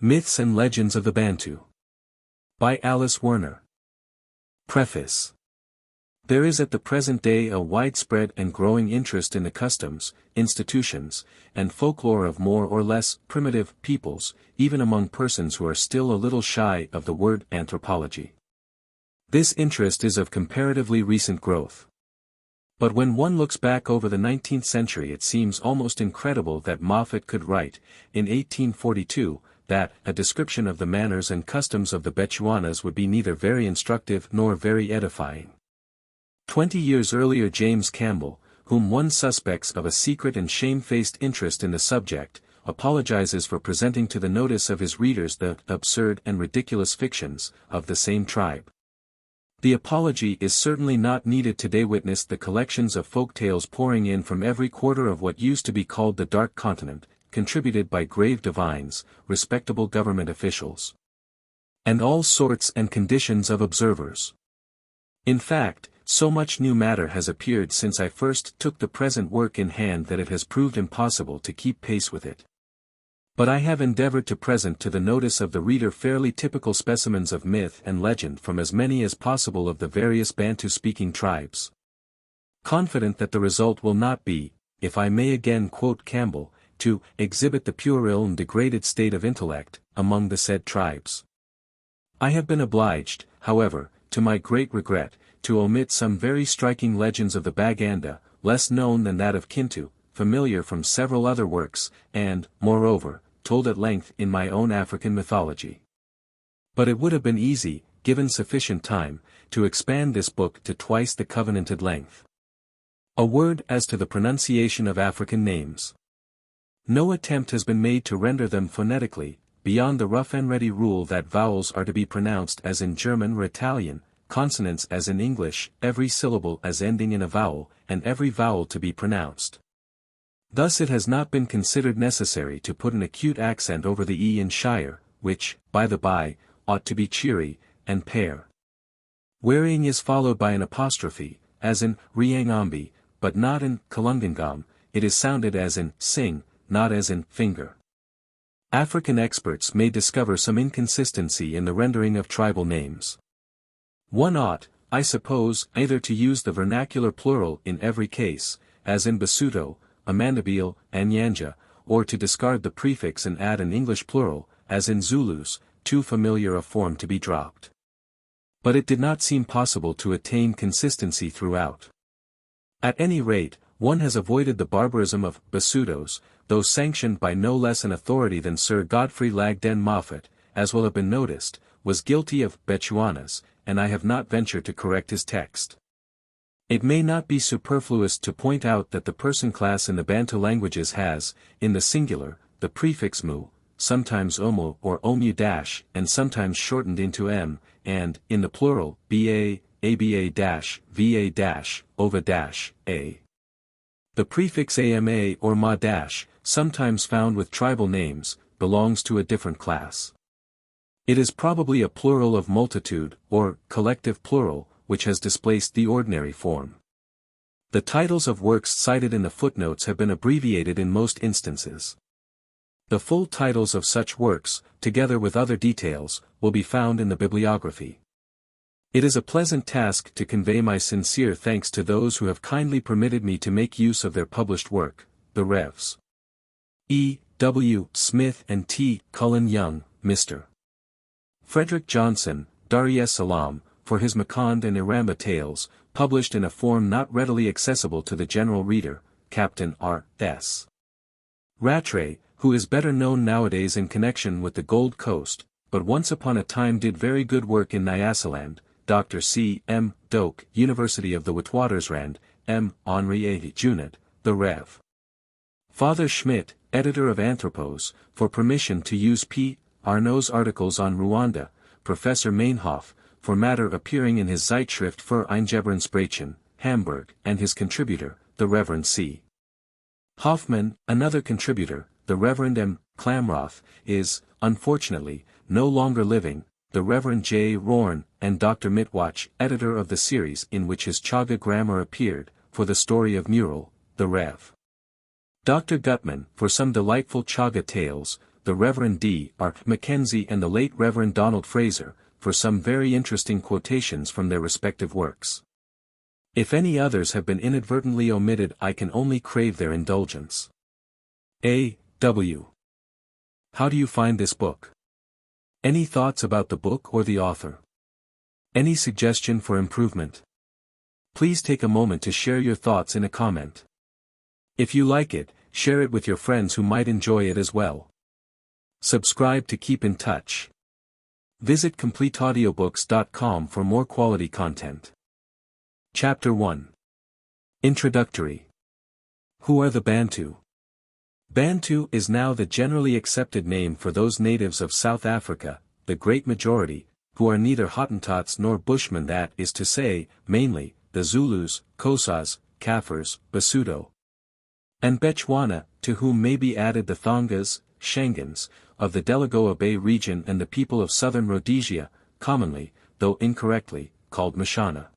Myths and Legends of the Bantu. By Alice Werner. Preface. There is at the present day a widespread and growing interest in the customs, institutions, and folklore of more or less primitive peoples, even among persons who are still a little shy of the word anthropology. This interest is of comparatively recent growth. But when one looks back over the 19th century, it seems almost incredible that Moffat could write, in 1842, that a description of the manners and customs of the Bechuanas would be neither very instructive nor very edifying. 20 years earlier, James Campbell, whom one suspects of a secret and shamefaced interest in the subject, apologizes for presenting to the notice of his readers the absurd and ridiculous fictions of the same tribe. The apology is certainly not needed today. Witness the collections of folk tales pouring in from every quarter of what used to be called the Dark Continent, contributed by grave divines, respectable government officials, and all sorts and conditions of observers. In fact, so much new matter has appeared since I first took the present work in hand that it has proved impossible to keep pace with it. But I have endeavored to present to the notice of the reader fairly typical specimens of myth and legend from as many as possible of the various Bantu-speaking tribes. Confident that the result will not be, if I may again quote Campbell, to exhibit the puerile and degraded state of intellect among the said tribes. I have been obliged, however, to my great regret, to omit some very striking legends of the Baganda, less known than that of Kintu, familiar from several other works, and, moreover, told at length in my own African mythology. But it would have been easy, given sufficient time, to expand this book to twice the covenanted length. A word as to the pronunciation of African names. No attempt has been made to render them phonetically, beyond the rough and ready rule that vowels are to be pronounced as in German or Italian, consonants as in English, every syllable as ending in a vowel, and every vowel to be pronounced. Thus it has not been considered necessary to put an acute accent over the E in Shire, which, by the by, ought to be cheery, and pair. Wearing is followed by an apostrophe, as in Riangambi, but not in Kalungangam. It is sounded as in sing, not as in finger. African experts may discover some inconsistency in the rendering of tribal names. One ought, I suppose, either to use the vernacular plural in every case, as in Basuto, Amandabile, and Nyanja, or to discard the prefix and add an English plural, as in Zulus, too familiar a form to be dropped. But it did not seem possible to attain consistency throughout. At any rate, one has avoided the barbarism of Basutos, though sanctioned by no less an authority than Sir Godfrey Lagden Moffat, as will have been noticed, was guilty of Bechuanas, and I have not ventured to correct his text. It may not be superfluous to point out that the person class in the Bantu languages has, in the singular, the prefix mu, sometimes omu or omu dash, and sometimes shortened into m, and, in the plural, ba, aba dash, va dash, ova dash, a. The prefix ama or ma dash, sometimes found with tribal names, belongs to a different class. It is probably a plural of multitude, or collective plural, which has displaced the ordinary form. The titles of works cited in the footnotes have been abbreviated in most instances. The full titles of such works, together with other details, will be found in the Bibliography. It is a pleasant task to convey my sincere thanks to those who have kindly permitted me to make use of their published work, the Revs. E. W. Smith and T. Cullen Young, Mr. Frederick Johnson, Dar es Salaam, for his Makand and Iramba tales, published in a form not readily accessible to the general reader, Captain R. S. Rattray, who is better known nowadays in connection with the Gold Coast, but once upon a time did very good work in Nyasaland, Dr. C. M. Doak, University of the Witwatersrand, M. Henri A. Junot, the Rev. Father Schmidt, editor of Anthropos, for permission to use P. Arnaud's articles on Rwanda, Professor Meinhof, for matter appearing in his Zeitschrift für Eingebernsprachen, Hamburg, and his contributor, the Reverend C. Hoffman, another contributor, the Reverend M. Klamroth, is, unfortunately, no longer living, the Reverend J. Rorn, and Dr. Mitwatch, editor of the series in which his Chaga grammar appeared, for the story of Mural, the Rev. Dr. Gutman, for some delightful Chaga tales, the Reverend D. R. Mackenzie and the late Reverend Donald Fraser, for some very interesting quotations from their respective works. If any others have been inadvertently omitted, I can only crave their indulgence. A. W. How do you find this book? Any thoughts about the book or the author? Any suggestion for improvement? Please take a moment to share your thoughts in a comment. If you like it, share it with your friends who might enjoy it as well. Subscribe to keep in touch. Visit CompleteAudiobooks.com for more quality content. Chapter 1. Introductory. Who are the Bantu? Bantu is now the generally accepted name for those natives of South Africa, the great majority, who are neither Hottentots nor Bushmen, that is to say, mainly, the Zulus, Xhosas, Kafirs, Basuto, and Bechuana, to whom may be added the Thongas, Shangans, of the Delagoa Bay region and the people of southern Rhodesia, commonly, though incorrectly, called Mashana.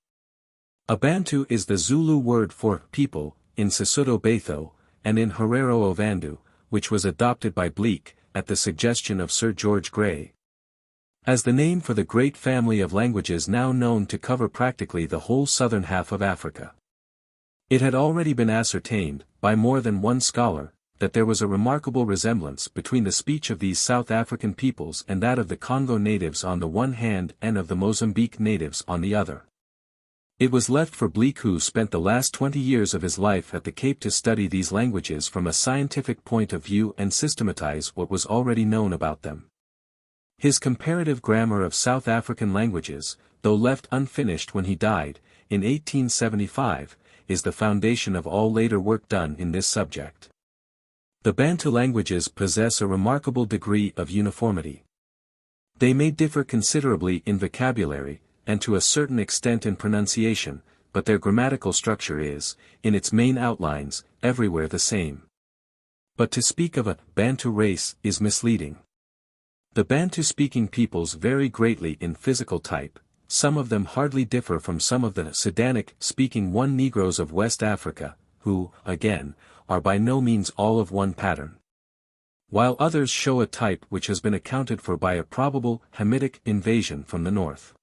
A Bantu is the Zulu word for people, in Sesotho Batho, and in Herero Ovandu, which was adopted by Bleek, at the suggestion of Sir George Grey, as the name for the great family of languages now known to cover practically the whole southern half of Africa. It had already been ascertained, by more than one scholar, that there was a remarkable resemblance between the speech of these South African peoples and that of the Congo natives on the one hand and of the Mozambique natives on the other. It was left for Bleek, who spent the last 20 years of his life at the Cape, to study these languages from a scientific point of view and systematize what was already known about them. His comparative grammar of South African languages, though left unfinished when he died, in 1875, is the foundation of all later work done in this subject. The Bantu languages possess a remarkable degree of uniformity. They may differ considerably in vocabulary, and to a certain extent in pronunciation, but their grammatical structure is, in its main outlines, everywhere the same. But to speak of a Bantu race is misleading. The Bantu-speaking peoples vary greatly in physical type. Some of them hardly differ from some of the Sedanic-speaking Negroes of West Africa, who, again, are by no means all of one pattern. While others show a type which has been accounted for by a probable Hamitic invasion from the north.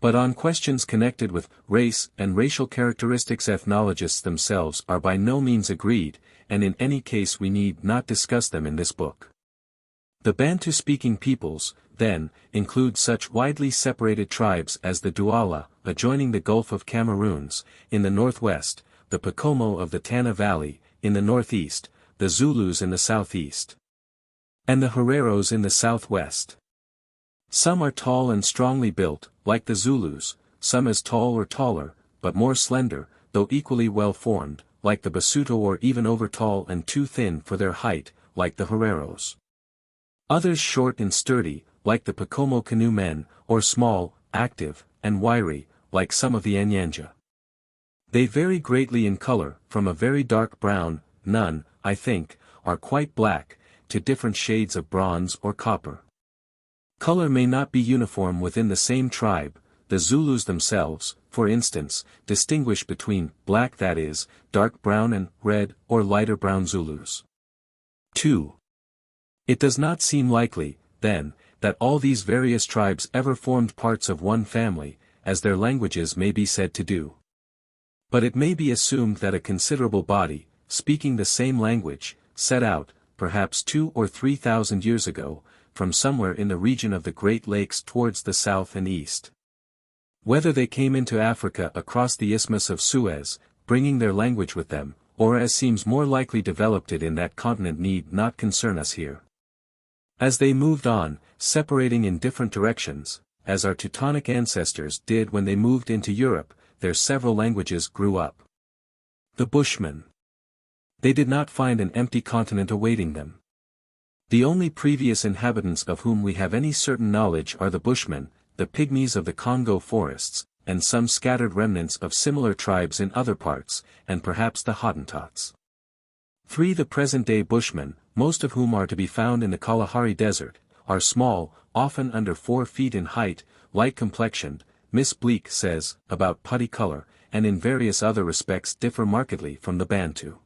But on questions connected with race and racial characteristics, ethnologists themselves are by no means agreed, and in any case we need not discuss them in this book. The Bantu-speaking peoples, then, include such widely separated tribes as the Douala, adjoining the Gulf of Cameroons, in the northwest, the Pacomo of the Tana Valley, in the northeast, the Zulus in the southeast, and the Hereros in the southwest. Some are tall and strongly built, like the Zulus, some as tall or taller, but more slender, though equally well formed, like the Basuto, or even over tall and too thin for their height, like the Hereros. Others short and sturdy, like the Pacomo canoe men, or small, active, and wiry, like some of the Anyanja. They vary greatly in color, from a very dark brown, none, I think, are quite black, to different shades of bronze or copper. Color may not be uniform within the same tribe. The Zulus themselves, for instance, distinguish between black, that is, dark brown, and red, or lighter brown Zulus. 2. It does not seem likely, then, that all these various tribes ever formed parts of one family, as their languages may be said to do. But it may be assumed that a considerable body, speaking the same language, set out, perhaps 2,000 or 3,000 years ago, from somewhere in the region of the Great Lakes towards the south and east. Whether they came into Africa across the Isthmus of Suez, bringing their language with them, or as seems more likely developed it in that continent, need not concern us here. As they moved on, separating in different directions, as our Teutonic ancestors did when they moved into Europe, their several languages grew up. The Bushmen. They did not find an empty continent awaiting them. The only previous inhabitants of whom we have any certain knowledge are the Bushmen, the pygmies of the Congo forests, and some scattered remnants of similar tribes in other parts, and perhaps the Hottentots. 3. The present-day Bushmen, most of whom are to be found in the Kalahari Desert, are small, often under 4 feet in height, light-complexioned, Miss Bleek says, about putty color, and in various other respects differ markedly from the Bantu.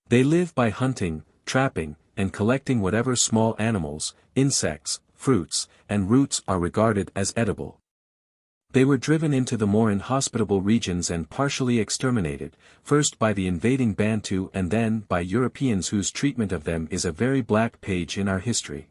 They live by hunting, trapping, and collecting whatever small animals, insects, fruits, and roots are regarded as edible. They were driven into the more inhospitable regions and partially exterminated, first by the invading Bantu and then by Europeans whose treatment of them is a very black page in our history.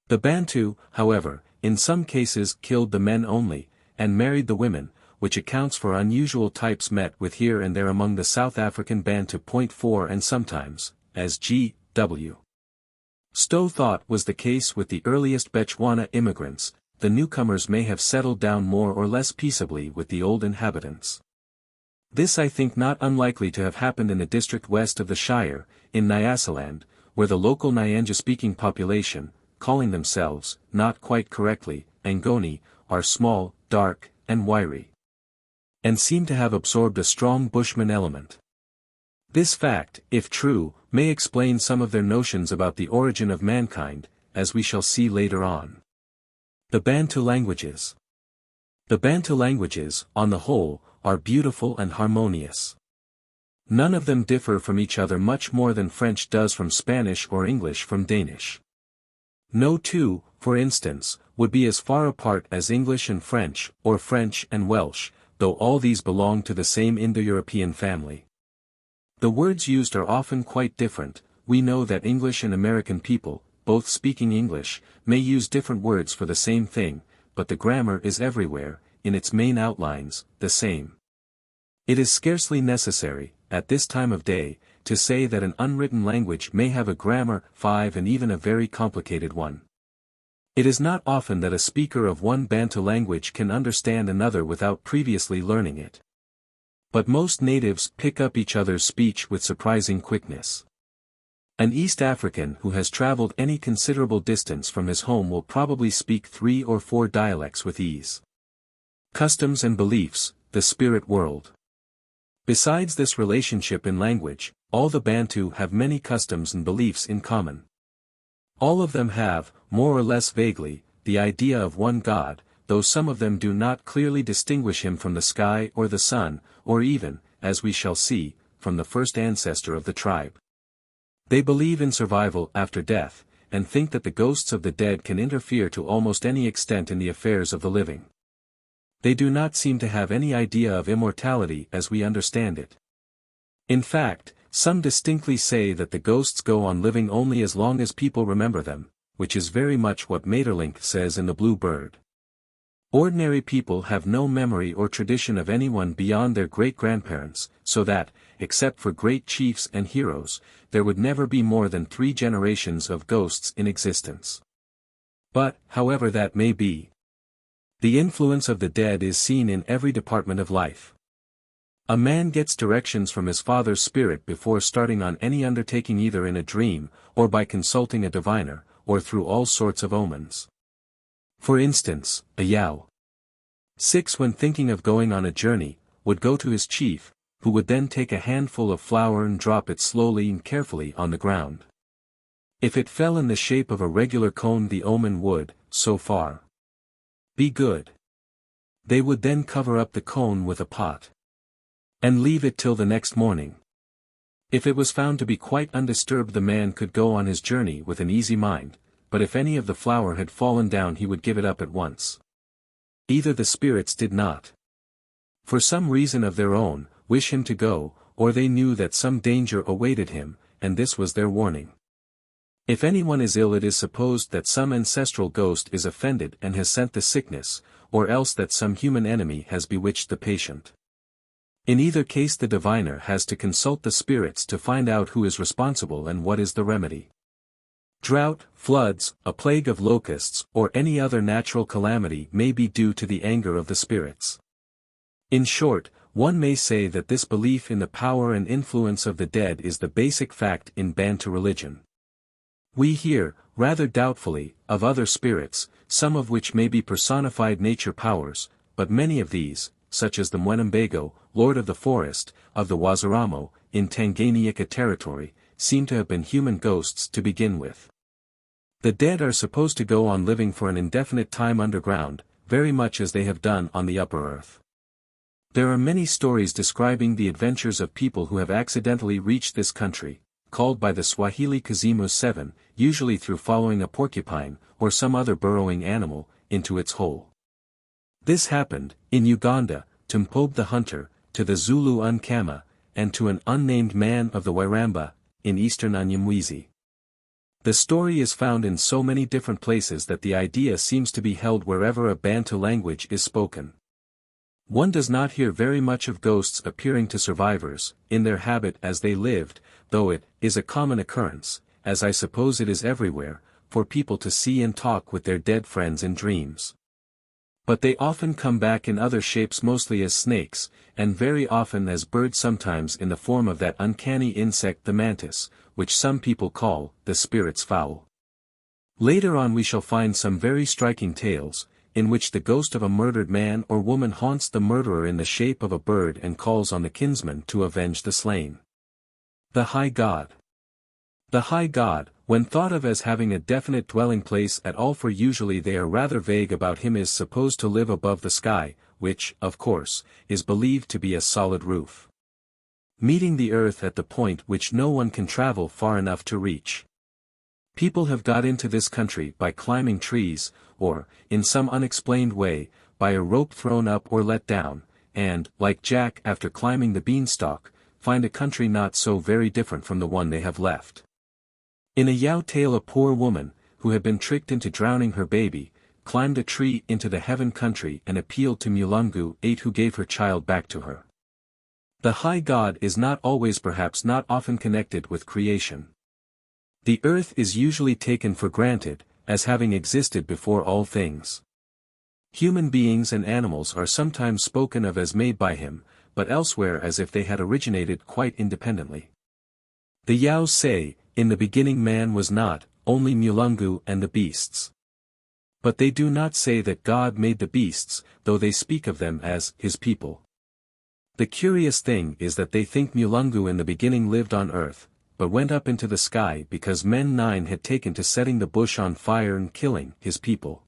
The Bantu, however, in some cases killed the men only, and married the women, which accounts for unusual types met with here and there among the South African Bantu. 4 and sometimes, as G. W. Stowe thought was the case with the earliest Bechuana immigrants, the newcomers may have settled down more or less peaceably with the old inhabitants. This I think not unlikely to have happened in the district west of the Shire, in Nyasaland, where the local Nyanja-speaking population, calling themselves, not quite correctly, Angoni, are small, dark, and wiry, and seem to have absorbed a strong bushman element. This fact, if true, may explain some of their notions about the origin of mankind, as we shall see later on. The Bantu languages. The Bantu languages, on the whole, are beautiful and harmonious. None of them differ from each other much more than French does from Spanish or English from Danish. No two, for instance, would be as far apart as English and French, or French and Welsh, though all these belong to the same Indo-European family. The words used are often quite different. We know that English and American people, both speaking English, may use different words for the same thing, but the grammar is everywhere, in its main outlines, the same. It is scarcely necessary, at this time of day, to say that an unwritten language may have a grammar, 5 and even a very complicated one. It is not often that a speaker of one Bantu language can understand another without previously learning it. But most natives pick up each other's speech with surprising quickness. An East African who has traveled any considerable distance from his home will probably speak 3 or 4 dialects with ease. Customs and beliefs, the spirit world. Besides this relationship in language, all the Bantu have many customs and beliefs in common. All of them have, more or less vaguely, the idea of one God, though some of them do not clearly distinguish him from the sky or the sun, or even, as we shall see, from the first ancestor of the tribe. They believe in survival after death, and think that the ghosts of the dead can interfere to almost any extent in the affairs of the living. They do not seem to have any idea of immortality as we understand it. In fact, some distinctly say that the ghosts go on living only as long as people remember them, which is very much what Maeterlinck says in The Blue Bird. Ordinary people have no memory or tradition of anyone beyond their great-grandparents, so that, except for great chiefs and heroes, there would never be more than 3 generations of ghosts in existence. But, however that may be, the influence of the dead is seen in every department of life. A man gets directions from his father's spirit before starting on any undertaking, either in a dream, or by consulting a diviner, or through all sorts of omens. For instance, a Yao 6 when thinking of going on a journey, would go to his chief, who would then take a handful of flour and drop it slowly and carefully on the ground. If it fell in the shape of a regular cone, the omen would, so far, be good. They would then cover up the cone with a pot, and leave it till the next morning. If it was found to be quite undisturbed, the man could go on his journey with an easy mind, but if any of the flour had fallen down, he would give it up at once. Either the spirits did not, for some reason of their own, wish him to go, or they knew that some danger awaited him, and this was their warning. If anyone is ill, it is supposed that some ancestral ghost is offended and has sent the sickness, or else that some human enemy has bewitched the patient. In either case, the diviner has to consult the spirits to find out who is responsible and what is the remedy. Drought, floods, a plague of locusts, or any other natural calamity may be due to the anger of the spirits. In short, one may say that this belief in the power and influence of the dead is the basic fact in Bantu religion. We hear, rather doubtfully, of other spirits, some of which may be personified nature powers, but many of these, such as the Mwenambago, Lord of the Forest, of the Wazaramo, in Tanganyika territory, seem to have been human ghosts to begin with. The dead are supposed to go on living for an indefinite time underground, very much as they have done on the upper earth. There are many stories describing the adventures of people who have accidentally reached this country, called by the Swahili Kuzimu 7, usually through following a porcupine, or some other burrowing animal, into its hole. This happened, in Uganda, to Mpobe the hunter, to the Zulu Unkama, and to an unnamed man of the Wairamba, in eastern Unyamwezi. The story is found in so many different places that the idea seems to be held wherever a Bantu language is spoken. One does not hear very much of ghosts appearing to survivors, in their habit as they lived, though it is a common occurrence, as I suppose it is everywhere, for people to see and talk with their dead friends in dreams. But they often come back in other shapes, mostly as snakes, and very often as birds, sometimes in the form of that uncanny insect the mantis, which some people call the spirit's fowl. Later on we shall find some very striking tales, in which the ghost of a murdered man or woman haunts the murderer in the shape of a bird and calls on the kinsman to avenge the slain. The High God. The High God, when thought of as having a definite dwelling place at all, for usually they are rather vague about him, is supposed to live above the sky, which, of course, is believed to be a solid roof, meeting the earth at the point which no one can travel far enough to reach. People have got into this country by climbing trees, or, in some unexplained way, by a rope thrown up or let down, and, like Jack after climbing the beanstalk, find a country not so very different from the one they have left. In a Yao tale, a poor woman, who had been tricked into drowning her baby, climbed a tree into the heaven country and appealed to Mulungu 8, who gave her child back to her. The High God is not always, perhaps not often, connected with creation. The earth is usually taken for granted, as having existed before all things. Human beings and animals are sometimes spoken of as made by him, but elsewhere as if they had originated quite independently. The Yaos say, in the beginning man was not, only Mulungu and the beasts. But they do not say that God made the beasts, though they speak of them as his people. The curious thing is that they think Mulungu in the beginning lived on earth, but went up into the sky because men 9 had taken to setting the bush on fire and killing his people.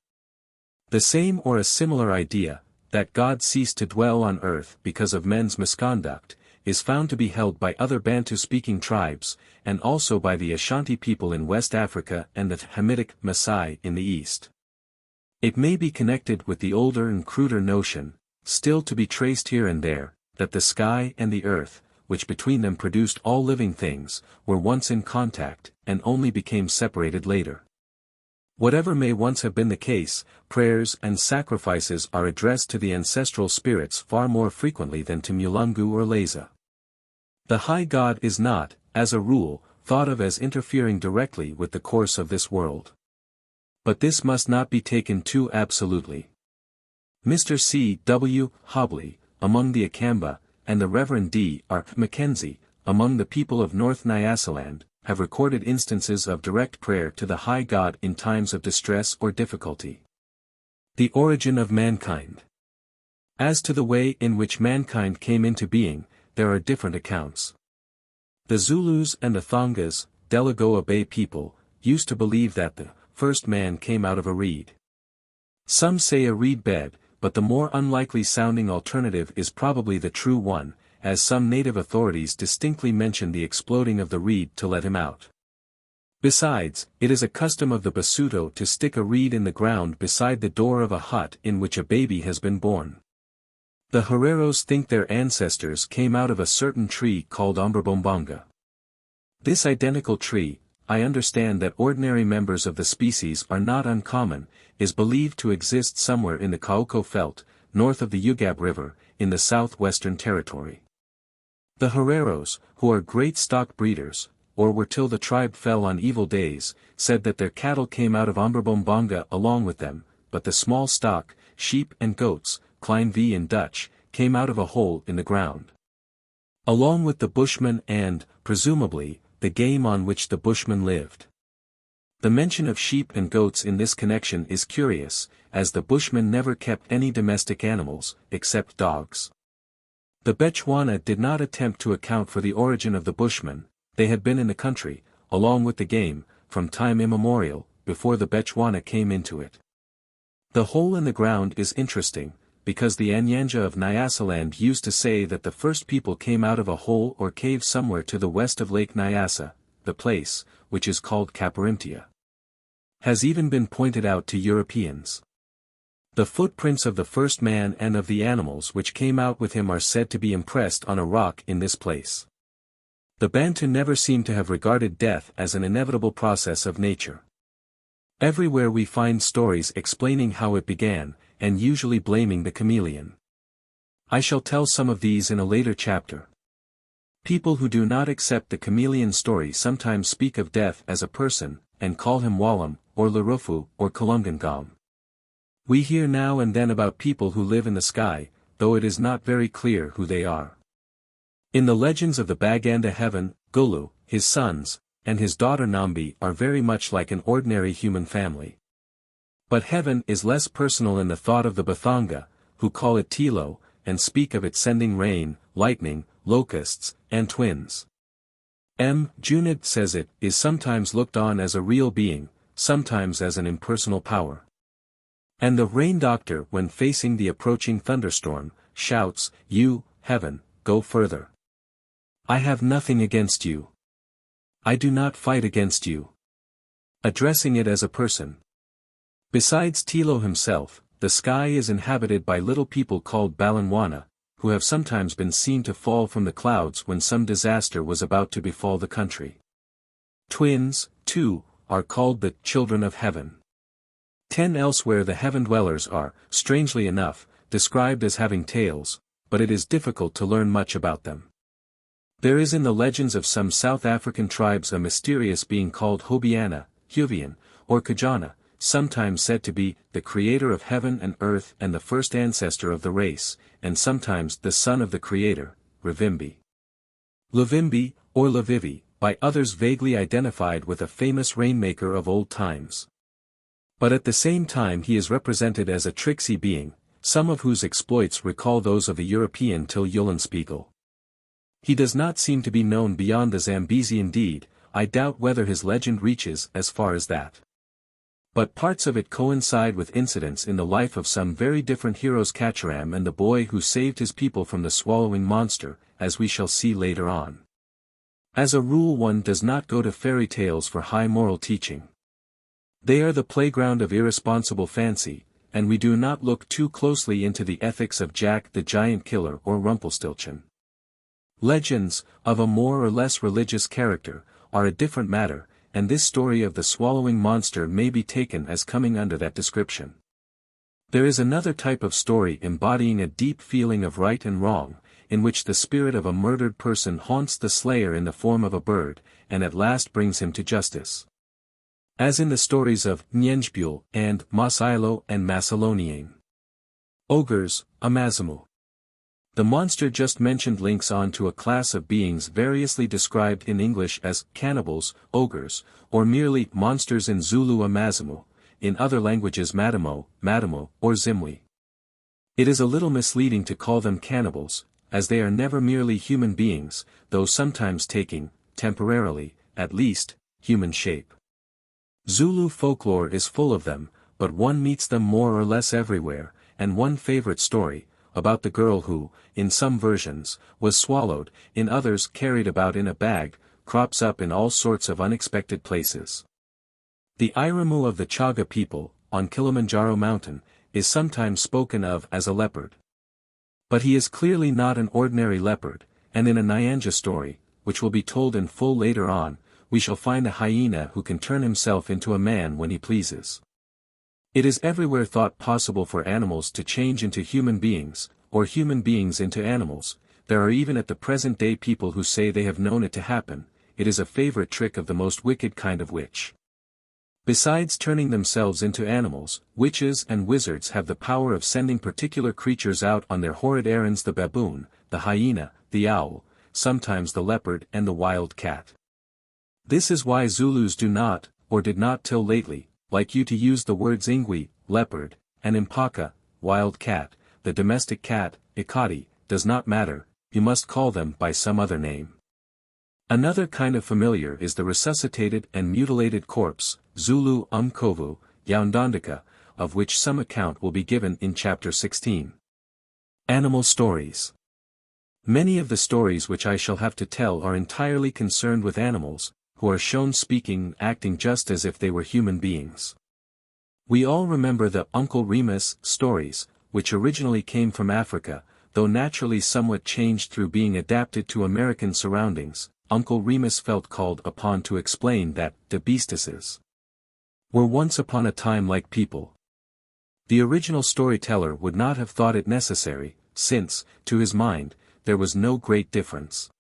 The same or a similar idea, that God ceased to dwell on earth because of men's misconduct, is found to be held by other Bantu-speaking tribes, and also by the Ashanti people in West Africa and the Hamitic Maasai in the East. It may be connected with the older and cruder notion, still to be traced here and there, that the sky and the earth, which between them produced all living things, were once in contact, and only became separated later. Whatever may once have been the case, prayers and sacrifices are addressed to the ancestral spirits far more frequently than to Mulungu or Leza. The High God is not, as a rule, thought of as interfering directly with the course of this world. But this must not be taken too absolutely. Mr. C. W. Hobley, among the Akamba, and the Reverend D. R. Mackenzie, among the people of North Nyasaland, have recorded instances of direct prayer to the High God in times of distress or difficulty. The origin of mankind. As to the way in which mankind came into being, there are different accounts. The Zulus and the Thongas, Delagoa Bay people, used to believe that the first man came out of a reed. Some say a reed bed, but the more unlikely sounding alternative is probably the true one, as some native authorities distinctly mention the exploding of the reed to let him out. Besides, it is a custom of the Basuto to stick a reed in the ground beside the door of a hut in which a baby has been born. The Hereros think their ancestors came out of a certain tree called Ombrabombanga. This identical tree, I understand that ordinary members of the species are not uncommon, is believed to exist somewhere in the Kauko Veld, north of the Ugab River, in the southwestern territory. The Hereros, who are great stock breeders, or were till the tribe fell on evil days, said that their cattle came out of Ombrabombanga along with them, but the small stock, sheep and goats, Klein V in Dutch, came out of a hole in the ground. Along with the Bushmen and, presumably, the game on which the Bushmen lived. The mention of sheep and goats in this connection is curious, as the Bushmen never kept any domestic animals, except dogs. The Bechuana did not attempt to account for the origin of the Bushmen. They had been in the country, along with the game, from time immemorial, before the Bechuana came into it. The hole in the ground is interesting, because the Anyanja of Nyasaland used to say that the first people came out of a hole or cave somewhere to the west of Lake Nyasa, the place, which is called Caparintia, has even been pointed out to Europeans. The footprints of the first man and of the animals which came out with him are said to be impressed on a rock in this place. The Bantu never seem to have regarded death as an inevitable process of nature. Everywhere we find stories explaining how it began, and usually blaming the chameleon. I shall tell some of these in a later chapter. People who do not accept the chameleon story sometimes speak of death as a person, and call him Walam, or Larufu, or Kalumgangam. We hear now and then about people who live in the sky, though it is not very clear who they are. In the legends of the Baganda heaven, Gulu, his sons, and his daughter Nambi are very much like an ordinary human family. But heaven is less personal in the thought of the Bathanga, who call it Tilo, and speak of it sending rain, lightning, locusts, and twins. Junid says it is sometimes looked on as a real being, sometimes as an impersonal power. And the rain doctor, when facing the approaching thunderstorm, shouts, "You, heaven, go further. I have nothing against you. I do not fight against you." Addressing it as a person. Besides Tilo himself, the sky is inhabited by little people called Balanwana, who have sometimes been seen to fall from the clouds when some disaster was about to befall the country. Twins, too, are called the children of heaven. 10 elsewhere the heaven dwellers are, strangely enough, described as having tails, but it is difficult to learn much about them. There is in the legends of some South African tribes a mysterious being called Hlakanyana, Huveane, or Kajana, sometimes said to be the creator of heaven and earth and the first ancestor of the race, and sometimes the son of the creator, Revimbi. Luvimbi, or Lavivi, by others vaguely identified with a famous rainmaker of old times. But at the same time he is represented as a tricksy being, some of whose exploits recall those of the European Till Eulenspiegel. He does not seem to be known beyond the Zambezi indeed, I doubt whether his legend reaches as far as that. But parts of it coincide with incidents in the life of some very different heroes, Kacharam and the boy who saved his people from the swallowing monster, as we shall see later on. As a rule one does not go to fairy tales for high moral teaching. They are the playground of irresponsible fancy, and we do not look too closely into the ethics of Jack the Giant Killer or Rumpelstiltskin. Legends, of a more or less religious character, are a different matter, and this story of the swallowing monster may be taken as coming under that description. There is another type of story embodying a deep feeling of right and wrong, in which the spirit of a murdered person haunts the slayer in the form of a bird, and at last brings him to justice. As in the stories of Nyenjbul and Masilo and Masaloniane. Ogres, Amazimu. The monster just mentioned links on to a class of beings variously described in English as cannibals, ogres, or merely monsters in Zulu Amazimu, in other languages Madamo, or Zimwi. It is a little misleading to call them cannibals, as they are never merely human beings, though sometimes taking, temporarily, at least, human shape. Zulu folklore is full of them, but one meets them more or less everywhere, and one favorite story, about the girl who, in some versions, was swallowed, in others carried about in a bag, crops up in all sorts of unexpected places. The Iramu of the Chaga people, on Kilimanjaro mountain, is sometimes spoken of as a leopard. But he is clearly not an ordinary leopard, and in a Nyanja story, which will be told in full later on, we shall find a hyena who can turn himself into a man when he pleases. It is everywhere thought possible for animals to change into human beings, or human beings into animals. There are even at the present day people who say they have known it to happen. It is a favorite trick of the most wicked kind of witch. Besides turning themselves into animals, witches and wizards have the power of sending particular creatures out on their horrid errands: the baboon, the hyena, the owl, sometimes the leopard and the wild cat. This is why Zulus do not, or did not till lately, like you to use the words ingwe, leopard, and impaka, wild cat. The domestic cat, ikati, does not matter, you must call them by some other name. Another kind of familiar is the resuscitated and mutilated corpse, Zulu umkovu, yaundandika, of which some account will be given in chapter 16. Animal stories. Many of the stories which I shall have to tell are entirely concerned with animals, who are shown speaking and acting just as if they were human beings. We all remember the Uncle Remus stories, which originally came from Africa, though naturally somewhat changed through being adapted to American surroundings. Uncle Remus felt called upon to explain that the beastuses were once upon a time like people. The original storyteller would not have thought it necessary, since, to his mind, there was no great difference.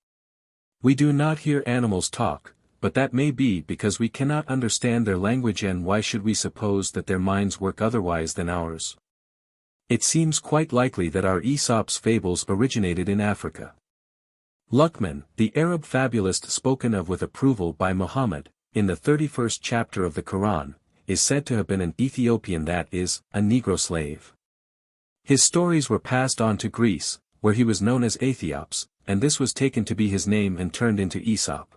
We do not hear animals talk, but that may be because we cannot understand their language, and why should we suppose that their minds work otherwise than ours? It seems quite likely that our Aesop's fables originated in Africa. Hlakanyana, the Arab fabulist spoken of with approval by Muhammad, in the 31st chapter of the Quran, is said to have been an Ethiopian, that is, a Negro slave. His stories were passed on to Greece, where he was known as Aethiops, and this was taken to be his name and turned into Aesop.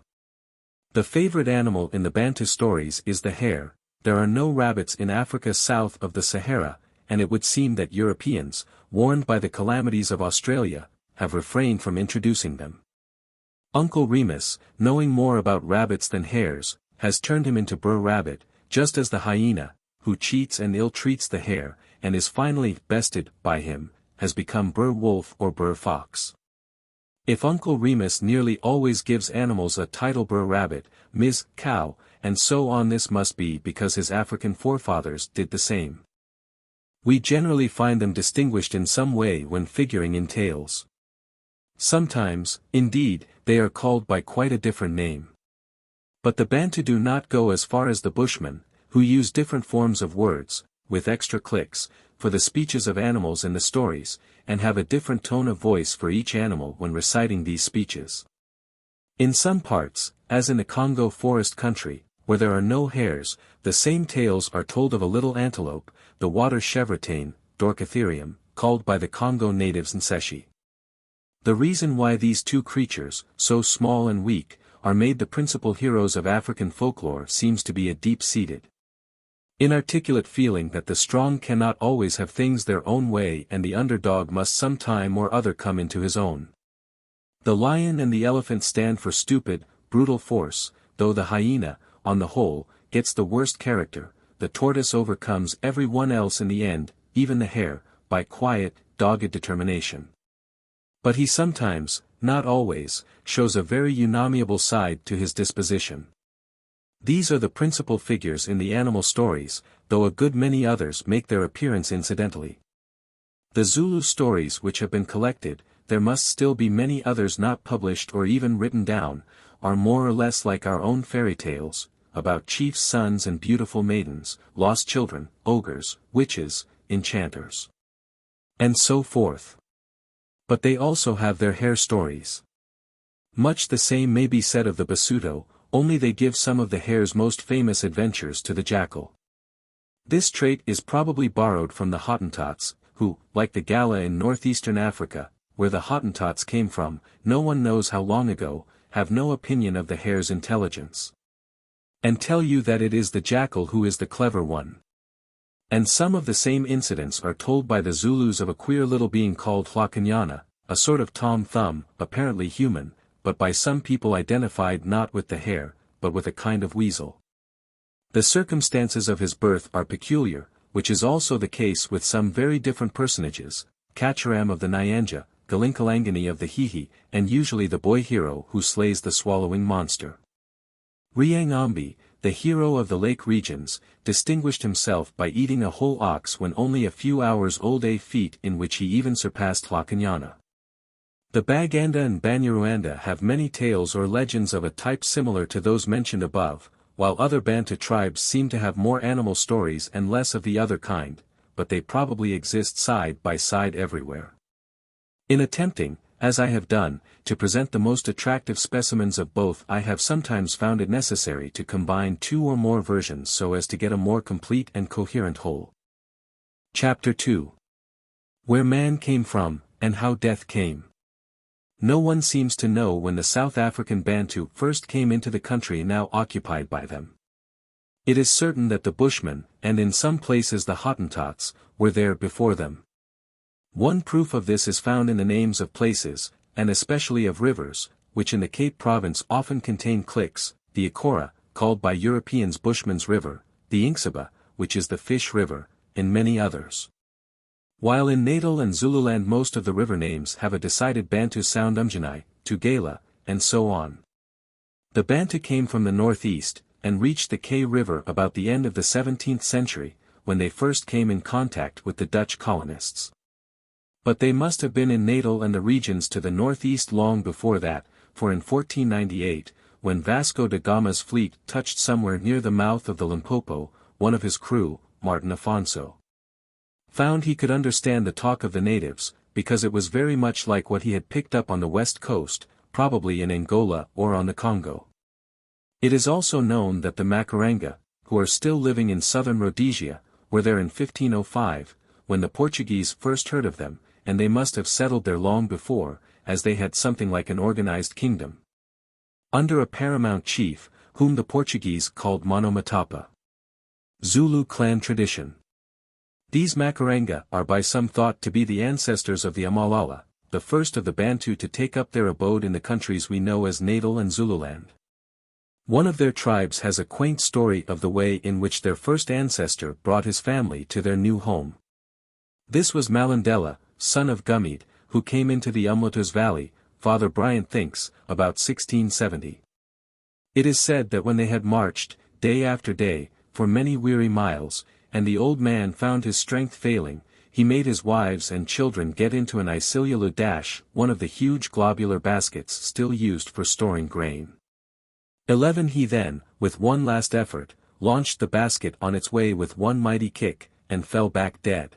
The favorite animal in the Bantu stories is the hare. There are no rabbits in Africa south of the Sahara, and it would seem that Europeans, warned by the calamities of Australia, have refrained from introducing them. Uncle Remus, knowing more about rabbits than hares, has turned him into Brer Rabbit, just as the hyena, who cheats and ill-treats the hare, and is finally bested by him, has become Brer Wolf or Brer Fox. If Uncle Remus nearly always gives animals a title Brer Rabbit, Ms. Cow, and so on, this must be because his African forefathers did the same. We generally find them distinguished in some way when figuring in tales. Sometimes, indeed, they are called by quite a different name. But the Bantu do not go as far as the Bushmen, who use different forms of words, with extra clicks, for the speeches of animals in the stories, and have a different tone of voice for each animal when reciting these speeches. In some parts, as in the Congo forest country, where there are no hares, the same tales are told of a little antelope, the water chevrotain, Dorcatherium, called by the Congo natives Nseshi. The reason why these two creatures, so small and weak, are made the principal heroes of African folklore seems to be a deep-seated, inarticulate feeling that the strong cannot always have things their own way, and the underdog must some time or other come into his own. The lion and the elephant stand for stupid, brutal force, though the hyena, on the whole, gets the worst character. The tortoise overcomes every one else in the end, even the hare, by quiet, dogged determination. But he sometimes, not always, shows a very unamiable side to his disposition. These are the principal figures in the animal stories, though a good many others make their appearance incidentally. The Zulu stories which have been collected, there must still be many others not published or even written down, are more or less like our own fairy tales, about chiefs' sons and beautiful maidens, lost children, ogres, witches, enchanters, and so forth. But they also have their hare stories. Much the same may be said of the Basuto, only they give some of the hare's most famous adventures to the jackal. This trait is probably borrowed from the Hottentots, who, like the Gala in northeastern Africa, where the Hottentots came from, no one knows how long ago, have no opinion of the hare's intelligence, and tell you that it is the jackal who is the clever one. And some of the same incidents are told by the Zulus of a queer little being called Hlakanyana, a sort of Tom Thumb, apparently human, but by some people identified not with the hare, but with a kind of weasel. The circumstances of his birth are peculiar, which is also the case with some very different personages, Kacharam of the Nyanja, Galinkalangani of the Hihi, and usually the boy hero who slays the swallowing monster. Riangambi, the hero of the lake regions, distinguished himself by eating a whole ox when only a few hours old, a feat in which he even surpassed Hlakanyana. The Baganda and Banyarwanda have many tales or legends of a type similar to those mentioned above, while other Bantu tribes seem to have more animal stories and less of the other kind, but they probably exist side by side everywhere. In attempting, as I have done, to present the most attractive specimens of both, I have sometimes found it necessary to combine two or more versions so as to get a more complete and coherent whole. Chapter 2. Where Man Came From, and How Death Came. No one seems to know when the South African Bantu first came into the country now occupied by them. It is certain that the Bushmen, and in some places the Hottentots, were there before them. One proof of this is found in the names of places, and especially of rivers, which in the Cape Province often contain clicks, the Ikora, called by Europeans Bushman's River, the Inksaba, which is the Fish River, and many others. While in Natal and Zululand most of the river names have a decided Bantu sound Umjanai, Tugela, and so on. The Bantu came from the northeast, and reached the K River about the end of the 17th century, when they first came in contact with the Dutch colonists. But they must have been in Natal and the regions to the northeast long before that, for in 1498, when Vasco da Gama's fleet touched somewhere near the mouth of the Limpopo, one of his crew, Martin Afonso, found he could understand the talk of the natives, because it was very much like what he had picked up on the west coast, probably in Angola or on the Congo. It is also known that the Makaranga, who are still living in southern Rhodesia, were there in 1505, when the Portuguese first heard of them, and they must have settled there long before, as they had something like an organized kingdom, under a paramount chief, whom the Portuguese called Monomatapa. Zulu clan tradition. These Makaranga are by some thought to be the ancestors of the Amalala, the first of the Bantu to take up their abode in the countries we know as Natal and Zululand. One of their tribes has a quaint story of the way in which their first ancestor brought his family to their new home. This was Malandela, son of Gummeed, who came into the Umlotus Valley, Father Bryant thinks, about 1670. It is said that when they had marched, day after day, for many weary miles, and the old man found his strength failing, he made his wives and children get into an Isilialu dash, one of the huge globular baskets still used for storing grain. 11 He then, with one last effort, launched the basket on its way with one mighty kick, and fell back dead.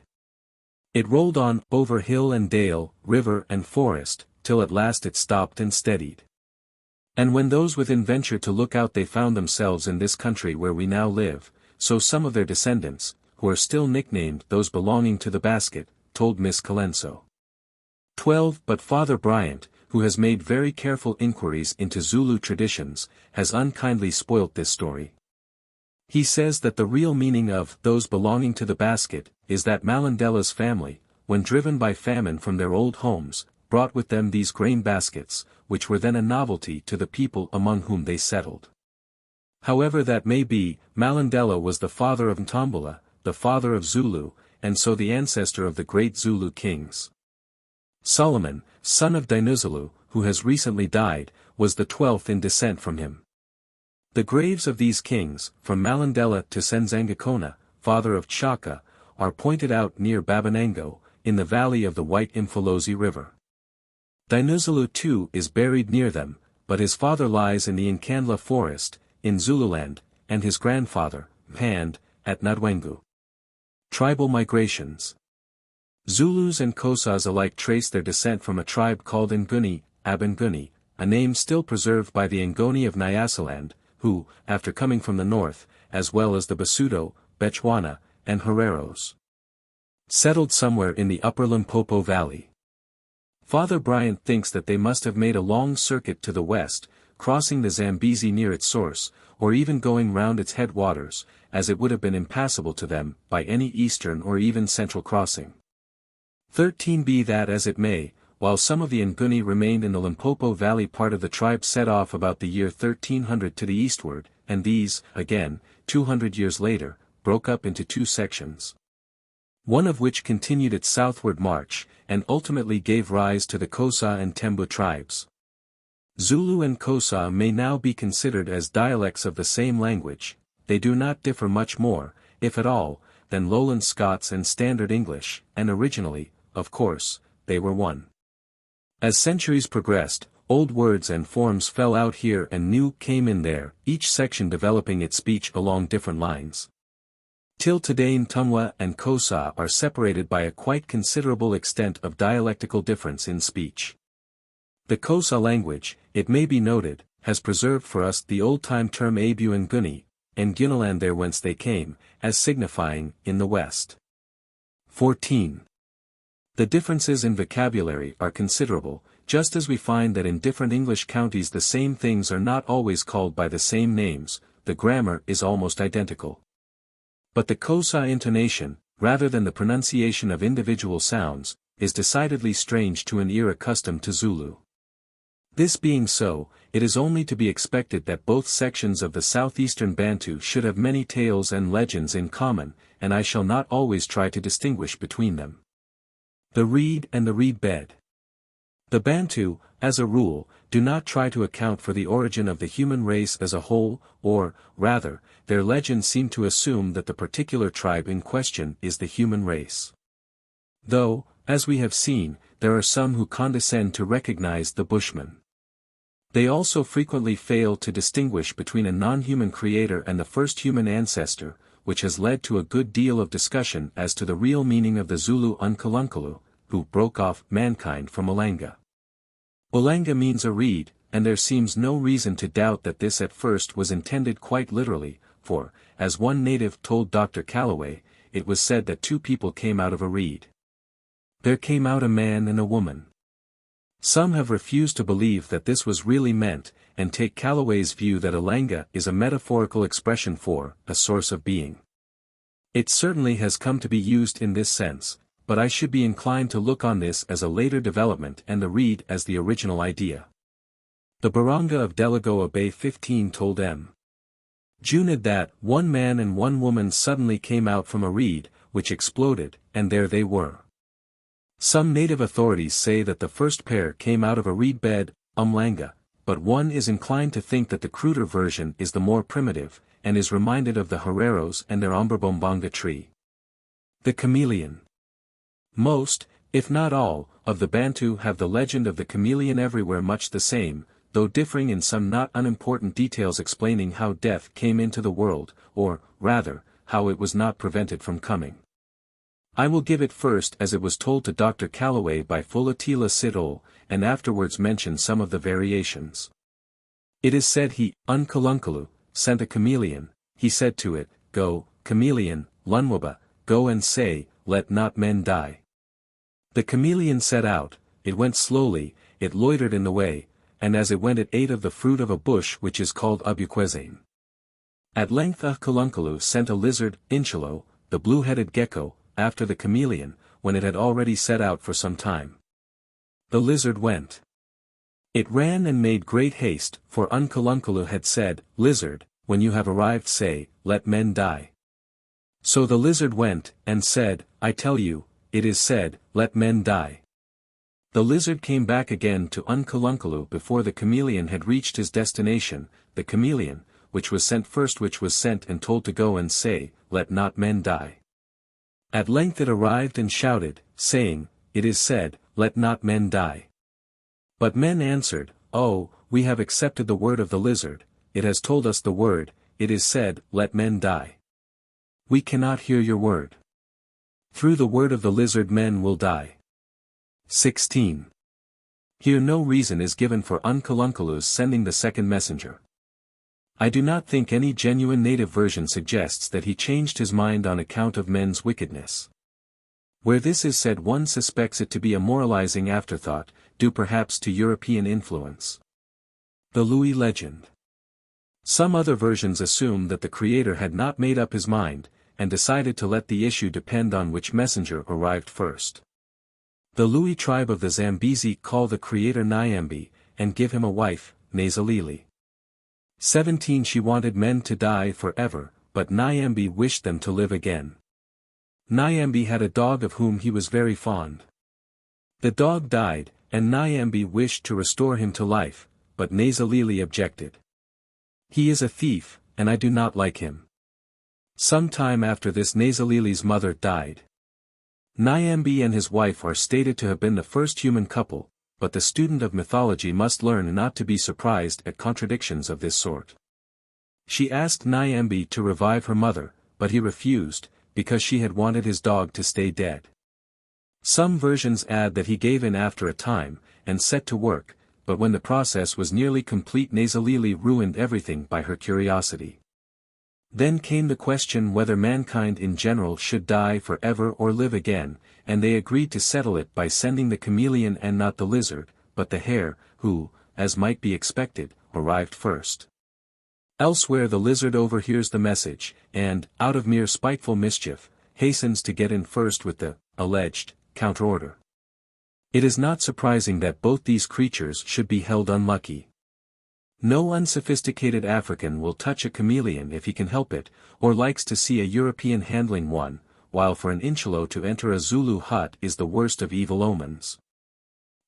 It rolled on, over hill and dale, river and forest, till at last it stopped and steadied. And when those within ventured to look out they found themselves in this country where we now live, so some of their descendants, who are still nicknamed those belonging to the basket, told Miss Colenso. 12 But Father Bryant, who has made very careful inquiries into Zulu traditions, has unkindly spoilt this story. He says that the real meaning of those belonging to the basket is that Malandela's family, when driven by famine from their old homes, brought with them these grain baskets, which were then a novelty to the people among whom they settled. However that may be, Malandela was the father of Ntombula, the father of Zulu, and so the ancestor of the great Zulu kings. Solomon, son of Dinuzulu, who has recently died, was the 12th in descent from him. The graves of these kings, from Malandela to Senzangakona, father of Chaka, are pointed out near Babanango, in the valley of the White Impholozi River. Dinuzulu too is buried near them, but his father lies in the Nkandla forest, in Zululand, and his grandfather, Pand, at Nadwengu. Tribal migrations. Zulus and Xhosas alike trace their descent from a tribe called Nguni, Abanguni, a name still preserved by the Ngoni of Nyasaland, who, after coming from the north, as well as the Basuto, Bechuana, and Hereros, settled somewhere in the upper Limpopo Valley. Father Bryant thinks that they must have made a long circuit to the west, crossing the Zambezi near its source, or even going round its headwaters, as it would have been impassable to them by any eastern or even central crossing. 13 Be that as it may, while some of the Nguni remained in the Limpopo Valley, part of the tribe set off about the year 1300 to the eastward, and these, again, 200 years later, broke up into two sections, one of which continued its southward march, and ultimately gave rise to the Xhosa and Tembu tribes. Zulu and Xhosa may now be considered as dialects of the same language. They do not differ much more, if at all, than Lowland Scots and Standard English, and originally, of course, they were one. As centuries progressed, old words and forms fell out here and new came in there, each section developing its speech along different lines. Till today Ntumwa and Xhosa are separated by a quite considerable extent of dialectical difference in speech. The Xhosa language, it may be noted, has preserved for us the old-time term Abu Nguni, and Guinaland there whence they came, as signifying, in the west. 14. The differences in vocabulary are considerable, just as we find that in different English counties the same things are not always called by the same names, the grammar is almost identical. But the Xhosa intonation, rather than the pronunciation of individual sounds, is decidedly strange to an ear accustomed to Zulu. This being so, it is only to be expected that both sections of the southeastern Bantu should have many tales and legends in common, and I shall not always try to distinguish between them. The reed and the reed bed. The Bantu, as a rule, do not try to account for the origin of the human race as a whole, or, rather, their legends seem to assume that the particular tribe in question is the human race. Though, as we have seen, there are some who condescend to recognize the Bushmen. They also frequently fail to distinguish between a non-human creator and the first human ancestor, which has led to a good deal of discussion as to the real meaning of the Zulu Unkulunkulu, who broke off mankind from Olanga. Olanga means a reed, and there seems no reason to doubt that this at first was intended quite literally, for, as one native told Dr. Calloway, it was said that two people came out of a reed. There came out a man and a woman. Some have refused to believe that this was really meant, and take Calloway's view that Olanga is a metaphorical expression for a source of being. It certainly has come to be used in this sense, but I should be inclined to look on this as a later development and the reed as the original idea. The Baranga of Delagoa Bay 15 told M. Junid that one man and one woman suddenly came out from a reed, which exploded, and there they were. Some native authorities say that the first pair came out of a reed bed, Umlanga, but one is inclined to think that the cruder version is the more primitive, and is reminded of the Hereros and their Umberbombanga tree. The chameleon. Most, if not all, of the Bantu have the legend of the chameleon everywhere much the same, though differing in some not unimportant details explaining how death came into the world, or, rather, how it was not prevented from coming. I will give it first as it was told to Dr. Calloway by Fulatila Sidol, and afterwards mention some of the variations. It is said he, Unkulunkulu, sent a chameleon, he said to it, Go, chameleon, Lunwaba, go and say, let not men die. The chameleon set out, it went slowly, it loitered in the way, and as it went it ate of the fruit of a bush which is called Ubuquezane. At length Unkulunkulu sent a lizard, Inchalo, the blue-headed gecko, after the chameleon, when it had already set out for some time. The lizard went. It ran and made great haste, for Unkulunkulu had said, Lizard, when you have arrived say, let men die. So the lizard went, and said, I tell you, it is said, let men die. The lizard came back again to Unkulunkulu before the chameleon had reached his destination, the chameleon, which was sent first which was sent and told to go and say, let not men die. At length it arrived and shouted, saying, It is said, let not men die. But men answered, Oh, we have accepted the word of the lizard, it has told us the word, it is said, let men die. We cannot hear your word. Through the word of the lizard men will die. 16. Here no reason is given for Unkulunkulu's sending the second messenger. I do not think any genuine native version suggests that he changed his mind on account of men's wickedness. Where this is said one suspects it to be a moralizing afterthought, due perhaps to European influence. The Louis legend. Some other versions assume that the creator had not made up his mind, and decided to let the issue depend on which messenger arrived first. The Louis tribe of the Zambezi call the creator Nyambi, and give him a wife, Nazalili. 17 She wanted men to die forever, but Nyambi wished them to live again. Nyambi had a dog of whom he was very fond. The dog died, and Nyambi wished to restore him to life, but Nazalili objected. He is a thief, and I do not like him. Some time after this Nazalili's mother died. Nyambi and his wife are stated to have been the first human couple, but the student of mythology must learn not to be surprised at contradictions of this sort. She asked Nyambi to revive her mother, but he refused, because she had wanted his dog to stay dead. Some versions add that he gave in after a time, and set to work, but when the process was nearly complete Nazalili ruined everything by her curiosity. Then came the question whether mankind in general should die forever or live again, and they agreed to settle it by sending the chameleon and not the lizard, but the hare, who, as might be expected, arrived first. Elsewhere the lizard overhears the message, and, out of mere spiteful mischief, hastens to get in first with the, alleged, counterorder. It is not surprising that both these creatures should be held unlucky. No unsophisticated African will touch a chameleon if he can help it, or likes to see a European handling one, while for an Incholo to enter a Zulu hut is the worst of evil omens.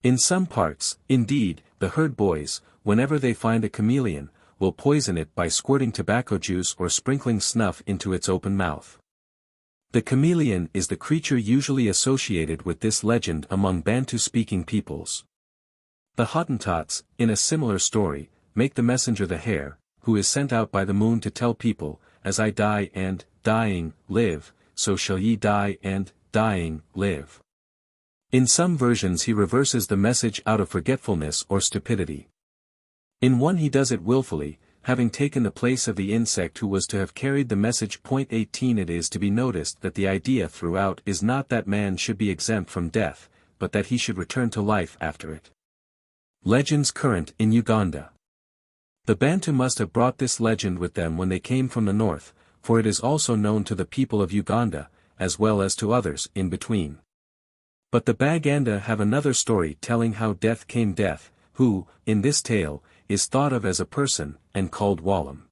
In some parts, indeed, the herd boys, whenever they find a chameleon, will poison it by squirting tobacco juice or sprinkling snuff into its open mouth. The chameleon is the creature usually associated with this legend among Bantu-speaking peoples. The Hottentots, in a similar story, make the messenger the hare, who is sent out by the moon to tell people, as I die and, dying, live, so shall ye die and, dying, live. In some versions he reverses the message out of forgetfulness or stupidity. In one he does it willfully, having taken the place of the insect who was to have carried the message. 18 It is to be noticed that the idea throughout is not that man should be exempt from death, but that he should return to life after it. Legends current in Uganda. The Bantu must have brought this legend with them when they came from the north, for it is also known to the people of Uganda, as well as to others in between. But the Baganda have another story telling how Death came Death, who, in this tale, is thought of as a person, and called Walam.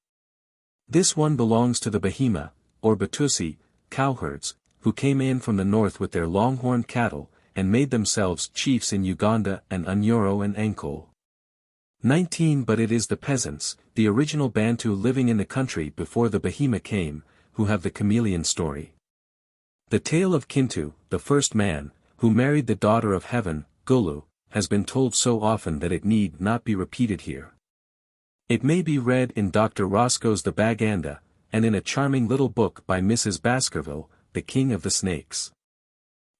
This one belongs to the Bahima, or Batusi, cowherds, who came in from the north with their longhorned cattle, and made themselves chiefs in Uganda and Unyoro and Ankole. 19 But it is the peasants, the original Bantu living in the country before the Bahima came, who have the chameleon story. The tale of Kintu, the first man, who married the daughter of heaven, Gulu, has been told so often that it need not be repeated here. It may be read in Dr. Roscoe's The Baganda, and in a charming little book by Mrs. Baskerville, The King of the Snakes.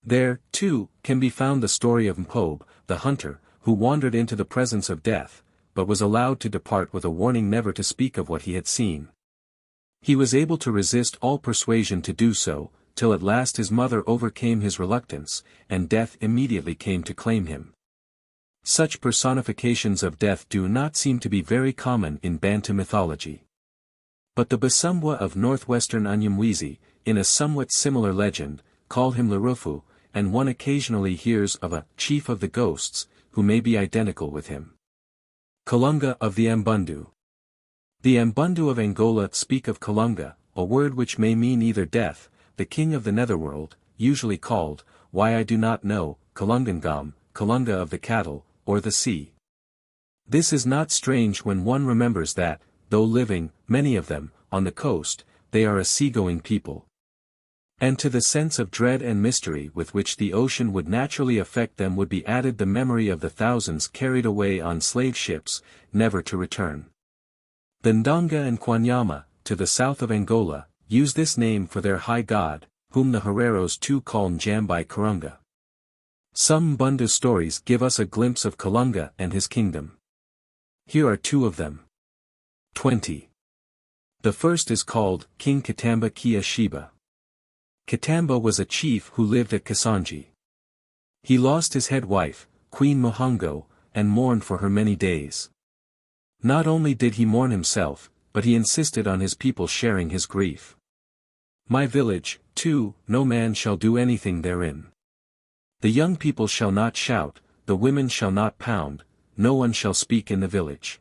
There, too, can be found the story of Mpobe, the hunter, who wandered into the presence of death, but was allowed to depart with a warning never to speak of what he had seen. He was able to resist all persuasion to do so, till at last his mother overcame his reluctance, and death immediately came to claim him. Such personifications of death do not seem to be very common in Bantu mythology. But the Basumwa of northwestern Unyamwezi, in a somewhat similar legend, call him Larufu, and one occasionally hears of a chief of the ghosts, who may be identical with him. Kalunga of the Ambundu. The Ambundu of Angola speak of Kalunga, a word which may mean either death, the king of the netherworld, usually called, why I do not know, Kalungangam, Kalunga of the cattle, or the sea. This is not strange when one remembers that, though living, many of them, on the coast, they are a seagoing people. And to the sense of dread and mystery with which the ocean would naturally affect them would be added the memory of the thousands carried away on slave ships, never to return. The Ndonga and Kwanyama, to the south of Angola, use this name for their high god, whom the Hereros too call Njambai Karunga. Some Mbundu stories give us a glimpse of Kalunga and his kingdom. Here are two of them. 20. The first is called King Katamba Kia Sheba. Katamba was a chief who lived at Kasanji. He lost his head wife, Queen Muhongo, and mourned for her many days. Not only did he mourn himself, but he insisted on his people sharing his grief. My village, too, no man shall do anything therein. The young people shall not shout, the women shall not pound, no one shall speak in the village.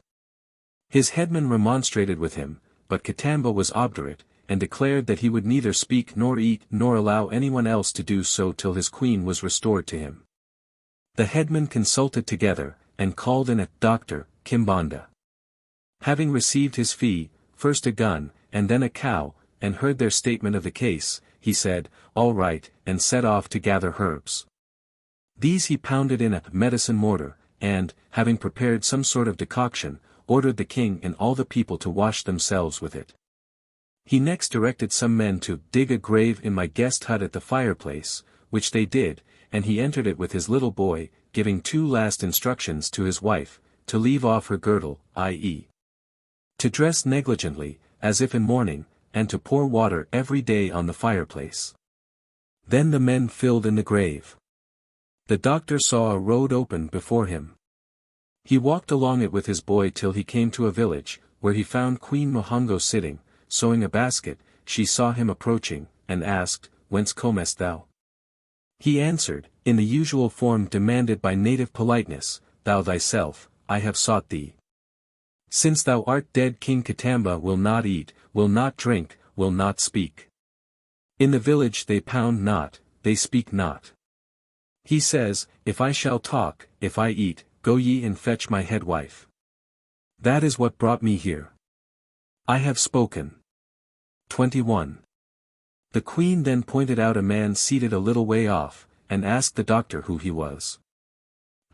His headman remonstrated with him, but Katamba was obdurate, and declared that he would neither speak nor eat nor allow anyone else to do so till his queen was restored to him. The headmen consulted together, and called in a doctor, Kimbanda. Having received his fee, first a gun, and then a cow, and heard their statement of the case, he said, all right, and set off to gather herbs. These he pounded in a medicine mortar, and, having prepared some sort of decoction, ordered the king and all the people to wash themselves with it. He next directed some men to dig a grave in my guest hut at the fireplace, which they did, and he entered it with his little boy, giving two last instructions to his wife, to leave off her girdle, i.e., to dress negligently, as if in mourning, and to pour water every day on the fireplace. Then the men filled in the grave. The doctor saw a road open before him. He walked along it with his boy till he came to a village, where he found Queen Muhongo sitting, sewing a basket. She saw him approaching, and asked, Whence comest thou? He answered, in the usual form demanded by native politeness, Thou thyself, I have sought thee. Since thou art dead, King Katamba will not eat, will not drink, will not speak. In the village they pound not, they speak not. He says, if I shall talk, if I eat, go ye and fetch my head wife. That is what brought me here. I have spoken. 21. The queen then pointed out a man seated a little way off, and asked the doctor who he was.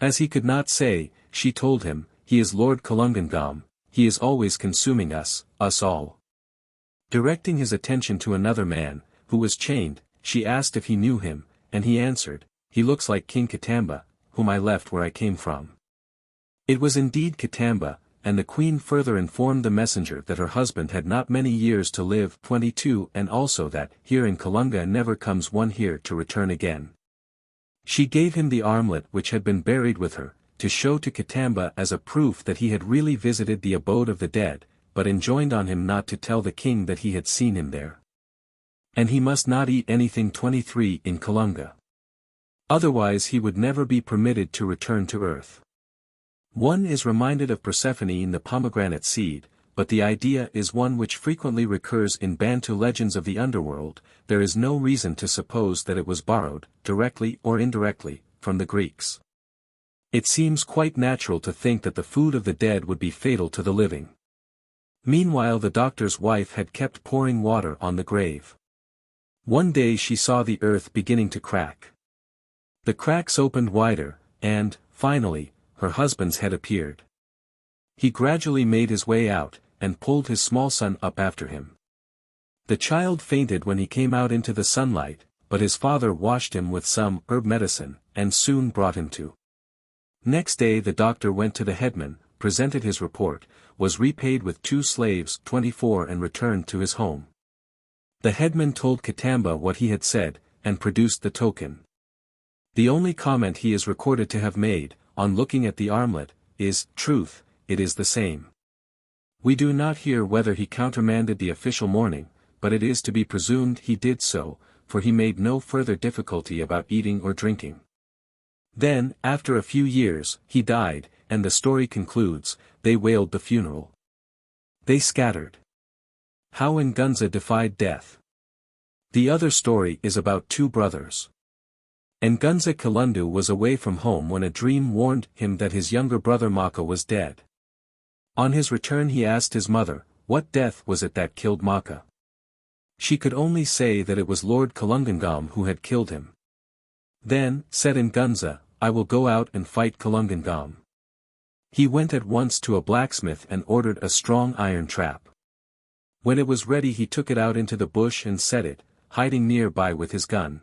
As he could not say, she told him, he is Lord Kalungangam, he is always consuming us all. Directing his attention to another man, who was chained, she asked if he knew him, and he answered, he looks like King Katamba, whom I left where I came from. It was indeed Katamba, and the queen further informed the messenger that her husband had not many years to live, 22, and also that, here in Kalunga never comes one here to return again. She gave him the armlet which had been buried with her, to show to Katamba as a proof that he had really visited the abode of the dead, but enjoined on him not to tell the king that he had seen him there. And he must not eat anything, 23, in Kalunga. Otherwise he would never be permitted to return to earth. One is reminded of Persephone in the pomegranate seed, but the idea is one which frequently recurs in Bantu legends of the underworld. There is no reason to suppose that it was borrowed, directly or indirectly, from the Greeks. It seems quite natural to think that the food of the dead would be fatal to the living. Meanwhile the doctor's wife had kept pouring water on the grave. One day she saw the earth beginning to crack. The cracks opened wider, and, finally, her husband's head appeared. He gradually made his way out, and pulled his small son up after him. The child fainted when he came out into the sunlight, but his father washed him with some herb medicine, and soon brought him to. Next day the doctor went to the headman, presented his report, was repaid with 2 slaves, 24, and returned to his home. The headman told Katamba what he had said, and produced the token. The only comment he is recorded to have made, on looking at the armlet, is, truth, it is the same. We do not hear whether he countermanded the official mourning, but it is to be presumed he did so, for he made no further difficulty about eating or drinking. Then, after a few years, he died, and the story concludes, they wailed the funeral. They scattered. How Ngunza defied death. The other story is about 2 brothers. Ngunza Kalundu was away from home when a dream warned him that his younger brother Maka was dead. On his return he asked his mother, what death was it that killed Maka? She could only say that it was Lord Kalungangam who had killed him. Then, said Ngunza, I will go out and fight Kalungangam. He went at once to a blacksmith and ordered a strong iron trap. When it was ready he took it out into the bush and set it, hiding nearby with his gun.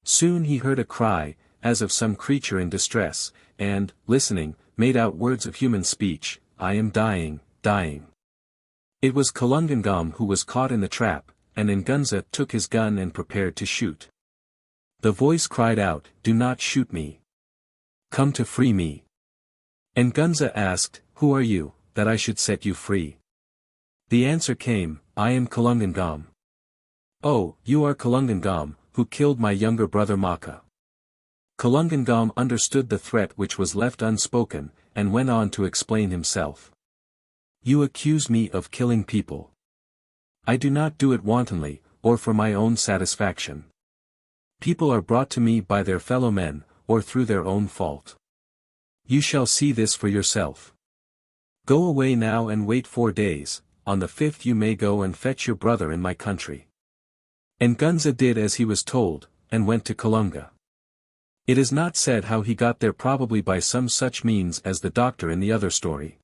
Soon he heard a cry, as of some creature in distress, and, listening, made out words of human speech, I am dying, dying. It was Kalungangam who was caught in the trap, and Ngunza took his gun and prepared to shoot. The voice cried out, do not shoot me. Come to free me. Ngunza asked, who are you, that I should set you free? The answer came, I am Kalungangam. Oh, you are Kalungangam, who killed my younger brother Maka. Kalungangam understood the threat which was left unspoken, and went on to explain himself. You accuse me of killing people. I do not do it wantonly, or for my own satisfaction. People are brought to me by their fellow men, or through their own fault. You shall see this for yourself. Go away now and wait 4 days, on the 5th you may go and fetch your brother in my country. Ngunza did as he was told, and went to Kalunga. It is not said how he got there, probably by some such means as the doctor in the other story.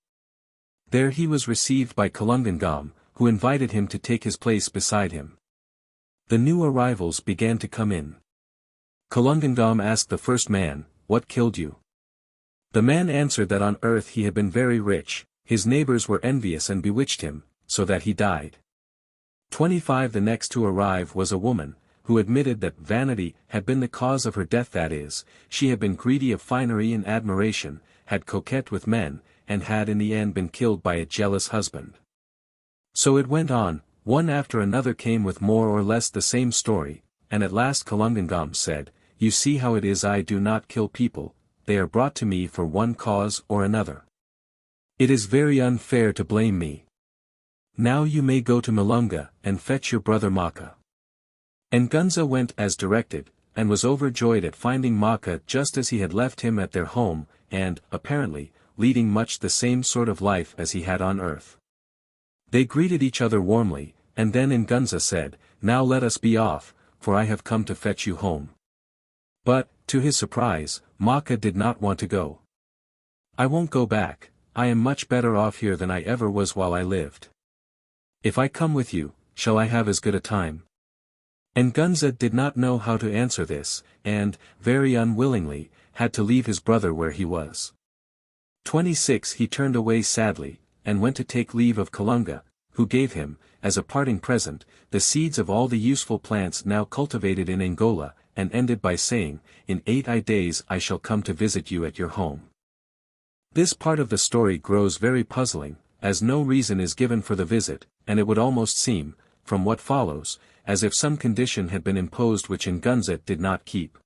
There he was received by Kalungangam, who invited him to take his place beside him. The new arrivals began to come in. Kalungangam asked the first man, what killed you? The man answered that on earth he had been very rich, his neighbors were envious and bewitched him, so that he died. 25 The next to arrive was a woman, who admitted that vanity had been the cause of her death, that is, she had been greedy of finery and admiration, had coquetted with men, and had in the end been killed by a jealous husband. So it went on, one after another came with more or less the same story, and at last Kalungangam said, you see how it is, I do not kill people, they are brought to me for one cause or another. It is very unfair to blame me. Now you may go to Malunga, and fetch your brother Maka. Ngunza went as directed, and was overjoyed at finding Maka just as he had left him at their home, and, apparently, leading much the same sort of life as he had on earth. They greeted each other warmly, and then Ngunza said, "Now let us be off, for I have come to fetch you home." But, to his surprise, Maka did not want to go. "I won't go back, I am much better off here than I ever was while I lived. If I come with you, shall I have as good a time?" Ngunza did not know how to answer this, and, very unwillingly, had to leave his brother where he was. 26 He turned away sadly, and went to take leave of Kalunga, who gave him, as a parting present, the seeds of all the useful plants now cultivated in Angola, and ended by saying, "In 8 days I shall come to visit you at your home." This part of the story grows very puzzling, as no reason is given for the visit, and it would almost seem, from what follows, as if some condition had been imposed which Ngunza did not keep.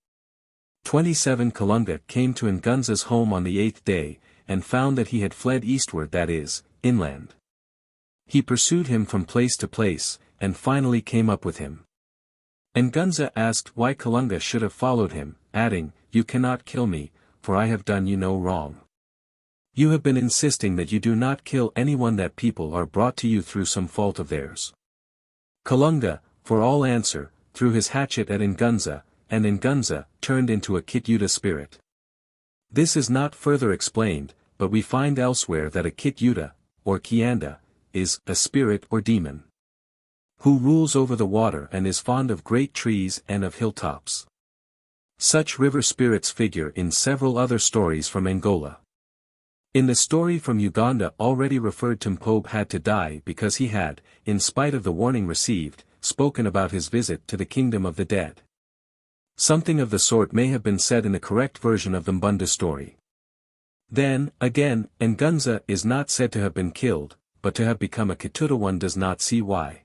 27 Kalunga came to Ngunza's home on the 8th day, and found that he had fled eastward, that is, inland. He pursued him from place to place, and finally came up with him. Ngunza asked why Kalunga should have followed him, adding, "You cannot kill me, for I have done you no wrong. You have been insisting that you do not kill anyone, that people are brought to you through some fault of theirs." Kalunga, for all answer, threw his hatchet at Ngunza, and Ngunza turned into a Kityuta spirit. This is not further explained, but we find elsewhere that a Kityuta, or Kianda, is a spirit or demon who rules over the water and is fond of great trees and of hilltops. Such river spirits figure in several other stories from Angola. In the story from Uganda already referred to, Mpobe had to die because he had, in spite of the warning received, spoken about his visit to the kingdom of the dead. Something of the sort may have been said in the correct version of the Mbunda story. Then, again, Ngunza is not said to have been killed, but to have become a Kituta. One does not see why.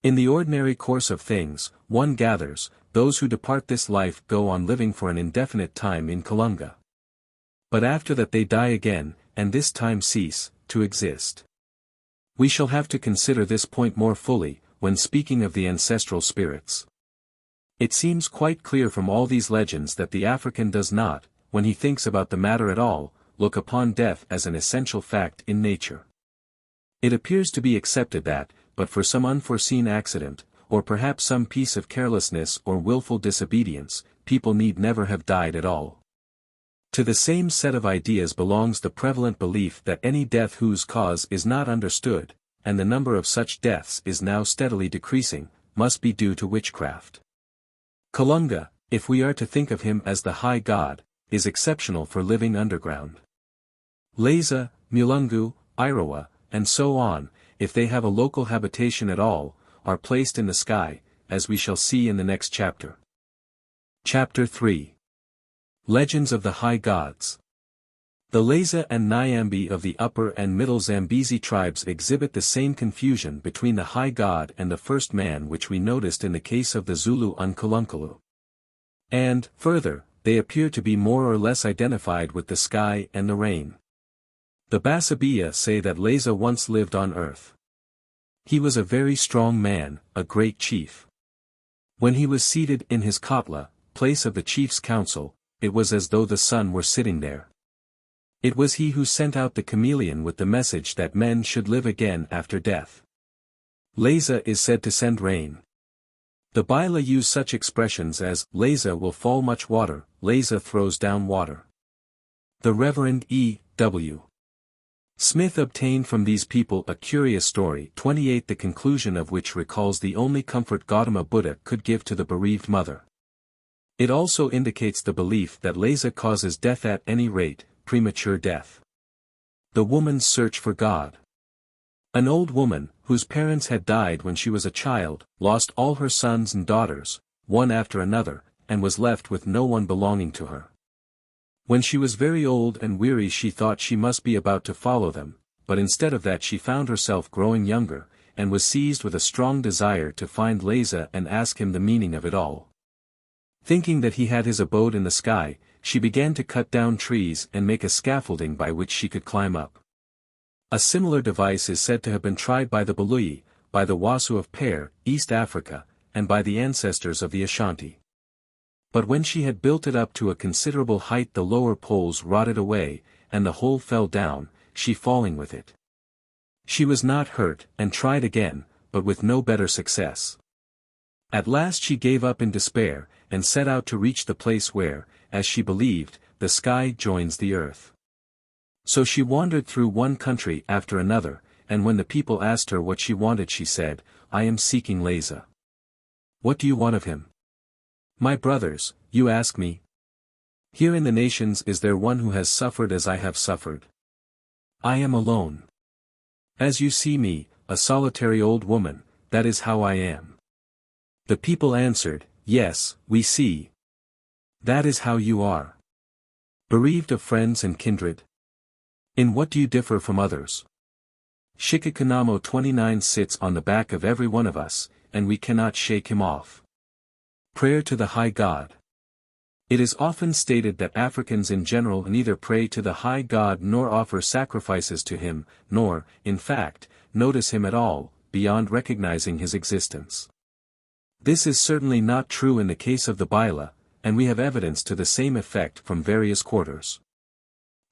In the ordinary course of things, one gathers, those who depart this life go on living for an indefinite time in Kalunga. But after that they die again, and this time cease to exist. We shall have to consider this point more fully, when speaking of the ancestral spirits. It seems quite clear from all these legends that the African does not, when he thinks about the matter at all, look upon death as an essential fact in nature. It appears to be accepted that, but for some unforeseen accident, or perhaps some piece of carelessness or willful disobedience, people need never have died at all. To the same set of ideas belongs the prevalent belief that any death whose cause is not understood, and the number of such deaths is now steadily decreasing, must be due to witchcraft. Kalunga, if we are to think of him as the high god, is exceptional for living underground. Leza, Mulungu, Irawa, and so on, if they have a local habitation at all, are placed in the sky, as we shall see in the next chapter. Chapter 3. Legends of the High Gods. The Leza and Nyambi of the Upper and Middle Zambezi tribes exhibit the same confusion between the High God and the first man which we noticed in the case of the Zulu Unkulunkulu. And, further, they appear to be more or less identified with the sky and the rain. The Basabiya say that Leza once lived on earth. He was a very strong man, a great chief. When he was seated in his kotla, place of the chief's council, it was as though the sun were sitting there. It was he who sent out the chameleon with the message that men should live again after death. Leza is said to send rain. The Baila use such expressions as, Leza will fall much water, Leza throws down water. The Reverend E. W. Smith obtained from these people a curious story, 28, the conclusion of which recalls the only comfort Gautama Buddha could give to the bereaved mother. It also indicates the belief that Leza causes death, at any rate, premature death. The woman's search for God. An old woman, whose parents had died when she was a child, lost all her sons and daughters, one after another, and was left with no one belonging to her. When she was very old and weary she thought she must be about to follow them, but instead of that she found herself growing younger, and was seized with a strong desire to find Leza and ask him the meaning of it all. Thinking that he had his abode in the sky, she began to cut down trees and make a scaffolding by which she could climb up. A similar device is said to have been tried by the Belui, by the Wasu of Pear, East Africa, and by the ancestors of the Ashanti. But when she had built it up to a considerable height, the lower poles rotted away, and the whole fell down, she falling with it. She was not hurt, and tried again, but with no better success. At last she gave up in despair, and set out to reach the place where, as she believed, the sky joins the earth. So she wandered through one country after another, and when the people asked her what she wanted, she said, "I am seeking Leza." "What do you want of him?" "My brothers, you ask me? Here in the nations is there one who has suffered as I have suffered? I am alone. As you see me, a solitary old woman, that is how I am." The people answered, "Yes, we see. That is how you are. Bereaved of friends and kindred? In what do you differ from others? Shikakanamo 29 sits on the back of every one of us, and we cannot shake him off. Prayer to the High God. It is often stated that Africans in general neither pray to the High God nor offer sacrifices to him, nor, in fact, notice him at all, beyond recognizing his existence. This is certainly not true in the case of the Baila, and we have evidence to the same effect from various quarters.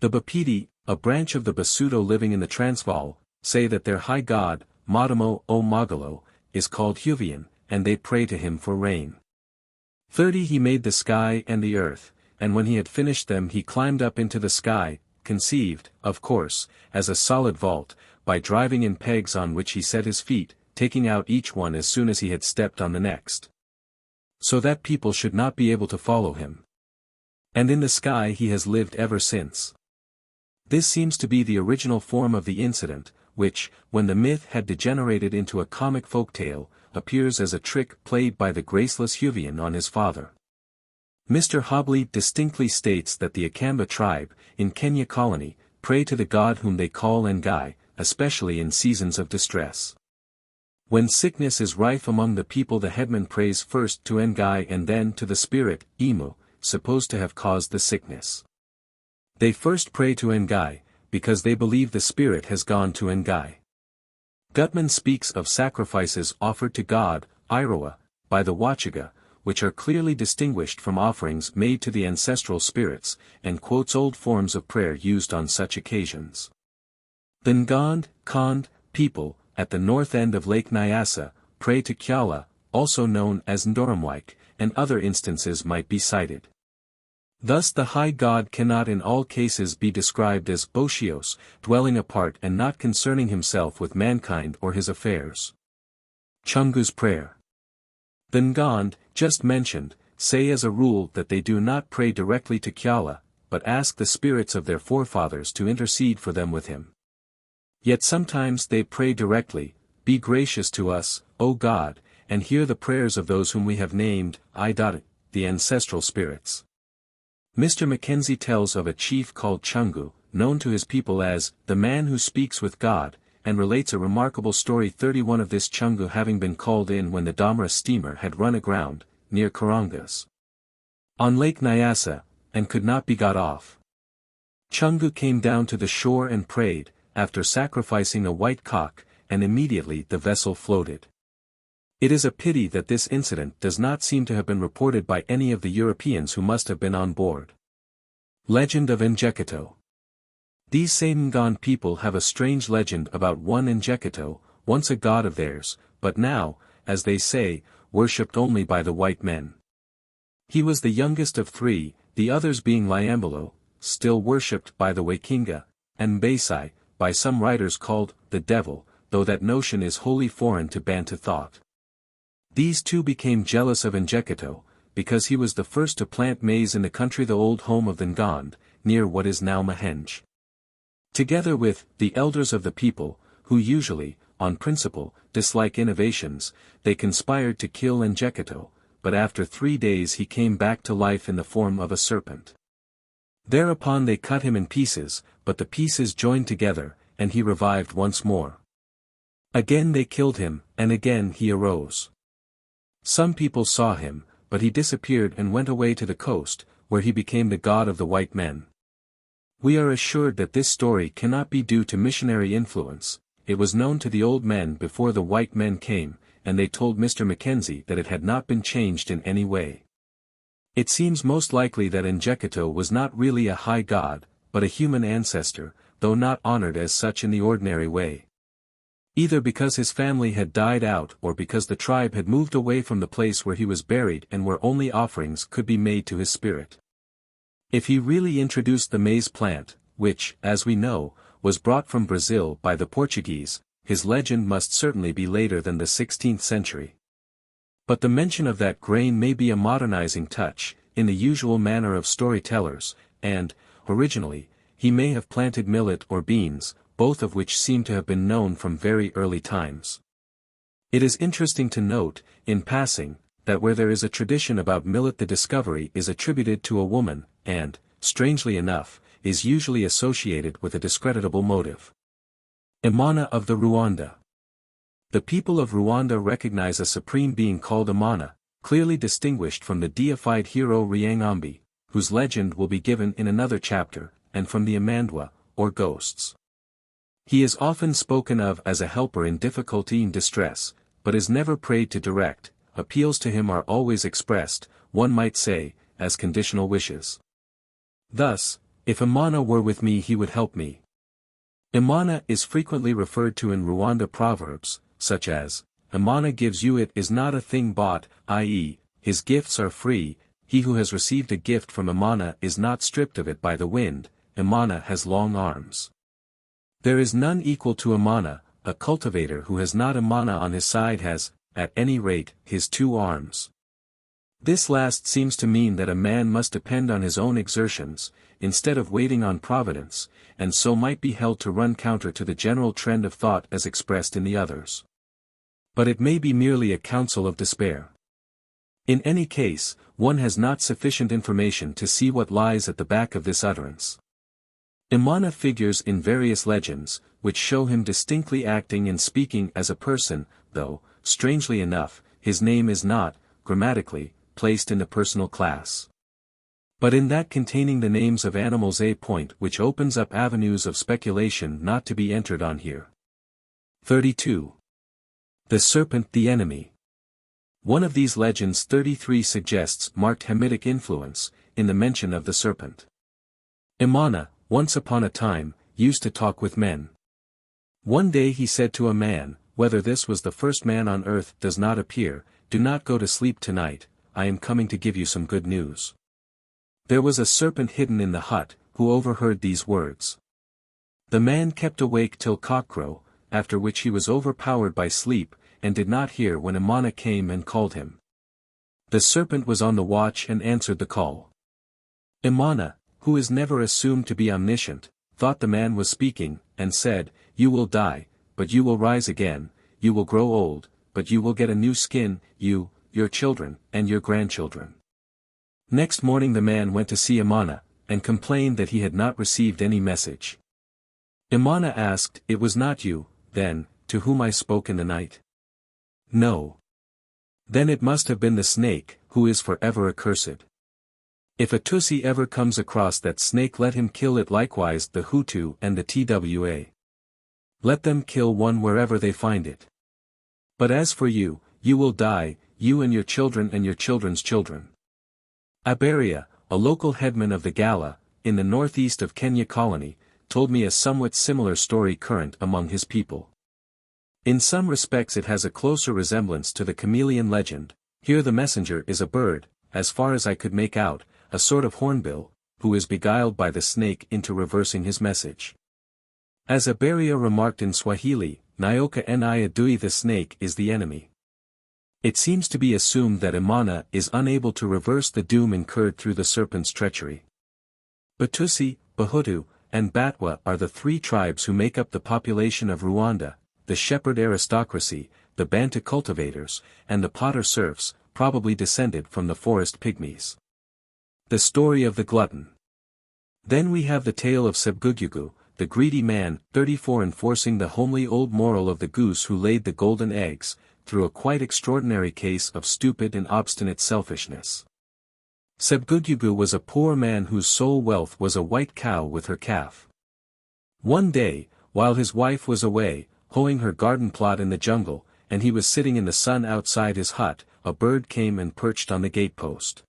The Bapedi, a branch of the Basuto living in the Transvaal, say that their high god, Madamo o Magalo, is called Huveane, and they pray to him for rain. 30 He made the sky and the earth, and when he had finished them he climbed up into the sky, conceived, of course, as a solid vault, by driving in pegs on which he set his feet, taking out each one as soon as he had stepped on the next. So that people should not be able to follow him. And in the sky he has lived ever since. This seems to be the original form of the incident, which, when the myth had degenerated into a comic folktale, appears as a trick played by the graceless Huveane on his father. Mr. Hobley distinctly states that the Akamba tribe, in Kenya colony, pray to the god whom they call Ngai, especially in seasons of distress. When sickness is rife among the people, the headman prays first to Ngai and then to the spirit, Imu, supposed to have caused the sickness. They first pray to Ngai, because they believe the spirit has gone to Ngai. Gutman speaks of sacrifices offered to God, Iroa, by the Wachiga, which are clearly distinguished from offerings made to the ancestral spirits, and quotes old forms of prayer used on such occasions. The Ngond, Kond, people, at the north end of Lake Nyasa, pray to Kyala, also known as Ndoramwike, and other instances might be cited. Thus the high god cannot in all cases be described as Boshios, dwelling apart and not concerning himself with mankind or his affairs. Chungu's prayer. The Ngond, just mentioned, say as a rule that they do not pray directly to Kyala, but ask the spirits of their forefathers to intercede for them with him. Yet sometimes they pray directly, "Be gracious to us, O God, and hear the prayers of those whom we have named, the ancestral spirits." Mr. Mackenzie tells of a chief called Chungu, known to his people as, "the man who speaks with God," and relates a remarkable story 31 of this Chungu having been called in when the Damra steamer had run aground, near Karangas, on Lake Nyasa, and could not be got off. Chungu came down to the shore and prayed, after sacrificing a white cock, and immediately the vessel floated. It is a pity that this incident does not seem to have been reported by any of the Europeans who must have been on board. Legend of Njekito. These same Ngon people have a strange legend about one Njekito, once a god of theirs, but now, as they say, worshipped only by the white men. He was the youngest of 3, the others being Liambolo, still worshipped by the Wakinga, and Mbesai, by some writers called the devil, though that notion is wholly foreign to Bantu thought. These two became jealous of Njekito, because he was the first to plant maize in the country, the old home of the Ngond, near what is now Mahenge. Together with the elders of the people, who usually, on principle, dislike innovations, they conspired to kill Njekito, but after 3 days he came back to life in the form of a serpent. Thereupon they cut him in pieces, but the pieces joined together, and he revived once more. Again they killed him, and again he arose. Some people saw him, but he disappeared and went away to the coast, where he became the god of the white men. We are assured that this story cannot be due to missionary influence. It was known to the old men before the white men came, and they told Mr. Mackenzie that it had not been changed in any way. It seems most likely that Njekito was not really a high god, but a human ancestor, though not honored as such in the ordinary way. Either because his family had died out or because the tribe had moved away from the place where he was buried and where only offerings could be made to his spirit. If he really introduced the maize plant, which, as we know, was brought from Brazil by the Portuguese, his legend must certainly be later than the 16th century. But the mention of that grain may be a modernizing touch, in the usual manner of storytellers, and, originally, he may have planted millet or beans, both of which seem to have been known from very early times. It is interesting to note, in passing, that where there is a tradition about millet the discovery is attributed to a woman, and, strangely enough, is usually associated with a discreditable motive. Imana of the Rwanda. The people of Rwanda recognize a supreme being called Imana, clearly distinguished from the deified hero Ryangombe, whose legend will be given in another chapter, and from the Amandwa, or ghosts. He is often spoken of as a helper in difficulty and distress, but is never prayed to direct. Appeals to him are always expressed, one might say, as conditional wishes. Thus, if Imana were with me he would help me. Imana is frequently referred to in Rwanda proverbs, such as, Imana gives you it is not a thing bought, i.e., his gifts are free, he who has received a gift from Imana is not stripped of it by the wind, Imana has long arms. There is none equal to Imana, a cultivator who has not Imana on his side has, at any rate, his 2 arms. This last seems to mean that a man must depend on his own exertions, instead of waiting on providence, and so might be held to run counter to the general trend of thought as expressed in the others. But it may be merely a counsel of despair. In any case, one has not sufficient information to see what lies at the back of this utterance. Imana figures in various legends, which show him distinctly acting and speaking as a person, though, strangely enough, his name is not, grammatically, placed in the personal class. But in that containing the names of animals, a point which opens up avenues of speculation not to be entered on here. 32. The serpent the enemy. One of these legends 33 suggests marked Hamitic influence, in the mention of the serpent. Imana, once upon a time, used to talk with men. One day he said to a man, whether this was the first man on earth does not appear, do not go to sleep tonight, I am coming to give you some good news. There was a serpent hidden in the hut, who overheard these words. The man kept awake till cockcrow, after which he was overpowered by sleep, and did not hear when Imana came and called him. The serpent was on the watch and answered the call. Imana, who is never assumed to be omniscient, thought the man was speaking, and said, You will die, but you will rise again, you will grow old, but you will get a new skin, you, your children, and your grandchildren. Next morning the man went to see Imana, and complained that he had not received any message. Imana asked, It was not you, then, to whom I spoke in the night? No. Then it must have been the snake, who is forever accursed. If a Tutsi ever comes across that snake let him kill it, likewise the Hutu and the Twa. Let them kill one wherever they find it. But as for you, you will die, you and your children and your children's children. Aberia, a local headman of the Gala, in the northeast of Kenya colony, told me a somewhat similar story current among his people. In some respects it has a closer resemblance to the chameleon legend. Here the messenger is a bird, as far as I could make out, a sort of hornbill, who is beguiled by the snake into reversing his message. As Aberia remarked in Swahili, Nyoka ni adui, the snake is the enemy. It seems to be assumed that Imana is unable to reverse the doom incurred through the serpent's treachery. Batusi, Bahutu, and Batwa are the 3 tribes who make up the population of Rwanda, the shepherd aristocracy, the Bantu cultivators, and the potter serfs, probably descended from the forest pygmies. The story of the glutton. Then we have the tale of Sebgugugu, the greedy man, 34, enforcing the homely old moral of the goose who laid the golden eggs, through a quite extraordinary case of stupid and obstinate selfishness. Sebgugugu was a poor man whose sole wealth was a white cow with her calf. One day, while his wife was away, hoeing her garden plot in the jungle, and he was sitting in the sun outside his hut, a bird came and perched on the gatepost.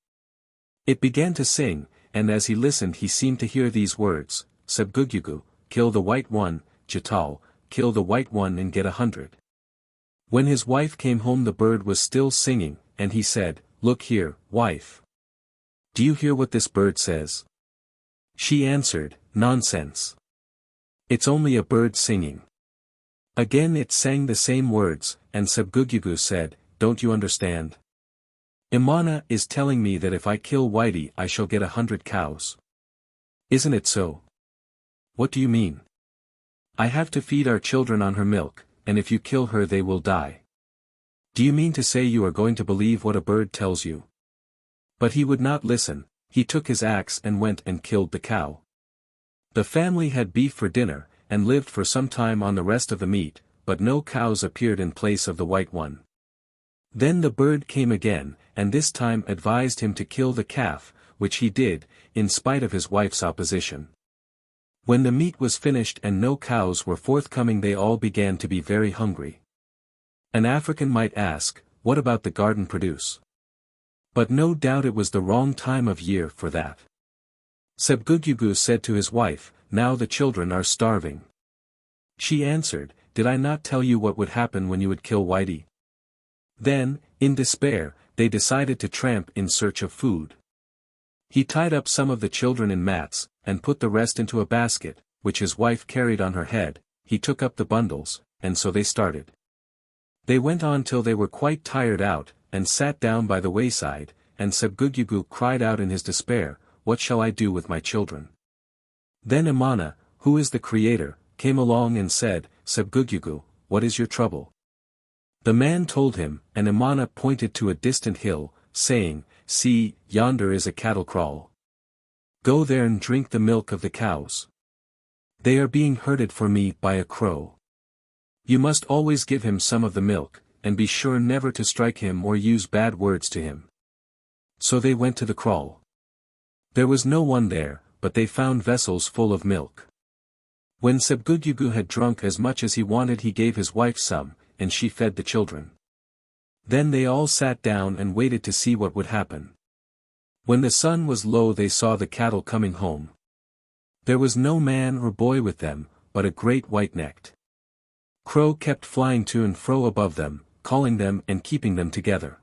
It began to sing, and as he listened he seemed to hear these words, Sebgugugu, kill the white one, Chital, kill the white one and get 100. When his wife came home the bird was still singing, and he said, Look here, wife. Do you hear what this bird says? She answered, Nonsense. It's only a bird singing. Again it sang the same words, and Sebgugugu said, Don't you understand? Imana is telling me that if I kill Whitey I shall get 100 cows. Isn't it so? What do you mean? I have to feed our children on her milk, and if you kill her they will die. Do you mean to say you are going to believe what a bird tells you? But he would not listen. He took his axe and went and killed the cow. The family had beef for dinner, and lived for some time on the rest of the meat, but no cows appeared in place of the white one. Then the bird came again, and this time advised him to kill the calf, which he did, in spite of his wife's opposition. When the meat was finished and no cows were forthcoming they all began to be very hungry. An African might ask, what about the garden produce? But no doubt it was the wrong time of year for that. Sebgugugu said to his wife, Now the children are starving. She answered, Did I not tell you what would happen when you would kill Whitey? Then, in despair, they decided to tramp in search of food. He tied up some of the children in mats, and put the rest into a basket, which his wife carried on her head. He took up the bundles, and so they started. They went on till they were quite tired out, and sat down by the wayside, and Sebgugugu cried out in his despair, What shall I do with my children? Then Imana, who is the creator, came along and said, Sebgugugu, what is your trouble? The man told him, and Imana pointed to a distant hill, saying, See, yonder is a cattle kraal. Go there and drink the milk of the cows. They are being herded for me by a crow. You must always give him some of the milk, and be sure never to strike him or use bad words to him. So they went to the kraal. There was no one there, but they found vessels full of milk. When Sebgugugu had drunk as much as he wanted he gave his wife some, and she fed the children. Then they all sat down and waited to see what would happen. When the sun was low they saw the cattle coming home. There was no man or boy with them, but a great white-necked crow kept flying to and fro above them, calling them and keeping them together.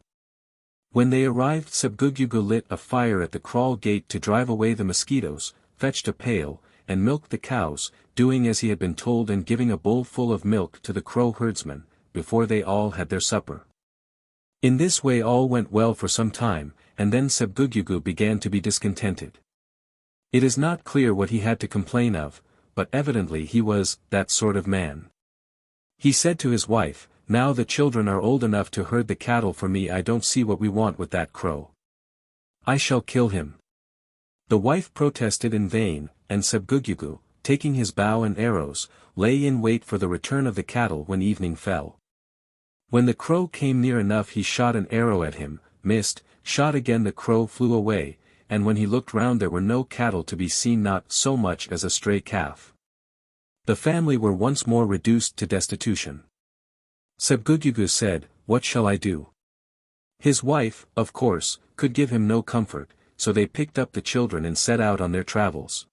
When they arrived Sebgugugu lit a fire at the kraal gate to drive away the mosquitoes, fetched a pail, and milked the cows, doing as he had been told and giving a bowl full of milk to the crow herdsman, before they all had their supper. In this way all went well for some time, and then Sebgugugu began to be discontented. It is not clear what he had to complain of, but evidently he was that sort of man. He said to his wife, Now the children are old enough to herd the cattle for me I don't see what we want with that crow. I shall kill him. The wife protested in vain, and Sebgugugu, taking his bow and arrows, lay in wait for the return of the cattle when evening fell. When the crow came near enough he shot an arrow at him, missed, shot again the crow flew away, and when he looked round there were no cattle to be seen not so much as a stray calf. The family were once more reduced to destitution. Sebgugugu said, What shall I do? His wife, of course, could give him no comfort, so they picked up the children and set out on their travels.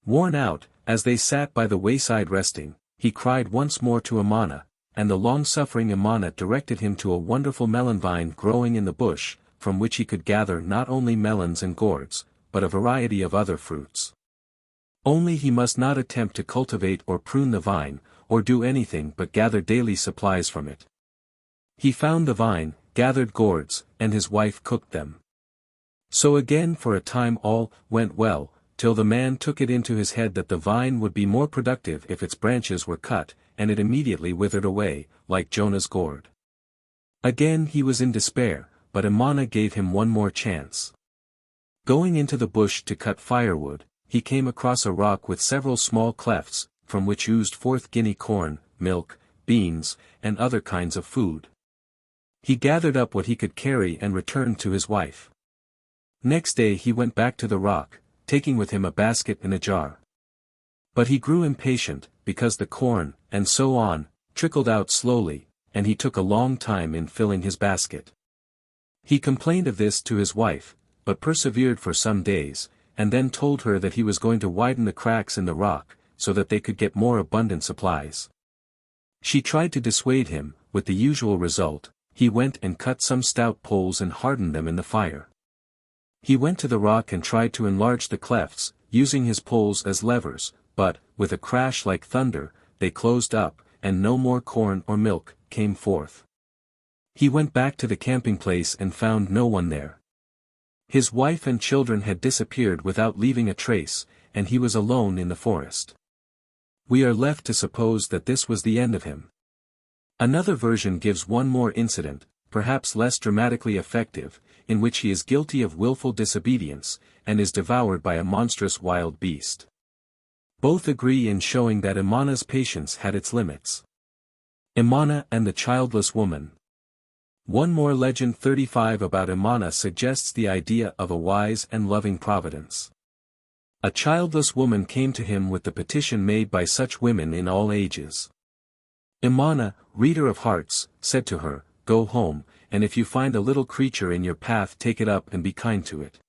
Worn out, as they sat by the wayside resting, he cried once more to Imana, and the long-suffering Imana directed him to a wonderful melon vine growing in the bush, from which he could gather not only melons and gourds, but a variety of other fruits. Only he must not attempt to cultivate or prune the vine, or do anything but gather daily supplies from it. He found the vine, gathered gourds, and his wife cooked them. So again for a time all went well, till the man took it into his head that the vine would be more productive if its branches were cut, and it immediately withered away, like Jonah's gourd. Again he was in despair, but Imana gave him one more chance. Going into the bush to cut firewood, he came across a rock with several small clefts, from which oozed forth guinea corn, milk, beans, and other kinds of food. He gathered up what he could carry and returned to his wife. Next day he went back to the rock, taking with him a basket and a jar. But he grew impatient, because the corn, and so on, trickled out slowly, and he took a long time in filling his basket. He complained of this to his wife, but persevered for some days, and then told her that he was going to widen the cracks in the rock, so that they could get more abundant supplies. She tried to dissuade him, with the usual result. He went and cut some stout poles and hardened them in the fire. He went to the rock and tried to enlarge the clefts, using his poles as levers, but, with a crash like thunder, they closed up, and no more corn or milk came forth. He went back to the camping place and found no one there. His wife and children had disappeared without leaving a trace, and he was alone in the forest. We are left to suppose that this was the end of him. Another version gives one more incident, perhaps less dramatically effective, in which he is guilty of willful disobedience, and is devoured by a monstrous wild beast. Both agree in showing that Imana's patience had its limits. Imana and the childless woman. One more legend 35 about Imana suggests the idea of a wise and loving providence. A childless woman came to him with the petition made by such women in all ages. Imana, reader of hearts, said to her, "Go home, and if you find a little creature in your path take it up and be kind to it."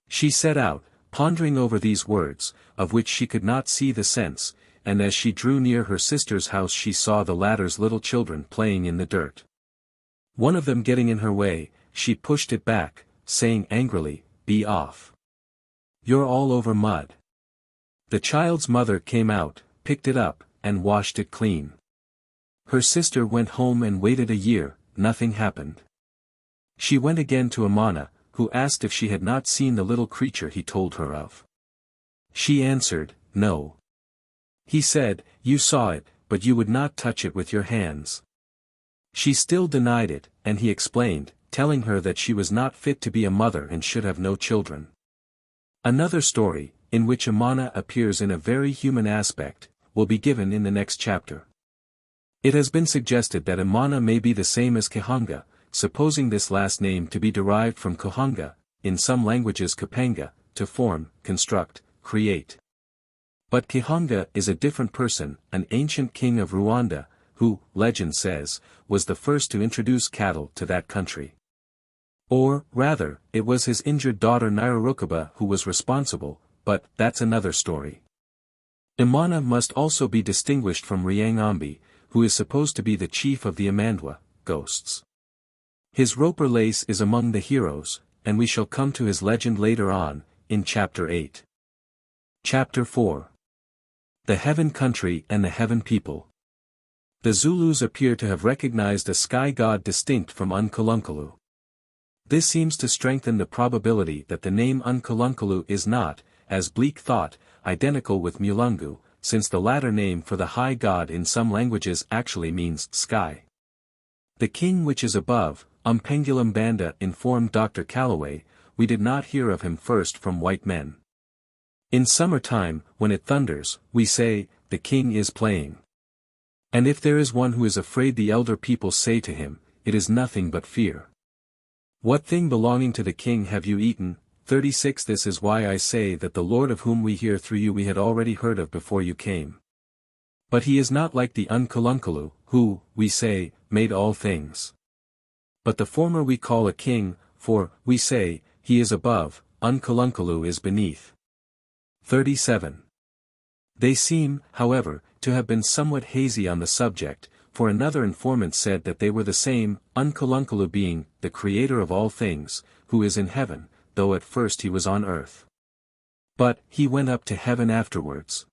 She set out, pondering over these words, of which she could not see the sense, and as she drew near her sister's house she saw the latter's little children playing in the dirt. One of them getting in her way, she pushed it back, saying angrily, "Be off. You're all over mud." The child's mother came out, picked it up, and washed it clean. Her sister went home and waited a year, nothing happened. She went again to Imana, who asked if she had not seen the little creature he told her of. She answered, "No." He said, "You saw it, but you would not touch it with your hands." She still denied it, and he explained, telling her that she was not fit to be a mother and should have no children. Another story, in which Imana appears in a very human aspect, will be given in the next chapter. It has been suggested that Imana may be the same as Kihanga, supposing this last name to be derived from Kuhanga, in some languages Kapanga, to form, construct, create. But Kihanga is a different person, an ancient king of Rwanda, who, legend says, was the first to introduce cattle to that country. Or, rather, it was his injured daughter Nyarurukaba who was responsible, but that's another story. Imana must also be distinguished from Ryangombe, who is supposed to be the chief of the Amandwa, ghosts. His roper lace is among the heroes, and we shall come to his legend later on, in Chapter 8. Chapter 4. The Heaven Country and the Heaven People. The Zulus appear to have recognized a sky god distinct from Unkalunkalu. This seems to strengthen the probability that the name Unkalunkalu is not, as Bleak thought, identical with Mulungu, since the latter name for the high god in some languages actually means sky. The king which is above, Umpengulam Banda, informed Dr. Calloway, we did not hear of him first from white men. In summertime, when it thunders, we say, the king is playing. And if there is one who is afraid, the elder people say to him, it is nothing but fear. What thing belonging to the king have you eaten? 36 This is why I say that the Lord of whom we hear through you we had already heard of before you came. But he is not like the Unkalunkalu, who, we say, made all things. But the former we call a king, for, we say, he is above, Unkalunkalu is beneath. 37. They seem, however, to have been somewhat hazy on the subject, for another informant said that they were the same, Unkalunkalu being, the creator of all things, who is in heaven, though at first he was on earth. But, he went up to heaven afterwards.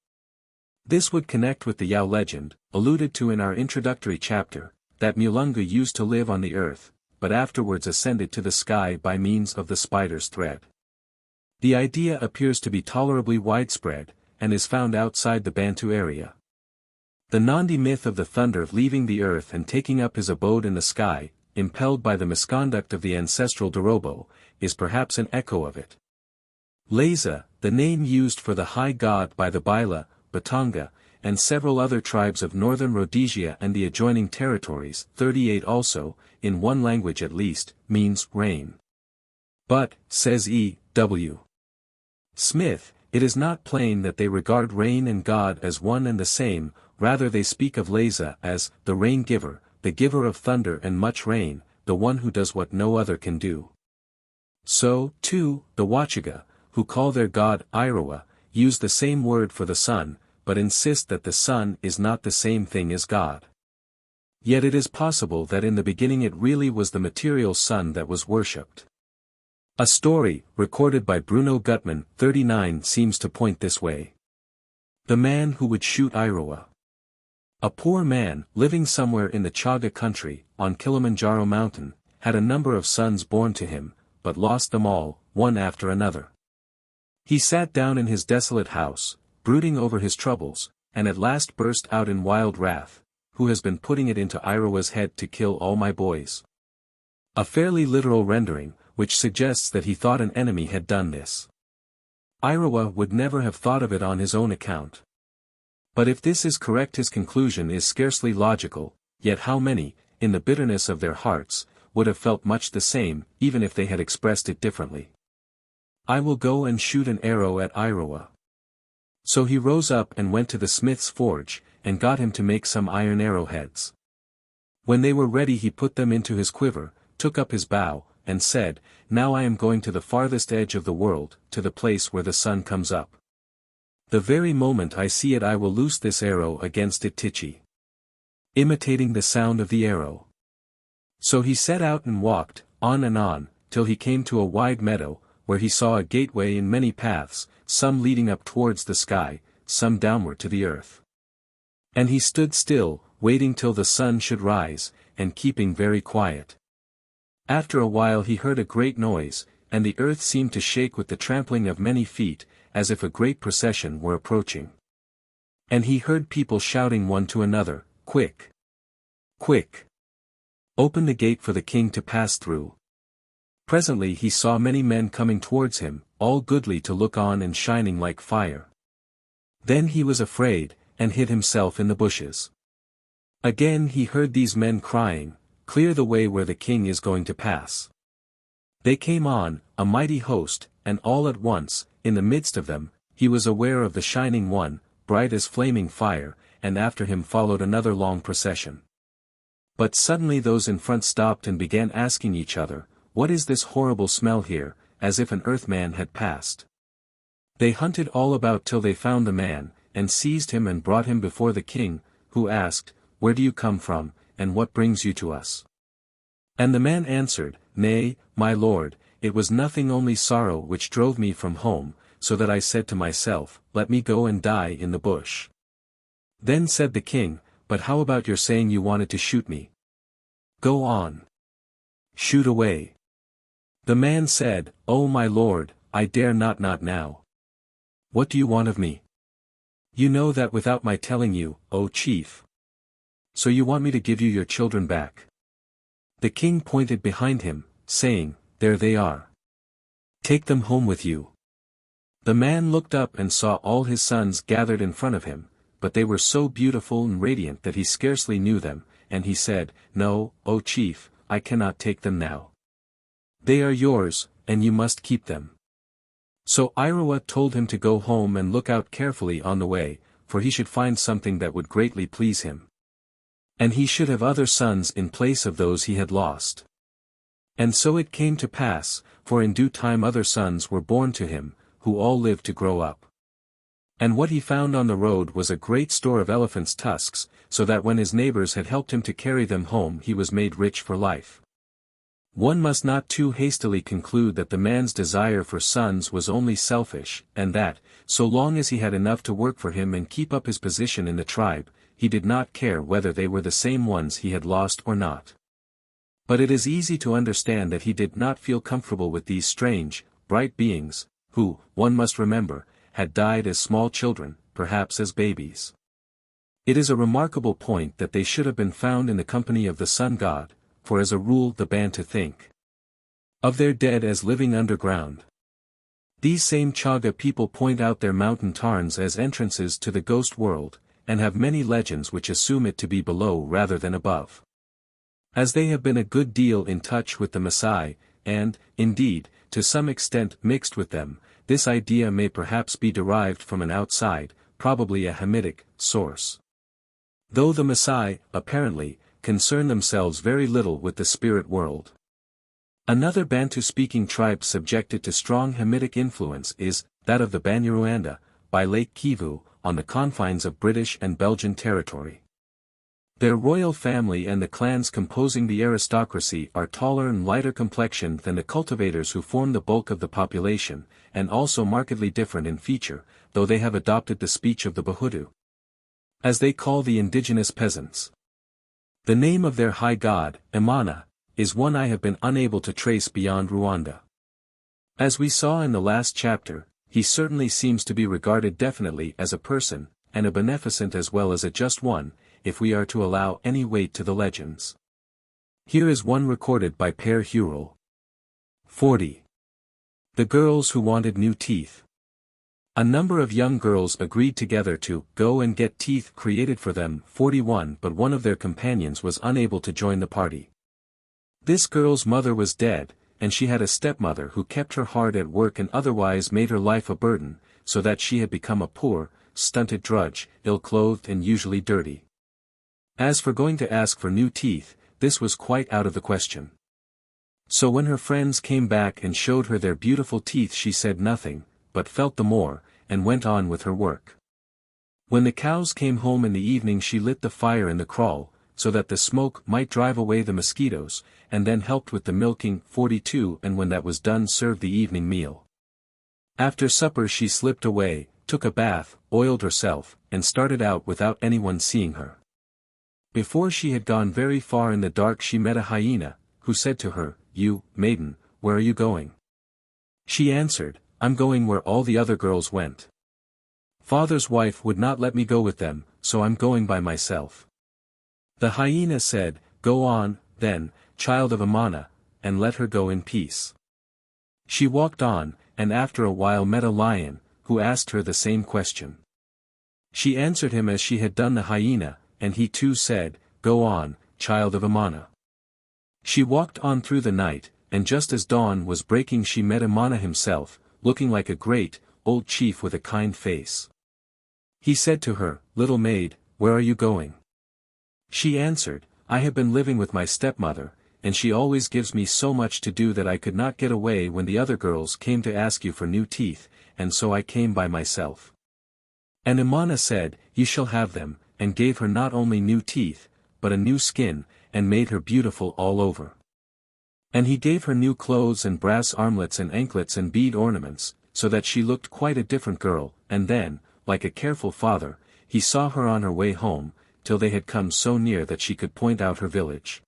This would connect with the Yao legend, alluded to in our introductory chapter, that Mulungu used to live on the earth, but afterwards ascended to the sky by means of the spider's thread. The idea appears to be tolerably widespread, and is found outside the Bantu area. The Nandi myth of the thunder leaving the earth and taking up his abode in the sky, impelled by the misconduct of the ancestral Dorobo, is perhaps an echo of it. Leza, the name used for the high god by the Baila, Batanga, and several other tribes of northern Rhodesia and the adjoining territories, 38 also, in one language at least, means rain. But, says E. W. Smith, it is not plain that they regard rain and God as one and the same, rather they speak of Leza as the rain-giver, the giver of thunder and much rain, the one who does what no other can do. So, too, the Wachiga, who call their god Iroha, use the same word for the sun, but insist that the sun is not the same thing as God. Yet it is possible that in the beginning it really was the material sun that was worshipped. A story, recorded by Bruno Gutmann, 39, seems to point this way. The man who would shoot Iroha. A poor man, living somewhere in the Chaga country, on Kilimanjaro mountain, had a number of sons born to him, but lost them all, one after another. He sat down in his desolate house, brooding over his troubles, and at last burst out in wild wrath, "Who has been putting it into Iroha's head to kill all my boys?" A fairly literal rendering, which suggests that he thought an enemy had done this. Iroha would never have thought of it on his own account. But if this is correct, his conclusion is scarcely logical, yet how many, in the bitterness of their hearts, would have felt much the same, even if they had expressed it differently. "I will go and shoot an arrow at Iroha." So he rose up and went to the smith's forge, and got him to make some iron arrowheads. When they were ready he put them into his quiver, took up his bow, and said, "Now I am going to the farthest edge of the world, to the place where the sun comes up. The very moment I see it I will loose this arrow against it Tichi," imitating the sound of the arrow. So he set out and walked, on, till he came to a wide meadow, where he saw a gateway in many paths, some leading up towards the sky, some downward to the earth. And he stood still, waiting till the sun should rise, and keeping very quiet. After a while he heard a great noise, and the earth seemed to shake with the trampling of many feet, as if a great procession were approaching. And he heard people shouting one to another, "Quick! Quick! Open the gate for the king to pass through." Presently he saw many men coming towards him, all goodly to look on and shining like fire. Then he was afraid, and hid himself in the bushes. Again he heard these men crying, "Clear the way where the king is going to pass." They came on, a mighty host, and all at once, in the midst of them, he was aware of the Shining One, bright as flaming fire, and after him followed another long procession. But suddenly those in front stopped and began asking each other, "What is this horrible smell here, as if an earthman had passed?" They hunted all about till they found the man, and seized him and brought him before the king, who asked, "Where do you come from, and what brings you to us?" And the man answered, "Nay, my lord, it was nothing only sorrow which drove me from home, so that I said to myself, let me go and die in the bush." Then said the king, "But how about your saying you wanted to shoot me? Go on. Shoot away." The man said, "Oh my lord, I dare not now. What do you want of me? You know that without my telling you, O chief. So you want me to give you your children back?" The king pointed behind him, saying, "There they are. Take them home with you." The man looked up and saw all his sons gathered in front of him, but they were so beautiful and radiant that he scarcely knew them, and he said, "No, O chief, I cannot take them now. They are yours, and you must keep them." So Iroha told him to go home and look out carefully on the way, for he should find something that would greatly please him. And he should have other sons in place of those he had lost. And so it came to pass, for in due time other sons were born to him, who all lived to grow up. And what he found on the road was a great store of elephants' tusks, so that when his neighbors had helped him to carry them home he was made rich for life. One must not too hastily conclude that the man's desire for sons was only selfish, and that, so long as he had enough to work for him and keep up his position in the tribe, he did not care whether they were the same ones he had lost or not. But it is easy to understand that he did not feel comfortable with these strange, bright beings, who, one must remember, had died as small children, perhaps as babies. It is a remarkable point that they should have been found in the company of the sun god, for as a rule the Bantu think of their dead as living underground. These same Chaga people point out their mountain tarns as entrances to the ghost world, and have many legends which assume it to be below rather than above. As they have been a good deal in touch with the Maasai, and, indeed, to some extent mixed with them. This idea may perhaps be derived from an outside, probably a Hamitic, source. Though the Maasai, apparently, concern themselves very little with the spirit world. Another Bantu-speaking tribe subjected to strong Hamitic influence is that of the Banyarwanda, by Lake Kivu, on the confines of British and Belgian territory. Their royal family and the clans composing the aristocracy are taller and lighter complexioned than the cultivators who form the bulk of the population, and also markedly different in feature, though they have adopted the speech of the Bahutu, as they call the indigenous peasants. The name of their high god, Imana, is one I have been unable to trace beyond Rwanda. As we saw in the last chapter, he certainly seems to be regarded definitely as a person, and a beneficent as well as a just one, if we are to allow any weight to the legends. Here is one recorded by Père Hurel. 40. The girls who wanted new teeth. A number of young girls agreed together to go and get teeth created for them. 41. But one of their companions was unable to join the party. This girl's mother was dead, and she had a stepmother who kept her hard at work and otherwise made her life a burden, so that she had become a poor, stunted drudge, ill-clothed and usually dirty. As for going to ask for new teeth, this was quite out of the question. So when her friends came back and showed her their beautiful teeth, she said nothing, but felt the more, and went on with her work. When the cows came home in the evening, she lit the fire in the kraal, so that the smoke might drive away the mosquitoes, and then helped with the milking. 42. And when that was done, served the evening meal. After supper she slipped away, took a bath, oiled herself, and started out without anyone seeing her. Before she had gone very far in the dark, she met a hyena, who said to her, "You, maiden, where are you going?" She answered, "I'm going where all the other girls went. Father's wife would not let me go with them, so I'm going by myself." The hyena said, "Go on, then, child of Imana, and let her go in peace." She walked on, and after a while met a lion, who asked her the same question. She answered him as she had done the hyena, and he too said, "Go on, child of Imana." She walked on through the night, and just as dawn was breaking she met Imana himself, looking like a great, old chief with a kind face. He said to her, "Little maid, where are you going?" She answered, "I have been living with my stepmother, and she always gives me so much to do that I could not get away when the other girls came to ask you for new teeth, and so I came by myself." And Imana said, "You shall have them," and gave her not only new teeth, but a new skin, and made her beautiful all over. And he gave her new clothes and brass armlets and anklets and bead ornaments, so that she looked quite a different girl, and then, like a careful father, he saw her on her way home, till they had come so near that she could point out her village.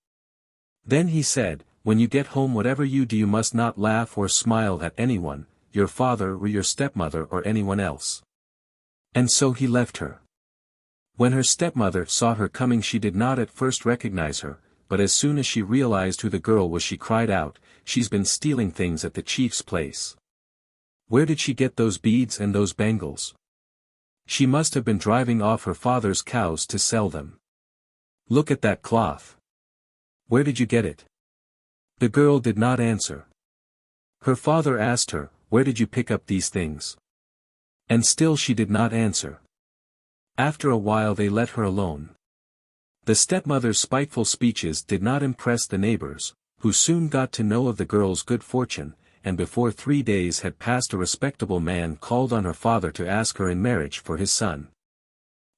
Then he said, "When you get home, whatever you do, you must not laugh or smile at anyone, your father or your stepmother or anyone else." And so he left her. When her stepmother saw her coming, she did not at first recognize her, but as soon as she realized who the girl was, she cried out, "She's been stealing things at the chief's place. Where did she get those beads and those bangles? She must have been driving off her father's cows to sell them. Look at that cloth. Where did you get it?" The girl did not answer. Her father asked her, "Where did you pick up these things?" And still she did not answer. After a while they let her alone. The stepmother's spiteful speeches did not impress the neighbors, who soon got to know of the girl's good fortune, and before 3 days had passed a respectable man called on her father to ask her in marriage for his son.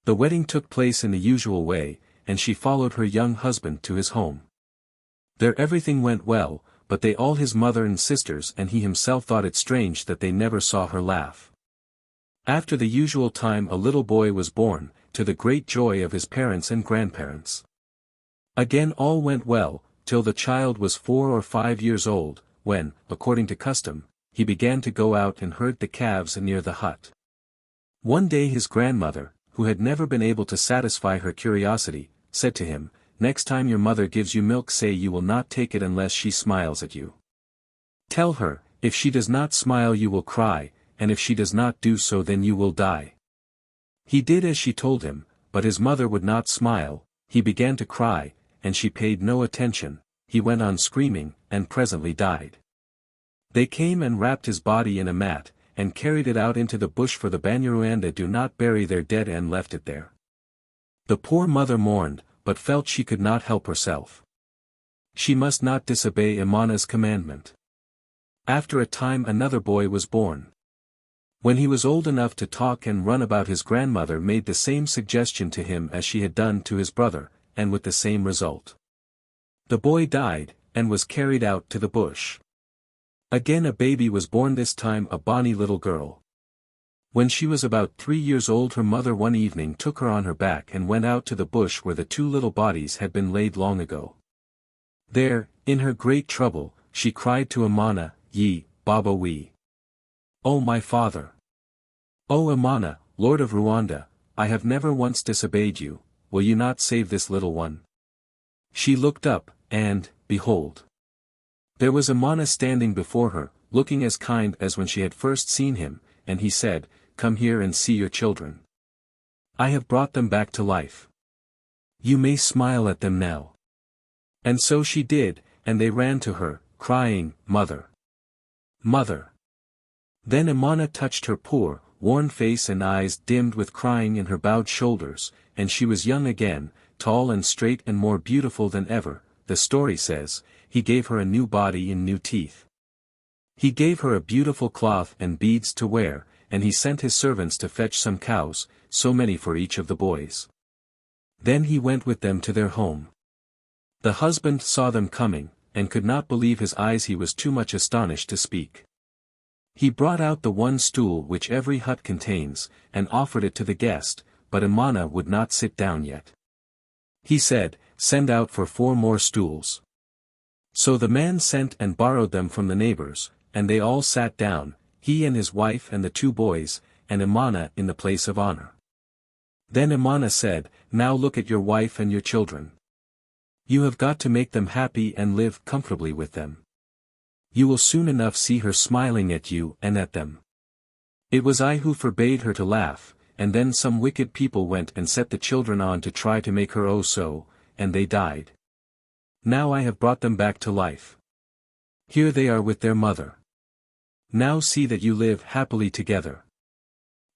The wedding took place in the usual way, and she followed her young husband to his home. There everything went well, but they all, his mother and sisters and he himself, thought it strange that they never saw her laugh. After the usual time a little boy was born, to the great joy of his parents and grandparents. Again all went well, till the child was 4 or 5 years old, when, according to custom, he began to go out and herd the calves near the hut. One day his grandmother, who had never been able to satisfy her curiosity, said to him, "Next time your mother gives you milk, say you will not take it unless she smiles at you. Tell her, if she does not smile you will cry, and if she does not do so then you will die." He did as she told him, but his mother would not smile. He began to cry, and she paid no attention. He went on screaming, and presently died. They came and wrapped his body in a mat, and carried it out into the bush, for the Banyarwanda do not bury their dead, and left it there. The poor mother mourned, but felt she could not help herself. She must not disobey Imana's commandment. After a time another boy was born. When he was old enough to talk and run about, his grandmother made the same suggestion to him as she had done to his brother, and with the same result. The boy died, and was carried out to the bush. Again a baby was born, this time a bonny little girl. When she was about 3 years old, her mother one evening took her on her back and went out to the bush where the two little bodies had been laid long ago. There, in her great trouble, she cried to Imana, "Ye, Baba we. O my father! O Imana, Lord of Rwanda, I have never once disobeyed you, will you not save this little one?" She looked up, and, behold, there was Imana standing before her, looking as kind as when she had first seen him, and he said, "Come here and see your children. I have brought them back to life. You may smile at them now." And so she did, and they ran to her, crying, "Mother! Mother!" Then Imana touched her poor, worn face and eyes dimmed with crying in her bowed shoulders, and she was young again, tall and straight and more beautiful than ever. The story says, he gave her a new body and new teeth. He gave her a beautiful cloth and beads to wear, and he sent his servants to fetch some cows, so many for each of the boys. Then he went with them to their home. The husband saw them coming, and could not believe his eyes, he was too much astonished to speak. He brought out the one stool which every hut contains, and offered it to the guest, but Imana would not sit down yet. He said, "Send out for 4 more stools." So the man sent and borrowed them from the neighbors, and they all sat down, he and his wife and the 2 boys, and Imana in the place of honor. Then Imana said, "Now look at your wife and your children. You have got to make them happy and live comfortably with them. You will soon enough see her smiling at you and at them. It was I who forbade her to laugh, and then some wicked people went and set the children on to try to make her so, and they died. Now I have brought them back to life. Here they are with their mother. Now see that you live happily together.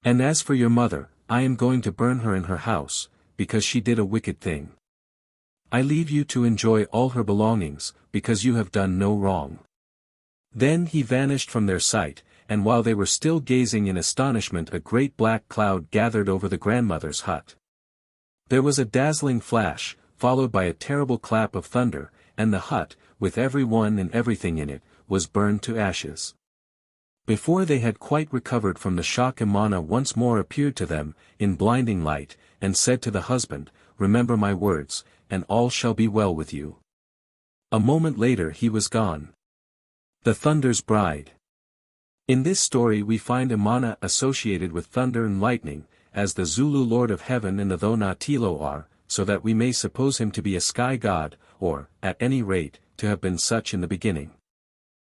And as for your mother, I am going to burn her in her house, because she did a wicked thing. I leave you to enjoy all her belongings, because you have done no wrong." Then he vanished from their sight, and while they were still gazing in astonishment, a great black cloud gathered over the grandmother's hut. There was a dazzling flash, followed by a terrible clap of thunder, and the hut, with every one and everything in it, was burned to ashes. Before they had quite recovered from the shock, Imana once more appeared to them, in blinding light, and said to the husband, "Remember my words, and all shall be well with you." A moment later he was gone. The Thunder's Bride. In this story we find Imana associated with thunder and lightning, as the Zulu Lord of Heaven and the Donatello are, so that we may suppose him to be a sky god, or, at any rate, to have been such in the beginning.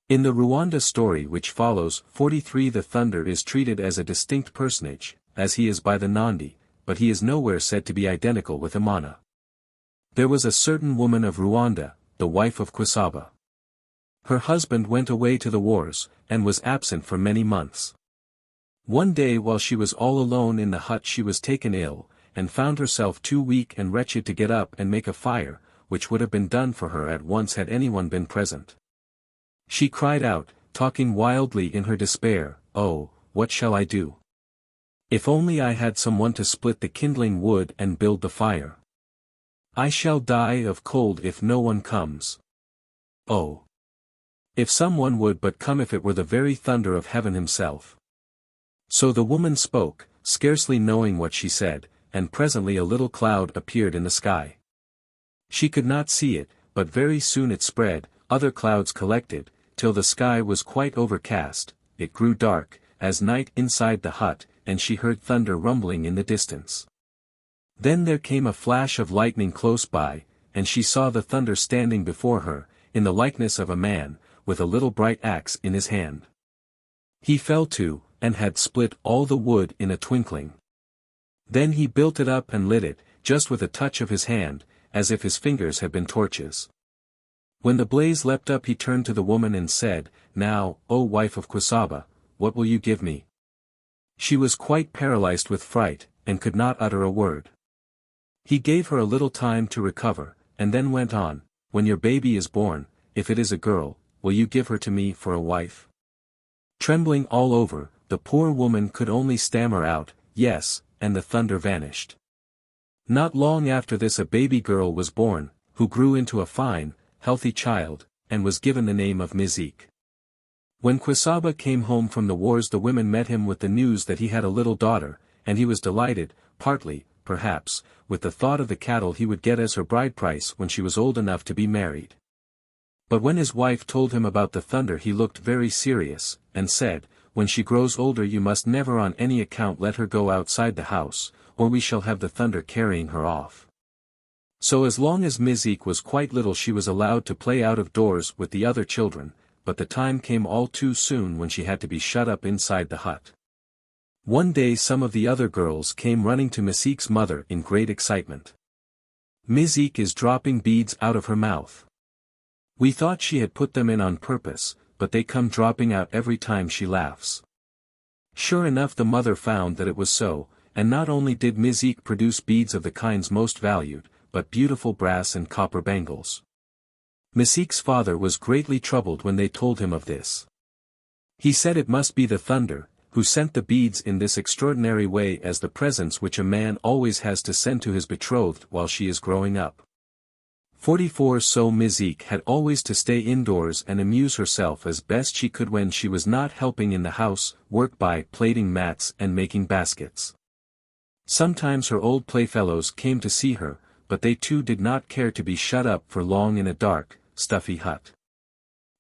In the Rwanda story which follows, 43, the thunder is treated as a distinct personage, as he is by the Nandi, but he is nowhere said to be identical with Imana. There was a certain woman of Rwanda, the wife of Kwasaba. Her husband went away to the wars, and was absent for many months. One day while she was all alone in the hut she was taken ill, and found herself too weak and wretched to get up and make a fire, which would have been done for her at once had anyone been present. She cried out, talking wildly in her despair, "Oh, what shall I do? If only I had someone to split the kindling wood and build the fire. I shall die of cold if no one comes. Oh! If someone would but come, if it were the very thunder of heaven himself." So the woman spoke, scarcely knowing what she said, and presently a little cloud appeared in the sky. She could not see it, but very soon it spread, other clouds collected, till the sky was quite overcast. It grew dark, as night inside the hut, and she heard thunder rumbling in the distance. Then there came a flash of lightning close by, and she saw the thunder standing before her, in the likeness of a man, with a little bright axe in his hand. He fell to, and had split all the wood in a twinkling. Then he built it up and lit it, just with a touch of his hand, as if his fingers had been torches. When the blaze leapt up he turned to the woman and said, "Now, O wife of Quisaba, what will you give me?" She was quite paralyzed with fright, and could not utter a word. He gave her a little time to recover, and then went on, "When your baby is born, if it is a girl, will you give her to me for a wife?" Trembling all over, the poor woman could only stammer out, "Yes," and the thunder vanished. Not long after this a baby girl was born, who grew into a fine, healthy child, and was given the name of Mizik. When Quisaba came home from the wars the women met him with the news that he had a little daughter, and he was delighted, partly, perhaps, with the thought of the cattle he would get as her bride price when she was old enough to be married. But when his wife told him about the thunder he looked very serious, and said, "When she grows older you must never on any account let her go outside the house, or we shall have the thunder carrying her off." So as long as Mizik was quite little she was allowed to play out of doors with the other children, but the time came all too soon when she had to be shut up inside the hut. One day some of the other girls came running to Mizik's mother in great excitement. "Mizik is dropping beads out of her mouth. We thought she had put them in on purpose, but they come dropping out every time she laughs." Sure enough the mother found that it was so, and not only did Mizik produce beads of the kinds most valued, but beautiful brass and copper bangles. Mizik's father was greatly troubled when they told him of this. He said it must be the thunder, who sent the beads in this extraordinary way as the presents which a man always has to send to his betrothed while she is growing up. 44 So Mizik had always to stay indoors and amuse herself as best she could when she was not helping in the house, work by plaiting mats and making baskets. Sometimes her old playfellows came to see her, but they too did not care to be shut up for long in a dark, stuffy hut.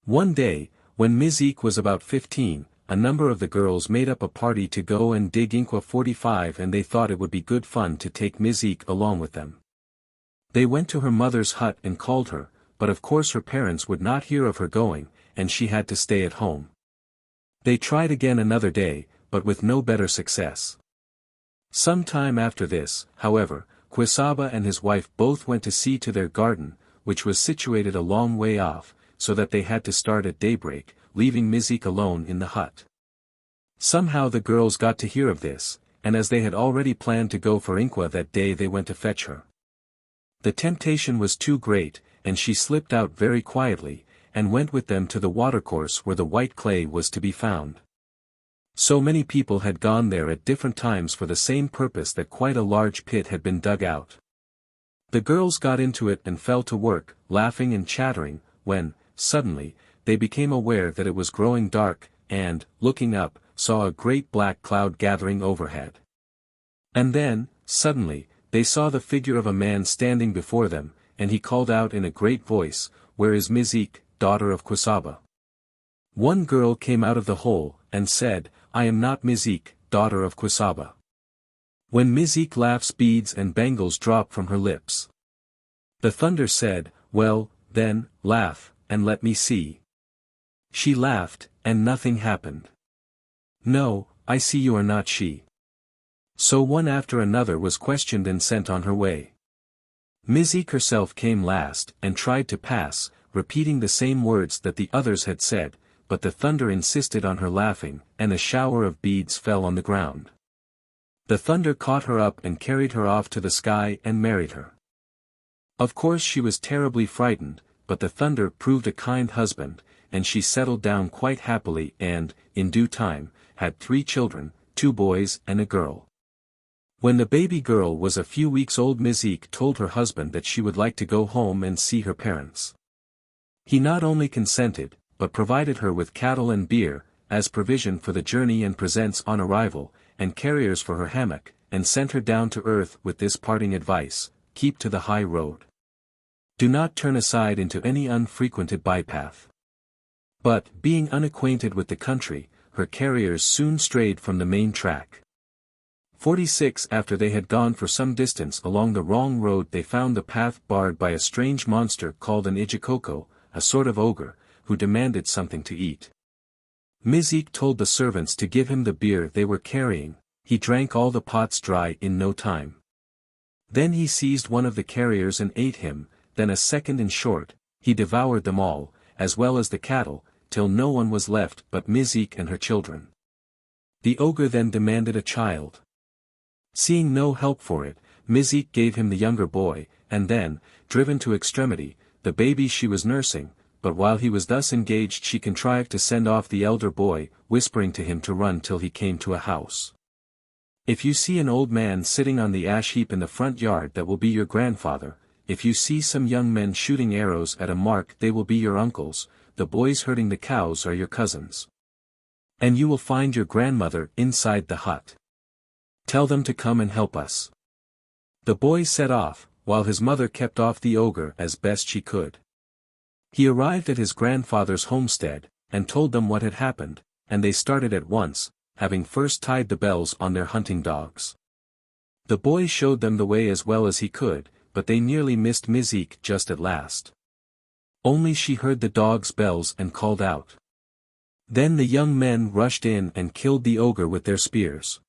One day, when Mizik was about 15, a number of the girls made up a party to go and dig Inqua 45 and they thought it would be good fun to take Mizik along with them. They went to her mother's hut and called her, but of course her parents would not hear of her going, and she had to stay at home. They tried again another day, but with no better success. Some time after this, however, Quisaba and his wife both went to see to their garden, which was situated a long way off, so that they had to start at daybreak, leaving Mizik alone in the hut. Somehow the girls got to hear of this, and as they had already planned to go for Inqua that day they went to fetch her. The temptation was too great, and she slipped out very quietly, and went with them to the watercourse where the white clay was to be found. So many people had gone there at different times for the same purpose that quite a large pit had been dug out. The girls got into it and fell to work, laughing and chattering, when, suddenly, they became aware that it was growing dark, and, looking up, saw a great black cloud gathering overhead. And then, suddenly, they saw the figure of a man standing before them, and he called out in a great voice, "Where is Mizik, daughter of Quisaba?" One girl came out of the hole, and said, "I am not Mizik, daughter of Quisaba." When Mizik laughs beads and bangles drop from her lips. The thunder said, "Well, then, laugh, and let me see." She laughed, and nothing happened. "No, I see you are not she." So one after another was questioned and sent on her way. Mizik herself came last, and tried to pass, repeating the same words that the others had said, but the thunder insisted on her laughing, and a shower of beads fell on the ground. The thunder caught her up and carried her off to the sky and married her. Of course she was terribly frightened, but the thunder proved a kind husband, and she settled down quite happily and, in due time, had 3 children, 2 boys and a girl. When the baby girl was a few weeks old Mizik told her husband that she would like to go home and see her parents. He not only consented, but provided her with cattle and beer, as provision for the journey and presents on arrival, and carriers for her hammock, and sent her down to earth with this parting advice: keep to the high road. Do not turn aside into any unfrequented bypath. But, being unacquainted with the country, her carriers soon strayed from the main track. 46 After they had gone for some distance along the wrong road they found the path barred by a strange monster called an Ijikoko, a sort of ogre, who demanded something to eat. Mizik told the servants to give him the beer they were carrying. He drank all the pots dry in no time. Then he seized one of the carriers and ate him, then a second. In short, He devoured them all, as well as the cattle, till no one was left but Mizik and her children. The ogre then demanded a child. Seeing no help for it, Mizik gave him the younger boy, and then, driven to extremity, the baby she was nursing, but while he was thus engaged she contrived to send off the elder boy, whispering to him to run till he came to a house. If you see an old man sitting on the ash heap in the front yard, that will be your grandfather. If you see some young men shooting arrows at a mark, they will be your uncles. The boys herding the cows are your cousins. And you will find your grandmother inside the hut. Tell them to come and help us. The boy set off, while his mother kept off the ogre as best she could. He arrived at his grandfather's homestead, and told them what had happened, and they started at once, having first tied the bells on their hunting dogs. The boy showed them the way as well as he could, but they nearly missed Mizik just at last. Only she heard the dog's bells and called out. Then the young men rushed in and killed the ogre with their spears.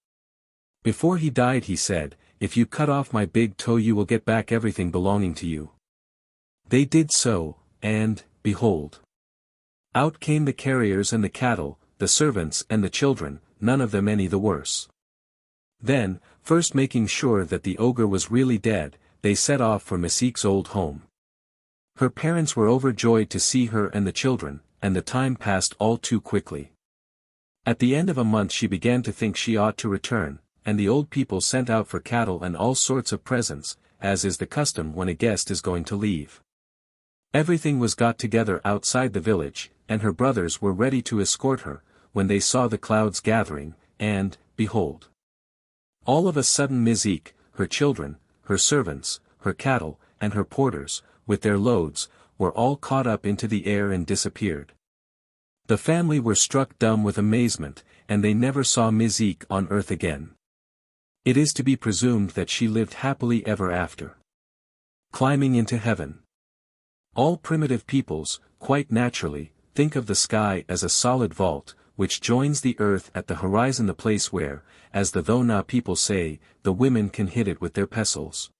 Before he died he said, "If you cut off my big toe you will get back everything belonging to you." They did so, and, behold, out came the carriers and the cattle, the servants and the children, none of them any the worse. Then, first making sure that the ogre was really dead, they set off for Mizik's old home. Her parents were overjoyed to see her and the children, and the time passed all too quickly. At the end of a month she began to think she ought to return, and the old people sent out for cattle and all sorts of presents, as is the custom when a guest is going to leave. Everything was got together outside the village, and her brothers were ready to escort her, when they saw the clouds gathering, and, behold, all of a sudden Mizik, her children, her servants, her cattle, and her porters, with their loads, were all caught up into the air and disappeared. The family were struck dumb with amazement, and they never saw Mizik on earth again. It is to be presumed that she lived happily ever after. Climbing into heaven. All primitive peoples, quite naturally, think of the sky as a solid vault, which joins the earth at the horizon, the place where, as the Thona people say, the women can hit it with their pestles.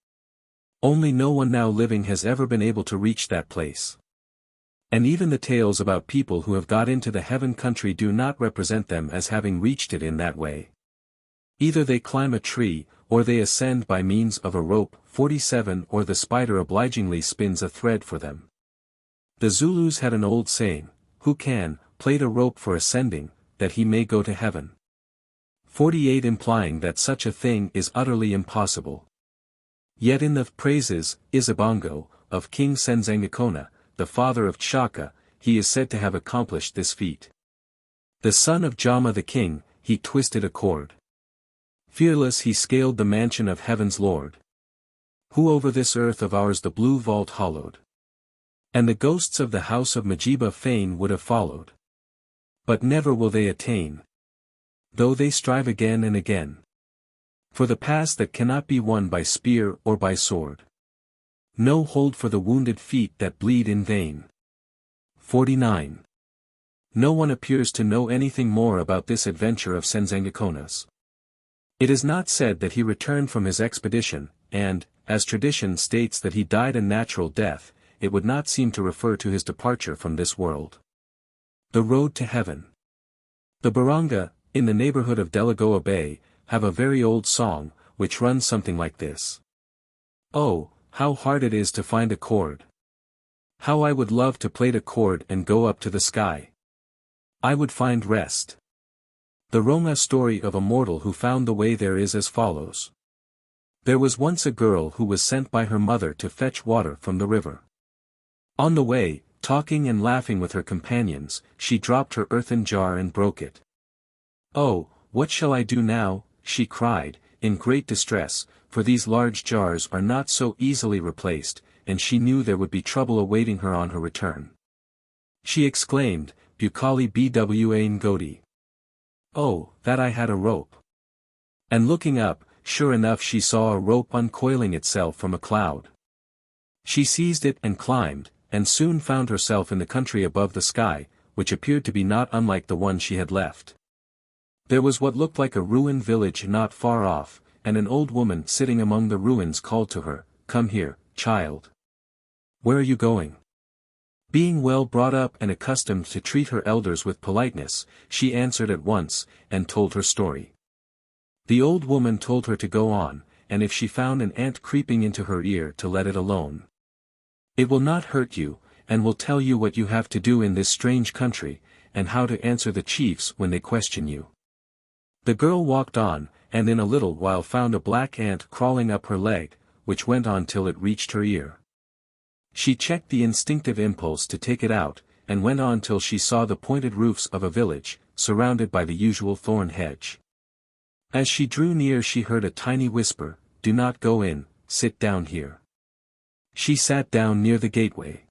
Only no one now living has ever been able to reach that place. And even the tales about people who have got into the heaven country do not represent them as having reached it in that way. Either they climb a tree, or they ascend by means of a rope, 47, or the spider obligingly spins a thread for them. The Zulus had an old saying, "Who can plait a rope for ascending, that he may go to heaven?" 48, implying that such a thing is utterly impossible. Yet in the Praises, Isabongo, of King Senzangakona, the father of Chaka, he is said to have accomplished this feat. The son of Jama the king, he twisted a cord. Fearless he scaled the mansion of heaven's lord. Who over this earth of ours the blue vault hollowed. And the ghosts of the house of Majiba fain would have followed. But never will they attain, though they strive again and again. For the pass that cannot be won by spear or by sword. No hold for the wounded feet that bleed in vain. 49. No one appears to know anything more about this adventure of Senzangakona's. It is not said that he returned from his expedition, and, as tradition states that he died a natural death, it would not seem to refer to his departure from this world. The Road to Heaven. The Baranga, in the neighborhood of Delagoa Bay, have a very old song, which runs something like this. Oh, how hard it is to find a cord. How I would love to plait a cord and go up to the sky. I would find rest. The Roma story of a mortal who found the way there is as follows. There was once a girl who was sent by her mother to fetch water from the river. On the way, talking and laughing with her companions, she dropped her earthen jar and broke it. "Oh, what shall I do now?" she cried, in great distress, for these large jars are not so easily replaced, and she knew there would be trouble awaiting her on her return. She exclaimed, "Bukali bwa ngodi. Oh, that I had a rope." And looking up, sure enough she saw a rope uncoiling itself from a cloud. She seized it and climbed, and soon found herself in the country above the sky, which appeared to be not unlike the one she had left. There was what looked like a ruined village not far off, and an old woman sitting among the ruins called to her, "Come here, child." "Where are you going?" Being well brought up and accustomed to treat her elders with politeness, she answered at once, and told her story. The old woman told her to go on, and if she found an ant creeping into her ear to let it alone. It will not hurt you, and will tell you what you have to do in this strange country, and how to answer the chiefs when they question you. The girl walked on, and in a little while found a black ant crawling up her leg, which went on till it reached her ear. She checked the instinctive impulse to take it out, and went on till she saw the pointed roofs of a village, surrounded by the usual thorn hedge. As she drew near she heard a tiny whisper, "Do not go in, sit down here." She sat down near the gateway.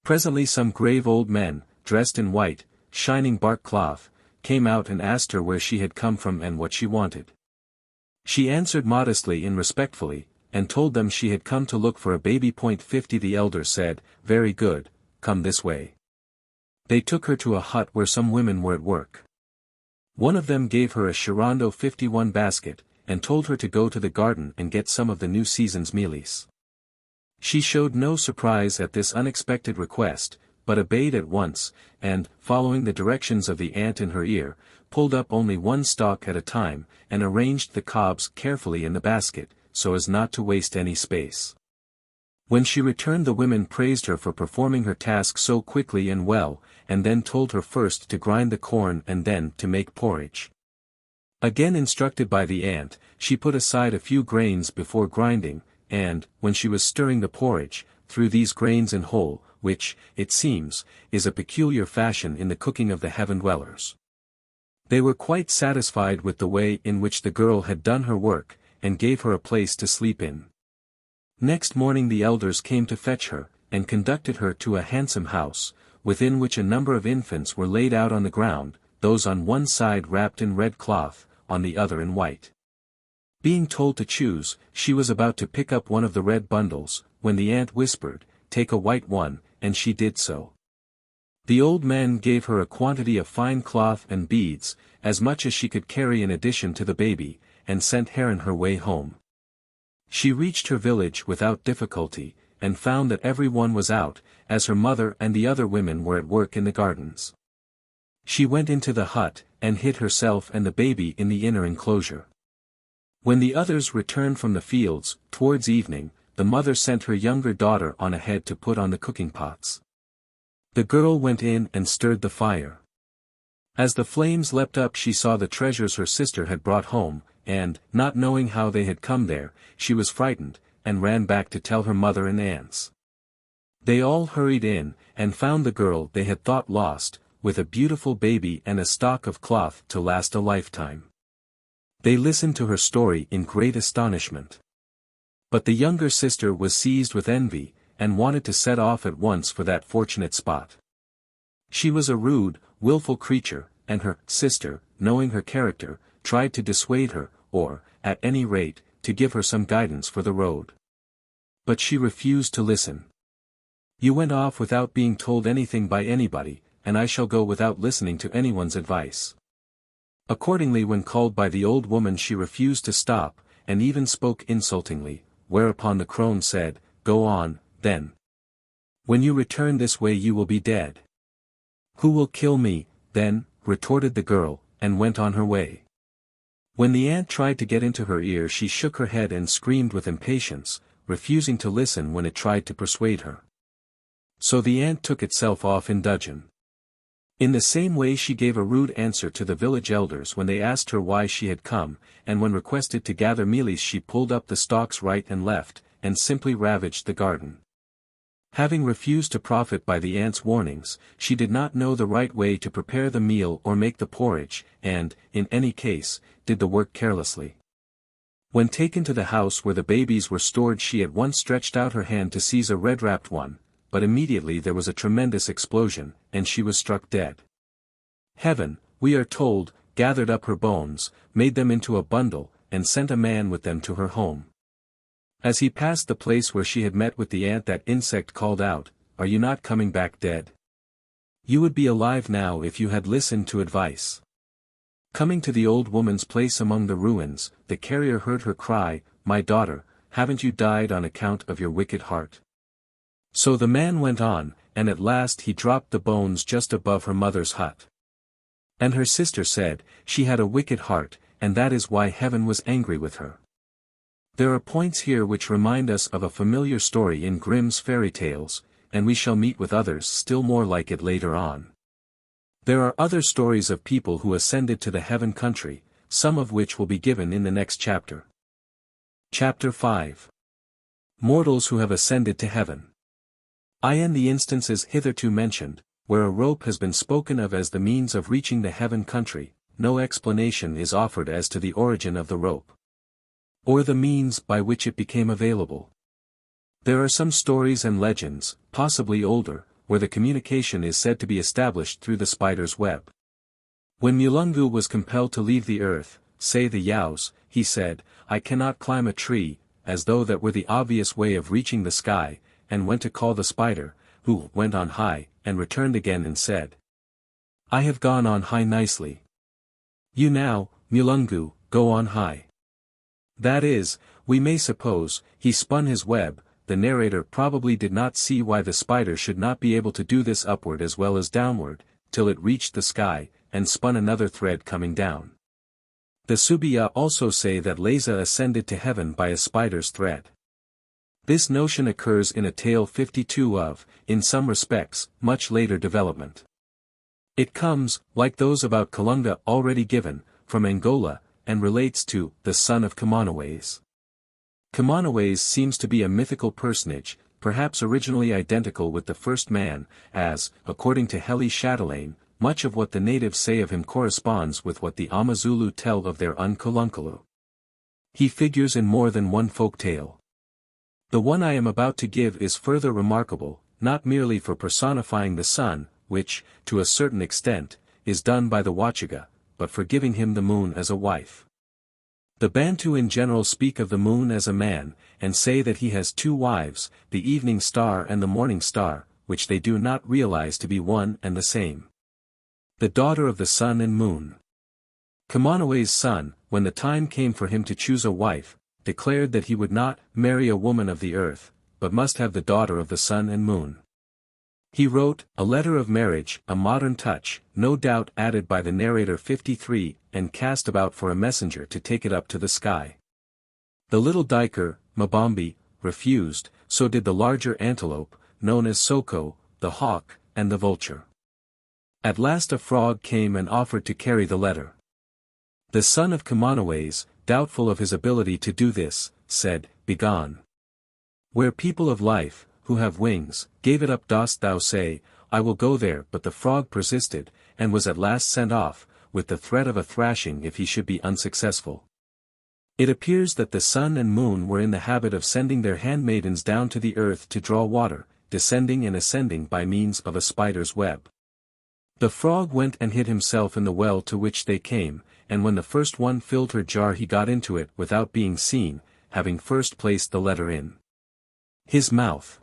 Presently some grave old men, dressed in white, shining bark cloth, came out and asked her where she had come from and what she wanted. She answered modestly and respectfully, and told them she had come to look for a baby. 50 The elder said, "Very good, come this way." They took her to a hut where some women were at work. One of them gave her a Sharondo 51 basket, and told her to go to the garden and get some of the new season's mealies. She showed no surprise at this unexpected request, but obeyed at once, and, following the directions of the ant in her ear, pulled up only one stalk at a time, and arranged the cobs carefully in the basket, so as not to waste any space. When she returned the women praised her for performing her task so quickly and well, and then told her first to grind the corn and then to make porridge. Again instructed by the ant, she put aside a few grains before grinding, and, when she was stirring the porridge, threw these grains in whole, which, it seems, is a peculiar fashion in the cooking of the heaven dwellers. They were quite satisfied with the way in which the girl had done her work, and gave her a place to sleep in. Next morning the elders came to fetch her, and conducted her to a handsome house, within which a number of infants were laid out on the ground, those on one side wrapped in red cloth, on the other in white. Being told to choose, she was about to pick up one of the red bundles, when the ant whispered, "Take a white one," and she did so. The old man gave her a quantity of fine cloth and beads, as much as she could carry in addition to the baby, and sent her on her way home. She reached her village without difficulty, and found that every one was out, as her mother and the other women were at work in the gardens. She went into the hut, and hid herself and the baby in the inner enclosure. When the others returned from the fields, towards evening, the mother sent her younger daughter on ahead to put on the cooking pots. The girl went in and stirred the fire. As the flames leapt up she saw the treasures her sister had brought home, and, not knowing how they had come there, she was frightened, and ran back to tell her mother and aunts. They all hurried in, and found the girl they had thought lost, with a beautiful baby and a stock of cloth to last a lifetime. They listened to her story in great astonishment. But the younger sister was seized with envy, and wanted to set off at once for that fortunate spot. She was a rude, willful creature, and her sister, knowing her character, tried to dissuade her, or, at any rate, to give her some guidance for the road. But she refused to listen. "You went off without being told anything by anybody, and I shall go without listening to anyone's advice." Accordingly when called by the old woman she refused to stop, and even spoke insultingly, whereupon the crone said, "Go on, then. When you return this way you will be dead." "Who will kill me, then?" retorted the girl, and went on her way. When the ant tried to get into her ear she shook her head and screamed with impatience, refusing to listen when it tried to persuade her. So the ant took itself off in dudgeon. In the same way she gave a rude answer to the village elders when they asked her why she had come, and when requested to gather mealies she pulled up the stalks right and left, and simply ravaged the garden. Having refused to profit by the ant's warnings, she did not know the right way to prepare the meal or make the porridge, and, in any case, did the work carelessly. When taken to the house where the babies were stored she at once stretched out her hand to seize a red-wrapped one, but immediately there was a tremendous explosion, and she was struck dead. Heaven, we are told, gathered up her bones, made them into a bundle, and sent a man with them to her home. As he passed the place where she had met with the ant that insect called out, "Are you not coming back dead? You would be alive now if you had listened to advice." Coming to the old woman's place among the ruins, the carrier heard her cry, "My daughter, haven't you died on account of your wicked heart?" So the man went on, and at last he dropped the bones just above her mother's hut. And her sister said, she had a wicked heart, and that is why heaven was angry with her. There are points here which remind us of a familiar story in Grimm's fairy tales, and we shall meet with others still more like it later on. There are other stories of people who ascended to the heaven country, some of which will be given in the next chapter. Chapter 5. Mortals who have ascended to heaven. In the instances hitherto mentioned, where a rope has been spoken of as the means of reaching the heaven country, no explanation is offered as to the origin of the rope, or the means by which it became available. There are some stories and legends, possibly older, where the communication is said to be established through the spider's web. When Mulungu was compelled to leave the earth, say the Yaos, he said, "I cannot climb a tree," as though that were the obvious way of reaching the sky, and went to call the spider, who went on high, and returned again and said, "I have gone on high nicely. You now, Mulungu, go on high." That is, we may suppose, he spun his web. The narrator probably did not see why the spider should not be able to do this upward as well as downward, till it reached the sky, and spun another thread coming down. The Subiya also say that Leza ascended to heaven by a spider's thread. This notion occurs in a tale 52 of, in some respects, much later development. It comes, like those about Kalunga already given, from Angola, and relates to the son of Kamanaways. Kamanaways seems to be a mythical personage, perhaps originally identical with the first man, as, according to Heli Chatelaine, much of what the natives say of him corresponds with what the Amazulu tell of their Unkalunkalu. He figures in more than one folk tale. The one I am about to give is further remarkable, not merely for personifying the sun, which, to a certain extent, is done by the Wachaga, but for giving him the moon as a wife. The Bantu in general speak of the moon as a man, and say that he has two wives, the evening star and the morning star, which they do not realize to be one and the same. The daughter of the sun and moon. Kamanaway's son, when the time came for him to choose a wife, declared that he would not marry a woman of the earth, but must have the daughter of the sun and moon. He wrote a letter of marriage, a modern touch, no doubt added by the narrator 53, and cast about for a messenger to take it up to the sky. The little diker, Mabambi, refused, so did the larger antelope, known as Soko, the hawk, and the vulture. At last a frog came and offered to carry the letter. The son of Kamanaways, doubtful of his ability to do this, said, "Begone. Where people of life, who have wings, gave it up dost thou say, I will go there?" But the frog persisted, and was at last sent off, with the threat of a thrashing if he should be unsuccessful. It appears that the sun and moon were in the habit of sending their handmaidens down to the earth to draw water, descending and ascending by means of a spider's web. The frog went and hid himself in the well to which they came, and when the first one filled her jar he got into it without being seen, having first placed the letter in his mouth.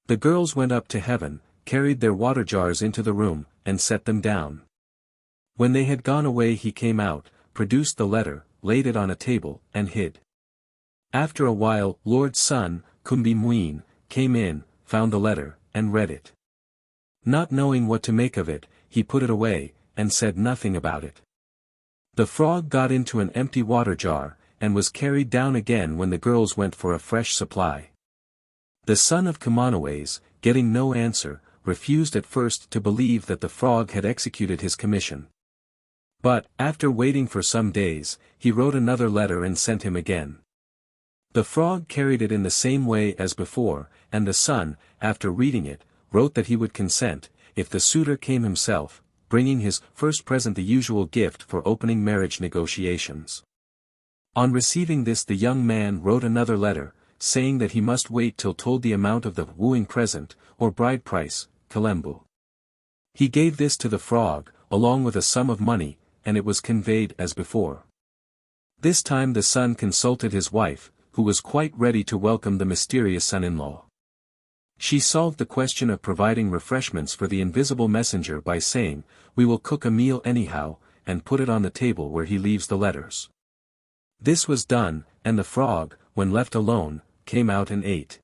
The girls went up to heaven, carried their water jars into the room, and set them down. When they had gone away he came out, produced the letter, laid it on a table, and hid. After a while Lord Sun, Kumbi Mween, came in, found the letter, and read it. Not knowing what to make of it, he put it away, and said nothing about it. The frog got into an empty water jar, and was carried down again when the girls went for a fresh supply. The son of Kamanaways, getting no answer, refused at first to believe that the frog had executed his commission. But, after waiting for some days, he wrote another letter and sent him again. The frog carried it in the same way as before, and the son, after reading it, wrote that he would consent, if the suitor came himself, bringing his first present the usual gift for opening marriage negotiations. On receiving this the young man wrote another letter, saying that he must wait till told the amount of the wooing present, or bride price, Kalembu. He gave this to the frog, along with a sum of money, and it was conveyed as before. This time the son consulted his wife, who was quite ready to welcome the mysterious son-in-law. She solved the question of providing refreshments for the invisible messenger by saying, "We will cook a meal anyhow, and put it on the table where he leaves the letters." This was done, and the frog, when left alone, came out and ate.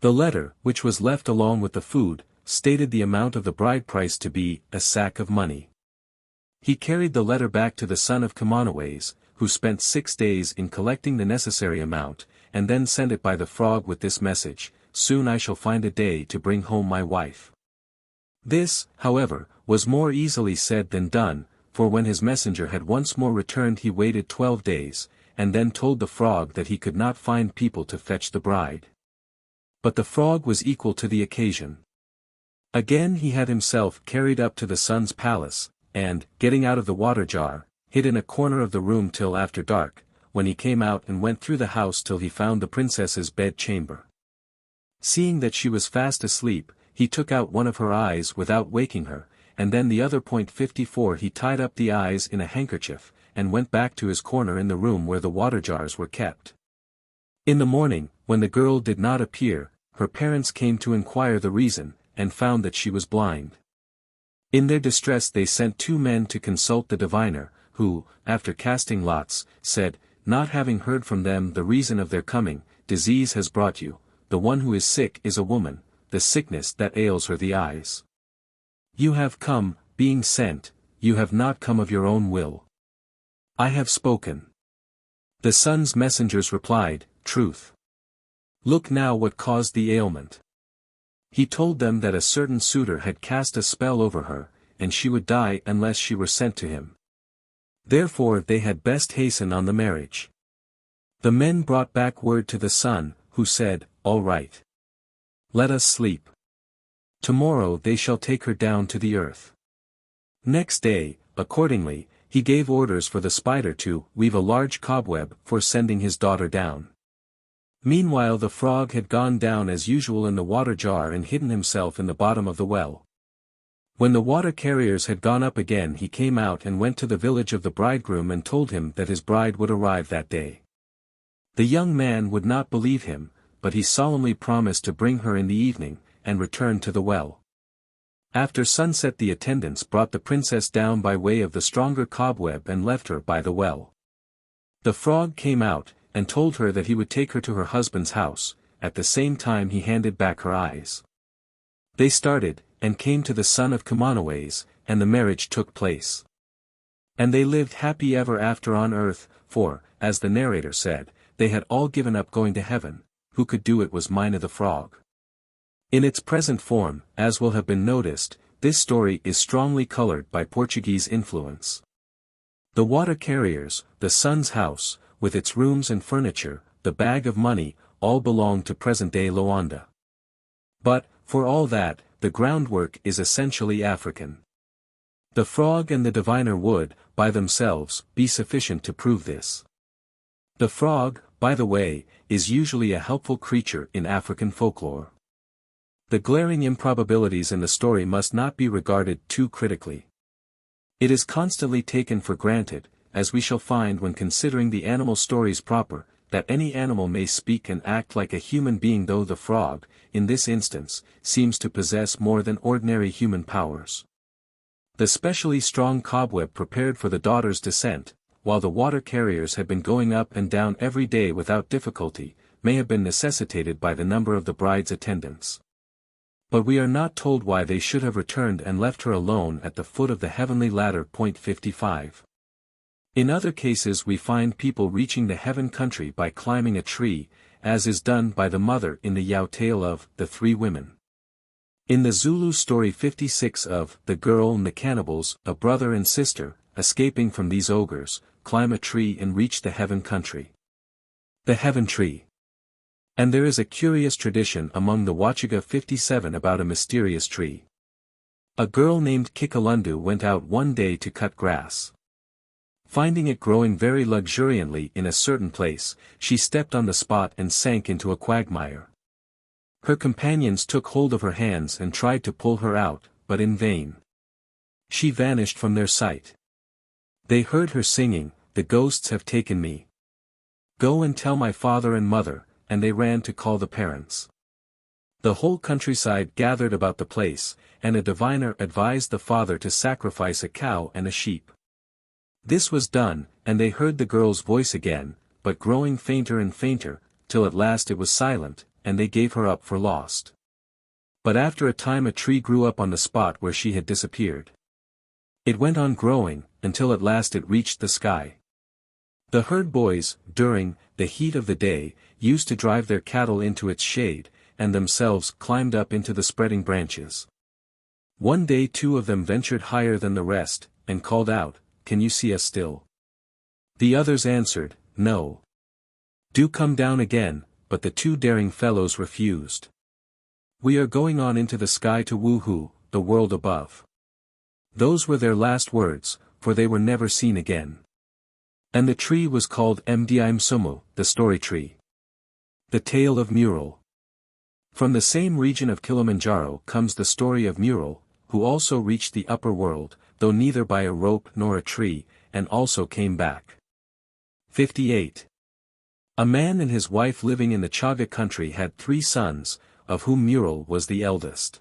The letter, which was left along with the food, stated the amount of the bride price to be a sack of money. He carried the letter back to the son of Kamanaways, who spent 6 days in collecting the necessary amount, and then sent it by the frog with this message: "Soon I shall find a day to bring home my wife." This, however, was more easily said than done, for when his messenger had once more returned he waited 12 days, and then told the frog that he could not find people to fetch the bride. But the frog was equal to the occasion. Again he had himself carried up to the sun's palace, and, getting out of the water jar, hid in a corner of the room till after dark, when he came out and went through the house till he found the princess's bed chamber. Seeing that she was fast asleep, he took out one of her eyes without waking her, and then the other. 54 He tied up the eyes in a handkerchief, and went back to his corner in the room where the water jars were kept. In the morning, when the girl did not appear, her parents came to inquire the reason, and found that she was blind. In their distress they sent 2 men to consult the diviner, who, after casting lots, said, not having heard from them the reason of their coming, "Disease has brought you, the one who is sick is a woman, the sickness that ails her the eyes. You have come, being sent, you have not come of your own will. I have spoken." The sun's messengers replied, "Truth. Look now what caused the ailment." He told them that a certain suitor had cast a spell over her, and she would die unless she were sent to him. Therefore they had best hasten on the marriage. The men brought back word to the sun, who said, "All right. Let us sleep. Tomorrow they shall take her down to the earth." Next day, accordingly, he gave orders for the spider to weave a large cobweb for sending his daughter down. Meanwhile the frog had gone down as usual in the water jar and hidden himself in the bottom of the well. When the water carriers had gone up again he came out and went to the village of the bridegroom and told him that his bride would arrive that day. The young man would not believe him, but he solemnly promised to bring her in the evening, and returned to the well. After sunset the attendants brought the princess down by way of the stronger cobweb and left her by the well. The frog came out, and told her that he would take her to her husband's house, at the same time he handed back her eyes. They started, and came to the son of Kamanaways, and the marriage took place. And they lived happy ever after on earth, for, as the narrator said, they had all given up going to heaven. Who could do it was Mina the frog. In its present form, as will have been noticed, this story is strongly colored by Portuguese influence. The water carriers, the sun's house, with its rooms and furniture, the bag of money, all belong to present-day Luanda. But, for all that, the groundwork is essentially African. The frog and the diviner would, by themselves, be sufficient to prove this. The frog, by the way, is usually a helpful creature in African folklore. The glaring improbabilities in the story must not be regarded too critically. It is constantly taken for granted, as we shall find when considering the animal stories proper, that any animal may speak and act like a human being, though the frog, in this instance, seems to possess more than ordinary human powers. The specially strong cobweb prepared for the daughter's descent, while the water carriers had been going up and down every day without difficulty, may have been necessitated by the number of the bride's attendants. But we are not told why they should have returned and left her alone at the foot of the heavenly ladder. 55. In other cases we find people reaching the heaven country by climbing a tree, as is done by the mother in the Yao tale of the 3 women. In the Zulu story 56 of the girl and the cannibals, a brother and sister, escaping from these ogres, climb a tree and reach the heaven country. The heaven tree. And there is a curious tradition among the Wachiga 57 about a mysterious tree. A girl named Kikalundu went out one day to cut grass. Finding it growing very luxuriantly in a certain place, she stepped on the spot and sank into a quagmire. Her companions took hold of her hands and tried to pull her out, but in vain. She vanished from their sight. They heard her singing, "The ghosts have taken me. Go and tell my father and mother," and they ran to call the parents. The whole countryside gathered about the place, and a diviner advised the father to sacrifice a cow and a sheep. This was done, and they heard the girl's voice again, but growing fainter and fainter, till at last it was silent, and they gave her up for lost. But after a time a tree grew up on the spot where she had disappeared. It went on growing, until at last it reached the sky. The herd boys, during the heat of the day, used to drive their cattle into its shade, and themselves climbed up into the spreading branches. One day 2 of them ventured higher than the rest, and called out, "Can you see us still?" The others answered, "No. Do come down again," but the 2 daring fellows refused. "We are going on into the sky to woohoo, the world above." Those were their last words, for they were never seen again. And the tree was called Amazimu, the story tree. The tale of Mural. From the same region of Kilimanjaro comes the story of Mural, who also reached the upper world, though neither by a rope nor a tree, and also came back. 58. A man and his wife living in the Chaga country had 3 sons, of whom Mural was the eldest.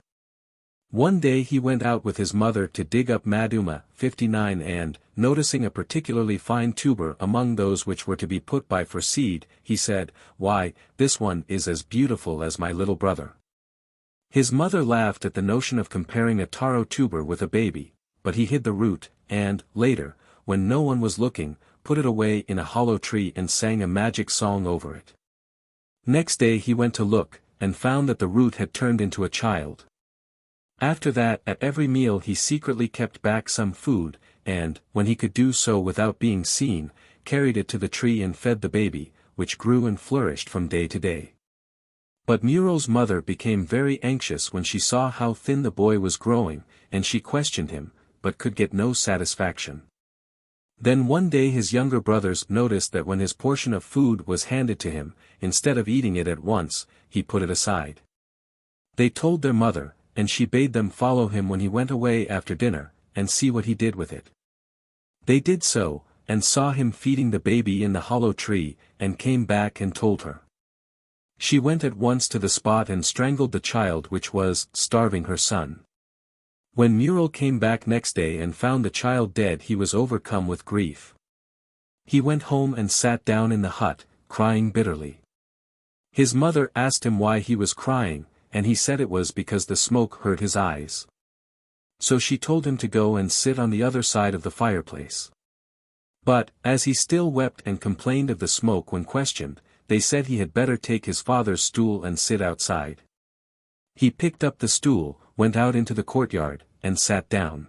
One day he went out with his mother to dig up maduma, 59 and, noticing a particularly fine tuber among those which were to be put by for seed, he said, "Why, this one is as beautiful as my little brother." His mother laughed at the notion of comparing a taro tuber with a baby, but he hid the root, and, later, when no one was looking, put it away in a hollow tree and sang a magic song over it. Next day he went to look, and found that the root had turned into a child. After that at every meal he secretly kept back some food, and, when he could do so without being seen, carried it to the tree and fed the baby, which grew and flourished from day to day. But Mural's mother became very anxious when she saw how thin the boy was growing, and she questioned him, but could get no satisfaction. Then one day his younger brothers noticed that when his portion of food was handed to him, instead of eating it at once, he put it aside. They told their mother, and she bade them follow him when he went away after dinner, and see what he did with it. They did so, and saw him feeding the baby in the hollow tree, and came back and told her. She went at once to the spot and strangled the child which was starving her son. When Mural came back next day and found the child dead he was overcome with grief. He went home and sat down in the hut, crying bitterly. His mother asked him why he was crying, and he said it was because the smoke hurt his eyes. So she told him to go and sit on the other side of the fireplace. But, as he still wept and complained of the smoke when questioned, they said he had better take his father's stool and sit outside. He picked up the stool, went out into the courtyard, and sat down.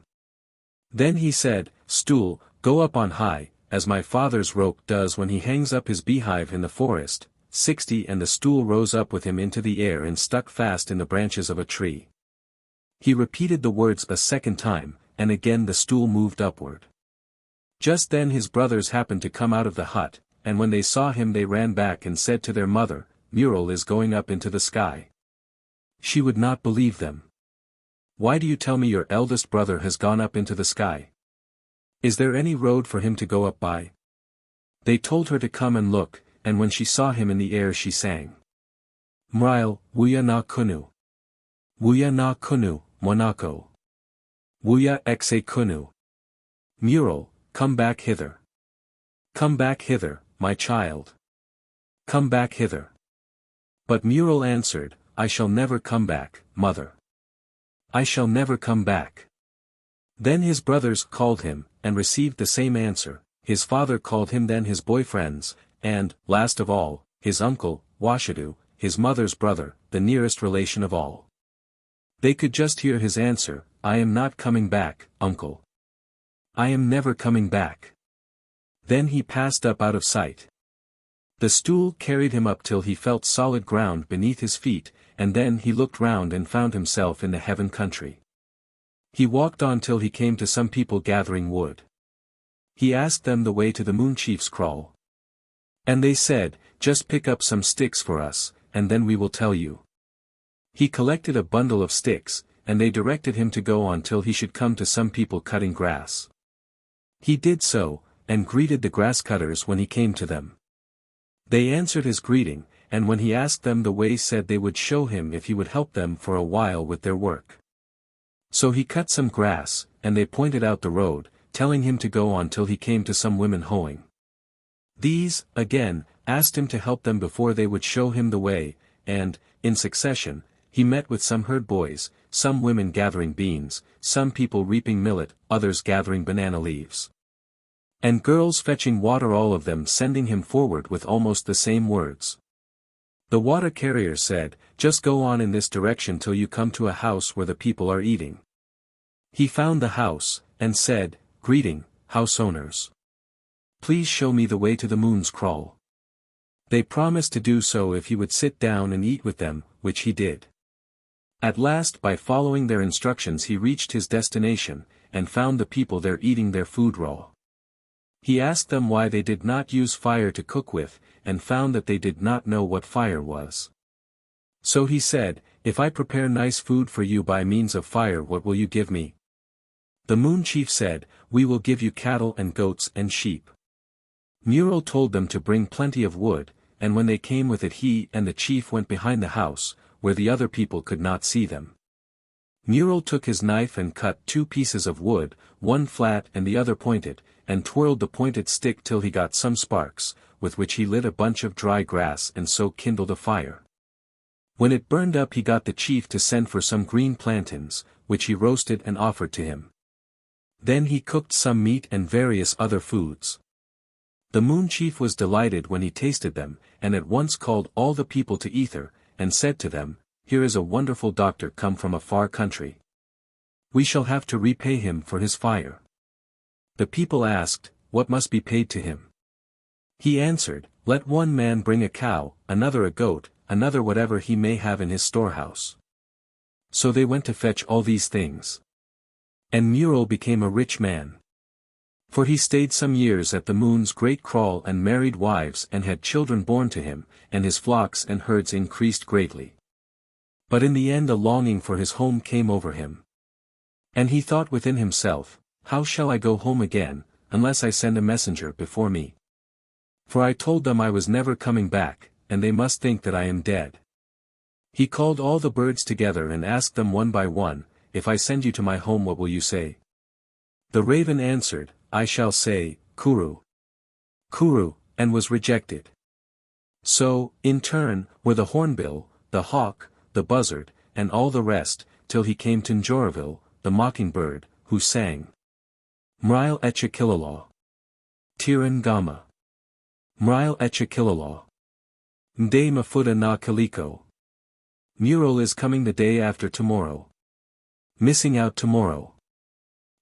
Then he said, "Stool, go up on high, as my father's rope does when he hangs up his beehive in the forest." 60 And the stool rose up with him into the air and stuck fast in the branches of a tree. He repeated the words a second time, and again the stool moved upward. Just then his brothers happened to come out of the hut, and when they saw him they ran back and said to their mother, "Mural is going up into the sky." She would not believe them. "Why do you tell me your eldest brother has gone up into the sky? Is there any road for him to go up by?" They told her to come and look, and when she saw him in the air she sang. Mrile, wuya na kunu. Wuya na kunu, monako. Wuya exe kunu. Mural, come back hither. Come back hither, my child. Come back hither. But Mural answered, "I shall never come back, mother. I shall never come back." Then his brothers called him, and received the same answer. His father called him then his boyfriends, and, last of all, his uncle, Washadu, his mother's brother, the nearest relation of all. They could just hear his answer, "I am not coming back, uncle. I am never coming back." Then he passed up out of sight. The stool carried him up till he felt solid ground beneath his feet, and then he looked round and found himself in the heaven country. He walked on till he came to some people gathering wood. He asked them the way to the moon chief's kraal. And they said, "Just pick up some sticks for us, and then we will tell you." He collected a bundle of sticks, and they directed him to go on till he should come to some people cutting grass. He did so, and greeted the grass cutters when he came to them. They answered his greeting, and when he asked them the way said they would show him if he would help them for a while with their work. So he cut some grass, and they pointed out the road, telling him to go on till he came to some women hoeing. These, again, asked him to help them before they would show him the way, and, in succession, he met with some herd boys, some women gathering beans, some people reaping millet, others gathering banana leaves. And girls fetching water, all of them sending him forward with almost the same words. The water carrier said, "Just go on in this direction till you come to a house where the people are eating." He found the house, and said, "Greeting, house owners. Please show me the way to the moon's crawl." They promised to do so if he would sit down and eat with them, which he did. At last, by following their instructions, he reached his destination, and found the people there eating their food raw. He asked them why they did not use fire to cook with, and found that they did not know what fire was. So he said, "If I prepare nice food for you by means of fire, what will you give me?" The moon chief said, "We will give you cattle and goats and sheep." Muriel told them to bring plenty of wood, and when they came with it, he and the chief went behind the house, where the other people could not see them. Muriel took his knife and cut 2 pieces of wood, one flat and the other pointed, and twirled the pointed stick till he got some sparks, with which he lit a bunch of dry grass and so kindled a fire. When it burned up, he got the chief to send for some green plantains, which he roasted and offered to him. Then he cooked some meat and various other foods. The moon chief was delighted when he tasted them, and at once called all the people to ether, and said to them, "Here is a wonderful doctor come from a far country. We shall have to repay him for his fire." The people asked, "What must be paid to him?" He answered, "Let one man bring a cow, another a goat, another whatever he may have in his storehouse." So they went to fetch all these things. And Muriel became a rich man. For he stayed some years at the moon's great crawl and married wives and had children born to him, and his flocks and herds increased greatly. But in the end a longing for his home came over him. And he thought within himself, "How shall I go home again, unless I send a messenger before me? For I told them I was never coming back, and they must think that I am dead." He called all the birds together and asked them one by one, "If I send you to my home, what will you say?" The raven answered, "I shall say, Kuru. Kuru," and was rejected. So, in turn, were the hornbill, the hawk, the buzzard, and all the rest, till he came to Njoraville, the mockingbird, who sang. Mrile etche kilalaw. Tiran gama. Mrile etche kilalaw. Mde mafuda na kaliko. Muriel is coming the day after tomorrow. Missing out tomorrow.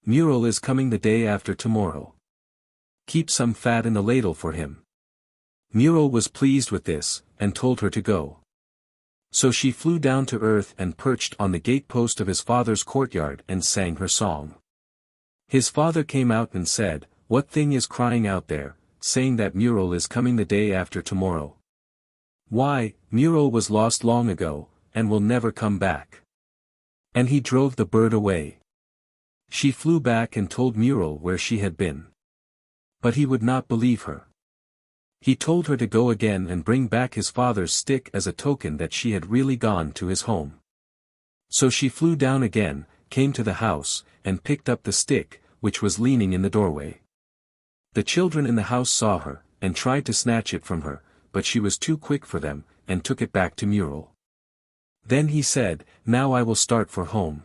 Muriel is coming the day after tomorrow. Keep some fat in the ladle for him. Muriel was pleased with this, and told her to go. So she flew down to earth and perched on the gate-post of his father's courtyard and sang her song. His father came out and said, "What thing is crying out there, saying that Muriel is coming the day after tomorrow? Why, Muriel was lost long ago, and will never come back." And he drove the bird away. She flew back and told Muriel where she had been. But he would not believe her. He told her to go again and bring back his father's stick as a token that she had really gone to his home. So she flew down again, came to the house, and picked up the stick, which was leaning in the doorway. The children in the house saw her, and tried to snatch it from her, but she was too quick for them, and took it back to Muriel. Then he said, "Now I will start for home."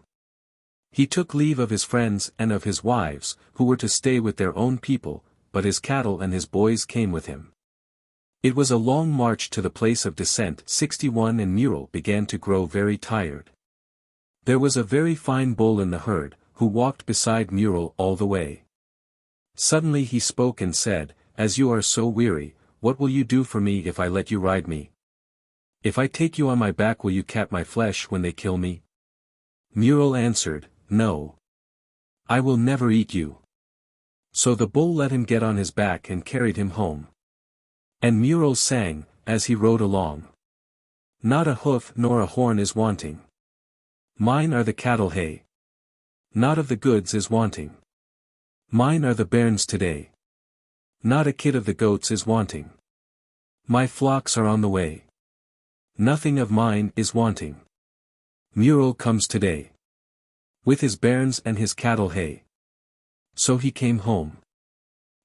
He took leave of his friends and of his wives, who were to stay with their own people, but his cattle and his boys came with him. It was a long march to the place of descent 61, and Muriel began to grow very tired. There was a very fine bull in the herd, who walked beside Muriel all the way. Suddenly he spoke and said, "As you are so weary, what will you do for me if I let you ride me? If I take you on my back, will you cap my flesh when they kill me?" Muriel answered, "No. I will never eat you." So the bull let him get on his back and carried him home. And Muriel sang, as he rode along. "Not a hoof nor a horn is wanting. Mine are the cattle hay. Not of the goods is wanting. Mine are the bairns today. Not a kid of the goats is wanting. My flocks are on the way. Nothing of mine is wanting. Muriel comes today. With his bairns and his cattle hay." So he came home.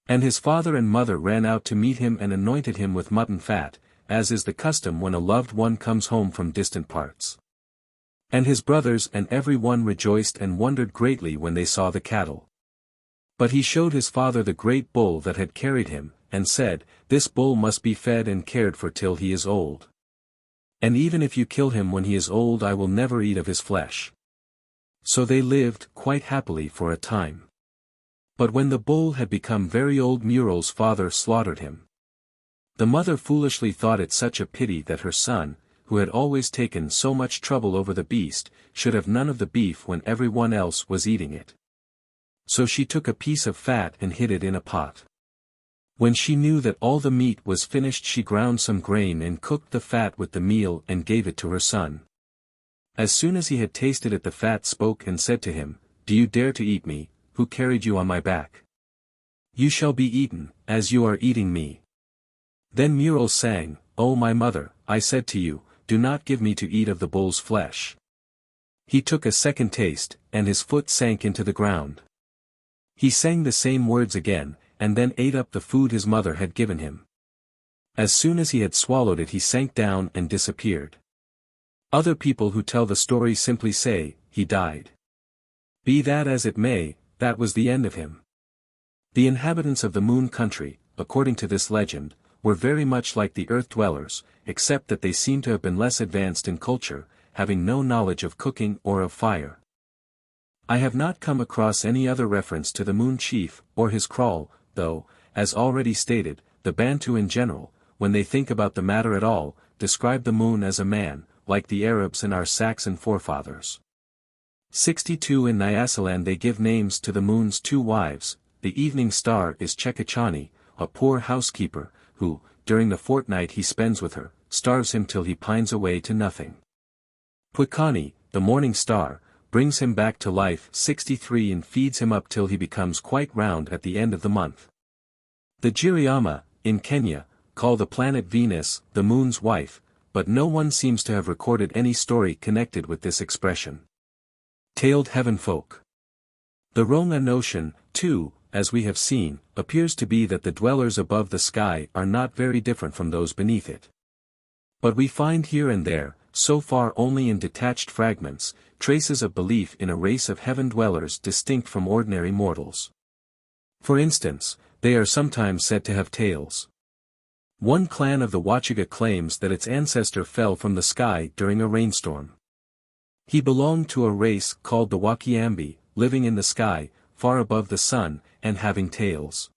And his father and mother ran out to meet him and anointed him with mutton fat, as is the custom when a loved one comes home from distant parts. And his brothers and every one rejoiced and wondered greatly when they saw the cattle. But he showed his father the great bull that had carried him, and said, "This bull must be fed and cared for till he is old. And even if you kill him when he is old, I will never eat of his flesh." So they lived quite happily for a time. But when the bull had become very old, Muriel's father slaughtered him. The mother foolishly thought it such a pity that her son, who had always taken so much trouble over the beast, should have none of the beef when every one else was eating it. So she took a piece of fat and hid it in a pot. When she knew that all the meat was finished, she ground some grain and cooked the fat with the meal and gave it to her son. As soon as he had tasted it, the fat spoke and said to him, "Do you dare to eat me, who carried you on my back? You shall be eaten, as you are eating me." Then Muriel sang, "O my mother, I said to you, do not give me to eat of the bull's flesh." He took a second taste, and his foot sank into the ground. He sang the same words again, and then ate up the food his mother had given him. As soon as he had swallowed it, he sank down and disappeared. Other people who tell the story simply say, "He died." Be that as it may, that was the end of him. The inhabitants of the moon country, according to this legend, were very much like the earth dwellers, except that they seem to have been less advanced in culture, having no knowledge of cooking or of fire. I have not come across any other reference to the moon chief, or his kraal, though, as already stated, the Bantu in general, when they think about the matter at all, describe the moon as a man, like the Arabs and our Saxon forefathers. 62 In Nyasaland they give names to the moon's two wives. The evening star is Chekachani, a poor housekeeper, who, during the fortnight he spends with her, starves him till he pines away to nothing. Pwikani, the morning star, brings him back to life 63 and feeds him up till he becomes quite round at the end of the month. The Giriama, in Kenya, call the planet Venus the moon's wife, but no one seems to have recorded any story connected with this expression. Tailed heaven folk. The Ronga notion, too, as we have seen, appears to be that the dwellers above the sky are not very different from those beneath it. But we find here and there, so far only in detached fragments, traces of belief in a race of heaven dwellers distinct from ordinary mortals. For instance, they are sometimes said to have tails. One clan of the Wachiga claims that its ancestor fell from the sky during a rainstorm. He belonged to a race called the Wakiambi, living in the sky, far above the sun, and having tails.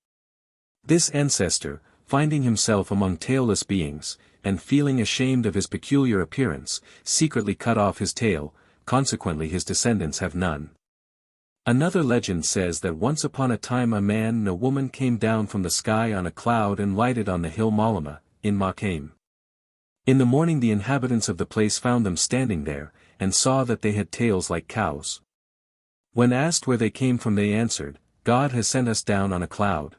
This ancestor, finding himself among tailless beings, and feeling ashamed of his peculiar appearance, secretly cut off his tail, consequently his descendants have none. Another legend says that once upon a time a man and a woman came down from the sky on a cloud and lighted on the hill Malama, in Makame. In the morning the inhabitants of the place found them standing there, and saw that they had tails like cows. When asked where they came from they answered, "God has sent us down on a cloud.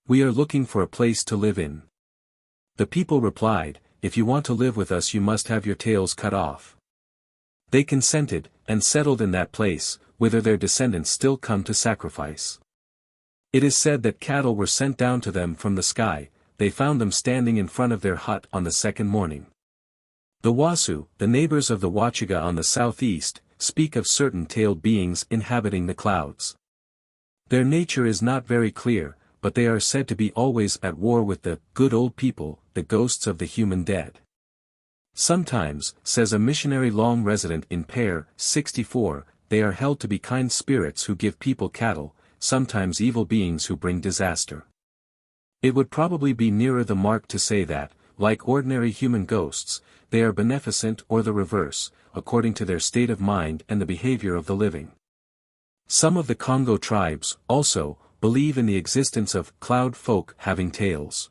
We are looking for a place to live in." The people replied, "If you want to live with us you must have your tails cut off." They consented, and settled in that place, whither their descendants still come to sacrifice. It is said that cattle were sent down to them from the sky. They found them standing in front of their hut on the second morning. The Wasu, the neighbors of the Wachiga on the southeast, speak of certain tailed beings inhabiting the clouds. Their nature is not very clear, but they are said to be always at war with the good old people, the ghosts of the human dead. Sometimes, says a missionary long resident in Pair, 64, they are held to be kind spirits who give people cattle, sometimes evil beings who bring disaster. It would probably be nearer the mark to say that, like ordinary human ghosts, they are beneficent or the reverse, according to their state of mind and the behavior of the living. Some of the Congo tribes, also, believe in the existence of cloud folk having tails.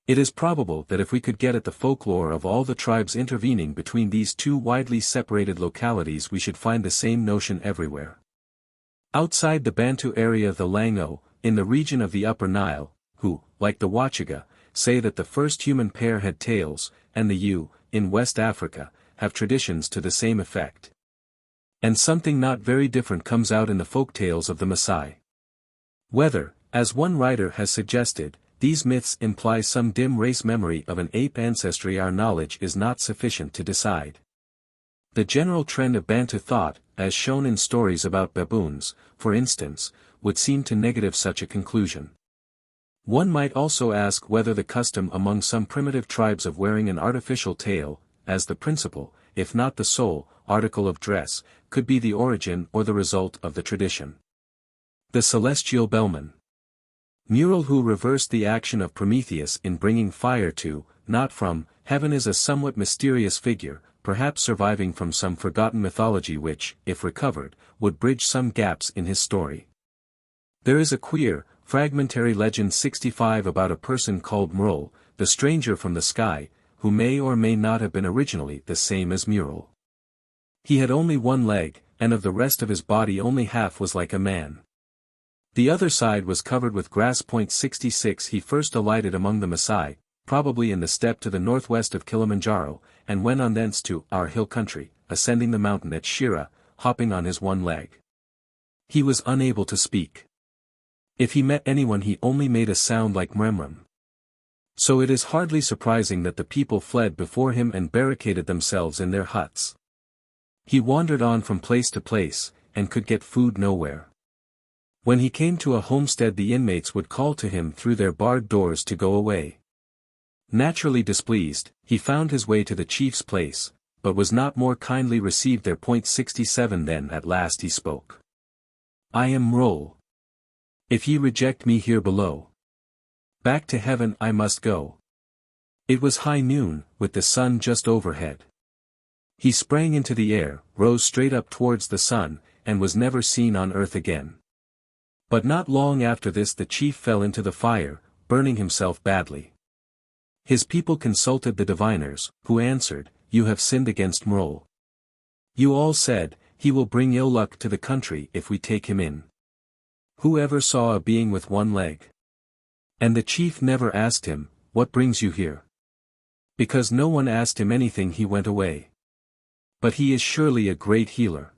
It is probable that if we could get at the folklore of all the tribes intervening between these two widely separated localities we should find the same notion everywhere. Outside the Bantu area of the Lango, in the region of the Upper Nile, who, like the Wachiga, say that the first human pair had tails, and the Yu, in West Africa, have traditions to the same effect. And something not very different comes out in the folk tales of the Maasai. Whether, as one writer has suggested, these myths imply some dim race memory of an ape ancestry our knowledge is not sufficient to decide. The general trend of Bantu thought, as shown in stories about baboons, for instance, would seem to negative such a conclusion. One might also ask whether the custom among some primitive tribes of wearing an artificial tail, as the principal, if not the sole, article of dress, could be the origin or the result of the tradition. The celestial bellman. Mural who reversed the action of Prometheus in bringing fire to, not from, heaven is a somewhat mysterious figure, perhaps surviving from some forgotten mythology which, if recovered, would bridge some gaps in his story. There is a queer, fragmentary legend 65 about a person called Mrul, the stranger from the sky, who may or may not have been originally the same as Mural. He had only one leg, and of the rest of his body only half was like a man. The other side was covered with grass. 66 He first alighted among the Maasai, probably in the steppe to the northwest of Kilimanjaro, and went on thence to our hill country, ascending the mountain at Shira, hopping on his one leg. He was unable to speak. If he met anyone he only made a sound like mremrem. So it is hardly surprising that the people fled before him and barricaded themselves in their huts. He wandered on from place to place, and could get food nowhere. When he came to a homestead the inmates would call to him through their barred doors to go away. Naturally displeased, he found his way to the chief's place, but was not more kindly received there. 67 Then at last he spoke. I am Mrul. If ye reject me here below, back to heaven I must go. It was high noon, with the sun just overhead. He sprang into the air, rose straight up towards the sun, and was never seen on earth again. But not long after this the chief fell into the fire, burning himself badly. His people consulted the diviners, who answered, You have sinned against Mrul. You all said, He will bring ill luck to the country if we take him in. Who ever saw a being with one leg? And the chief never asked him, What brings you here? Because no one asked him anything he went away. But he is surely a great healer.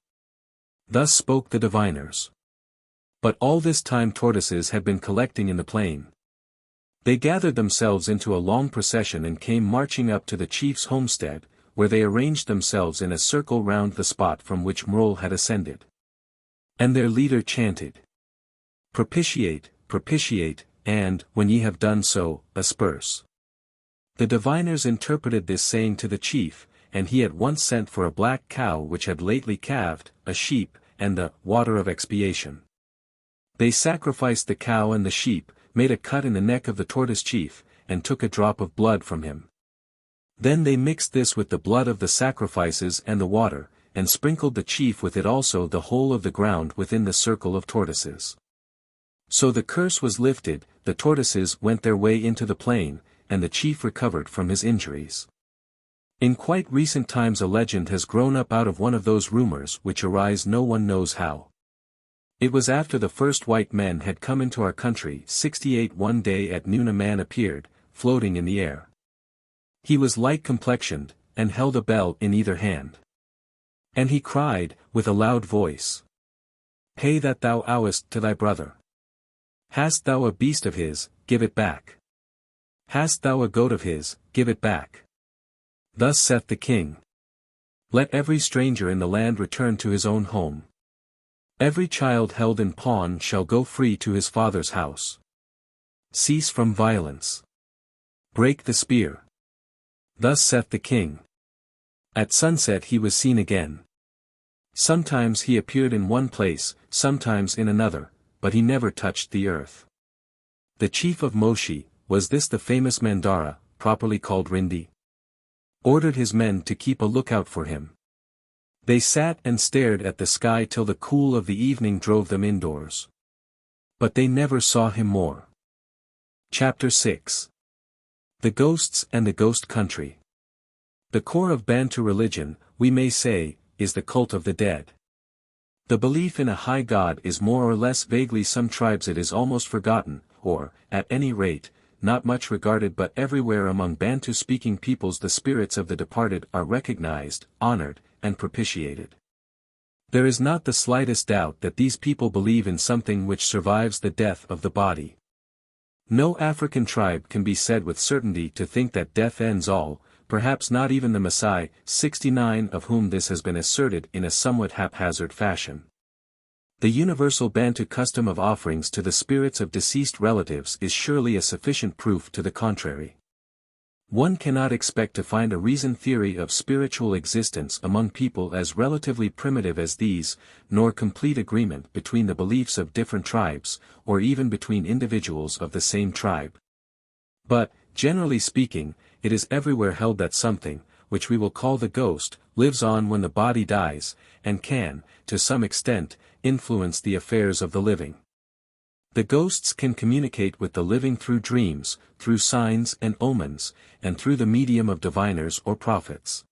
Thus spoke the diviners. But all this time tortoises had been collecting in the plain. They gathered themselves into a long procession and came marching up to the chief's homestead, where they arranged themselves in a circle round the spot from which Mrul had ascended. And their leader chanted, Propitiate, propitiate, and, when ye have done so, asperse. The diviners interpreted this saying to the chief, and he at once sent for a black cow which had lately calved, a sheep, and the water of expiation. They sacrificed the cow and the sheep, made a cut in the neck of the tortoise chief, and took a drop of blood from him. Then they mixed this with the blood of the sacrifices and the water, and sprinkled the chief with it also the whole of the ground within the circle of tortoises. So the curse was lifted, the tortoises went their way into the plain, and the chief recovered from his injuries. In quite recent times a legend has grown up out of one of those rumors which arise no one knows how. It was after the first white men had come into our country 68 one day at noon a man appeared, floating in the air. He was light-complexioned, and held a bell in either hand. And he cried, with a loud voice, Pay that thou owest to thy brother. Hast thou a beast of his, give it back. Hast thou a goat of his, give it back. Thus saith the king. Let every stranger in the land return to his own home. Every child held in pawn shall go free to his father's house. Cease from violence. Break the spear. Thus saith the king. At sunset he was seen again. Sometimes he appeared in one place, sometimes in another, but he never touched the earth. The chief of Moshi, was this the famous Mandara, properly called Rindi? Ordered his men to keep a lookout for him. They sat and stared at the sky till the cool of the evening drove them indoors. But they never saw him more. Chapter 6. The Ghosts and the Ghost Country. The core of Bantu religion, we may say, is the cult of the dead. The belief in a high god is more or less vaguely some tribes it is almost forgotten, or, at any rate, not much regarded, but everywhere among Bantu-speaking peoples the spirits of the departed are recognized, honored, and propitiated. There is not the slightest doubt that these people believe in something which survives the death of the body. No African tribe can be said with certainty to think that death ends all, perhaps not even the Maasai, 69 of whom this has been asserted in a somewhat haphazard fashion. The universal Bantu custom of offerings to the spirits of deceased relatives is surely a sufficient proof to the contrary. One cannot expect to find a reasoned theory of spiritual existence among people as relatively primitive as these, nor complete agreement between the beliefs of different tribes, or even between individuals of the same tribe. But, generally speaking, it is everywhere held that something, which we will call the ghost, lives on when the body dies, and can, to some extent, influence the affairs of the living. The ghosts can communicate with the living through dreams, through signs and omens, and through the medium of diviners or prophets.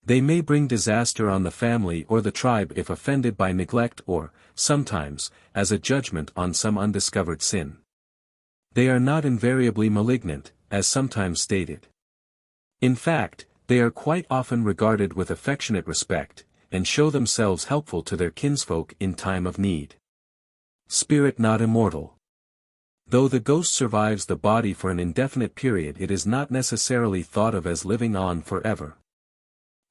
They may bring disaster on the family or the tribe if offended by neglect or, sometimes, as a judgment on some undiscovered sin. They are not invariably malignant, as sometimes stated. In fact, they are quite often regarded with affectionate respect, and show themselves helpful to their kinsfolk in time of need. Spirit not immortal. Though the ghost survives the body for an indefinite period, it is not necessarily thought of as living on forever.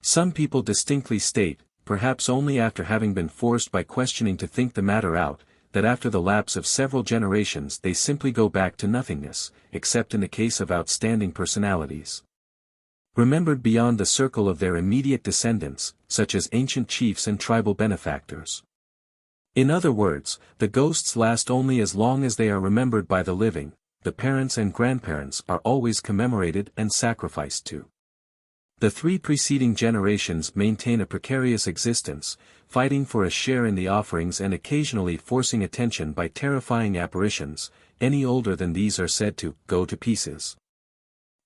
Some people distinctly state, perhaps only after having been forced by questioning to think the matter out, that after the lapse of several generations they simply go back to nothingness, except in the case of outstanding personalities remembered beyond the circle of their immediate descendants, such as ancient chiefs and tribal benefactors. In other words, the ghosts last only as long as they are remembered by the living. The parents and grandparents are always commemorated and sacrificed to. The three preceding generations maintain a precarious existence, fighting for a share in the offerings and occasionally forcing attention by terrifying apparitions. Any older than these are said to go to pieces.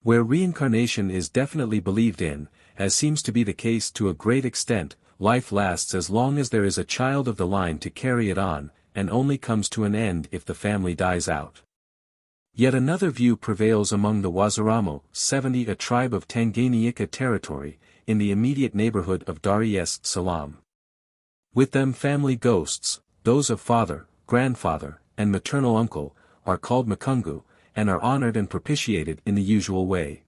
Where reincarnation is definitely believed in, as seems to be the case to a great extent, life lasts as long as there is a child of the line to carry it on, and only comes to an end if the family dies out. Yet another view prevails among the Wazaramo, 70, a tribe of Tanganyika territory, in the immediate neighborhood of Dar es Salaam. With them family ghosts, those of father, grandfather, and maternal uncle, are called Makungu, and are honored and propitiated in the usual way.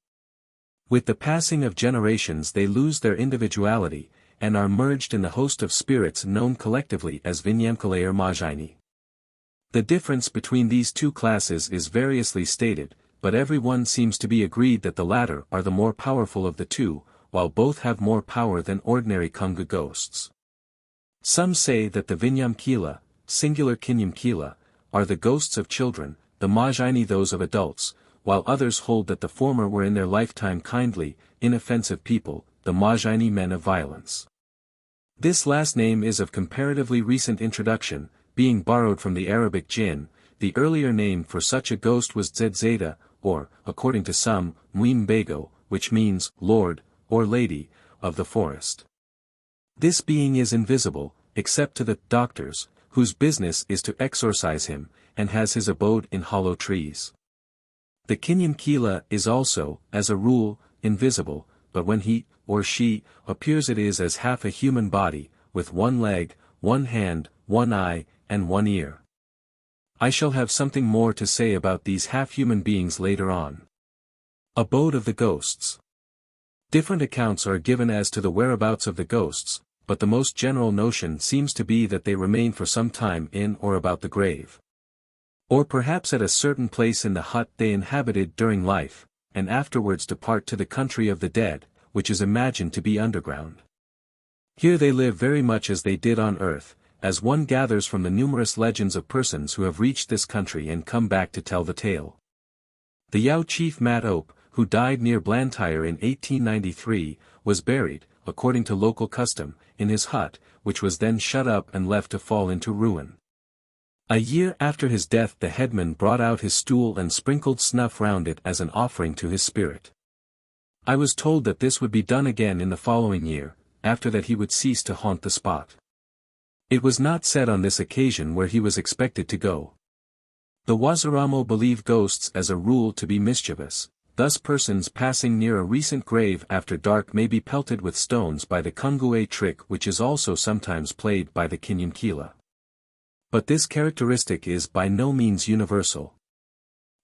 With the passing of generations they lose their individuality, and are merged in the host of spirits known collectively as Vinyamkale or Majini. The difference between these two classes is variously stated, but everyone seems to be agreed that the latter are the more powerful of the two, while both have more power than ordinary Kungu ghosts. Some say that the Vinyamkila, singular Kinyamkila, are the ghosts of children, the Majini those of adults, while others hold that the former were in their lifetime kindly, inoffensive people, the Majini men of violence. This last name is of comparatively recent introduction, being borrowed from the Arabic jinn. The earlier name for such a ghost was Zedzada, or, according to some, Mwimbago, which means, Lord, or Lady, of the forest. This being is invisible, except to the doctors, whose business is to exorcise him, and has his abode in hollow trees. The Kinyamkila is also, as a rule, invisible, but when he, or she, appears it is as half a human body, with one leg, one hand, one eye, and one ear. I shall have something more to say about these half-human beings later on. Abode of the ghosts. Different accounts are given as to the whereabouts of the ghosts, but the most general notion seems to be that they remain for some time in or about the grave. Or perhaps at a certain place in the hut they inhabited during life, and afterwards depart to the country of the dead, which is imagined to be underground. Here they live very much as they did on earth, as one gathers from the numerous legends of persons who have reached this country and come back to tell the tale. The Yao chief Mat Ope, who died near Blantyre in 1893, was buried, according to local custom, in his hut, which was then shut up and left to fall into ruin. A year after his death the headman brought out his stool and sprinkled snuff round it as an offering to his spirit. I was told that this would be done again in the following year, after that he would cease to haunt the spot. It was not said on this occasion where he was expected to go. The Wazaramo believe ghosts as a rule to be mischievous, thus persons passing near a recent grave after dark may be pelted with stones by the Kungue trick, which is also sometimes played by the Kinyamkila. But this characteristic is by no means universal.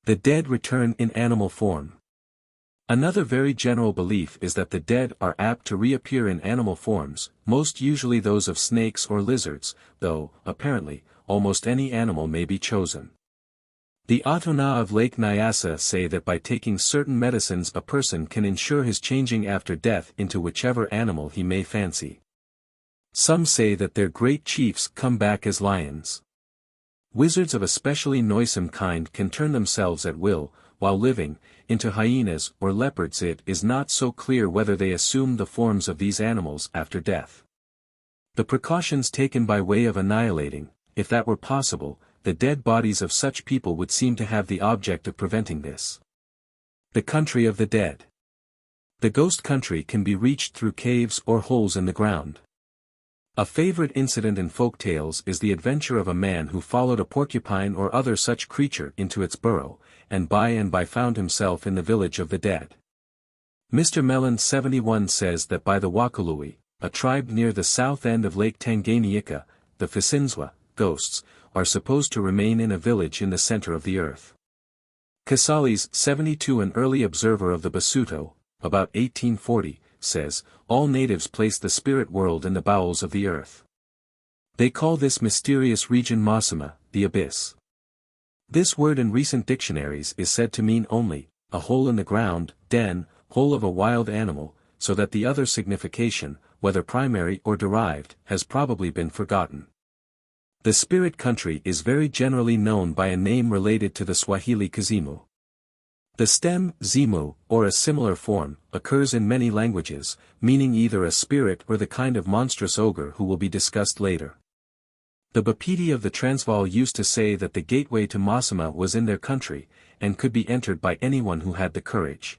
The dead return in animal form. Another very general belief is that the dead are apt to reappear in animal forms, most usually those of snakes or lizards, though, apparently, almost any animal may be chosen. The Atona of Lake Nyasa say that by taking certain medicines a person can ensure his changing after death into whichever animal he may fancy. Some say that their great chiefs come back as lions. Wizards of a specially noisome kind can turn themselves at will, while living, into hyenas or leopards. It is not so clear whether they assume the forms of these animals after death. The precautions taken by way of annihilating, if that were possible, the dead bodies of such people would seem to have the object of preventing this. The country of the dead. The ghost country can be reached through caves or holes in the ground. A favorite incident in folk tales is the adventure of a man who followed a porcupine or other such creature into its burrow, and by found himself in the village of the dead. Mr. Mellon 71 says that by the Wakilindi, a tribe near the south end of Lake Tanganyika, the Fisinzwa, ghosts, are supposed to remain in a village in the center of the earth. Casales 72, an early observer of the Basuto, about 1840, says, all natives place the spirit world in the bowels of the earth. They call this mysterious region Masima, the abyss. This word in recent dictionaries is said to mean only, a hole in the ground, den, hole of a wild animal, so that the other signification, whether primary or derived, has probably been forgotten. The spirit country is very generally known by a name related to the Swahili Kuzimu. The stem, zimu, or a similar form, occurs in many languages, meaning either a spirit or the kind of monstrous ogre who will be discussed later. The Bapedi of the Transvaal used to say that the gateway to Masima was in their country, and could be entered by anyone who had the courage.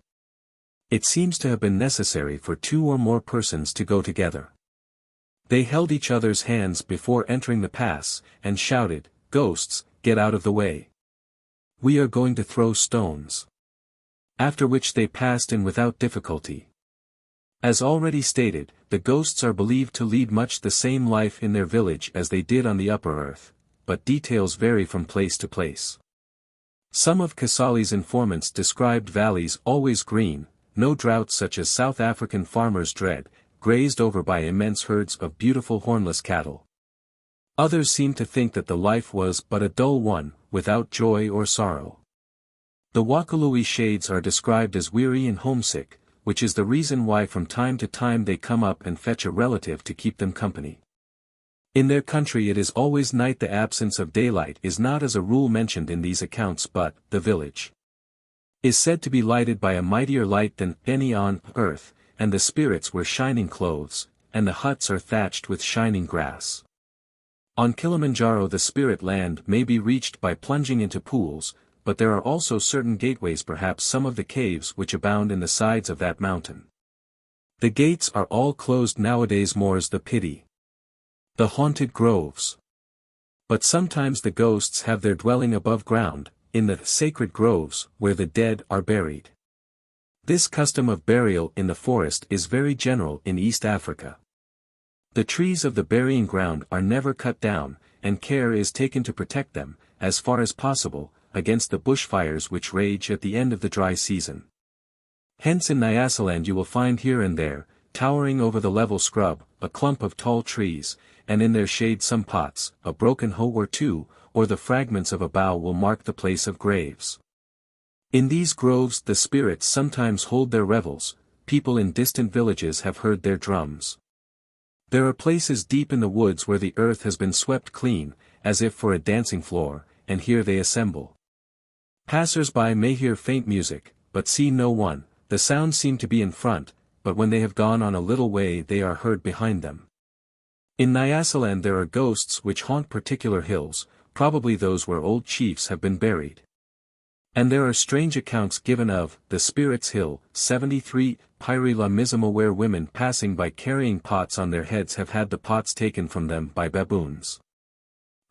It seems to have been necessary for 2 or more persons to go together. They held each other's hands before entering the pass, and shouted, "Ghosts, get out of the way. We are going to throw stones." After which they passed in without difficulty. As already stated, the ghosts are believed to lead much the same life in their village as they did on the upper earth, but details vary from place to place. Some of Casales' informants described valleys always green, no droughts such as South African farmers dread, grazed over by immense herds of beautiful hornless cattle. Others seemed to think that the life was but a dull one, without joy or sorrow. The Wakilindi shades are described as weary and homesick, which is the reason why from time to time they come up and fetch a relative to keep them company. In their country it is always night. The absence of daylight is not as a rule mentioned in these accounts, but the village is said to be lighted by a mightier light than any on earth, and the spirits wear shining clothes, and the huts are thatched with shining grass. On Kilimanjaro the spirit land may be reached by plunging into pools, but there are also certain gateways, perhaps some of the caves which abound in the sides of that mountain. The gates are all closed nowadays, more's the pity. The haunted groves. But sometimes the ghosts have their dwelling above ground, in the sacred groves, where the dead are buried. This custom of burial in the forest is very general in East Africa. The trees of the burying ground are never cut down, and care is taken to protect them, as far as possible, against the bushfires which rage at the end of the dry season. Hence in Nyasaland you will find here and there, towering over the level scrub, a clump of tall trees, and in their shade some pots, a broken hoe or two, or the fragments of a bough will mark the place of graves. In these groves the spirits sometimes hold their revels. People in distant villages have heard their drums. There are places deep in the woods where the earth has been swept clean, as if for a dancing floor, and here they assemble. Passers-by may hear faint music, but see no one. The sounds seem to be in front, but when they have gone on a little way they are heard behind them. In Nyasaland there are ghosts which haunt particular hills, probably those where old chiefs have been buried. And there are strange accounts given of the Spirit's Hill, 73, Pyri la Mizimo, where women passing by carrying pots on their heads have had the pots taken from them by baboons.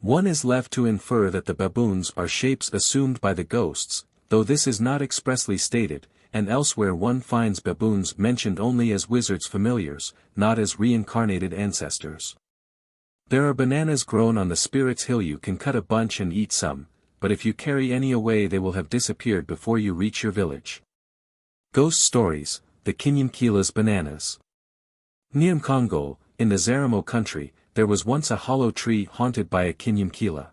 One is left to infer that the baboons are shapes assumed by the ghosts, though this is not expressly stated, and elsewhere one finds baboons mentioned only as wizards' familiars, not as reincarnated ancestors. There are bananas grown on the Spirit's Hill. You can cut a bunch and eat some, but if you carry any away they will have disappeared before you reach your village. Ghost Stories, the Kinyamkila's Bananas. Near Mkongol, in the Zaramo country, there was once a hollow tree haunted by a Kinyamkila.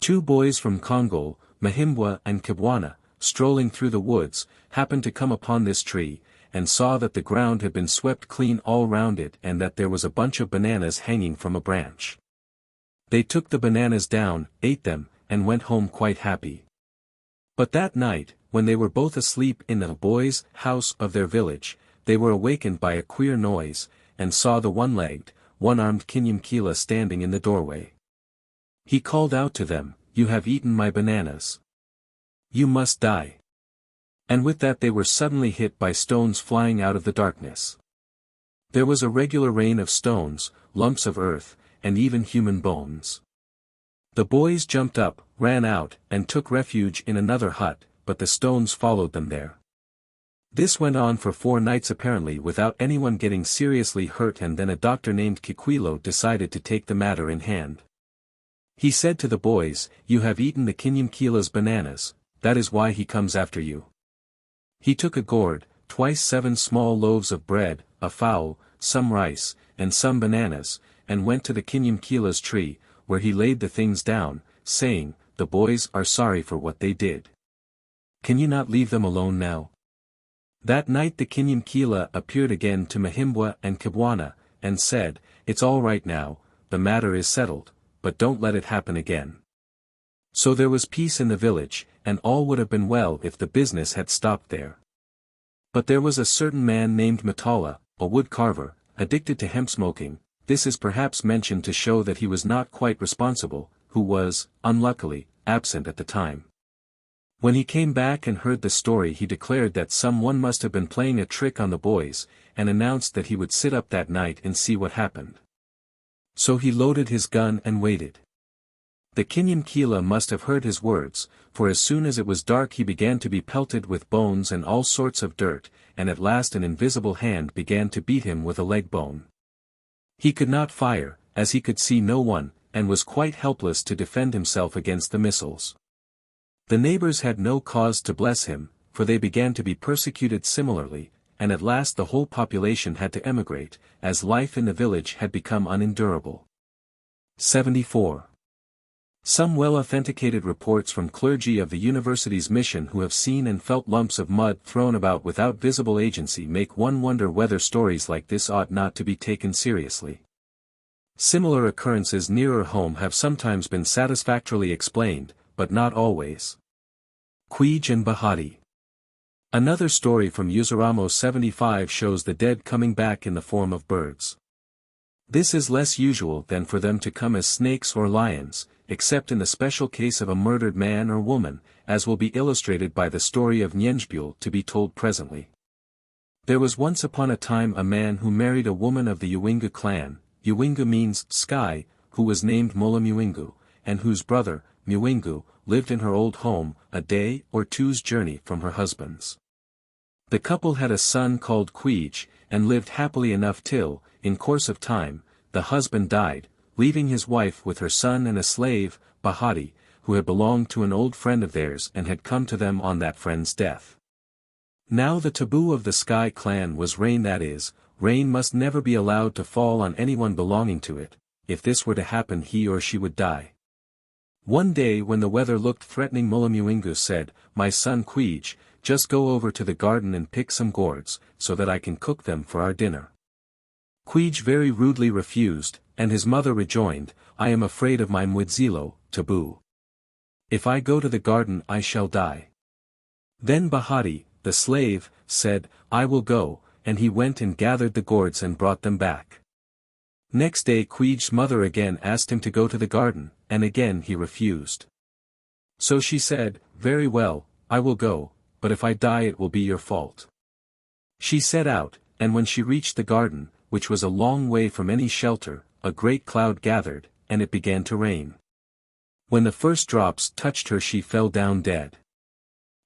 Two boys from Kongol, Mahimbwa and Kibwana, strolling through the woods, happened to come upon this tree, and saw that the ground had been swept clean all round it and that there was a bunch of bananas hanging from a branch. They took the bananas down, ate them, and went home quite happy. But that night, when they were both asleep in the boys' house of their village, they were awakened by a queer noise, and saw the one-legged, one-armed Kinyamkila standing in the doorway. He called out to them, "You have eaten my bananas. You must die." And with that they were suddenly hit by stones flying out of the darkness. There was a regular rain of stones, lumps of earth, and even human bones. The boys jumped up, ran out, and took refuge in another hut, but the stones followed them there. This went on for 4 nights apparently without anyone getting seriously hurt, and then a doctor named Kikwilo decided to take the matter in hand. He said to the boys, "You have eaten the Kinyamkila's bananas, that is why he comes after you." He took a gourd, twice 7 small loaves of bread, a fowl, some rice, and some bananas, and went to the Kinyamkila's tree, where he laid the things down, saying, "The boys are sorry for what they did. Can you not leave them alone now?" That night the Kinyamkila appeared again to Mahimbwa and Kibwana, and said, "It's all right now, the matter is settled, but don't let it happen again." So there was peace in the village, and all would have been well if the business had stopped there. But there was a certain man named Matala, a wood carver, addicted to hemp smoking. This is perhaps mentioned to show that he was not quite responsible, who was, unluckily, absent at the time. When he came back and heard the story, he declared that someone must have been playing a trick on the boys, and announced that he would sit up that night and see what happened. So he loaded his gun and waited. The Kinyamkila must have heard his words, for as soon as it was dark he began to be pelted with bones and all sorts of dirt, and at last an invisible hand began to beat him with a leg bone. He could not fire, as he could see no one, and was quite helpless to defend himself against the missiles. The neighbors had no cause to bless him, for they began to be persecuted similarly, and at last the whole population had to emigrate, as life in the village had become unendurable. 74. Some well-authenticated reports from clergy of the university's mission who have seen and felt lumps of mud thrown about without visible agency make one wonder whether stories like this ought not to be taken seriously. Similar occurrences nearer home have sometimes been satisfactorily explained, but not always. Quij and Bahati. Another story from Uzaramo 75 shows the dead coming back in the form of birds. This is less usual than for them to come as snakes or lions, except in the special case of a murdered man or woman, as will be illustrated by the story of Nyenjbul to be told presently. There was once upon a time a man who married a woman of the Uwinga clan. Uwinga means sky, who was named Mola Muwingu, and whose brother, Muwingu, lived in her old home, a day or two's journey from her husband's. The couple had a son called Quij, and lived happily enough till, in course of time, the husband died, leaving his wife with her son and a slave, Bahati, who had belonged to an old friend of theirs and had come to them on that friend's death. Now the taboo of the Sky clan was rain, that is, rain must never be allowed to fall on anyone belonging to it. If this were to happen he or she would die. One day when the weather looked threatening, Muwingu said, "My son Quij, just go over to the garden and pick some gourds, so that I can cook them for our dinner." Quij very rudely refused, and his mother rejoined, "I am afraid of my Mwedzilo, taboo. If I go to the garden I shall die." Then Bahati, the slave, said, "I will go," and he went and gathered the gourds and brought them back. Next day Quij's mother again asked him to go to the garden, and again he refused. So she said, "Very well, I will go, but if I die it will be your fault." She set out, and when she reached the garden, which was a long way from any shelter, a great cloud gathered, and it began to rain. When the first drops touched her she fell down dead.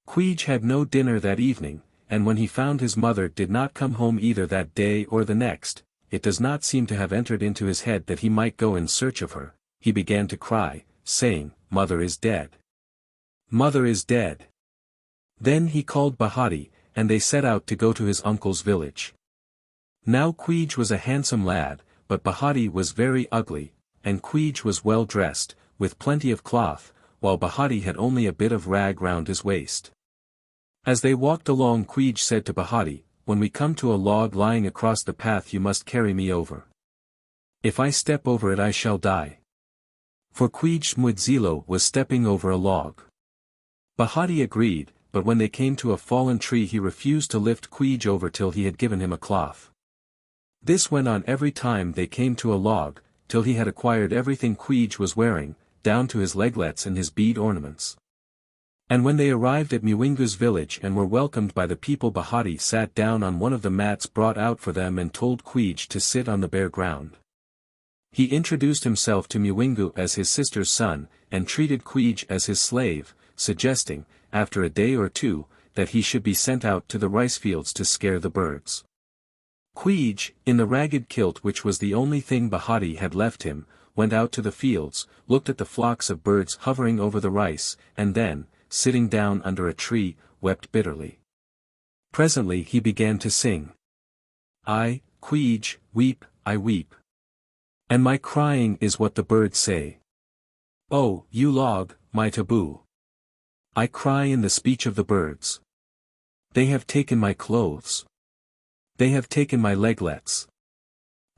Quij had no dinner that evening, and when he found his mother did not come home either that day or the next, it does not seem to have entered into his head that he might go in search of her. He began to cry, saying, "Mother is dead. Mother is dead." Then he called Bahati, and they set out to go to his uncle's village. Now Queej was a handsome lad, but Bahati was very ugly, and Queej was well dressed, with plenty of cloth, while Bahati had only a bit of rag round his waist. As they walked along, Queej said to Bahati, "When we come to a log lying across the path, you must carry me over. If I step over it, I shall die." For Queej Smudzilo was stepping over a log. Bahati agreed, but when they came to a fallen tree, he refused to lift Queej over till he had given him a cloth. This went on every time they came to a log, till he had acquired everything Queej was wearing, down to his leglets and his bead ornaments. And when they arrived at Mwingu's village and were welcomed by the people, Bahati sat down on one of the mats brought out for them and told Queej to sit on the bare ground. He introduced himself to Mwingu as his sister's son, and treated Queej as his slave, suggesting, after a day or two, that he should be sent out to the rice fields to scare the birds. Queej, in the ragged kilt which was the only thing Bahati had left him, went out to the fields, looked at the flocks of birds hovering over the rice, and then, sitting down under a tree, wept bitterly. Presently he began to sing. "I, Queej, weep, I weep. And my crying is what the birds say. Oh, you log, my taboo. I cry in the speech of the birds. They have taken my clothes. They have taken my leglets.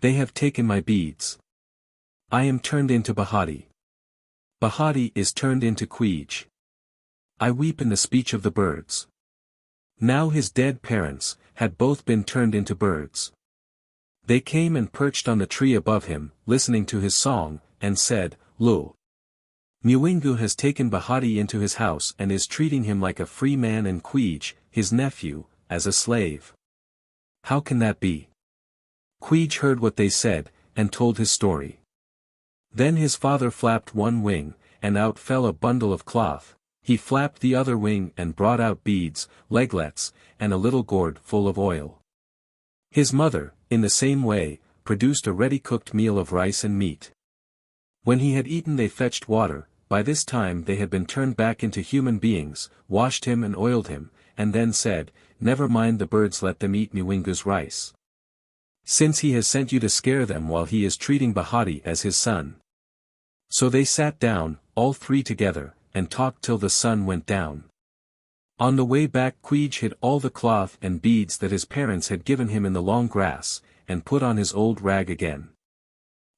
They have taken my beads. I am turned into Bahati. Bahati is turned into Queej. I weep in the speech of the birds." Now his dead parents had both been turned into birds. They came and perched on the tree above him, listening to his song, and said, "Lo! Mwingu has taken Bahati into his house and is treating him like a free man, and Queej, his nephew, as a slave. How can that be?" Queej heard what they said, and told his story. Then his father flapped one wing, and out fell a bundle of cloth. He flapped the other wing and brought out beads, leglets, and a little gourd full of oil. His mother, in the same way, produced a ready-cooked meal of rice and meat. When he had eaten, they fetched water. By this time they had been turned back into human beings, washed him and oiled him, and then said, "Never mind the birds, let them eat Mwingu's rice. Since he has sent you to scare them while he is treating Bahati as his son." So they sat down, all three together, and talked till the sun went down. On the way back Queej hid all the cloth and beads that his parents had given him in the long grass, and put on his old rag again.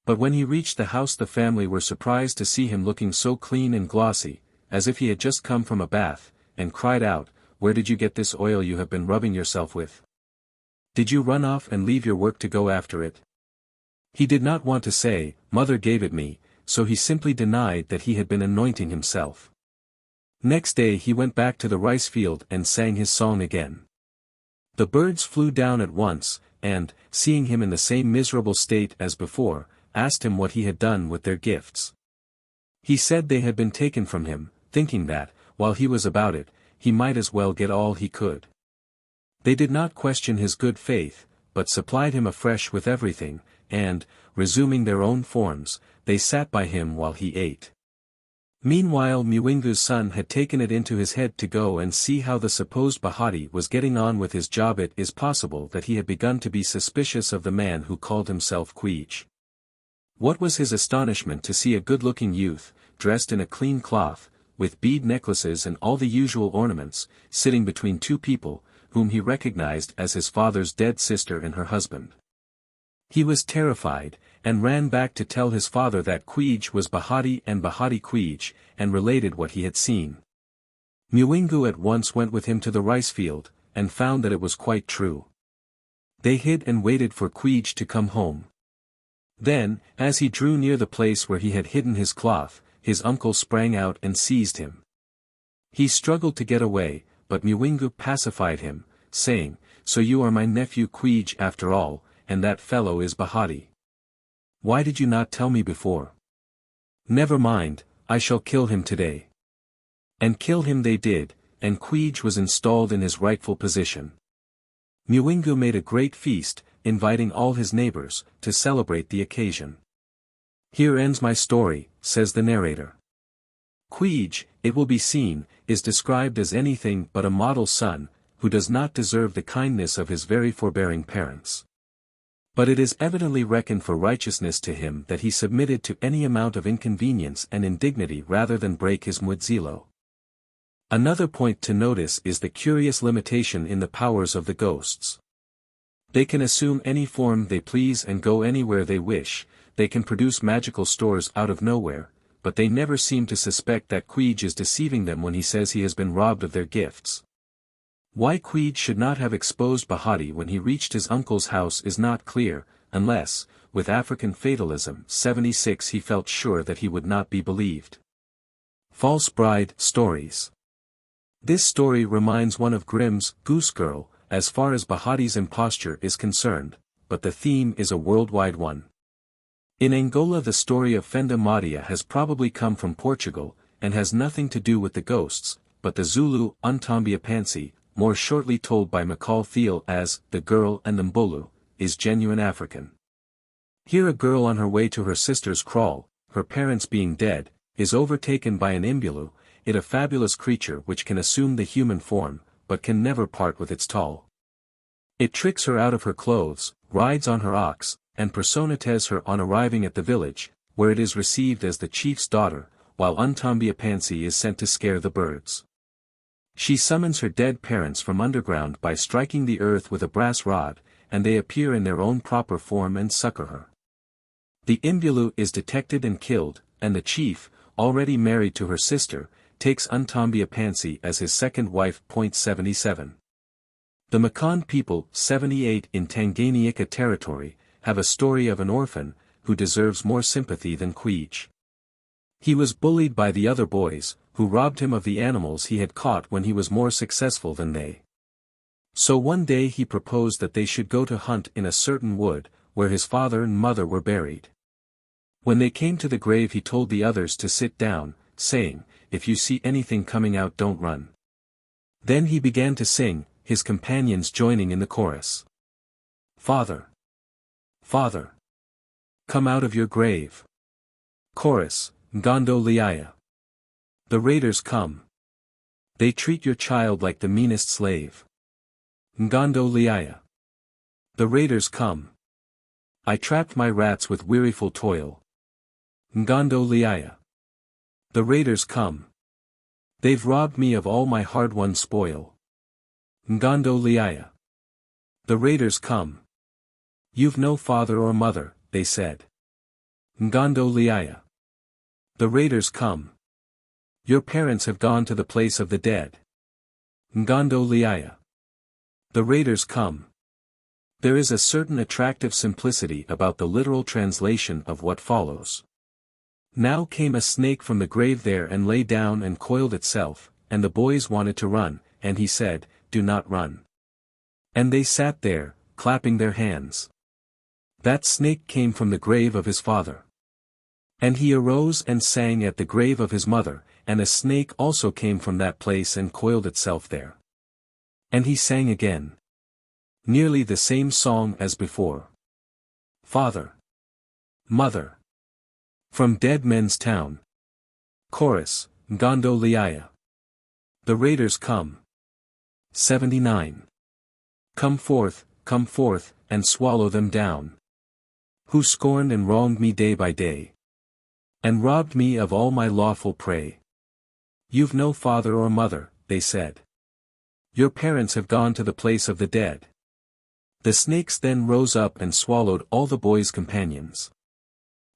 But when he reached the house, the family were surprised to see him looking so clean and glossy, as if he had just come from a bath, and cried out, "Where did you get this oil you have been rubbing yourself with? Did you run off and leave your work to go after it?" He did not want to say, "Mother gave it me," so he simply denied that he had been anointing himself. Next day he went back to the rice field and sang his song again. The birds flew down at once, and, seeing him in the same miserable state as before, asked him what he had done with their gifts. He said they had been taken from him, thinking that, while he was about it, he might as well get all he could. They did not question his good faith, but supplied him afresh with everything, and, resuming their own forms, they sat by him while he ate. Meanwhile Mwingu's son had taken it into his head to go and see how the supposed Bahati was getting on with his job. It is possible that he had begun to be suspicious of the man who called himself Queej. What was his astonishment to see a good-looking youth, dressed in a clean cloth, with bead necklaces and all the usual ornaments, sitting between two people, whom he recognized as his father's dead sister and her husband. He was terrified, and ran back to tell his father that Queej was Bahati and Bahati Queej, and related what he had seen. Mwingu at once went with him to the rice field, and found that it was quite true. They hid and waited for Queej to come home. Then, as he drew near the place where he had hidden his cloth, his uncle sprang out and seized him. He struggled to get away, but Mwingu pacified him, saying, "So you are my nephew Queej after all, and that fellow is Bahati. Why did you not tell me before? Never mind, I shall kill him today." And kill him they did, and Queej was installed in his rightful position. Mwingu made a great feast, inviting all his neighbors, to celebrate the occasion. Here ends my story, says the narrator. Queej, it will be seen, is described as anything but a model son, who does not deserve the kindness of his very forbearing parents. But it is evidently reckoned for righteousness to him that he submitted to any amount of inconvenience and indignity rather than break his mudzilo. Another point to notice is the curious limitation in the powers of the ghosts. They can assume any form they please and go anywhere they wish, they can produce magical stores out of nowhere, but they never seem to suspect that Queej is deceiving them when he says he has been robbed of their gifts. Why Queej should not have exposed Bahati when he reached his uncle's house is not clear, unless, with African fatalism 76 he felt sure that he would not be believed. False Bride Stories. This story reminds one of Grimm's Goose Girl, as far as Bahati's imposture is concerned, but the theme is a worldwide one. In Angola the story of Fenda Madia has probably come from Portugal, and has nothing to do with the ghosts, but the Zulu Untambia Pansi, more shortly told by McCall Thiel as The Girl and the Mbulu, is genuine African. Here a girl on her way to her sister's kraal, her parents being dead, is overtaken by an Imbulu, it a fabulous creature which can assume the human form, but can never part with its tall. It tricks her out of her clothes, rides on her ox, and personates her on arriving at the village, where it is received as the chief's daughter, while Untambia Pansi is sent to scare the birds. She summons her dead parents from underground by striking the earth with a brass rod, and they appear in their own proper form and succor her. The Imbulu is detected and killed, and the chief, already married to her sister, takes Untambia Pansi as his second wife. 77. The Makan people 78 in Tanganyika territory, have a story of an orphan, who deserves more sympathy than Queej. He was bullied by the other boys, who robbed him of the animals he had caught when he was more successful than they. So one day he proposed that they should go to hunt in a certain wood, where his father and mother were buried. When they came to the grave he told the others to sit down, saying, "If you see anything coming out don't run." Then he began to sing, his companions joining in the chorus. "Father! Father! Come out of your grave!" Chorus, Ngondo Liaya. The raiders come. They treat your child like the meanest slave. Ngondo Liaya. The raiders come. I trapped my rats with weariful toil. Ngondo Liaya. The raiders come. They've robbed me of all my hard-won spoil. Ngondo Liaya. The raiders come. You've no father or mother, they said. Ngondo Liaya. The raiders come. Your parents have gone to the place of the dead. Ngondo Liaya. The raiders come. There is a certain attractive simplicity about the literal translation of what follows. Now came a snake from the grave there and lay down and coiled itself, and the boys wanted to run, and he said, "Do not run." And they sat there, clapping their hands. That snake came from the grave of his father. And he arose and sang at the grave of his mother, and a snake also came from that place and coiled itself there. And he sang again. Nearly the same song as before. Father. Mother. From dead men's town. Chorus, Ngondo Liaya. The raiders come. 79. Come forth, and swallow them down. Who scorned and wronged me day by day. And robbed me of all my lawful prey. You've no father or mother, they said. Your parents have gone to the place of the dead. The snakes then rose up and swallowed all the boys' companions.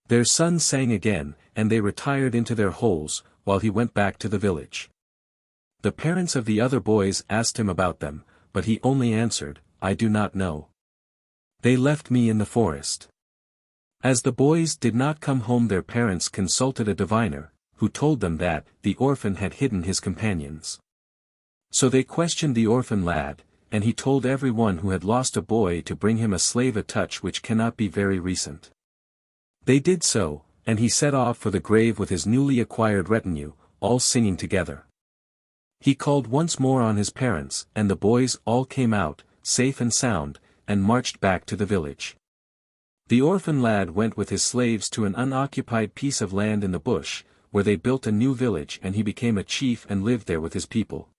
Their son sang again, and they retired into their holes, while he went back to the village. The parents of the other boys asked him about them, but he only answered, "I do not know. They left me in the forest." As the boys did not come home, their parents consulted a diviner, who told them that the orphan had hidden his companions. So they questioned the orphan lad, and he told everyone who had lost a boy to bring him a slave, a touch which cannot be very recent. They did so, and he set off for the grave with his newly acquired retinue, all singing together. He called once more on his parents, and the boys all came out, safe and sound, and marched back to the village. The orphan lad went with his slaves to an unoccupied piece of land in the bush, where they built a new village, and he became a chief and lived there with his people.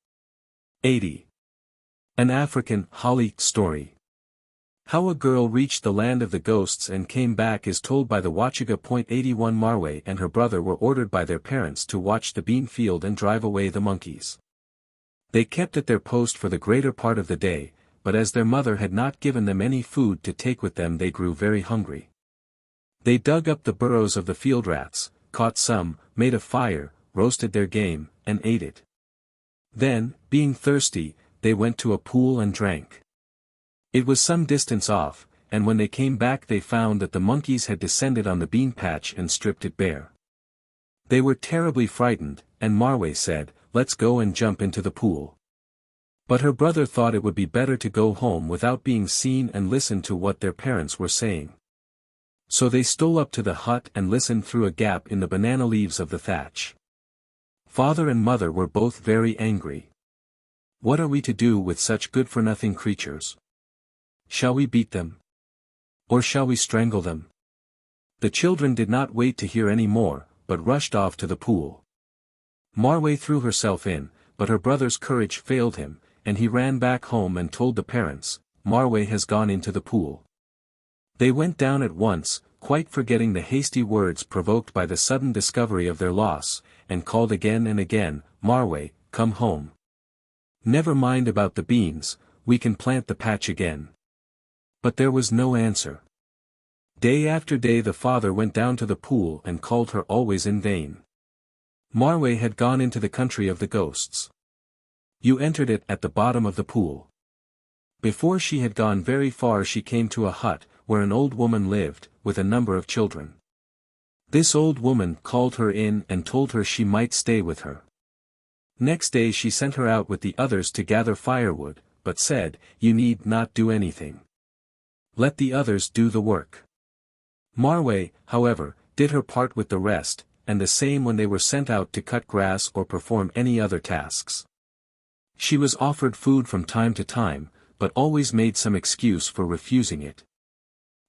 80. An African Holly story. How a girl reached the land of the ghosts and came back is told by the Wachiga.81. Marwe and her brother were ordered by their parents to watch the bean field and drive away the monkeys. They kept at their post for the greater part of the day, but as their mother had not given them any food to take with them, they grew very hungry. They dug up the burrows of the field rats, caught some, made a fire, roasted their game, and ate it. Then, being thirsty, they went to a pool and drank. It was some distance off, and when they came back they found that the monkeys had descended on the bean patch and stripped it bare. They were terribly frightened, and Marwe said, "Let's go and jump into the pool." But her brother thought it would be better to go home without being seen and listen to what their parents were saying. So they stole up to the hut and listened through a gap in the banana leaves of the thatch. Father and mother were both very angry. "What are we to do with such good-for-nothing creatures? Shall we beat them? Or shall we strangle them?" The children did not wait to hear any more, but rushed off to the pool. Marwe threw herself in, but her brother's courage failed him, and he ran back home and told the parents, "Marwe has gone into the pool." They went down at once, quite forgetting the hasty words provoked by the sudden discovery of their loss, and called again and again, "Marwe, come home. Never mind about the beans, we can plant the patch again." But there was no answer. Day after day the father went down to the pool and called her always in vain. Marwe had gone into the country of the ghosts. You entered it at the bottom of the pool. Before she had gone very far she came to a hut, where an old woman lived, with a number of children. This old woman called her in and told her she might stay with her. Next day she sent her out with the others to gather firewood, but said, "You need not do anything. Let the others do the work." Marwe, however, did her part with the rest, and the same when they were sent out to cut grass or perform any other tasks. She was offered food from time to time, but always made some excuse for refusing it.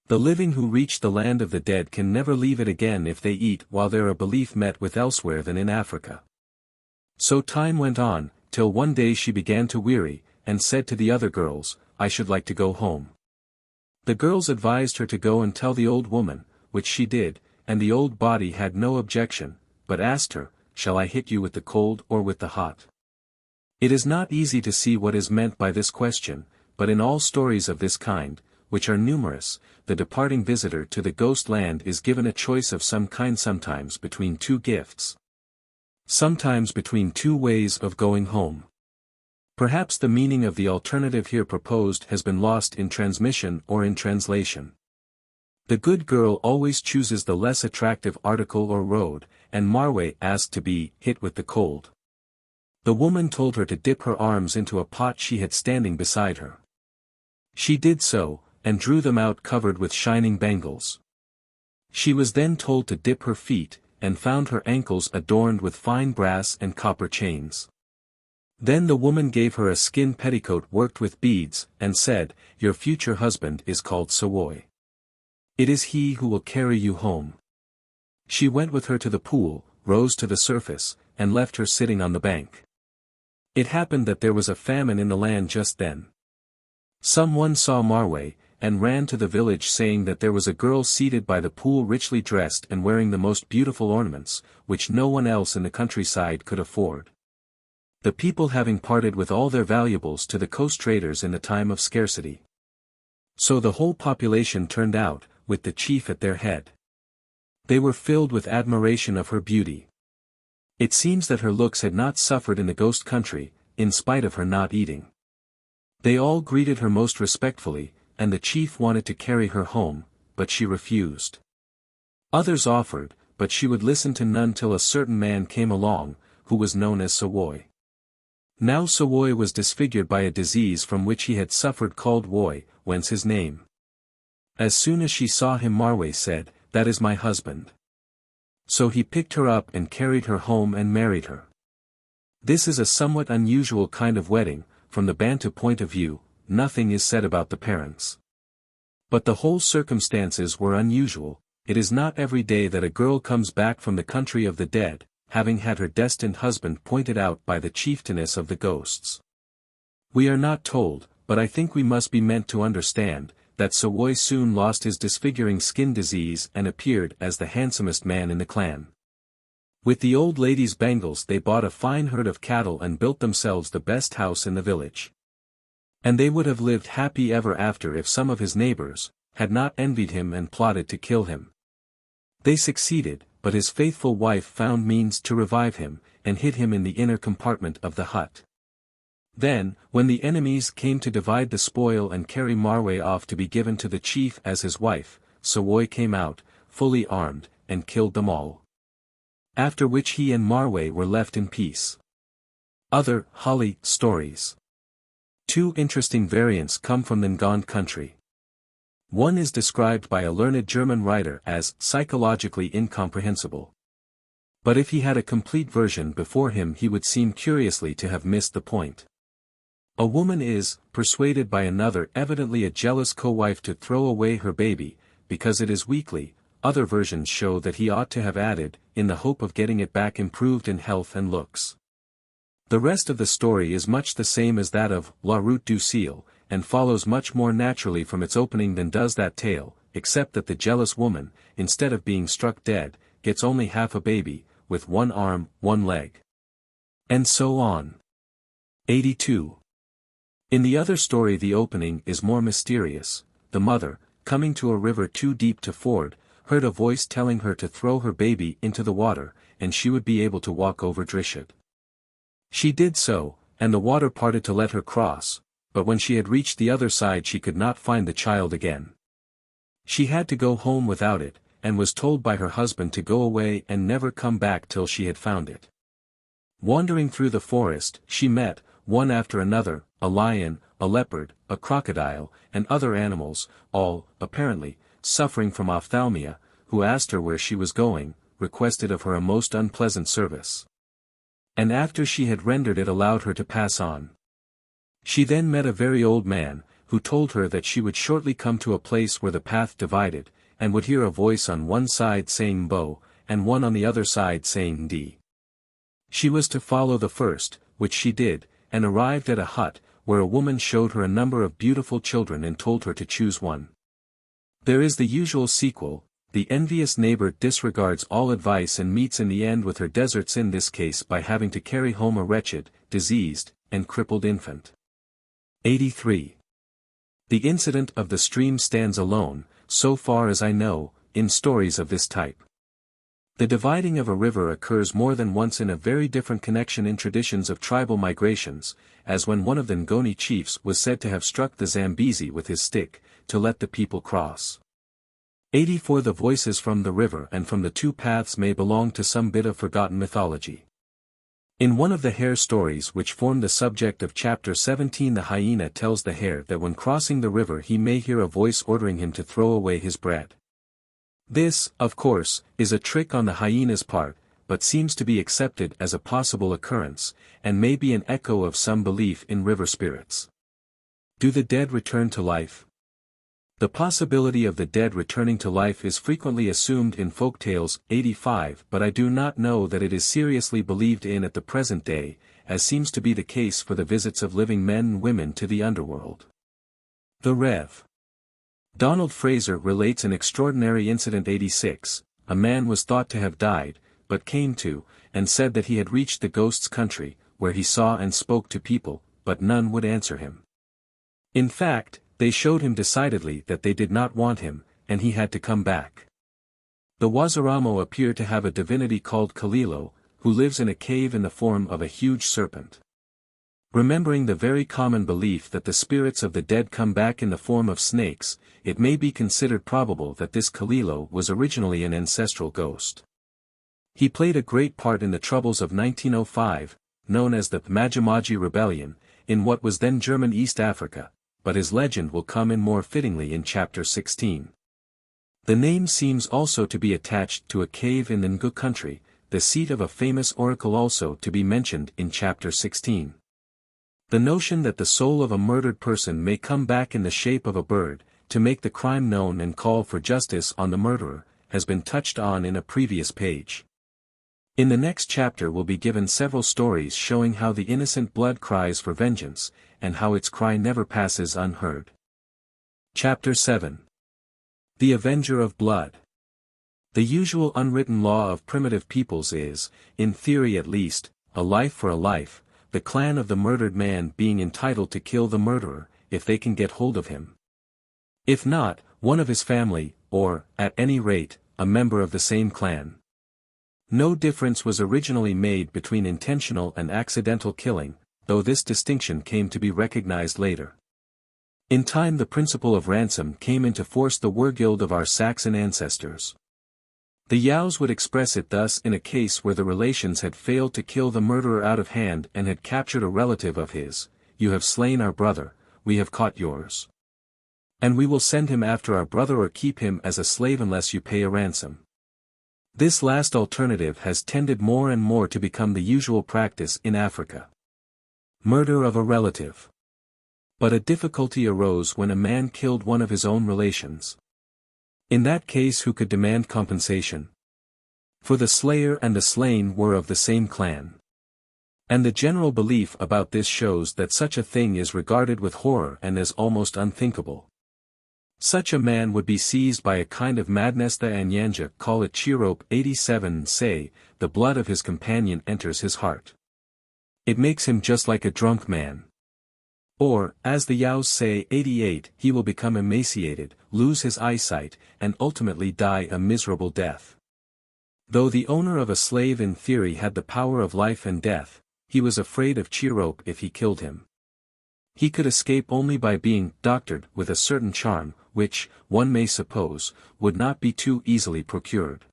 The living who reach the land of the dead can never leave it again if they eat while there a belief met with elsewhere than in Africa. So time went on, till one day she began to weary, and said to the other girls, "I should like to go home." The girls advised her to go and tell the old woman, which she did, and the old body had no objection, but asked her, "Shall I hit you with the cold or with the hot?" It is not easy to see what is meant by this question, but in all stories of this kind, which are numerous, the departing visitor to the ghost land is given a choice of some kind, sometimes between two gifts, sometimes between two ways of going home. Perhaps the meaning of the alternative here proposed has been lost in transmission or in translation. The good girl always chooses the less attractive article or road, and Marwe asked to be hit with the cold. The woman told her to dip her arms into a pot she had standing beside her. She did so, and drew them out covered with shining bangles. She was then told to dip her feet, and found her ankles adorned with fine brass and copper chains. Then the woman gave her a skin petticoat worked with beads, and said, "Your future husband is called Sawoi. It is he who will carry you home." She went with her to the pool, rose to the surface, and left her sitting on the bank. It happened that there was a famine in the land just then. Someone saw Marwe, and ran to the village saying that there was a girl seated by the pool richly dressed and wearing the most beautiful ornaments, which no one else in the countryside could afford. The people having parted with all their valuables to the coast traders in the time of scarcity. So the whole population turned out, with the chief at their head. They were filled with admiration of her beauty. It seems that her looks had not suffered in the ghost country, in spite of her not eating. They all greeted her most respectfully, and the chief wanted to carry her home, but she refused. Others offered, but she would listen to none till a certain man came along, who was known as Sawoi. Now Sawoi was disfigured by a disease from which he had suffered called Woi, whence his name. As soon as she saw him Marwe said, "That is my husband." So he picked her up and carried her home and married her. This is a somewhat unusual kind of wedding. From the Bantu point of view, nothing is said about the parents. But the whole circumstances were unusual. It is not every day that a girl comes back from the country of the dead, having had her destined husband pointed out by the chieftainess of the ghosts. We are not told, but I think we must be meant to understand, that Sawoi soon lost his disfiguring skin disease and appeared as the handsomest man in the clan. With the old lady's bangles they bought a fine herd of cattle and built themselves the best house in the village. And they would have lived happy ever after if some of his neighbors had not envied him and plotted to kill him. They succeeded, but his faithful wife found means to revive him, and hid him in the inner compartment of the hut. Then, when the enemies came to divide the spoil and carry Marway off to be given to the chief as his wife, Sawoi came out, fully armed, and killed them all. After which he and Marway were left in peace. Other Holly stories. Two interesting variants come from the Ngond country. One is described by a learned German writer as psychologically incomprehensible. But if he had a complete version before him he would seem curiously to have missed the point. A woman is persuaded by another, evidently a jealous co-wife, to throw away her baby, because it is weakly. Other versions show that he ought to have added, in the hope of getting it back improved in health and looks. The rest of the story is much the same as that of La Route du Ciel, and follows much more naturally from its opening than does that tale, except that the jealous woman, instead of being struck dead, gets only half a baby, with one arm, one leg. And so on. 82. In the other story the opening is more mysterious. The mother, coming to a river too deep to ford, heard a voice telling her to throw her baby into the water, and she would be able to walk over Drishit. She did so, and the water parted to let her cross, but when she had reached the other side she could not find the child again. She had to go home without it, and was told by her husband to go away and never come back till she had found it. Wandering through the forest, she met, one after another, a lion, a leopard, a crocodile, and other animals, all, apparently, suffering from ophthalmia, who asked her where she was going, requested of her a most unpleasant service. And after she had rendered it allowed her to pass on. She then met a very old man, who told her that she would shortly come to a place where the path divided, and would hear a voice on one side saying Mbo, and one on the other side saying Ndi. She was to follow the first, which she did, and arrived at a hut, where a woman showed her a number of beautiful children and told her to choose one. There is the usual sequel. The envious neighbor disregards all advice and meets in the end with her deserts, in this case by having to carry home a wretched, diseased, and crippled infant. 83. The incident of the stream stands alone, so far as I know, in stories of this type. The dividing of a river occurs more than once in a very different connection in traditions of tribal migrations, as when one of the Ngoni chiefs was said to have struck the Zambezi with his stick, to let the people cross. 84. The voices from the river and from the two paths may belong to some bit of forgotten mythology. In one of the hare stories which form the subject of chapter 17, the hyena tells the hare that when crossing the river he may hear a voice ordering him to throw away his bread. This, of course, is a trick on the hyena's part, but seems to be accepted as a possible occurrence, and may be an echo of some belief in river spirits. Do the dead return to life? The possibility of the dead returning to life is frequently assumed in folktales. 85. But I do not know that it is seriously believed in at the present day, as seems to be the case for the visits of living men and women to the underworld. The Rev. Donald Fraser relates an extraordinary incident. 86. A man was thought to have died, but came to, and said that he had reached the ghosts' country, where he saw and spoke to people, but none would answer him. In fact, they showed him decidedly that they did not want him, and he had to come back. The Wazaramo appear to have a divinity called Kalilo, who lives in a cave in the form of a huge serpent. Remembering the very common belief that the spirits of the dead come back in the form of snakes, it may be considered probable that this Kalilo was originally an ancestral ghost. He played a great part in the troubles of 1905, known as the Majimaji Rebellion, in what was then German East Africa, but his legend will come in more fittingly in chapter 16. The name seems also to be attached to a cave in the Ngu country, the seat of a famous oracle, also to be mentioned in chapter 16. The notion that the soul of a murdered person may come back in the shape of a bird, to make the crime known and call for justice on the murderer, has been touched on in a previous page. In the next chapter will be given several stories showing how the innocent blood cries for vengeance, and how its cry never passes unheard. Chapter 7. The Avenger of Blood. The usual unwritten law of primitive peoples is, in theory at least, a life for a life, the clan of the murdered man being entitled to kill the murderer, if they can get hold of him. If not, one of his family, or, at any rate, a member of the same clan. No difference was originally made between intentional and accidental killing, though this distinction came to be recognized later. In time the principle of ransom came into force, the Wergild of our Saxon ancestors. The Yaos would express it thus in a case where the relations had failed to kill the murderer out of hand and had captured a relative of his: "You have slain our brother, we have caught yours. And we will send him after our brother or keep him as a slave unless you pay a ransom." This last alternative has tended more and more to become the usual practice in Africa. Murder of a relative. But a difficulty arose when a man killed one of his own relations. In that case, who could demand compensation? For the slayer and the slain were of the same clan. And the general belief about this shows that such a thing is regarded with horror and as almost unthinkable. Such a man would be seized by a kind of madness. The Anyanja call it Chirope 87 and say, the blood of his companion enters his heart. It makes him just like a drunk man. Or, as the Yaos say 88, he will become emaciated, lose his eyesight, and ultimately die a miserable death. Though the owner of a slave in theory had the power of life and death, he was afraid of Chirope if he killed him. He could escape only by being doctored with a certain charm, which, one may suppose, would not be too easily procured.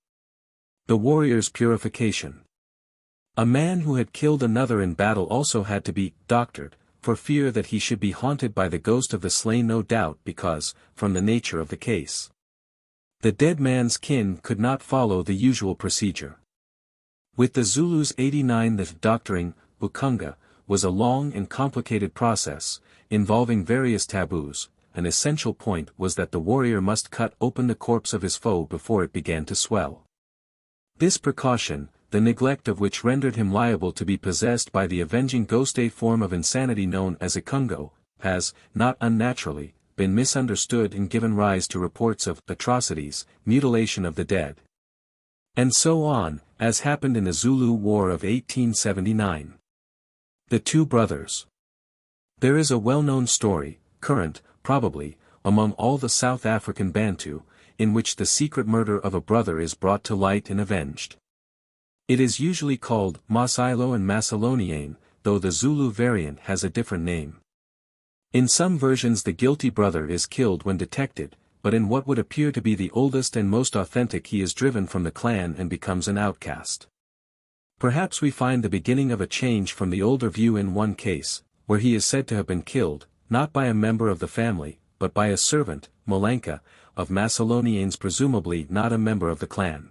The warrior's purification. A man who had killed another in battle also had to be doctored, for fear that he should be haunted by the ghost of the slain, no doubt because, from the nature of the case, the dead man's kin could not follow the usual procedure. With the Zulus 89, the doctoring, bukunga, was a long and complicated process, involving various taboos. An essential point was that the warrior must cut open the corpse of his foe before it began to swell. This precaution, the neglect of which rendered him liable to be possessed by the avenging ghost, a form of insanity known as ikungo, has, not unnaturally, been misunderstood and given rise to reports of atrocities, mutilation of the dead, and so on, as happened in the Zulu War of 1879. The Two Brothers. There is a well-known story, current, probably, among all the South African Bantu, in which the secret murder of a brother is brought to light and avenged. It is usually called Masilo and Masaloniane, though the Zulu variant has a different name. In some versions the guilty brother is killed when detected, but in what would appear to be the oldest and most authentic he is driven from the clan and becomes an outcast. Perhaps we find the beginning of a change from the older view in one case, where he is said to have been killed, not by a member of the family, but by a servant, Molanka, of Masalonianes, presumably not a member of the clan.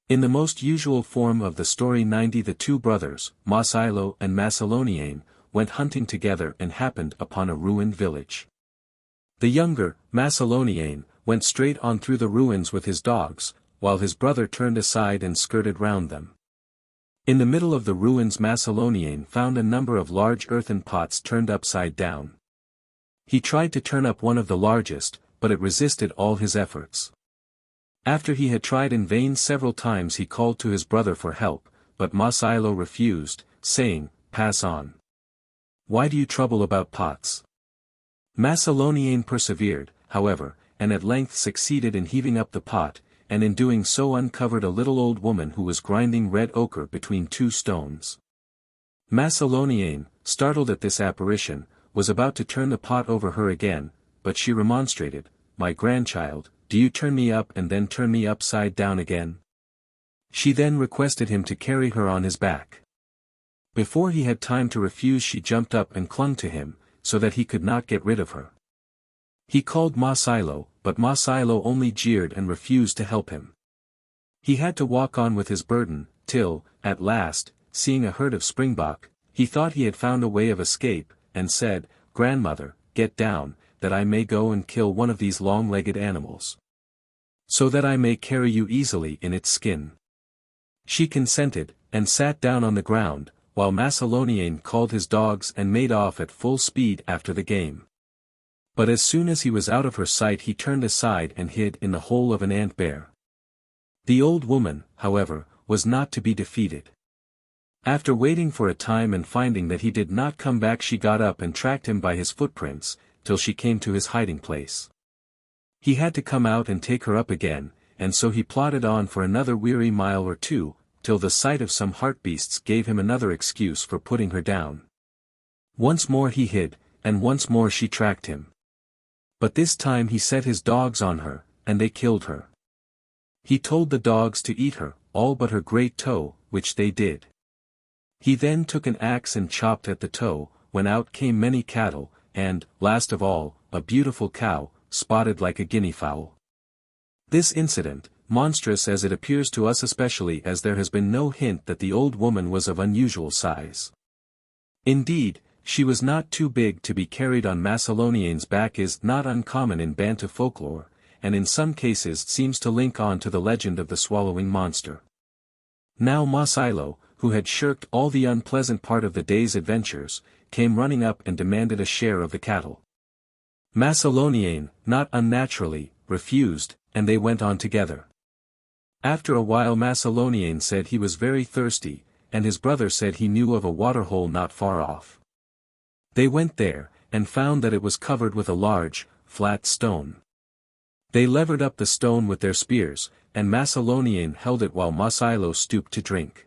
In the most usual form of the story 90, the two brothers, Masilo and Masaloniane, went hunting together and happened upon a ruined village. The younger, Masaloniane, went straight on through the ruins with his dogs, while his brother turned aside and skirted round them. In the middle of the ruins Masaloniane found a number of large earthen pots turned upside down. He tried to turn up one of the largest, but it resisted all his efforts. After he had tried in vain several times he called to his brother for help, but Masilo refused, saying, "Pass on. Why do you trouble about pots?" Masaloniane persevered, however, and at length succeeded in heaving up the pot, and in doing so uncovered a little old woman who was grinding red ochre between two stones. Masaloniane, startled at this apparition, was about to turn the pot over her again, but she remonstrated, "My grandchild, do you turn me up and then turn me upside down again?" She then requested him to carry her on his back. Before he had time to refuse she jumped up and clung to him, so that he could not get rid of her. He called Masilo, but Masilo only jeered and refused to help him. He had to walk on with his burden, till, at last, seeing a herd of springbok, he thought he had found a way of escape, and said, "Grandmother, get down, that I may go and kill one of these long-legged animals, so that I may carry you easily in its skin." She consented, and sat down on the ground, while Liongo called his dogs and made off at full speed after the game. But as soon as he was out of her sight he turned aside and hid in the hole of an ant bear. The old woman, however, was not to be defeated. After waiting for a time and finding that he did not come back, she got up and tracked him by his footprints, till she came to his hiding place. He had to come out and take her up again, and so he plodded on for another weary mile or two, till the sight of some hartebeests gave him another excuse for putting her down. Once more he hid, and once more she tracked him. But this time he set his dogs on her, and they killed her. He told the dogs to eat her, all but her great toe, which they did. He then took an axe and chopped at the toe, when out came many cattle, and, last of all, a beautiful cow, spotted like a guinea fowl. This incident, monstrous as it appears to us especially as there has been no hint that the old woman was of unusual size. Indeed, she was not too big to be carried on Liongo's back, is not uncommon in Bantu folklore, and in some cases seems to link on to the legend of the swallowing monster. Now Liongo, who had shirked all the unpleasant part of the day's adventures, came running up and demanded a share of the cattle. Liongo, not unnaturally, refused, and they went on together. After a while Liongo said he was very thirsty, and his brother said he knew of a waterhole not far off. They went there, and found that it was covered with a large, flat stone. They levered up the stone with their spears, and Liongo held it while Liongo stooped to drink.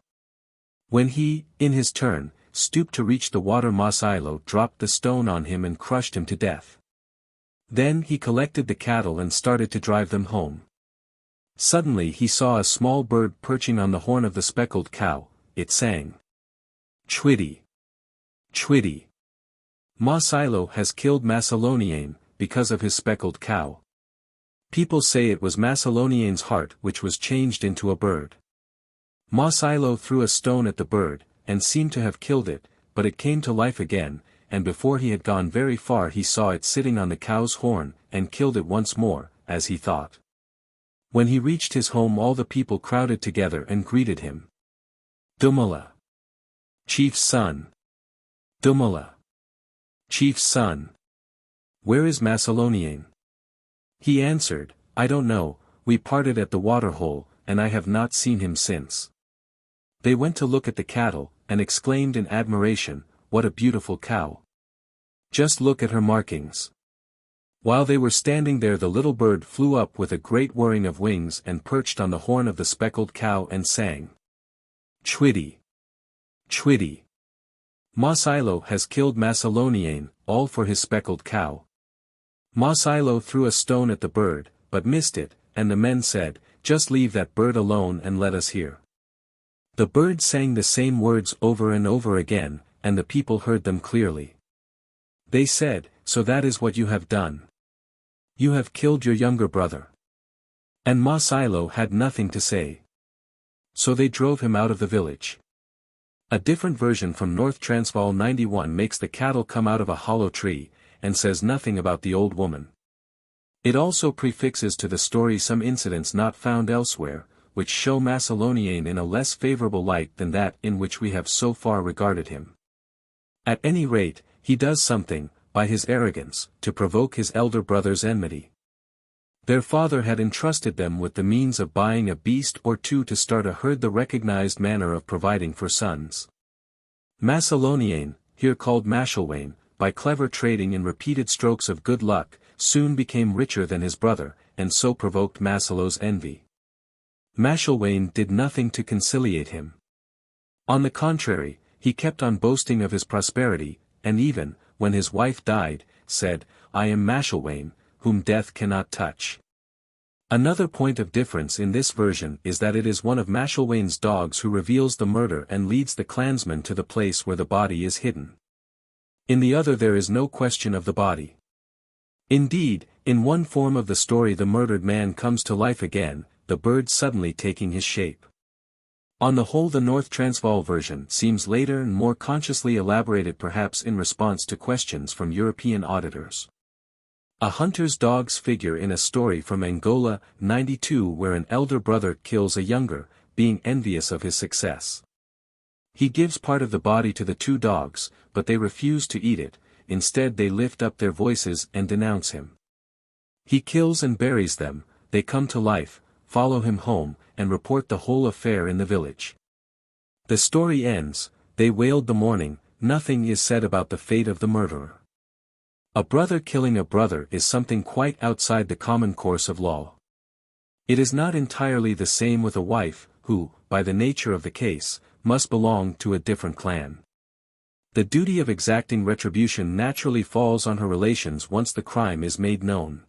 When he, in his turn, stooped to reach the water, Liongo dropped the stone on him and crushed him to death. Then he collected the cattle and started to drive them home. Suddenly he saw a small bird perching on the horn of the speckled cow. It sang, "Chwitty! Chwitty! Liongo has killed Liongo, because of his speckled cow." People say it was Liongo's heart which was changed into a bird. Liongo threw a stone at the bird, and seemed to have killed it, but it came to life again, and before he had gone very far he saw it sitting on the cow's horn, and killed it once more, as he thought. When he reached his home all the people crowded together and greeted him. "Dumala! Chief's son! Dumala! Chief's son! Where is Liongo?" He answered, "I don't know, we parted at the waterhole, and I have not seen him since." They went to look at the cattle, and exclaimed in admiration, "What a beautiful cow! Just look at her markings." While they were standing there the little bird flew up with a great whirring of wings and perched on the horn of the speckled cow and sang, "Chwitty! Chwitty! Liongo has killed Liongo, all for his speckled cow." Liongo threw a stone at the bird, but missed it, and the men said, "Just leave that bird alone and let us hear." The bird sang the same words over and over again, and the people heard them clearly. They said, "So that is what you have done. You have killed your younger brother." And Liongo had nothing to say. So they drove him out of the village. A different version from North Transvaal 91 makes the cattle come out of a hollow tree, and says nothing about the old woman. It also prefixes to the story some incidents not found elsewhere, which show Liongo in a less favorable light than that in which we have so far regarded him. At any rate, he does something, by his arrogance, to provoke his elder brother's enmity. Their father had entrusted them with the means of buying a beast or two to start a herd, the recognized manner of providing for sons. Liongo, here called Mashalwane, by clever trading and repeated strokes of good luck, soon became richer than his brother, and so provoked Liongo's envy. Mashalwane did nothing to conciliate him. On the contrary, he kept on boasting of his prosperity, and even, when his wife died, said, "I am Mashalwane, whom death cannot touch." Another point of difference in this version is that it is one of Mashalwane's dogs who reveals the murder and leads the clansmen to the place where the body is hidden. In the other there is no question of the body. Indeed, in one form of the story the murdered man comes to life again, the bird suddenly taking his shape. On the whole the North Transvaal version seems later and more consciously elaborated, perhaps in response to questions from European auditors. A hunter's dog's figure in a story from Angola, 92, where an elder brother kills a younger, being envious of his success. He gives part of the body to the 2 dogs, but they refuse to eat it, instead they lift up their voices and denounce him. He kills and buries them, they come to life, follow him home, and report the whole affair in the village. The story ends, they wailed the morning, nothing is said about the fate of the murderer. A brother killing a brother is something quite outside the common course of law. It is not entirely the same with a wife, who, by the nature of the case, must belong to a different clan. The duty of exacting retribution naturally falls on her relations once the crime is made known.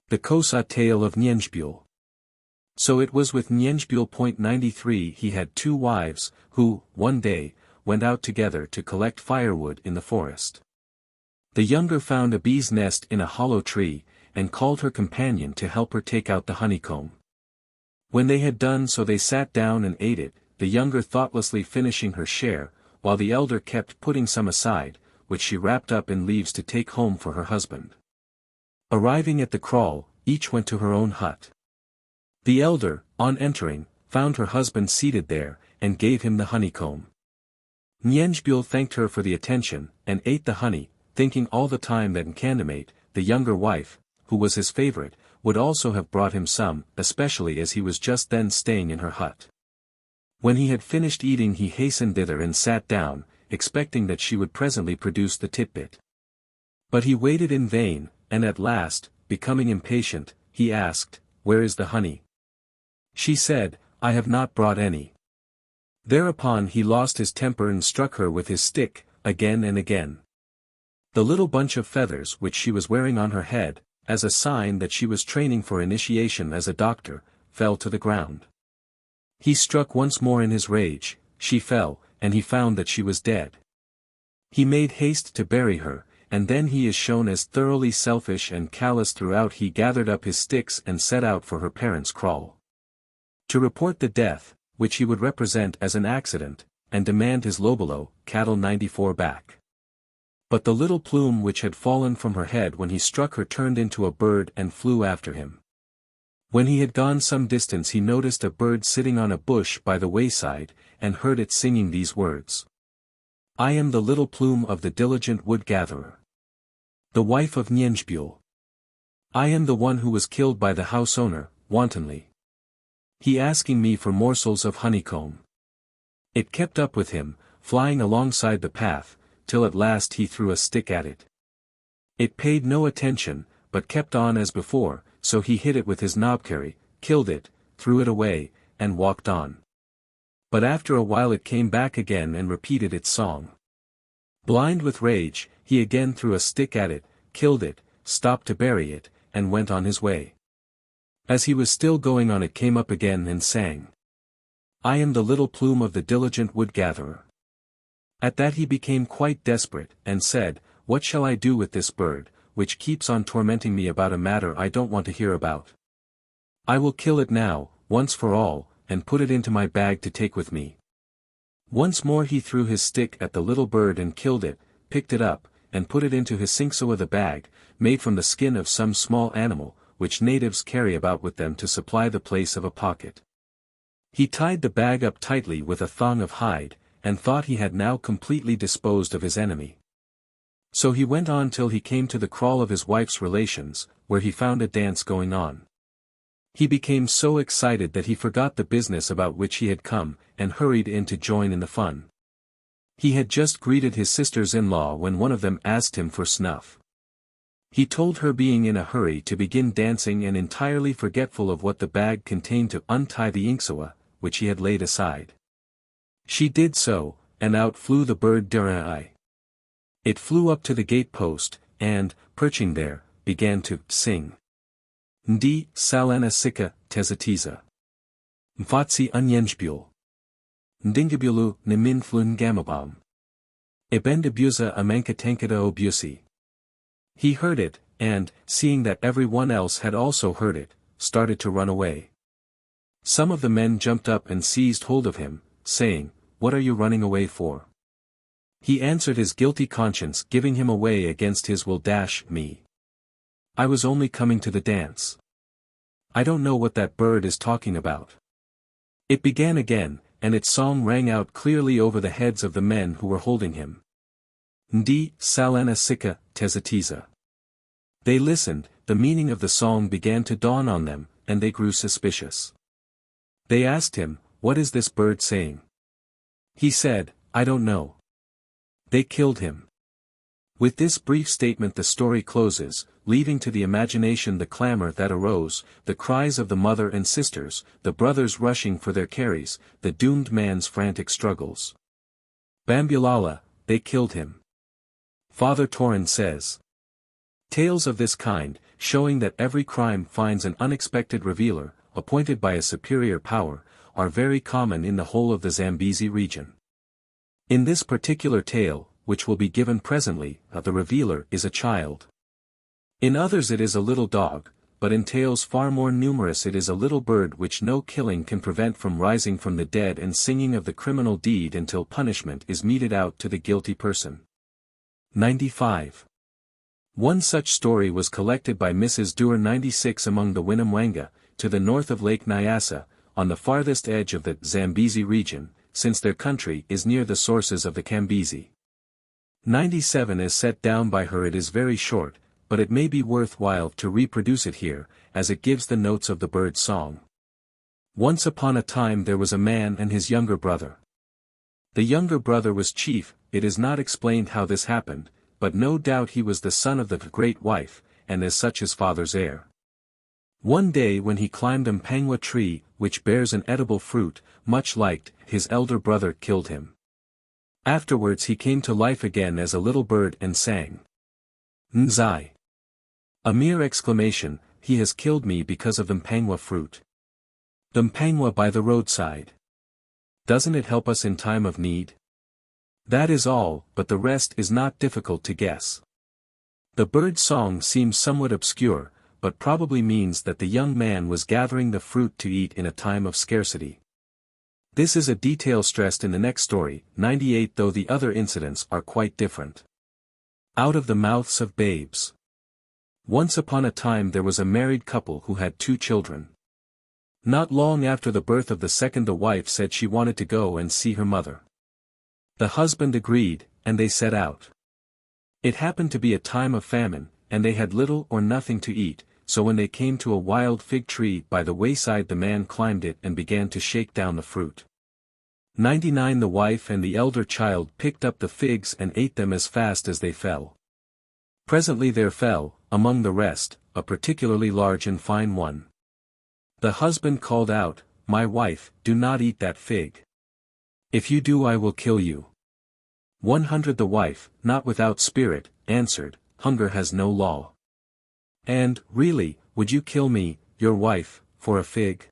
The Kosa tale of Nyenjbul. So it was with Nyenjbul. 93. He had 2 wives, who, one day, went out together to collect firewood in the forest. The younger found a bee's nest in a hollow tree, and called her companion to help her take out the honeycomb. When they had done so they sat down and ate it, the younger thoughtlessly finishing her share, while the elder kept putting some aside, which she wrapped up in leaves to take home for her husband. Arriving at the kraal, each went to her own hut. The elder, on entering, found her husband seated there, and gave him the honeycomb. Nyenjbul thanked her for the attention, and ate the honey, thinking all the time that Nkandamate, the younger wife, who was his favorite, would also have brought him some, especially as he was just then staying in her hut. When he had finished eating he hastened thither and sat down, expecting that she would presently produce the titbit. But he waited in vain, and at last, becoming impatient, he asked, "Where is the honey?" She said, "I have not brought any." Thereupon he lost his temper and struck her with his stick, again and again. The little bunch of feathers which she was wearing on her head, as a sign that she was training for initiation as a doctor, fell to the ground. He struck once more in his rage, she fell, and he found that she was dead. He made haste to bury her, and then he is shown as thoroughly selfish and callous throughout. He gathered up his sticks and set out for her parents' kraal to report the death, which he would represent as an accident, and demand his lobolo, cattle 94 back. But the little plume which had fallen from her head when he struck her turned into a bird and flew after him. When he had gone some distance he noticed a bird sitting on a bush by the wayside, and heard it singing these words. "I am the little plume of the diligent wood-gatherer, the wife of Nyenjbul. I am the one who was killed by the house owner, wantonly. He asking me for morsels of honeycomb." It kept up with him, flying alongside the path, till at last he threw a stick at it. It paid no attention, but kept on as before, so he hit it with his knobkerrie, killed it, threw it away, and walked on. But after a while it came back again and repeated its song. Blind with rage, he again threw a stick at it, killed it, stopped to bury it, and went on his way. As he was still going on it came up again and sang. "I am the little plume of the diligent wood-gatherer." At that he became quite desperate, and said, "What shall I do with this bird, which keeps on tormenting me about a matter I don't want to hear about? I will kill it now, once for all, and put it into my bag to take with me." Once more he threw his stick at the little bird and killed it, picked it up, and put it into his singsoa, the bag, made from the skin of some small animal, which natives carry about with them to supply the place of a pocket. He tied the bag up tightly with a thong of hide, and thought he had now completely disposed of his enemy. So he went on till he came to the kraal of his wife's relations, where he found a dance going on. He became so excited that he forgot the business about which he had come, and hurried in to join in the fun. He had just greeted his sisters-in-law when one of them asked him for snuff. He told her, being in a hurry to begin dancing and entirely forgetful of what the bag contained, to untie the inksawa, which he had laid aside. She did so, and out flew the bird Dirai. It flew up to the gate-post, and, perching there, began to sing. Ndi salana sika tezatiza. Mfatsi unyenjbul. Ndingabulu nimin flun gamabam. Ebendabuza amankatenkada obusi. He heard it, and, seeing that everyone else had also heard it, started to run away. Some of the men jumped up and seized hold of him, saying, "What are you running away for?" He answered his guilty conscience giving him away against his will. "Me. I was only coming to the dance. I don't know what that bird is talking about." It began again, and its song rang out clearly over the heads of the men who were holding him. Ndi, salana sika, tezatiza. They listened, the meaning of the song began to dawn on them, and they grew suspicious. They asked him, "What is this bird saying?" He said, "I don't know." They killed him. With this brief statement the story closes, leaving to the imagination the clamor that arose, the cries of the mother and sisters, the brothers rushing for their carries, the doomed man's frantic struggles. Bambulala, they killed him. Father Torin says. Tales of this kind, showing that every crime finds an unexpected revealer, appointed by a superior power, are very common in the whole of the Zambezi region. In this particular tale, which will be given presently, the revealer is a child. In others it is a little dog, but in tales far more numerous it is a little bird which no killing can prevent from rising from the dead and singing of the criminal deed until punishment is meted out to the guilty person. 95. One such story was collected by Mrs. Dewar 96 among the Winnemwanga, to the north of Lake Nyasa, on the farthest edge of the Zambezi region, since their country is near the sources of the Kambezi. 97 is set down by her. It is very short, but it may be worthwhile to reproduce it here, as it gives the notes of the bird's song. Once upon a time there was a man and his younger brother. The younger brother was chief. It is not explained how this happened, but no doubt he was the son of the great wife, and as such his father's heir. One day when he climbed a mpangwa tree, which bears an edible fruit, much liked, his elder brother killed him. Afterwards he came to life again as a little bird and sang. Nzai. A mere exclamation, he has killed me because of the mpangwa fruit. The mpangwa by the roadside. Doesn't it help us in time of need? That is all, but the rest is not difficult to guess. The bird's song seems somewhat obscure, but probably means that the young man was gathering the fruit to eat in a time of scarcity. This is a detail stressed in the next story, 98, though the other incidents are quite different. Out of the mouths of babes. Once upon a time there was a married couple who had 2 children. Not long after the birth of the second the wife said she wanted to go and see her mother. The husband agreed, and they set out. It happened to be a time of famine, and they had little or nothing to eat, so when they came to a wild fig tree by the wayside the man climbed it and began to shake down the fruit. 99 The wife and the elder child picked up the figs and ate them as fast as they fell. Presently there fell, among the rest, a particularly large and fine one. The husband called out, "My wife, do not eat that fig. If you do I will kill you." 100 The wife, not without spirit, answered, "Hunger has no law. And, really, would you kill me, your wife, for a fig?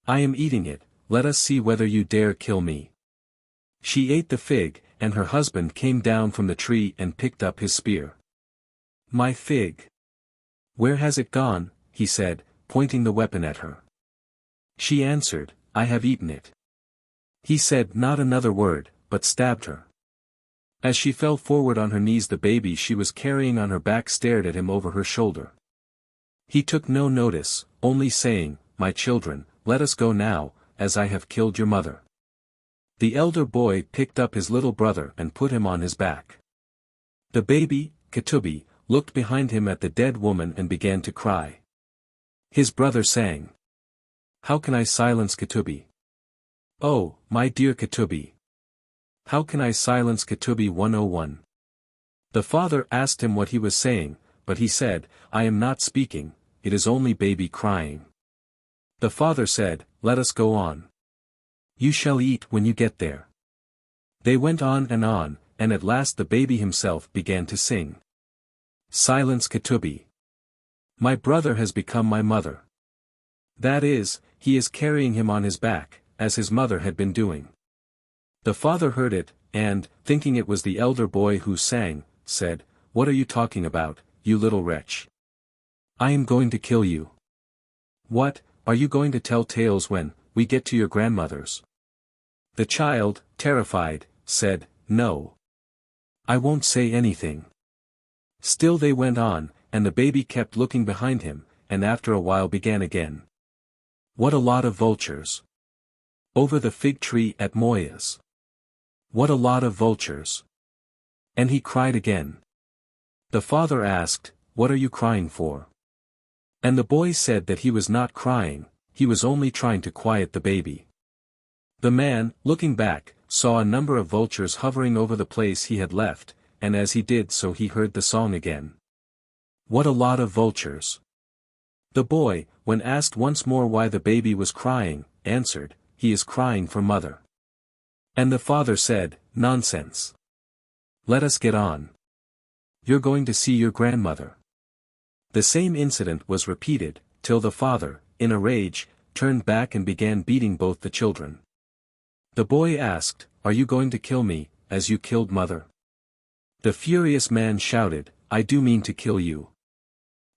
I am eating it, let us see whether you dare kill me." She ate the fig, and her husband came down from the tree and picked up his spear. "My fig. Where has it gone?" he said, pointing the weapon at her. She answered, "I have eaten it." He said not another word, but stabbed her. As she fell forward on her knees the baby she was carrying on her back stared at him over her shoulder. He took no notice, only saying, "My children, let us go now, as I have killed your mother." The elder boy picked up his little brother and put him on his back. The baby, Katubi, looked behind him at the dead woman and began to cry. His brother sang. "How can I silence Katubi? Oh, my dear Katubi. How can I silence Katubi 101? The father asked him what he was saying, but he said, "I am not speaking, it is only baby crying." The father said, "Let us go on. You shall eat when you get there." They went on, and at last the baby himself began to sing. "Silence Katubi. My brother has become my mother." That is, he is carrying him on his back, as his mother had been doing. The father heard it, and, thinking it was the elder boy who sang, said, "What are you talking about, you little wretch? I am going to kill you." "What, are you going to tell tales when we get to your grandmother's?" The child, terrified, said, "No. I won't say anything." Still they went on, and the baby kept looking behind him, and after a while began again. "What a lot of vultures. Over the fig tree at Moya's. What a lot of vultures. And he cried again. The father asked, What are you crying for? And the boy said that he was not crying, he was only trying to quiet the baby. The man, looking back, saw a number of vultures hovering over the place he had left, and as he did so he heard the song again. What a lot of vultures. The boy, when asked once more why the baby was crying, answered, He is crying for mother. And the father said, Nonsense. Let us get on. You're going to see your grandmother. The same incident was repeated, till the father, in a rage, turned back and began beating both the children. The boy asked, Are you going to kill me, as you killed mother? The furious man shouted, I do mean to kill you.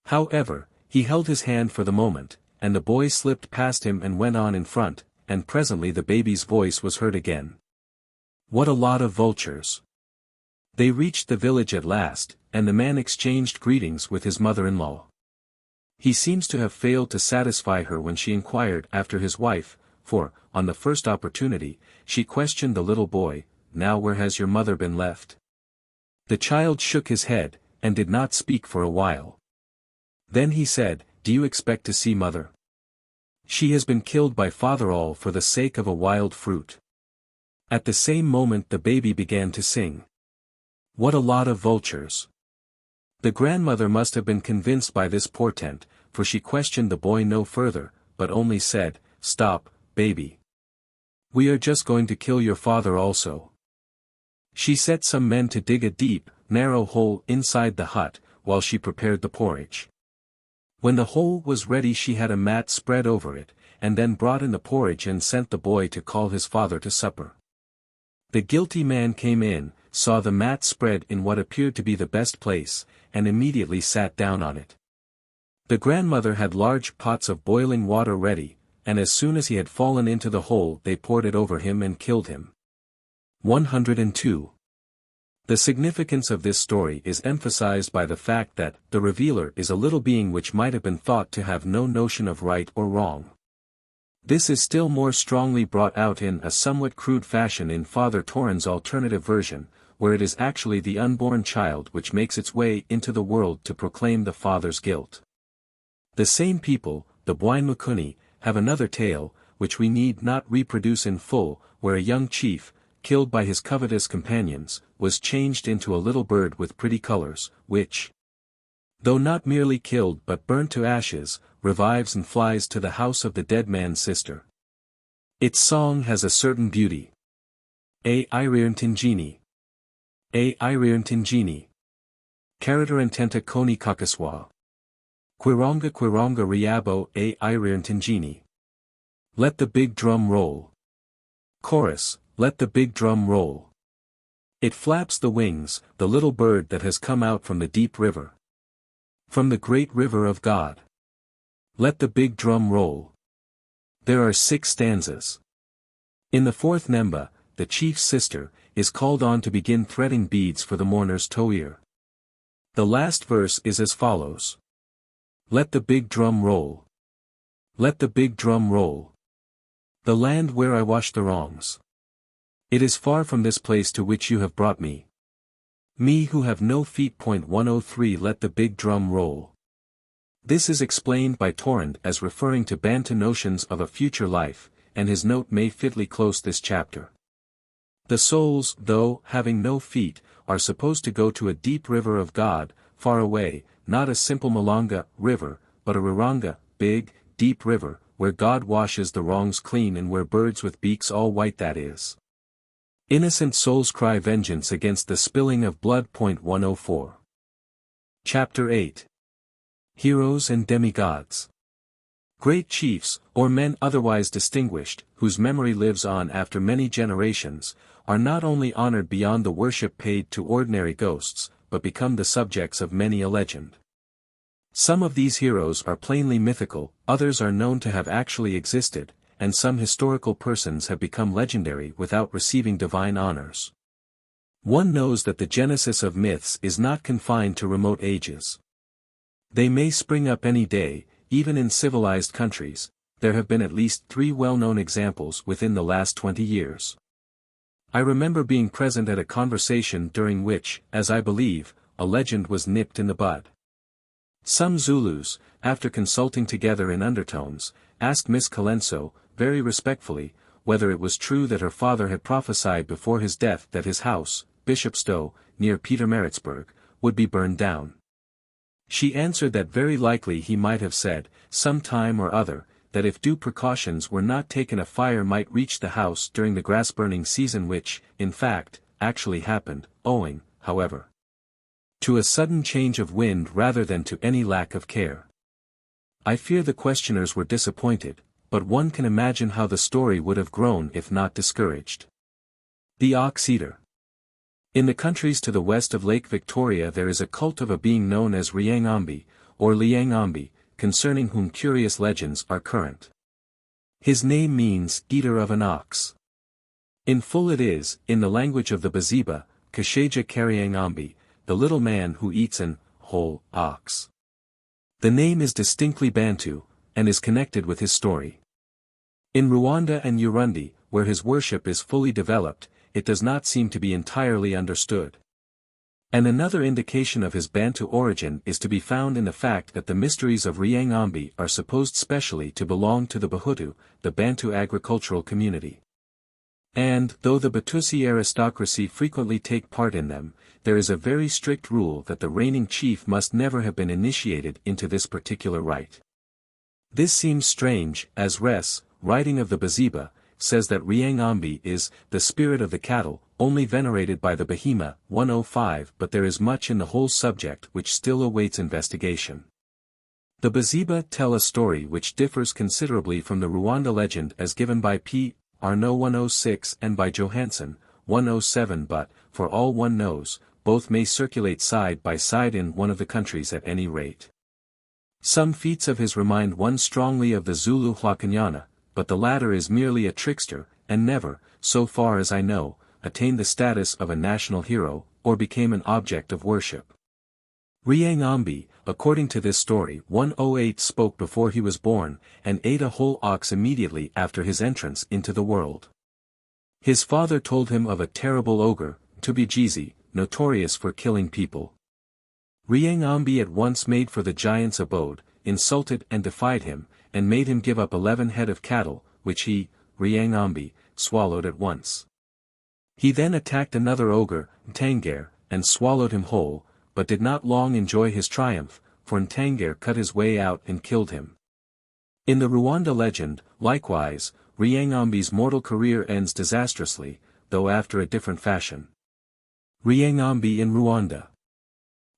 However, he held his hand for the moment, and the boy slipped past him and went on in front, and presently the baby's voice was heard again. What a lot of vultures. They reached the village at last, and the man exchanged greetings with his mother-in-law. He seems to have failed to satisfy her when she inquired after his wife, for, on the first opportunity, she questioned the little boy, Now where has your mother been left? The child shook his head, and did not speak for a while. Then he said, Do you expect to see mother? She has been killed by father all for the sake of a wild fruit. At the same moment the baby began to sing. What a lot of vultures. The grandmother must have been convinced by this portent, for she questioned the boy no further, but only said, Stop, baby. We are just going to kill your father also. She set some men to dig a deep, narrow hole inside the hut, while she prepared the porridge. When the hole was ready she had a mat spread over it, and then brought in the porridge and sent the boy to call his father to supper. The guilty man came in, saw the mat spread in what appeared to be the best place, and immediately sat down on it. The grandmother had large pots of boiling water ready, and as soon as he had fallen into the hole they poured it over him and killed him. 102. The significance of this story is emphasized by the fact that the revealer is a little being which might have been thought to have no notion of right or wrong. This is still more strongly brought out in a somewhat crude fashion in Father Taurin's alternative version, where it is actually the unborn child which makes its way into the world to proclaim the father's guilt. The same people, the Bwine have another tale, which we need not reproduce in full, where a young chief, killed by his covetous companions, was changed into a little bird with pretty colors, which, though not merely killed but burnt to ashes, revives and flies to the house of the dead man's sister. Its song has a certain beauty. A Irirntingini. A Irirntingini. Karatarantenta koni kakaswa. Quironga riabo a Irirntingini. Let the big drum roll. Chorus, let the big drum roll. It flaps the wings, the little bird that has come out from the deep river. From the great river of God. Let the big drum roll. There are 6 stanzas. In the 4th Nemba, the chief's sister, is called on to begin threading beads for the mourner's toe-ear. The last verse is as follows. Let the big drum roll. Let the big drum roll. The land where I wash the wrongs. It is far from this place to which you have brought me. Me who have no feet. 103 Let the big drum roll. This is explained by Taurin as referring to Bantu notions of a future life, and his note may fitly close this chapter. The souls, though having no feet, are supposed to go to a deep river of God, far away, not a simple Malanga river, but a Riranga, big, deep river, where God washes the wrongs clean and where birds with beaks all white that is. Innocent souls cry vengeance against the spilling of blood. 104. Chapter 8. Heroes and Demigods. Great chiefs, or men otherwise distinguished, whose memory lives on after many generations, are not only honored beyond the worship paid to ordinary ghosts, but become the subjects of many a legend. Some of these heroes are plainly mythical, others are known to have actually existed, and some historical persons have become legendary without receiving divine honors. One knows that the genesis of myths is not confined to remote ages. They may spring up any day, even in civilized countries, there have been at least 3 well-known examples within the last 20 years. I remember being present at a conversation during which, as I believe, a legend was nipped in the bud. Some Zulus, after consulting together in undertones, asked Miss Colenso, very respectfully, whether it was true that her father had prophesied before his death that his house, Bishopstow, near Pietermaritzburg, would be burned down. She answered that very likely he might have said, some time or other, that if due precautions were not taken a fire might reach the house during the grass-burning season which, in fact, actually happened, owing, however, to a sudden change of wind rather than to any lack of care. I fear the questioners were disappointed, but one can imagine how the story would have grown if not discouraged. The Ox-Eater. In the countries to the west of Lake Victoria there is a cult of a being known as Riangombe, or Liangombe, concerning whom curious legends are current. His name means, eater of an ox. In full it is, in the language of the Baziba, Kasheja Kariangombe, the little man who eats an whole ox. The name is distinctly Bantu, and is connected with his story. In Rwanda and Urundi, where his worship is fully developed, it does not seem to be entirely understood. And another indication of his Bantu origin is to be found in the fact that the mysteries of Riangombe are supposed specially to belong to the Bahutu, the Bantu agricultural community. And, though the Batusi aristocracy frequently take part in them, there is a very strict rule that the reigning chief must never have been initiated into this particular rite. This seems strange, as Res, writing of the Baziba, says that Riangombe is the spirit of the cattle, only venerated by the Bahima, 105, but there is much in the whole subject which still awaits investigation. The Baziba tell a story which differs considerably from the Rwanda legend as given by P. Arnaud 106 and by Johansson, 107 but, for all one knows, both may circulate side by side in one of the countries at any rate. Some feats of his remind one strongly of the Zulu Hlakanyana, but the latter is merely a trickster, and never, so far as I know, attained the status of a national hero, or became an object of worship. Riangombe, according to this story, 108 spoke before he was born, and ate a whole ox immediately after his entrance into the world. His father told him of a terrible ogre, Tubijizi, notorious for killing people. Riangombe at once made for the giant's abode, insulted and defied him, and made him give up 11 head of cattle, which he, Riangombe, swallowed at once. He then attacked another ogre, Ntangere, and swallowed him whole, but did not long enjoy his triumph, for Ntangere cut his way out and killed him. In the Rwanda legend, likewise, Riangombe's mortal career ends disastrously, though after a different fashion. Riangombe in Rwanda.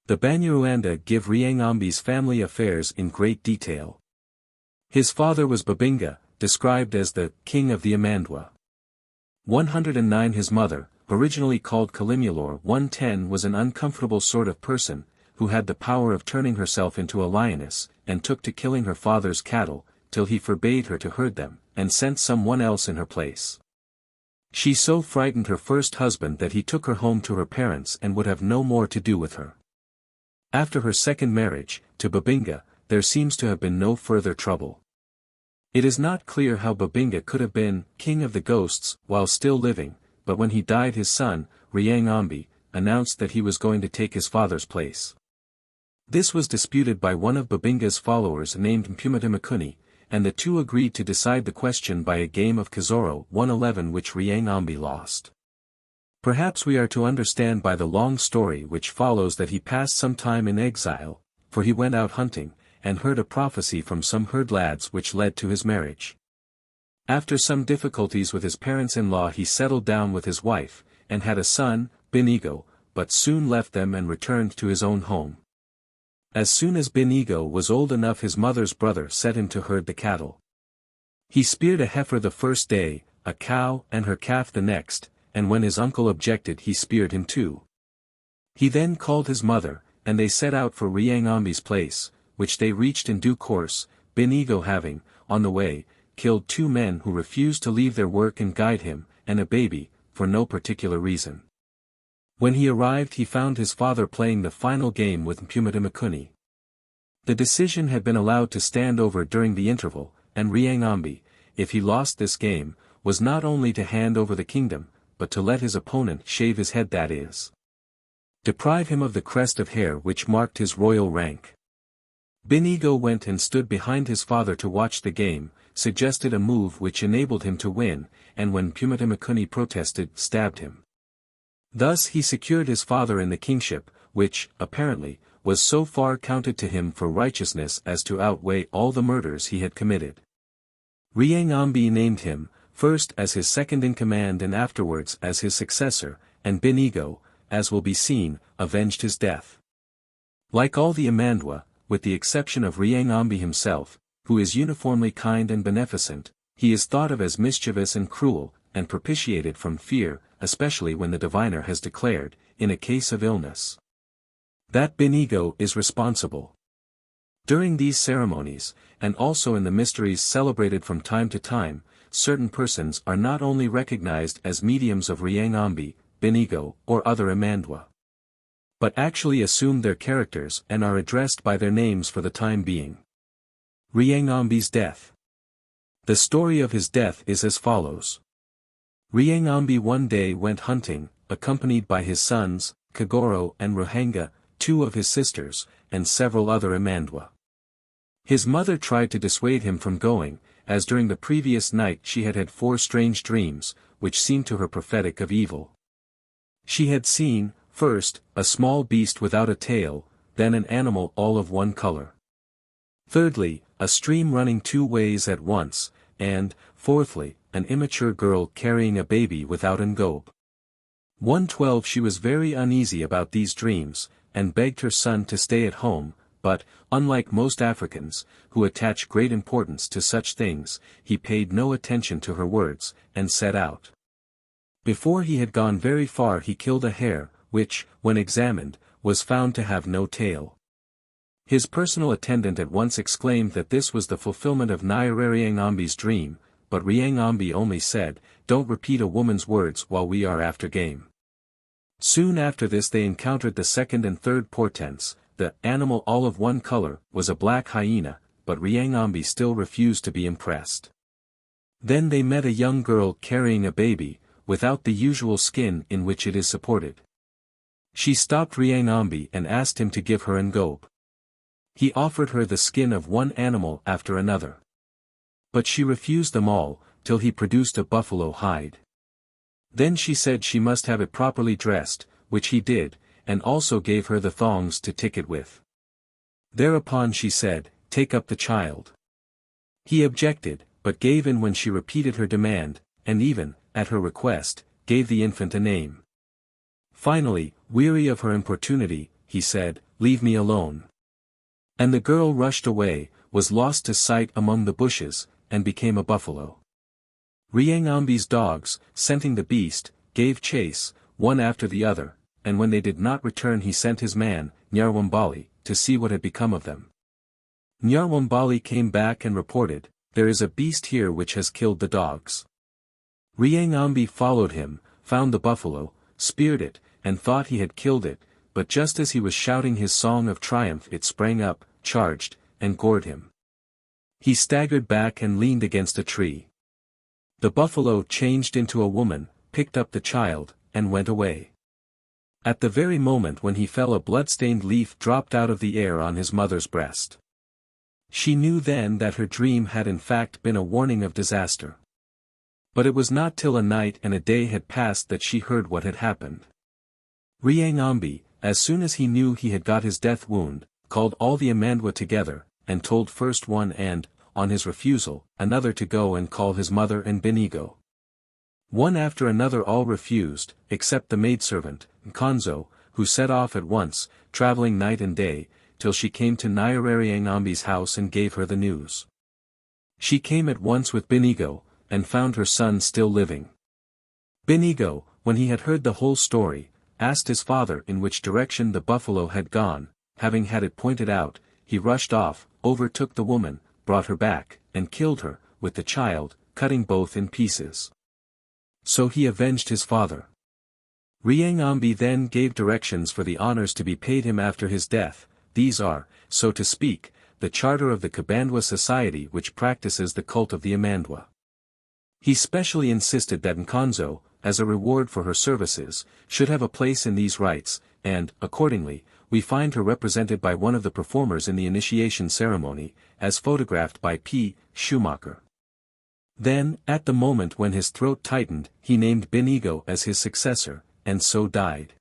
The Banyarwanda give Riangombe's family affairs in great detail. His father was Babinga, described as the king of the Amandwa. 109 His mother, originally called Kalimulor 110 was an uncomfortable sort of person, who had the power of turning herself into a lioness, and took to killing her father's cattle, till he forbade her to herd them, and sent someone else in her place. She so frightened her first husband that he took her home to her parents and would have no more to do with her. After her second marriage, to Babinga, there seems to have been no further trouble. It is not clear how Babinga could have been king of the ghosts while still living, but when he died his son, Riangombe, announced that he was going to take his father's place. This was disputed by one of Babinga's followers named Mpumatamakuni, and the two agreed to decide the question by a game of Kazoro 111 which Riangombe lost. Perhaps we are to understand by the long story which follows that he passed some time in exile, for he went out hunting, and heard a prophecy from some herd lads which led to his marriage. After some difficulties with his parents-in-law he settled down with his wife, and had a son, Binigo, but soon left them and returned to his own home. As soon as Binigo was old enough his mother's brother set him to herd the cattle. He speared a heifer the first day, a cow and her calf the next, and when his uncle objected he speared him too. He then called his mother, and they set out for Riangombe's place, which they reached in due course, Binigo having, on the way, killed 2 men who refused to leave their work and guide him, and a baby, for no particular reason. When he arrived he found his father playing the final game with Mpumatamakuni. The decision had been allowed to stand over during the interval, and Ryangambi, if he lost this game, was not only to hand over the kingdom, but to let his opponent shave his head, that is, deprive him of the crest of hair which marked his royal rank. Binigo went and stood behind his father to watch the game, suggested a move which enabled him to win, and when Pumatimikuni protested, stabbed him. Thus he secured his father in the kingship, which, apparently, was so far counted to him for righteousness as to outweigh all the murders he had committed. Ryangambi named him, first as his second-in-command and afterwards as his successor, and Binigo, as will be seen, avenged his death. Like all the Amandwa, with the exception of Ryangambi himself, who is uniformly kind and beneficent, he is thought of as mischievous and cruel, and propitiated from fear, especially when the diviner has declared, in a case of illness, that Binigo is responsible. During these ceremonies, and also in the mysteries celebrated from time to time, certain persons are not only recognized as mediums of Ryangambi, Binigo, or other Amandwa, but actually assume their characters and are addressed by their names for the time being. Ryangambi's death. The story of his death is as follows. Ryangambi one day went hunting, accompanied by his sons, Kagoro and Ruhanga, two of his sisters, and several other Amandwa. His mother tried to dissuade him from going, as during the previous night she had had 4 strange dreams, which seemed to her prophetic of evil. She had seen, first, a small beast without a tail, then an animal all of one color. Thirdly, a stream running 2 ways at once, and, fourthly, an immature girl carrying a baby without an gobe. 1:12 She was very uneasy about these dreams, and begged her son to stay at home, but, unlike most Africans, who attach great importance to such things, he paid no attention to her words, and set out. Before he had gone very far he killed a hare, which, when examined, was found to have no tail. His personal attendant at once exclaimed that this was the fulfillment of Ryangambi's dream, but Ryangambi only said, "Don't repeat a woman's words while we are after game." Soon after this they encountered the second and third portents. The animal all of one color was a black hyena, but Ryangambi still refused to be impressed. Then they met a young girl carrying a baby, without the usual skin in which it is supported. She stopped Ryangambi and asked him to give her an gobe. He offered her the skin of one animal after another. But she refused them all, till he produced a buffalo hide. Then she said she must have it properly dressed, which he did, and also gave her the thongs to tick it with. Thereupon she said, "Take up the child." He objected, but gave in when she repeated her demand, and even, at her request, gave the infant a name. Finally, weary of her importunity, he said, "Leave me alone." And the girl rushed away, was lost to sight among the bushes, and became a buffalo. Ryangambi's dogs, scenting the beast, gave chase, one after the other, and when they did not return he sent his man, Nyarwambali, to see what had become of them. Nyarwambali came back and reported, "There is a beast here which has killed the dogs." Ryangambi followed him, found the buffalo, speared it, and thought he had killed it, but just as he was shouting his song of triumph it sprang up, charged, and gored him. He staggered back and leaned against a tree. The buffalo changed into a woman, picked up the child, and went away. At the very moment when he fell a blood-stained leaf dropped out of the air on his mother's breast. She knew then that her dream had in fact been a warning of disaster. But it was not till a night and a day had passed that she heard what had happened. Ryangambi, as soon as he knew he had got his death wound, called all the Amandwa together, and told first one and, on his refusal, another to go and call his mother and Binigo. One after another all refused, except the maidservant, Nkonzo, who set off at once, traveling night and day, till she came to Ryangambi's house and gave her the news. She came at once with Binigo, and found her son still living. Binigo, when he had heard the whole story, asked his father in which direction the buffalo had gone. Having had it pointed out, he rushed off, overtook the woman, brought her back, and killed her, with the child, cutting both in pieces. So he avenged his father. Ryangambi then gave directions for the honors to be paid him after his death. These are, so to speak, the charter of the Kabandwa society which practices the cult of the Amandwa. He specially insisted that Nkonzo, as a reward for her services, should have a place in these rites, and, accordingly, we find her represented by one of the performers in the initiation ceremony, as photographed by P. Schumacher. Then, at the moment when his throat tightened, he named Binigo as his successor, and so died.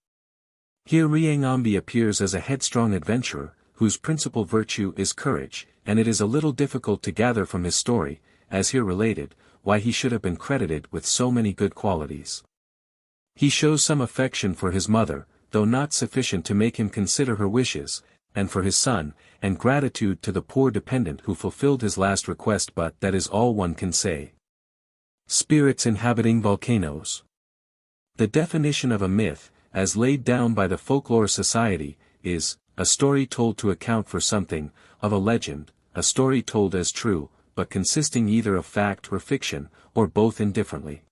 Here Ryangambi appears as a headstrong adventurer, whose principal virtue is courage, and it is a little difficult to gather from his story, as here related, why he should have been credited with so many good qualities. He shows some affection for his mother, though not sufficient to make him consider her wishes, and for his son, and gratitude to the poor dependent who fulfilled his last request, but that is all one can say. Spirits inhabiting volcanoes. The definition of a myth, as laid down by the Folklore Society, is, a story told to account for something, of a legend, a story told as true, but consisting either of fact or fiction, or both indifferently.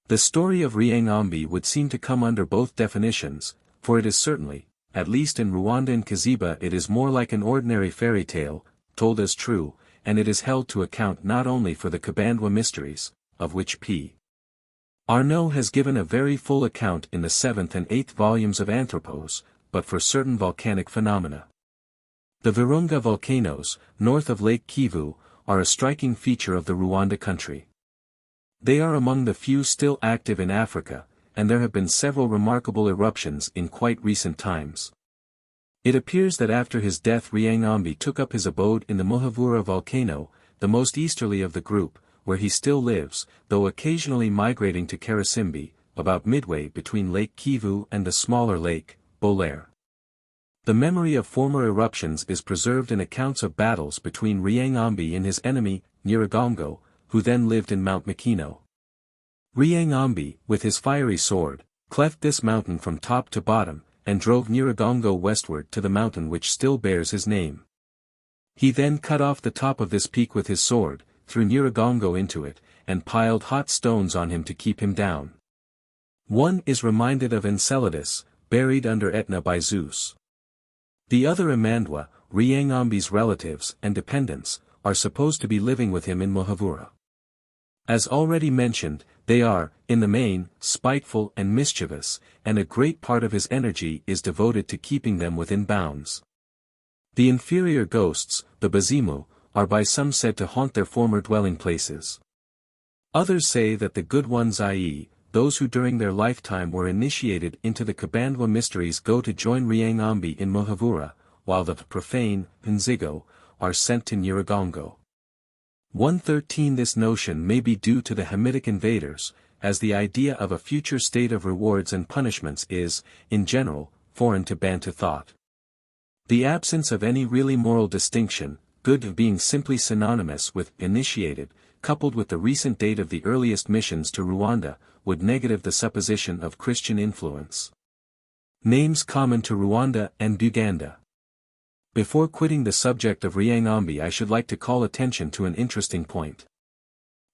The story of Ryangambi would seem to come under both definitions, for it is certainly, at least in Rwanda and Kaziba, it is more like an ordinary fairy tale, told as true, and it is held to account not only for the Kabandwa mysteries, of which P. Arnaud has given a very full account in the 7th and 8th volumes of Anthropos, but for certain volcanic phenomena. The Virunga volcanoes, north of Lake Kivu, are a striking feature of the Rwanda country. They are among the few still active in Africa, and there have been several remarkable eruptions in quite recent times. It appears that after his death Ryangambi took up his abode in the Muhavura volcano, the most easterly of the group, where he still lives, though occasionally migrating to Karisimbi, about midway between Lake Kivu and the smaller lake, Bolaire. The memory of former eruptions is preserved in accounts of battles between Ryangambi and his enemy, Nyiragongo, who then lived in Mount Makino. Ryangambi, with his fiery sword, cleft this mountain from top to bottom, and drove Nyiragongo westward to the mountain which still bears his name. He then cut off the top of this peak with his sword, threw Nyiragongo into it, and piled hot stones on him to keep him down. One is reminded of Enceladus, buried under Etna by Zeus. The other Amandwa, Ryangambi's relatives and dependents, are supposed to be living with him in Muhavura. As already mentioned, they are, in the main, spiteful and mischievous, and a great part of his energy is devoted to keeping them within bounds. The inferior ghosts, the Bazimu, are by some said to haunt their former dwelling places. Others say that the good ones, i.e., those who during their lifetime were initiated into the Kabandwa mysteries, go to join Ryangambi in Muhavura, while the profane, Nzigo, are sent to Nyiragongo. 113 This notion may be due to the Hamitic invaders, as the idea of a future state of rewards and punishments is, in general, foreign to Bantu thought. The absence of any really moral distinction, good being simply synonymous with initiated, coupled with the recent date of the earliest missions to Rwanda, would negative the supposition of Christian influence. Names common to Rwanda and Buganda. Before quitting the subject of Ryangambi, I should like to call attention to an interesting point.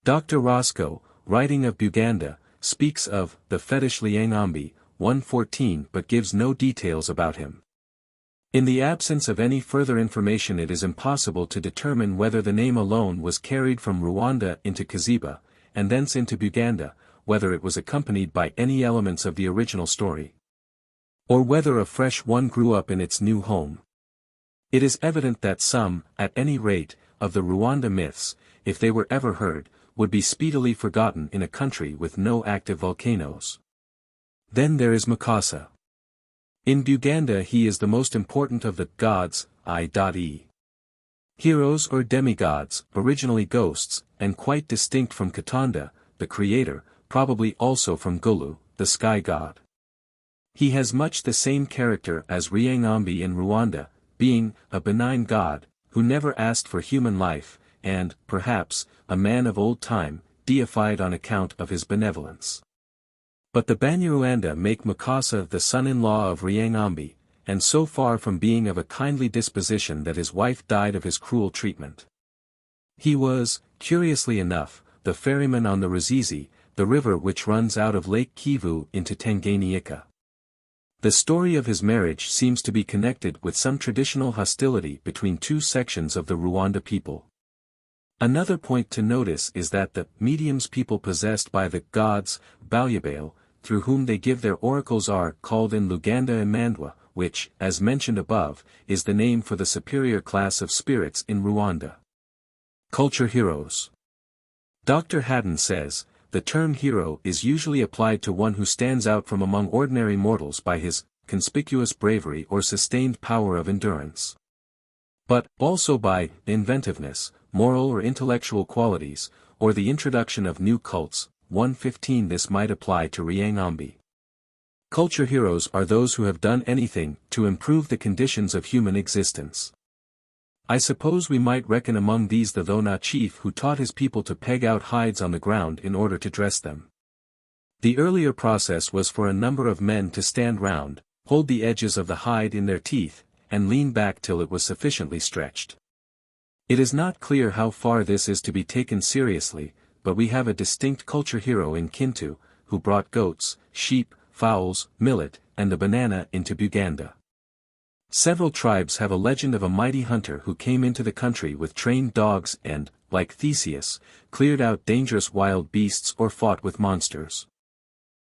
Dr. Roscoe, writing of Buganda, speaks of the fetish Ryangambi, 114, but gives no details about him. In the absence of any further information, it is impossible to determine whether the name alone was carried from Rwanda into Kaziba, and thence into Buganda, whether it was accompanied by any elements of the original story, or whether a fresh one grew up in its new home. It is evident that some, at any rate, of the Rwanda myths, if they were ever heard, would be speedily forgotten in a country with no active volcanoes. Then there is Mukasa. In Buganda he is the most important of the gods, i.e. heroes or demigods, originally ghosts, and quite distinct from Katanda, the creator, probably also from Gulu, the sky god. He has much the same character as Ryangambi in Rwanda, being a benign god, who never asked for human life, and, perhaps, a man of old time, deified on account of his benevolence. But the Banyarwanda make Mukasa the son-in-law of Ryangambi, and so far from being of a kindly disposition that his wife died of his cruel treatment. He was, curiously enough, the ferryman on the Ruzizi, the river which runs out of Lake Kivu into Tanganyika. The story of his marriage seems to be connected with some traditional hostility between two sections of the Rwanda people. Another point to notice is that the mediums people possessed by the gods, Balyabale, through whom they give their oracles are called in Luganda Imandwa, which, as mentioned above, is the name for the superior class of spirits in Rwanda. Culture heroes. Dr. Haddon says, the term hero is usually applied to one who stands out from among ordinary mortals by his conspicuous bravery or sustained power of endurance. But also by inventiveness, moral or intellectual qualities, or the introduction of new cults. 115 This might apply to Ryangambi. Culture heroes are those who have done anything to improve the conditions of human existence. I suppose we might reckon among these the Thona chief who taught his people to peg out hides on the ground in order to dress them. The earlier process was for a number of men to stand round, hold the edges of the hide in their teeth, and lean back till it was sufficiently stretched. It is not clear how far this is to be taken seriously, but we have a distinct culture hero in Kintu, who brought goats, sheep, fowls, millet, and a banana into Buganda. Several tribes have a legend of a mighty hunter who came into the country with trained dogs and, like Theseus, cleared out dangerous wild beasts or fought with monsters.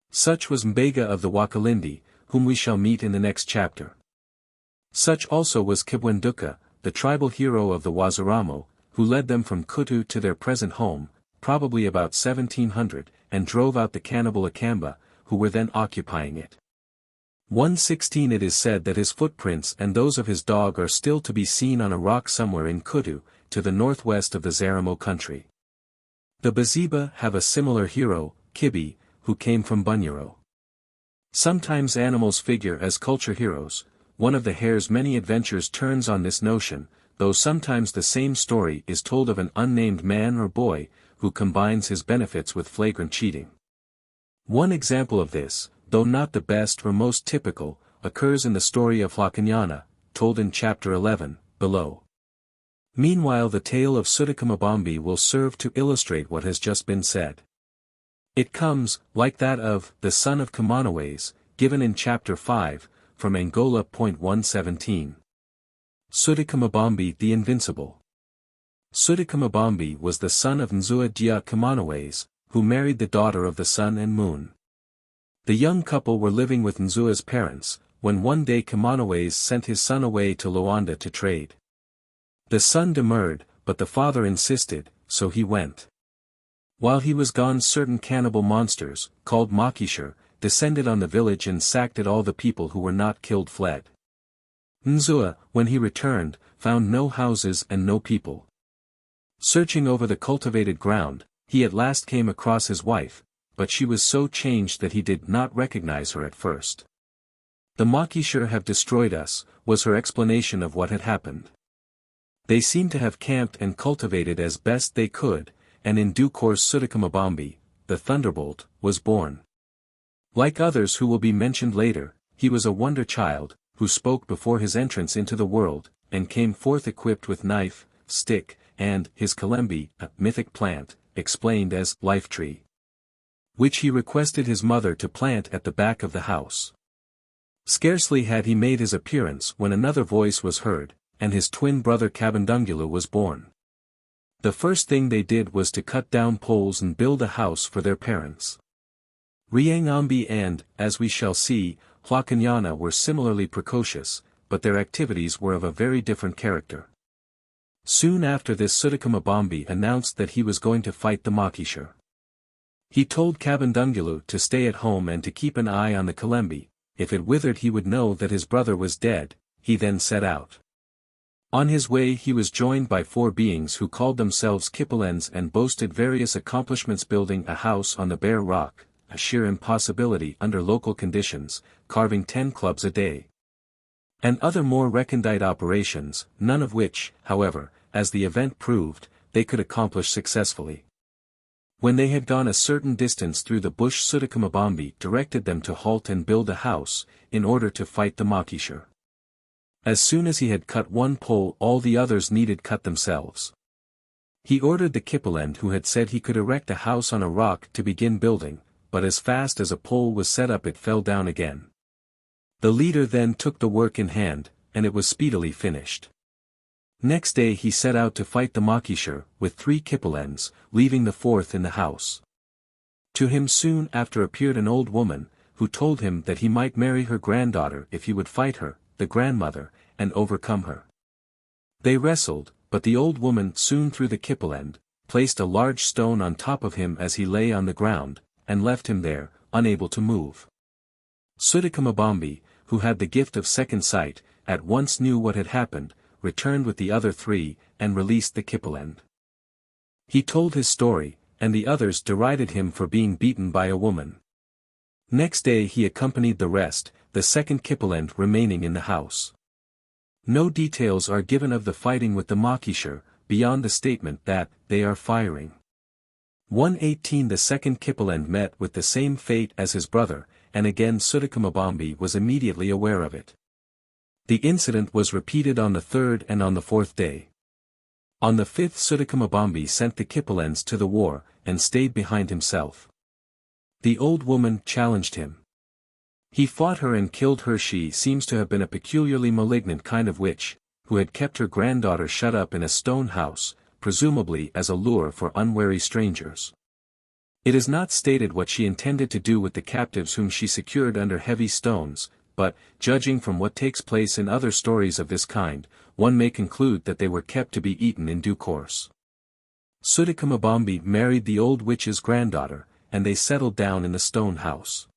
Such was Mbega of the Wakilindi, whom we shall meet in the next chapter. Such also was Kibwenduka, the tribal hero of the Wazaramo, who led them from Kutu to their present home, probably about 1700, and drove out the cannibal Akamba, who were then occupying it. 116 It is said that his footprints and those of his dog are still to be seen on a rock somewhere in Kutu, to the northwest of the Zaramo country. The Baziba have a similar hero, Kibi, who came from Bunyoro. Sometimes animals figure as culture heroes. One of the hare's many adventures turns on this notion, though sometimes the same story is told of an unnamed man or boy, who combines his benefits with flagrant cheating. One example of this, though not the best or most typical, occurs in the story of Hlakanyana, told in chapter 11, below. Meanwhile the tale of Sudikamabambi will serve to illustrate what has just been said. It comes, like that of the son of Kamanaways, given in chapter 5, from Angola. 117. Sudikamabambi the Invincible. Sudikamabambi was the son of Nzua Dia Kamanaways, who married the daughter of the sun and moon. The young couple were living with Nzua's parents, when one day Kamanaways sent his son away to Luanda to trade. The son demurred, but the father insisted, so he went. While he was gone certain cannibal monsters, called Makishar, descended on the village and sacked it. All the people who were not killed fled. Nzua, when he returned, found no houses and no people. Searching over the cultivated ground, he at last came across his wife, but she was so changed that he did not recognize her at first. The Makishar have destroyed us, was her explanation of what had happened. They seem to have camped and cultivated as best they could, and in due course Sudikamabambi, the Thunderbolt, was born. Like others who will be mentioned later, he was a wonder child, who spoke before his entrance into the world, and came forth equipped with knife, stick, and his kalembi, a mythic plant, explained as life tree, which he requested his mother to plant at the back of the house. Scarcely had he made his appearance when another voice was heard, and his twin brother Kabandungulu was born. The first thing they did was to cut down poles and build a house for their parents. Ryangambi and, as we shall see, Hlakanyana were similarly precocious, but their activities were of a very different character. Soon after this Sudikamabambi announced that he was going to fight the Makishar. He told Kabandungulu to stay at home and to keep an eye on the kalembi. If it withered he would know that his brother was dead. He then set out. On his way he was joined by 4 beings who called themselves Kipalens and boasted various accomplishments, building a house on the bare rock, a sheer impossibility under local conditions, carving 10 clubs a day, and other more recondite operations, none of which, however, as the event proved, they could accomplish successfully. When they had gone a certain distance through the bush, Sudikamabambi directed them to halt and build a house, in order to fight the Makishar. As soon as he had cut one pole all the others needed cut themselves. He ordered the Kipalend who had said he could erect a house on a rock to begin building, but as fast as a pole was set up it fell down again. The leader then took the work in hand, and it was speedily finished. Next day he set out to fight the Makishar, with 3 Kipalens, leaving the 4th in the house. To him soon after appeared an old woman, who told him that he might marry her granddaughter if he would fight her, the grandmother, and overcome her. They wrestled, but the old woman soon threw the Kipalend, placed a large stone on top of him as he lay on the ground, and left him there, unable to move. Sutakamabambi, who had the gift of second sight, at once knew what had happened, returned with the other 3, and released the Kipalend. He told his story, and the others derided him for being beaten by a woman. Next day he accompanied the rest, the second Kipalend remaining in the house. No details are given of the fighting with the Makishar, beyond the statement that they are firing. 118 The second Kipalend met with the same fate as his brother, and again Sutakamabambi was immediately aware of it. The incident was repeated on the 3rd and on the 4th day. On the 5th Sutakamabambi sent the Kipalens to the war, and stayed behind himself. The old woman challenged him. He fought her and killed her. She seems to have been a peculiarly malignant kind of witch, who had kept her granddaughter shut up in a stone house, presumably as a lure for unwary strangers. It is not stated what she intended to do with the captives whom she secured under heavy stones, but, judging from what takes place in other stories of this kind, one may conclude that they were kept to be eaten in due course. Sutakamabambi married the old witch's granddaughter, and they settled down in the stone house.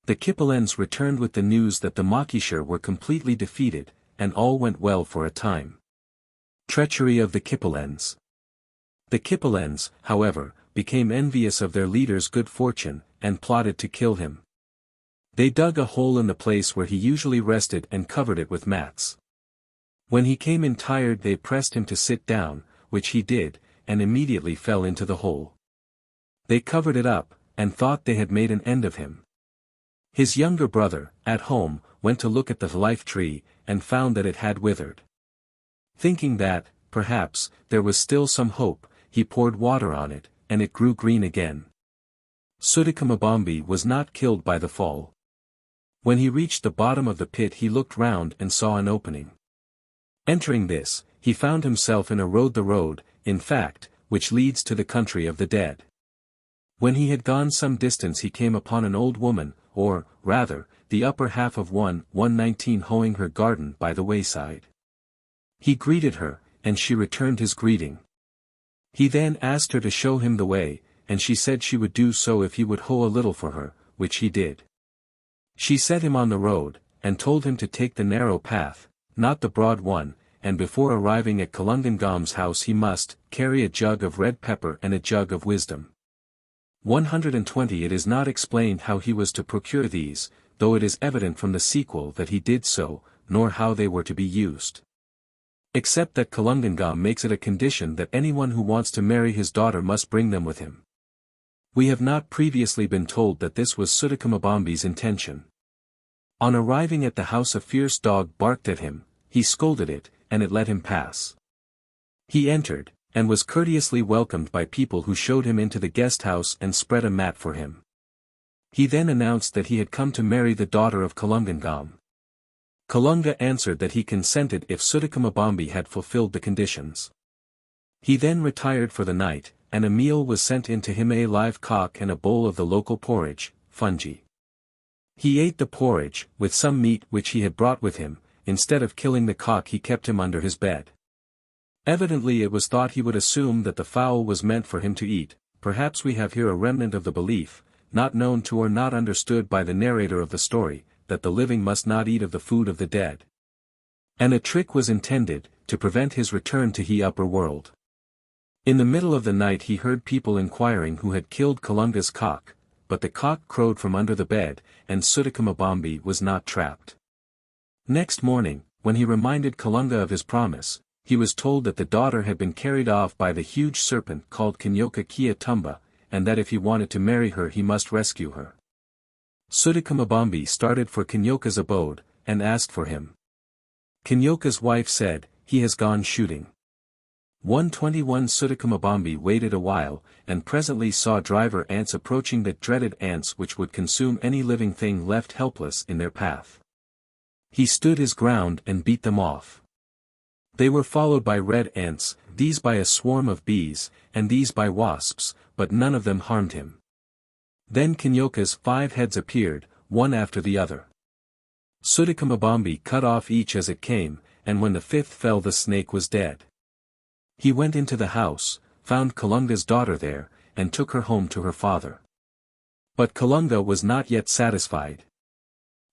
The Kipalens returned with the news that the Makishar were completely defeated, and all went well for a time. Treachery of the Kipalens. The Kipalens, however, became envious of their leader's good fortune, and plotted to kill him. They dug a hole in the place where he usually rested and covered it with mats. When he came in tired they pressed him to sit down, which he did, and immediately fell into the hole. They covered it up, and thought they had made an end of him. His younger brother, at home, went to look at the life tree, and found that it had withered. Thinking that, perhaps, there was still some hope, he poured water on it, and it grew green again. Sutakamabambi was not killed by the fall. When he reached the bottom of the pit he looked round and saw an opening. Entering this, he found himself in a road, the road, in fact, which leads to the country of the dead. When he had gone some distance he came upon an old woman, or, rather, the upper half of 119 hoeing her garden by the wayside. He greeted her, and she returned his greeting. He then asked her to show him the way, and she said she would do so if he would hoe a little for her, which he did. She set him on the road, and told him to take the narrow path, not the broad one, and before arriving at Hlakanyana's house he must carry a jug of red pepper and a jug of wisdom. 120 It is not explained how he was to procure these, though it is evident from the sequel that he did so, nor how they were to be used. Except that Hlakanyana makes it a condition that anyone who wants to marry his daughter must bring them with him. We have not previously been told that this was Sutakamabambi's intention. On arriving at the house a fierce dog barked at him, he scolded it, and it let him pass. He entered, and was courteously welcomed by people who showed him into the guest house and spread a mat for him. He then announced that he had come to marry the daughter of Hlakanyana. Hlakanyana answered that he consented if Sutakamabambi had fulfilled the conditions. He then retired for the night, and a meal was sent in to him, a live cock and a bowl of the local porridge, fungi. He ate the porridge, with some meat which he had brought with him. Instead of killing the cock he kept him under his bed. Evidently it was thought he would assume that the fowl was meant for him to eat. Perhaps we have here a remnant of the belief, not known to or not understood by the narrator of the story, that the living must not eat of the food of the dead. And a trick was intended, to prevent his return to the upper world. In the middle of the night he heard people inquiring who had killed Hlakanyana's cock, but the cock crowed from under the bed, and Sutakamabambi was not trapped. Next morning, when he reminded Hlakanyana of his promise, he was told that the daughter had been carried off by the huge serpent called Kinyoka Kia Tumba, and that if he wanted to marry her he must rescue her. Sutakamabambi started for Kinyoka's abode, and asked for him. Kinyoka's wife said, "He has gone shooting." 121 Sutakamabambi waited a while, and presently saw driver ants approaching, the dreaded ants which would consume any living thing left helpless in their path. He stood his ground and beat them off. They were followed by red ants, these by a swarm of bees, and these by wasps, but none of them harmed him. Then Kinyoka's 5 heads appeared, one after the other. Sutikamabambi cut off each as it came, and when the 5th fell the snake was dead. He went into the house, found Kalunga's daughter there, and took her home to her father. But Kalunga was not yet satisfied.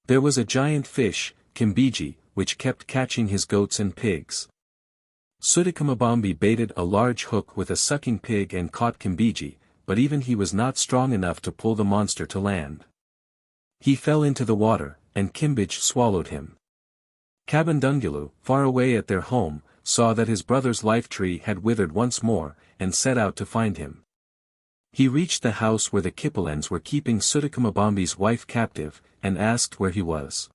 There was a giant fish, Kimbiji, which kept catching his goats and pigs. Sutikamabambi baited a large hook with a sucking pig and caught Kimbiji, but even he was not strong enough to pull the monster to land. He fell into the water, and Kimbiji swallowed him. Kabandungulu, far away at their home, saw that his brother's life tree had withered once more, and set out to find him. He reached the house where the Kipalens were keeping Sutikamabambi's wife captive, and asked where he was.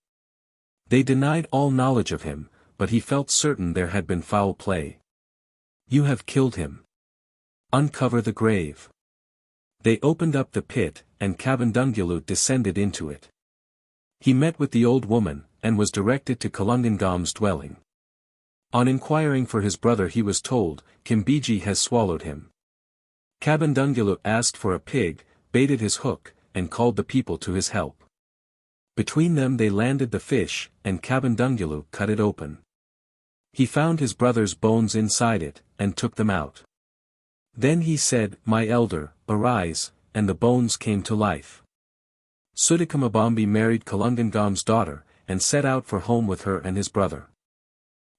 They denied all knowledge of him, but he felt certain there had been foul play. "You have killed him. Uncover the grave." They opened up the pit, and Kabandungulu descended into it. He met with the old woman, and was directed to Kalungangam's dwelling. On inquiring for his brother he was told, Kimbiji has swallowed him. Kabandungulu asked for a pig, baited his hook, and called the people to his help. Between them they landed the fish, and Kabandungulu cut it open. He found his brother's bones inside it, and took them out. Then he said, "My elder, arise," and the bones came to life. Sutikamabambi married Kalungangam's daughter, and set out for home with her and his brother.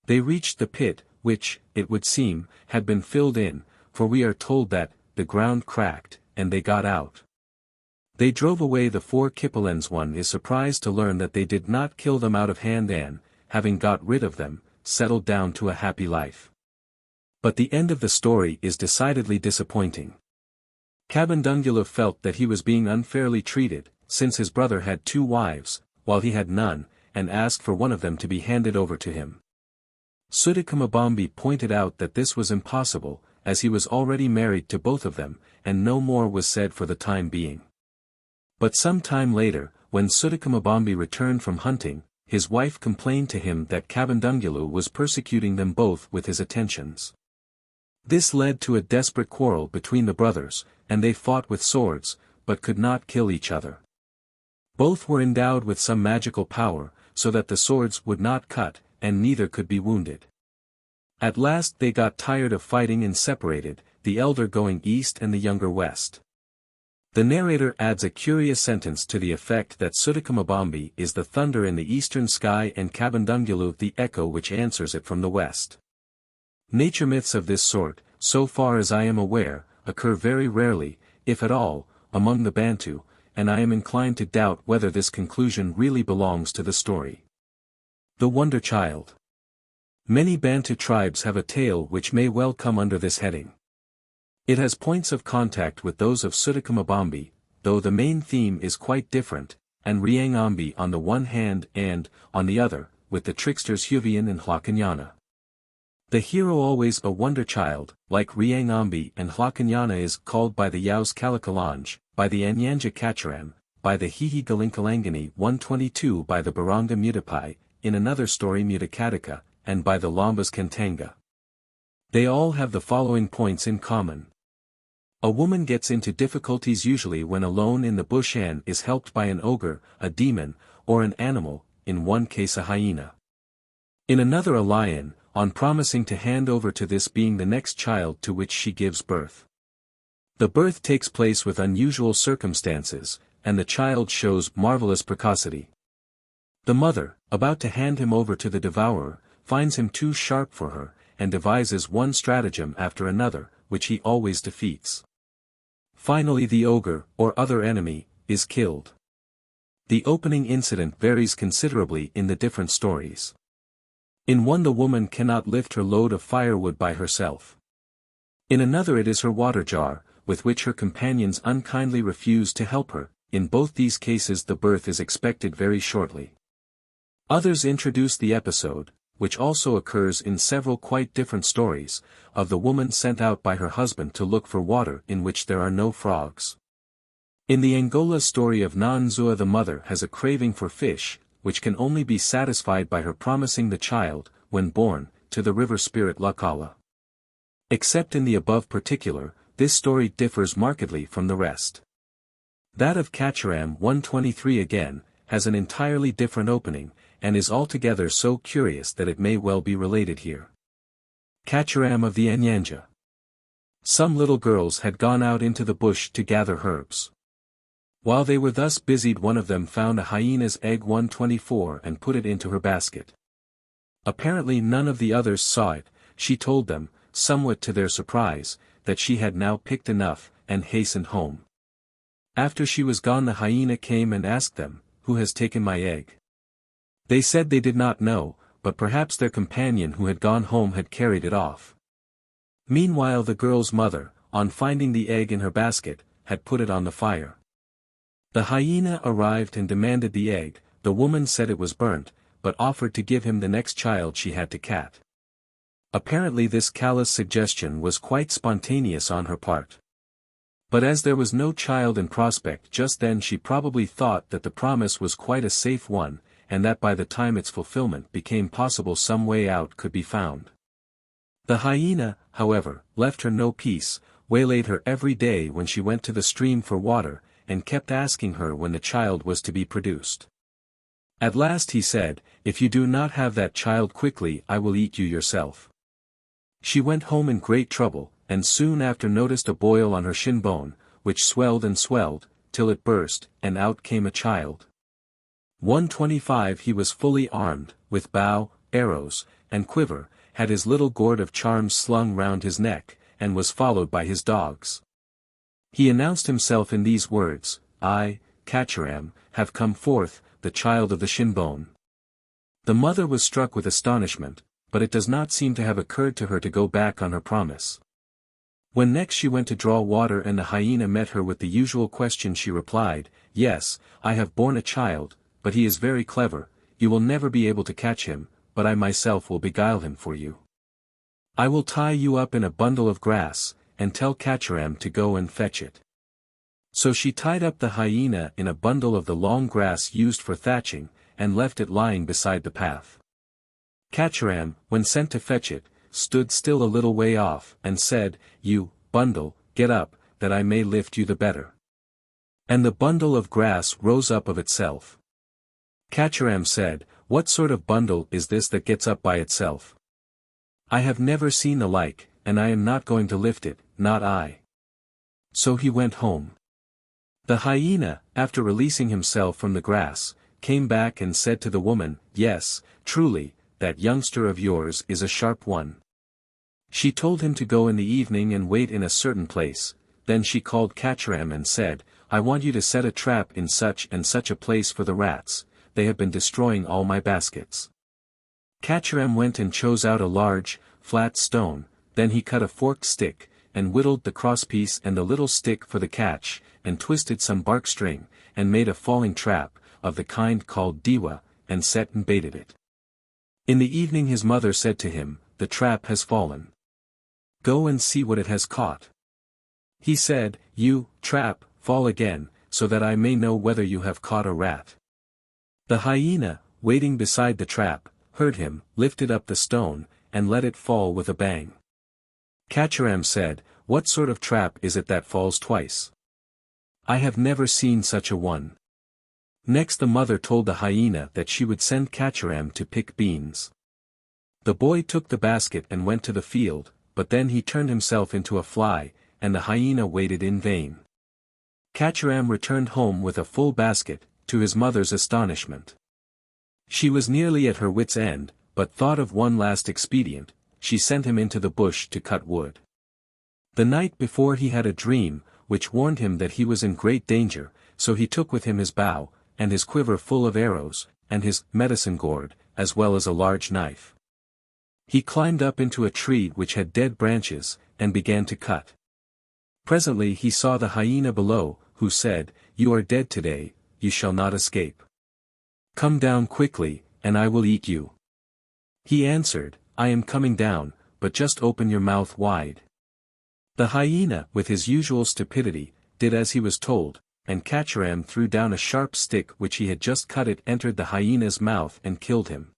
They reached the pit, which, it would seem, had been filled in, for we are told that, the ground cracked, and they got out. They drove away the 4 Kipalens. One is surprised to learn that they did not kill them out of hand and, having got rid of them, settled down to a happy life. But the end of the story is decidedly disappointing. Kabandungulu felt that he was being unfairly treated, since his brother had 2 wives, while he had none, and asked for one of them to be handed over to him. Sutikamabambi pointed out that this was impossible, as he was already married to both of them, and no more was said for the time being. But some time later, when Sutikamabambi returned from hunting, his wife complained to him that Kabandungulu was persecuting them both with his attentions. This led to a desperate quarrel between the brothers, and they fought with swords, but could not kill each other. Both were endowed with some magical power, so that the swords would not cut, and neither could be wounded. At last they got tired of fighting and separated, the elder going east and the younger west. The narrator adds a curious sentence to the effect that Sutikamabambi is the thunder in the eastern sky and Kabandungulu the echo which answers it from the west. Nature myths of this sort, so far as I am aware, occur very rarely, if at all, among the Bantu, and I am inclined to doubt whether this conclusion really belongs to the story. The Wonder Child. Many Bantu tribes have a tale which may well come under this heading. It has points of contact with those of Sutikamabambi, though the main theme is quite different, and Ryangambi on the one hand and, on the other, with the tricksters Huveane and Hlakanyana. The hero always a wonder child, like Ryangambi and Hlakanyana is called by the Yaos Kalakalanj, by the Anyanja Kacharam, by the Hihi Galinkalangani 122 by the Baranga Mutapai, in another story Mutakataka, and by the Lambas Kantanga. They all have the following points in common. A woman gets into difficulties usually when alone in the bush and is helped by an ogre, a demon, or an animal, in one case a hyena. In another a lion, on promising to hand over to this being the next child to which she gives birth. The birth takes place with unusual circumstances, and the child shows marvelous precocity. The mother, about to hand him over to the devourer, finds him too sharp for her, and devises one stratagem after another, which he always defeats. Finally the ogre, or other enemy, is killed. The opening incident varies considerably in the different stories. In one the woman cannot lift her load of firewood by herself. In another it is her water jar, with which her companions unkindly refuse to help her. In both these cases the birth is expected very shortly. Others introduce the episode, which also occurs in several quite different stories, of the woman sent out by her husband to look for water in which there are no frogs. In the Angola story of Nanzua the mother has a craving for fish, which can only be satisfied by her promising the child, when born, to the river spirit Lakala. Except in the above particular, this story differs markedly from the rest. That of Kacharam 123 again, has an entirely different opening, and is altogether so curious that it may well be related here. Kacharam of the Anyanja. Some little girls had gone out into the bush to gather herbs. While they were thus busied, one of them found a hyena's egg 124 and put it into her basket. Apparently none of the others saw it. She told them, somewhat to their surprise, that she had now picked enough, and hastened home. After she was gone, the hyena came and asked them, "Who has taken my egg?" They said they did not know, but perhaps their companion who had gone home had carried it off. Meanwhile the girl's mother, on finding the egg in her basket, had put it on the fire. The hyena arrived and demanded the egg. The woman said it was burnt, but offered to give him the next child she had to cat. Apparently this callous suggestion was quite spontaneous on her part. But as there was no child in prospect just then, she probably thought that the promise was quite a safe one, and that by the time its fulfillment became possible some way out could be found. The hyena, however, left her no peace, waylaid her every day when she went to the stream for water, and kept asking her when the child was to be produced. At last he said, "If you do not have that child quickly, I will eat you yourself." She went home in great trouble, and soon after noticed a boil on her shin bone, which swelled and swelled, till it burst, and out came a child. 125 He was fully armed, with bow, arrows, and quiver, had his little gourd of charms slung round his neck, and was followed by his dogs. He announced himself in these words, "I, Kacharam, have come forth, the child of the shin bone." The mother was struck with astonishment, but it does not seem to have occurred to her to go back on her promise. When next she went to draw water and the hyena met her with the usual question, she replied, "Yes, I have borne a child, but he is very clever, you will never be able to catch him, but I myself will beguile him for you. I will tie you up in a bundle of grass, and tell Kacharam to go and fetch it." So she tied up the hyena in a bundle of the long grass used for thatching, and left it lying beside the path. Kacharam, when sent to fetch it, stood still a little way off, and said, "You, bundle, get up, that I may lift you the better." And the bundle of grass rose up of itself. Kacharam said, "What sort of bundle is this that gets up by itself? I have never seen the like, and I am not going to lift it, not I." So he went home. The hyena, after releasing himself from the grass, came back and said to the woman, "Yes, truly, that youngster of yours is a sharp one." She told him to go in the evening and wait in a certain place. Then she called Kacharam and said, "I want you to set a trap in such and such a place for the rats, they have been destroying all my baskets." Kacharam went and chose out a large, flat stone, then he cut a forked stick, and whittled the crosspiece and the little stick for the catch, and twisted some bark string, and made a falling trap, of the kind called diwa, and set and baited it. In the evening his mother said to him, "The trap has fallen. Go and see what it has caught." He said, "You, trap, fall again, so that I may know whether you have caught a rat." The hyena, waiting beside the trap, heard him, lifted up the stone, and let it fall with a bang. Kacharam said, "What sort of trap is it that falls twice? I have never seen such a one." Next the mother told the hyena that she would send Kacharam to pick beans. The boy took the basket and went to the field, but then he turned himself into a fly, and the hyena waited in vain. Kacharam returned home with a full basket, to his mother's astonishment. She was nearly at her wit's end, but thought of one last expedient. She sent him into the bush to cut wood. The night before he had a dream, which warned him that he was in great danger, so he took with him his bow, and his quiver full of arrows, and his medicine gourd, as well as a large knife. He climbed up into a tree which had dead branches, and began to cut. Presently he saw the hyena below, who said, "You are dead today, you shall not escape. Come down quickly, and I will eat you." He answered, "I am coming down, but just open your mouth wide." The hyena, with his usual stupidity, did as he was told, and Kacharam threw down a sharp stick which he had just cut. It entered the hyena's mouth and killed him.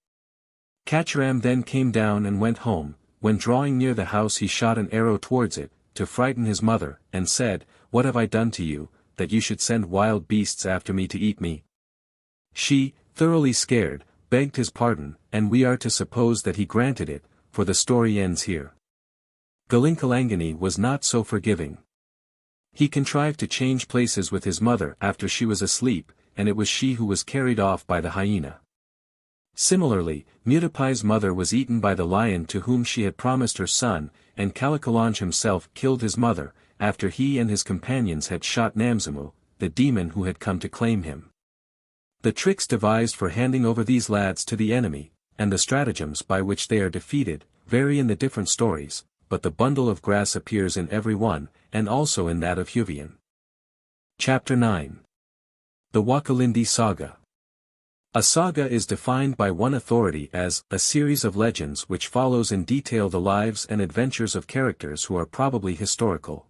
Kacharam then came down and went home. When drawing near the house he shot an arrow towards it, to frighten his mother, and said, "What have I done to you, that you should send wild beasts after me to eat me?" She, thoroughly scared, begged his pardon, and we are to suppose that he granted it, for the story ends here. Hlakanyana was not so forgiving. He contrived to change places with his mother after she was asleep, and it was she who was carried off by the hyena. Similarly, Mutapai's mother was eaten by the lion to whom she had promised her son, and Kalakalanj himself killed his mother, after he and his companions had shot Amazimu, the demon who had come to claim him. The tricks devised for handing over these lads to the enemy, and the stratagems by which they are defeated, vary in the different stories, but the bundle of grass appears in every one, and also in that of Huveane. Chapter 9. The Wakilindi Saga. A saga is defined by one authority as a series of legends which follows in detail the lives and adventures of characters who are probably historical.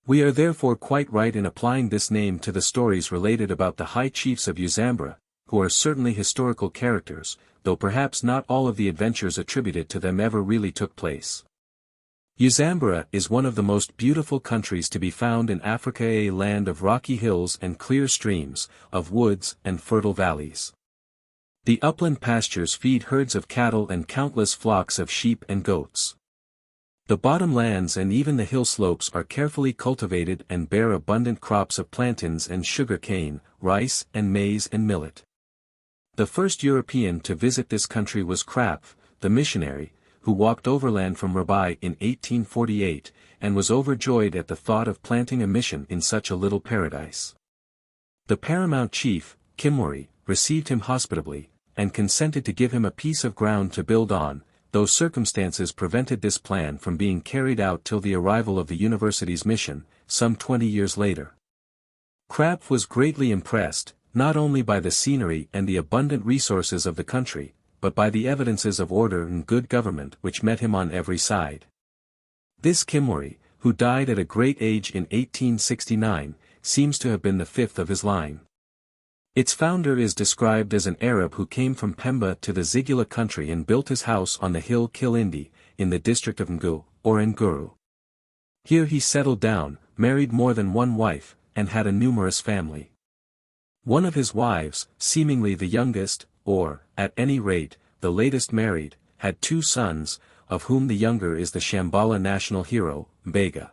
We are therefore quite right in applying this name to the stories related about the high chiefs of Uzambra, who are certainly historical characters, though perhaps not all of the adventures attributed to them ever really took place. Uzambra is one of the most beautiful countries to be found in Africa, a land of rocky hills and clear streams, of woods and fertile valleys. The upland pastures feed herds of cattle and countless flocks of sheep and goats. The bottomlands and even the hill slopes are carefully cultivated and bear abundant crops of plantains and sugar cane, rice and maize and millet. The first European to visit this country was Krapf, the missionary, who walked overland from Rabai in 1848, and was overjoyed at the thought of planting a mission in such a little paradise. The paramount chief, Kimori, received him hospitably, and consented to give him a piece of ground to build on, though circumstances prevented this plan from being carried out till the arrival of the university's mission, some 20 years later. Krapf was greatly impressed, not only by the scenery and the abundant resources of the country, but by the evidences of order and good government which met him on every side. This Kimori, who died at a great age in 1869, seems to have been the fifth of his line. Its founder is described as an Arab who came from Pemba to the Zigula country and built his house on the hill Kilindi, in the district of Ngu, or Nguru. Here he settled down, married more than one wife, and had a numerous family. One of his wives, seemingly the youngest, or, at any rate, the latest married, had two sons, of whom the younger is the Shambhala national hero, Mbega.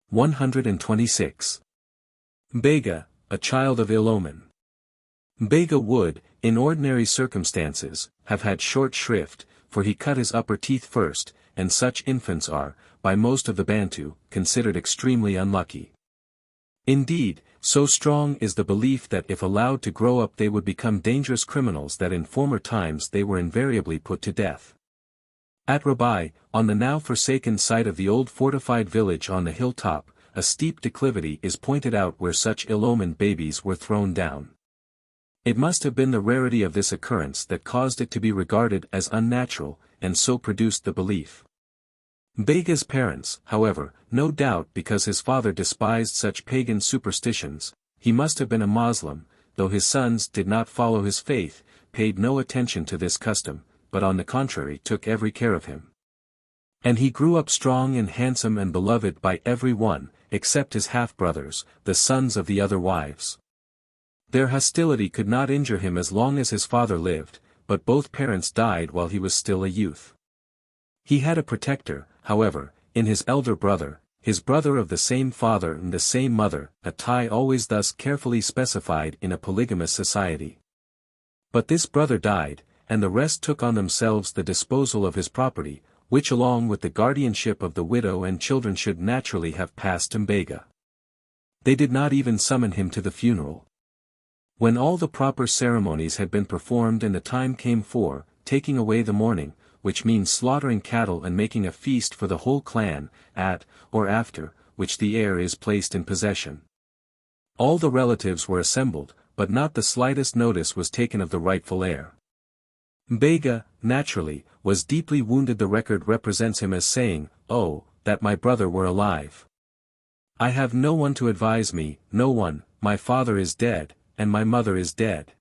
126. Mbega, a child of ill omen. Mbega would, in ordinary circumstances, have had short shrift, for he cut his upper teeth first, and such infants are, by most of the Bantu, considered extremely unlucky. Indeed, so strong is the belief that if allowed to grow up they would become dangerous criminals that in former times they were invariably put to death. At Rabai, on the now forsaken site of the old fortified village on the hilltop, a steep declivity is pointed out where such ill-omened babies were thrown down. It must have been the rarity of this occurrence that caused it to be regarded as unnatural, and so produced the belief. Mbega's parents, however, no doubt because his father despised such pagan superstitions, he must have been a Moslem, though his sons did not follow his faith, paid no attention to this custom, but on the contrary took every care of him. And he grew up strong and handsome and beloved by every one, except his half-brothers, the sons of the other wives. Their hostility could not injure him as long as his father lived, but both parents died while he was still a youth. He had a protector, however, in his elder brother, his brother of the same father and the same mother, a tie always thus carefully specified in a polygamous society. But this brother died, and the rest took on themselves the disposal of his property, which along with the guardianship of the widow and children should naturally have passed to Mbega. They did not even summon him to the funeral. When all the proper ceremonies had been performed and the time came for taking away the mourning, which means slaughtering cattle and making a feast for the whole clan, at, or after, which the heir is placed in possession. All the relatives were assembled, but not the slightest notice was taken of the rightful heir. Mbega, naturally, was deeply wounded. The record represents him as saying, "Oh, that my brother were alive! I have no one to advise me, no one, my father is dead, and my mother is dead.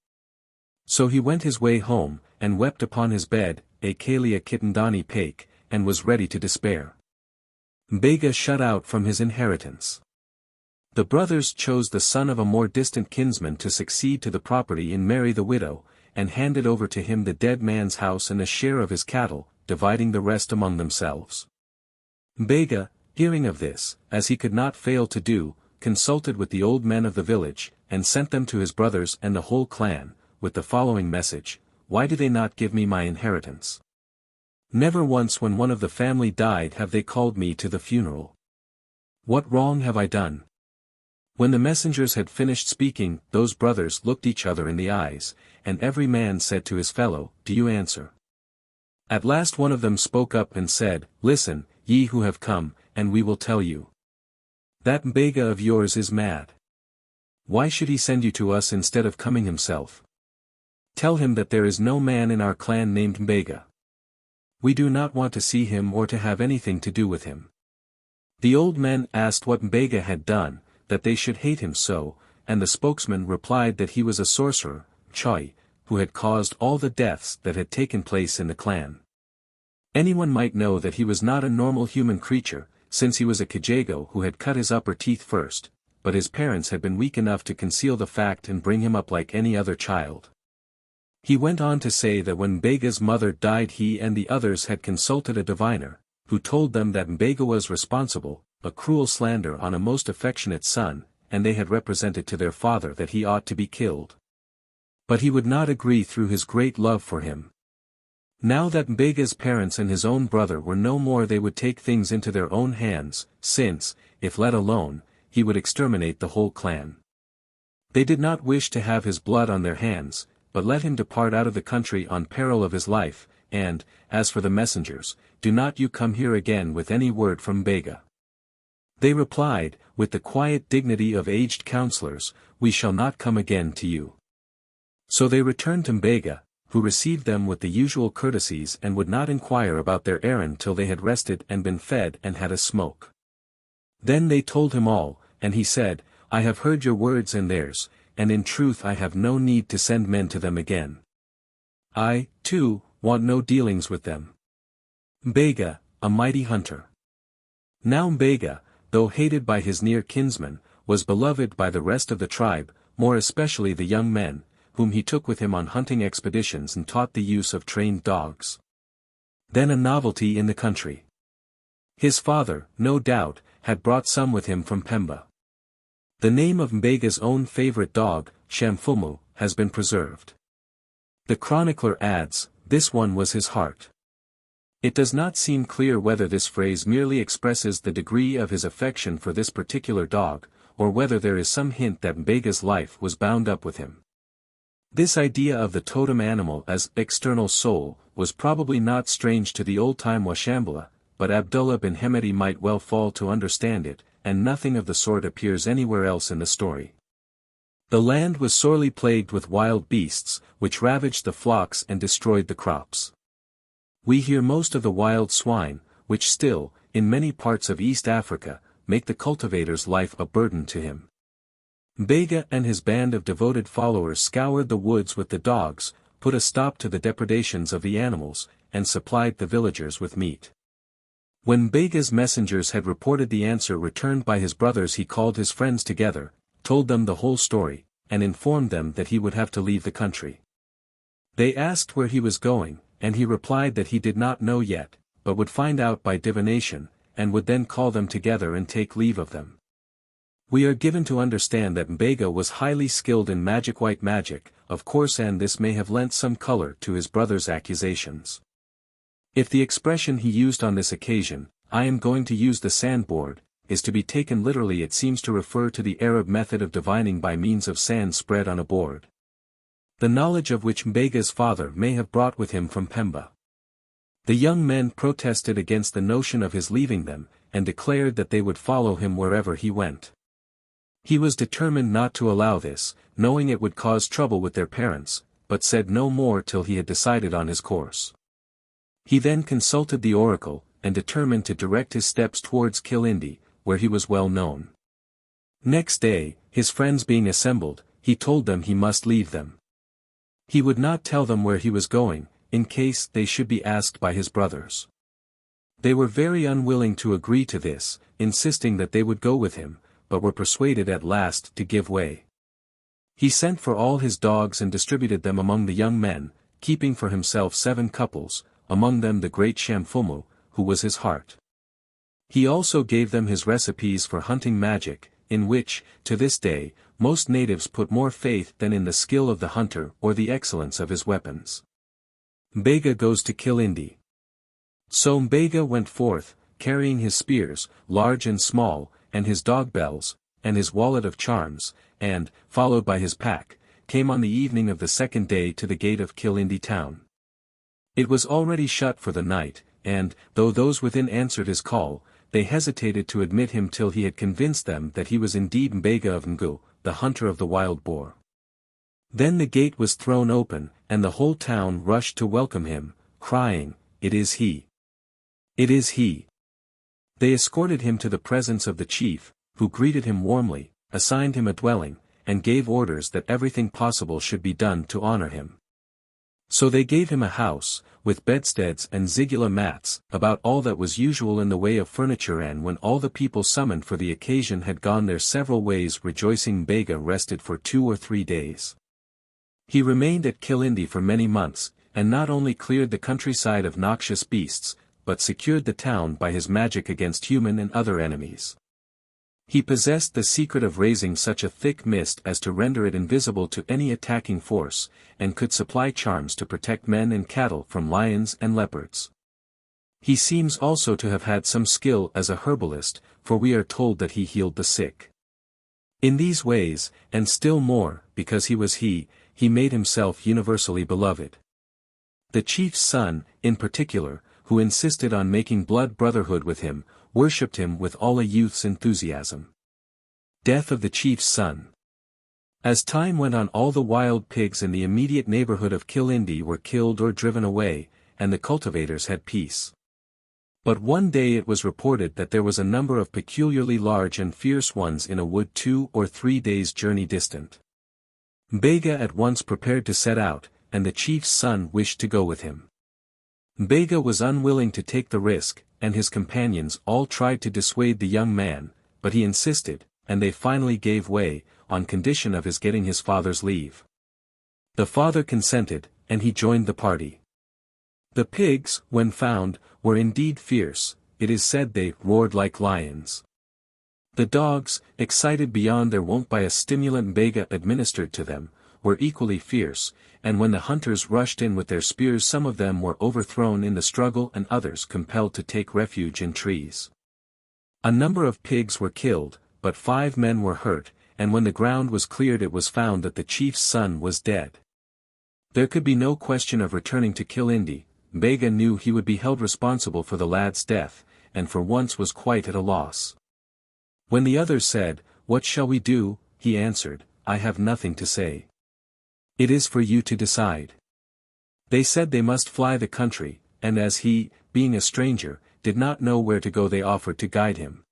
So he went his way home, and wept upon his bed, a kalia kitandani pake, and was ready to despair. Mbega shut out from his inheritance. The brothers chose the son of a more distant kinsman to succeed to the property and marry the widow, and handed over to him the dead man's house and a share of his cattle, dividing the rest among themselves. Mbega, hearing of this, as he could not fail to do, consulted with the old men of the village, and sent them to his brothers and the whole clan, with the following message: Why do they not give me my inheritance? Never once when one of the family died have they called me to the funeral. What wrong have I done? When the messengers had finished speaking, those brothers looked each other in the eyes, and every man said to his fellow, Do you answer? At last one of them spoke up and said, Listen, ye who have come, and we will tell you. That Mbega of yours is mad. Why should he send you to us instead of coming himself? Tell him that there is no man in our clan named Mbega. We do not want to see him or to have anything to do with him. The old men asked what Mbega had done, that they should hate him so, and the spokesman replied that he was a sorcerer, Choi, who had caused all the deaths that had taken place in the clan. Anyone might know that he was not a normal human creature, since he was a Kajago who had cut his upper teeth first, but his parents had been weak enough to conceal the fact and bring him up like any other child. He went on to say that when Mbega's mother died he and the others had consulted a diviner, who told them that Mbega was responsible, a cruel slander on a most affectionate son, and they had represented to their father that he ought to be killed. But he would not agree through his great love for him. Now that Mbega's parents and his own brother were no more, they would take things into their own hands, since, if let alone, he would exterminate the whole clan. They did not wish to have his blood on their hands, but let him depart out of the country on peril of his life, and, as for the messengers, do not you come here again with any word from Mbega. They replied, with the quiet dignity of aged counselors, We shall not come again to you. So they returned to Mbega, who received them with the usual courtesies and would not inquire about their errand till they had rested and been fed and had a smoke. Then they told him all, and he said, I have heard your words and theirs, and in truth I have no need to send men to them again. I, too, want no dealings with them. Mbega, a mighty hunter. Now Mbega, though hated by his near kinsmen, was beloved by the rest of the tribe, more especially the young men, whom he took with him on hunting expeditions and taught the use of trained dogs. Then a novelty in the country. His father, no doubt, had brought some with him from Pemba. The name of Mbega's own favorite dog, Shamfumu, has been preserved. The chronicler adds, this one was his heart. It does not seem clear whether this phrase merely expresses the degree of his affection for this particular dog, or whether there is some hint that Mbega's life was bound up with him. This idea of the totem animal as external soul was probably not strange to the old-time Washambala, but Abdullah bin Hemedi might well fall to understand it, and nothing of the sort appears anywhere else in the story. The land was sorely plagued with wild beasts, which ravaged the flocks and destroyed the crops. We hear most of the wild swine, which still, in many parts of East Africa, make the cultivator's life a burden to him. Mbega and his band of devoted followers scoured the woods with the dogs, put a stop to the depredations of the animals, and supplied the villagers with meat. When Mbega's messengers had reported the answer returned by his brothers, he called his friends together, told them the whole story, and informed them that he would have to leave the country. They asked where he was going, and he replied that he did not know yet, but would find out by divination, and would then call them together and take leave of them. We are given to understand that Mbega was highly skilled in white magic, of course, and this may have lent some color to his brother's accusations. If the expression he used on this occasion, I am going to use the sandboard, is to be taken literally, it seems to refer to the Arab method of divining by means of sand spread on a board. The knowledge of which Mbega's father may have brought with him from Pemba. The young men protested against the notion of his leaving them, and declared that they would follow him wherever he went. He was determined not to allow this, knowing it would cause trouble with their parents, but said no more till he had decided on his course. He then consulted the oracle, and determined to direct his steps towards Kilindi, where he was well known. Next day, his friends being assembled, he told them he must leave them. He would not tell them where he was going, in case they should be asked by his brothers. They were very unwilling to agree to this, insisting that they would go with him, but were persuaded at last to give way. He sent for all his dogs and distributed them among the young men, keeping for himself 7 couples, among them the great Fumo, who was his heart. He also gave them his recipes for hunting magic, in which, to this day, most natives put more faith than in the skill of the hunter or the excellence of his weapons. Mbega goes to Kilindi. So Mbega went forth, carrying his spears, large and small, and his dog bells, and his wallet of charms, and, followed by his pack, came on the evening of the 2nd day to the gate of Kilindi town. It was already shut for the night, and, though those within answered his call, they hesitated to admit him till he had convinced them that he was indeed Mbega of Ngu, the hunter of the wild boar. Then the gate was thrown open, and the whole town rushed to welcome him, crying, "It is he! It is he!" They escorted him to the presence of the chief, who greeted him warmly, assigned him a dwelling, and gave orders that everything possible should be done to honor him. So they gave him a house, with bedsteads and zigula mats, about all that was usual in the way of furniture, and when all the people summoned for the occasion had gone their several ways rejoicing, Mbega rested for 2 or 3 days. He remained at Kilindi for many months, and not only cleared the countryside of noxious beasts, but secured the town by his magic against human and other enemies. He possessed the secret of raising such a thick mist as to render it invisible to any attacking force, and could supply charms to protect men and cattle from lions and leopards. He seems also to have had some skill as a herbalist, for we are told that he healed the sick. In these ways, and still more, because he was he made himself universally beloved. The chief's son, in particular, who insisted on making blood brotherhood with him, worshipped him with all a youth's enthusiasm. Death of the chief's son. As time went on, all the wild pigs in the immediate neighborhood of Kilindi were killed or driven away, and the cultivators had peace. But one day it was reported that there was a number of peculiarly large and fierce ones in a wood 2 or 3 days' journey distant. Mbega at once prepared to set out, and the chief's son wished to go with him. Mbega was unwilling to take the risk, and his companions all tried to dissuade the young man, but he insisted, and they finally gave way, on condition of his getting his father's leave. The father consented, and he joined the party. The pigs, when found, were indeed fierce. It is said they roared like lions. The dogs, excited beyond their wont by a stimulant Mbega administered to them, were equally fierce, and when the hunters rushed in with their spears, some of them were overthrown in the struggle and others compelled to take refuge in trees. A number of pigs were killed, but 5 men were hurt, and when the ground was cleared it was found that the chief's son was dead. There could be no question of returning to Kilindi. Mbega knew he would be held responsible for the lad's death, and for once was quite at a loss. When the others said, "What shall we do?" he answered, "I have nothing to say. It is for you to decide." They said they must fly the country, and as he, being a stranger, did not know where to go, they offered to guide him.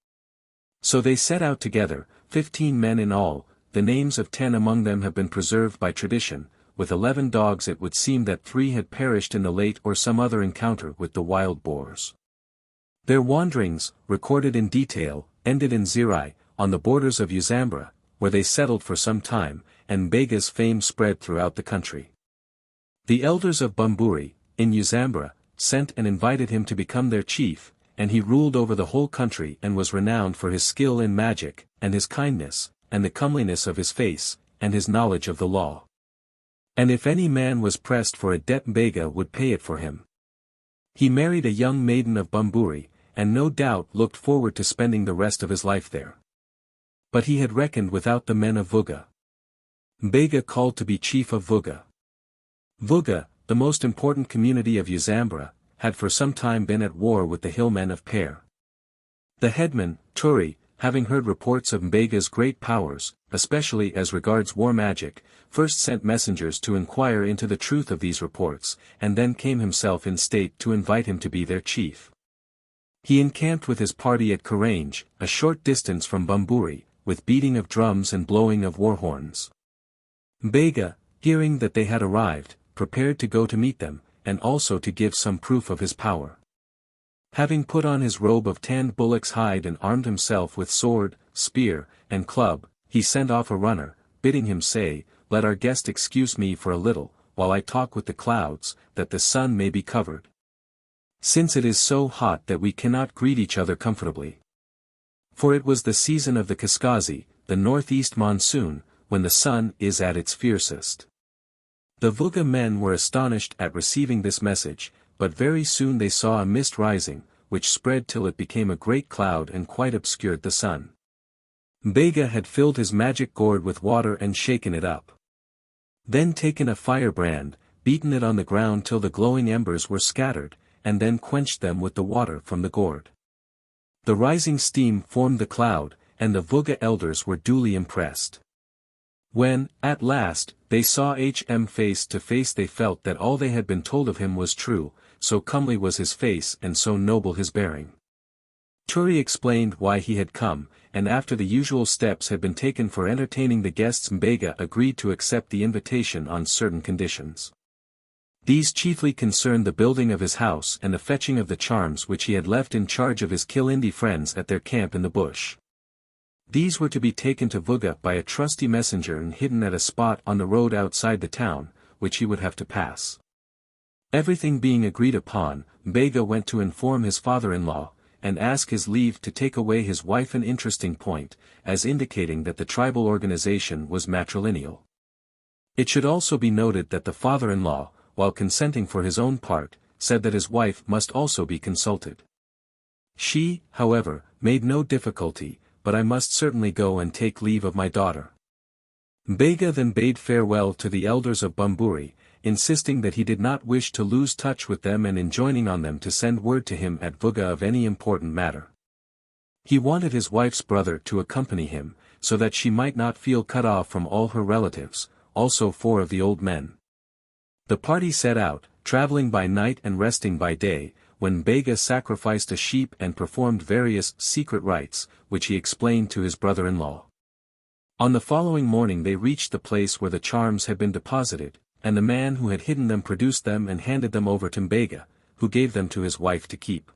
So they set out together, 15 men in all. The names of 10 among them have been preserved by tradition. With 11 dogs it would seem that 3 had perished in the late or some other encounter with the wild boars. Their wanderings, recorded in detail, ended in Zirai, on the borders of Uzambra, where they settled for some time, and Mbega's fame spread throughout the country. The elders of Bumburi, in Uzambra, sent and invited him to become their chief, and he ruled over the whole country and was renowned for his skill in magic, and his kindness, and the comeliness of his face, and his knowledge of the law. And if any man was pressed for a debt, Mbega would pay it for him. He married a young maiden of Bumburi, and no doubt looked forward to spending the rest of his life there. But he had reckoned without the men of Vuga. Mbega called to be chief of Vuga. Vuga, the most important community of Uzambra, had for some time been at war with the hillmen of Pear. The headman, Turi, having heard reports of Mbega's great powers, especially as regards war magic, first sent messengers to inquire into the truth of these reports, and then came himself in state to invite him to be their chief. He encamped with his party at Karange, a short distance from Bumburi, with beating of drums and blowing of war horns. Mbega, hearing that they had arrived, prepared to go to meet them, and also to give some proof of his power. Having put on his robe of tanned bullock's hide and armed himself with sword, spear, and club, he sent off a runner, bidding him say, "Let our guest excuse me for a little, while I talk with the clouds, that the sun may be covered. Since it is so hot that we cannot greet each other comfortably." For it was the season of the kiskazi, the northeast monsoon, when the sun is at its fiercest. The Vuga men were astonished at receiving this message, but very soon they saw a mist rising, which spread till it became a great cloud and quite obscured the sun. Mbega had filled his magic gourd with water and shaken it up. Then taken a firebrand, beaten it on the ground till the glowing embers were scattered, and then quenched them with the water from the gourd. The rising steam formed the cloud, and the Vuga elders were duly impressed. When, at last, they saw him face to face, they felt that all they had been told of him was true, so comely was his face and so noble his bearing. Turi explained why he had come, and after the usual steps had been taken for entertaining the guests, Mbega agreed to accept the invitation on certain conditions. These chiefly concerned the building of his house and the fetching of the charms which he had left in charge of his Kilindi friends at their camp in the bush. These were to be taken to Vuga by a trusty messenger and hidden at a spot on the road outside the town, which he would have to pass. Everything being agreed upon, Mbega went to inform his father-in-law, and ask his leave to take away his wife, an interesting point, as indicating that the tribal organization was matrilineal. It should also be noted that the father-in-law, while consenting for his own part, said that his wife must also be consulted. She, however, made no difficulty, but I must certainly go and take leave of my daughter. Mbega then bade farewell to the elders of Bumburi, insisting that he did not wish to lose touch with them and enjoining on them to send word to him at Vuga of any important matter. He wanted his wife's brother to accompany him, so that she might not feel cut off from all her relatives, also 4 of the old men. The party set out, traveling by night and resting by day, when Mbega sacrificed a sheep and performed various secret rites, which he explained to his brother-in-law. On the following morning they reached the place where the charms had been deposited, and the man who had hidden them produced them and handed them over to Mbega, who gave them to his wife to keep.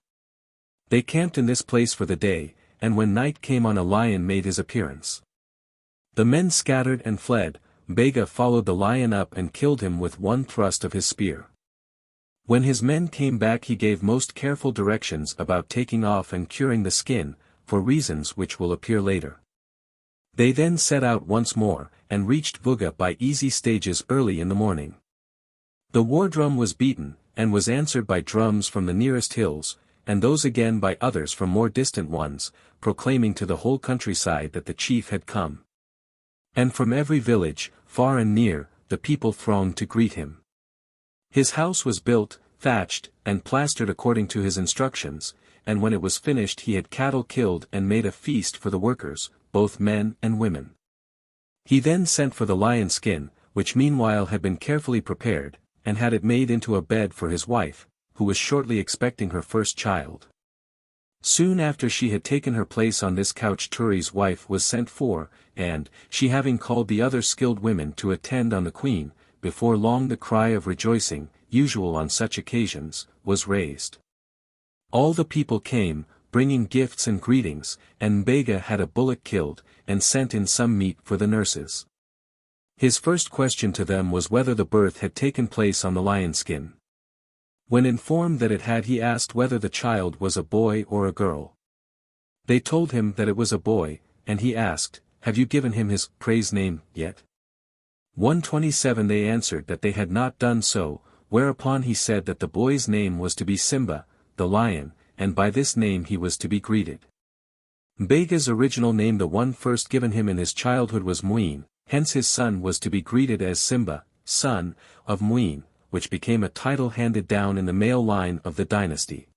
They camped in this place for the day, and when night came on, a lion made his appearance. The men scattered and fled. Mbega followed the lion up and killed him with one thrust of his spear. When his men came back he gave most careful directions about taking off and curing the skin, for reasons which will appear later. They then set out once more, and reached Vuga by easy stages early in the morning. The war drum was beaten, and was answered by drums from the nearest hills, and those again by others from more distant ones, proclaiming to the whole countryside that the chief had come. And from every village, far and near, the people thronged to greet him. His house was built, thatched, and plastered according to his instructions, and when it was finished he had cattle killed and made a feast for the workers, both men and women. He then sent for the lion skin, which meanwhile had been carefully prepared, and had it made into a bed for his wife, who was shortly expecting her first child. Soon after she had taken her place on this couch, Turi's wife was sent for, and, she having called the other skilled women to attend on the queen, before long the cry of rejoicing, usual on such occasions, was raised. All the people came, bringing gifts and greetings, and Mbega had a bullock killed, and sent in some meat for the nurses. His first question to them was whether the birth had taken place on the lion skin. When informed that it had, he asked whether the child was a boy or a girl. They told him that it was a boy, and he asked, "Have you given him his praise name yet?" 127 They answered that they had not done so, whereupon he said that the boy's name was to be Simba, the lion, and by this name he was to be greeted. Mbega's original name, the one first given him in his childhood, was Muin, hence his son was to be greeted as Simba, son of Muin, which became a title handed down in the male line of the dynasty.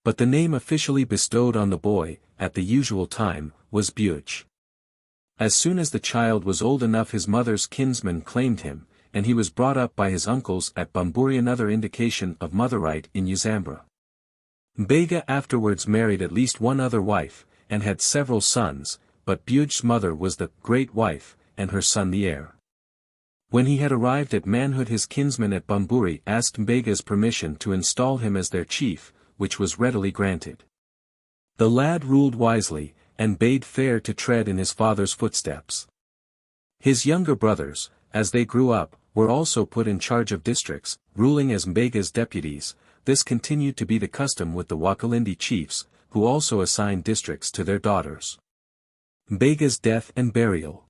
But the name officially bestowed on the boy, at the usual time, was Buch. As soon as the child was old enough his mother's kinsmen claimed him, and he was brought up by his uncles at Bumburi, another indication of mother right in Uzambra. Mbega afterwards married at least one other wife, and had several sons, but Buj's mother was the great wife, and her son the heir. When he had arrived at manhood, his kinsmen at Bamburi asked Mbega's permission to install him as their chief, which was readily granted. The lad ruled wisely, and bade fair to tread in his father's footsteps. His younger brothers, as they grew up, were also put in charge of districts, ruling as Mbega's deputies. This continued to be the custom with the Wakilindi chiefs, who also assigned districts to their daughters. Mbega's death and burial.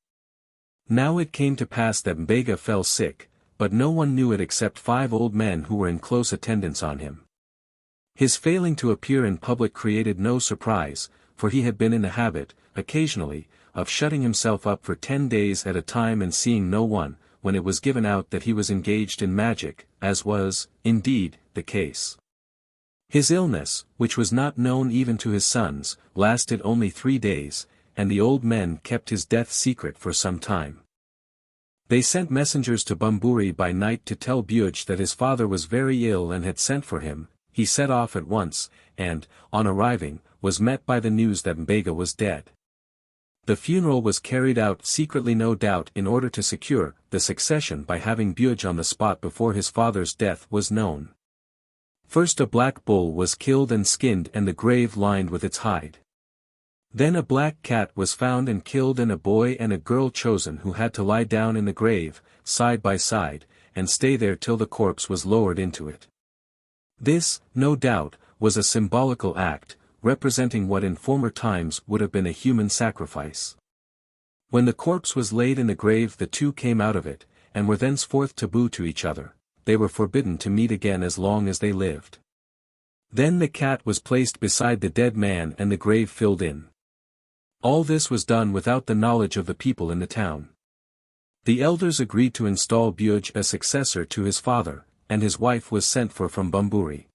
Now it came to pass that Mbega fell sick, but no one knew it except 5 old men who were in close attendance on him. His failing to appear in public created no surprise, for he had been in the habit, occasionally, of shutting himself up for 10 days at a time and seeing no one, when it was given out that he was engaged in magic, as was, indeed, the case. His illness, which was not known even to his sons, lasted only 3 days, and the old men kept his death secret for some time. They sent messengers to Bamburi by night to tell Buj that his father was very ill and had sent for him. He set off at once, and, on arriving, was met by the news that Mbega was dead. The funeral was carried out secretly, no doubt in order to secure the succession by having Buj on the spot before his father's death was known. First a black bull was killed and skinned and the grave lined with its hide. Then a black cat was found and killed, and a boy and a girl chosen who had to lie down in the grave, side by side, and stay there till the corpse was lowered into it. This, no doubt, was a symbolical act, representing what in former times would have been a human sacrifice. When the corpse was laid in the grave, the two came out of it, and were thenceforth taboo to each other. They were forbidden to meet again as long as they lived. Then the cat was placed beside the dead man and the grave filled in. All this was done without the knowledge of the people in the town. The elders agreed to install Buj as successor to his father, and his wife was sent for from Bamburi.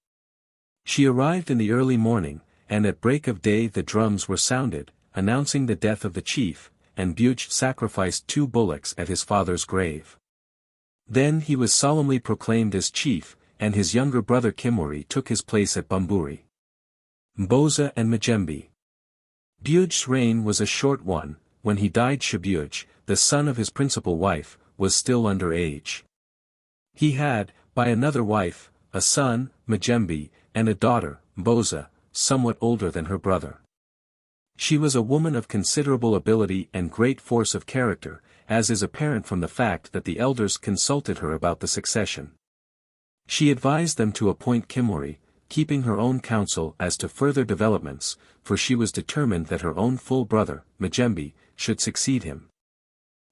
She arrived in the early morning, and at break of day the drums were sounded, announcing the death of the chief, and Buj sacrificed 2 bullocks at his father's grave. Then he was solemnly proclaimed as chief, and his younger brother Kimori took his place at Bamburi. Mboza and Majembe. Buj's reign was a short one. When he died, Shabuj, the son of his principal wife, was still under age. He had, by another wife, a son, Majembe, and a daughter, Mboza, somewhat older than her brother. She was a woman of considerable ability and great force of character, as is apparent from the fact that the elders consulted her about the succession. She advised them to appoint Kimori, keeping her own counsel as to further developments, for she was determined that her own full brother, Majembe, should succeed him.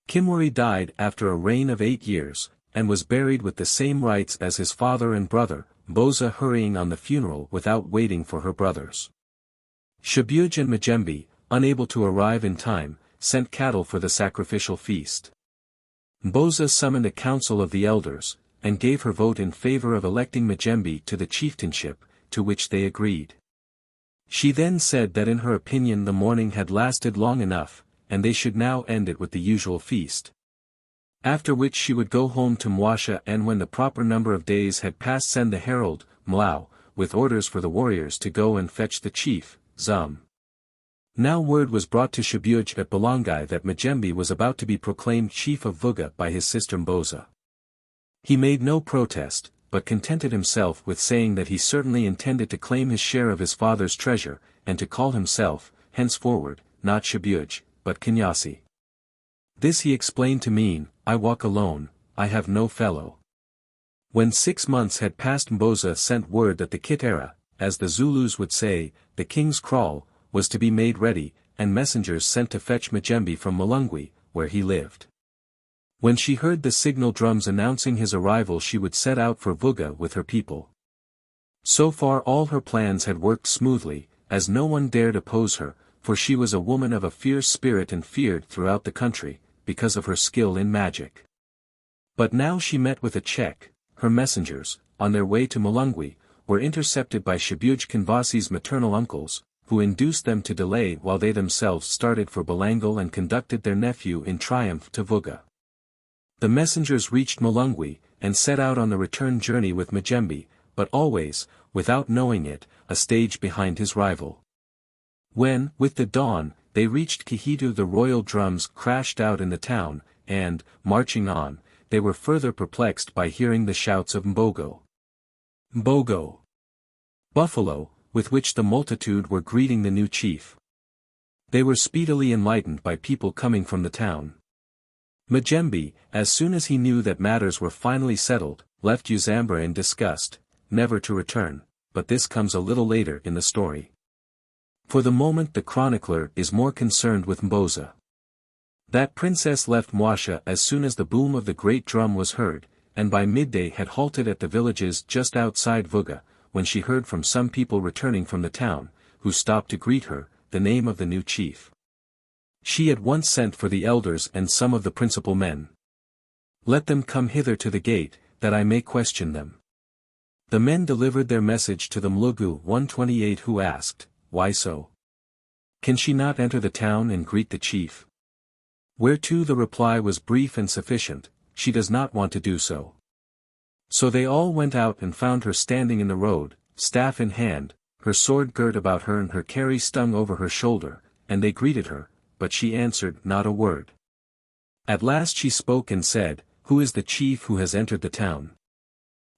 Kimori died after a reign of 8 years, and was buried with the same rites as his father and brother, Mboza hurrying on the funeral without waiting for her brothers. Shabuj and Majembe, unable to arrive in time, sent cattle for the sacrificial feast. Mboza summoned a council of the elders, and gave her vote in favor of electing Majembe to the chieftainship, to which they agreed. She then said that in her opinion the mourning had lasted long enough, and they should now end it with the usual feast. After which she would go home to Mwasha, and when the proper number of days had passed send the herald, Mlau, with orders for the warriors to go and fetch the chief, Zum. Now word was brought to Shabuj at Balangai that Majembe was about to be proclaimed chief of Vuga by his sister Mboza. He made no protest, but contented himself with saying that he certainly intended to claim his share of his father's treasure, and to call himself, henceforward, not Shabuj, but Kenyasi. This he explained to mean, I walk alone, I have no fellow. When 6 months had passed, Mboza sent word that the Kitera, as the Zulus would say, the king's kraal, was to be made ready, and messengers sent to fetch Majembe from Mulungwi, where he lived. When she heard the signal drums announcing his arrival, she would set out for Vuga with her people. So far all her plans had worked smoothly, as no one dared oppose her, for she was a woman of a fierce spirit and feared throughout the country, because of her skill in magic. But now she met with a check. Her messengers, on their way to Mulungwi, were intercepted by Shabuj Kanvasi's maternal uncles, who induced them to delay while they themselves started for Balangal and conducted their nephew in triumph to Vuga. The messengers reached Mulungwi, and set out on the return journey with Majembe, but always, without knowing it, a stage behind his rival. When, with the dawn, they reached Kihitu. The royal drums crashed out in the town, and, marching on, they were further perplexed by hearing the shouts of Mbogo. Mbogo. Buffalo, with which the multitude were greeting the new chief. They were speedily enlightened by people coming from the town. Majembe, as soon as he knew that matters were finally settled, left Uzambra in disgust, never to return, but this comes a little later in the story. For the moment the chronicler is more concerned with Mboza. That princess left Mwasha as soon as the boom of the great drum was heard, and by midday had halted at the villages just outside Vuga, when she heard from some people returning from the town, who stopped to greet her, the name of the new chief. She at once sent for the elders and some of the principal men. "Let them come hither to the gate, that I may question them." The men delivered their message to the Mlugu 128, who asked, "Why so? Can she not enter the town and greet the chief?" Whereto the reply was brief and sufficient, "She does not want to do so." So they all went out and found her standing in the road, staff in hand, her sword girt about her and her carry stung over her shoulder, and they greeted her, but she answered not a word. At last she spoke and said, "Who is the chief who has entered the town?"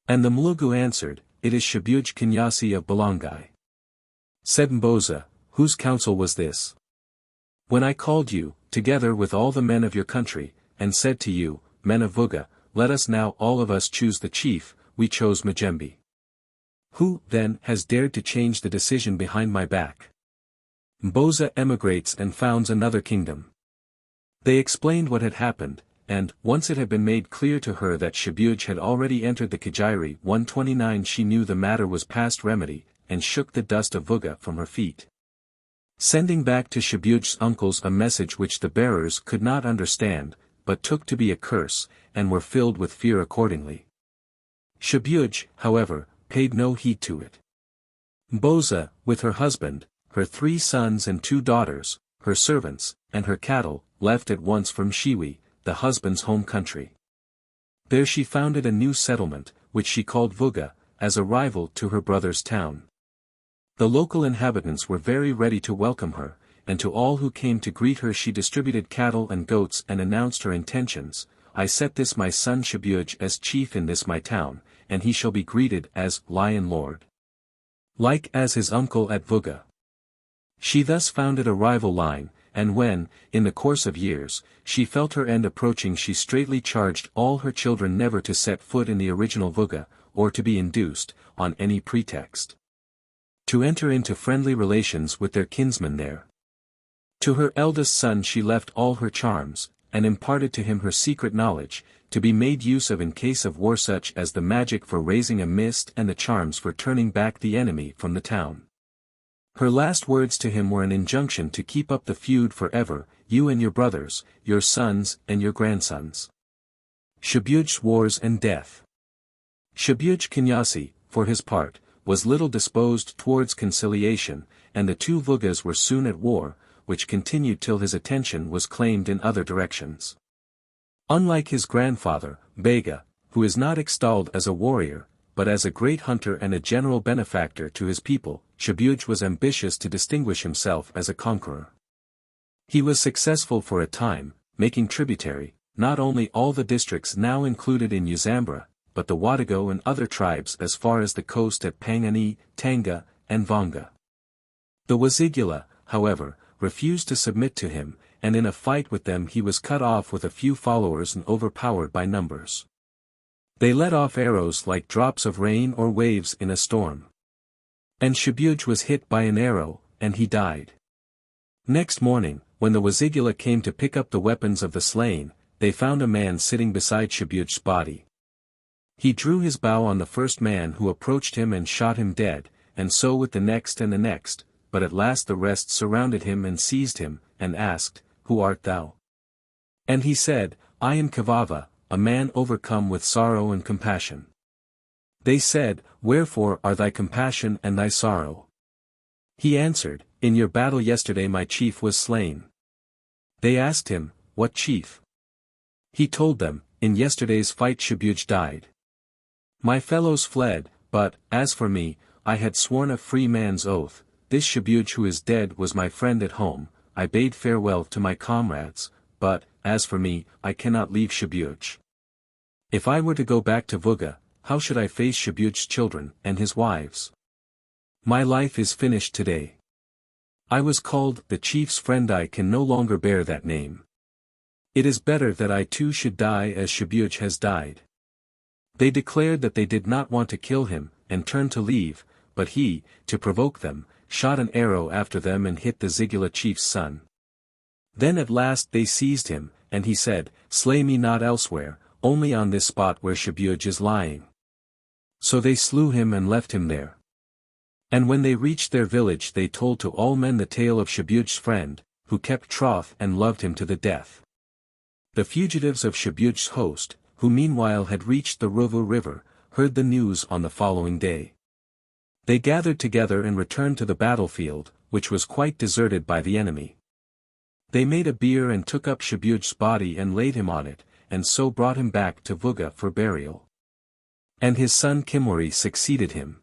And the Mlugu answered, "It is Shabuj Kinyasi of Balangai." Said Mboza, "Whose counsel was this? When I called you, together with all the men of your country, and said to you, Men of Vuga, let us now all of us choose the chief, we chose Majembe. Who, then, has dared to change the decision behind my back?" Mboza emigrates and founds another kingdom. They explained what had happened, and, once it had been made clear to her that Shabuj had already entered the Kajairi 129, she knew the matter was past remedy, and shook the dust of Vuga from her feet. Sending back to Shabuj's uncles a message which the bearers could not understand, but took to be a curse, and were filled with fear accordingly. Shabuj, however, paid no heed to it. Mboza, with her husband, her 3 sons and 2 daughters, her servants, and her cattle, left at once from Shiwi, the husband's home country. There she founded a new settlement, which she called Vuga, as a rival to her brother's town. The local inhabitants were very ready to welcome her, and to all who came to greet her she distributed cattle and goats and announced her intentions, "I set this my son Shabuj as chief in this my town, and he shall be greeted as Lion Lord, like as his uncle at Vuga." She thus founded a rival line, and when, in the course of years, she felt her end approaching, she straightly charged all her children never to set foot in the original Vuga, or to be induced, on any pretext, to enter into friendly relations with their kinsmen there. To her eldest son she left all her charms, and imparted to him her secret knowledge, to be made use of in case of war, such as the magic for raising a mist and the charms for turning back the enemy from the town. Her last words to him were an injunction to keep up the feud forever, you and your brothers, your sons and your grandsons. Shabuj's Wars and Death. Shabuj Kinyasi, for his part, was little disposed towards conciliation, and the 2 Vugas were soon at war, which continued till his attention was claimed in other directions. Unlike his grandfather, Bega, who is not extolled as a warrior, but as a great hunter and a general benefactor to his people, Shabuj was ambitious to distinguish himself as a conqueror. He was successful for a time, making tributary, not only all the districts now included in Uzambra, but the Wadigo and other tribes as far as the coast at Pangani, Tanga, and Vanga. The Wazigula, however, refused to submit to him, and in a fight with them he was cut off with a few followers and overpowered by numbers. They let off arrows like drops of rain or waves in a storm. And Shabuj was hit by an arrow, and he died. Next morning, when the Wazigula came to pick up the weapons of the slain, they found a man sitting beside Shabuj's body. He drew his bow on the first man who approached him and shot him dead, and so with the next and the next, but at last the rest surrounded him and seized him, and asked, "Who art thou?" And he said, "I am Kavava, a man overcome with sorrow and compassion." They said, "Wherefore are thy compassion and thy sorrow?" He answered, "In your battle yesterday my chief was slain." They asked him, "What chief?" He told them, "In yesterday's fight Shabuj died. My fellows fled, but, as for me, I had sworn a free man's oath, this Shabuj who is dead was my friend at home, I bade farewell to my comrades, but, as for me, I cannot leave Shabuj. If I were to go back to Vuga, how should I face Shabuj's children and his wives? My life is finished today. I was called the chief's friend. I can no longer bear that name. It is better that I too should die as Shabuj has died. They declared that they did not want to kill him, and turned to leave, but he, to provoke them, shot an arrow after them and hit the Zigula chief's son. Then at last they seized him, and he said, "Slay me not elsewhere, only on this spot where Shabuj is lying." So they slew him and left him there. And when they reached their village they told to all men the tale of Shabuj's friend, who kept troth and loved him to the death. The fugitives of Shabuj's host, who meanwhile had reached the Ruvu river, heard the news on the following day. They gathered together and returned to the battlefield, which was quite deserted by the enemy. They made a bier and took up Shabuj's body and laid him on it, and so brought him back to Vuga for burial. And his son Kimwari succeeded him.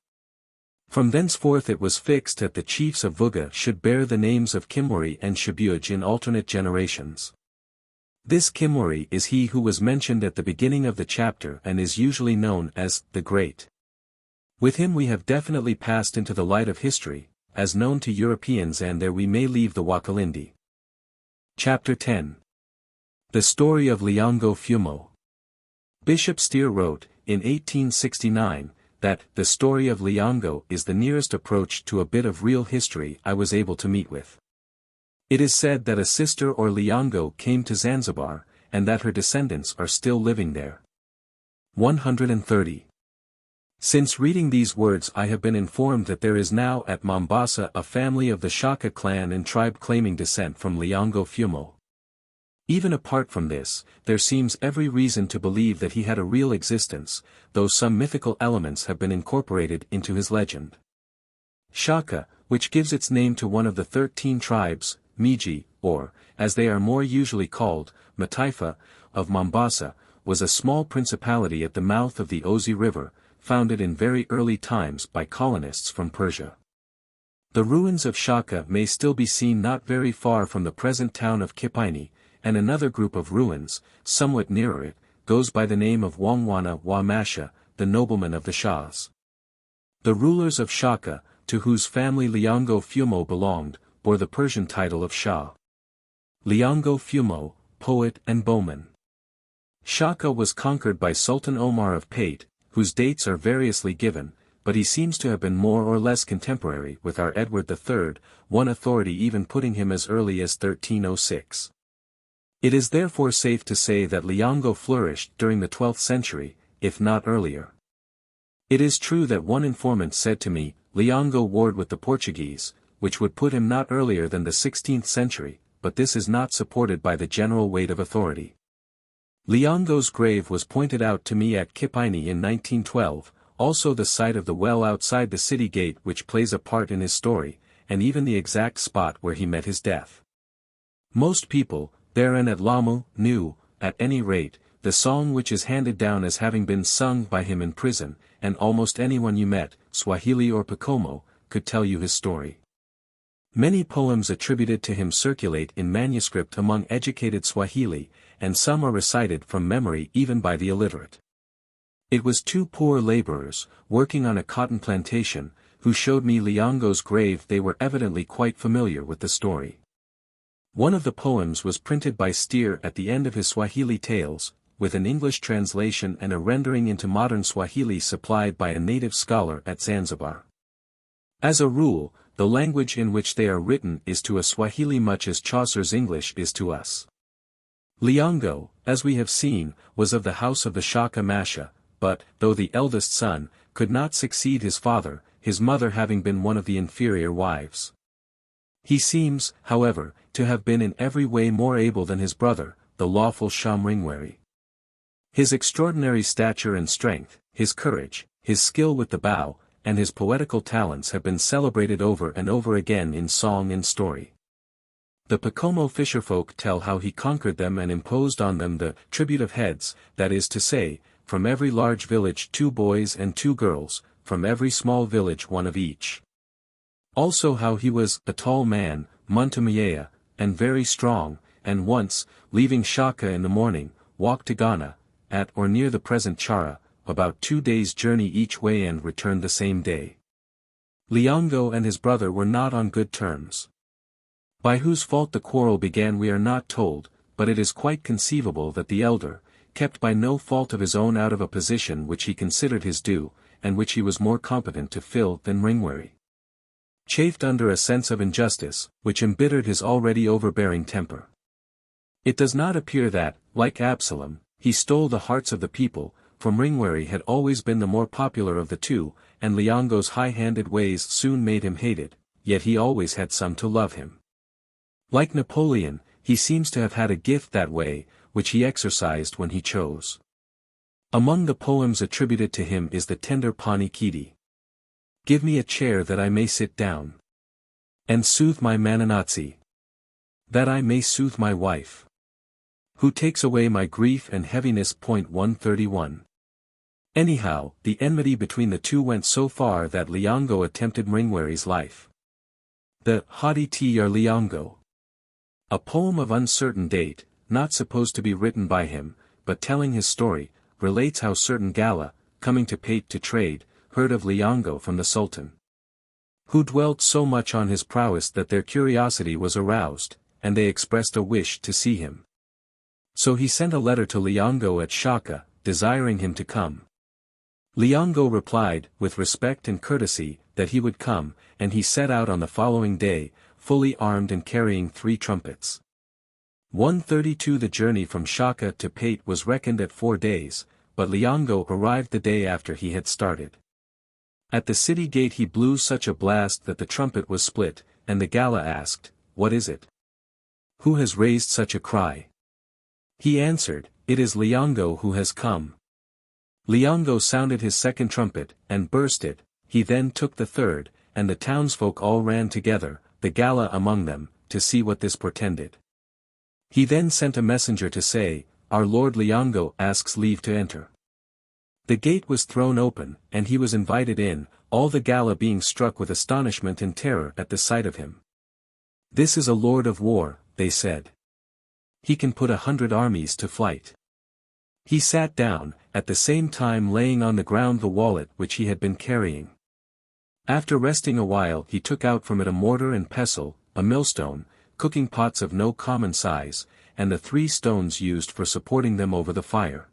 From thenceforth it was fixed that the chiefs of Vuga should bear the names of Kimwari and Shabuj in alternate generations. This Kimwari is he who was mentioned at the beginning of the chapter and is usually known as the Great. With him we have definitely passed into the light of history, as known to Europeans, and there we may leave the Wakilindi. Chapter 10. The Story of Liongo Fumo. Bishop Steer wrote, in 1869, that the story of Liongo is the nearest approach to a bit of real history I was able to meet with. It is said that a sister or Liongo came to Zanzibar, and that her descendants are still living there. 130. Since reading these words I have been informed that there is now at Mombasa a family of the Shaka clan and tribe claiming descent from Liongo Fumo. Even apart from this, there seems every reason to believe that he had a real existence, though some mythical elements have been incorporated into his legend. Shaka, which gives its name to one of the 13 tribes, Miji, or, as they are more usually called, Mataifa, of Mombasa, was a small principality at the mouth of the Ozi River, founded in very early times by colonists from Persia. The ruins of Shaka may still be seen not very far from the present town of Kipaini, and another group of ruins, somewhat nearer it, goes by the name of Wangwana wa Masha, the nobleman of the Shahs. The rulers of Shaka, to whose family Liongo Fumo belonged, bore the Persian title of Shah. Liongo Fumo, poet and bowman. Shaka was conquered by Sultan Omar of Pate, whose dates are variously given, but he seems to have been more or less contemporary with our Edward III, one authority even putting him as early as 1306. It is therefore safe to say that Liongo flourished during the 12th century, if not earlier. It is true that one informant said to me, Liongo warred with the Portuguese, which would put him not earlier than the 16th century, but this is not supported by the general weight of authority. Liongo's grave was pointed out to me at Kipaini in 1912, also the site of the well outside the city gate which plays a part in his story, and even the exact spot where he met his death. Most people, there and at Lamu, knew, at any rate, the song which is handed down as having been sung by him in prison, and almost anyone you met, Swahili or Pacomo, could tell you his story. Many poems attributed to him circulate in manuscript among educated Swahili, and some are recited from memory even by the illiterate. It was two poor laborers, working on a cotton plantation, who showed me Liongo's grave. They were evidently quite familiar with the story. One of the poems was printed by Steer at the end of his Swahili tales, with an English translation and a rendering into modern Swahili supplied by a native scholar at Zanzibar. As a rule, the language in which they are written is to a Swahili much as Chaucer's English is to us. Liongo, as we have seen, was of the house of the Shaka Masha, but, though the eldest son, could not succeed his father, his mother having been one of the inferior wives. He seems, however, to have been in every way more able than his brother, the lawful Shamringweri. His extraordinary stature and strength, his courage, his skill with the bow, and his poetical talents have been celebrated over and over again in song and story. The Pacomo fisherfolk tell how he conquered them and imposed on them the tribute of heads, that is to say, from every large village 2 boys and 2 girls, from every small village 1 of each. Also how he was a tall man, Muntumyea, and very strong, and once, leaving Shaka in the morning, walked to Ghana, at or near the present Chara, about 2 days' journey each way and returned the same day. Liongo and his brother were not on good terms. By whose fault the quarrel began we are not told, but it is quite conceivable that the elder, kept by no fault of his own out of a position which he considered his due, and which he was more competent to fill than Ringwary, chafed under a sense of injustice, which embittered his already overbearing temper. It does not appear that, like Absalom, he stole the hearts of the people, for Ringwary had always been the more popular of the two, and Liongo's high-handed ways soon made him hated, yet he always had some to love him. Like Napoleon, he seems to have had a gift that way, which he exercised when he chose. Among the poems attributed to him is the tender Pani Kiti. Give me a chair that I may sit down, and soothe my Mananatsi, that I may soothe my wife, who takes away my grief and heaviness. 131. Anyhow, the enmity between the two went so far that Liongo attempted Ringwary's life. The Haughty Tiyar Liongo, a poem of uncertain date, not supposed to be written by him, but telling his story, relates how certain Gala, coming to Pate to trade, heard of Liongo from the Sultan, who dwelt so much on his prowess that their curiosity was aroused, and they expressed a wish to see him. So he sent a letter to Liongo at Shaka, desiring him to come. Liongo replied, with respect and courtesy, that he would come, and he set out on the following day, fully armed and carrying 3 trumpets. 132. The journey from Shaka to Pate was reckoned at 4 days, but Liongo arrived the day after he had started. At the city gate he blew such a blast that the trumpet was split, and the Gala asked, "What is it? Who has raised such a cry?" He answered, "It is Liongo who has come." Liongo sounded his second trumpet, and burst it. He then took the third, and the townsfolk all ran together, the Gala among them, to see what this portended. He then sent a messenger to say, "Our lord Liongo asks leave to enter." The gate was thrown open, and he was invited in, all the Gala being struck with astonishment and terror at the sight of him. "This is a lord of war," they said. "He can put 100 armies to flight." He sat down, at the same time laying on the ground the wallet which he had been carrying. After resting a while he took out from it a mortar and pestle, a millstone, cooking pots of no common size, and the 3 stones used for supporting them over the fire.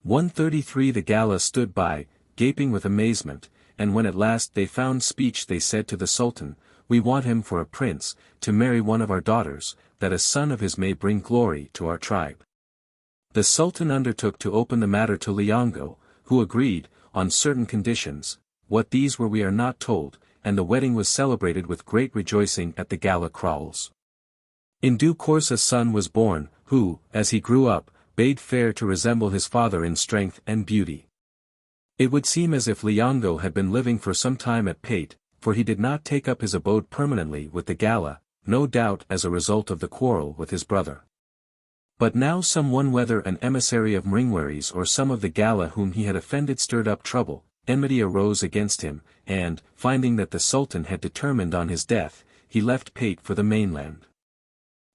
133. The Gala stood by, gaping with amazement, and when at last they found speech they said to the Sultan, "We want him for a prince, to marry one of our daughters, that a son of his may bring glory to our tribe." The Sultan undertook to open the matter to Liongo, who agreed, on certain conditions. What these were we are not told, and the wedding was celebrated with great rejoicing at the Gala kraals. In due course a son was born, who, as he grew up, bade fair to resemble his father in strength and beauty. It would seem as if Liongo had been living for some time at Pate, for he did not take up his abode permanently with the Gala, no doubt as a result of the quarrel with his brother. But now someone, whether an emissary of Ringwary's or some of the Gala whom he had offended, stirred up trouble. Enmity arose against him, and, finding that the Sultan had determined on his death, he left Pate for the mainland.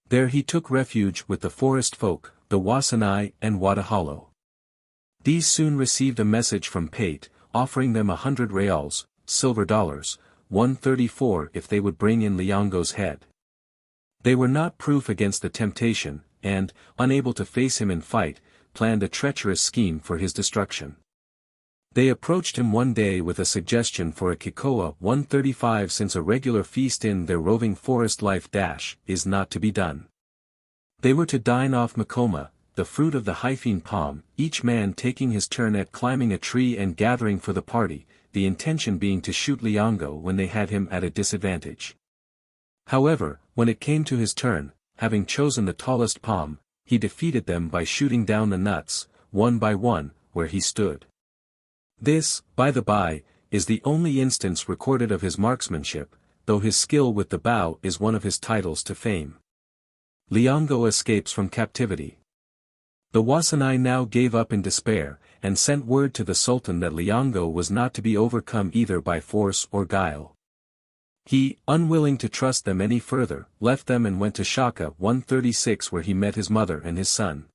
There he took refuge with the forest folk, the Wasanai and Wadahalo. These soon received a message from Pate, offering them 100 reals, silver dollars, 134 if they would bring in Liongo's head. They were not proof against the temptation, and, unable to face him in fight, planned a treacherous scheme for his destruction. They approached him one day with a suggestion for a kikoa 135 since a regular feast in their roving forest life is not to be done. They were to dine off makoma, the fruit of the hyphene palm, each man taking his turn at climbing a tree and gathering for the party, the intention being to shoot Liongo when they had him at a disadvantage. However, when it came to his turn, having chosen the tallest palm, he defeated them by shooting down the nuts, one by one, where he stood. This, by the by, is the only instance recorded of his marksmanship, though his skill with the bow is one of his titles to fame. Liongo escapes from captivity. The Wasanai now gave up in despair, and sent word to the Sultan that Liongo was not to be overcome either by force or guile. He, unwilling to trust them any further, left them and went to Shaka 136 where he met his mother and his son.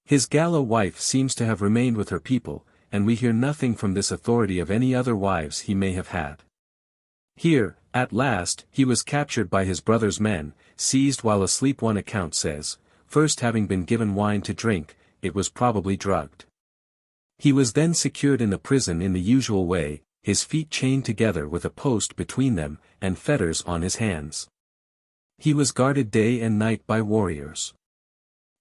His Galla wife seems to have remained with her people, and we hear nothing from this authority of any other wives he may have had. Here, at last, he was captured by his brother's men, seized while asleep. One account says, first having been given wine to drink, it was probably drugged. He was then secured in the prison in the usual way, his feet chained together with a post between them, and fetters on his hands. He was guarded day and night by warriors.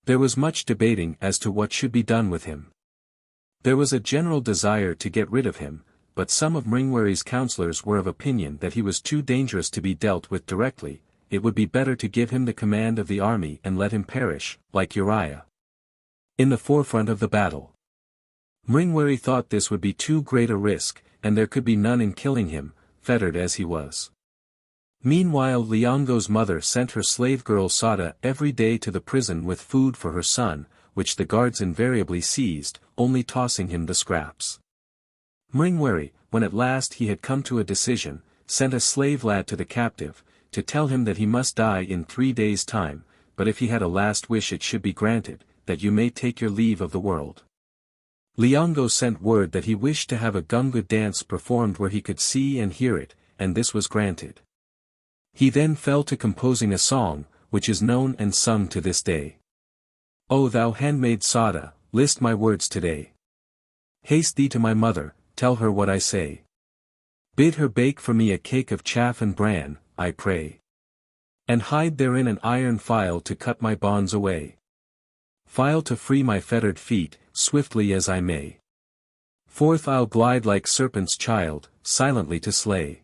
There was much debating as to what should be done with him. There was a general desire to get rid of him, but some of Mringwari's counselors were of opinion that he was too dangerous to be dealt with directly. It would be better to give him the command of the army and let him perish, like Uriah, in the forefront of the battle. Mringwari thought this would be too great a risk, and there could be none in killing him, fettered as he was. Meanwhile Liongo's mother sent her slave girl Sada every day to the prison with food for her son, which the guards invariably seized, only tossing him the scraps. Mringwari, when at last he had come to a decision, sent a slave lad to the captive, to tell him that he must die in 3 days' time, but if he had a last wish it should be granted, that you may take your leave of the world. Liongo sent word that he wished to have a gunga dance performed where he could see and hear it, and this was granted. He then fell to composing a song, which is known and sung to this day. O thou handmaid Sada, list my words today. Haste thee to my mother, tell her what I say. Bid her bake for me a cake of chaff and bran, I pray. And hide therein an iron file to cut my bonds away. File to free my fettered feet, swiftly as I may. Forth I'll glide like serpent's child, silently to slay.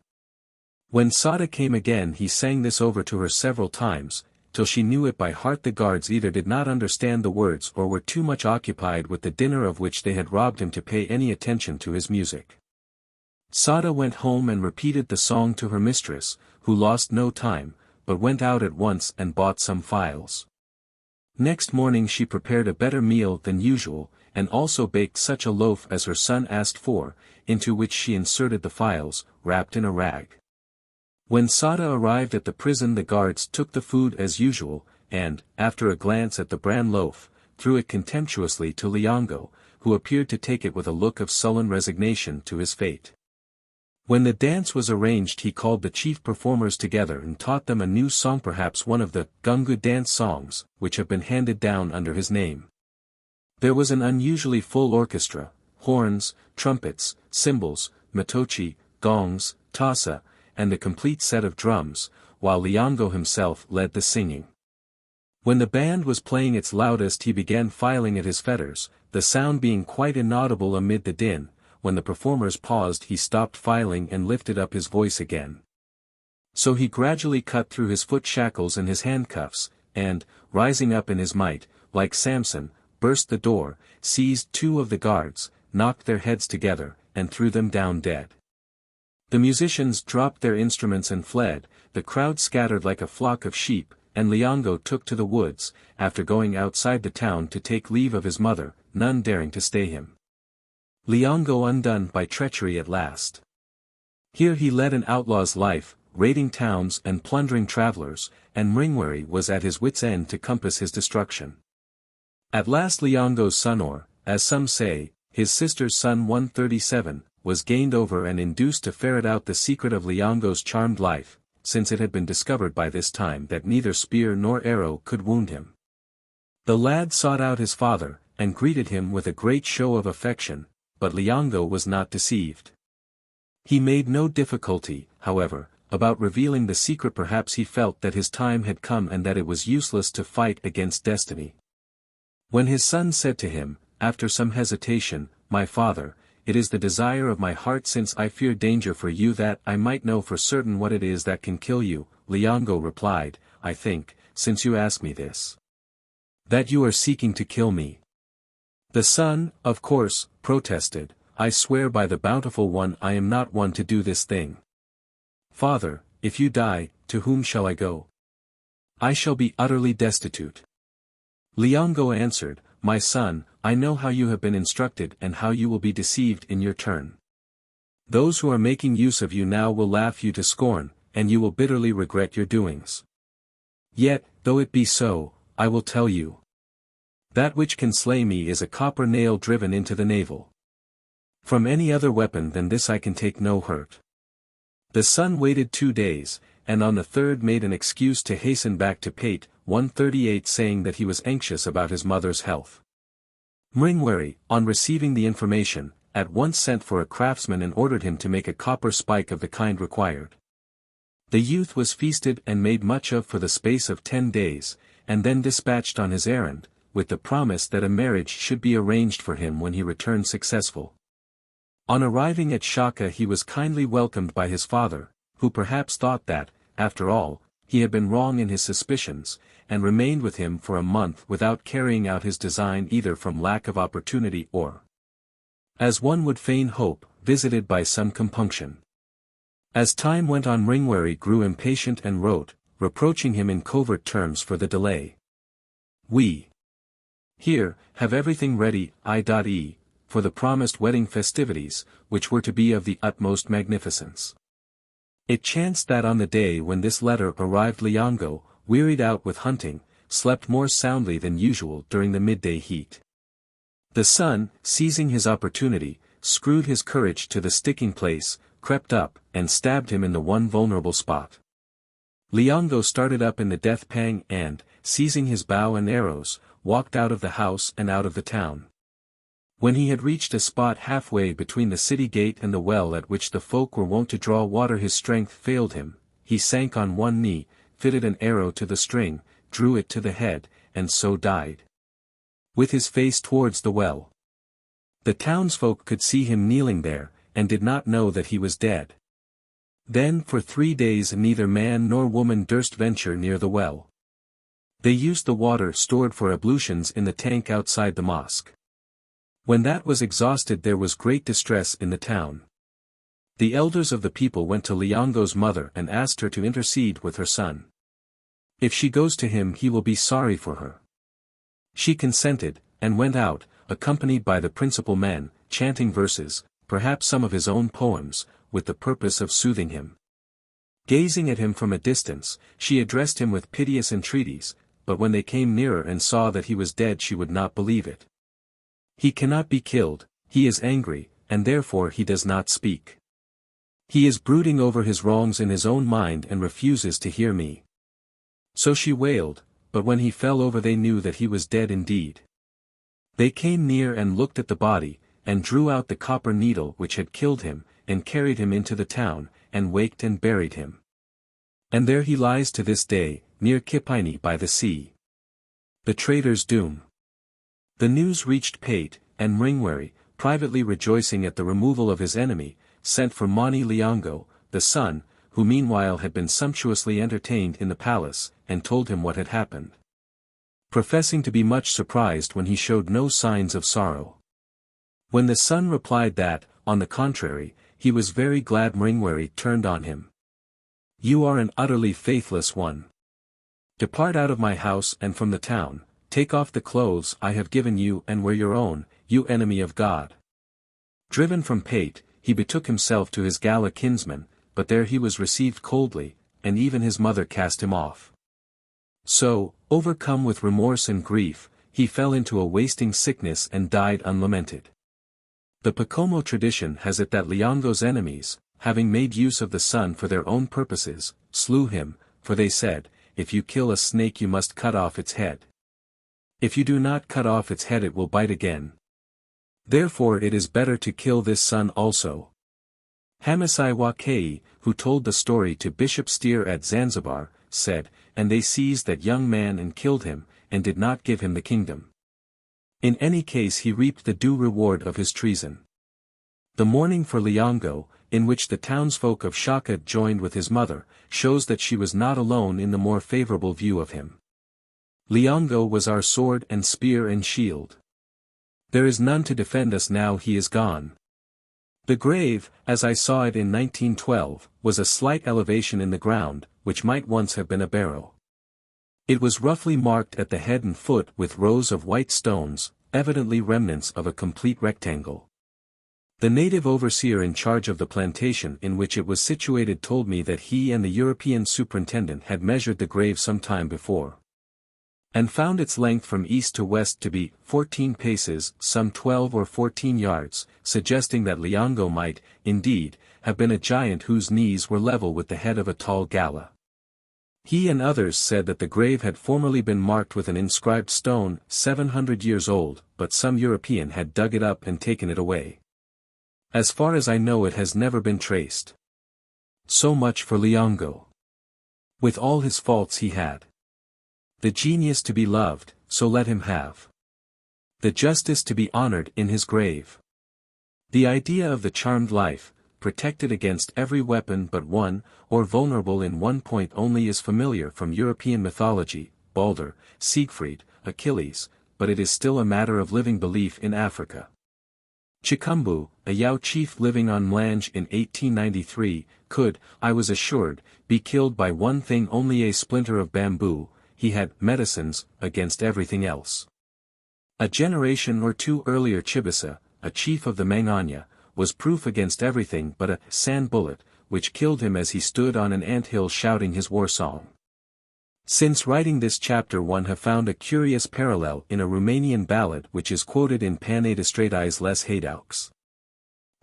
When Sada came again he sang this over to her several times, till she knew it by heart. The guards either did not understand the words or were too much occupied with the dinner of which they had robbed him to pay any attention to his music. Sada went home and repeated the song to her mistress, who lost no time, but went out at once and bought some files. Next morning she prepared a better meal than usual, and also baked such a loaf as her son asked for, into which she inserted the files, wrapped in a rag. When Sada arrived at the prison the guards took the food as usual, and, after a glance at the bran loaf, threw it contemptuously to Liongo, who appeared to take it with a look of sullen resignation to his fate. When the dance was arranged he called the chief performers together and taught them a new song, perhaps one of the Gunga dance songs, which have been handed down under his name. There was an unusually full orchestra, horns, trumpets, cymbals, matochi, gongs, tasa, and a complete set of drums, while Liongo himself led the singing. When the band was playing its loudest he began filing at his fetters, the sound being quite inaudible amid the din. When the performers paused he stopped filing and lifted up his voice again. So he gradually cut through his foot shackles and his handcuffs, and, rising up in his might, like Samson, burst the door, seized 2 of the guards, knocked their heads together, and threw them down dead. The musicians dropped their instruments and fled, the crowd scattered like a flock of sheep, and Liongo took to the woods, after going outside the town to take leave of his mother, none daring to stay him. Liongo undone by treachery at last. Here he led an outlaw's life, raiding towns and plundering travelers, and Mringwari was at his wits' end to compass his destruction. At last Liongo's son, or, as some say, his sister's son 137, was gained over and induced to ferret out the secret of Liongo's charmed life, since it had been discovered by this time that neither spear nor arrow could wound him. The lad sought out his father, and greeted him with a great show of affection, but Liongo was not deceived. He made no difficulty, however, about revealing the secret. Perhaps he felt that his time had come and that it was useless to fight against destiny. When his son said to him, after some hesitation, "My father, it is the desire of my heart, since I fear danger for you, that I might know for certain what it is that can kill you," Liongo replied, "I think, since you ask me this, that you are seeking to kill me." The son, of course, protested, "I swear by the bountiful one I am not one to do this thing. Father, if you die, to whom shall I go? I shall be utterly destitute." Liongo answered, "My son, I know how you have been instructed and how you will be deceived in your turn. Those who are making use of you now will laugh you to scorn, and you will bitterly regret your doings. Yet, though it be so, I will tell you. That which can slay me is a copper nail driven into the navel. From any other weapon than this I can take no hurt. The son waited 2 days, and on the third made an excuse to hasten back to Pate, 138, saying that he was anxious about his mother's health. Mringweri, on receiving the information, at once sent for a craftsman and ordered him to make a copper spike of the kind required. The youth was feasted and made much of for the space of 10 days, and then dispatched on his errand, with the promise that a marriage should be arranged for him when he returned successful. On arriving at Shaka he was kindly welcomed by his father, who perhaps thought that, after all, he had been wrong in his suspicions, and remained with him for a month without carrying out his design either from lack of opportunity or, as one would fain hope, visited by some compunction. As time went on Mringweri grew impatient and wrote, reproaching him in covert terms for the delay. We here have everything ready, i.e., for the promised wedding festivities, which were to be of the utmost magnificence. It chanced that on the day when this letter arrived Liongo, wearied out with hunting, slept more soundly than usual during the midday heat. The son, seizing his opportunity, screwed his courage to the sticking place, crept up, and stabbed him in the one vulnerable spot. Liongo started up in the death pang and, seizing his bow and arrows, walked out of the house and out of the town. When he had reached a spot halfway between the city gate and the well at which the folk were wont to draw water, his strength failed him, he sank on one knee, fitted an arrow to the string, drew it to the head, and so died, with his face towards the well. The townsfolk could see him kneeling there, and did not know that he was dead. Then for 3 days neither man nor woman durst venture near the well. They used the water stored for ablutions in the tank outside the mosque. When that was exhausted there was great distress in the town. The elders of the people went to Liongo's mother and asked her to intercede with her son. If she goes to him he will be sorry for her. She consented, and went out, accompanied by the principal men, chanting verses, perhaps some of his own poems, with the purpose of soothing him. Gazing at him from a distance, she addressed him with piteous entreaties, but when they came nearer and saw that he was dead she would not believe it. He cannot be killed, he is angry, and therefore he does not speak. He is brooding over his wrongs in his own mind and refuses to hear me. So she wailed, but when he fell over they knew that he was dead indeed. They came near and looked at the body, and drew out the copper needle which had killed him, and carried him into the town, and waked and buried him. And there he lies to this day, near Kipaini by the sea. The traitor's doom. The news reached Pate, and Mringweri, privately rejoicing at the removal of his enemy, sent for Mani Liongo, the son, who meanwhile had been sumptuously entertained in the palace, and told him what had happened. Professing to be much surprised when he showed no signs of sorrow. When the son replied that, on the contrary, he was very glad, Mringweri turned on him. You are an utterly faithless one. Depart out of my house and from the town, take off the clothes I have given you and wear your own, you enemy of God. Driven from Pate, he betook himself to his Gala kinsman, but there he was received coldly, and even his mother cast him off. So, overcome with remorse and grief, he fell into a wasting sickness and died unlamented. The Pacomo tradition has it that Liongo's enemies, having made use of the son for their own purposes, slew him, for they said, if you kill a snake you must cut off its head. If you do not cut off its head it will bite again. Therefore it is better to kill this son also. Hamasai Wakei, who told the story to Bishop Steer at Zanzibar, said, and they seized that young man and killed him, and did not give him the kingdom. In any case he reaped the due reward of his treason. The mourning for Liongo, in which the townsfolk of Shaka joined with his mother, shows that she was not alone in the more favorable view of him. Liongo was our sword and spear and shield. There is none to defend us now he is gone. The grave, as I saw it in 1912, was a slight elevation in the ground, which might once have been a barrow. It was roughly marked at the head and foot with rows of white stones, evidently remnants of a complete rectangle. The native overseer in charge of the plantation in which it was situated told me that he and the European superintendent had measured the grave some time before, and found its length from east to west to be 14 paces, some 12 or 14 yards, suggesting that Liongo might, indeed, have been a giant whose knees were level with the head of a tall gala. He and others said that the grave had formerly been marked with an inscribed stone, 700 years old, but some European had dug it up and taken it away. As far as I know, it has never been traced. So much for Liongo. With all his faults, he had the genius to be loved, so let him have the justice to be honored in his grave. The idea of the charmed life, protected against every weapon but one, or vulnerable in one point only, is familiar from European mythology, Balder, Siegfried, Achilles, but it is still a matter of living belief in Africa. Chikumbu, a Yao chief living on Mlange in 1893, could, I was assured, be killed by one thing only: a splinter of bamboo. He had medicines against everything else. A generation or two earlier, Chibisa, a chief of the Manganya, was proof against everything but a sand bullet, which killed him as he stood on an anthill shouting his war song. Since writing this chapter, one have found a curious parallel in a Romanian ballad which is quoted in Panei de Straitais les Haidaux.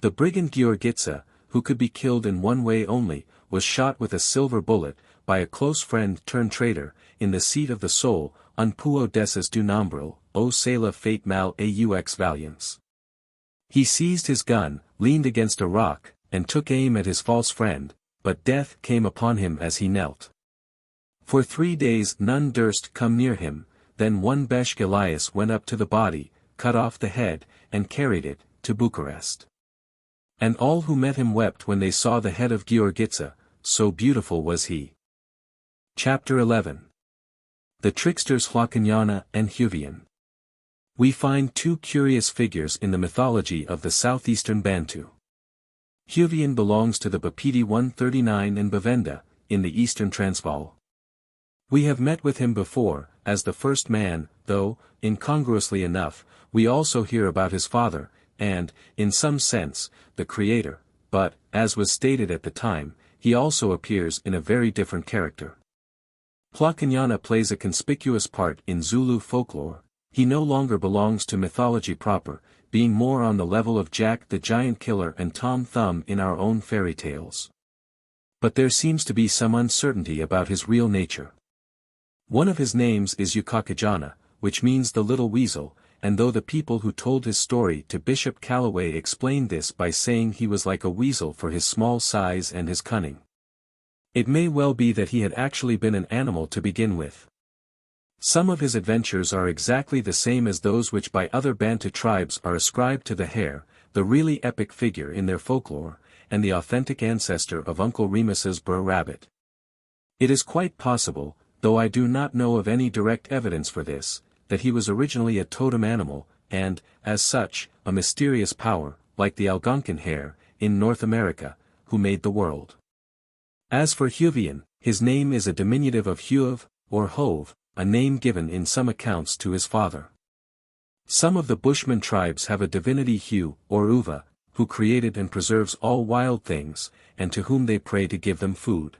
The brigand Gheorghiță, who could be killed in one way only, was shot with a silver bullet, by a close friend turned traitor, in the seat of the soul, un puo desas du nombril, o sala fate mal aux valiants. He seized his gun, leaned against a rock, and took aim at his false friend, but death came upon him as he knelt. For 3 days none durst come near him. Then one Beshk Elias went up to the body, cut off the head, and carried it to Bucharest. And all who met him wept when they saw the head of Gheorghiță, so beautiful was he. Chapter 11. The Tricksters Hlakanyana and Huveane. We find two curious figures in the mythology of the southeastern Bantu. Huveane belongs to the Bapedi 139 and Bavenda, in the eastern Transvaal. We have met with him before, as the first man, though, incongruously enough, we also hear about his father, and, in some sense, the creator, but, as was stated at the time, he also appears in a very different character. Hlakanyana plays a conspicuous part in Zulu folklore. He no longer belongs to mythology proper, being more on the level of Jack the Giant Killer and Tom Thumb in our own fairy tales. But there seems to be some uncertainty about his real nature. One of his names is Ukakajana, which means the little weasel, and though the people who told his story to Bishop Calloway explained this by saying he was like a weasel for his small size and his cunning, it may well be that he had actually been an animal to begin with. Some of his adventures are exactly the same as those which by other Bantu tribes are ascribed to the hare, the really epic figure in their folklore, and the authentic ancestor of Uncle Remus's Brer Rabbit. It is quite possible, though I do not know of any direct evidence for this, that he was originally a totem animal, and, as such, a mysterious power, like the Algonquin hare, in North America, who made the world. As for Huveane, his name is a diminutive of Huv, or Hove, a name given in some accounts to his father. Some of the Bushman tribes have a divinity Hu, or Uva, who created and preserves all wild things, and to whom they pray to give them food.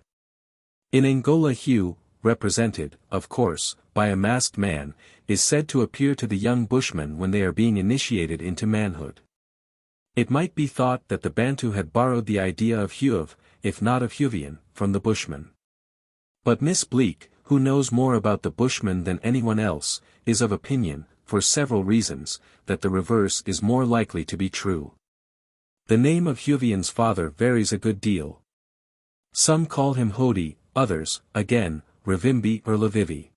In Angola, Hu, represented, of course, by a masked man, is said to appear to the young Bushmen when they are being initiated into manhood. It might be thought that the Bantu had borrowed the idea of Huv, if not of Huveane, from the Bushmen. But Miss Bleak, who knows more about the Bushmen than anyone else, is of opinion, for several reasons, that the reverse is more likely to be true. The name of Huveane's father varies a good deal. Some call him Hodi, others, again, Revimbi or Levivi.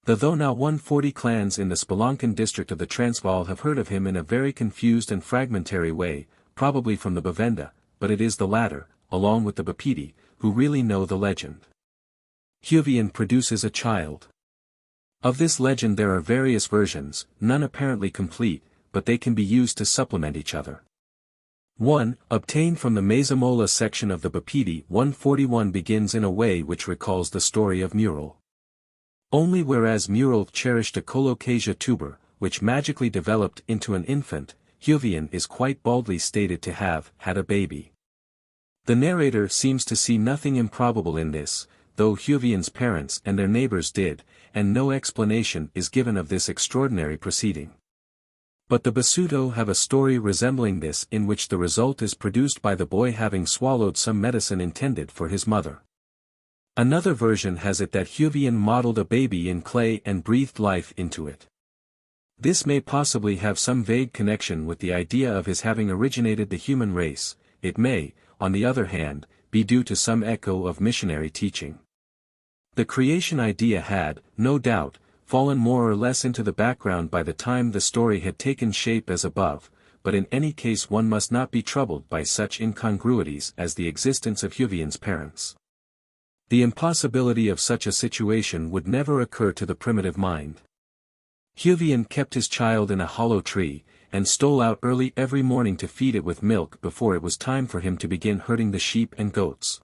Though now 140 clans in the Spelonkan district of the Transvaal have heard of him in a very confused and fragmentary way, probably from the Bavenda, but it is the latter, along with the Bapedi, who really know the legend. Huveane produces a child. Of this legend there are various versions, none apparently complete, but they can be used to supplement each other. One, obtained from the Mazamola section of the Bapedi 141, begins in a way which recalls the story of Mural. Only whereas Mural cherished a colocasia tuber, which magically developed into an infant, Huveane is quite baldly stated to have had a baby. The narrator seems to see nothing improbable in this, though Huveane's parents and their neighbors did, and no explanation is given of this extraordinary proceeding. But the Basuto have a story resembling this in which the result is produced by the boy having swallowed some medicine intended for his mother. Another version has it that Huveane modeled a baby in clay and breathed life into it. This may possibly have some vague connection with the idea of his having originated the human race. It may, on the other hand, be due to some echo of missionary teaching. The creation idea had, no doubt, fallen more or less into the background by the time the story had taken shape as above, but in any case one must not be troubled by such incongruities as the existence of Huveane's parents. The impossibility of such a situation would never occur to the primitive mind. Huveane kept his child in a hollow tree, and stole out early every morning to feed it with milk before it was time for him to begin herding the sheep and goats.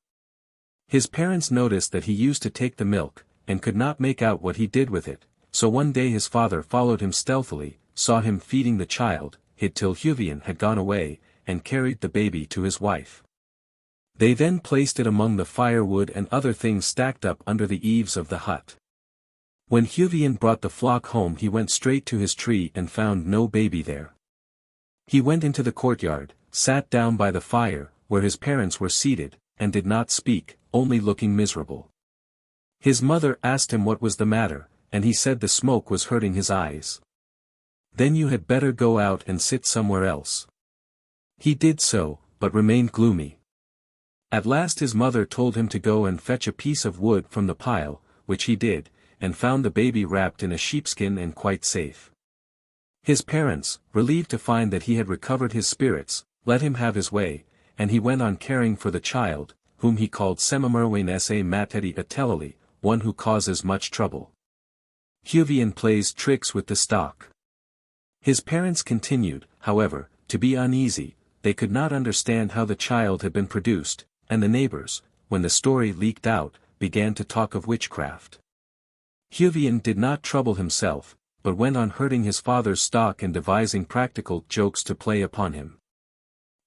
His parents noticed that he used to take the milk, and could not make out what he did with it, so one day his father followed him stealthily, saw him feeding the child, hid till Huveane had gone away, and carried the baby to his wife. They then placed it among the firewood and other things stacked up under the eaves of the hut. When Huveane brought the flock home he went straight to his tree and found no baby there. He went into the courtyard, sat down by the fire, where his parents were seated, and did not speak, only looking miserable. His mother asked him what was the matter, and he said the smoke was hurting his eyes. Then you had better go out and sit somewhere else. He did so, but remained gloomy. At last his mother told him to go and fetch a piece of wood from the pile, which he did, and found the baby wrapped in a sheepskin and quite safe. His parents, relieved to find that he had recovered his spirits, let him have his way, and he went on caring for the child, whom he called Semamerwene se Matedi Atelali, one who causes much trouble. Huveane plays tricks with the stock. His parents continued, however, to be uneasy. They could not understand how the child had been produced, and the neighbors, when the story leaked out, began to talk of witchcraft. Huveane did not trouble himself, but went on herding his father's stock and devising practical jokes to play upon him.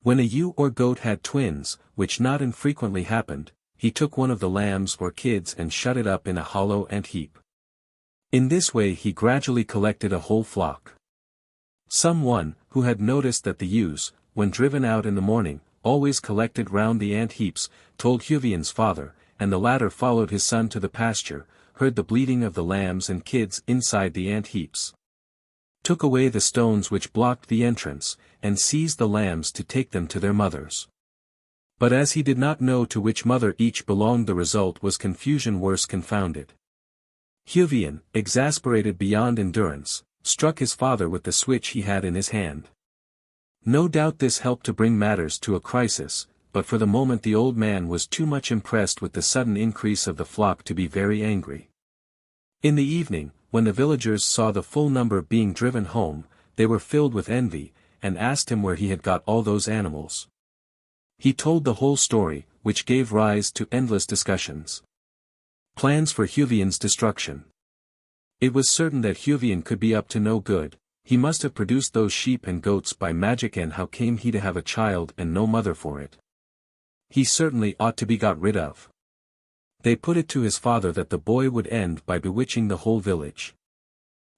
When a ewe or goat had twins, which not infrequently happened, he took one of the lambs or kids and shut it up in a hollow ant heap. In this way he gradually collected a whole flock. Some one, who had noticed that the ewes, when driven out in the morning, always collected round the ant heaps, told Huveane's father, and the latter followed his son to the pasture, heard the bleating of the lambs and kids inside the ant heaps, took away the stones which blocked the entrance, and seized the lambs to take them to their mothers. But as he did not know to which mother each belonged, the result was confusion worse confounded. Huveane, exasperated beyond endurance, struck his father with the switch he had in his hand. No doubt this helped to bring matters to a crisis, but for the moment the old man was too much impressed with the sudden increase of the flock to be very angry. In the evening, when the villagers saw the full number being driven home, they were filled with envy, and asked him where he had got all those animals. He told the whole story, which gave rise to endless discussions. Plans for Huveane's destruction. It was certain that Huveane could be up to no good. He must have produced those sheep and goats by magic, and how came he to have a child and no mother for it? He certainly ought to be got rid of. They put it to his father that the boy would end by bewitching the whole village.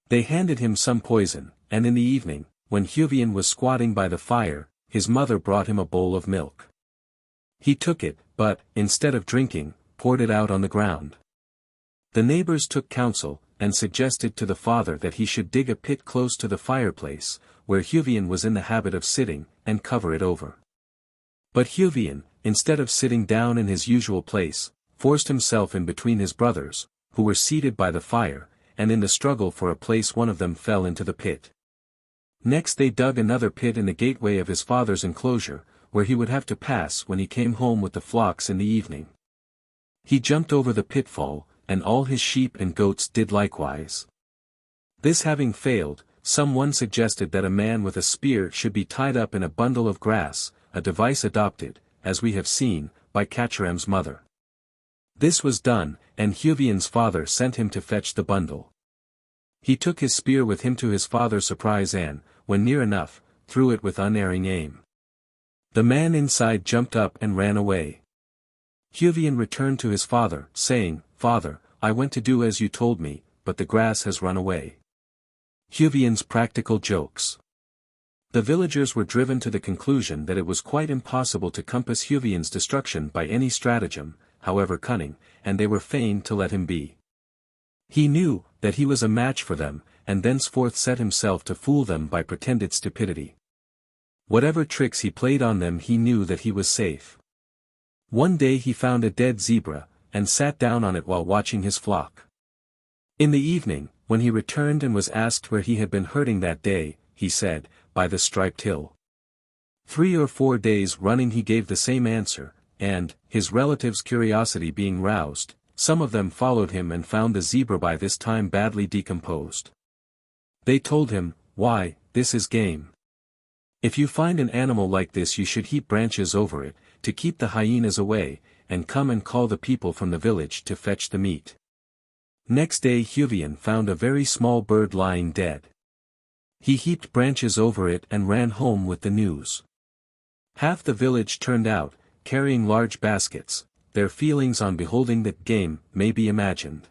They handed him some poison, and in the evening, when Huveane was squatting by the fire, his mother brought him a bowl of milk. He took it, but, instead of drinking, poured it out on the ground. The neighbors took counsel, and suggested to the father that he should dig a pit close to the fireplace, where Huveane was in the habit of sitting, and cover it over. But Huveane, instead of sitting down in his usual place, forced himself in between his brothers, who were seated by the fire, and in the struggle for a place one of them fell into the pit. Next they dug another pit in the gateway of his father's enclosure, where he would have to pass when he came home with the flocks in the evening. He jumped over the pitfall, and all his sheep and goats did likewise. This having failed, some one suggested that a man with a spear should be tied up in a bundle of grass, a device adopted, as we have seen, by Kacharam's mother. This was done, and Huveane's father sent him to fetch the bundle. He took his spear with him to his father's surprise, and, when near enough, threw it with unerring aim. The man inside jumped up and ran away. Huveane returned to his father, saying, "Father, I went to do as you told me, but the grass has run away." Huveane's practical jokes. The villagers were driven to the conclusion that it was quite impossible to compass Huveane's destruction by any stratagem, however cunning, and they were fain to let him be. He knew that he was a match for them, and thenceforth set himself to fool them by pretended stupidity. Whatever tricks he played on them, he knew that he was safe. One day he found a dead zebra, and sat down on it while watching his flock. In the evening, when he returned and was asked where he had been herding that day, he said, "By the striped hill." 3 or 4 days running he gave the same answer, and, his relatives' curiosity being roused, some of them followed him and found the zebra by this time badly decomposed. They told him, "Why, this is game. If you find an animal like this you should heap branches over it, to keep the hyenas away, and come and call the people from the village to fetch the meat." Next day Huveane found a very small bird lying dead. He heaped branches over it and ran home with the news. Half the village turned out, carrying large baskets. Their feelings on beholding that game may be imagined.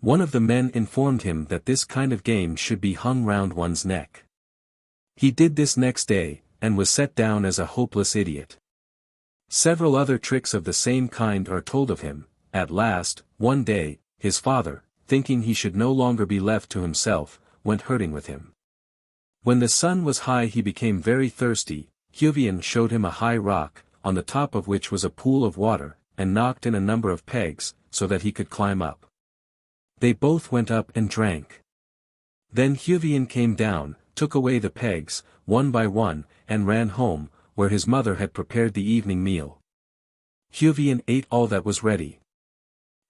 One of the men informed him that this kind of game should be hung round one's neck. He did this next day, and was set down as a hopeless idiot. Several other tricks of the same kind are told of him. At last, one day, his father, thinking he should no longer be left to himself, went herding with him. When the sun was high he became very thirsty. Huveane showed him a high rock, on the top of which was a pool of water, and knocked in a number of pegs, so that he could climb up. They both went up and drank. Then Huveane came down, took away the pegs, one by one, and ran home, where his mother had prepared the evening meal. Huveane ate all that was ready.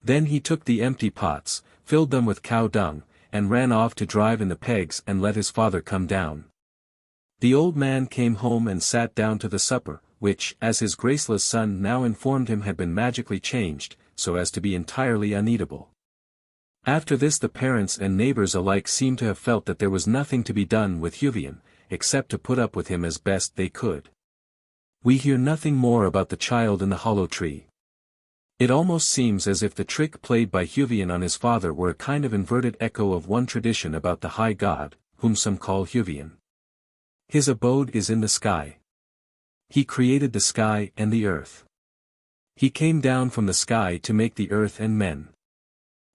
Then he took the empty pots, filled them with cow dung, and ran off to drive in the pegs and let his father come down. The old man came home and sat down to the supper, which, as his graceless son now informed him, had been magically changed, so as to be entirely uneatable. After this the parents and neighbors alike seemed to have felt that there was nothing to be done with Huveane, except to put up with him as best they could. We hear nothing more about the child in the hollow tree. It almost seems as if the trick played by Huveane on his father were a kind of inverted echo of one tradition about the high god, whom some call Huveane. His abode is in the sky. He created the sky and the earth. He came down from the sky to make the earth and men.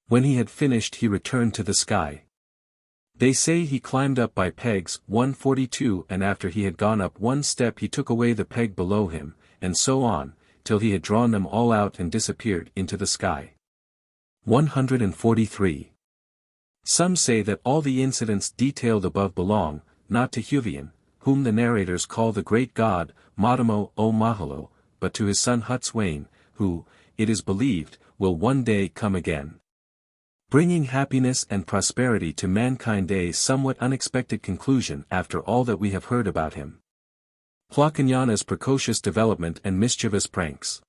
When he had finished he returned to the sky. They say he climbed up by pegs 142, and after he had gone up one step he took away the peg below him, and so on, till he had drawn them all out and disappeared into the sky. 143. Some say that all the incidents detailed above belong, not to Huveane, whom the narrators call the great god, Matamo o Mahalo, but to his son Hutswain, who, it is believed, will one day come again, bringing happiness and prosperity to mankind, a somewhat unexpected conclusion after all that we have heard about him. Hlakanyana's precocious development and mischievous pranks.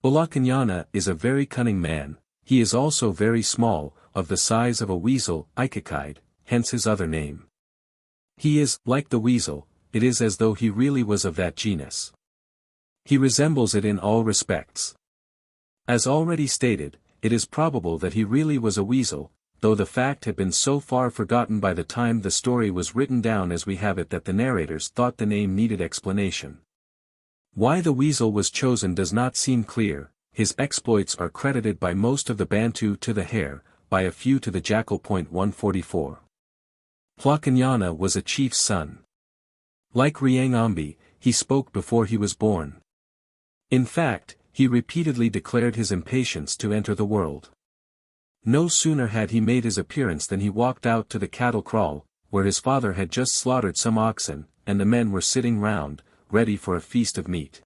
Hlakanyana is a very cunning man. He is also very small, of the size of a weasel, Ikakide, hence his other name. He is, like the weasel, it is as though he really was of that genus. He resembles it in all respects. As already stated, it is probable that he really was a weasel, though the fact had been so far forgotten by the time the story was written down as we have it that the narrators thought the name needed explanation. Why the weasel was chosen does not seem clear. His exploits are credited by most of the Bantu to the hare, by a few to the jackal. 144. Hlakanyana was a chief's son. Like Ryangombe, he spoke before he was born. In fact, he repeatedly declared his impatience to enter the world. No sooner had he made his appearance than he walked out to the cattle kraal, where his father had just slaughtered some oxen, and the men were sitting round, ready for a feast of meat.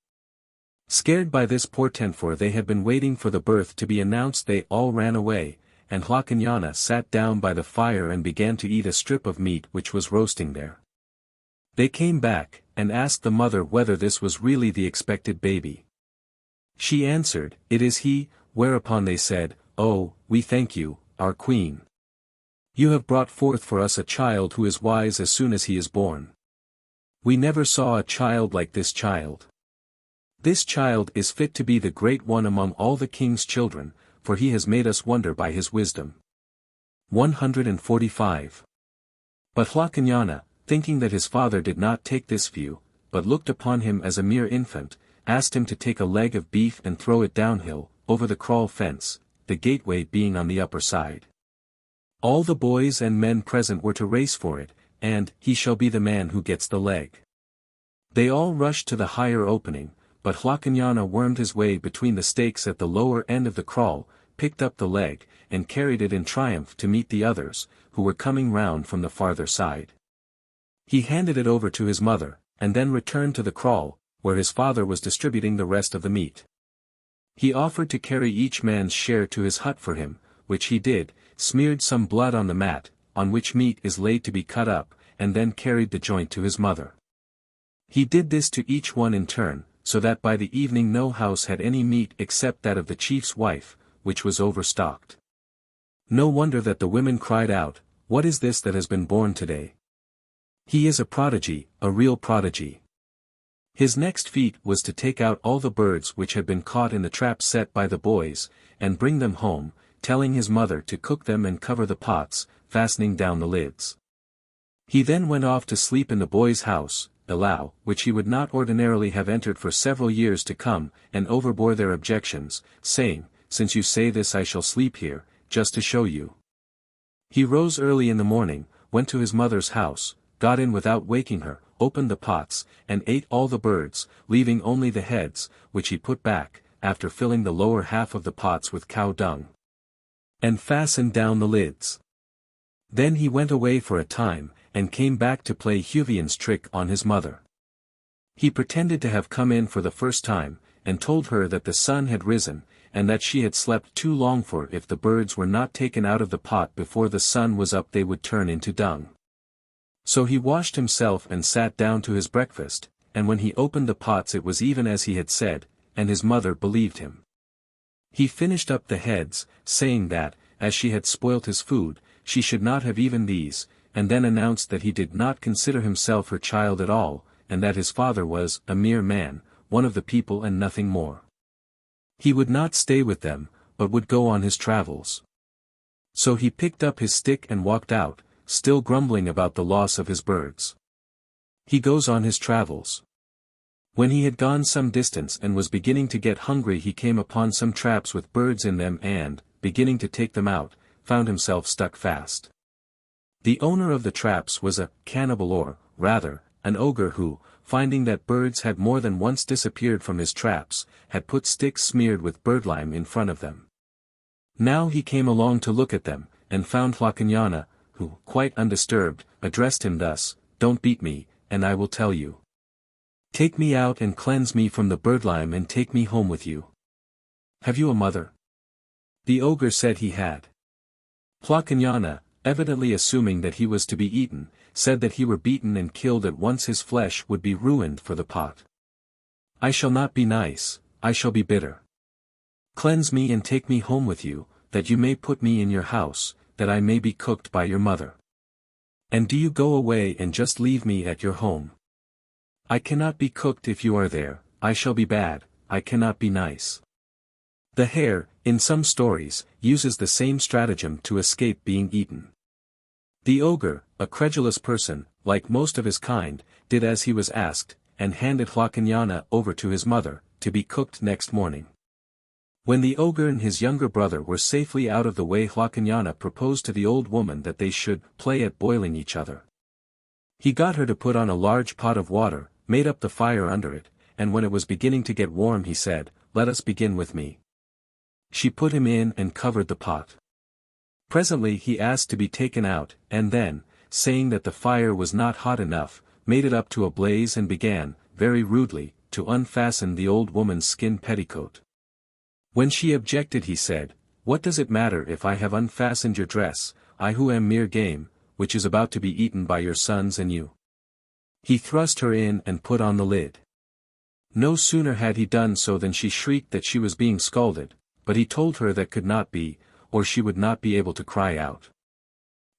Scared by this portent, for they had been waiting for the birth to be announced, they all ran away, and Hlakanyana sat down by the fire and began to eat a strip of meat which was roasting there. They came back, and asked the mother whether this was really the expected baby. She answered, "It is he," whereupon they said, "Oh, we thank you, our queen. You have brought forth for us a child who is wise as soon as he is born." We never saw a child like this child. This child is fit to be the great one among all the king's children, for he has made us wonder by his wisdom. 145. But Hlakanyana, thinking that his father did not take this view, but looked upon him as a mere infant, asked him to take a leg of beef and throw it downhill, over the kraal fence, the gateway being on the upper side. All the boys and men present were to race for it, and he shall be the man who gets the leg. They all rushed to the higher opening, but Hlakanyana wormed his way between the stakes at the lower end of the kraal, picked up the leg, and carried it in triumph to meet the others, who were coming round from the farther side. He handed it over to his mother, and then returned to the kraal, where his father was distributing the rest of the meat. He offered to carry each man's share to his hut for him, which he did, smeared some blood on the mat, on which meat is laid to be cut up, and then carried the joint to his mother. He did this to each one in turn, so that by the evening no house had any meat except that of the chief's wife, which was overstocked. No wonder that the women cried out, "What is this that has been born today? He is a prodigy, a real prodigy." His next feat was to take out all the birds which had been caught in the traps set by the boys, and bring them home, telling his mother to cook them and cover the pots, fastening down the lids. He then went off to sleep in the boys' house, Elau, which he would not ordinarily have entered for several years to come, and overbore their objections, saying, "Since you say this I shall sleep here, just to show you." He rose early in the morning, went to his mother's house, got in without waking her, opened the pots, and ate all the birds, leaving only the heads, which he put back, after filling the lower half of the pots with cow dung, and fastened down the lids. Then he went away for a time, and came back to play Huveane's trick on his mother. He pretended to have come in for the first time, and told her that the sun had risen, and that she had slept too long, for if the birds were not taken out of the pot before the sun was up they would turn into dung. So he washed himself and sat down to his breakfast, and when he opened the pots it was even as he had said, and his mother believed him. He finished up the heads, saying that, as she had spoilt his food, she should not have even these, and then announced that he did not consider himself her child at all, and that his father was a mere man, one of the people and nothing more. He would not stay with them, but would go on his travels. So he picked up his stick and walked out, still grumbling about the loss of his birds. He goes on his travels. When he had gone some distance and was beginning to get hungry, he came upon some traps with birds in them and, beginning to take them out, found himself stuck fast. The owner of the traps was a cannibal, or, rather, an ogre who, finding that birds had more than once disappeared from his traps, had put sticks smeared with birdlime in front of them. Now he came along to look at them, and found Hlakanyana, who, quite undisturbed, addressed him thus, "Don't beat me, and I will tell you. Take me out and cleanse me from the birdlime and take me home with you. Have you a mother?" The ogre said he had. Hlakanyana, evidently assuming that he was to be eaten, said that he were beaten and killed at once his flesh would be ruined for the pot. "I shall not be nice, I shall be bitter. Cleanse me and take me home with you, that you may put me in your house, that I may be cooked by your mother. And do you go away and just leave me at your home. I cannot be cooked if you are there, I shall be bad, I cannot be nice." The hare, in some stories, uses the same stratagem to escape being eaten. The ogre, a credulous person, like most of his kind, did as he was asked, and handed Hlakanyana over to his mother, to be cooked next morning. When the ogre and his younger brother were safely out of the way, Hlakanyana proposed to the old woman that they should play at boiling each other. He got her to put on a large pot of water, made up the fire under it, and when it was beginning to get warm he said, "Let us begin with me." She put him in and covered the pot. Presently he asked to be taken out, and then, saying that the fire was not hot enough, made it up to a blaze and began, very rudely, to unfasten the old woman's skin petticoat. When she objected he said, "What does it matter if I have unfastened your dress, I who am mere game, which is about to be eaten by your sons and you?" He thrust her in and put on the lid. No sooner had he done so than she shrieked that she was being scalded, but he told her that could not be, or she would not be able to cry out.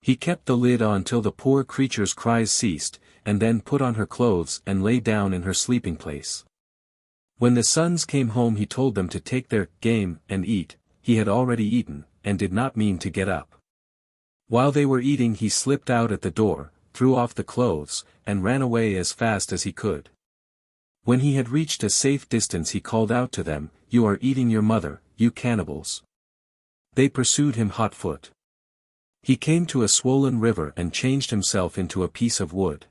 He kept the lid on till the poor creature's cries ceased, and then put on her clothes and lay down in her sleeping place. When the sons came home he told them to take their game and eat. He had already eaten, and did not mean to get up. While they were eating he slipped out at the door, threw off the clothes, and ran away as fast as he could. When he had reached a safe distance he called out to them, "You are eating your mother, you cannibals." They pursued him hot-foot. He came to a swollen river and changed himself into a piece of wood.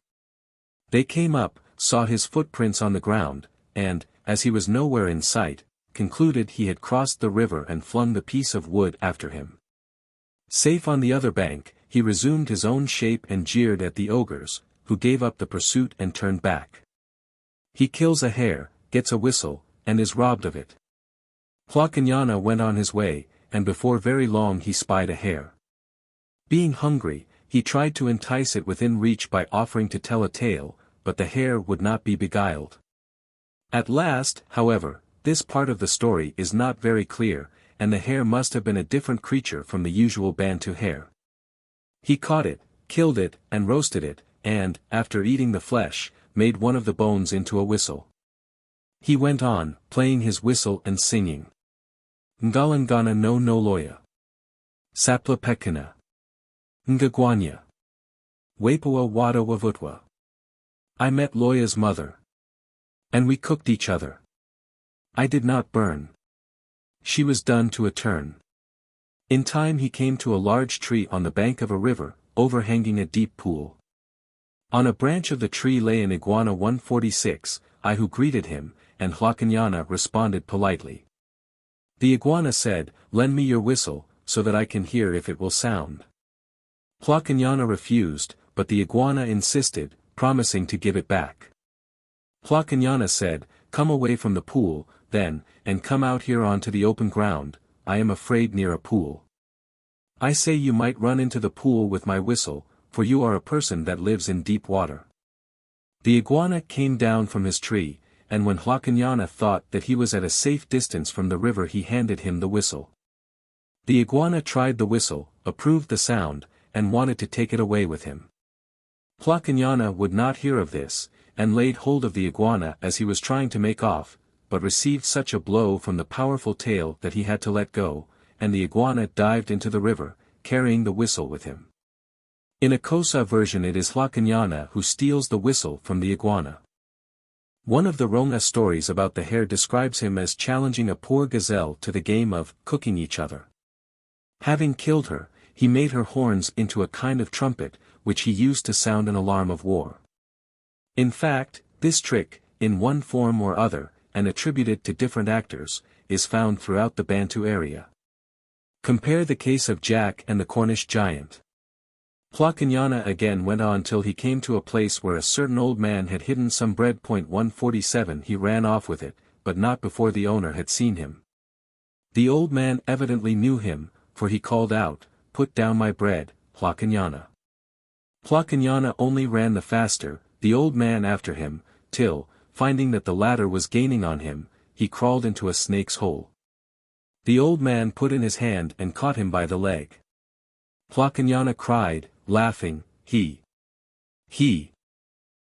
They came up, saw his footprints on the ground, and, as he was nowhere in sight, concluded he had crossed the river and flung the piece of wood after him. Safe on the other bank, he resumed his own shape and jeered at the ogres, who gave up the pursuit and turned back. He kills a hare, gets a whistle, and is robbed of it. Hlakanyana went on his way, and before very long he spied a hare. Being hungry, he tried to entice it within reach by offering to tell a tale, but the hare would not be beguiled. At last, however, this part of the story is not very clear, and the hare must have been a different creature from the usual Bantu hare. He caught it, killed it, and roasted it, and, after eating the flesh, made one of the bones into a whistle. He went on, playing his whistle and singing. Ngalangana no loya. Sapla pekina. Ngagwanya. Wapawa wada wavutwa. I met Loya's mother. And we cooked each other. I did not burn. She was done to a turn. In time he came to a large tree on the bank of a river, overhanging a deep pool. On a branch of the tree lay an iguana 146, who greeted him, and Hlakanyana responded politely. The iguana said, "Lend me your whistle, so that I can hear if it will sound." Hlakanyana refused, but the iguana insisted, promising to give it back. Hlakanyana said, "Come away from the pool, then, and come out here onto the open ground. I am afraid near a pool. I say you might run into the pool with my whistle, for you are a person that lives in deep water." The iguana came down from his tree, and when Hlakanyana thought that he was at a safe distance from the river he handed him the whistle. The iguana tried the whistle, approved the sound, and wanted to take it away with him. Hlakanyana would not hear of this, and laid hold of the iguana as he was trying to make off, but received such a blow from the powerful tail that he had to let go, and the iguana dived into the river, carrying the whistle with him. In a Kosa version it is Hlakanyana who steals the whistle from the iguana. One of the Ronga stories about the hare describes him as challenging a poor gazelle to the game of cooking each other. Having killed her, he made her horns into a kind of trumpet, which he used to sound an alarm of war. In fact, this trick, in one form or other, and attributed to different actors, is found throughout the Bantu area. Compare the case of Jack and the Cornish giant. Hlakanyana again went on till he came to a place where a certain old man had hidden some bread. 147 He ran off with it, but not before the owner had seen him. The old man evidently knew him, for he called out, "Put down my bread, Hlakanyana." Hlakanyana only ran the faster, the old man after him, till, finding that the latter was gaining on him, he crawled into a snake's hole. The old man put in his hand and caught him by the leg. Hlakanyana cried, laughing, He!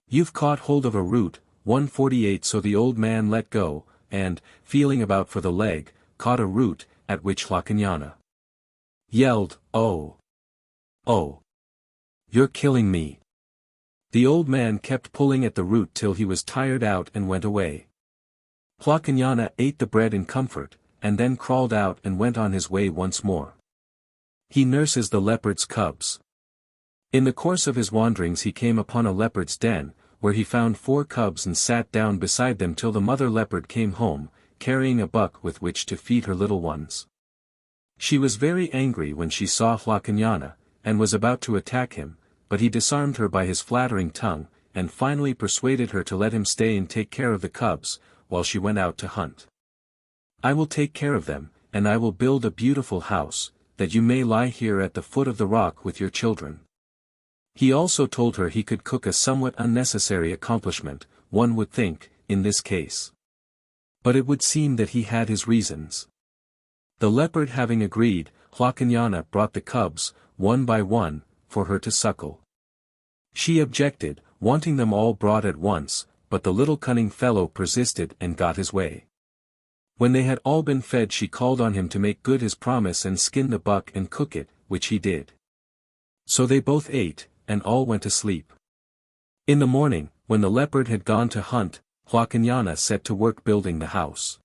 You've caught hold of a root." 148 So the old man let go, and, feeling about for the leg, caught a root, at which Hlakanyana yelled, "Oh! Oh! You're killing me!" The old man kept pulling at the root till he was tired out and went away. Hlakanyana ate the bread in comfort, and then crawled out and went on his way once more. He nurses the leopard's cubs. In the course of his wanderings he came upon a leopard's den, where he found 4 cubs and sat down beside them till the mother leopard came home, carrying a buck with which to feed her little ones. She was very angry when she saw Hlakanyana, and was about to attack him, but he disarmed her by his flattering tongue, and finally persuaded her to let him stay and take care of the cubs, while she went out to hunt. "I will take care of them, and I will build a beautiful house, that you may lie here at the foot of the rock with your children." He also told her he could cook, a somewhat unnecessary accomplishment, one would think, in this case. But it would seem that he had his reasons. The leopard having agreed, Hlakanyana brought the cubs, one by one, for her to suckle. She objected, wanting them all brought at once, but the little cunning fellow persisted and got his way. When they had all been fed, she called on him to make good his promise and skin the buck and cook it, which he did. So they both ate, and all went to sleep. In the morning, when the leopard had gone to hunt, Hlakanyana set to work building the house.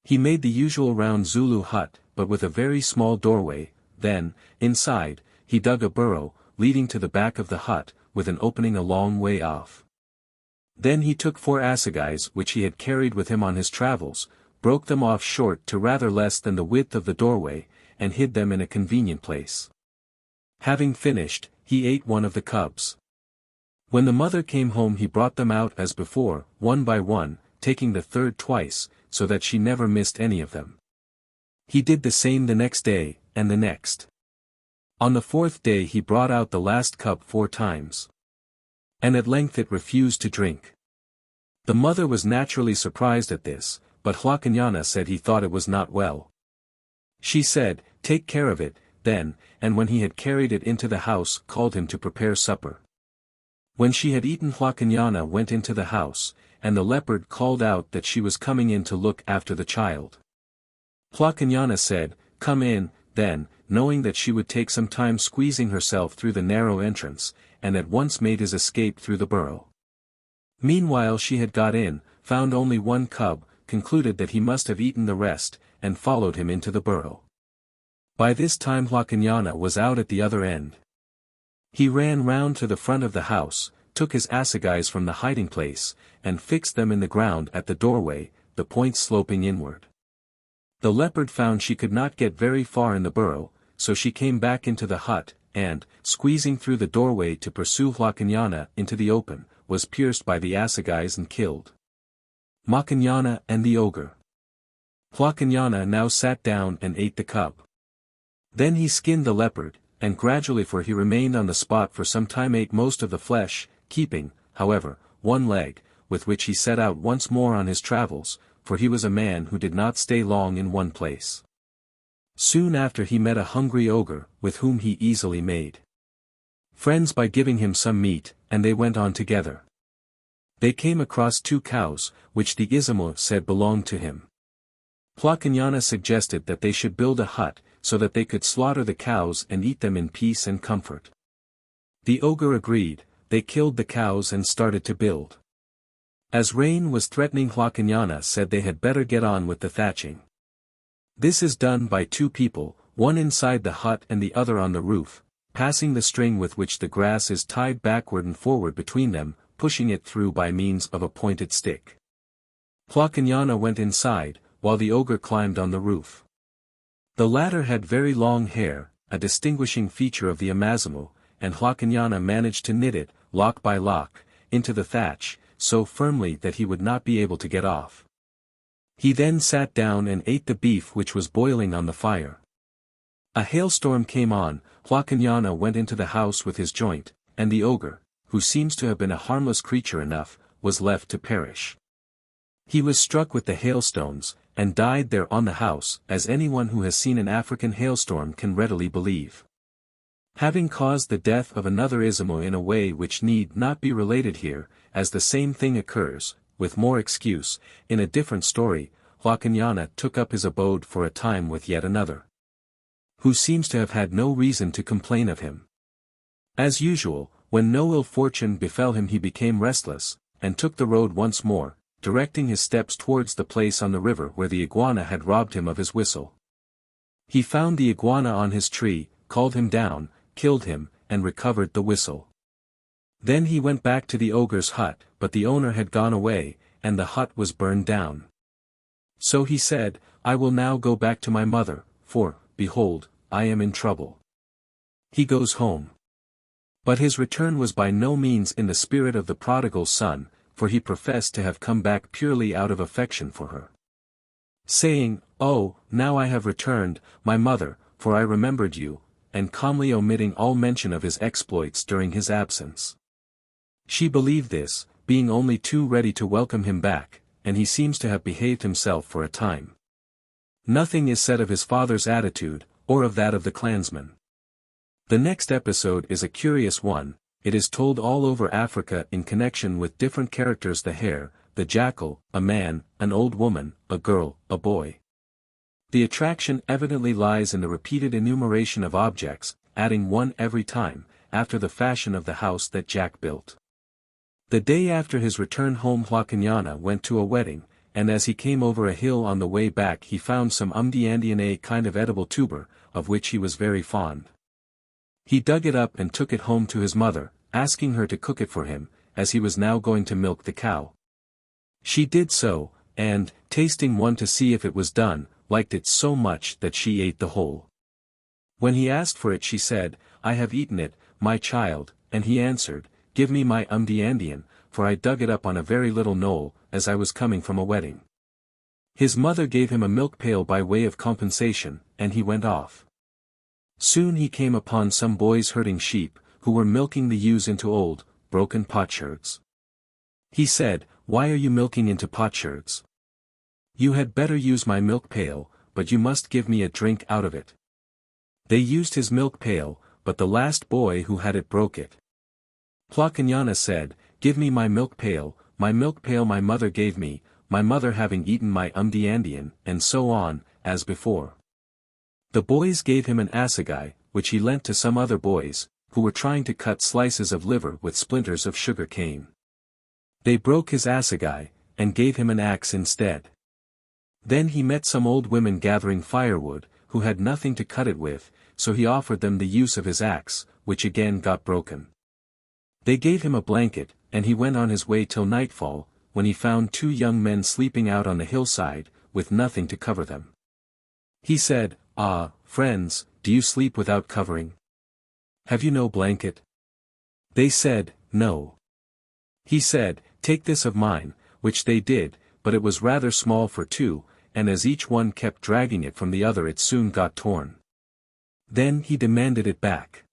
He made the usual round Zulu hut, but with a very small doorway. Then, inside, he dug a burrow, leading to the back of the hut, with an opening a long way off. Then he took 4 assegais which he had carried with him on his travels, broke them off short to rather less than the width of the doorway, and hid them in a convenient place. Having finished, he ate one of the cubs. When the mother came home, he brought them out as before, one by one, taking the third twice, so that she never missed any of them. He did the same the next day, and the next. On the 4th day he brought out the last cub 4 times. And at length it refused to drink. The mother was naturally surprised at this, but Hlakanyana said he thought it was not well. She said, "Take care of it, then," and when he had carried it into the house, called him to prepare supper. When she had eaten, Hlakanyana went into the house, and the leopard called out that she was coming in to look after the child. Hlakanyana said, "Come in, then," knowing that she would take some time squeezing herself through the narrow entrance, and at once made his escape through the burrow. Meanwhile she had got in, found only 1 cub, concluded that he must have eaten the rest, and followed him into the burrow. By this time Hlakanyana was out at the other end. He ran round to the front of the house, took his assegais from the hiding place, and fixed them in the ground at the doorway, the points sloping inward. The leopard found she could not get very far in the burrow, so she came back into the hut, and, squeezing through the doorway to pursue Hlakanyana into the open, was pierced by the assegais and killed. Hlakanyana and the ogre. Hlakanyana now sat down and ate the cub. Then he skinned the leopard, and gradually, for he remained on the spot for some time, ate most of the flesh, keeping, however, 1 leg, with which he set out once more on his travels, for he was a man who did not stay long in one place. Soon after he met a hungry ogre, with whom he easily made friends by giving him some meat, and they went on together. They came across 2 cows, which the Izimu said belonged to him. Hlakanyana suggested that they should build a hut, so that they could slaughter the cows and eat them in peace and comfort. The ogre agreed. They killed the cows and started to build. As rain was threatening, Hlakanyana said they had better get on with the thatching. This is done by 2 people, one inside the hut and the other on the roof, passing the string with which the grass is tied backward and forward between them, pushing it through by means of a pointed stick. Hlakanyana went inside, while the ogre climbed on the roof. The latter had very long hair, a distinguishing feature of the Amazimu, and Hlakanyana managed to knit it, lock by lock, into the thatch, so firmly that he would not be able to get off. He then sat down and ate the beef which was boiling on the fire. A hailstorm came on. Hlakanyana went into the house with his joint, and the ogre, who seems to have been a harmless creature enough, was left to perish. He was struck with the hailstones, and died there on the house, as anyone who has seen an African hailstorm can readily believe. Having caused the death of another Izimu in a way which need not be related here, as the same thing occurs, with more excuse, in a different story, Hlakanyana took up his abode for a time with yet another, who seems to have had no reason to complain of him. As usual, when no ill fortune befell him, he became restless, and took the road once more, directing his steps towards the place on the river where the iguana had robbed him of his whistle. He found the iguana on his tree, called him down, killed him, and recovered the whistle. Then he went back to the ogre's hut, but the owner had gone away, and the hut was burned down. So he said, "I will now go back to my mother, for, behold, I am in trouble." He goes home. But his return was by no means in the spirit of the prodigal son, for he professed to have come back purely out of affection for her, saying, "Oh, now I have returned, my mother, for I remembered you," and calmly omitting all mention of his exploits during his absence. She believed this, being only too ready to welcome him back, and he seems to have behaved himself for a time. Nothing is said of his father's attitude, or of that of the clansmen. The next episode is a curious one. It is told all over Africa in connection with different characters: the hare, the jackal, a man, an old woman, a girl, a boy. The attraction evidently lies in the repeated enumeration of objects, adding one every time, after the fashion of the house that Jack built. The day after his return home, Hlakanyana went to a wedding, and as he came over a hill on the way back he found some umdiandian, a kind of edible tuber, of which he was very fond. He dug it up and took it home to his mother, asking her to cook it for him, as he was now going to milk the cow. She did so, and, tasting one to see if it was done, liked it so much that she ate the whole. When he asked for it she said, "I have eaten it, my child," and he answered, "Give me my umdiandian, for I dug it up on a very little knoll, as I was coming from a wedding." His mother gave him a milk pail by way of compensation, and he went off. Soon he came upon some boys herding sheep, who were milking the ewes into old, broken potsherds. He said, "Why are you milking into potsherds? You had better use my milk pail, but you must give me a drink out of it." They used his milk pail, but the last boy who had it broke it. Hlakanyana said, "Give me my milk pail my mother gave me, my mother having eaten my umdiandian," and so on, as before. The boys gave him an assegai, which he lent to some other boys, who were trying to cut slices of liver with splinters of sugar cane. They broke his assegai, and gave him an axe instead. Then he met some old women gathering firewood, who had nothing to cut it with, so he offered them the use of his axe, which again got broken. They gave him a blanket, and he went on his way till nightfall, when he found two young men sleeping out on the hillside, with nothing to cover them. He said, "Ah, friends, do you sleep without covering? Have you no blanket?" They said, "No." He said, "Take this of mine," which they did, but it was rather small for two, and as each one kept dragging it from the other it soon got torn. Then he demanded it back.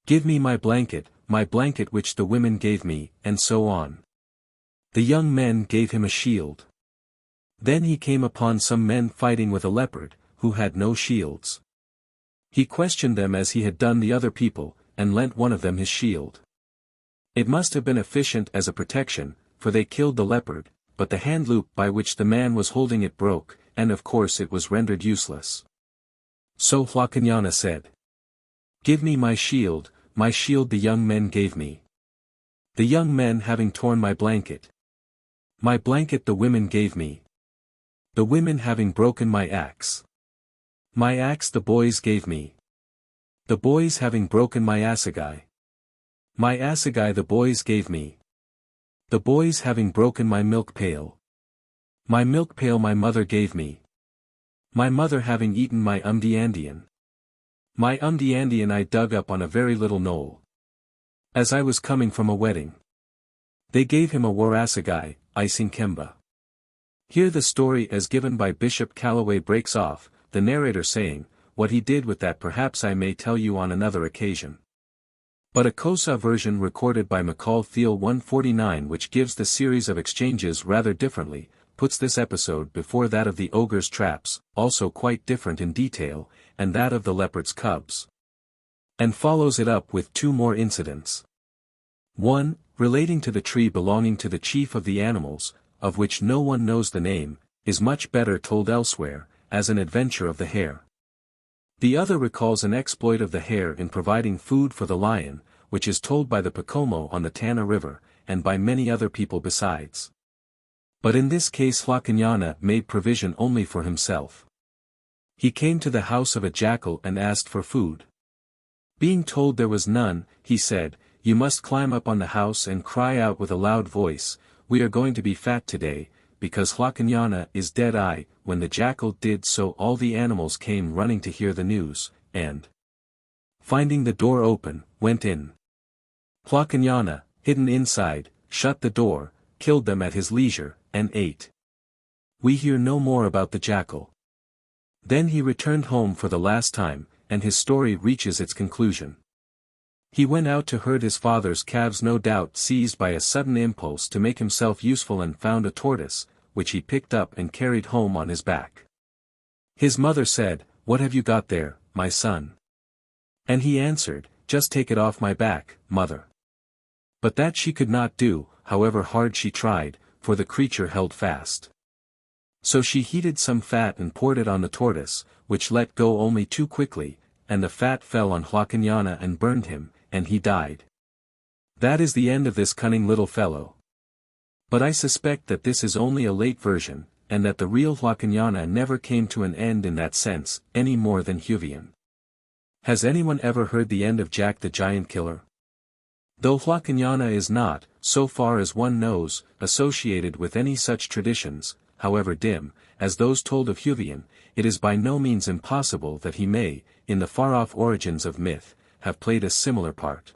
"Give me my blanket which the women gave me," and so on. The young men gave him a shield. Then he came upon some men fighting with a leopard, who had no shields. He questioned them as he had done the other people, and lent one of them his shield. It must have been efficient as a protection, for they killed the leopard, but the hand loop by which the man was holding it broke, and of course it was rendered useless. So Hlakanyana said, "Give me my shield the young men gave me. The young men having torn my blanket the women gave me. The women having broken my axe the boys gave me. The boys having broken my assegai the boys gave me. The boys having broken my milk pail my mother gave me. My mother having eaten my umdiandian I dug up on a very little knoll, as I was coming from a wedding." They gave him a war assegai, icing kemba. Here the story as given by Bishop Calloway breaks off, the narrator saying, "What he did with that perhaps I may tell you on another occasion." But a Xhosa version recorded by McCall Thiel 149, which gives the series of exchanges rather differently, puts this episode before that of the ogre's traps, also quite different in detail, and that of the leopard's cubs. And follows it up with two more incidents. One, relating to the tree belonging to the chief of the animals, of which no one knows the name, is much better told elsewhere, as an adventure of the hare. The other recalls an exploit of the hare in providing food for the lion, which is told by the Pocomo on the Tana River, and by many other people besides. But in this case Hlakanyana made provision only for himself. He came to the house of a jackal and asked for food. Being told there was none, he said, "You must climb up on the house and cry out with a loud voice, 'We are going to be fat today,' because Hlakanyana is dead." When the jackal did so all the animals came running to hear the news, and, finding the door open, went in. Hlakanyana, hidden inside, shut the door, killed them at his leisure, and ate. We hear no more about the jackal. Then he returned home for the last time, and his story reaches its conclusion. He went out to herd his father's calves, no doubt seized by a sudden impulse to make himself useful, and found a tortoise, which he picked up and carried home on his back. His mother said, "What have you got there, my son?" And he answered, "Just take it off my back, mother." But that she could not do, however hard she tried, for the creature held fast. So she heated some fat and poured it on the tortoise, which let go only too quickly, and the fat fell on Hlakanyana and burned him, and he died. That is the end of this cunning little fellow. But I suspect that this is only a late version, and that the real Hlakanyana never came to an end in that sense, any more than Huveane. Has anyone ever heard the end of Jack the Giant Killer? Though Hlakanyana is not, so far as one knows, associated with any such traditions, however dim, as those told of Huveane, it is by no means impossible that he may, in the far-off origins of myth, have played a similar part.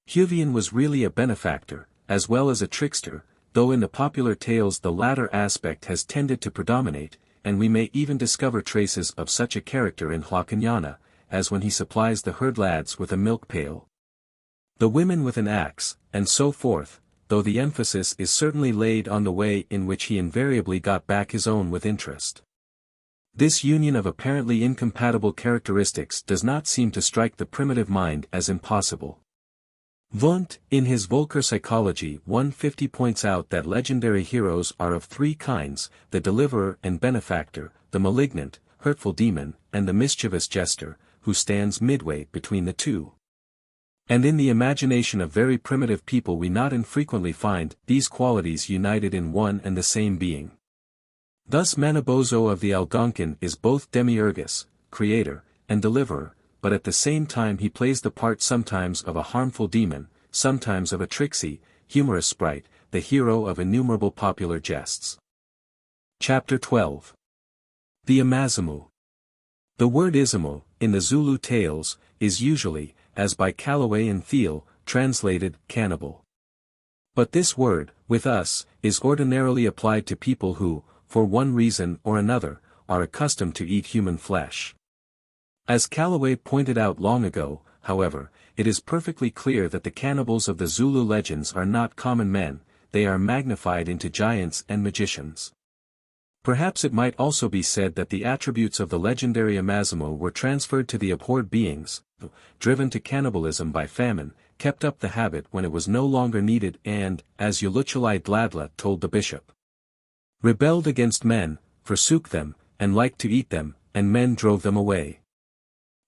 Huveane was really a benefactor, as well as a trickster, though in the popular tales the latter aspect has tended to predominate, and we may even discover traces of such a character in Hlakanyana, as when he supplies the herd lads with a milk pail, the women with an axe, and so forth, though the emphasis is certainly laid on the way in which he invariably got back his own with interest. This union of apparently incompatible characteristics does not seem to strike the primitive mind as impossible. Wundt, in his Vulgar Psychology 150 points out that legendary heroes are of three kinds, the deliverer and benefactor, the malignant, hurtful demon, and the mischievous jester, who stands midway between the two. And in the imagination of very primitive people we not infrequently find these qualities united in one and the same being. Thus Manabozho of the Algonquin is both demiurgus, creator, and deliverer, but at the same time he plays the part sometimes of a harmful demon, sometimes of a tricksy, humorous sprite, the hero of innumerable popular jests. Chapter 12. The Amazimu. The word Izimu, in the Zulu tales, is usually, as by Calloway and Thiel, translated, cannibal. But this word, with us, is ordinarily applied to people who, for one reason or another, are accustomed to eat human flesh. As Calloway pointed out long ago, however, it is perfectly clear that the cannibals of the Zulu legends are not common men, they are magnified into giants and magicians. Perhaps it might also be said that the attributes of the legendary Amazimu were transferred to the abhorred beings, who, driven to cannibalism by famine, kept up the habit when it was no longer needed and, as Uluchulai Dladla told the bishop, rebelled against men, forsook them, and liked to eat them, and men drove them away.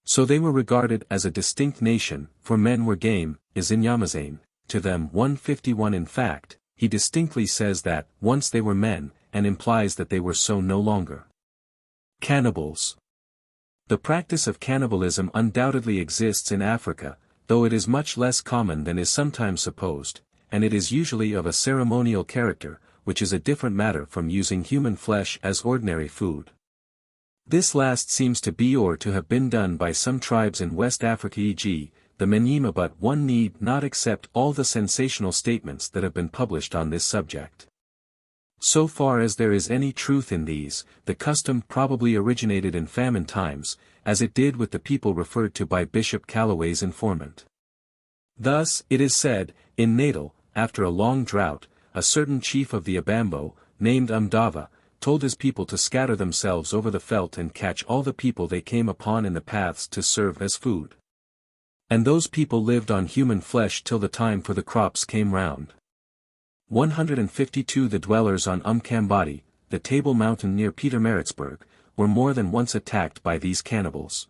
So they were regarded as a distinct nation, for men were game, is in Yamazane, to them 151. In fact, he distinctly says that, once they were men, and implies that they were so no longer. Cannibals. The practice of cannibalism undoubtedly exists in Africa, though it is much less common than is sometimes supposed, and it is usually of a ceremonial character, which is a different matter from using human flesh as ordinary food. This last seems to be or to have been done by some tribes in West Africa, e.g., the Menyima, but one need not accept all the sensational statements that have been published on this subject. So far as there is any truth in these, the custom probably originated in famine times, as it did with the people referred to by Bishop Calloway's informant. Thus, it is said, in Natal, after a long drought, a certain chief of the Abambo, named Umdava, told his people to scatter themselves over the veldt and catch all the people they came upon in the paths to serve as food. And those people lived on human flesh till the time for the crops came round. 152 The dwellers on Umkambadi, the Table Mountain near Pietermaritzburg, were more than once attacked by these cannibals.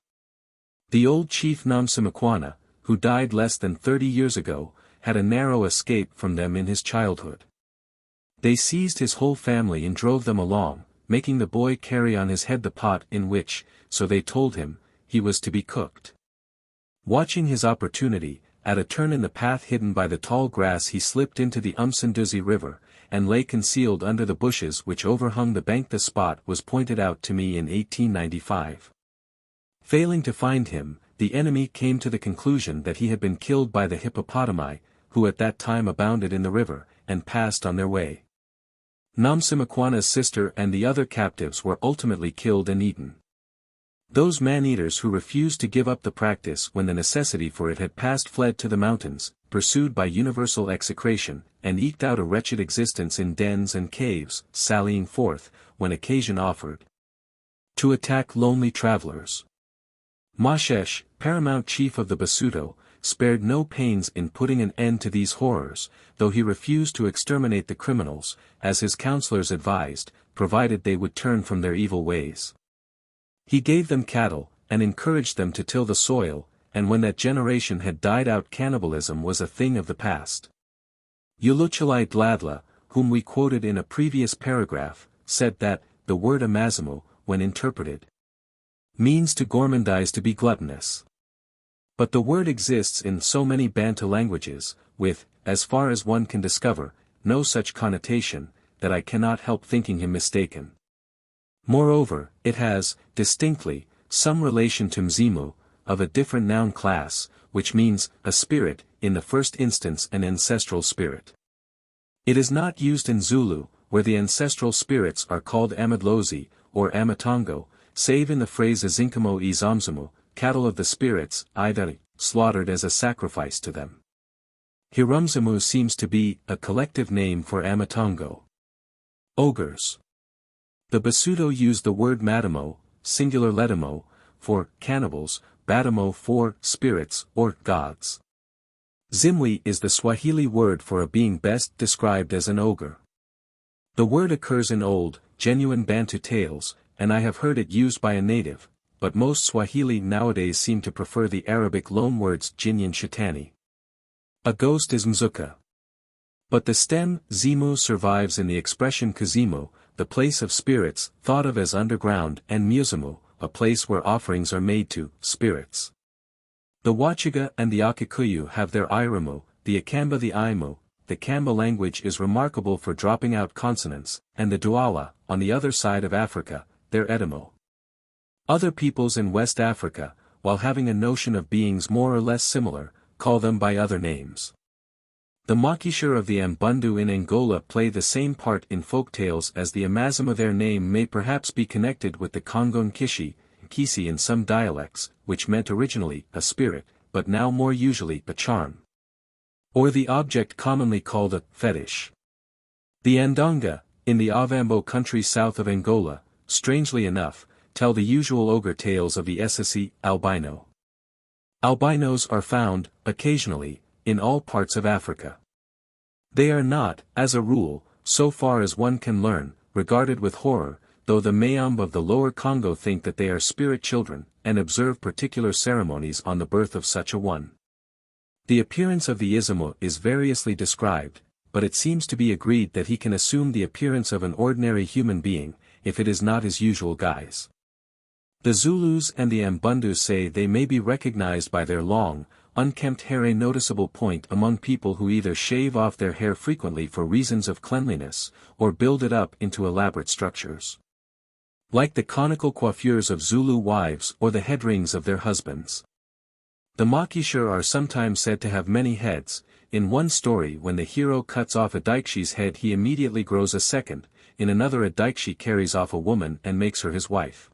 The old chief Namsimakwana, who died less than 30 years ago, had a narrow escape from them in his childhood. They seized his whole family and drove them along, making the boy carry on his head the pot in which, so they told him, he was to be cooked. Watching his opportunity, at a turn in the path hidden by the tall grass he slipped into the Umsunduzi River, and lay concealed under the bushes which overhung the bank. The spot was pointed out to me in 1895. Failing to find him, the enemy came to the conclusion that he had been killed by the hippopotami, who at that time abounded in the river, and passed on their way. Namsimakwana's sister and the other captives were ultimately killed and eaten. Those man-eaters who refused to give up the practice when the necessity for it had passed fled to the mountains, pursued by universal execration, and eked out a wretched existence in dens and caves, sallying forth, when occasion offered, to attack lonely travelers. Mashesh, paramount chief of the Basuto, spared no pains in putting an end to these horrors, though he refused to exterminate the criminals, as his counselors advised, provided they would turn from their evil ways. He gave them cattle, and encouraged them to till the soil, and when that generation had died out cannibalism was a thing of the past. Uluchalai Dladla, whom we quoted in a previous paragraph, said that, the word Amazimu, when interpreted, means to gourmandize, to be gluttonous. But the word exists in so many Bantu languages, with, as far as one can discover, no such connotation, that I cannot help thinking him mistaken. Moreover, it has, distinctly, some relation to Mzimu, of a different noun class, which means, a spirit, in the first instance an ancestral spirit. It is not used in Zulu, where the ancestral spirits are called Amadlozi, or Amatongo, save in the phrase Azinkamo Izamzimu, cattle of the spirits, either slaughtered as a sacrifice to them. Hirumzimu seems to be a collective name for Amatongo. Ogres. The Basuto used the word Madamo, singular Ledamo, for cannibals, Badamo for spirits or gods. Zimwi is the Swahili word for a being best described as an ogre. The word occurs in old, genuine Bantu tales, and I have heard it used by a native, but most Swahili nowadays seem to prefer the Arabic loanwords Jinn and Shetani. A ghost is Mzuka. But the stem, Zimu, survives in the expression Kuzimu, the place of spirits, thought of as underground, and Muzimu, a place where offerings are made to spirits. The Wachiga and the Akikuyu have their Iramu, the Akamba the Aimu. The Kamba language is remarkable for dropping out consonants, and the Douala, on the other side of Africa, their Edimo. Other peoples in West Africa, while having a notion of beings more or less similar, call them by other names. The Makishar of the Mbundu in Angola play the same part in folktales as the Amazimu. Their name may perhaps be connected with the Kongon Kishi, Kisi in some dialects, which meant originally a spirit, but now more usually a charm. Or the object commonly called a fetish. The Andonga, in the Ovambo country south of Angola, strangely enough, tell the usual ogre tales of the Esasi, albino. Albinos are found, occasionally, in all parts of Africa. They are not, as a rule, so far as one can learn, regarded with horror, though the Mayamb of the Lower Congo think that they are spirit children, and observe particular ceremonies on the birth of such a one. The appearance of the Izimu is variously described, but it seems to be agreed that he can assume the appearance of an ordinary human being, if it is not his usual guise. The Zulus and the Mbundu say they may be recognized by their long, unkempt hair, a noticeable point among people who either shave off their hair frequently for reasons of cleanliness, or build it up into elaborate structures. Like the conical coiffures of Zulu wives or the head rings of their husbands. The Makishar are sometimes said to have many heads. In one story, when the hero cuts off a Daikshi's head, he immediately grows a second. In another, a Daikshi carries off a woman and makes her his wife.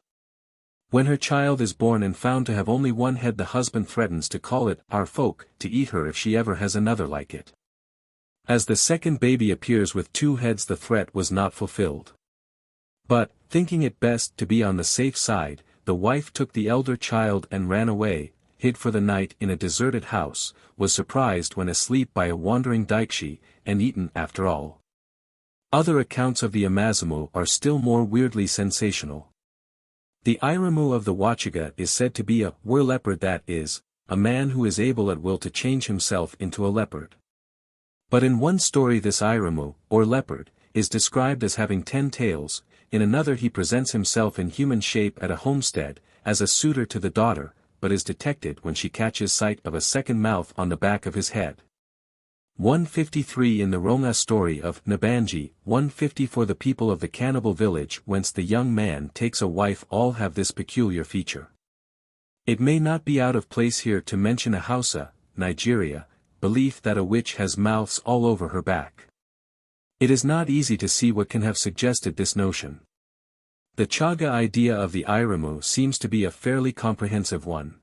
When her child is born and found to have only one head, the husband threatens to call it our folk, to eat her if she ever has another like it. As the second baby appears with two heads, the threat was not fulfilled. But, thinking it best to be on the safe side, the wife took the elder child and ran away, hid for the night in a deserted house, was surprised when asleep by a wandering Daikshi, and eaten after all. Other accounts of the Amazimu are still more weirdly sensational. The Iramu of the Wachiga is said to be a were-leopard, that is, a man who is able at will to change himself into a leopard. But in one story this Iramu, or leopard, is described as having 10 tails, in another he presents himself in human shape at a homestead, as a suitor to the daughter, but is detected when she catches sight of a second mouth on the back of his head. 153 in the Ronga story of Nabanji, 154 the people of the cannibal village whence the young man takes a wife all have this peculiar feature. It may not be out of place here to mention a Hausa, Nigeria, belief that a witch has mouths all over her back. It is not easy to see what can have suggested this notion. The Chaga idea of the Iramu seems to be a fairly comprehensive one.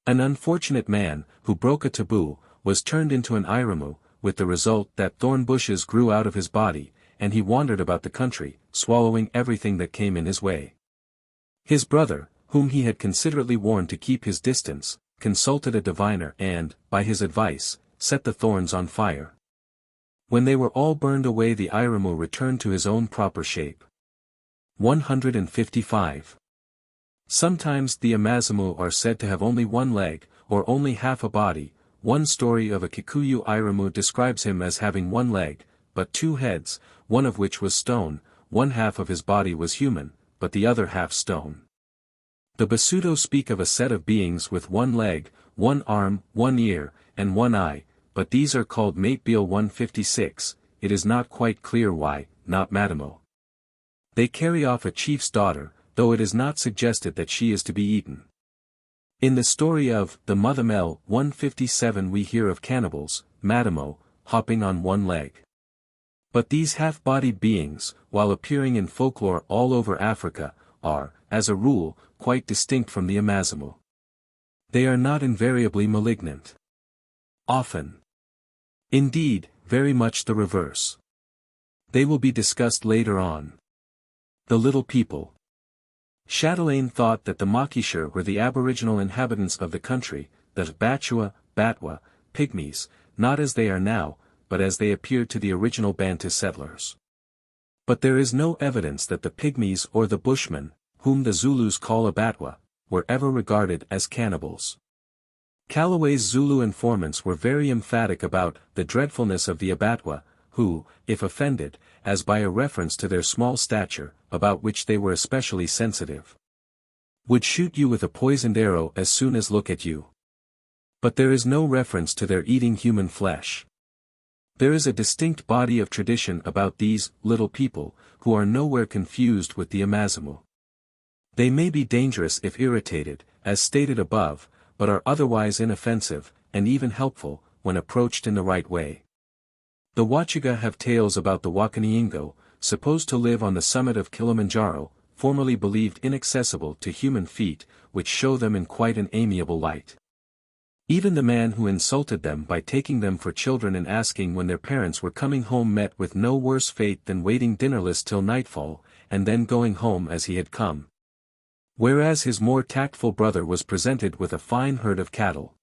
An unfortunate man, who broke a taboo, was turned into an Iramu, with the result that thorn bushes grew out of his body, and he wandered about the country, swallowing everything that came in his way. His brother, whom he had considerately warned to keep his distance, consulted a diviner and, by his advice, set the thorns on fire. When they were all burned away, the Iramu returned to his own proper shape. 155. Sometimes the Amazimu are said to have only one leg, or only half a body. One story of a Kikuyu Iramu describes him as having one leg, but two heads, one of which was stone. One half of his body was human, but the other half stone. The Basuto speak of a set of beings with one leg, one arm, one ear, and one eye, but these are called Matebiel 156, it is not quite clear why, not Madamo. They carry off a chief's daughter, though it is not suggested that she is to be eaten. In the story of the Mothermel 157 we hear of cannibals, Madamo, hopping on one leg. But these half-bodied beings, while appearing in folklore all over Africa, are, as a rule, quite distinct from the Amazimu. They are not invariably malignant. Often. Indeed, very much the reverse. They will be discussed later on. The Little People. Chatelain thought that the Makishar were the aboriginal inhabitants of the country, the Batwa, Pygmies, not as they are now, but as they appeared to the original Bantu settlers. But there is no evidence that the Pygmies or the Bushmen, whom the Zulus call Abatwa, were ever regarded as cannibals. Callaway's Zulu informants were very emphatic about the dreadfulness of the Abatwa, who, if offended, as by a reference to their small stature, about which they were especially sensitive, would shoot you with a poisoned arrow as soon as look at you. But there is no reference to their eating human flesh. There is a distinct body of tradition about these little people, who are nowhere confused with the Amazimu. They may be dangerous if irritated, as stated above, but are otherwise inoffensive, and even helpful, when approached in the right way. The Wachiga have tales about the Wakilindi, supposed to live on the summit of Kilimanjaro, formerly believed inaccessible to human feet, which show them in quite an amiable light. Even the man who insulted them by taking them for children and asking when their parents were coming home met with no worse fate than waiting dinnerless till nightfall, and then going home as he had come. Whereas his more tactful brother was presented with a fine herd of cattle.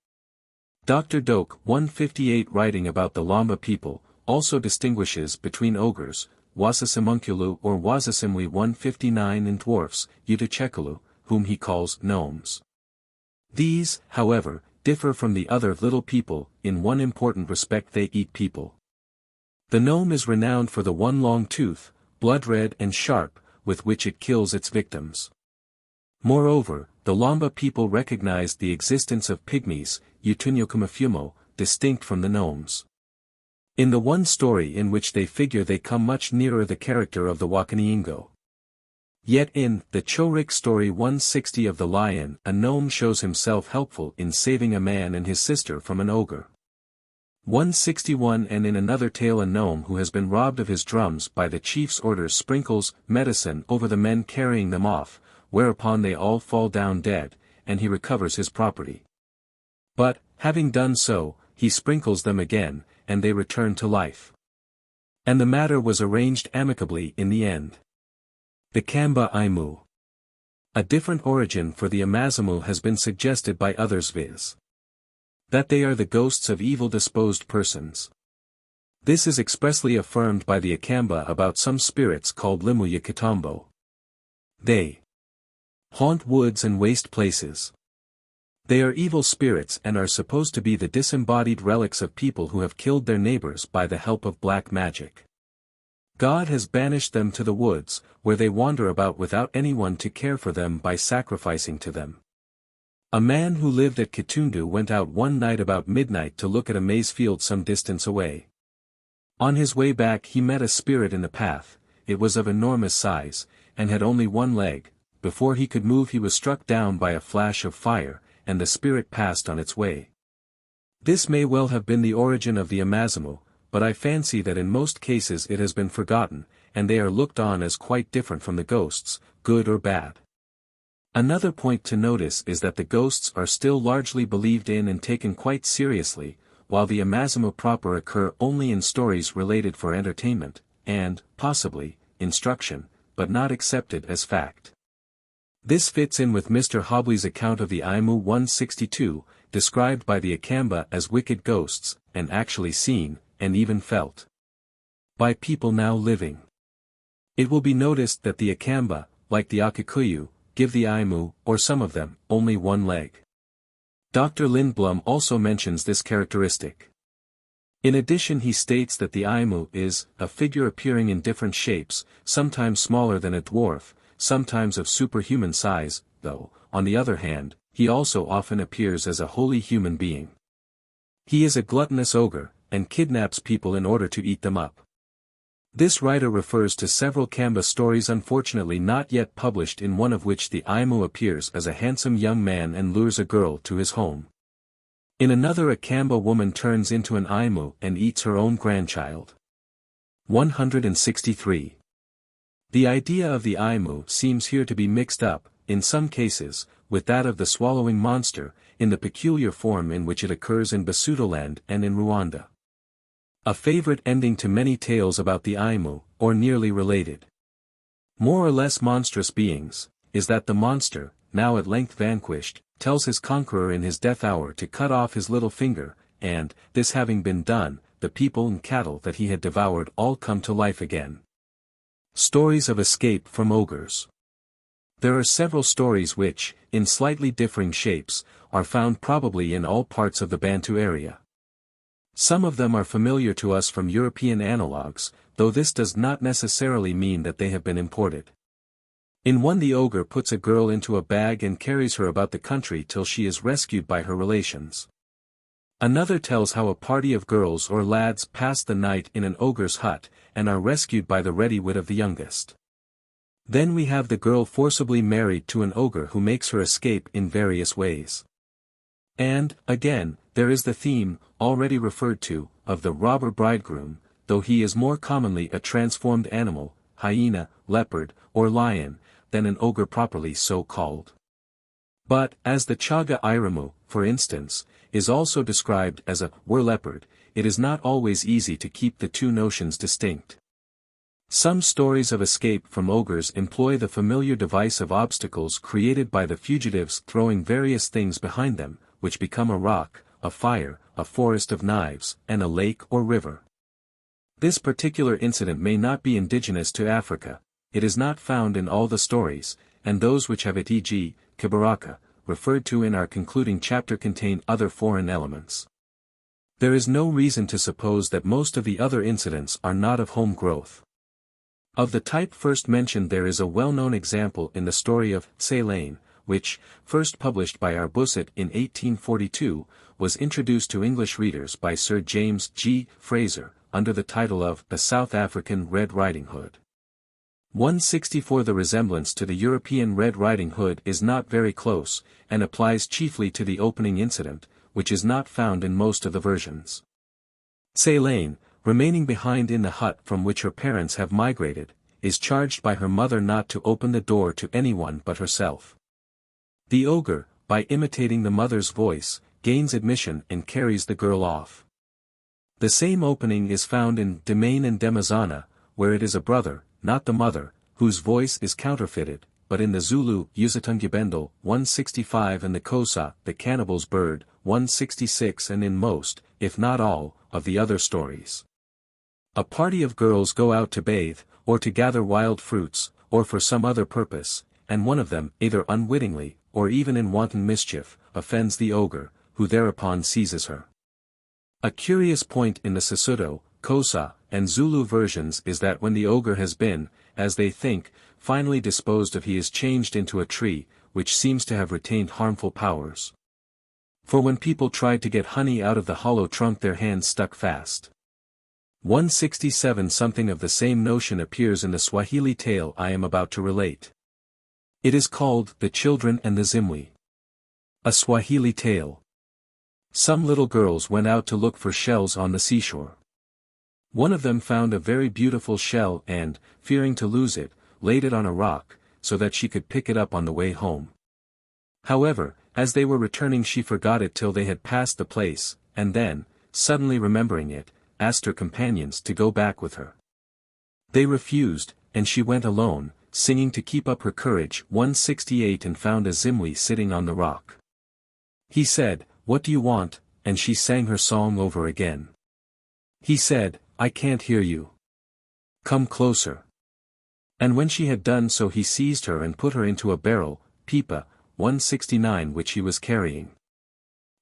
Dr. Doak 158 writing about the Lamba people, also distinguishes between ogres, Wasasimunkulu or Wasasimwi 159 and dwarfs, Utachekulu, whom he calls gnomes. These, however, differ from the other little people, in one important respect: they eat people. The gnome is renowned for the one long tooth, blood-red and sharp, with which it kills its victims. Moreover, the Lamba people recognized the existence of pygmies, Hlakanyana Fumo, distinct from the gnomes. In the one story in which they figure they come much nearer the character of the Wakilindi. Yet in the Chorik story 160 of the Lion, a gnome shows himself helpful in saving a man and his sister from an ogre. 161 And in another tale a gnome who has been robbed of his drums by the chief's orders sprinkles medicine over the men carrying them off, whereupon they all fall down dead, and he recovers his property. But, having done so, he sprinkles them again, and they return to life. And the matter was arranged amicably in the end. The Kamba Aimu. A different origin for the Amazimu has been suggested by others, viz. that they are the ghosts of evil-disposed persons. This is expressly affirmed by the Akamba about some spirits called Limuya Kitambo. They haunt woods and waste places. They are evil spirits and are supposed to be the disembodied relics of people who have killed their neighbors by the help of black magic. God has banished them to the woods, where they wander about without anyone to care for them by sacrificing to them. A man who lived at Kitundu went out one night about midnight to look at a maize field some distance away. On his way back he met a spirit in the path. It was of enormous size, and had only one leg. Before he could move he was struck down by a flash of fire, and the spirit passed on its way. This may well have been the origin of the Amazimu, but I fancy that in most cases it has been forgotten, and they are looked on as quite different from the ghosts, good or bad. Another point to notice is that the ghosts are still largely believed in and taken quite seriously, while the Amazimu proper occur only in stories related for entertainment, and, possibly, instruction, but not accepted as fact. This fits in with Mr. Hobley's account of the Aimu 162, described by the Akamba as wicked ghosts, and actually seen, and even felt by people now living. It will be noticed that the Akamba, like the Akikuyu, give the Aimu, or some of them, only one leg. Dr. Lindblom also mentions this characteristic. In addition, he states that the Aimu is a figure appearing in different shapes, sometimes smaller than a dwarf, sometimes of superhuman size, though, on the other hand, he also often appears as a wholly human being. He is a gluttonous ogre, and kidnaps people in order to eat them up. This writer refers to several Kamba stories unfortunately not yet published, in one of which the Aimu appears as a handsome young man and lures a girl to his home. In another, a Kamba woman turns into an Aimu and eats her own grandchild. 163. The idea of the Aimu seems here to be mixed up, in some cases, with that of the swallowing monster, in the peculiar form in which it occurs in Basutoland and in Rwanda. A favorite ending to many tales about the Aimu, or nearly related, more or less monstrous beings, is that the monster, now at length vanquished, tells his conqueror in his death hour to cut off his little finger, and, this having been done, the people and cattle that he had devoured all come to life again. Stories of escape from ogres. There are several stories which, in slightly differing shapes, are found probably in all parts of the Bantu area. Some of them are familiar to us from European analogues, though this does not necessarily mean that they have been imported. In one, the ogre puts a girl into a bag and carries her about the country till she is rescued by her relations. Another tells how a party of girls or lads pass the night in an ogre's hut, and are rescued by the ready wit of the youngest. Then we have the girl forcibly married to an ogre who makes her escape in various ways. And, again, there is the theme, already referred to, of the robber bridegroom, though he is more commonly a transformed animal, hyena, leopard, or lion, than an ogre properly so called. But, as the Chaga Iramu, for instance, is also described as a were-leopard, it is not always easy to keep the two notions distinct. Some stories of escape from ogres employ the familiar device of obstacles created by the fugitives throwing various things behind them, which become a rock, a fire, a forest of knives, and a lake or river. This particular incident may not be indigenous to Africa, it is not found in all the stories, and those which have it, e.g., Kibaraka, referred to in our concluding chapter, contain other foreign elements. There is no reason to suppose that most of the other incidents are not of home growth. Of the type first mentioned, there is a well-known example in the story of Ceylane, which, first published by Arbusset in 1842, was introduced to English readers by Sir James G. Fraser, under the title of The South African Red Riding Hood. 164. The resemblance to the European Red Riding Hood is not very close, and applies chiefly to the opening incident, which is not found in most of the versions. Ceylane, remaining behind in the hut from which her parents have migrated, is charged by her mother not to open the door to anyone but herself. The ogre, by imitating the mother's voice, gains admission and carries the girl off. The same opening is found in Demane and Demazana, where it is a brother, not the mother, whose voice is counterfeited, but in the Zulu Uzatungibendel 165 and the Kosa, the cannibal's bird, 166, and in most, if not all, of the other stories. A party of girls go out to bathe, or to gather wild fruits, or for some other purpose, and one of them, either unwittingly, or even in wanton mischief, offends the ogre, who thereupon seizes her. A curious point in the Sesotho, Kosa, and Zulu versions is that when the ogre has been, as they think, finally disposed of, he is changed into a tree, which seems to have retained harmful powers. For when people tried to get honey out of the hollow trunk, their hands stuck fast. 167. Something of the same notion appears in the Swahili tale I am about to relate. It is called The Children and the Zimwi. A Swahili tale. Some little girls went out to look for shells on the seashore. One of them found a very beautiful shell and, fearing to lose it, laid it on a rock, so that she could pick it up on the way home. However, as they were returning, she forgot it till they had passed the place, and then, suddenly remembering it, asked her companions to go back with her. They refused, and she went alone, singing to keep up her courage 168 and found Azimwi sitting on the rock. He said, "What do you want?" and she sang her song over again. He said, "I can't hear you. Come closer." And when she had done so he seized her and put her into a barrel, pipa, 169 which he was carrying.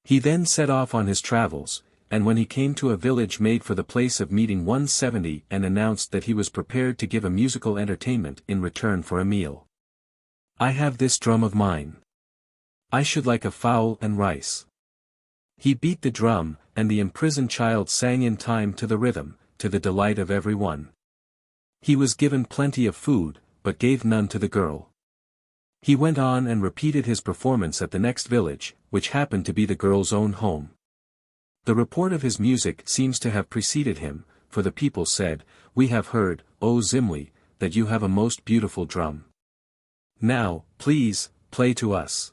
He then set off on his travels, and when he came to a village made for the place of meeting 170 and announced that he was prepared to give a musical entertainment in return for a meal. "I have this drum of mine. I should like a fowl and rice." He beat the drum, and the imprisoned child sang in time to the rhythm, to the delight of every one. He was given plenty of food, but gave none to the girl. He went on and repeated his performance at the next village, which happened to be the girl's own home. The report of his music seems to have preceded him, for the people said, "We have heard, O Zimwi, that you have a most beautiful drum. Now, please, play to us."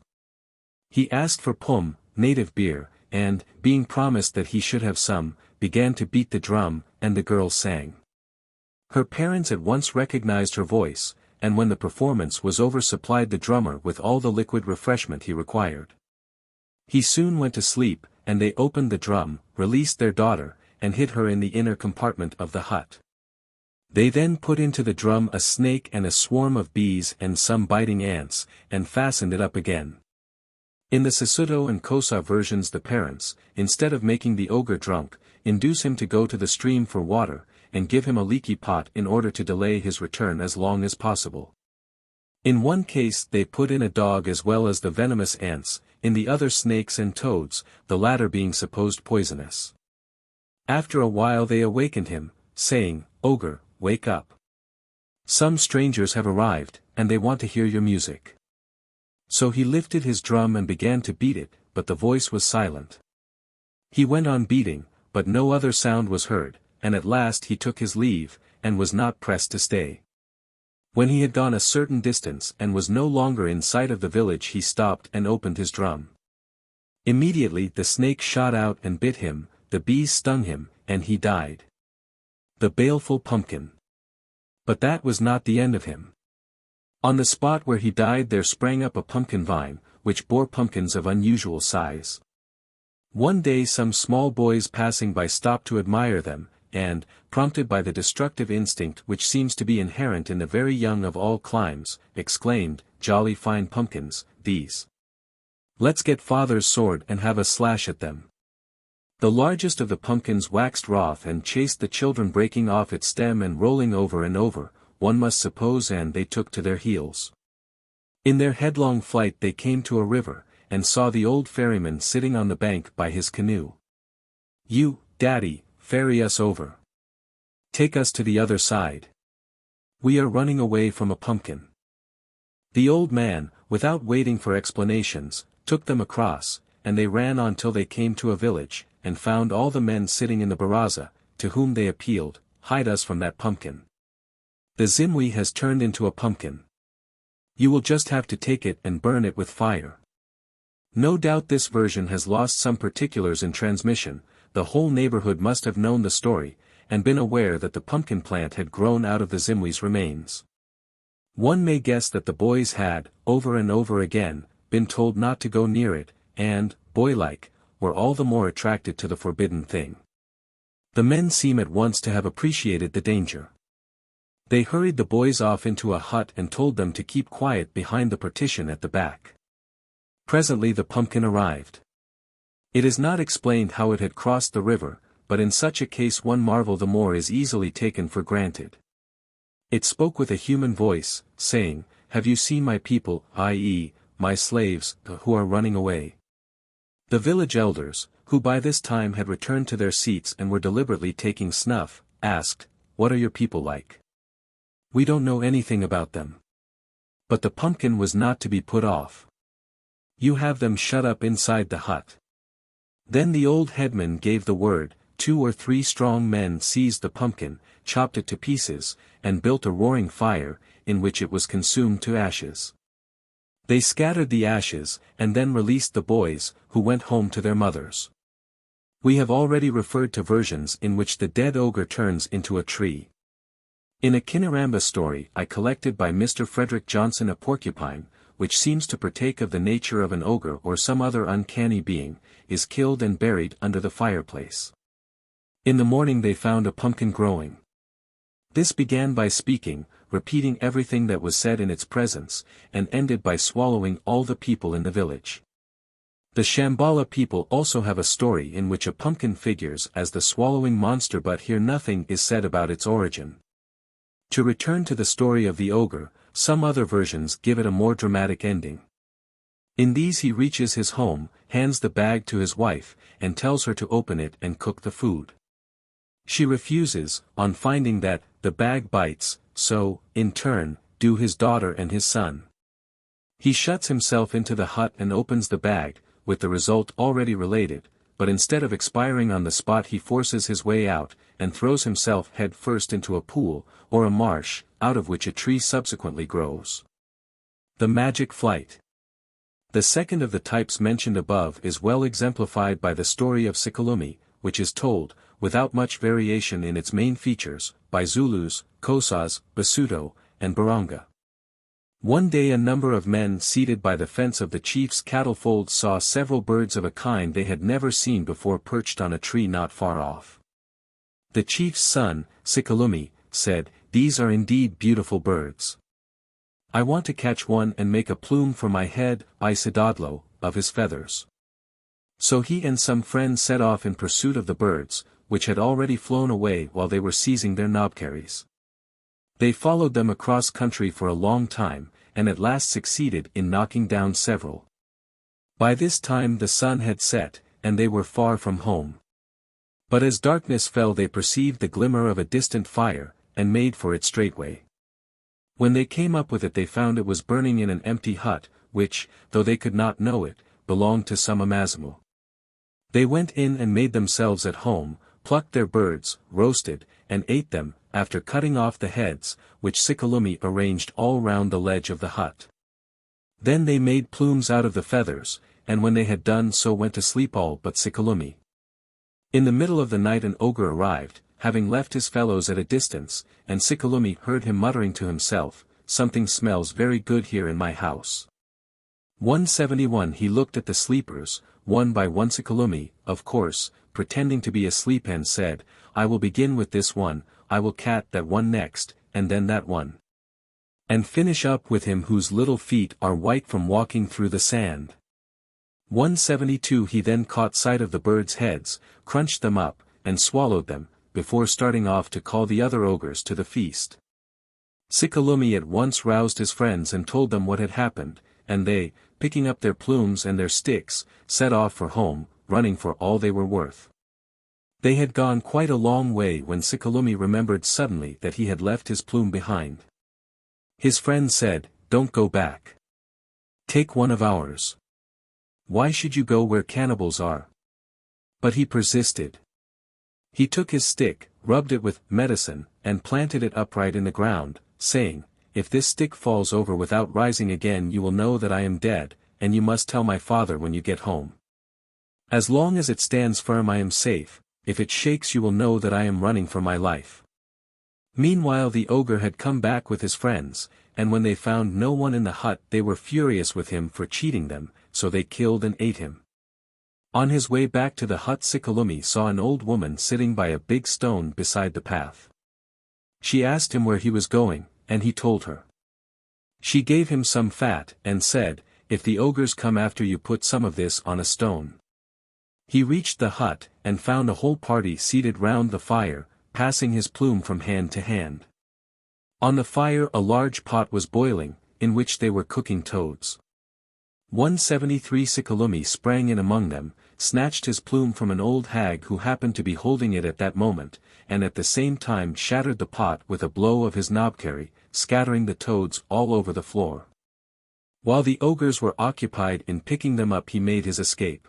He asked for pum, native beer, and, being promised that he should have some, began to beat the drum, and the girl sang. Her parents at once recognized her voice, and when the performance was over supplied the drummer with all the liquid refreshment he required. He soon went to sleep, and they opened the drum, released their daughter, and hid her in the inner compartment of the hut. They then put into the drum a snake and a swarm of bees and some biting ants, and fastened it up again. In the Sesotho and Xhosa versions the parents, instead of making the ogre drunk, induce him to go to the stream for water, and give him a leaky pot in order to delay his return as long as possible. In one case they put in a dog as well as the venomous ants, in the other snakes and toads, the latter being supposed poisonous. After a while they awakened him, saying, "Ogre, wake up. Some strangers have arrived, and they want to hear your music." So he lifted his drum and began to beat it, but the voice was silent. He went on beating, but no other sound was heard, and at last he took his leave, and was not pressed to stay. When he had gone a certain distance and was no longer in sight of the village he stopped and opened his drum. Immediately the snake shot out and bit him, the bees stung him, and he died. The baleful pumpkin. But that was not the end of him. On the spot where he died there sprang up a pumpkin vine, which bore pumpkins of unusual size. One day some small boys passing by stopped to admire them, and, prompted by the destructive instinct which seems to be inherent in the very young of all climes, exclaimed, "Jolly fine pumpkins, these. Let's get father's sword and have a slash at them." The largest of the pumpkins waxed wroth and chased the children, breaking off its stem and rolling over and over, one must suppose, and they took to their heels. In their headlong flight they came to a river, and saw the old ferryman sitting on the bank by his canoe. "You, Daddy, ferry us over. Take us to the other side. We are running away from a pumpkin." The old man, without waiting for explanations, took them across, and they ran on till they came to a village, and found all the men sitting in the baraza, to whom they appealed, "Hide us from that pumpkin. The Zimwi has turned into a pumpkin. You will just have to take it and burn it with fire." No doubt this version has lost some particulars in transmission. The whole neighborhood must have known the story, and been aware that the pumpkin plant had grown out of the Zimwi's remains. One may guess that the boys had, over and over again, been told not to go near it, and, boylike, were all the more attracted to the forbidden thing. The men seem at once to have appreciated the danger. They hurried the boys off into a hut and told them to keep quiet behind the partition at the back. Presently the pumpkin arrived. It is not explained how it had crossed the river, but in such a case one marvel the more is easily taken for granted. It spoke with a human voice, saying, "Have you seen my people, i.e., my slaves, who are running away?" The village elders, who by this time had returned to their seats and were deliberately taking snuff, asked, "What are your people like? We don't know anything about them." But the pumpkin was not to be put off. "You have them shut up inside the hut." Then the old headman gave the word, 2 or 3 strong men seized the pumpkin, chopped it to pieces, and built a roaring fire, in which it was consumed to ashes. They scattered the ashes, and then released the boys, who went home to their mothers. We have already referred to versions in which the dead ogre turns into a tree. In a Kinnaramba story I collected by Mr. Frederick Johnson, a porcupine, which seems to partake of the nature of an ogre or some other uncanny being, is killed and buried under the fireplace. In the morning they found a pumpkin growing. This began by speaking, repeating everything that was said in its presence, and ended by swallowing all the people in the village. The Shambhala people also have a story in which a pumpkin figures as the swallowing monster, but here nothing is said about its origin. To return to the story of the ogre, some other versions give it a more dramatic ending. In these he reaches his home, hands the bag to his wife, and tells her to open it and cook the food. She refuses, on finding that the bag bites, so, in turn, do his daughter and his son. He shuts himself into the hut and opens the bag, with the result already related, but instead of expiring on the spot he forces his way out, and throws himself head first into a pool, or a marsh, out of which a tree subsequently grows. The magic flight. The second of the types mentioned above is well exemplified by the story of Sikalumi, which is told, without much variation in its main features, by Zulus, Kosas, Basuto, and Baranga. One day a number of men seated by the fence of the chief's cattle fold saw several birds of a kind they had never seen before perched on a tree not far off. The chief's son, Sikalumi, said, "These are indeed beautiful birds. I want to catch one and make a plume for my head, Isidadlo, of his feathers." So he and some friends set off in pursuit of the birds, which had already flown away while they were seizing their knobkerries. They followed them across country for a long time, and at last succeeded in knocking down several. By this time the sun had set, and they were far from home. But as darkness fell they perceived the glimmer of a distant fire, and made for it straightway. When they came up with it they found it was burning in an empty hut, which, though they could not know it, belonged to some Amazimu. They went in and made themselves at home, plucked their birds, roasted, and ate them, after cutting off the heads, which Sikalumi arranged all round the ledge of the hut. Then they made plumes out of the feathers, and when they had done so went to sleep all but Sikalumi. In the middle of the night an ogre arrived, having left his fellows at a distance, and Sikalumi heard him muttering to himself, "Something smells very good here in my house." 171 He looked at the sleepers, one by one. Sikalumi, of course, pretending to be asleep, and said, "I will begin with this one, I will cat that one next, and then that one. And finish up with him whose little feet are white from walking through the sand." 172 He then caught sight of the birds' heads, crunched them up, and swallowed them, before starting off to call the other ogres to the feast. Sikalumi at once roused his friends and told them what had happened, and they, picking up their plumes and their sticks, set off for home, running for all they were worth. They had gone quite a long way when Sikalumi remembered suddenly that he had left his plume behind. His friend said, "Don't go back. Take one of ours. Why should you go where cannibals are?" But he persisted. He took his stick, rubbed it with medicine, and planted it upright in the ground, saying, "If this stick falls over without rising again you will know that I am dead, and you must tell my father when you get home. As long as it stands firm I am safe, if it shakes you will know that I am running for my life." Meanwhile the ogre had come back with his friends, and when they found no one in the hut they were furious with him for cheating them, so they killed and ate him. On his way back to the hut Sikalumi saw an old woman sitting by a big stone beside the path. She asked him where he was going, and he told her. She gave him some fat, and said, "If the ogres come after you put some of this on a stone." He reached the hut, and found a whole party seated round the fire, passing his plume from hand to hand. On the fire a large pot was boiling, in which they were cooking toads. 173 Sikalumi sprang in among them, snatched his plume from an old hag who happened to be holding it at that moment, and at the same time shattered the pot with a blow of his knobkerry, scattering the toads all over the floor. While the ogres were occupied in picking them up he made his escape.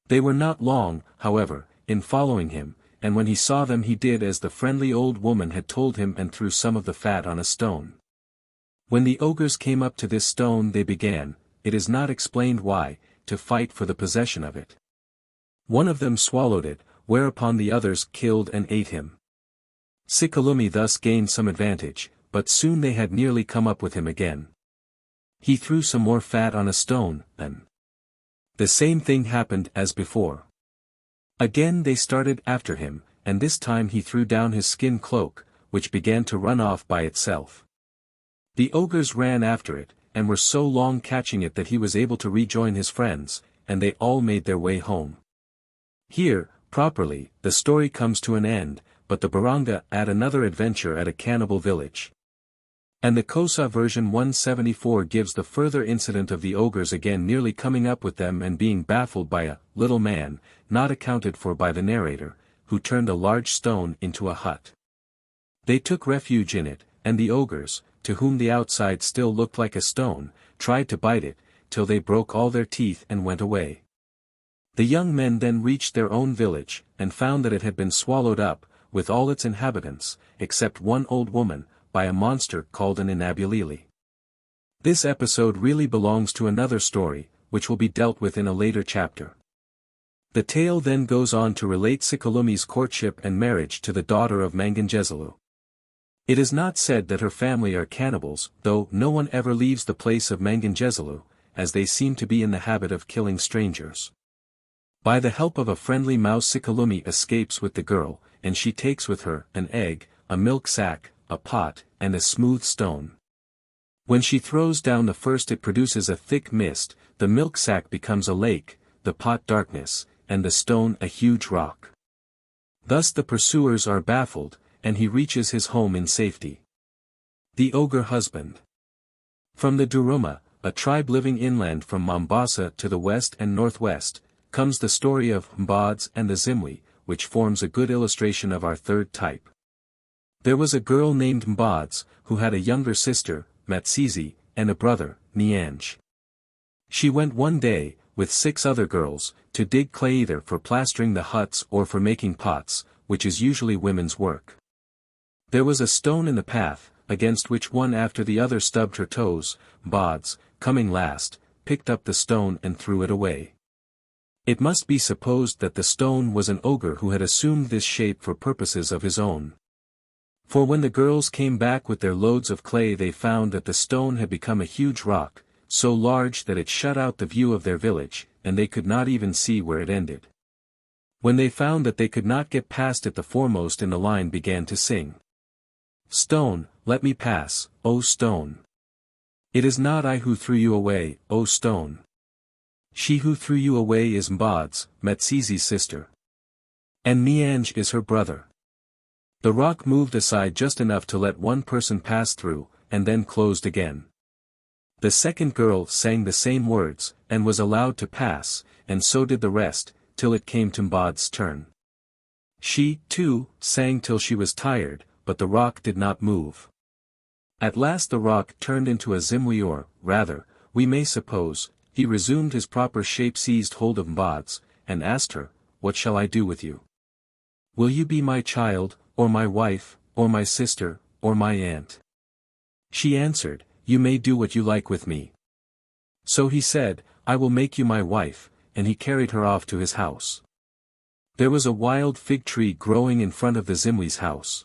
They were not long, however, in following him, and when he saw them he did as the friendly old woman had told him and threw some of the fat on a stone. When the ogres came up to this stone they began, it is not explained why, to fight for the possession of it. One of them swallowed it, whereupon the others killed and ate him. Sikalumi thus gained some advantage, but soon they had nearly come up with him again. He threw some more fat on a stone, and the same thing happened as before. Again they started after him, and this time he threw down his skin cloak, which began to run off by itself. The ogres ran after it, and were so long catching it that he was able to rejoin his friends, and they all made their way home. Here, properly, the story comes to an end, but the Baranga add another adventure at a cannibal village. And the Kosa version 174 gives the further incident of the ogres again nearly coming up with them and being baffled by a little man, not accounted for by the narrator, who turned a large stone into a hut. They took refuge in it, and the ogres, to whom the outside still looked like a stone, tried to bite it, till they broke all their teeth and went away. The young men then reached their own village, and found that it had been swallowed up, with all its inhabitants, except one old woman, by a monster called an Inabulili. This episode really belongs to another story, which will be dealt with in a later chapter. The tale then goes on to relate Sikalumi's courtship and marriage to the daughter of Manganjezulu. It is not said that her family are cannibals, though no one ever leaves the place of Manganjezulu, as they seem to be in the habit of killing strangers. By the help of a friendly mouse Sikalumi escapes with the girl, and she takes with her an egg, a milk sack, a pot, and a smooth stone. When she throws down the first it produces a thick mist, the milk sack becomes a lake, the pot darkness, and the stone a huge rock. Thus the pursuers are baffled, and he reaches his home in safety. The Ogre Husband. From the Duruma, a tribe living inland from Mombasa to the west and northwest, comes the story of Demi-Gods and the Zimwi, which forms a good illustration of our third type. There was a girl named Demi-Gods, who had a younger sister, Matsizi, and a brother, Nianj. She went one day, with 6 other girls, to dig clay either for plastering the huts or for making pots, which is usually women's work. There was a stone in the path, against which one after the other stubbed her toes. Demi-Gods, coming last, picked up the stone and threw it away. It must be supposed that the stone was an ogre who had assumed this shape for purposes of his own. For when the girls came back with their loads of clay they found that the stone had become a huge rock, so large that it shut out the view of their village, and they could not even see where it ended. When they found that they could not get past it, the foremost in the line began to sing. "Stone, let me pass, O stone. It is not I who threw you away, O stone. She who threw you away is Demi-Gods, Matsizi's sister. And Nianj is her brother." The rock moved aside just enough to let one person pass through, and then closed again. The second girl sang the same words, and was allowed to pass, and so did the rest, till it came to Demi-Gods' turn. She, too, sang till she was tired, but the rock did not move. At last the rock turned into a Zimwi, or, rather, we may suppose, he resumed his proper shape, seized hold of Demi-Gods, and asked her, "What shall I do with you? Will you be my child, or my wife, or my sister, or my aunt?" She answered, "You may do what you like with me." So he said, "I will make you my wife," and he carried her off to his house. There was a wild fig tree growing in front of the Zimwi's house.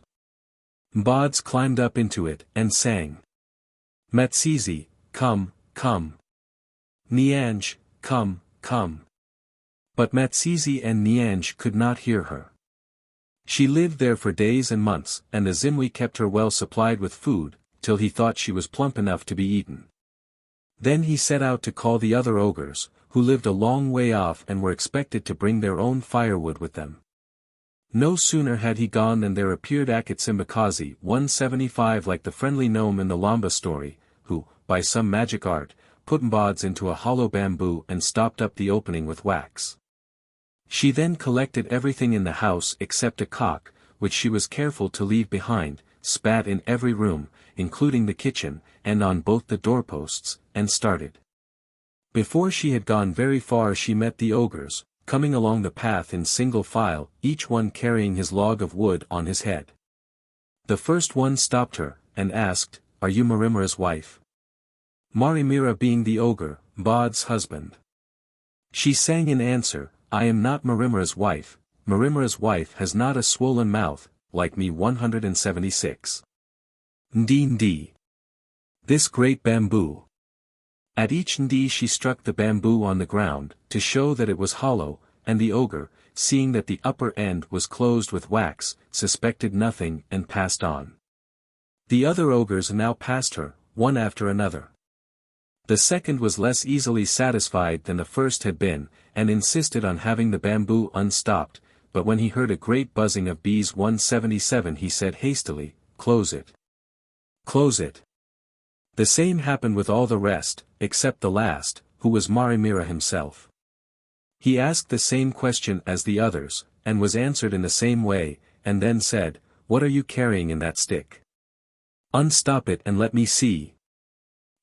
Demi-Gods climbed up into it, and sang. "Matsizi, come, come. Nianj, come, come." But Matsizi and Nianj could not hear her. She lived there for days and months, and the Zimwi kept her well supplied with food, till he thought she was plump enough to be eaten. Then he set out to call the other ogres, who lived a long way off and were expected to bring their own firewood with them. No sooner had he gone than there appeared Akatsimbakazi 175 like the friendly gnome in the Lamba story, who, by some magic art, put Demi-Gods into a hollow bamboo and stopped up the opening with wax. She then collected everything in the house except a cock, which she was careful to leave behind, spat in every room, including the kitchen, and on both the doorposts, and started. Before she had gone very far she met the ogres, coming along the path in single file, each one carrying his log of wood on his head. The first one stopped her, and asked, "Are you Marimura's wife?" Marimura being the ogre, Demi-Gods' husband. She sang in answer, "I am not Marimura's wife. Marimura's wife has not a swollen mouth, like me 176. Ndi. This great bamboo. At each ndi she struck the bamboo on the ground, to show that it was hollow, and the ogre, seeing that the upper end was closed with wax, suspected nothing and passed on. The other ogres now passed her, one after another. The second was less easily satisfied than the first had been, and insisted on having the bamboo unstopped, but when he heard a great buzzing of bees 177 he said hastily, "Close it. Close it." The same happened with all the rest, except the last, who was Marimira himself. He asked the same question as the others, and was answered in the same way, and then said, "What are you carrying in that stick? Unstop it and let me see."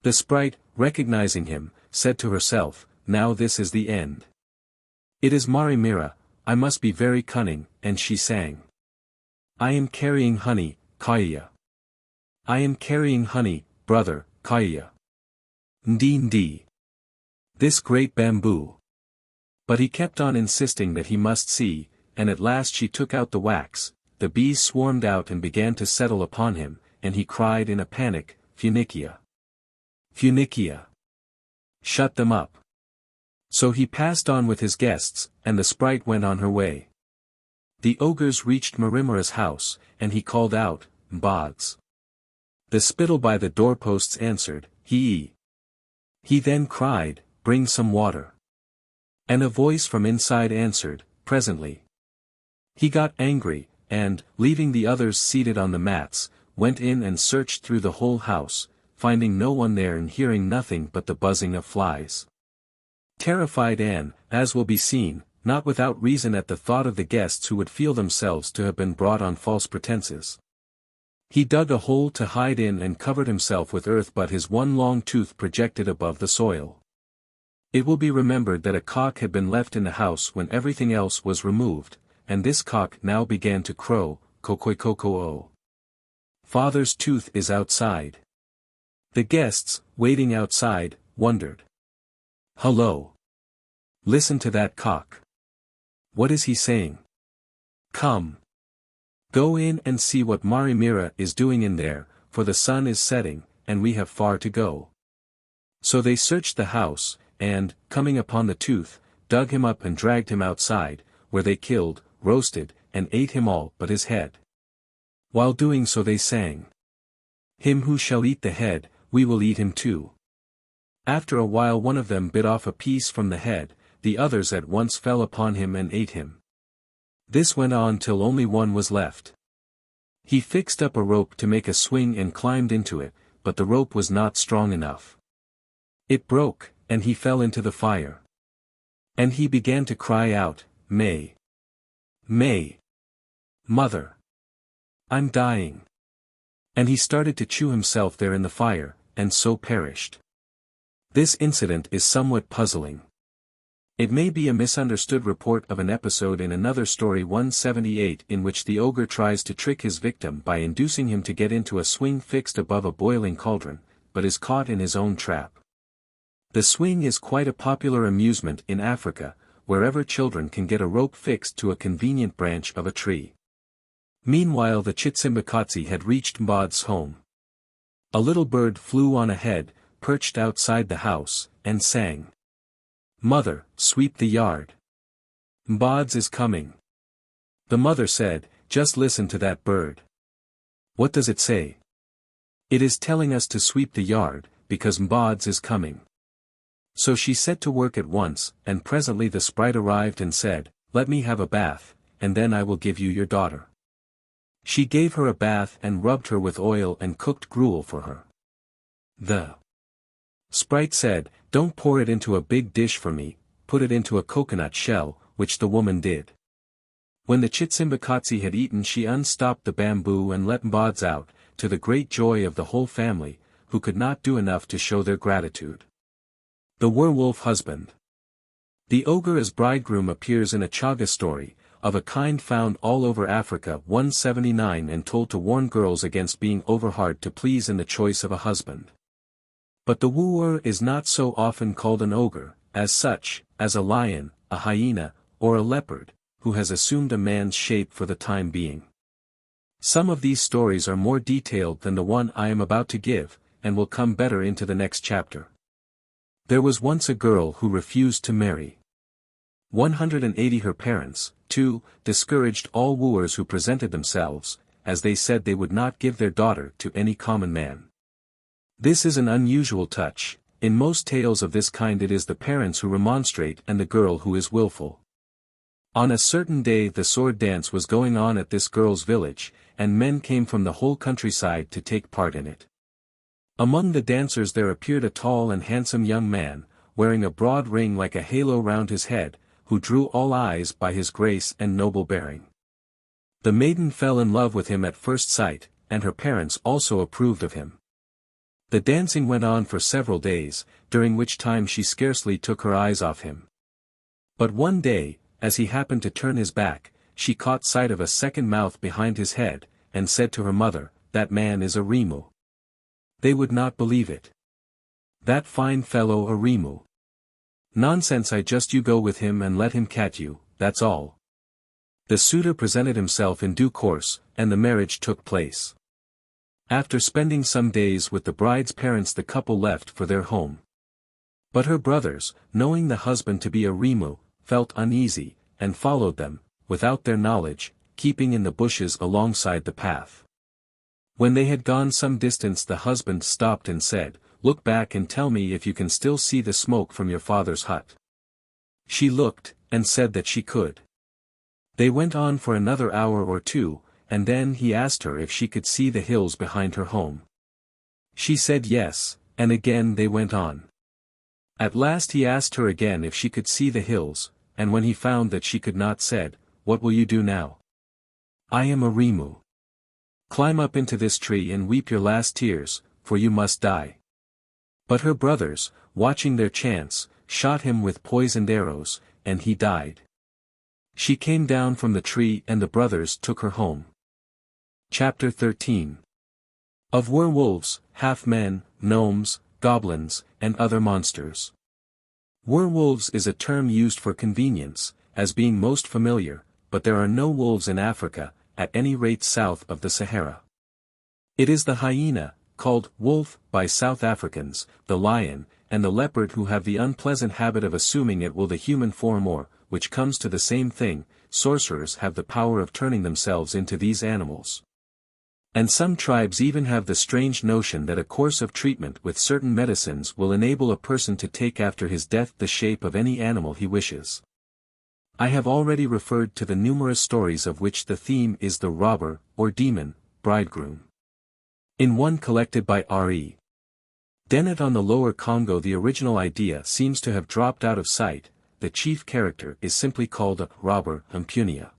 The sprite, recognizing him, said to herself, "Now this is the end. It is Marimira, I must be very cunning," and she sang. "I am carrying honey, Kaya. I am carrying honey, brother, Kaya. Ndi. This great bamboo." But he kept on insisting that he must see, and at last she took out the wax, the bees swarmed out and began to settle upon him, and he cried in a panic, "Funikia! Funikia! Shut them up!" So he passed on with his guests, and the sprite went on her way. The ogres reached Marimira's house, and he called out, "Demi-Gods." The spittle by the doorposts answered, "He." He then cried, "Bring some water." And a voice from inside answered, "Presently." He got angry, and, leaving the others seated on the mats, went in and searched through the whole house, finding no one there and hearing nothing but the buzzing of flies. Terrified and, as will be seen, not without reason at the thought of the guests who would feel themselves to have been brought on false pretenses. He dug a hole to hide in and covered himself with earth, but his one long tooth projected above the soil. It will be remembered that a cock had been left in the house when everything else was removed, and this cock now began to crow, "Kokoi-koko-o. Father's tooth is outside." The guests, waiting outside, wondered. "Hello! Listen to that cock. What is he saying? Come. Go in and see what Marimira is doing in there, for the sun is setting, and we have far to go." So they searched the house, and, coming upon the tooth, dug him up and dragged him outside, where they killed, roasted, and ate him all but his head. While doing so they sang, "Him who shall eat the head, we will eat him too." After a while one of them bit off a piece from the head, the others at once fell upon him and ate him. This went on till only one was left. He fixed up a rope to make a swing and climbed into it, but the rope was not strong enough. It broke, and he fell into the fire. And he began to cry out, "May! May! Mother! I'm dying!" And he started to chew himself there in the fire, and so perished. This incident is somewhat puzzling. It may be a misunderstood report of an episode in another story 178 in which the ogre tries to trick his victim by inducing him to get into a swing fixed above a boiling cauldron, but is caught in his own trap. The swing is quite a popular amusement in Africa, wherever children can get a rope fixed to a convenient branch of a tree. Meanwhile the Chitsimbakatsi had reached Mbad's home. A little bird flew on ahead, perched outside the house, and sang, "Mother, sweep the yard. Demi-Gods is coming." The mother said, "Just listen to that bird. What does it say? It is telling us to sweep the yard, because Demi-Gods is coming." So she set to work at once, and presently the sprite arrived and said, "Let me have a bath, and then I will give you your daughter." She gave her a bath and rubbed her with oil and cooked gruel for her. The sprite said, "Don't pour it into a big dish for me, put it into a coconut shell," which the woman did. When the Chitsimbakatsi had eaten she unstopped the bamboo and let Demi-Gods out, to the great joy of the whole family, who could not do enough to show their gratitude. The werewolf husband. The ogre as bridegroom appears in a Chaga story, of a kind found all over Africa 179 and told to warn girls against being overhard to please in the choice of a husband. But the wooer is not so often called an ogre, as such, as a lion, a hyena, or a leopard, who has assumed a man's shape for the time being. Some of these stories are more detailed than the one I am about to give, and will come better into the next chapter. There was once a girl who refused to marry. 180 Her parents, too, discouraged all wooers who presented themselves, as they said they would not give their daughter to any common man. This is an unusual touch. In most tales of this kind it is the parents who remonstrate and the girl who is willful. On a certain day the sword dance was going on at this girl's village, and men came from the whole countryside to take part in it. Among the dancers there appeared a tall and handsome young man, wearing a broad ring like a halo round his head, who drew all eyes by his grace and noble bearing. The maiden fell in love with him at first sight, and her parents also approved of him. The dancing went on for several days, during which time she scarcely took her eyes off him. But one day, as he happened to turn his back, she caught sight of a second mouth behind his head, and said to her mother, "That man is a Rimu." They would not believe it. "That fine fellow a Rimu. Nonsense, you go with him and let him cat you, that's all." The suitor presented himself in due course, and the marriage took place. After spending some days with the bride's parents the couple left for their home. But her brothers, knowing the husband to be a Rimu, felt uneasy, and followed them, without their knowledge, keeping in the bushes alongside the path. When they had gone some distance the husband stopped and said, "Look back and tell me if you can still see the smoke from your father's hut." She looked, and said that she could. They went on for another hour or two, and then he asked her if she could see the hills behind her home. She said yes, and again they went on. At last he asked her again if she could see the hills, and when he found that she could not said, "What will you do now?" "I am a Rimu. Climb up into this tree and weep your last tears, for you must die." But her brothers, watching their chance, shot him with poisoned arrows, and he died. She came down from the tree and the brothers took her home. Chapter 13. Of werewolves, half-men, gnomes, goblins, and other monsters. Werewolves is a term used for convenience, as being most familiar, but there are no wolves in Africa, at any rate south of the Sahara. It is the hyena, called wolf by South Africans, the lion, and the leopard who have the unpleasant habit of assuming it will the human form or, which comes to the same thing, sorcerers have the power of turning themselves into these animals. And some tribes even have the strange notion that a course of treatment with certain medicines will enable a person to take after his death the shape of any animal he wishes. I have already referred to the numerous stories of which the theme is the robber, or demon, bridegroom. In one collected by R.E. Dennett on the Lower Congo the original idea seems to have dropped out of sight. The chief character is simply called a robber, Mpunia.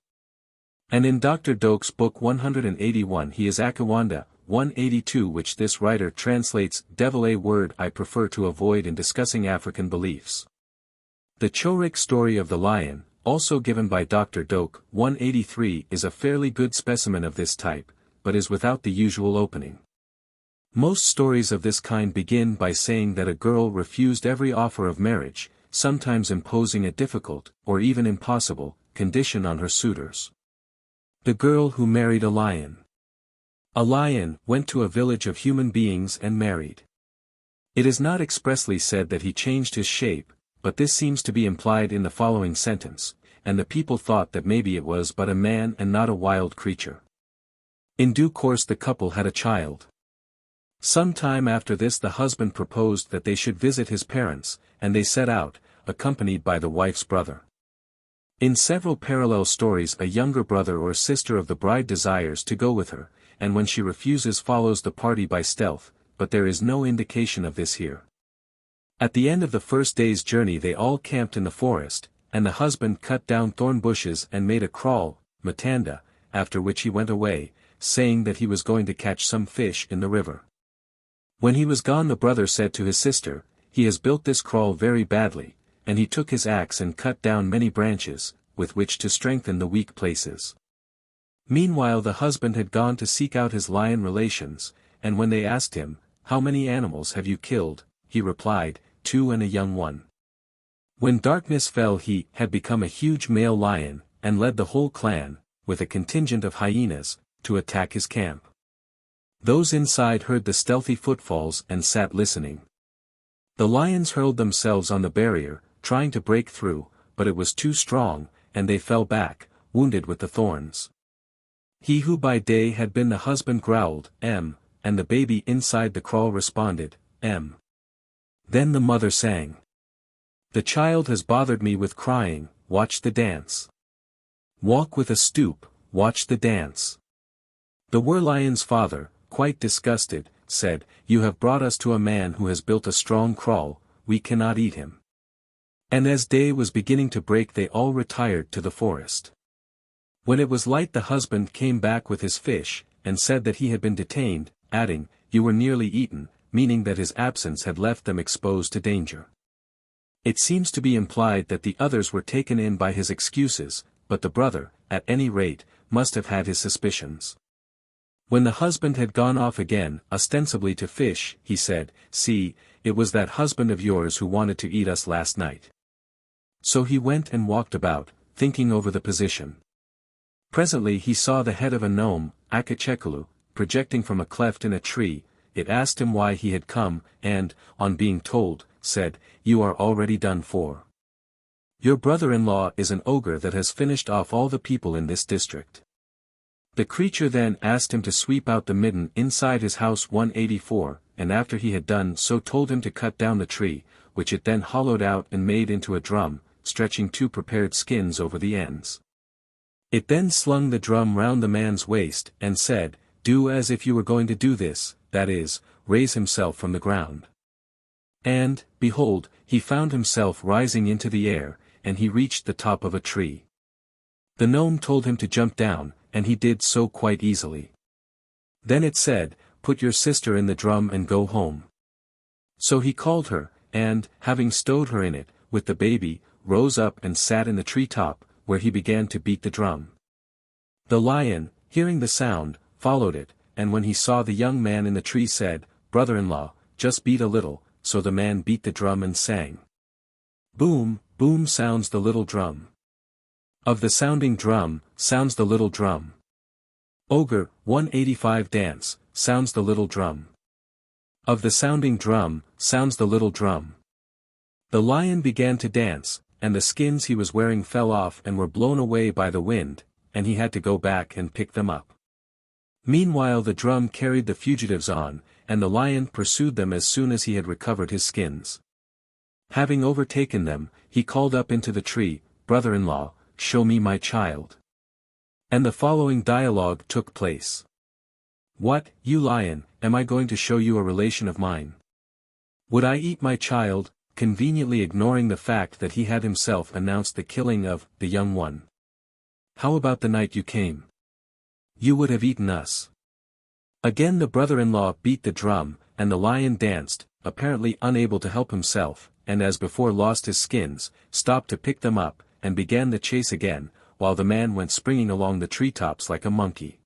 And in Dr. Doak's book 181 he is Akiwanda, 182 which this writer translates devil, a word I prefer to avoid in discussing African beliefs. The Chorik story of the lion, also given by Dr. Doak, 183 is a fairly good specimen of this type, but is without the usual opening. Most stories of this kind begin by saying that a girl refused every offer of marriage, sometimes imposing a difficult, or even impossible, condition on her suitors. The girl who married a lion. A lion went to a village of human beings and married. It is not expressly said that he changed his shape, but this seems to be implied in the following sentence, and the people thought that maybe it was but a man and not a wild creature. In due course the couple had a child. Some time after this the husband proposed that they should visit his parents, and they set out, accompanied by the wife's brother. In several parallel stories a younger brother or sister of the bride desires to go with her, and when she refuses follows the party by stealth, but there is no indication of this here. At the end of the first day's journey they all camped in the forest, and the husband cut down thorn bushes and made a kraal, matanda, after which he went away, saying that he was going to catch some fish in the river. When he was gone the brother said to his sister, "He has built this kraal very badly," and he took his axe and cut down many branches, with which to strengthen the weak places. Meanwhile the husband had gone to seek out his lion relations, and when they asked him, "How many animals have you killed?" he replied, 2 and a young one. When darkness fell he had become a huge male lion, and led the whole clan, with a contingent of hyenas, to attack his camp. Those inside heard the stealthy footfalls and sat listening. The lions hurled themselves on the barrier, trying to break through, but it was too strong, and they fell back, wounded with the thorns. He who by day had been the husband growled, "M," and the baby inside the kraal responded, "M." Then the mother sang. "The child has bothered me with crying, watch the dance. Walk with a stoop, watch the dance." The wer-lion's father, quite disgusted, said, "You have brought us to a man who has built a strong kraal, we cannot eat him." And as day was beginning to break they all retired to the forest. When it was light the husband came back with his fish, and said that he had been detained, adding, "You were nearly eaten," meaning that his absence had left them exposed to danger. It seems to be implied that the others were taken in by his excuses, but the brother, at any rate, must have had his suspicions. When the husband had gone off again, ostensibly to fish, he said, "See, it was that husband of yours who wanted to eat us last night." So he went and walked about, thinking over the position. Presently he saw the head of a gnome, Akachekulu, projecting from a cleft in a tree. It asked him why he had come, and, on being told, said, "You are already done for. Your brother-in-law is an ogre that has finished off all the people in this district." The creature then asked him to sweep out the midden inside his house 184, and after he had done so told him to cut down the tree, which it then hollowed out and made into a drum, stretching 2 prepared skins over the ends. It then slung the drum round the man's waist, and said, "Do as if you were going to do this, that is, raise himself from the ground." And, behold, he found himself rising into the air, and he reached the top of a tree. The gnome told him to jump down, and he did so quite easily. Then it said, "Put your sister in the drum and go home." So he called her, and, having stowed her in it, with the baby, rose up and sat in the tree top, where he began to beat the drum. The lion, hearing the sound, followed it, and when he saw the young man in the tree said, "Brother-in-law, just beat a little," so the man beat the drum and sang. Boom, boom sounds the little drum. Of the sounding drum, sounds the little drum. Ogre, 185 dance, sounds the little drum. Of the sounding drum, sounds the little drum. The lion began to dance, and the skins he was wearing fell off and were blown away by the wind, and he had to go back and pick them up. Meanwhile the drum carried the fugitives on, and the lion pursued them as soon as he had recovered his skins. Having overtaken them, he called up into the tree, "Brother-in-law, show me my child." And the following dialogue took place. "What, you lion, am I going to show you a relation of mine? Would I eat my child?" conveniently ignoring the fact that he had himself announced the killing of the young one. "How about the night you came? You would have eaten us." Again the brother-in-law beat the drum, and the lion danced, apparently unable to help himself, and as before lost his skins, stopped to pick them up, and began the chase again, while the man went springing along the treetops like a monkey.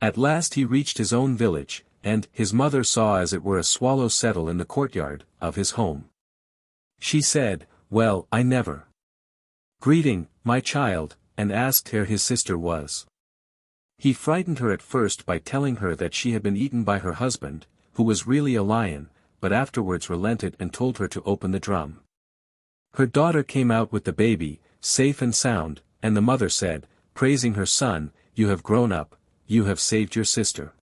At last he reached his own village, and his mother saw as it were a swallow settle in the courtyard of his home. She said, "Well, I never. Greeting, my child," and asked where his sister was. He frightened her at first by telling her that she had been eaten by her husband, who was really a lion, but afterwards relented and told her to open the drum. Her daughter came out with the baby, safe and sound, and the mother said, praising her son, "You have grown up, you have saved your sister."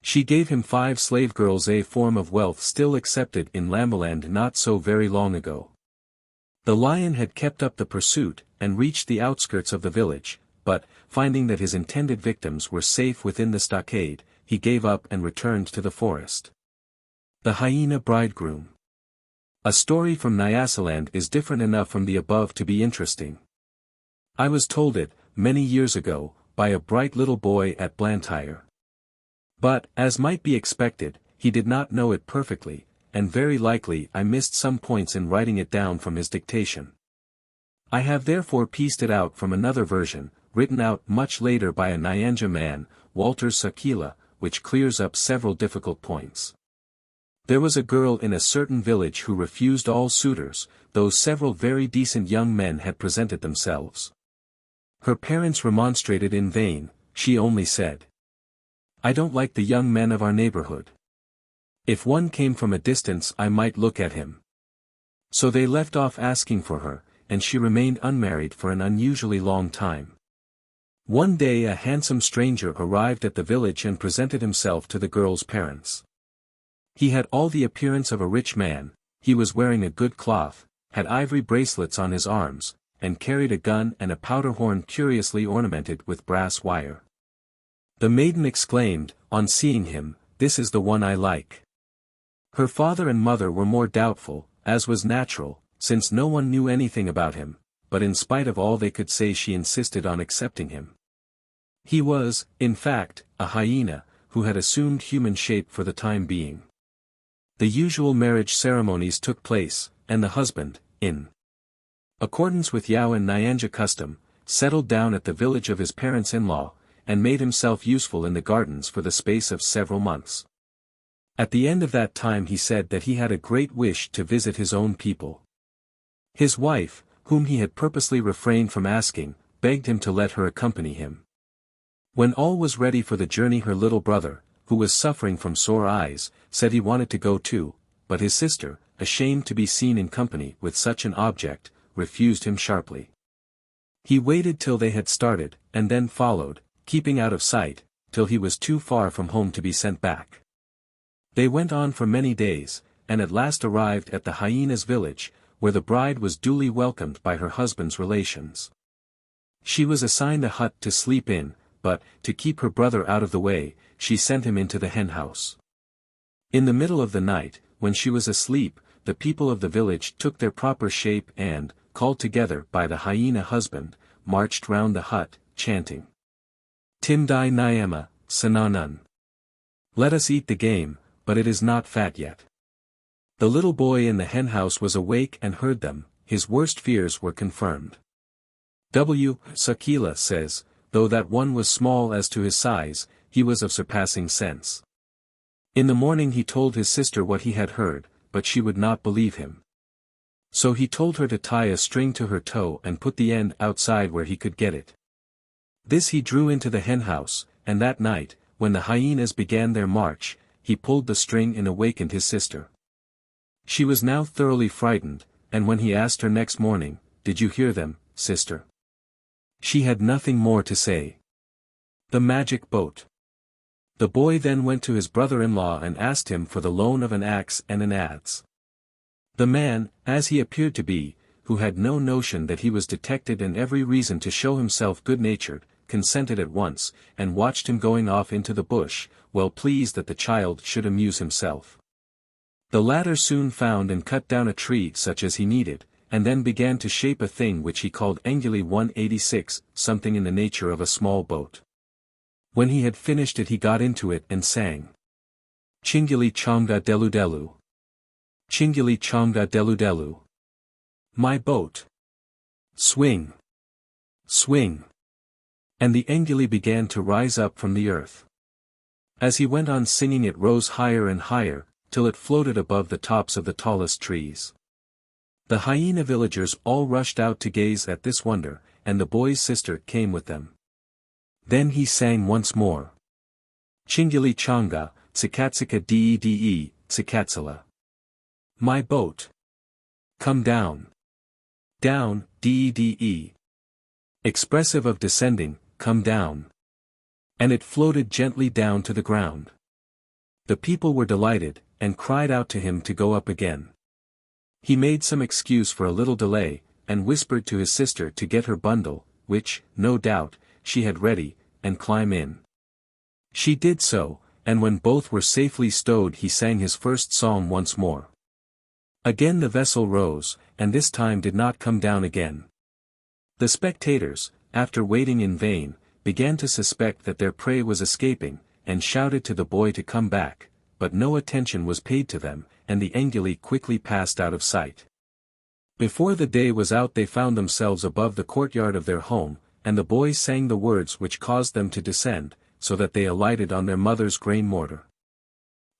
She gave him 5 slave girls, a form of wealth still accepted in Lambaland not so very long ago. The lion had kept up the pursuit, and reached the outskirts of the village, but, finding that his intended victims were safe within the stockade, he gave up and returned to the forest. The Hyena Bridegroom. A story from Nyasaland is different enough from the above to be interesting. I was told it, many years ago, by a bright little boy at Blantyre. But, as might be expected, he did not know it perfectly, and very likely I missed some points in writing it down from his dictation. I have therefore pieced it out from another version, written out much later by a Nyanja man, Walter Sakila, which clears up several difficult points. There was a girl in a certain village who refused all suitors, though several very decent young men had presented themselves. Her parents remonstrated in vain, she only said. "I don't like the young men of our neighborhood. If one came from a distance I might look at him." So they left off asking for her, and she remained unmarried for an unusually long time. One day a handsome stranger arrived at the village and presented himself to the girl's parents. He had all the appearance of a rich man, he was wearing a good cloth, had ivory bracelets on his arms, and carried a gun and a powder horn curiously ornamented with brass wire. The maiden exclaimed, on seeing him, "This is the one I like." Her father and mother were more doubtful, as was natural, since no one knew anything about him, but in spite of all they could say she insisted on accepting him. He was, in fact, a hyena, who had assumed human shape for the time being. The usual marriage ceremonies took place, and the husband, in accordance with Yao and Nyanja custom, settled down at the village of his parents-in-law, and made himself useful in the gardens for the space of several months. At the end of that time he said that he had a great wish to visit his own people. His wife, whom he had purposely refrained from asking, begged him to let her accompany him. When all was ready for the journey her little brother, who was suffering from sore eyes, said he wanted to go too, but his sister, ashamed to be seen in company with such an object, refused him sharply. He waited till they had started, and then followed, keeping out of sight, till he was too far from home to be sent back. They went on for many days, and at last arrived at the hyena's village, where the bride was duly welcomed by her husband's relations. She was assigned a hut to sleep in, but, to keep her brother out of the way, she sent him into the hen-house. In the middle of the night, when she was asleep, the people of the village took their proper shape and, called together by the hyena husband, marched round the hut, chanting, "Timdai Nyama, Sananun. Let us eat the game, but it is not fat yet." The little boy in the hen-house was awake and heard them, his worst fears were confirmed. Sakila says, though that one was small as to his size, he was of surpassing sense. In the morning he told his sister what he had heard, but she would not believe him. So he told her to tie a string to her toe and put the end outside where he could get it. This he drew into the hen-house, and that night, when the hyenas began their march, he pulled the string and awakened his sister. She was now thoroughly frightened, and when he asked her next morning, "Did you hear them, sister?" she had nothing more to say. The magic boat. The boy then went to his brother-in-law and asked him for the loan of an axe and an adze. The man, as he appeared to be, who had no notion that he was detected and every reason to show himself good-natured, consented at once, and watched him going off into the bush, well pleased that the child should amuse himself. The latter soon found and cut down a tree such as he needed, and then began to shape a thing which he called Engili 186, something in the nature of a small boat. When he had finished it he got into it and sang, "Chingili Chonga Delu Delu. Chingili Chonga Delu Delu. My boat. Swing. Swing." And the Engili began to rise up from the earth. As he went on singing it rose higher and higher, till it floated above the tops of the tallest trees. The hyena villagers all rushed out to gaze at this wonder, and the boy's sister came with them. Then he sang once more. Chingili Changa, Tsikatsika Dee, Tsikatsila. My boat. Come down. Down, Dee. Expressive of descending, come down. And it floated gently down to the ground. The people were delighted, and cried out to him to go up again. He made some excuse for a little delay, and whispered to his sister to get her bundle, which, no doubt, she had ready, and climb in. She did so, and when both were safely stowed he sang his first psalm once more. Again the vessel rose, and this time did not come down again. The spectators, after waiting in vain, began to suspect that their prey was escaping, and shouted to the boy to come back, but no attention was paid to them, and the Engili quickly passed out of sight. Before the day was out they found themselves above the courtyard of their home, and the boy sang the words which caused them to descend, so that they alighted on their mother's grain mortar.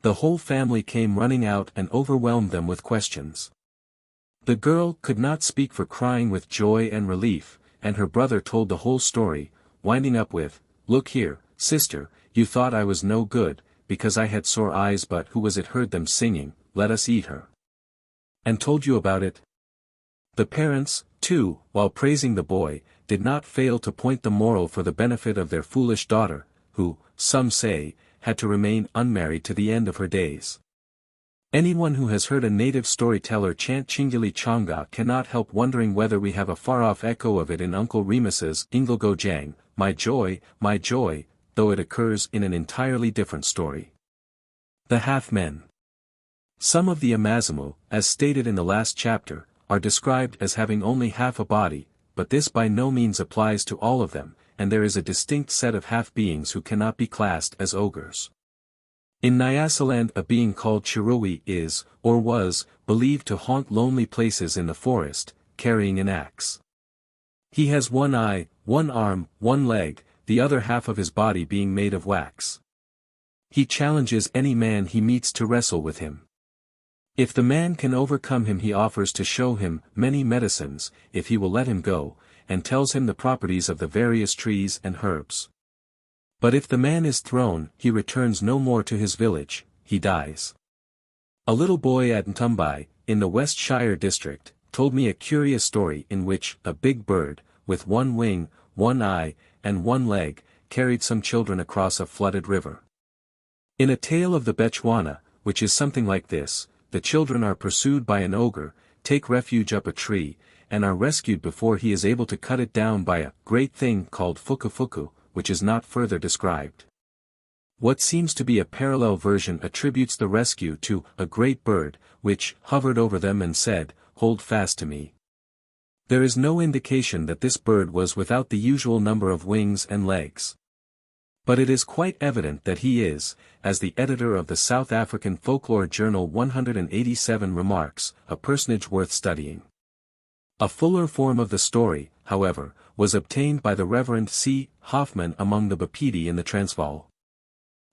The whole family came running out and overwhelmed them with questions. The girl could not speak for crying with joy and relief, and her brother told the whole story, winding up with, "Look here, sister, you thought I was no good, because I had sore eyes, but who was it heard them singing, 'Let us eat her'? And told you about it?" The parents, too, while praising the boy, did not fail to point the moral for the benefit of their foolish daughter, who, some say, had to remain unmarried to the end of her days. Anyone who has heard a native storyteller chant Chingili Changa cannot help wondering whether we have a far-off echo of it in Uncle Remus's Inglego Jang, my joy, though it occurs in an entirely different story. The Halfmen. Some of the Amazimu, as stated in the last chapter, are described as having only half a body, but this by no means applies to all of them, and there is a distinct set of half-beings who cannot be classed as ogres. In Nyasaland a being called Chirowi is, or was, believed to haunt lonely places in the forest, carrying an axe. He has one eye, one arm, one leg, the other half of his body being made of wax. He challenges any man he meets to wrestle with him. If the man can overcome him, he offers to show him many medicines, if he will let him go, and tells him the properties of the various trees and herbs. But if the man is thrown, he returns no more to his village, he dies. A little boy at Ntumbai, in the West Shire district, told me a curious story in which a big bird, with one wing, one eye, and one leg, carried some children across a flooded river. In a tale of the Bechuana, which is something like this, the children are pursued by an ogre, take refuge up a tree, and are rescued before he is able to cut it down by a great thing called fuku, which is not further described. What seems to be a parallel version attributes the rescue to a great bird, which hovered over them and said, "Hold fast to me." There is no indication that this bird was without the usual number of wings and legs. But it is quite evident that he is, as the editor of the South African Folklore Journal 187 remarks, a personage worth studying. A fuller form of the story, however, was obtained by the Reverend C. Halfmen among the Bapedi in the Transvaal.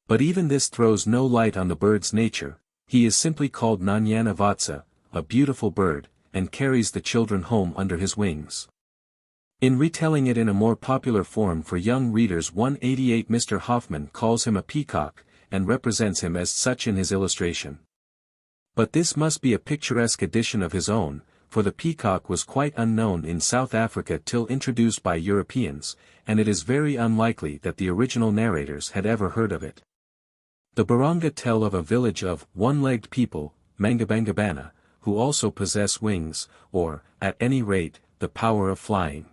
But even this throws no light on the bird's nature. He is simply called Nanyana Vatsa, a beautiful bird, and carries the children home under his wings. In retelling it in a more popular form for young readers 188, Mr. Halfman calls him a peacock, and represents him as such in his illustration. But this must be a picturesque addition of his own, for the peacock was quite unknown in South Africa till introduced by Europeans, and it is very unlikely that the original narrators had ever heard of it. The Baranga tell of a village of one-legged people, Mangabangabana, who also possess wings, or, at any rate, the power of flying.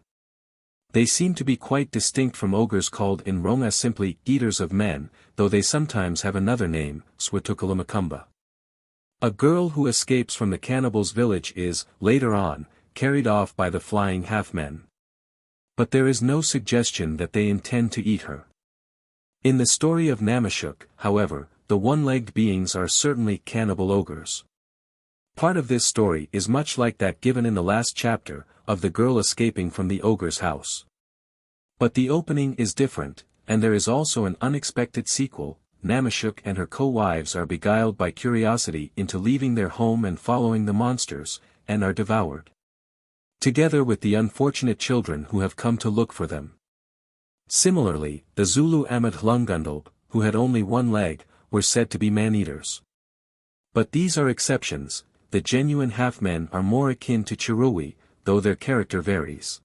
They seem to be quite distinct from ogres called in Ronga simply eaters of men, though they sometimes have another name, Swatukalamakumba. A girl who escapes from the cannibals' village is, later on, carried off by the flying half-men. But there is no suggestion that they intend to eat her. In the story of Namashuk, however, the one-legged beings are certainly cannibal ogres. Part of this story is much like that given in the last chapter, of the girl escaping from the ogre's house. But the opening is different, and there is also an unexpected sequel. Namashuk and her co-wives are beguiled by curiosity into leaving their home and following the monsters, and are devoured. Together with the unfortunate children who have come to look for them. Similarly, the Zulu Amad Hlungundalb, who had only one leg, were said to be man-eaters. But these are exceptions. The genuine half-men are more akin to Chirowi, though their character varies.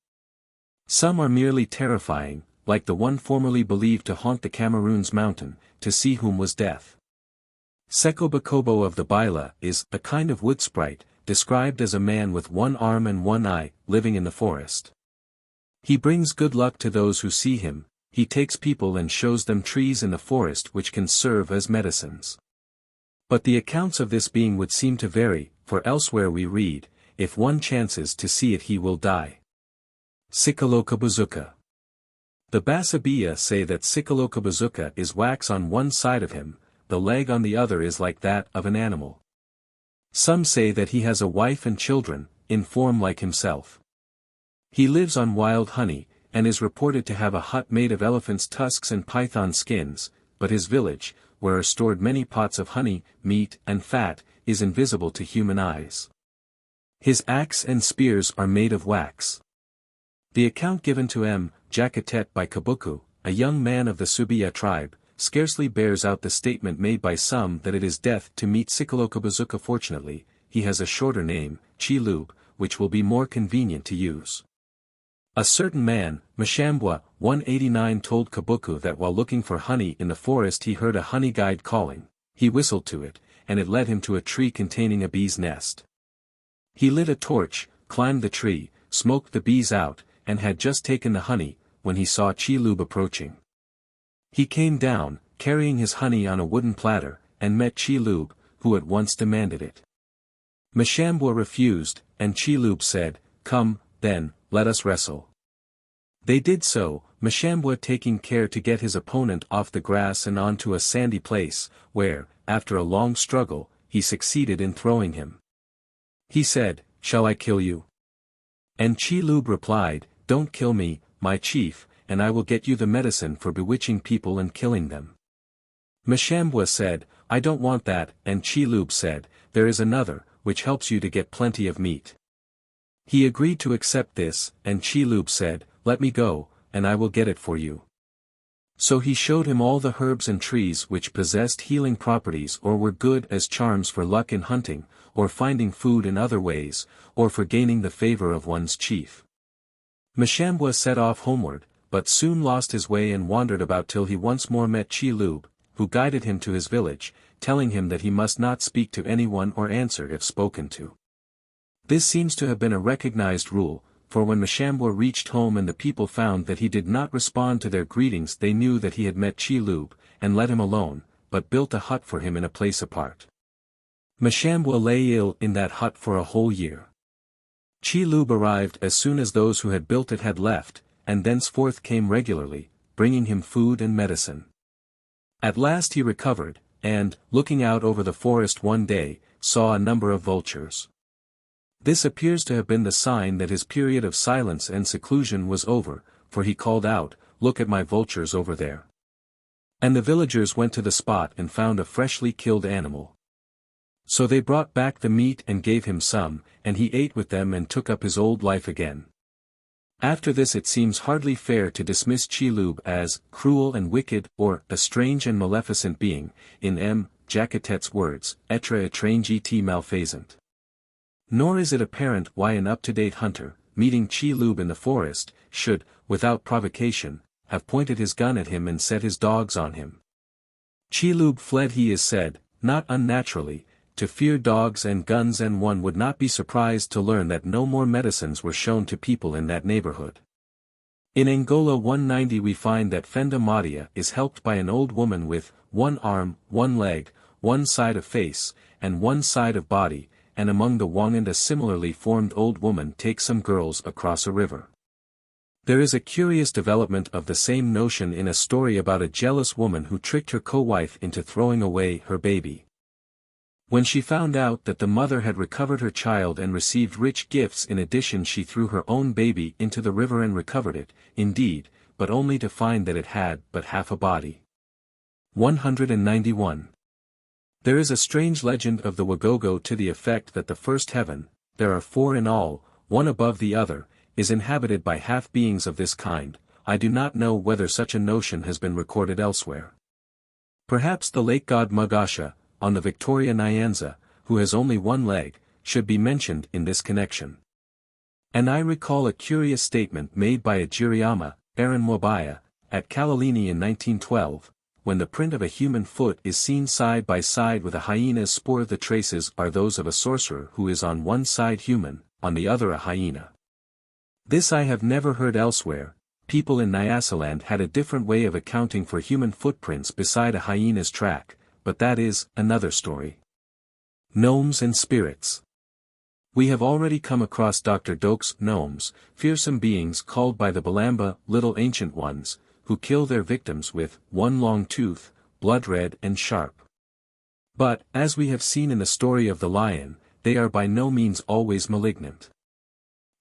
Some are merely terrifying, like the one formerly believed to haunt the Cameroon's mountain, to see whom was death. Seko Bakobo of the Baila is a kind of wood sprite, described as a man with one arm and one eye, living in the forest. He brings good luck to those who see him. He takes people and shows them trees in the forest which can serve as medicines. But the accounts of this being would seem to vary, for elsewhere we read, if one chances to see it he will die. Sikalokabuzuka. The Basabiya say that Sikalokabuzuka is wax on one side of him, the leg on the other is like that of an animal. Some say that he has a wife and children, in form like himself. He lives on wild honey, and is reported to have a hut made of elephant's tusks and python skins, but his village, where are stored many pots of honey, meat and fat, is invisible to human eyes. His axe and spears are made of wax. The account given to M. Jakatet by Kabuku, a young man of the Subiya tribe, scarcely bears out the statement made by some that it is death to meet Sikalokabazuka. Fortunately, he has a shorter name, Chilub, which will be more convenient to use. A certain man, Mashambwa, 189 told Kabuku that while looking for honey in the forest he heard a honey guide calling. He whistled to it, and it led him to a tree containing a bee's nest. He lit a torch, climbed the tree, smoked the bees out, and had just taken the honey, when he saw Chilub approaching. He came down, carrying his honey on a wooden platter, and met Chilub, who at once demanded it. Mashambwa refused, and Chilub said, "Come, then, let us wrestle." They did so, Mashambwa taking care to get his opponent off the grass and onto a sandy place, where, after a long struggle, he succeeded in throwing him. He said, "Shall I kill you?" And Chilub replied, "Don't kill me, my chief, and I will get you the medicine for bewitching people and killing them." Mashambwa said, "I don't want that," and Chilub said, "There is another, which helps you to get plenty of meat." He agreed to accept this, and Chilub said, "Let me go, and I will get it for you." So he showed him all the herbs and trees which possessed healing properties or were good as charms for luck in hunting, or finding food in other ways, or for gaining the favor of one's chief. Mashambwa set off homeward, but soon lost his way and wandered about till he once more met Chilub, who guided him to his village, telling him that he must not speak to anyone or answer if spoken to. This seems to have been a recognized rule, for when Mashambwa reached home and the people found that he did not respond to their greetings, they knew that he had met Chilub, and let him alone, but built a hut for him in a place apart. Mashambwa lay ill in that hut for a whole year. Chilub arrived as soon as those who had built it had left, and thenceforth came regularly, bringing him food and medicine. At last he recovered, and, looking out over the forest one day, saw a number of vultures. This appears to have been the sign that his period of silence and seclusion was over, for he called out, "Look at my vultures over there." And the villagers went to the spot and found a freshly killed animal. So they brought back the meat and gave him some, and he ate with them and took up his old life again. After this it seems hardly fair to dismiss Chilub as cruel and wicked or a strange and maleficent being, in M. Jacatet's words, etre étrange et malfaisant. Nor is it apparent why an up-to-date hunter, meeting Chilub in the forest, should, without provocation, have pointed his gun at him and set his dogs on him. Chilub fled, he is said, not unnaturally, to fear dogs and guns, and one would not be surprised to learn that no more medicines were shown to people in that neighborhood. In Angola 190 we find that Fenda Madia is helped by an old woman with one arm, one leg, one side of face, and one side of body, and among the Wangand a similarly formed old woman takes some girls across a river. There is a curious development of the same notion in a story about a jealous woman who tricked her co-wife into throwing away her baby. When she found out that the mother had recovered her child and received rich gifts in addition, she threw her own baby into the river and recovered it, indeed, but only to find that it had but half a body. 191. There is a strange legend of the Wagogo to the effect that the first heaven, there are 4 in all, one above the other, is inhabited by half-beings of this kind. I do not know whether such a notion has been recorded elsewhere. Perhaps the lake god Mugasha, on the Victoria Nyanza, who has only one leg, should be mentioned in this connection. And I recall a curious statement made by a Jiriyama, Aaron Mobaya, at Kalalini in 1912, when the print of a human foot is seen side by side with a hyena's spoor. The traces are those of a sorcerer who is on one side human, on the other a hyena. This I have never heard elsewhere. People in Nyasaland had a different way of accounting for human footprints beside a hyena's track, but that is another story. Gnomes and spirits. We have already come across Dr. Doak's gnomes, fearsome beings called by the Balamba little ancient ones, who kill their victims with one long tooth, blood-red and sharp. But, as we have seen in the story of the lion, they are by no means always malignant.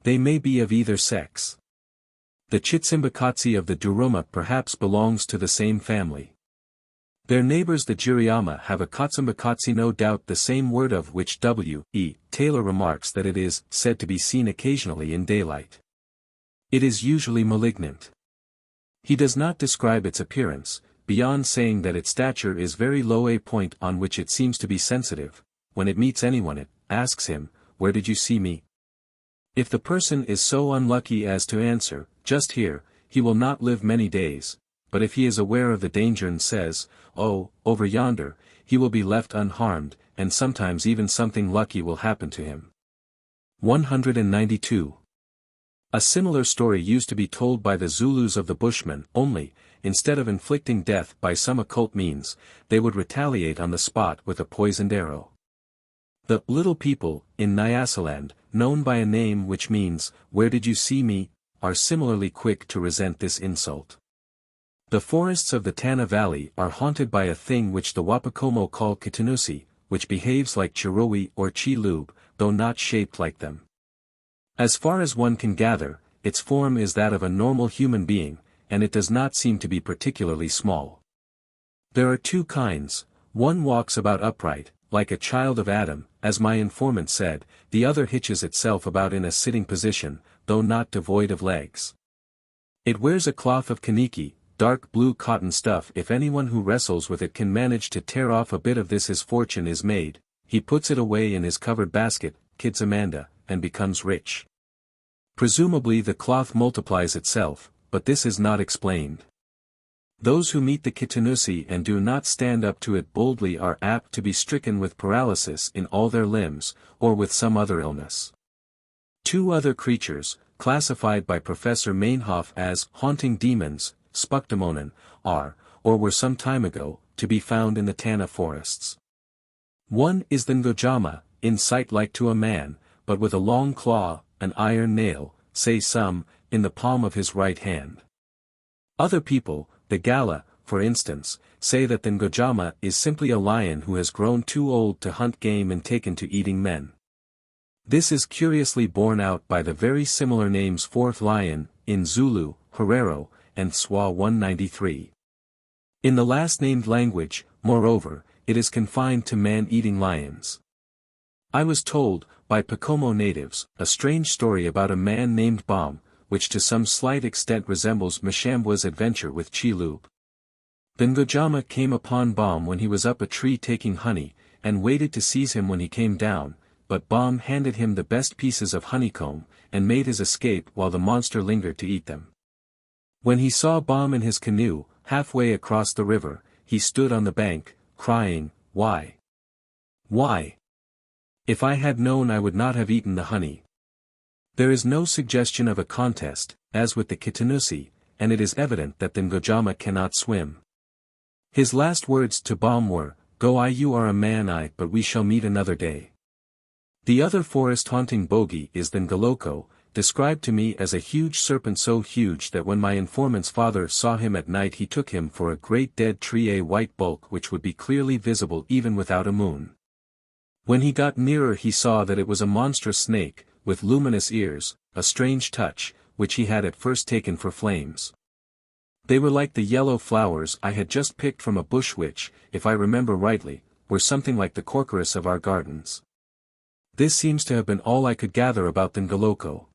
They may be of either sex. The Chitsimbakatsi of the Duruma perhaps belongs to the same family. Their neighbors the Jiriyama have a Katsimbakatsi, no doubt the same word, of which W. E. Taylor remarks that it is said to be seen occasionally in daylight. It is usually malignant. He does not describe its appearance, beyond saying that its stature is very low, a point on which it seems to be sensitive. When it meets anyone it asks him, "Where did you see me?" If the person is so unlucky as to answer, "Just here," he will not live many days, but if he is aware of the danger and says, "Oh, over yonder," he will be left unharmed, and sometimes even something lucky will happen to him. 192. A similar story used to be told by the Zulus of the Bushmen, only, instead of inflicting death by some occult means, they would retaliate on the spot with a poisoned arrow. The little people, in Nyasaland, known by a name which means, "Where did you see me?" are similarly quick to resent this insult. The forests of the Tana Valley are haunted by a thing which the Wapakomo call Kitanusi, which behaves like Chirowi or Chilub, though not shaped like them. As far as one can gather, its form is that of a normal human being, and it does not seem to be particularly small. There are two kinds: one walks about upright, like a child of Adam, as my informant said, the other hitches itself about in a sitting position, though not devoid of legs. It wears a cloth of kaniki, dark blue cotton stuff. If anyone who wrestles with it can manage to tear off a bit of this, his fortune is made. He puts it away in his covered basket, kids Amanda, and becomes rich. Presumably the cloth multiplies itself, but this is not explained. Those who meet the Kitanusi and do not stand up to it boldly are apt to be stricken with paralysis in all their limbs, or with some other illness. Two other creatures, classified by Professor Meinhof as haunting demons, Spukdamonen, are, or were some time ago, to be found in the Tana forests. One is the Ngojama, in sight like to a man, but with a long claw, an iron nail, say some, in the palm of his right hand. Other people, the Gala, for instance, say that the Ngojama is simply a lion who has grown too old to hunt game and taken to eating men. This is curiously borne out by the very similar names fourth lion, in Zulu, Herero, and Swa 193. In the last named language, moreover, it is confined to man-eating lions. I was told, by Pacomo natives, a strange story about a man named Bam, which to some slight extent resembles Mashambwa's adventure with Chilub. The Ngojama came upon Bam when he was up a tree taking honey, and waited to seize him when he came down, but Bam handed him the best pieces of honeycomb, and made his escape while the monster lingered to eat them. When he saw Bam in his canoe, halfway across the river, he stood on the bank, crying, "Why? Why? If I had known I would not have eaten the honey." There is no suggestion of a contest, as with the Kitanusi, and it is evident that the Ngojama cannot swim. His last words to Bam were, "Go I, you are a man I, but we shall meet another day." The other forest-haunting bogey is the Ngoloko, described to me as a huge serpent so huge that when my informant's father saw him at night he took him for a great dead tree, a white bulk which would be clearly visible even without a moon. When he got nearer he saw that it was a monstrous snake, with luminous ears, a strange touch, which he had at first taken for flames. They were like the yellow flowers I had just picked from a bush which, if I remember rightly, were something like the corchorus of our gardens. This seems to have been all I could gather about the Ngoloko.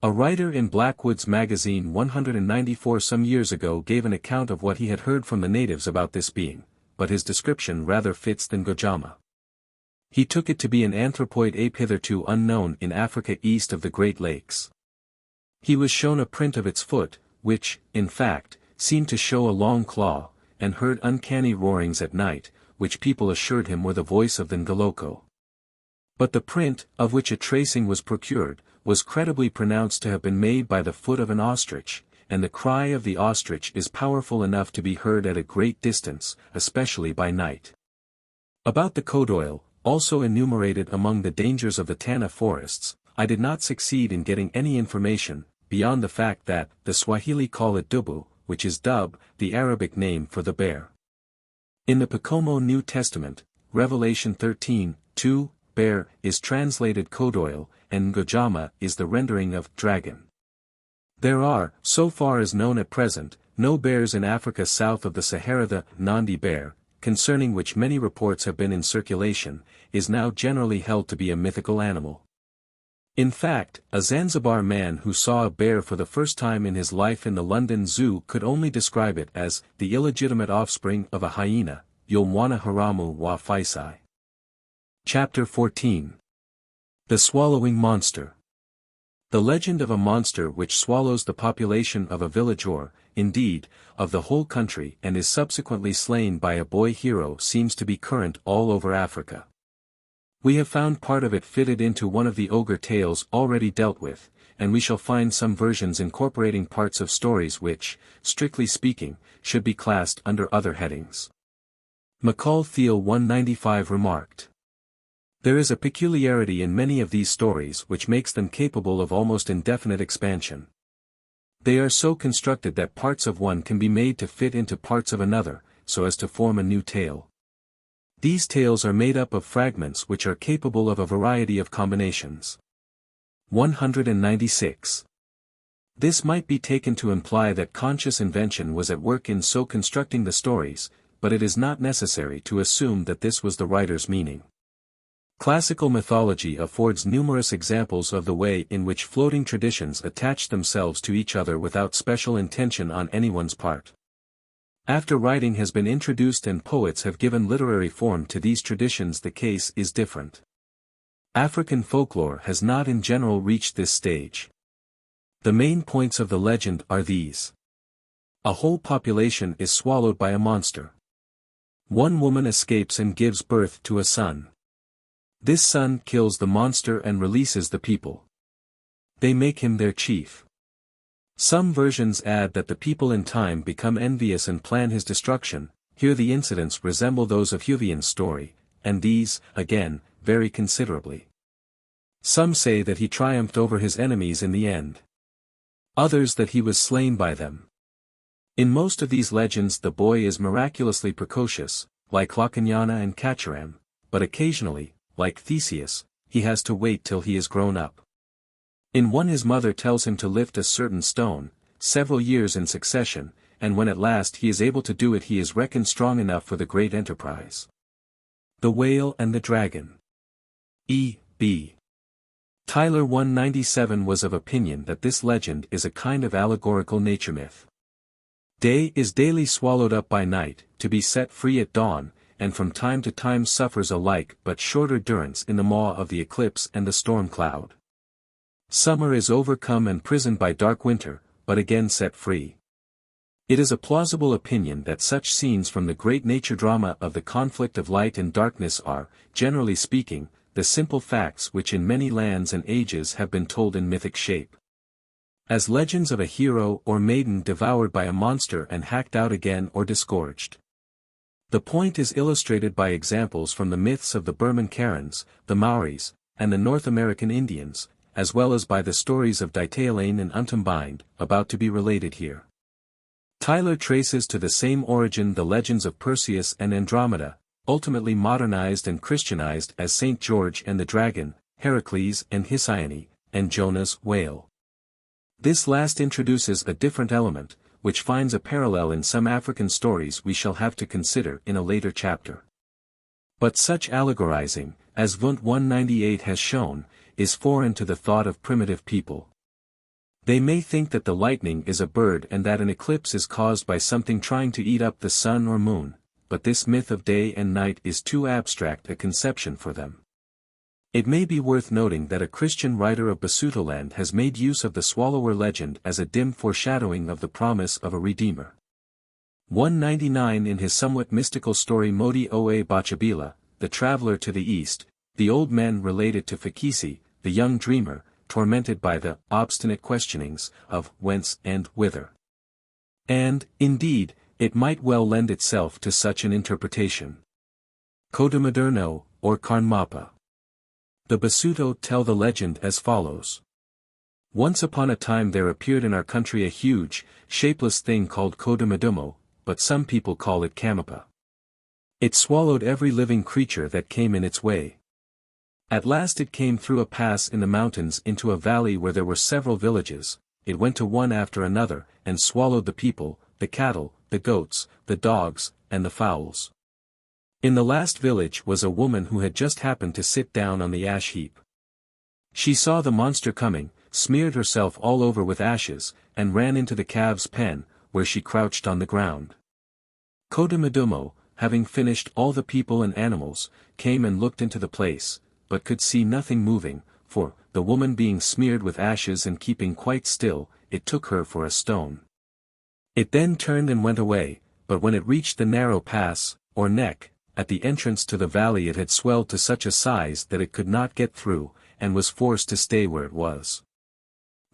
A writer in Blackwood's magazine 194 some years ago gave an account of what he had heard from the natives about this being, but his description rather fits the Ngojama. He took it to be an anthropoid ape hitherto unknown in Africa east of the Great Lakes. He was shown a print of its foot, which, in fact, seemed to show a long claw, and heard uncanny roarings at night, which people assured him were the voice of the Ngoloko. But the print, of which a tracing was procured, was credibly pronounced to have been made by the foot of an ostrich, and the cry of the ostrich is powerful enough to be heard at a great distance, especially by night. About the Kodoil, also enumerated among the dangers of the Tana forests, I did not succeed in getting any information, beyond the fact that the Swahili call it dubu, which is dub, the Arabic name for the bear. In the Pacomo New Testament, Revelation 13:2, bear is translated Kodoil, and Ngojama is the rendering of dragon. There are, so far as known at present, no bears in Africa south of the Sahara. The Nandi bear, concerning which many reports have been in circulation, is now generally held to be a mythical animal. In fact, a Zanzibar man who saw a bear for the first time in his life in the London Zoo could only describe it as the illegitimate offspring of a hyena, Yomwana haramu wa faisai. Chapter 14. The Swallowing Monster. The legend of a monster which swallows the population of a village or, indeed, of the whole country and is subsequently slain by a boy hero seems to be current all over Africa. We have found part of it fitted into one of the ogre tales already dealt with, and we shall find some versions incorporating parts of stories which, strictly speaking, should be classed under other headings. McCall Thiel 195 remarked. There is a peculiarity in many of these stories which makes them capable of almost indefinite expansion. They are so constructed that parts of one can be made to fit into parts of another, so as to form a new tale. These tales are made up of fragments which are capable of a variety of combinations. 196. This might be taken to imply that conscious invention was at work in so constructing the stories, but it is not necessary to assume that this was the writer's meaning. Classical mythology affords numerous examples of the way in which floating traditions attach themselves to each other without special intention on anyone's part. After writing has been introduced and poets have given literary form to these traditions, the case is different. African folklore has not in general reached this stage. The main points of the legend are these. A whole population is swallowed by a monster. One woman escapes and gives birth to a son. This son kills the monster and releases the people. They make him their chief. Some versions add that the people in time become envious and plan his destruction. Here the incidents resemble those of Huveane's story, and these, again, vary considerably. Some say that he triumphed over his enemies in the end. Others that he was slain by them. In most of these legends the boy is miraculously precocious, like Hlakanyana and Huveane, but occasionally, like Theseus, he has to wait till he is grown up. In one his mother tells him to lift a certain stone, several years in succession, and when at last he is able to do it he is reckoned strong enough for the great enterprise. The Whale and the Dragon. E. B. Tyler 197 was of opinion that this legend is a kind of allegorical nature myth. Day is daily swallowed up by night, to be set free at dawn, and from time to time suffers alike but shorter durance in the maw of the eclipse and the storm cloud. Summer is overcome and prisoned by dark winter, but again set free. It is a plausible opinion that such scenes from the great nature drama of the conflict of light and darkness are, generally speaking, the simple facts which in many lands and ages have been told in mythic shape. As legends of a hero or maiden devoured by a monster and hacked out again or disgorged. The point is illustrated by examples from the myths of the Burman Karens, the Maoris, and the North American Indians, as well as by the stories of Ditailane and Untumbind, about to be related here. Tyler traces to the same origin the legends of Perseus and Andromeda, ultimately modernized and Christianized as St. George and the Dragon, Heracles and Hesione, and Jonah's whale. This last introduces a different element, which finds a parallel in some African stories we shall have to consider in a later chapter. But such allegorizing, as Wundt 198 has shown, is foreign to the thought of primitive people. They may think that the lightning is a bird and that an eclipse is caused by something trying to eat up the sun or moon, but this myth of day and night is too abstract a conception for them. It may be worth noting that a Christian writer of Basutoland has made use of the swallower legend as a dim foreshadowing of the promise of a Redeemer. 199 In his somewhat mystical story Modi Oe Bachabila, the traveler to the east, the old men related to Fakisi, the young dreamer, tormented by the obstinate questionings of whence and whither. And, indeed, it might well lend itself to such an interpretation. Kodomoderno, or Karnmapa. The Basuto tell the legend as follows. Once upon a time there appeared in our country a huge, shapeless thing called Kodomodomo, but some people call it Kamapa. It swallowed every living creature that came in its way. At last it came through a pass in the mountains into a valley where there were several villages. It went to one after another, and swallowed the people, the cattle, the goats, the dogs, and the fowls. In the last village was a woman who had just happened to sit down on the ash heap. She saw the monster coming, smeared herself all over with ashes, and ran into the calves' pen, where she crouched on the ground. Kodomodomo, having finished all the people and animals, came and looked into the place, but could see nothing moving, for, the woman being smeared with ashes and keeping quite still, it took her for a stone. It then turned and went away, but when it reached the narrow pass, or neck, at the entrance to the valley it had swelled to such a size that it could not get through, and was forced to stay where it was.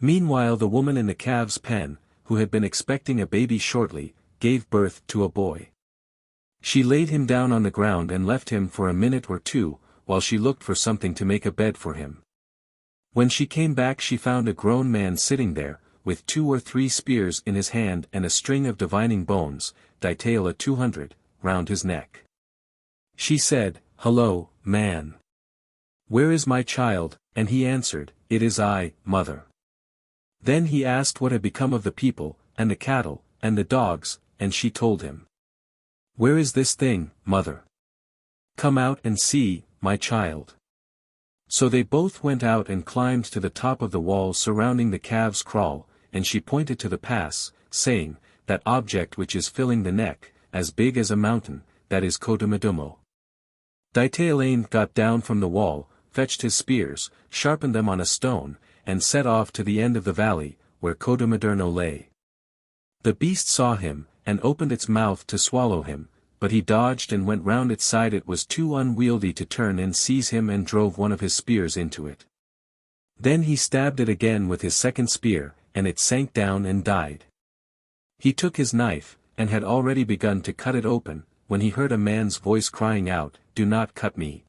Meanwhile the woman in the calves' pen, who had been expecting a baby shortly, gave birth to a boy. She laid him down on the ground and left him for a minute or two, while she looked for something to make a bed for him. When she came back she found a grown man sitting there, with 2 or 3 spears in his hand and a string of divining bones, Ditala 200, round his neck. She said, "Hello, man. Where is my child?" And he answered, "It is I, mother." Then he asked what had become of the people, and the cattle, and the dogs, and she told him. "Where is this thing, mother? Come out and see, my child." So they both went out and climbed to the top of the wall surrounding the calves' kraal, and she pointed to the pass, saying, "That object which is filling the neck, as big as a mountain, that is Kodomodomo." Ditala got down from the wall, fetched his spears, sharpened them on a stone, and set off to the end of the valley, where Kodomodomo lay. The beast saw him, and opened its mouth to swallow him, but he dodged and went round its side. It was too unwieldy to turn and seize him and drove one of his spears into it. Then he stabbed it again with his second spear, and it sank down and died. He took his knife, and had already begun to cut it open, when he heard a man's voice crying out, "Do not cut me."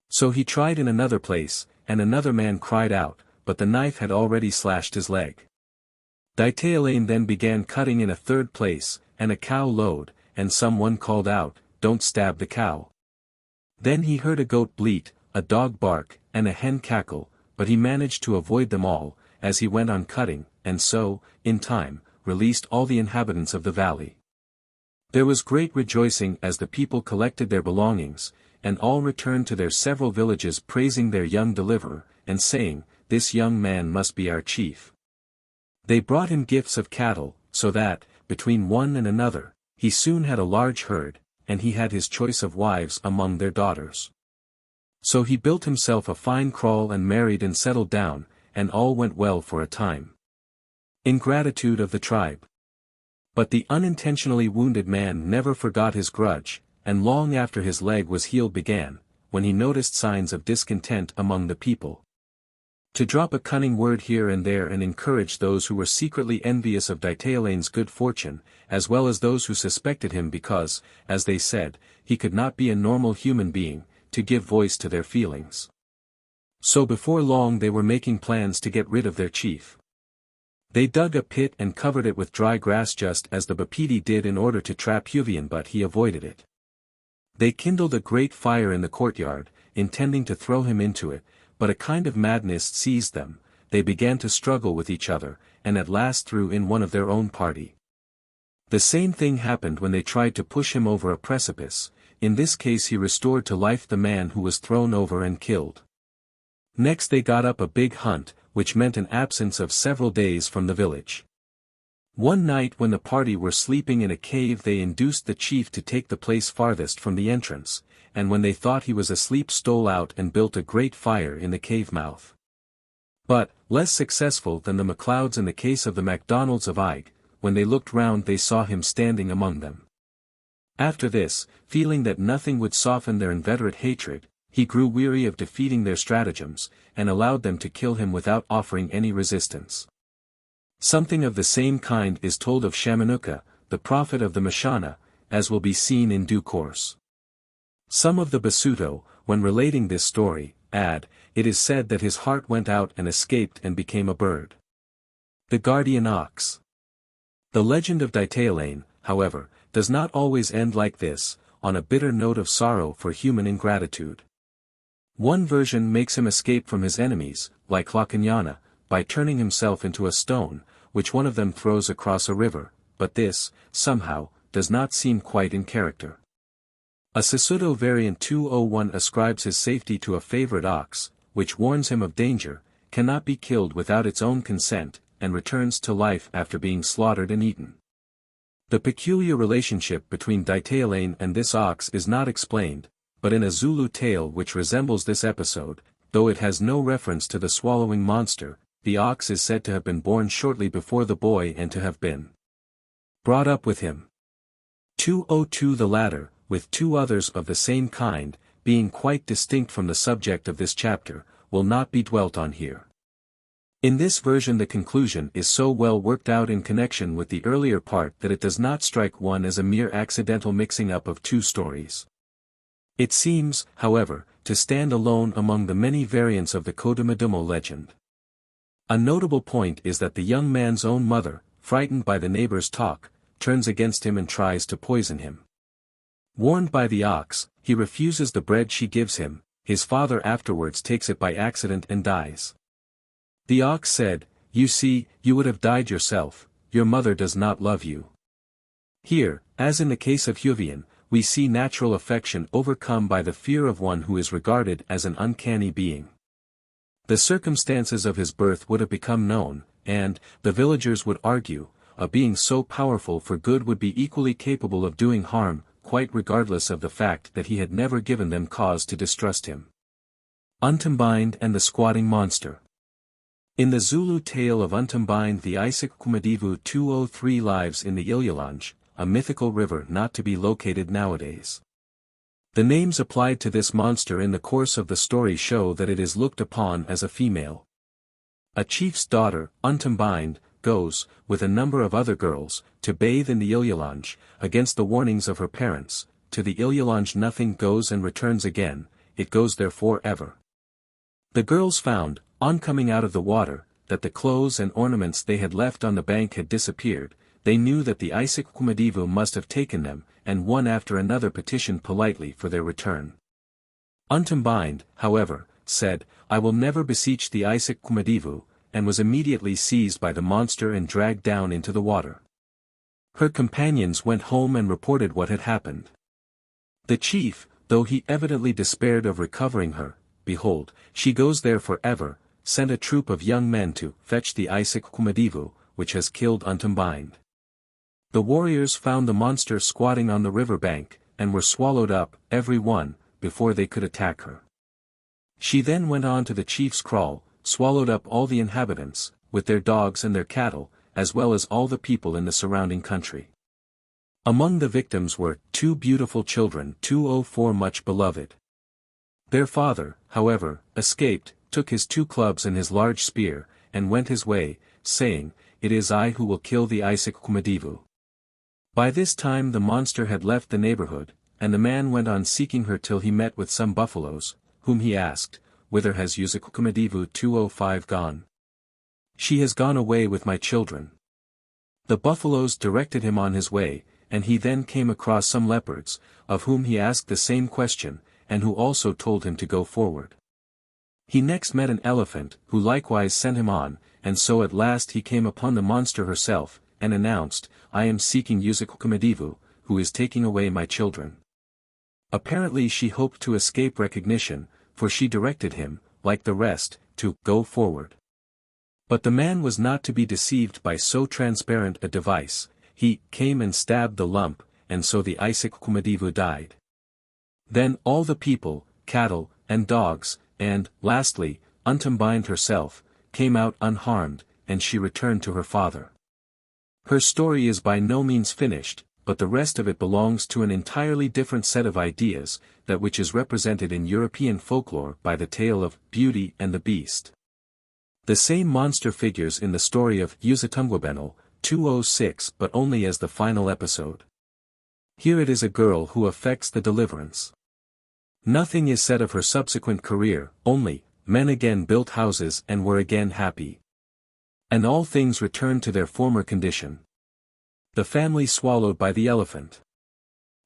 So he tried in another place, and another man cried out, but the knife had already slashed his leg. Ditala then began cutting in a third place, and a cow lowed, and someone called out, "Don't stab the cow." Then he heard a goat bleat, a dog bark, and a hen cackle, but he managed to avoid them all, as he went on cutting, and so, in time, released all the inhabitants of the valley. There was great rejoicing as the people collected their belongings, and all returned to their several villages praising their young deliverer, and saying, "This young man must be our chief." They brought him gifts of cattle, so that, between one and another, he soon had a large herd, and he had his choice of wives among their daughters. So he built himself a fine kraal and married and settled down, and all went well for a time. Ingratitude of the tribe. But the unintentionally wounded man never forgot his grudge, and long after his leg was healed began, when he noticed signs of discontent among the people, to drop a cunning word here and there and encourage those who were secretly envious of Ditala's good fortune, as well as those who suspected him because, as they said, he could not be a normal human being, to give voice to their feelings. So before long they were making plans to get rid of their chief. They dug a pit and covered it with dry grass just as the Bapedi did in order to trap Huveane, but he avoided it. They kindled a great fire in the courtyard, intending to throw him into it, but a kind of madness seized them. They began to struggle with each other, and at last threw in one of their own party. The same thing happened when they tried to push him over a precipice. In this case he restored to life the man who was thrown over and killed. Next they got up a big hunt, which meant an absence of several days from the village. One night when the party were sleeping in a cave they induced the chief to take the place farthest from the entrance, and when they thought he was asleep stole out and built a great fire in the cave mouth. But, less successful than the MacLeods in the case of the MacDonalds of Ig, when they looked round they saw him standing among them. After this, feeling that nothing would soften their inveterate hatred, he grew weary of defeating their stratagems, and allowed them to kill him without offering any resistance. Something of the same kind is told of Shamanuka, the prophet of the Mashana, as will be seen in due course. Some of the Basuto, when relating this story, add, it is said that his heart went out and escaped and became a bird. The guardian ox. The legend of Ditala, however, does not always end like this, on a bitter note of sorrow for human ingratitude. One version makes him escape from his enemies, like Hlakanyana, by turning himself into a stone, which one of them throws across a river, but this, somehow, does not seem quite in character. A Sesotho variant 201 ascribes his safety to a favorite ox, which warns him of danger, cannot be killed without its own consent, and returns to life after being slaughtered and eaten. The peculiar relationship between Ditaelane and this ox is not explained, but in a Zulu tale which resembles this episode, though it has no reference to the swallowing monster, the ox is said to have been born shortly before the boy and to have been brought up with him. 202 The latter, with two others of the same kind, being quite distinct from the subject of this chapter, will not be dwelt on here. In this version the conclusion is so well worked out in connection with the earlier part that it does not strike one as a mere accidental mixing up of two stories. It seems, however, to stand alone among the many variants of the Kodumadumo legend. A notable point is that the young man's own mother, frightened by the neighbor's talk, turns against him and tries to poison him. Warned by the ox, he refuses the bread she gives him. His father afterwards takes it by accident and dies. The ox said, "You see, you would have died yourself, your mother does not love you." Here, as in the case of Huveane, we see natural affection overcome by the fear of one who is regarded as an uncanny being. The circumstances of his birth would have become known, and, the villagers would argue, a being so powerful for good would be equally capable of doing harm, quite regardless of the fact that he had never given them cause to distrust him. Untumbind and the Squatting Monster. In the Zulu tale of Untumbind the Isaac Kumadivu 203 lives in the Ilyalanj, a mythical river not to be located nowadays. The names applied to this monster in the course of the story show that it is looked upon as a female. A chief's daughter, Untumbind, goes, with a number of other girls, to bathe in the Ilyalanj, against the warnings of her parents. To the Ilyalanj nothing goes and returns again, it goes there forever. The girls found, on coming out of the water, that the clothes and ornaments they had left on the bank had disappeared. They knew that the Isaac Kumadivu must have taken them, and one after another petitioned politely for their return. Untumbind, however, said, "I will never beseech the Isaac Kumadivu," and was immediately seized by the monster and dragged down into the water. Her companions went home and reported what had happened. The chief, though he evidently despaired of recovering her, behold, she goes there forever, sent a troop of young men to fetch the Isaac Kumadivu, which has killed Untumbind. The warriors found the monster squatting on the river bank, and were swallowed up, every one, before they could attack her. She then went on to the chief's kraal, swallowed up all the inhabitants, with their dogs and their cattle, as well as all the people in the surrounding country. Among the victims were 2 beautiful children 204 much beloved. Their father, however, escaped, took his 2 clubs and his large spear, and went his way, saying, "It is I who will kill the Isaac Kumadivu." By this time the monster had left the neighborhood, and the man went on seeking her till he met with some buffaloes, whom he asked, "Whither has Isaac Kumadivu 205 gone?" "She has gone away with my children." The buffaloes directed him on his way, and he then came across some leopards, of whom he asked the same question, and who also told him to go forward. He next met an elephant, who likewise sent him on, and so at last he came upon the monster herself, and announced, "I am seeking Isaac Kumadivu, who is taking away my children." Apparently she hoped to escape recognition, for she directed him, like the rest, to go forward. But the man was not to be deceived by so transparent a device. He came and stabbed the lump, and so the Isaac Kumadivu died. Then all the people, cattle, and dogs, and, lastly, Untumbind herself, came out unharmed, and she returned to her father. Her story is by no means finished, but the rest of it belongs to an entirely different set of ideas, that which is represented in European folklore by the tale of Beauty and the Beast. The same monster figures in the story of Usatumgwabenal, 206 but only as the final episode. Here it is a girl who effects the deliverance. Nothing is said of her subsequent career, only, men again built houses and were again happy. And all things returned to their former condition. The family swallowed by the elephant.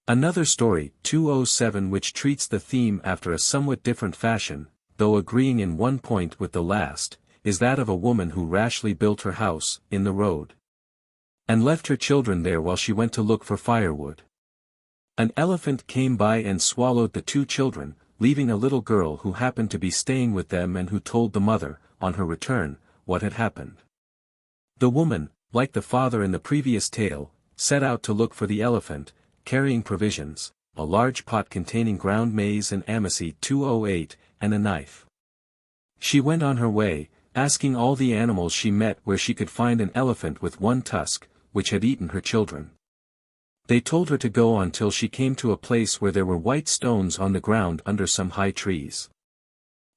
Another story, 207 which treats the theme after a somewhat different fashion, though agreeing in one point with the last, is that of a woman who rashly built her house, in the road, and left her children there while she went to look for firewood. An elephant came by and swallowed the 2 children, leaving a little girl who happened to be staying with them and who told the mother, on her return, what had happened. The woman, like the father in the previous tale, set out to look for the elephant, carrying provisions, a large pot containing ground maize and Amazimu 208, and a knife. She went on her way, asking all the animals she met where she could find an elephant with one tusk, which had eaten her children. They told her to go on till she came to a place where there were white stones on the ground under some high trees.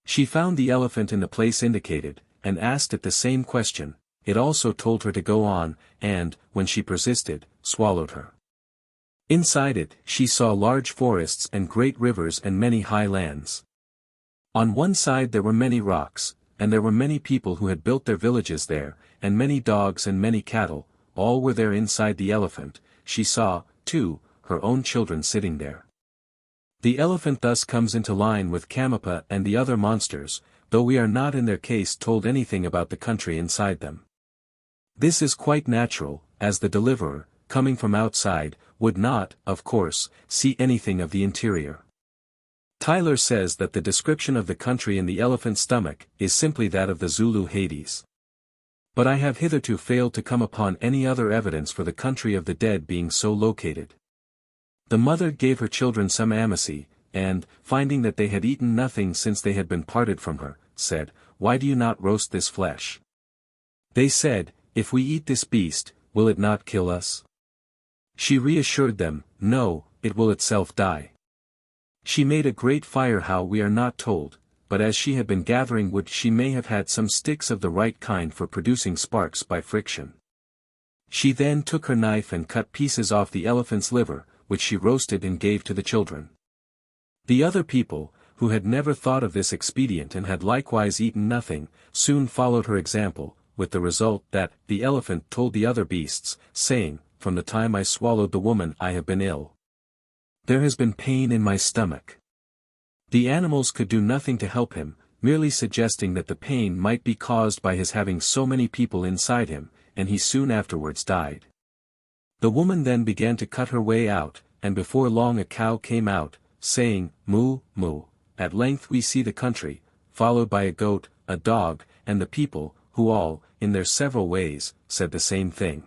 She found the elephant in the place indicated, and asked it the same question. It also told her to go on, and, when she persisted, swallowed her. Inside it, she saw large forests and great rivers and many high lands. On one side there were many rocks, and there were many people who had built their villages there, and many dogs and many cattle, all were there inside the elephant. She saw, too, her own children sitting there. The elephant thus comes into line with Kamapa and the other monsters, though we are not in their case told anything about the country inside them. This is quite natural, as the deliverer, coming from outside, would not, of course, see anything of the interior. Tyler says that the description of the country in the elephant's stomach is simply that of the Zulu Hades. But I have hitherto failed to come upon any other evidence for the country of the dead being so located. The mother gave her children some Amazimu, and, finding that they had eaten nothing since they had been parted from her, said, "Why do you not roast this flesh?" They said, "If we eat this beast, will it not kill us?" She reassured them, "No, it will itself die." She made a great fire, how we are not told, but as she had been gathering wood she may have had some sticks of the right kind for producing sparks by friction. She then took her knife and cut pieces off the elephant's liver, which she roasted and gave to the children. The other people, who had never thought of this expedient and had likewise eaten nothing, soon followed her example, with the result that the elephant told the other beasts, saying, "From the time I swallowed the woman I have been ill. There has been pain in my stomach." The animals could do nothing to help him, merely suggesting that the pain might be caused by his having so many people inside him, and he soon afterwards died. The woman then began to cut her way out, and before long a cow came out, saying, "Moo, moo." At length we see the country, followed by a goat, a dog, and the people, who all, in their several ways, said the same thing.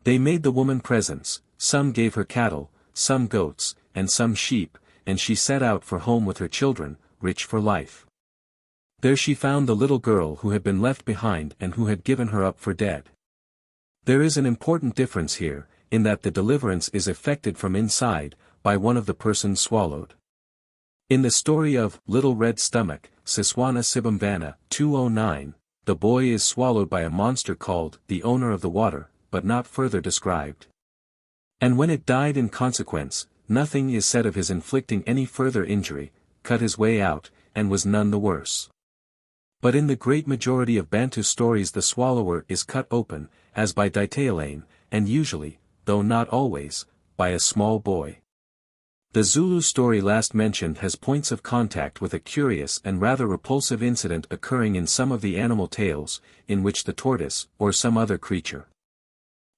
They made the woman presents, some gave her cattle, some goats, and some sheep, and she set out for home with her children, rich for life. There she found the little girl who had been left behind and who had given her up for dead. There is an important difference here, in that the deliverance is effected from inside, by one of the persons swallowed. In the story of Little Red Stomach, Siswana Sibamvana, 209, the boy is swallowed by a monster called the Owner of the Water, but not further described. And when it died in consequence, nothing is said of his inflicting any further injury, cut his way out, and was none the worse. But in the great majority of Bantu stories the swallower is cut open, as by Ditailane, and usually, though not always, by a small boy. The Zulu story last mentioned has points of contact with a curious and rather repulsive incident occurring in some of the animal tales, in which the tortoise, or some other creature,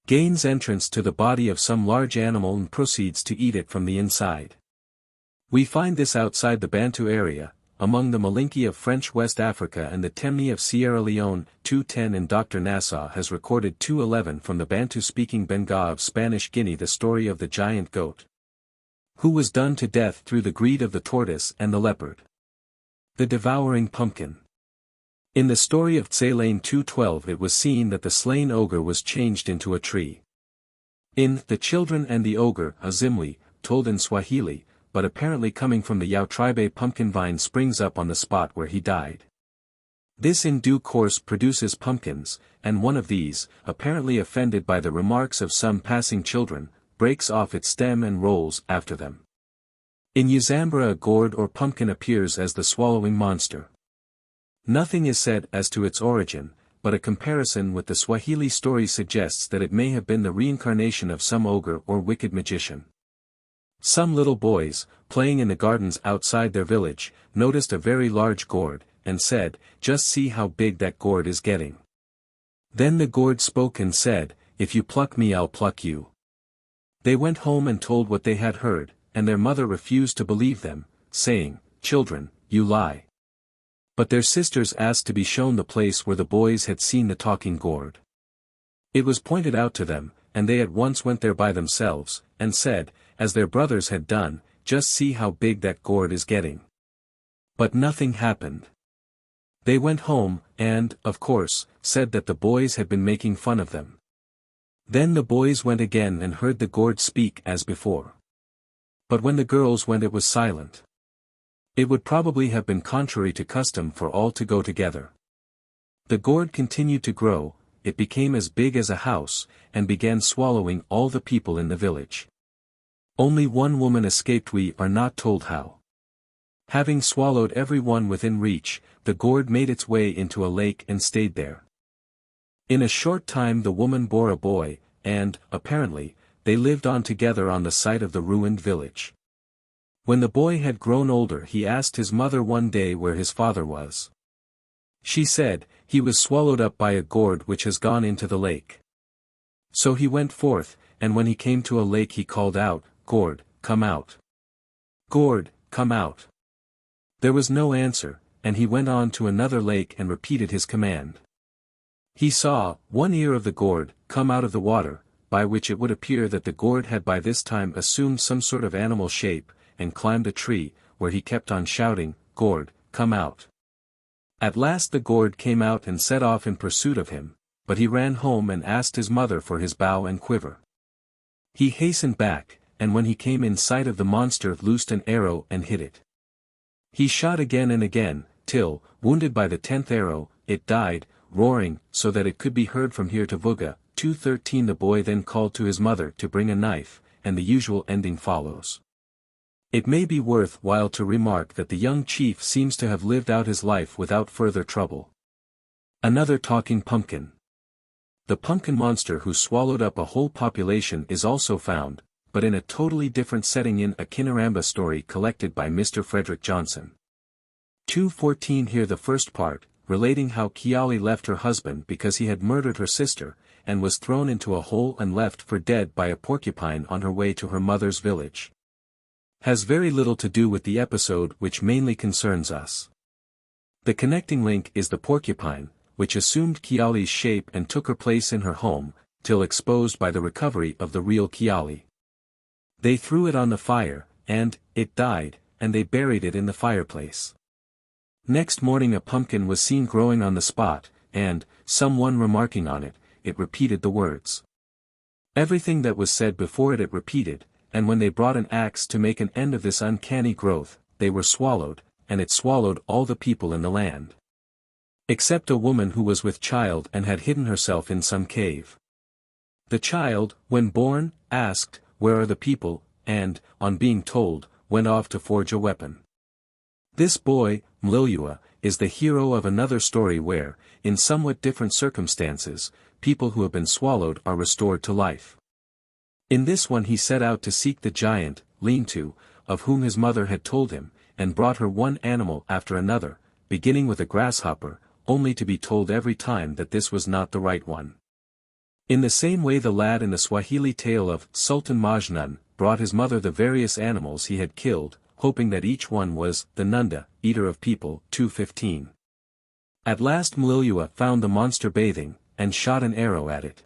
gains entrance to the body of some large animal and proceeds to eat it from the inside. We find this outside the Bantu area, among the Malinke of French West Africa and the Temni of Sierra Leone, 210, and Dr. Nassau has recorded 211 from the Bantu-speaking Benga of Spanish Guinea the story of the giant goat, who was done to death through the greed of the tortoise and the leopard. The devouring pumpkin. In the story of Tselane 212 it was seen that the slain ogre was changed into a tree. In The Children and the Ogre, Azimli, told in Swahili, but apparently coming from the Yao tribe, pumpkin vine springs up on the spot where he died. This in due course produces pumpkins, and one of these, apparently offended by the remarks of some passing children, breaks off its stem and rolls after them. In Uzambara a gourd or pumpkin appears as the swallowing monster. Nothing is said as to its origin, but a comparison with the Swahili story suggests that it may have been the reincarnation of some ogre or wicked magician. Some little boys, playing in the gardens outside their village, noticed a very large gourd, and said, "Just see how big that gourd is getting." Then the gourd spoke and said, "If you pluck me I'll pluck you." They went home and told what they had heard, and their mother refused to believe them, saying, children, you lie." But their sisters asked to be shown the place where the boys had seen the talking gourd. It was pointed out to them, and they at once went there by themselves, and said, as their brothers had done, "Just see how big that gourd is getting." But nothing happened. They went home, and, of course, said that the boys had been making fun of them. Then the boys went again and heard the gourd speak as before. But when the girls went it was silent. It would probably have been contrary to custom for all to go together. The gourd continued to grow, it became as big as a house, and began swallowing all the people in the village. Only one woman escaped, we are not told how. Having swallowed every one within reach, the gourd made its way into a lake and stayed there. In a short time the woman bore a boy, and, apparently, they lived on together on the site of the ruined village. When the boy had grown older he asked his mother one day where his father was. She said, "He was swallowed up by a gourd which has gone into the lake." So he went forth, and when he came to a lake he called out, "Gourd, come out! Gourd, come out!" There was no answer, and he went on to another lake and repeated his command. He saw one ear of the gourd come out of the water, by which it would appear that the gourd had by this time assumed some sort of animal shape, and climbed a tree, where he kept on shouting, "Gourd, come out!" At last the gourd came out and set off in pursuit of him, but he ran home and asked his mother for his bow and quiver. He hastened back, and when he came in sight of the monster loosed an arrow and hit it. He shot again and again, till, wounded by the 10th arrow, it died, roaring, so that it could be heard from here to Vuga. 2:13 The boy then called to his mother to bring a knife, and the usual ending follows. It may be worth while to remark that the young chief seems to have lived out his life without further trouble. Another talking pumpkin. The pumpkin monster who swallowed up a whole population is also found, but in a totally different setting in a Kinnaramba story collected by Mr. Frederick Johnson. 2:14 Here the first part, relating how Kiali left her husband because he had murdered her sister, and was thrown into a hole and left for dead by a porcupine on her way to her mother's village. Has very little to do with the episode which mainly concerns us. The connecting link is the porcupine, which assumed Kiali's shape and took her place in her home, till exposed by the recovery of the real Kiali. They threw it on the fire, and it died, and they buried it in the fireplace. Next morning a pumpkin was seen growing on the spot, and, someone remarking on it, it repeated the words. Everything that was said before it repeated, and when they brought an axe to make an end of this uncanny growth, they were swallowed, and it swallowed all the people in the land. Except a woman who was with child and had hidden herself in some cave. The child, when born, asked, "Where are the people?" and, on being told, went off to forge a weapon. This boy, Mlilua, is the hero of another story where, in somewhat different circumstances, people who have been swallowed are restored to life. In this one he set out to seek the giant, Lean-to, of whom his mother had told him, and brought her one animal after another, beginning with a grasshopper, only to be told every time that this was not the right one. In the same way the lad in the Swahili tale of Sultan Majnun brought his mother the various animals he had killed, hoping that each one was the Nunda, eater of people. 2:15. At last Mlilua found the monster bathing, and shot an arrow at it.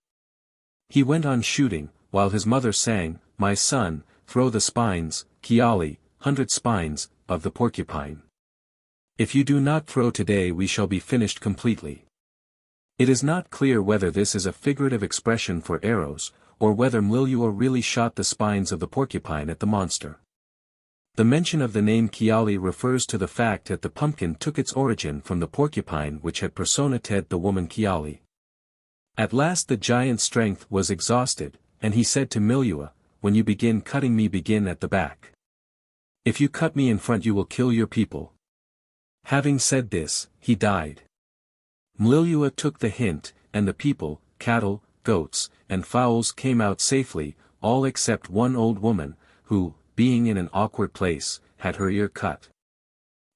He went on shooting, while his mother sang, "My son, throw the spines, Kiali, 100 spines, of the porcupine. If you do not throw today we shall be finished completely." It is not clear whether this is a figurative expression for arrows, or whether Mlilua really shot the spines of the porcupine at the monster. The mention of the name Kiali refers to the fact that the pumpkin took its origin from the porcupine which had personated the woman Kiali. At last the giant's strength was exhausted, and he said to Mlilua, "When you begin cutting me, begin at the back. If you cut me in front you will kill your people." Having said this, he died. Mlilua took the hint, and the people, cattle, goats, and fowls came out safely, all except one old woman, who, being in an awkward place, had her ear cut.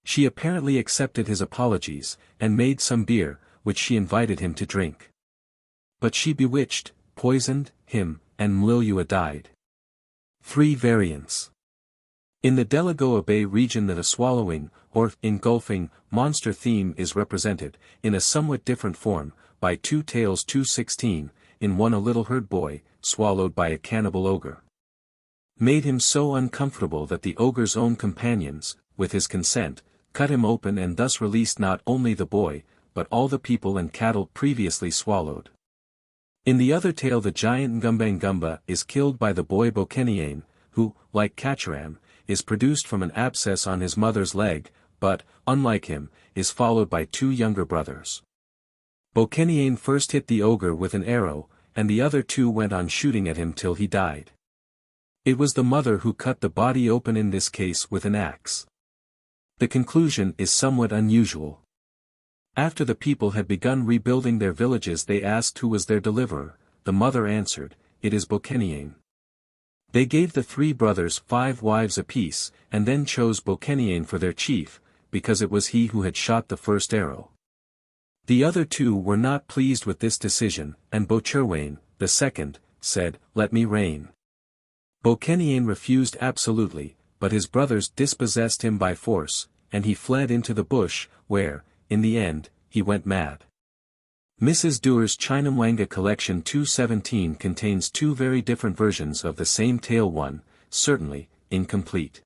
She apparently accepted his apologies, and made some beer, which she invited him to drink. But she bewitched, poisoned, him, and Mlilua died. 3 variants. In the Delagoa Bay region the swallowing, or engulfing, monster theme is represented, in a somewhat different form, by two tales 2:16, in one a little herd boy, swallowed by a cannibal ogre. Made him so uncomfortable that the ogre's own companions, with his consent, cut him open and thus released not only the boy, but all the people and cattle previously swallowed. In the other tale the giant Ngumba is killed by the boy Bokeniane, who, like Kacharam, is produced from an abscess on his mother's leg, but, unlike him, is followed by two younger brothers. Bokeniane first hit the ogre with an arrow, and the other two went on shooting at him till he died. It was the mother who cut the body open in this case with an axe. The conclusion is somewhat unusual. After the people had begun rebuilding their villages they asked who was their deliverer. The mother answered, "It is Bokeniane." They gave the three brothers 5 wives apiece, and then chose Bokeniane for their chief, because it was he who had shot the first arrow. The other two were not pleased with this decision, and Bocherwain, the second, said, "Let me reign." Bokeniane refused absolutely, but his brothers dispossessed him by force, and he fled into the bush, where, in the end, he went mad. Mrs. Dewar's Chinamwanga collection 217 contains two very different versions of the same tale, one, certainly, incomplete.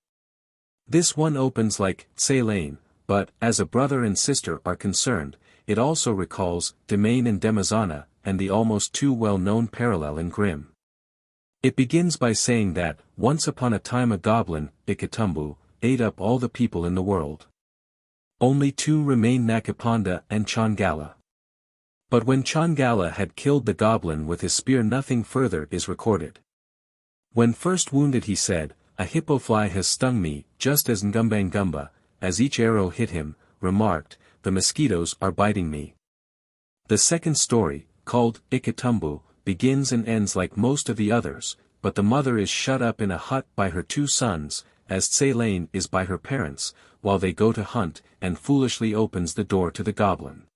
This one opens like Tse-Lane, but, as a brother and sister are concerned, it also recalls Demain and Demazana, and the almost too well-known parallel in Grimm. It begins by saying that, once upon a time a goblin, Ikatumbu, ate up all the people in the world. Only two remained, Nakiponda and Changala. But when Changala had killed the goblin with his spear nothing further is recorded. When first wounded he said, "A hippofly has stung me," just as Ngumba, as each arrow hit him, remarked, "The mosquitoes are biting me." The second story, called Ikatumbu, begins and ends like most of the others, but the mother is shut up in a hut by her two sons, as Tse-Lane is by her parents, while they go to hunt, and foolishly opens the door to the goblin.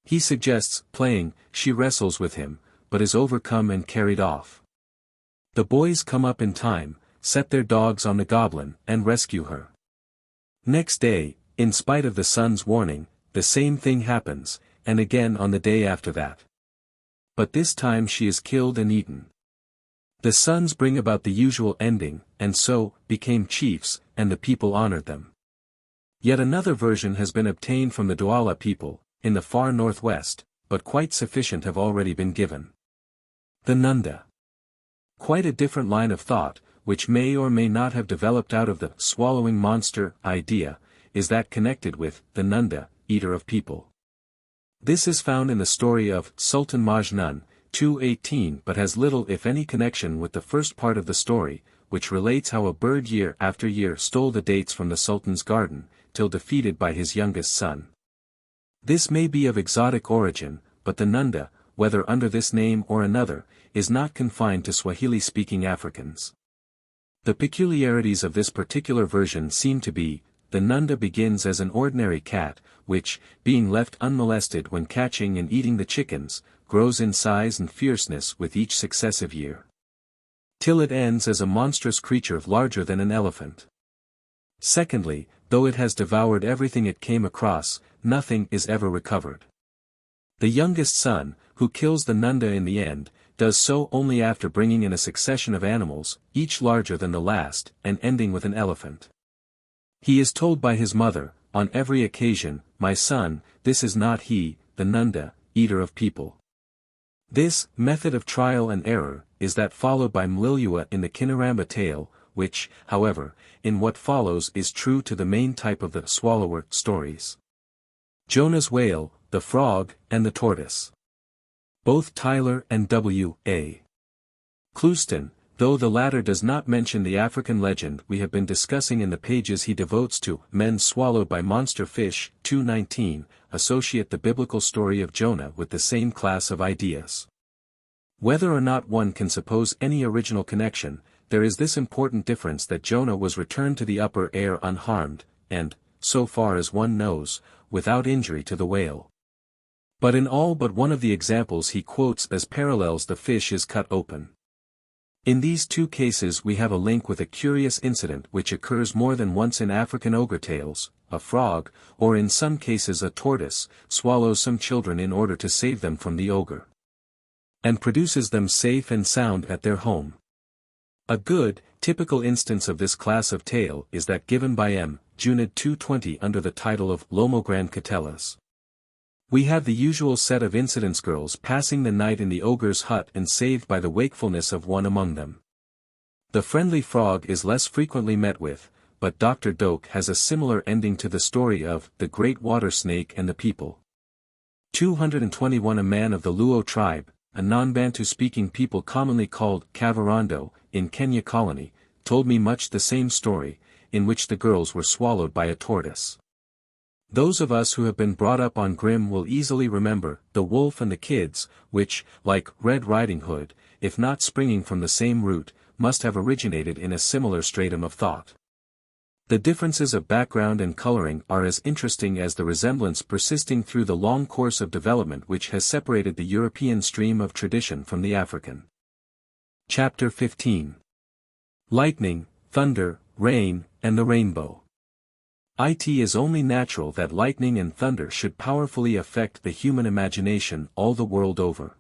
He suggests playing, she wrestles with him, but is overcome and carried off. The boys come up in time, set their dogs on the goblin, and rescue her. Next day, in spite of the son's warning, the same thing happens, and again on the day after that. But this time she is killed and eaten. The sons bring about the usual ending, and so, became chiefs, and the people honored them. Yet another version has been obtained from the Douala people, in the far northwest, but quite sufficient have already been given. The Nunda. Quite a different line of thought, which may or may not have developed out of the swallowing monster idea, is that connected with the Nunda, eater of people. This is found in the story of Sultan Majnun, 2:18, but has little if any connection with the first part of the story, which relates how a bird year after year stole the dates from the Sultan's garden, till defeated by his youngest son. This may be of exotic origin, but the Nunda, whether under this name or another, is not confined to Swahili-speaking Africans. The peculiarities of this particular version seem to be, the Nunda begins as an ordinary cat, which, being left unmolested when catching and eating the chickens, grows in size and fierceness with each successive year, till it ends as a monstrous creature larger than an elephant. Secondly, though it has devoured everything it came across, nothing is ever recovered. The youngest son, who kills the Nunda in the end, does so only after bringing in a succession of animals, each larger than the last, and ending with an elephant. He is told by his mother, on every occasion, "My son, this is not he, the Nunda, eater of people." This method of trial and error is that followed by Mlilua in the Kinaramba tale, which, however, in what follows is true to the main type of the swallower stories. Jonah's Whale, the Frog, and the Tortoise. Both Tyler and W.A. Clouston, though the latter does not mention the African legend we have been discussing in the pages he devotes to men swallowed by monster fish, 2:19, associate the biblical story of Jonah with the same class of ideas. Whether or not one can suppose any original connection, there is this important difference that Jonah was returned to the upper air unharmed, and, so far as one knows, without injury to the whale. But in all but one of the examples he quotes as parallels the fish is cut open. In these two cases we have a link with a curious incident which occurs more than once in African ogre tales: a frog, or in some cases a tortoise, swallows some children in order to save them from the ogre, and produces them safe and sound at their home. A good, typical instance of this class of tale is that given by M. Junid 220 under the title of Lomogrand Catellas. We have the usual set of incidents: girls passing the night in the ogre's hut and saved by the wakefulness of one among them. The friendly frog is less frequently met with, but Dr. Doak has a similar ending to the story of the Great Water Snake and the People. 221 A man of the Luo tribe, a non-Bantu speaking people commonly called Kavirondo, in Kenya colony, told me much the same story, in which the girls were swallowed by a tortoise. Those of us who have been brought up on Grimm will easily remember The Wolf and the Kids, which, like Red Riding Hood, if not springing from the same root, must have originated in a similar stratum of thought. The differences of background and coloring are as interesting as the resemblance persisting through the long course of development which has separated the European stream of tradition from the African. Chapter 15. Lightning, Thunder, Rain, and the Rainbow. It is only natural that lightning and thunder should powerfully affect the human imagination all the world over.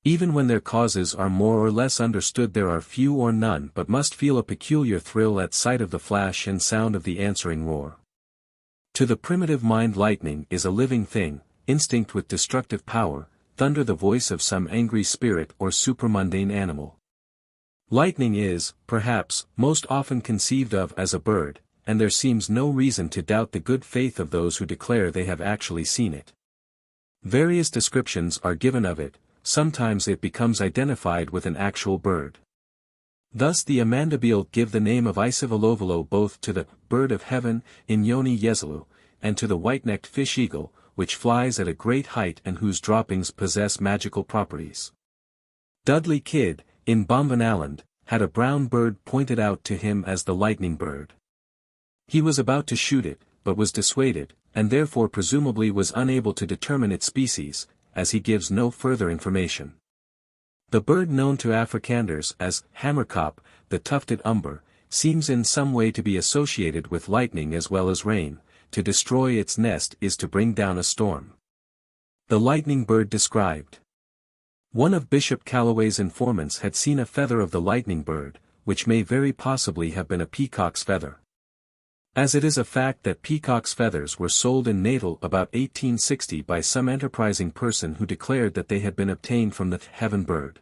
Even when their causes are more or less understood, there are few or none but must feel a peculiar thrill at sight of the flash and sound of the answering roar. To the primitive mind, lightning is a living thing, instinct with destructive power, thunder the voice of some angry spirit or supramundane animal. Lightning is, perhaps, most often conceived of as a bird, and there seems no reason to doubt the good faith of those who declare they have actually seen it. Various descriptions are given of it, sometimes it becomes identified with an actual bird. Thus the Amandabile give the name of Isivalovalo both to the bird of heaven, Inyoni Yezelu, and to the white-necked fish eagle, which flies at a great height and whose droppings possess magical properties. Dudley Kidd, in Bombenaland, had a brown bird pointed out to him as the lightning bird. He was about to shoot it, but was dissuaded, and therefore presumably was unable to determine its species, as he gives no further information. The bird known to Afrikanders as hammerkop, the tufted umber, seems in some way to be associated with lightning as well as rain. To destroy its nest is to bring down a storm. The lightning bird described. One of Bishop Calloway's informants had seen a feather of the lightning bird, which may very possibly have been a peacock's feather. As it is a fact that peacock's feathers were sold in Natal about 1860 by some enterprising person who declared that they had been obtained from the heaven bird.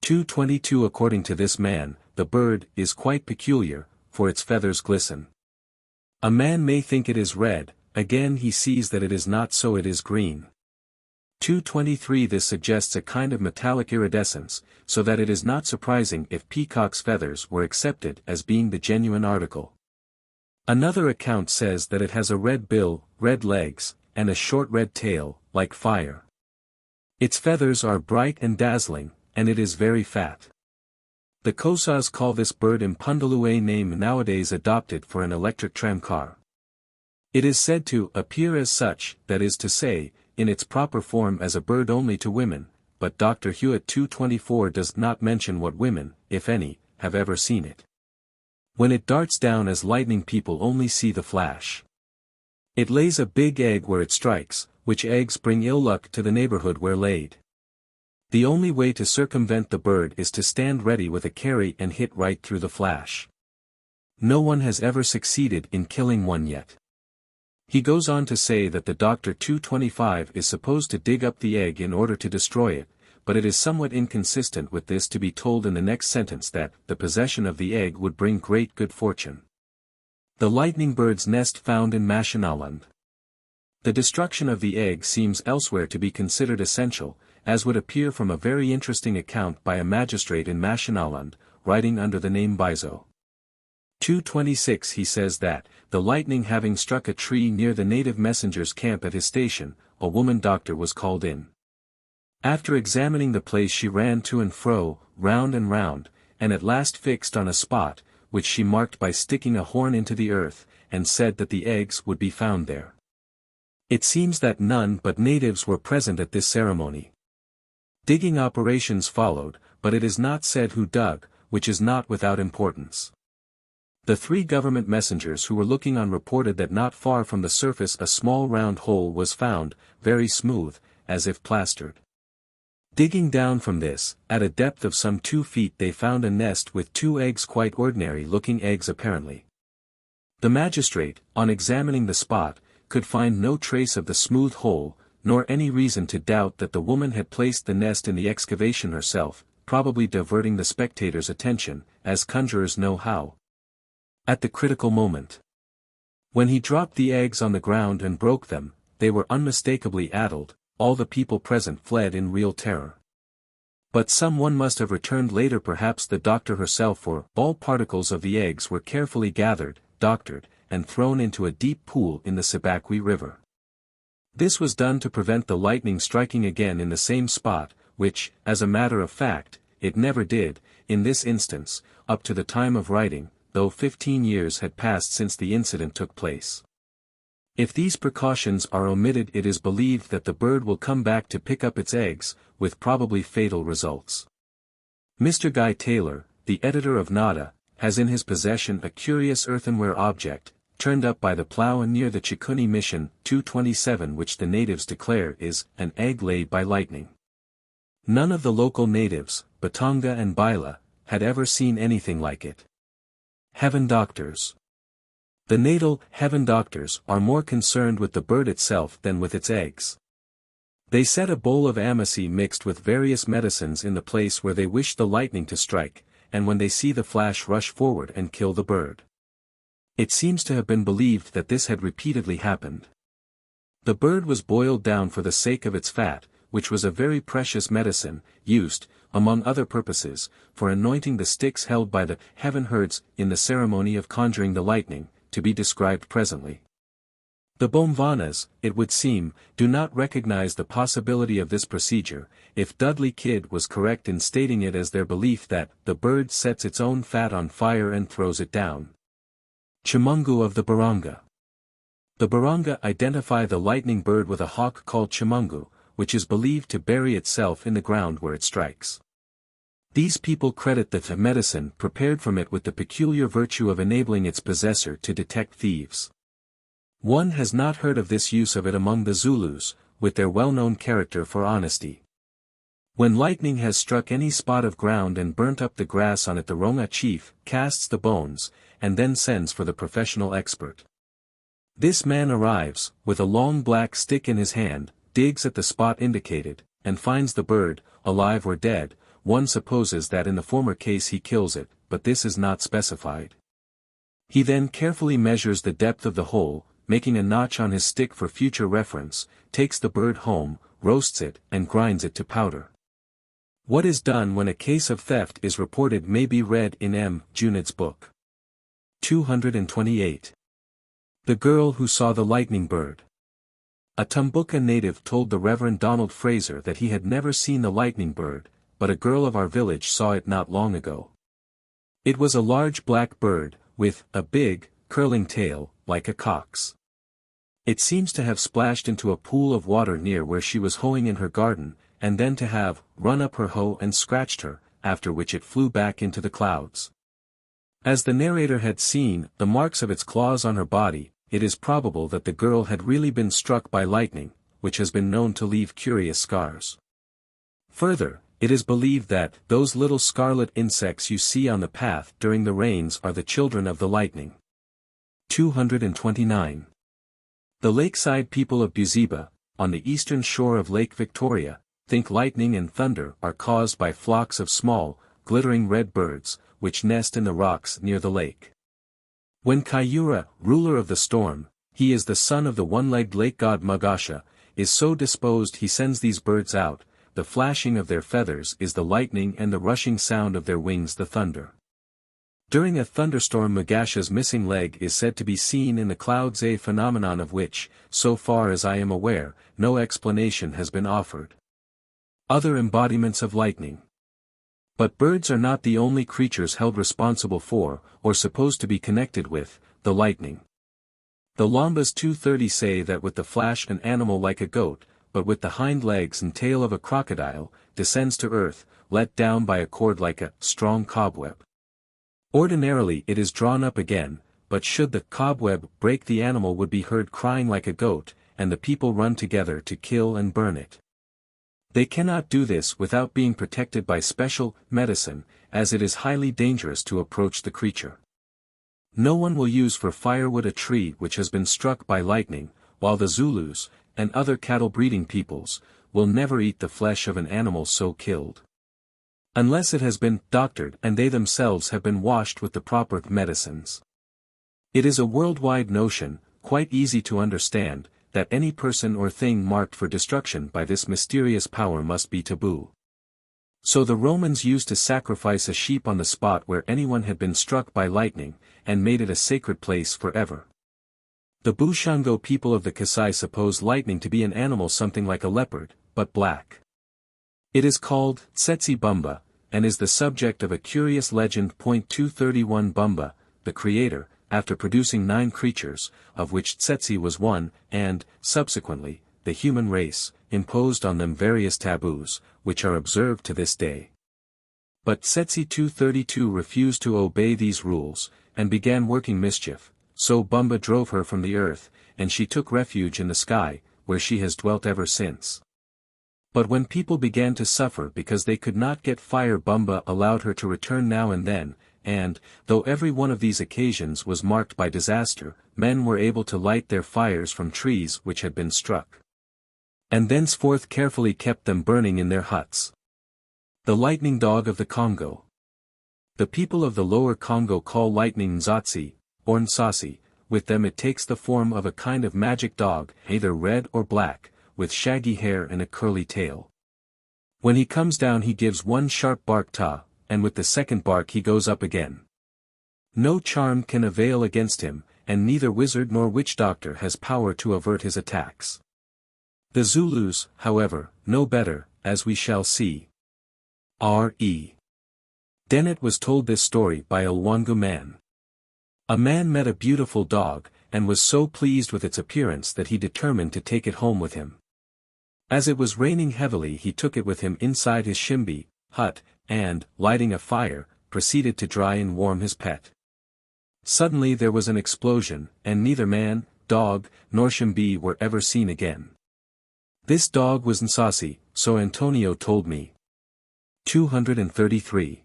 222 According to this man, the bird is quite peculiar, for its feathers glisten. A man may think it is red, again he sees that it is not, so it is green. 223 This suggests a kind of metallic iridescence, so that it is not surprising if peacock's feathers were accepted as being the genuine article. Another account says that it has a red bill, red legs, and a short red tail, like fire. Its feathers are bright and dazzling, and it is very fat. The Kosas call this bird Impundalue, a name nowadays adopted for an electric tramcar. It is said to appear as such, that is to say, in its proper form as a bird only to women, but Dr. Hewitt 224 does not mention what women, if any, have ever seen it. When it darts down as lightning, people only see the flash. It lays a big egg where it strikes, which eggs bring ill luck to the neighborhood where laid. The only way to circumvent the bird is to stand ready with a carry and hit right through the flash. No one has ever succeeded in killing one yet. He goes on to say that the Doctor 225 is supposed to dig up the egg in order to destroy it, but it is somewhat inconsistent with this to be told in the next sentence that the possession of the egg would bring great good fortune. The lightning bird's nest found in Mashonaland. The destruction of the egg seems elsewhere to be considered essential, as would appear from a very interesting account by a magistrate in Mashonaland, writing under the name Bizo. 226 He says that, the lightning having struck a tree near the native messenger's camp at his station, a woman doctor was called in. After examining the place she ran to and fro, round and round, and at last fixed on a spot, which she marked by sticking a horn into the earth, and said that the eggs would be found there. It seems that none but natives were present at this ceremony. Digging operations followed, but it is not said who dug, which is not without importance. The 3 government messengers who were looking on reported that not far from the surface a small round hole was found, very smooth, as if plastered. Digging down from this, at a depth of some 2 feet they found a nest with 2 eggs, quite ordinary-looking eggs apparently. The magistrate, on examining the spot, could find no trace of the smooth hole, nor any reason to doubt that the woman had placed the nest in the excavation herself, probably diverting the spectators' attention, as conjurers know how. At the critical moment, when he dropped the eggs on the ground and broke them, they were unmistakably addled. All the people present fled in real terror. But someone must have returned later, perhaps the doctor herself, for all particles of the eggs were carefully gathered, doctored, and thrown into a deep pool in the Sabakwi River. This was done to prevent the lightning striking again in the same spot, which, as a matter of fact, it never did, in this instance, up to the time of writing, though 15 years had passed since the incident took place. If these precautions are omitted, it is believed that the bird will come back to pick up its eggs, with probably fatal results. Mr. Guy Taylor, the editor of Nada, has in his possession a curious earthenware object, turned up by the plough near the Chikuni Mission, 227, which the natives declare is an egg laid by lightning. None of the local natives, Batonga and Baila, had ever seen anything like it. Heaven doctors. The natal heaven doctors are more concerned with the bird itself than with its eggs. They set a bowl of amici mixed with various medicines in the place where they wish the lightning to strike, and when they see the flash rush forward and kill the bird. It seems to have been believed that this had repeatedly happened. The bird was boiled down for the sake of its fat, which was a very precious medicine, used, among other purposes, for anointing the sticks held by the heaven herds in the ceremony of conjuring the lightning, to be described presently. The Bomvanas, it would seem, do not recognize the possibility of this procedure, if Dudley Kidd was correct in stating it as their belief that the bird sets its own fat on fire and throws it down. Chimungu of the Baranga. The Baranga identify the lightning bird with a hawk called Chimungu, which is believed to bury itself in the ground where it strikes. These people credit the medicine prepared from it with the peculiar virtue of enabling its possessor to detect thieves. One has not heard of this use of it among the Zulus, with their well-known character for honesty. When lightning has struck any spot of ground and burnt up the grass on it, the Ronga chief casts the bones, and then sends for the professional expert. This man arrives, with a long black stick in his hand, digs at the spot indicated, and finds the bird, alive or dead. One supposes that in the former case he kills it, but this is not specified. He then carefully measures the depth of the hole, making a notch on his stick for future reference, takes the bird home, roasts it, and grinds it to powder. What is done when a case of theft is reported may be read in M. Junid's book. 228. The Girl Who Saw the Lightning Bird. A Tumbuka native told the Reverend Donald Fraser that he had never seen the lightning bird, but a girl of our village saw it not long ago. It was a large black bird, with a big, curling tail, like a cock's. It seems to have splashed into a pool of water near where she was hoeing in her garden, and then to have run up her hoe and scratched her, after which it flew back into the clouds. As the narrator had seen the marks of its claws on her body, it is probable that the girl had really been struck by lightning, which has been known to leave curious scars. Further, it is believed that those little scarlet insects you see on the path during the rains are the children of the lightning. 229. The lakeside people of Buziba, on the eastern shore of Lake Victoria, think lightning and thunder are caused by flocks of small, glittering red birds, which nest in the rocks near the lake. When Kayura, ruler of the storm, he is the son of the one-legged lake god Magasha, is so disposed he sends these birds out, the flashing of their feathers is the lightning and the rushing sound of their wings the thunder. During a thunderstorm Magasha's missing leg is said to be seen in the clouds, a phenomenon of which, so far as I am aware, no explanation has been offered. Other embodiments of lightning. But birds are not the only creatures held responsible for, or supposed to be connected with, the lightning. The Lombas 230 say that with the flash an animal like a goat, but with the hind legs and tail of a crocodile, descends to earth, let down by a cord like a strong cobweb. Ordinarily it is drawn up again, but should the cobweb break, the animal would be heard crying like a goat, and the people run together to kill and burn it. They cannot do this without being protected by special medicine, as it is highly dangerous to approach the creature. No one will use for firewood a tree which has been struck by lightning, while the Zulus, and other cattle-breeding peoples, will never eat the flesh of an animal so killed, unless it has been doctored and they themselves have been washed with the proper medicines. It is a worldwide notion, quite easy to understand, that any person or thing marked for destruction by this mysterious power must be taboo. So the Romans used to sacrifice a sheep on the spot where anyone had been struck by lightning, and made it a sacred place forever. The Bushango people of the Kasai suppose lightning to be an animal something like a leopard, but black. It is called Tsetsi Bumba, and is the subject of a curious legend. 231 Bumba, the creator, after producing 9 creatures, of which Tsetsi was one, and, subsequently, the human race, imposed on them various taboos, which are observed to this day. But Tsetsi 232 refused to obey these rules, and began working mischief, so Bumba drove her from the earth, and she took refuge in the sky, where she has dwelt ever since. But when people began to suffer because they could not get fire, Bumba allowed her to return now and then, and, though every one of these occasions was marked by disaster, men were able to light their fires from trees which had been struck, and thenceforth carefully kept them burning in their huts. The lightning dog of the Congo. The people of the lower Congo call lightning Nzatsi, or Nsasi. With them it takes the form of a kind of magic dog, either red or black, with shaggy hair and a curly tail. When he comes down he gives one sharp bark ta, and with the second bark he goes up again. No charm can avail against him, and neither wizard nor witch doctor has power to avert his attacks. The Zulus, however, know better, as we shall see. R.E. Dennett was told this story by a Liongo man. A man met a beautiful dog, and was so pleased with its appearance that he determined to take it home with him. As it was raining heavily he took it with him inside his shimbi hut, and, lighting a fire, proceeded to dry and warm his pet. Suddenly there was an explosion, and neither man, dog, nor shimbi were ever seen again. This dog was Nsasi, so Antonio told me. 233.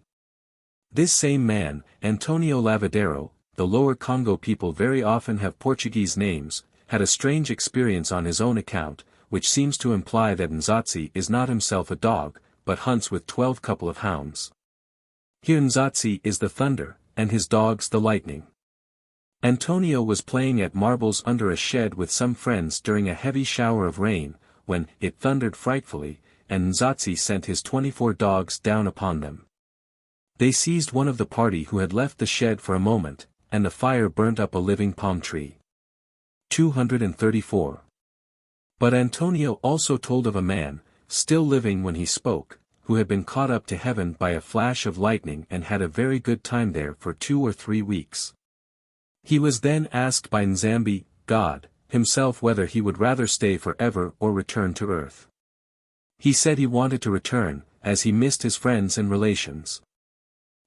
This same man, Antonio Lavadero, the Lower Congo people very often have Portuguese names, had a strange experience on his own account, which seems to imply that Nzatsi is not himself a dog, but hunts with 12 couple of hounds. Here Nzatsi is the thunder, and his dogs the lightning. Antonio was playing at marbles under a shed with some friends during a heavy shower of rain, when it thundered frightfully, and Nzatsi sent his 24 dogs down upon them. They seized one of the party who had left the shed for a moment, and the fire burnt up a living palm tree. 234. But Antonio also told of a man, still living when he spoke, who had been caught up to heaven by a flash of lightning and had a very good time there for 2 or 3 weeks. He was then asked by Nzambi, God, himself whether he would rather stay forever or return to earth. He said he wanted to return, as he missed his friends and relations.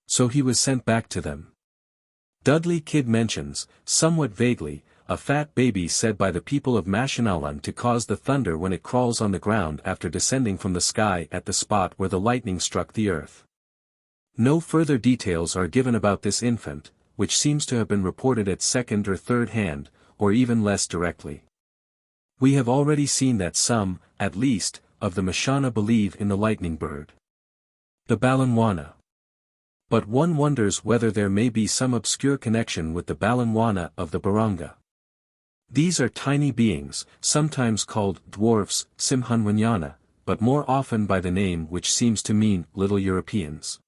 So he was sent back to them. Dudley Kidd mentions, somewhat vaguely, a fat baby said by the people of Mashonaland to cause the thunder when it crawls on the ground after descending from the sky at the spot where the lightning struck the earth. No further details are given about this infant, which seems to have been reported at second or third hand, or even less directly. We have already seen that some, at least, of the Mashana believe in the lightning bird, the Balanwana. But one wonders whether there may be some obscure connection with the Balanwana of the Baranga. These are tiny beings, sometimes called dwarfs, Simhanwanyana, but more often by the name which seems to mean little Europeans.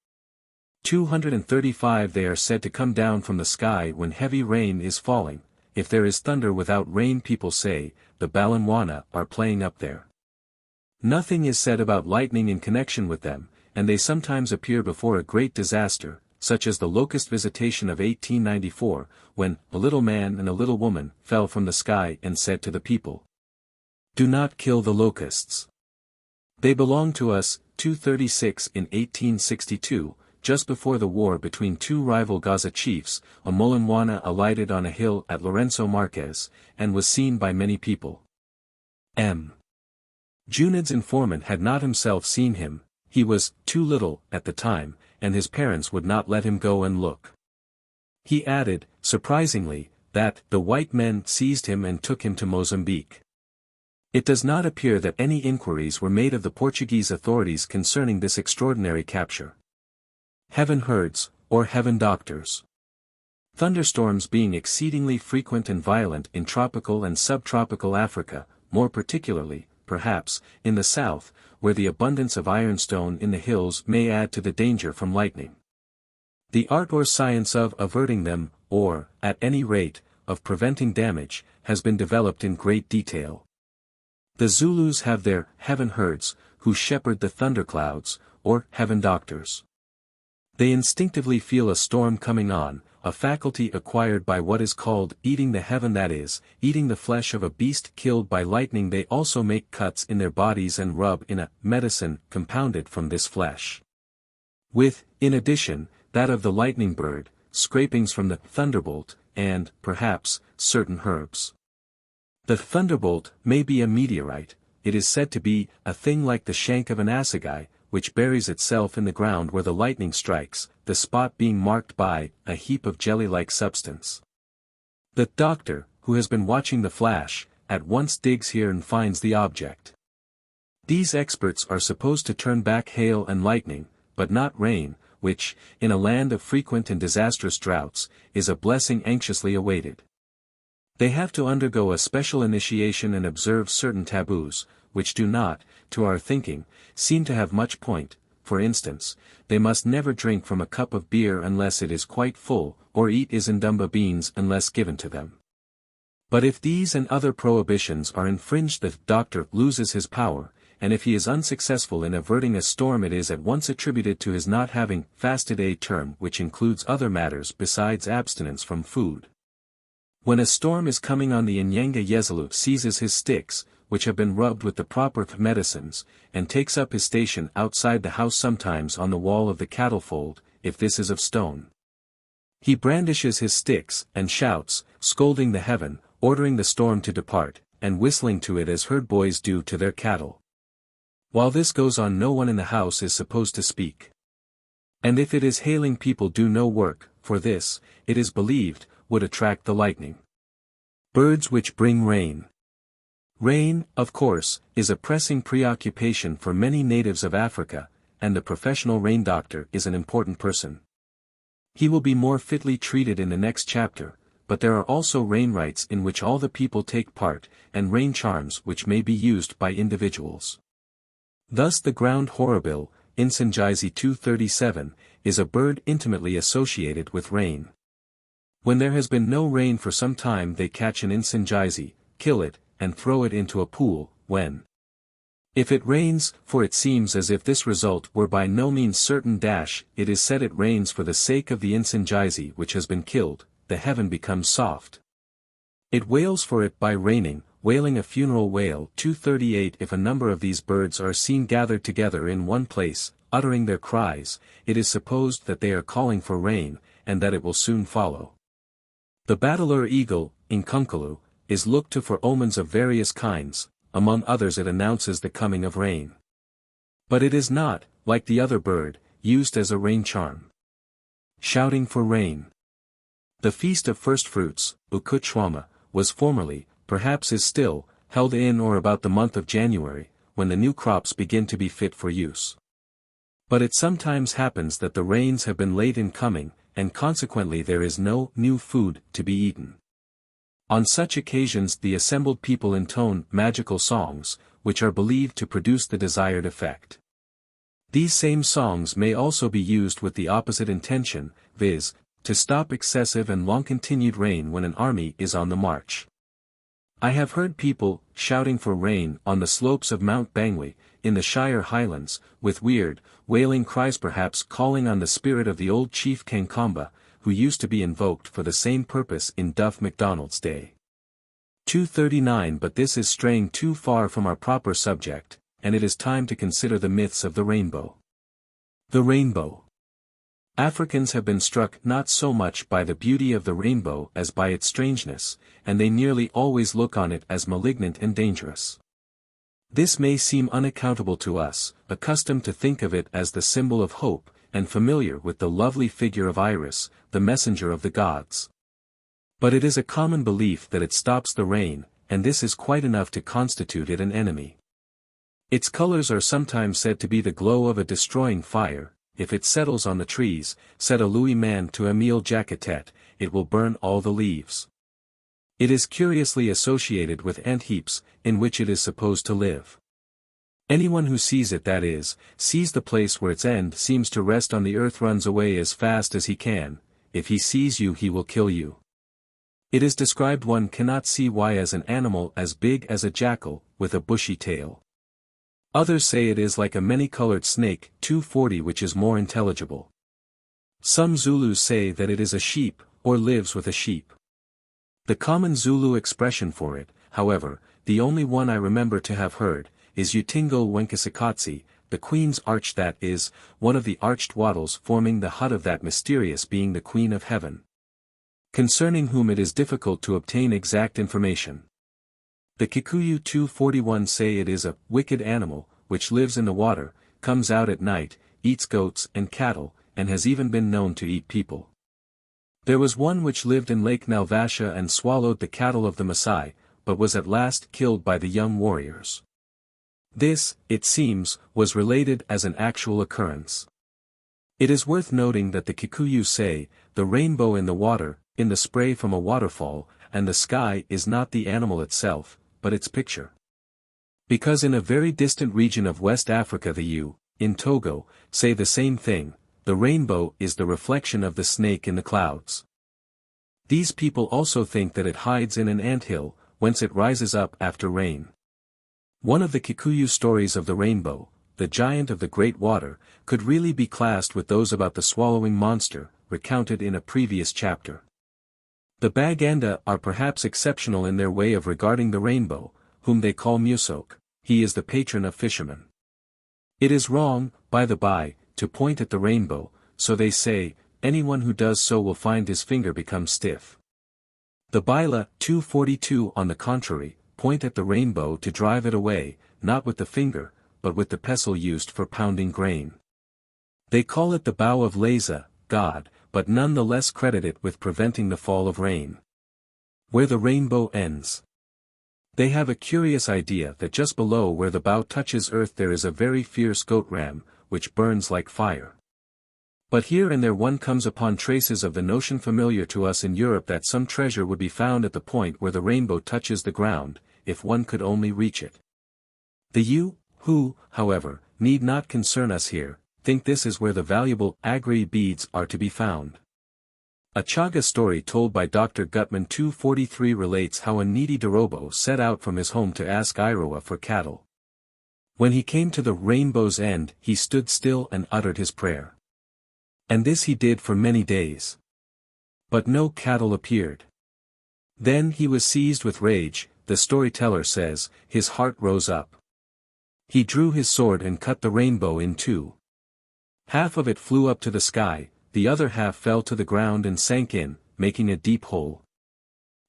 235 They are said to come down from the sky when heavy rain is falling. If there is thunder without rain, people say, the Balanwana are playing up there. Nothing is said about lightning in connection with them, and they sometimes appear before a great disaster, such as the locust visitation of 1894, when a little man and a little woman fell from the sky and said to the people, "Do not kill the locusts. They belong to us, 236 in 1862, just before the war between two rival Gaza chiefs, a Mulanwana alighted on a hill at Lorenzo Marquez, and was seen by many people. M. Junid's informant had not himself seen him, he was too little at the time, and his parents would not let him go and look. He added, surprisingly, that the white men seized him and took him to Mozambique. It does not appear that any inquiries were made of the Portuguese authorities concerning this extraordinary capture. Heaven herds, or heaven doctors. Thunderstorms being exceedingly frequent and violent in tropical and subtropical Africa, more particularly, perhaps, in the south, where the abundance of ironstone in the hills may add to the danger from lightning. The art or science of averting them, or, at any rate, of preventing damage, has been developed in great detail. The Zulus have their heaven herds, who shepherd the thunderclouds, or heaven doctors. They instinctively feel a storm coming on, a faculty acquired by what is called eating the heaven, that is, eating the flesh of a beast killed by lightning. They also make cuts in their bodies and rub in a medicine compounded from this flesh. With, in addition, that of the lightning bird, scrapings from the thunderbolt, and, perhaps, certain herbs. The thunderbolt may be a meteorite, it is said to be a thing like the shank of an assegai, which buries itself in the ground where the lightning strikes, the spot being marked by a heap of jelly-like substance. The doctor, who has been watching the flash, at once digs here and finds the object. These experts are supposed to turn back hail and lightning, but not rain, which, in a land of frequent and disastrous droughts, is a blessing anxiously awaited. They have to undergo a special initiation and observe certain taboos, which do not, to our thinking, seem to have much point. For instance, they must never drink from a cup of beer unless it is quite full, or eat izindumba beans unless given to them. But if these and other prohibitions are infringed, the doctor loses his power, and if he is unsuccessful in averting a storm, it is at once attributed to his not having fasted, a term which includes other matters besides abstinence from food. When a storm is coming on, the Inyanga Yezelu seizes his sticks, which have been rubbed with the proper medicines, and takes up his station outside the house, sometimes on the wall of the cattle fold, if this is of stone. He brandishes his sticks, and shouts, scolding the heaven, ordering the storm to depart, and whistling to it as herd boys do to their cattle. While this goes on, no one in the house is supposed to speak. And if it is hailing, people do no work, for this, it is believed, would attract the lightning. Birds which bring rain. Rain, of course, is a pressing preoccupation for many natives of Africa, and the professional rain doctor is an important person. He will be more fitly treated in the next chapter, but there are also rain rites in which all the people take part, and rain charms which may be used by individuals. Thus the ground horrible, Insingizi 237, is a bird intimately associated with rain. When there has been no rain for some time, they catch an Insingizi, kill it, and throw it into a pool. If it rains, for it seems as if this result were by no means certain, it is said it rains for the sake of the Insingizi which has been killed, the heaven becomes soft. It wails for it by raining, wailing a funeral wail. 238. If a number of these birds are seen gathered together in one place, uttering their cries, it is supposed that they are calling for rain, and that it will soon follow. The Battler eagle, Inkunkalu, is looked to for omens of various kinds, among others it announces the coming of rain. But it is not, like the other bird, used as a rain charm. Shouting for rain. The Feast of First Fruits, Ukutshwama, was formerly, perhaps is still, held in or about the month of January, when the new crops begin to be fit for use. But it sometimes happens that the rains have been late in coming, and consequently there is no new food to be eaten. On such occasions the assembled people intone magical songs, which are believed to produce the desired effect. These same songs may also be used with the opposite intention, viz., to stop excessive and long-continued rain when an army is on the march. I have heard people shouting for rain on the slopes of Mount Bangui, in the Shire Highlands, with weird, wailing cries, perhaps calling on the spirit of the old chief Kankamba, who used to be invoked for the same purpose in Duff MacDonald's day. 239. But this is straying too far from our proper subject, and it is time to consider the myths of the rainbow. The rainbow. Africans have been struck not so much by the beauty of the rainbow as by its strangeness, and they nearly always look on it as malignant and dangerous. This may seem unaccountable to us, accustomed to think of it as the symbol of hope, and familiar with the lovely figure of Iris, the messenger of the gods. But it is a common belief that it stops the rain, and this is quite enough to constitute it an enemy. Its colors are sometimes said to be the glow of a destroying fire. If it settles on the trees, said a Louis man to Émile Jacquetet, it will burn all the leaves. It is curiously associated with ant heaps, in which it is supposed to live. Anyone who sees it, that is, sees the place where its end seems to rest on the earth, runs away as fast as he can. If he sees you, he will kill you. It is described one cannot see why as an animal as big as a jackal, with a bushy tail. Others say it is like a many-colored snake, 240, which is more intelligible. Some Zulus say that it is a sheep, or lives with a sheep. The common Zulu expression for it, however, the only one I remember to have heard, is Utingo Wenkasikatsi, the Queen's Arch, that is, one of the arched wattles forming the hut of that mysterious being, the Queen of Heaven, concerning whom it is difficult to obtain exact information. The Kikuyu 241 say it is a wicked animal, which lives in the water, comes out at night, eats goats and cattle, and has even been known to eat people. There was one which lived in Lake Naivasha and swallowed the cattle of the Maasai, but was at last killed by the young warriors. This, it seems, was related as an actual occurrence. It is worth noting that the Kikuyu say, the rainbow in the water, in the spray from a waterfall, and the sky is not the animal itself, but its picture. Because in a very distant region of West Africa the Yu, in Togo, say the same thing, the rainbow is the reflection of the snake in the clouds. These people also think that it hides in an anthill, whence it rises up after rain. One of the Kikuyu stories of the rainbow, the giant of the great water, could really be classed with those about the swallowing monster, recounted in a previous chapter. The Baganda are perhaps exceptional in their way of regarding the rainbow, whom they call Musok. He is the patron of fishermen. It is wrong, by the by, to point at the rainbow, so they say, anyone who does so will find his finger become stiff. The Baila 242 on the contrary, point at the rainbow to drive it away, not with the finger, but with the pestle used for pounding grain. They call it the bow of Leza, God, but none the less credit it with preventing the fall of rain. Where the rainbow ends. They have a curious idea that just below where the bow touches earth there is a very fierce goat ram, which burns like fire. But here and there one comes upon traces of the notion familiar to us in Europe that some treasure would be found at the point where the rainbow touches the ground, if one could only reach it. The Yu, who, however, need not concern us here, think this is where the valuable agri beads are to be found. A Chaga story told by Dr. Gutman 243 relates how a needy Dorobo set out from his home to ask Iroa for cattle. When he came to the rainbow's end he stood still and uttered his prayer. And this he did for many days. But no cattle appeared. Then he was seized with rage, the storyteller says, his heart rose up. He drew his sword and cut the rainbow in two. Half of it flew up to the sky, the other half fell to the ground and sank in, making a deep hole.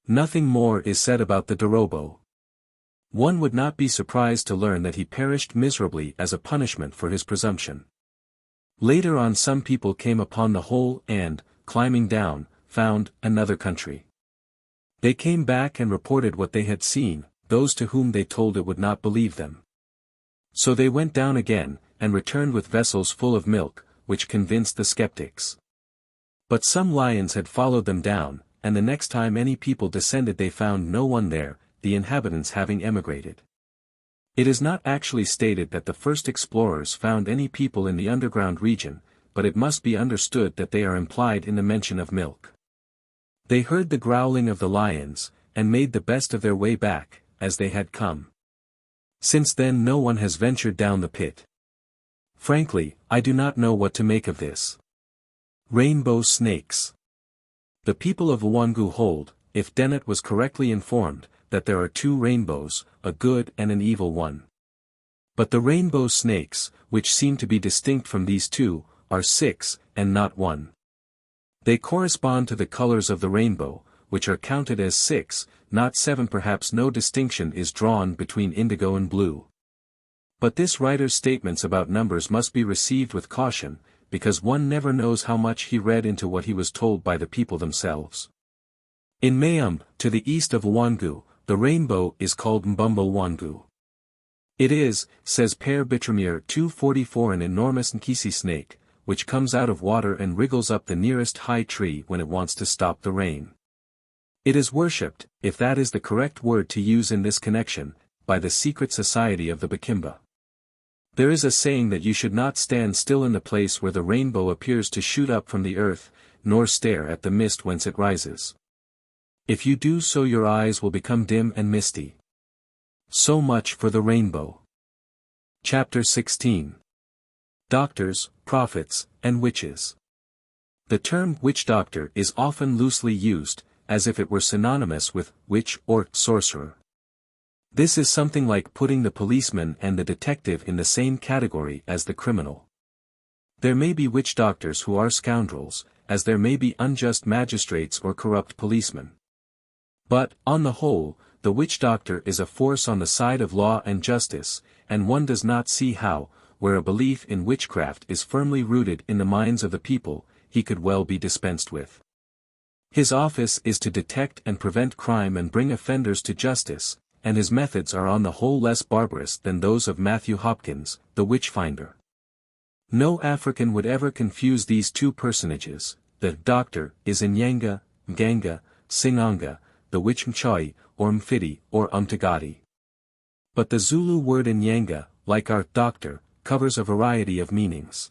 Nothing more is said about the Dorobo. One would not be surprised to learn that he perished miserably as a punishment for his presumption. Later on some people came upon the hole and, climbing down, found another country. They came back and reported what they had seen, those to whom they told it would not believe them. So they went down again, and returned with vessels full of milk, which convinced the skeptics. But some lions had followed them down, and the next time any people descended they found no one there, the inhabitants having emigrated. It is not actually stated that the first explorers found any people in the underground region, but it must be understood that they are implied in the mention of milk. They heard the growling of the lions, and made the best of their way back, as they had come. Since then no one has ventured down the pit. Frankly, I do not know what to make of this. Rainbow snakes. The people of Luangu hold, if Dennett was correctly informed, that there are two rainbows, a good and an evil one. But the rainbow snakes, which seem to be distinct from these two, are 6, and not 1. They correspond to the colors of the rainbow, which are counted as 6, not 7. Perhaps no distinction is drawn between indigo and blue. But this writer's statements about numbers must be received with caution, because one never knows how much he read into what he was told by the people themselves. In Mayumb, to the east of Wangu, the rainbow is called Mbumbo Wangu. It is, says Père Bitremier 244, an enormous Nkisi snake, which comes out of water and wriggles up the nearest high tree when it wants to stop the rain. It is worshipped, if that is the correct word to use in this connection, by the secret society of the Bakimba. There is a saying that you should not stand still in the place where the rainbow appears to shoot up from the earth, nor stare at the mist whence it rises. If you do so, your eyes will become dim and misty. So much for the rainbow. Chapter 16. Doctors, Prophets, and Witches. The term witch doctor is often loosely used, as if it were synonymous with witch or sorcerer. This is something like putting the policeman and the detective in the same category as the criminal. There may be witch doctors who are scoundrels, as there may be unjust magistrates or corrupt policemen. But, on the whole, the witch doctor is a force on the side of law and justice, and one does not see how, where a belief in witchcraft is firmly rooted in the minds of the people, he could well be dispensed with. His office is to detect and prevent crime and bring offenders to justice, and his methods are on the whole less barbarous than those of Matthew Hopkins, the witch-finder. No African would ever confuse these two personages. The doctor is Nyanga, Mganga, Singanga, the witch Mchoi, or Mfidi, or Umtagati. But the Zulu word Nyanga, like our doctor, covers a variety of meanings.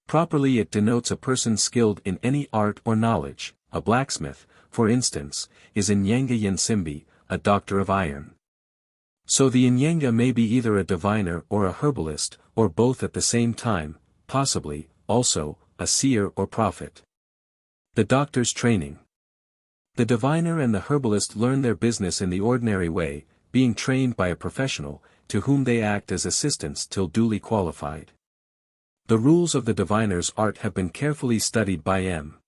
Properly it denotes a person skilled in any art or knowledge. A blacksmith, for instance, is Nyanga Yensimbi, a doctor of iron. So the Nyanga may be either a diviner or a herbalist, or both at the same time, possibly, also, a seer or prophet. The doctor's training. The diviner and the herbalist learn their business in the ordinary way, being trained by a professional, to whom they act as assistants till duly qualified. The rules of the diviner's art have been carefully studied by M.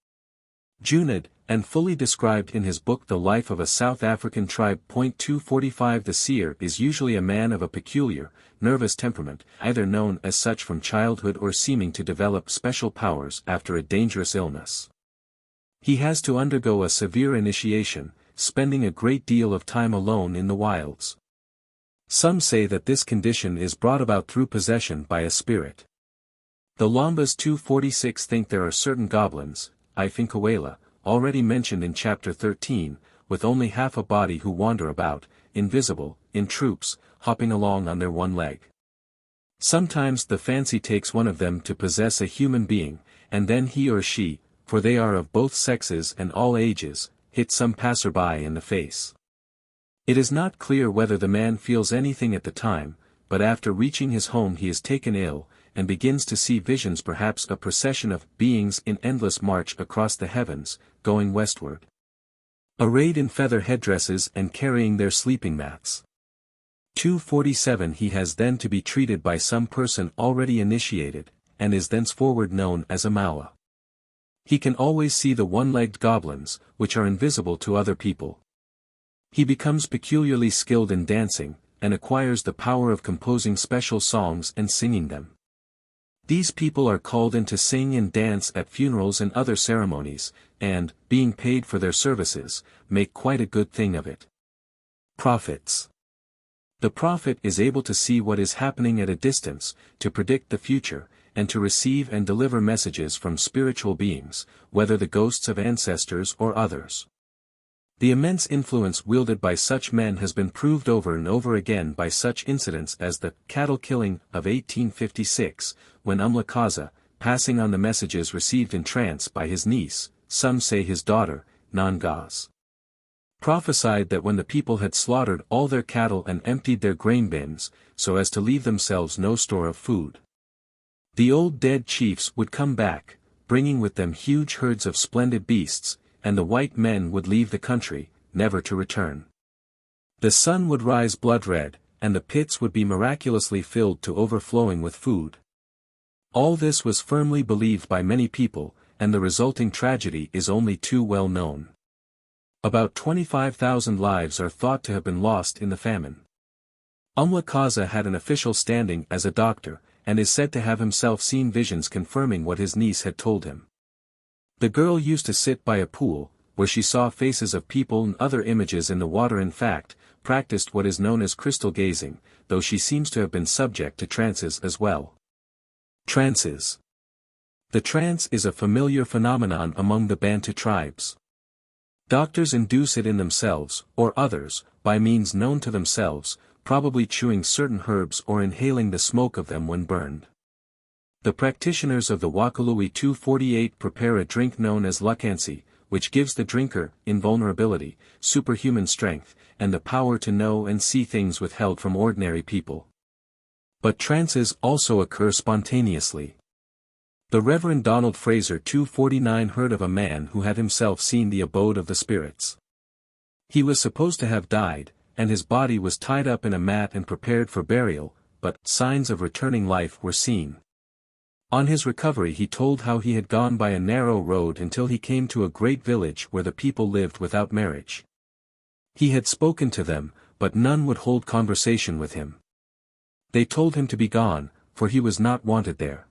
Junod, and fully described in his book The Life of a South African Tribe. 245. The seer is usually a man of a peculiar, nervous temperament, either known as such from childhood or seeming to develop special powers after a dangerous illness. He has to undergo a severe initiation, spending a great deal of time alone in the wilds. Some say that this condition is brought about through possession by a spirit. The Lombas 246 think there are certain goblins, Ifinkawela, already mentioned in chapter 13, with only half a body who wander about, invisible, in troops, hopping along on their one leg. Sometimes the fancy takes one of them to possess a human being, and then he or she, for they are of both sexes and all ages, hit some passerby in the face. It is not clear whether the man feels anything at the time, but after reaching his home he is taken ill, and begins to see visions, perhaps a procession of beings in endless march across the heavens, going westward. Arrayed in feather headdresses and carrying their sleeping mats. 247. He has then to be treated by some person already initiated, and is thenceforward known as a Mawa. He can always see the one-legged goblins, which are invisible to other people. He becomes peculiarly skilled in dancing, and acquires the power of composing special songs and singing them. These people are called in to sing and dance at funerals and other ceremonies, and, being paid for their services, make quite a good thing of it. Prophets. The prophet is able to see what is happening at a distance, to predict the future, and to receive and deliver messages from spiritual beings, whether the ghosts of ancestors or others. The immense influence wielded by such men has been proved over and over again by such incidents as the cattle killing of 1856, when Umlakaza, passing on the messages received in trance by his niece, some say his daughter, Nangaz, prophesied that when the people had slaughtered all their cattle and emptied their grain bins, so as to leave themselves no store of food, the old dead chiefs would come back, bringing with them huge herds of splendid beasts, and the white men would leave the country, never to return. The sun would rise blood red, and the pits would be miraculously filled to overflowing with food. All this was firmly believed by many people, and the resulting tragedy is only too well known. About 25,000 lives are thought to have been lost in the famine. Umlakaza had an official standing as a doctor, and is said to have himself seen visions confirming what his niece had told him. The girl used to sit by a pool, where she saw faces of people and other images in the water. In fact, practiced what is known as crystal gazing, though she seems to have been subject to trances as well. Trances. The trance is a familiar phenomenon among the Bantu tribes. Doctors induce it in themselves, or others, by means known to themselves, probably chewing certain herbs or inhaling the smoke of them when burned. The practitioners of the Wakilindi 248 prepare a drink known as Hlakanyana, which gives the drinker invulnerability, superhuman strength, and the power to know and see things withheld from ordinary people. But trances also occur spontaneously. The Reverend Donald Fraser 249 heard of a man who had himself seen the abode of the spirits. He was supposed to have died, and his body was tied up in a mat and prepared for burial, but signs of returning life were seen. On his recovery he told how he had gone by a narrow road until he came to a great village where the people lived without marriage. He had spoken to them, but none would hold conversation with him. They told him to be gone, for he was not wanted there.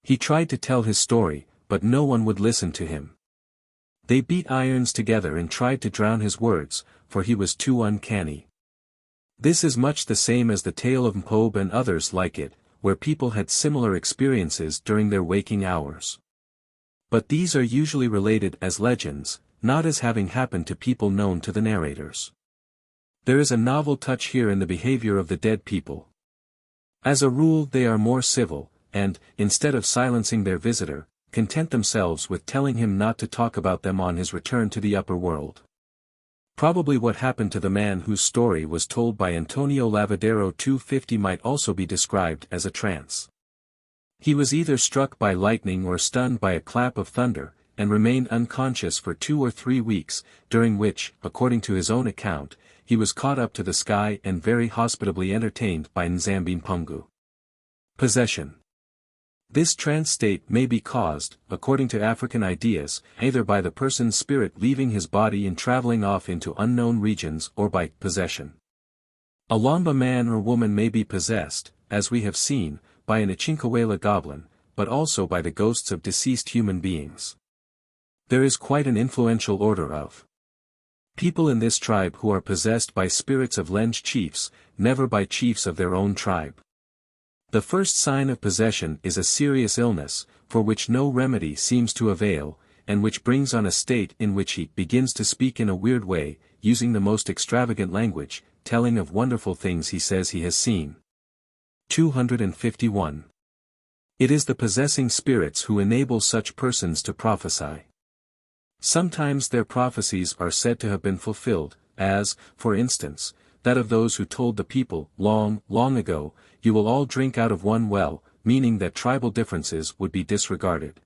He tried to tell his story, but no one would listen to him. They beat irons together and tried to drown his words, for he was too uncanny. This is much the same as the tale of Mpobe and others like it, where people had similar experiences during their waking hours. But these are usually related as legends, not as having happened to people known to the narrators. There is a novel touch here in the behavior of the dead people. As a rule they are more civil, and, instead of silencing their visitor, content themselves with telling him not to talk about them on his return to the upper world. Probably what happened to the man whose story was told by Antonio Lavadero 250 might also be described as a trance. He was either struck by lightning or stunned by a clap of thunder, and remained unconscious for 2 or 3 weeks, during which, according to his own account, he was caught up to the sky and very hospitably entertained by Nzambin Pungu. Possession. This trance state may be caused, according to African ideas, either by the person's spirit leaving his body and traveling off into unknown regions or by possession. A Lamba man or woman may be possessed, as we have seen, by an Ichinkwela goblin, but also by the ghosts of deceased human beings. There is quite an influential order of people in this tribe who are possessed by spirits of Lenge chiefs, never by chiefs of their own tribe. The first sign of possession is a serious illness, for which no remedy seems to avail, and which brings on a state in which he begins to speak in a weird way, using the most extravagant language, telling of wonderful things he says he has seen. 251. It is the possessing spirits who enable such persons to prophesy. Sometimes their prophecies are said to have been fulfilled, as, for instance, that of those who told the people, long, long ago, "You will all drink out of one well," meaning that tribal differences would be disregarded.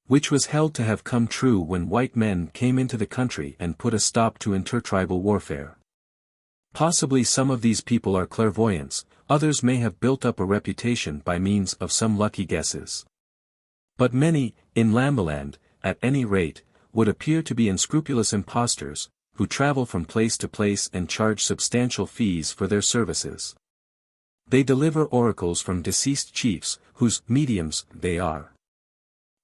Which was held to have come true when white men came into the country and put a stop to intertribal warfare. Possibly some of these people are clairvoyants, others may have built up a reputation by means of some lucky guesses. But many, in Lambaland, at any rate, would appear to be unscrupulous impostors, who travel from place to place and charge substantial fees for their services. They deliver oracles from deceased chiefs, whose mediums they are.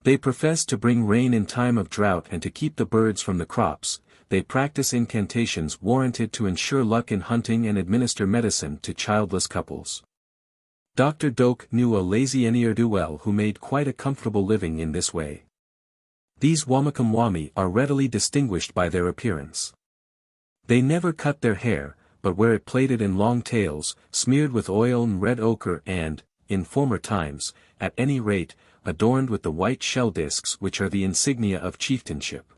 They profess to bring rain in time of drought and to keep the birds from the crops. They practice incantations warranted to ensure luck in hunting and administer medicine to childless couples. Dr. Doak knew a lazy ne'er-do-well who made quite a comfortable living in this way. These Wamakamwami are readily distinguished by their appearance. They never cut their hair, but wear it plaited in long tails, smeared with oil and red ochre and, in former times, at any rate, adorned with the white shell discs which are the insignia of chieftainship.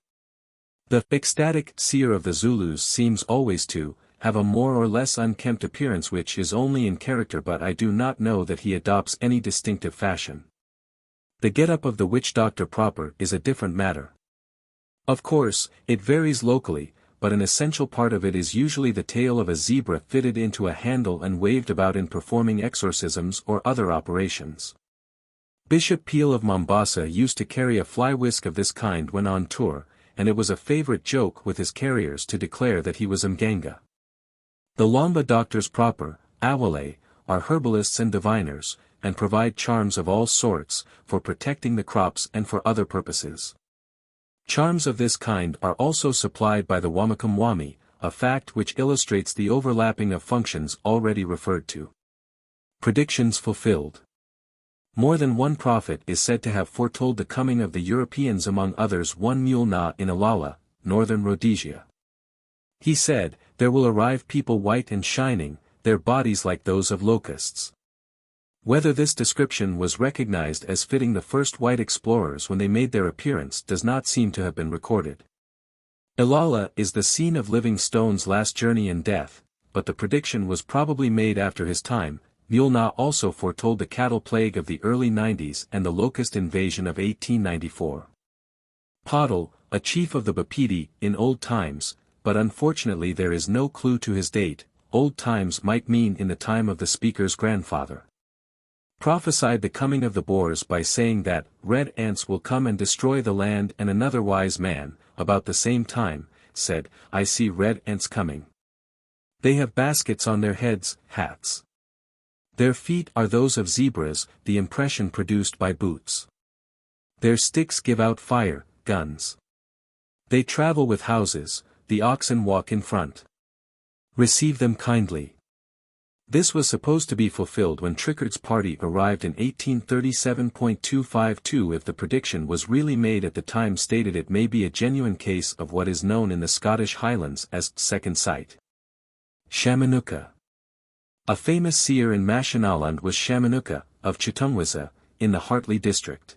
The ecstatic seer of the Zulus seems always to have a more or less unkempt appearance which is only in character, but I do not know that he adopts any distinctive fashion. The get-up of the witch doctor proper is a different matter. Of course, it varies locally, but an essential part of it is usually the tail of a zebra fitted into a handle and waved about in performing exorcisms or other operations. Bishop Peel of Mombasa used to carry a fly whisk of this kind when on tour, and it was a favorite joke with his carriers to declare that he was mganga. The Lomba doctors proper, Awale, are herbalists and diviners, and provide charms of all sorts, for protecting the crops and for other purposes. Charms of this kind are also supplied by the Wamakamwami, a fact which illustrates the overlapping of functions already referred to. Predictions fulfilled. More than one prophet is said to have foretold the coming of the Europeans, among others one Mulna in Ilala, northern Rhodesia. He said, "There will arrive people white and shining, their bodies like those of locusts." Whether this description was recognized as fitting the first white explorers when they made their appearance does not seem to have been recorded. Ilala is the scene of Livingstone's last journey and death, but the prediction was probably made after his time. Mulna also foretold the cattle plague of the early 90s and the locust invasion of 1894. Pottle, a chief of the Bapedi, in old times, but unfortunately there is no clue to his date. Old times might mean in the time of the speaker's grandfather. Prophesied the coming of the Boers by saying that red ants will come and destroy the land, and another wise man, about the same time, said, "I see red ants coming. They have baskets on their heads, hats. Their feet are those of zebras," the impression produced by boots. "Their sticks give out fire, guns. They travel with houses, the oxen walk in front. Receive them kindly." This was supposed to be fulfilled when Trickard's party arrived in 1837.252. If the prediction was really made at the time stated, it may be a genuine case of what is known in the Scottish Highlands as second sight. Shamanuka. A famous seer in Mashonaland was Shamanuka, of Chitungwiza, in the Hartley district.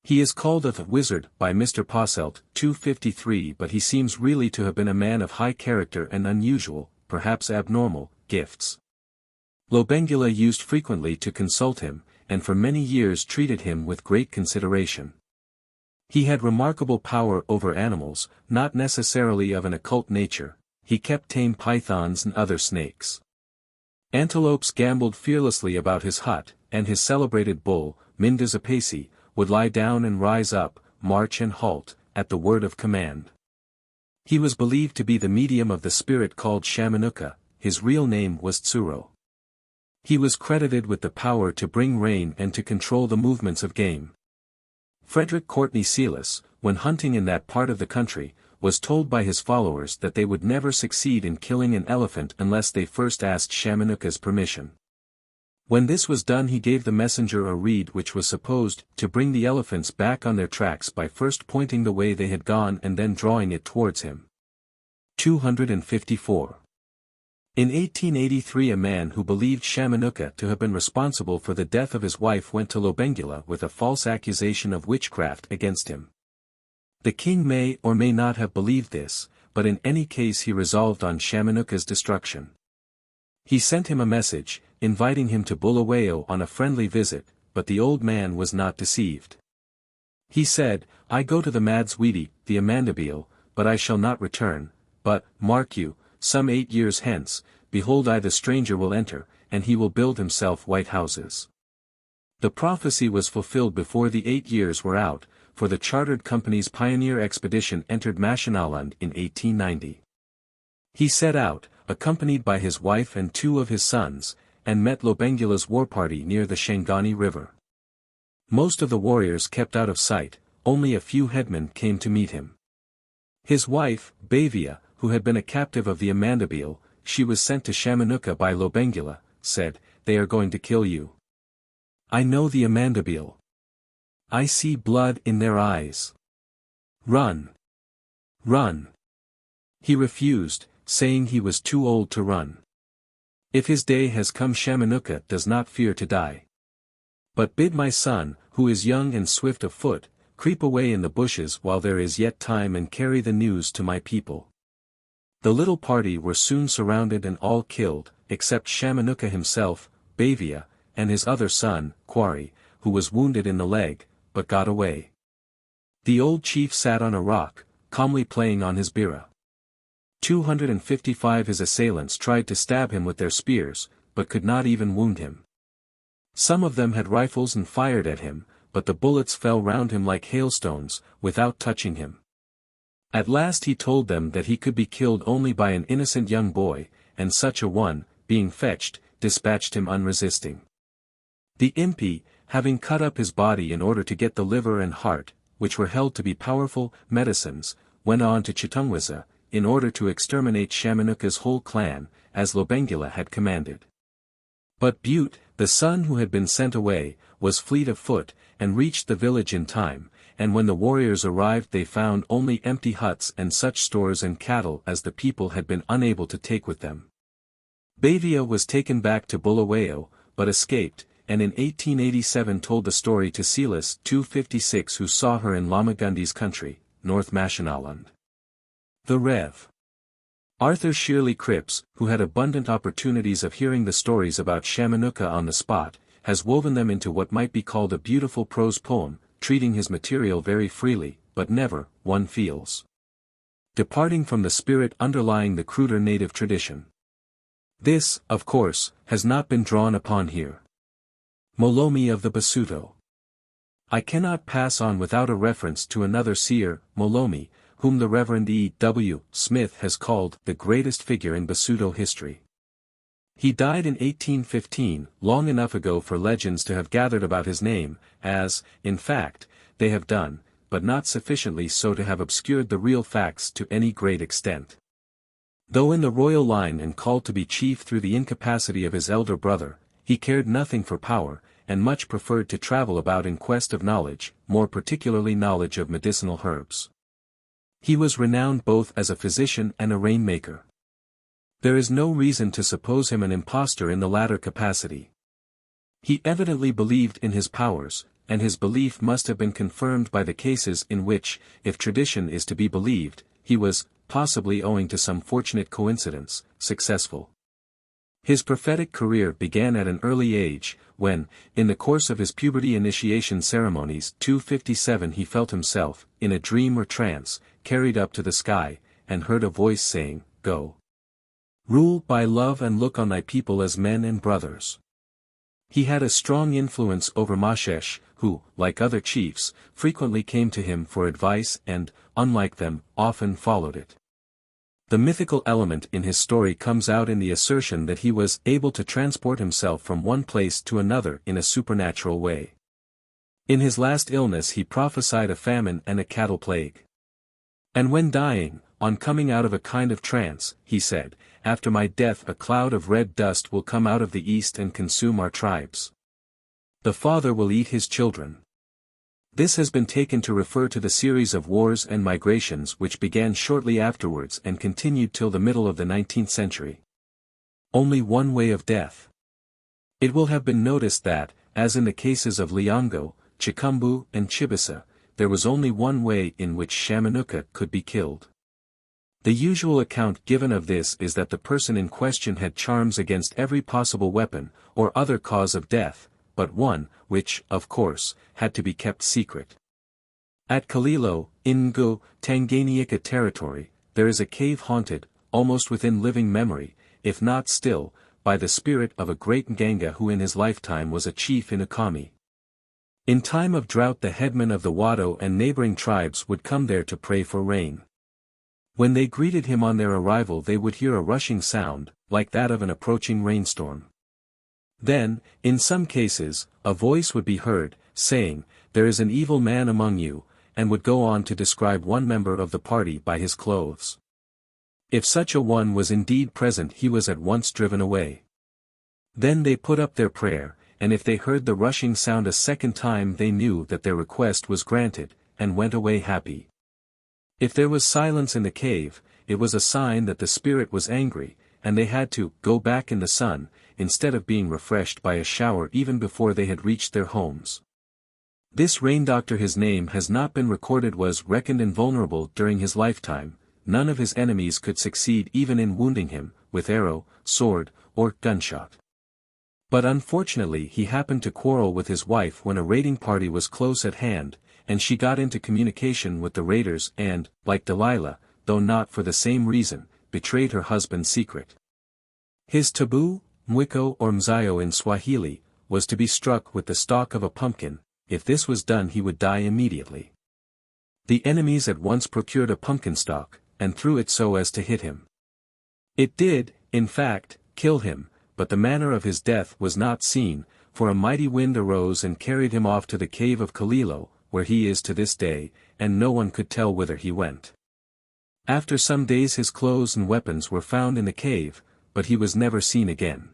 He is called a wizard by Mr. Posselt, 253, but he seems really to have been a man of high character and unusual, perhaps abnormal, gifts. Lobengula used frequently to consult him, and for many years treated him with great consideration. He had remarkable power over animals, not necessarily of an occult nature. He kept tame pythons and other snakes. Antelopes gamboled fearlessly about his hut, and his celebrated bull, Mindazapesi, would lie down and rise up, march and halt, at the word of command. He was believed to be the medium of the spirit called Shamanuka. His real name was Tsuro. He was credited with the power to bring rain and to control the movements of game. Frederick Courtney Sealis, when hunting in that part of the country, was told by his followers that they would never succeed in killing an elephant unless they first asked Shamanuka's permission. When this was done, he gave the messenger a reed which was supposed to bring the elephants back on their tracks by first pointing the way they had gone and then drawing it towards him. 254. In 1883, a man who believed Shamanuka to have been responsible for the death of his wife went to Lobengula with a false accusation of witchcraft against him. The king may or may not have believed this, but in any case he resolved on Shamanuka's destruction. He sent him a message, inviting him to Bulawayo on a friendly visit, but the old man was not deceived. He said, "I go to the Madsweedy, the Amandabeel, but I shall not return, but, mark you, some 8 years hence, behold I the stranger will enter, and he will build himself white houses." The prophecy was fulfilled before the 8 years were out, for the Chartered Company's pioneer expedition entered Mashonaland in 1890. He set out, accompanied by his wife and 2 of his sons, and met Lobengula's war party near the Shangani River. Most of the warriors kept out of sight, only a few headmen came to meet him. His wife, Bavia, who had been a captive of the Amandabeel, she was sent to Shamanuka by Lobengula, said, "They are going to kill you. I know the Amandabeel. I see blood in their eyes. Run. Run." He refused, saying he was too old to run. If his day has come, Shamanuka does not fear to die. "But bid my son, who is young and swift of foot, creep away in the bushes while there is yet time and carry the news to my people." The little party were soon surrounded and all killed, except Shamanuka himself, Bavia, and his other son, Quarry, who was wounded in the leg, but got away. The old chief sat on a rock, calmly playing on his bira. 255 his assailants tried to stab him with their spears, but could not even wound him. Some of them had rifles and fired at him, but the bullets fell round him like hailstones, without touching him. At last he told them that he could be killed only by an innocent young boy, and such a one, being fetched, dispatched him unresisting. The impi, having cut up his body in order to get the liver and heart, which were held to be powerful medicines, went on to Chitungwiza, in order to exterminate Shamanuka's whole clan, as Lobengula had commanded. But Butte, the son who had been sent away, was fleet of foot, and reached the village in time, and when the warriors arrived they found only empty huts and such stores and cattle as the people had been unable to take with them. Bavia was taken back to Bulawayo, but escaped, and in 1887 told the story to Silas 256 who saw her in Lamagundi's country, North Mashonaland. The Rev. Arthur Shirley Cripps, who had abundant opportunities of hearing the stories about Shamanuka on the spot, has woven them into what might be called a beautiful prose poem, treating his material very freely, but never, one feels, departing from the spirit underlying the cruder native tradition. This, of course, has not been drawn upon here. Molomi of the Basuto. I cannot pass on without a reference to another seer, Molomi, whom the Reverend E. W. Smith has called the greatest figure in Basuto history. He died in 1815, long enough ago for legends to have gathered about his name, as, in fact, they have done, but not sufficiently so to have obscured the real facts to any great extent. Though in the royal line and called to be chief through the incapacity of his elder brother, he cared nothing for power, and much preferred to travel about in quest of knowledge, more particularly knowledge of medicinal herbs. He was renowned both as a physician and a rainmaker. There is no reason to suppose him an impostor in the latter capacity. He evidently believed in his powers, and his belief must have been confirmed by the cases in which, if tradition is to be believed, he was, possibly owing to some fortunate coincidence, successful. His prophetic career began at an early age, when, in the course of his puberty initiation ceremonies 257 he felt himself, in a dream or trance, carried up to the sky, and heard a voice saying, "Go. Rule by love and look on thy people as men and brothers." He had a strong influence over Mashesh, who, like other chiefs, frequently came to him for advice and, unlike them, often followed it. The mythical element in his story comes out in the assertion that he was able to transport himself from one place to another in a supernatural way. In his last illness he prophesied a famine and a cattle plague. And when dying, on coming out of a kind of trance, he said, "After my death a cloud of red dust will come out of the east and consume our tribes. The father will eat his children." This has been taken to refer to the series of wars and migrations which began shortly afterwards and continued till the middle of the 19th century. Only one way of death. It will have been noticed that, as in the cases of Liongo, Chikumbu and Chibisa, there was only one way in which Shamanuka could be killed. The usual account given of this is that the person in question had charms against every possible weapon, or other cause of death, but one, which, of course, had to be kept secret. At Kalilo, in Ngo, Tanganyika territory, there is a cave haunted, almost within living memory, if not still, by the spirit of a great Nganga who in his lifetime was a chief in Ukami. In time of drought the headmen of the Wado and neighboring tribes would come there to pray for rain. When they greeted him on their arrival they would hear a rushing sound, like that of an approaching rainstorm. Then, in some cases, a voice would be heard, saying, "There is an evil man among you," and would go on to describe one member of the party by his clothes. If such a one was indeed present he was at once driven away. Then they put up their prayer, and if they heard the rushing sound a second time they knew that their request was granted, and went away happy. If there was silence in the cave, it was a sign that the spirit was angry, and they had to go back in the sun, instead of being refreshed by a shower even before they had reached their homes. This rain doctor, his name has not been recorded, was reckoned invulnerable during his lifetime. None of his enemies could succeed even in wounding him, with arrow, sword, or gunshot. But unfortunately he happened to quarrel with his wife when a raiding party was close at hand, and she got into communication with the raiders and, like Delilah, though not for the same reason, betrayed her husband's secret. His taboo, mwiko or mzayo in Swahili, was to be struck with the stalk of a pumpkin. If this was done he would die immediately. The enemies at once procured a pumpkin stalk, and threw it so as to hit him. It did, in fact, kill him, but the manner of his death was not seen, for a mighty wind arose and carried him off to the cave of Kalilo, where he is to this day, and no one could tell whither he went. After some days his clothes and weapons were found in the cave, but he was never seen again.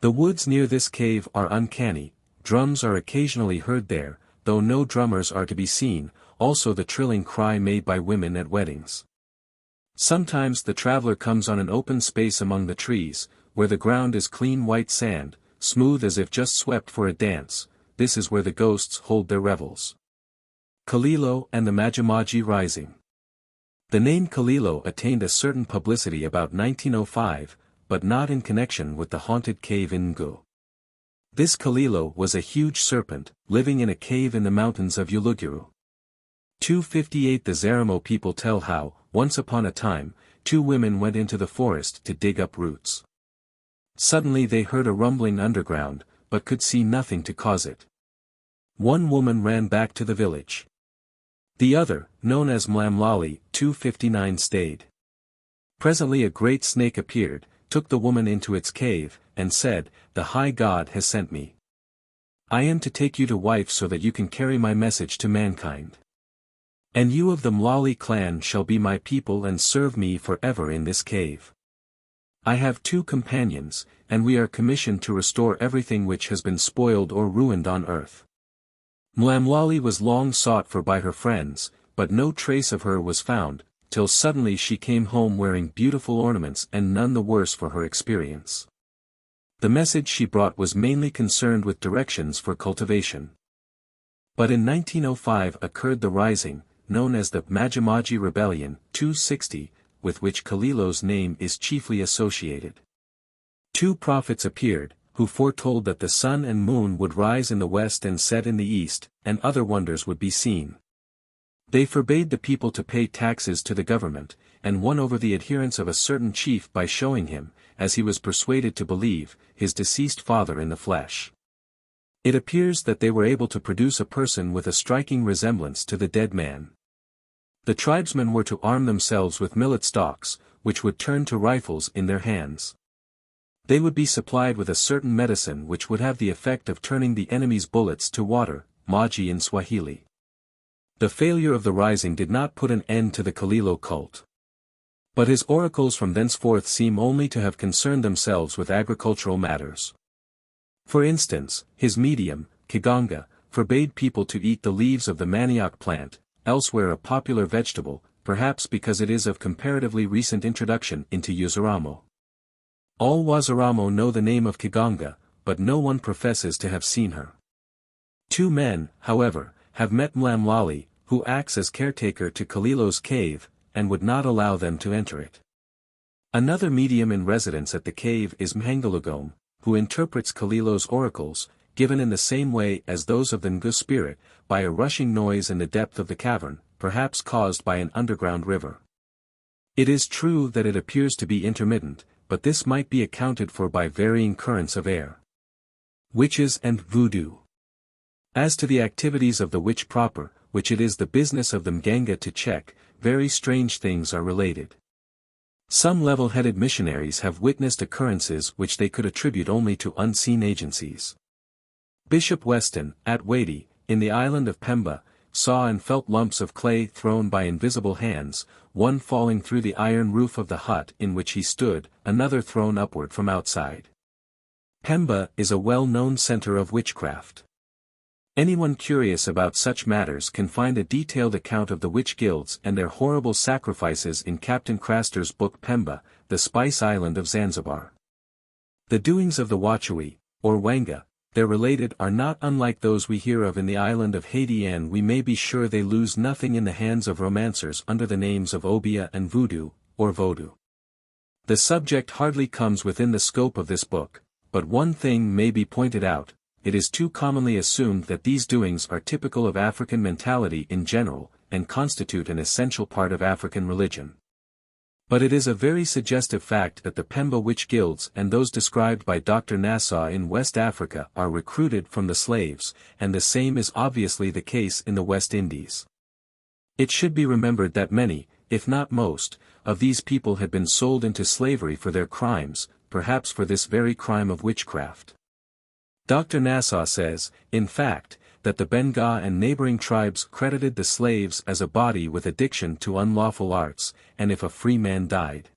The woods near this cave are uncanny. Drums are occasionally heard there, though no drummers are to be seen, also the trilling cry made by women at weddings. Sometimes the traveler comes on an open space among the trees, where the ground is clean white sand, smooth as if just swept for a dance. This is where the ghosts hold their revels. Kalilo and the Majimaji Rising. The name Kalilo attained a certain publicity about 1905, but not in connection with the haunted cave in Ngu. This Kalilo was a huge serpent, living in a cave in the mountains of Uluguru. 258 The Zaramo people tell how, once upon a time, two women went into the forest to dig up roots. Suddenly they heard a rumbling underground, but could see nothing to cause it. One woman ran back to the village. The other, known as Mlamlali, 259 stayed. Presently a great snake appeared, took the woman into its cave, and said, "The high God has sent me. I am to take you to wife so that you can carry my message to mankind. And you of the Mlali clan shall be my people and serve me forever in this cave. I have 2 companions, and we are commissioned to restore everything which has been spoiled or ruined on earth." Mlamlali was long sought for by her friends, but no trace of her was found, till suddenly she came home wearing beautiful ornaments and none the worse for her experience. The message she brought was mainly concerned with directions for cultivation. But in 1905 occurred the rising, known as the Majimaji Rebellion, 260, with which Kalilo's name is chiefly associated. 2 prophets appeared, who foretold that the sun and moon would rise in the west and set in the east, and other wonders would be seen. They forbade the people to pay taxes to the government, and won over the adherents of a certain chief by showing him, as he was persuaded to believe, his deceased father in the flesh. It appears that they were able to produce a person with a striking resemblance to the dead man. The tribesmen were to arm themselves with millet stalks, which would turn to rifles in their hands. They would be supplied with a certain medicine which would have the effect of turning the enemy's bullets to water, maji in Swahili. The failure of the rising did not put an end to the Kalilo cult. But his oracles from thenceforth seem only to have concerned themselves with agricultural matters. For instance, his medium, Kiganga, forbade people to eat the leaves of the manioc plant, elsewhere a popular vegetable, perhaps because it is of comparatively recent introduction into Wazaramo. All Wazaramo know the name of Kiganga, but no one professes to have seen her. 2 men, however, have met Mlamlali, who acts as caretaker to Kalilo's cave, and would not allow them to enter it. Another medium in residence at the cave is Mhangalugome, who interprets Kalilo's oracles, given in the same way as those of the Ngu spirit, by a rushing noise in the depth of the cavern, perhaps caused by an underground river. It is true that it appears to be intermittent, but this might be accounted for by varying currents of air. Witches and voodoo. As to the activities of the witch proper, which it is the business of the Mganga to check, very strange things are related. Some level-headed missionaries have witnessed occurrences which they could attribute only to unseen agencies. Bishop Weston, at Wadey, in the island of Pemba, saw and felt lumps of clay thrown by invisible hands, one falling through the iron roof of the hut in which he stood, another thrown upward from outside. Pemba is a well-known center of witchcraft. Anyone curious about such matters can find a detailed account of the witch guilds and their horrible sacrifices in Captain Craster's book Pemba, the Spice Island of Zanzibar. The doings of the Wachui, or Wanga, their related are not unlike those we hear of in the island of Haiti, and we may be sure they lose nothing in the hands of romancers under the names of Obia and Voodoo, or Vodou. The subject hardly comes within the scope of this book, but one thing may be pointed out. It is too commonly assumed that these doings are typical of African mentality in general, and constitute an essential part of African religion. But it is a very suggestive fact that the Pemba witch guilds and those described by Dr. Nassau in West Africa are recruited from the slaves, and the same is obviously the case in the West Indies. It should be remembered that many, if not most, of these people had been sold into slavery for their crimes, perhaps for this very crime of witchcraft. Dr. Nassau says, in fact, that the Benga and neighboring tribes credited the slaves as a body with addiction to unlawful arts, and if a free man died,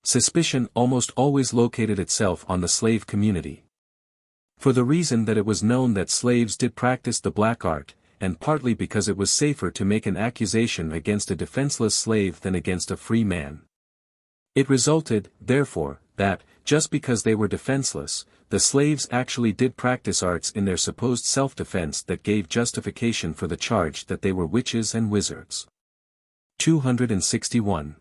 suspicion almost always located itself on the slave community. For the reason that it was known that slaves did practice the black art, and partly because it was safer to make an accusation against a defenseless slave than against a free man. It resulted, therefore, that, just because they were defenseless, the slaves actually did practice arts in their supposed self-defense that gave justification for the charge that they were witches and wizards. 261.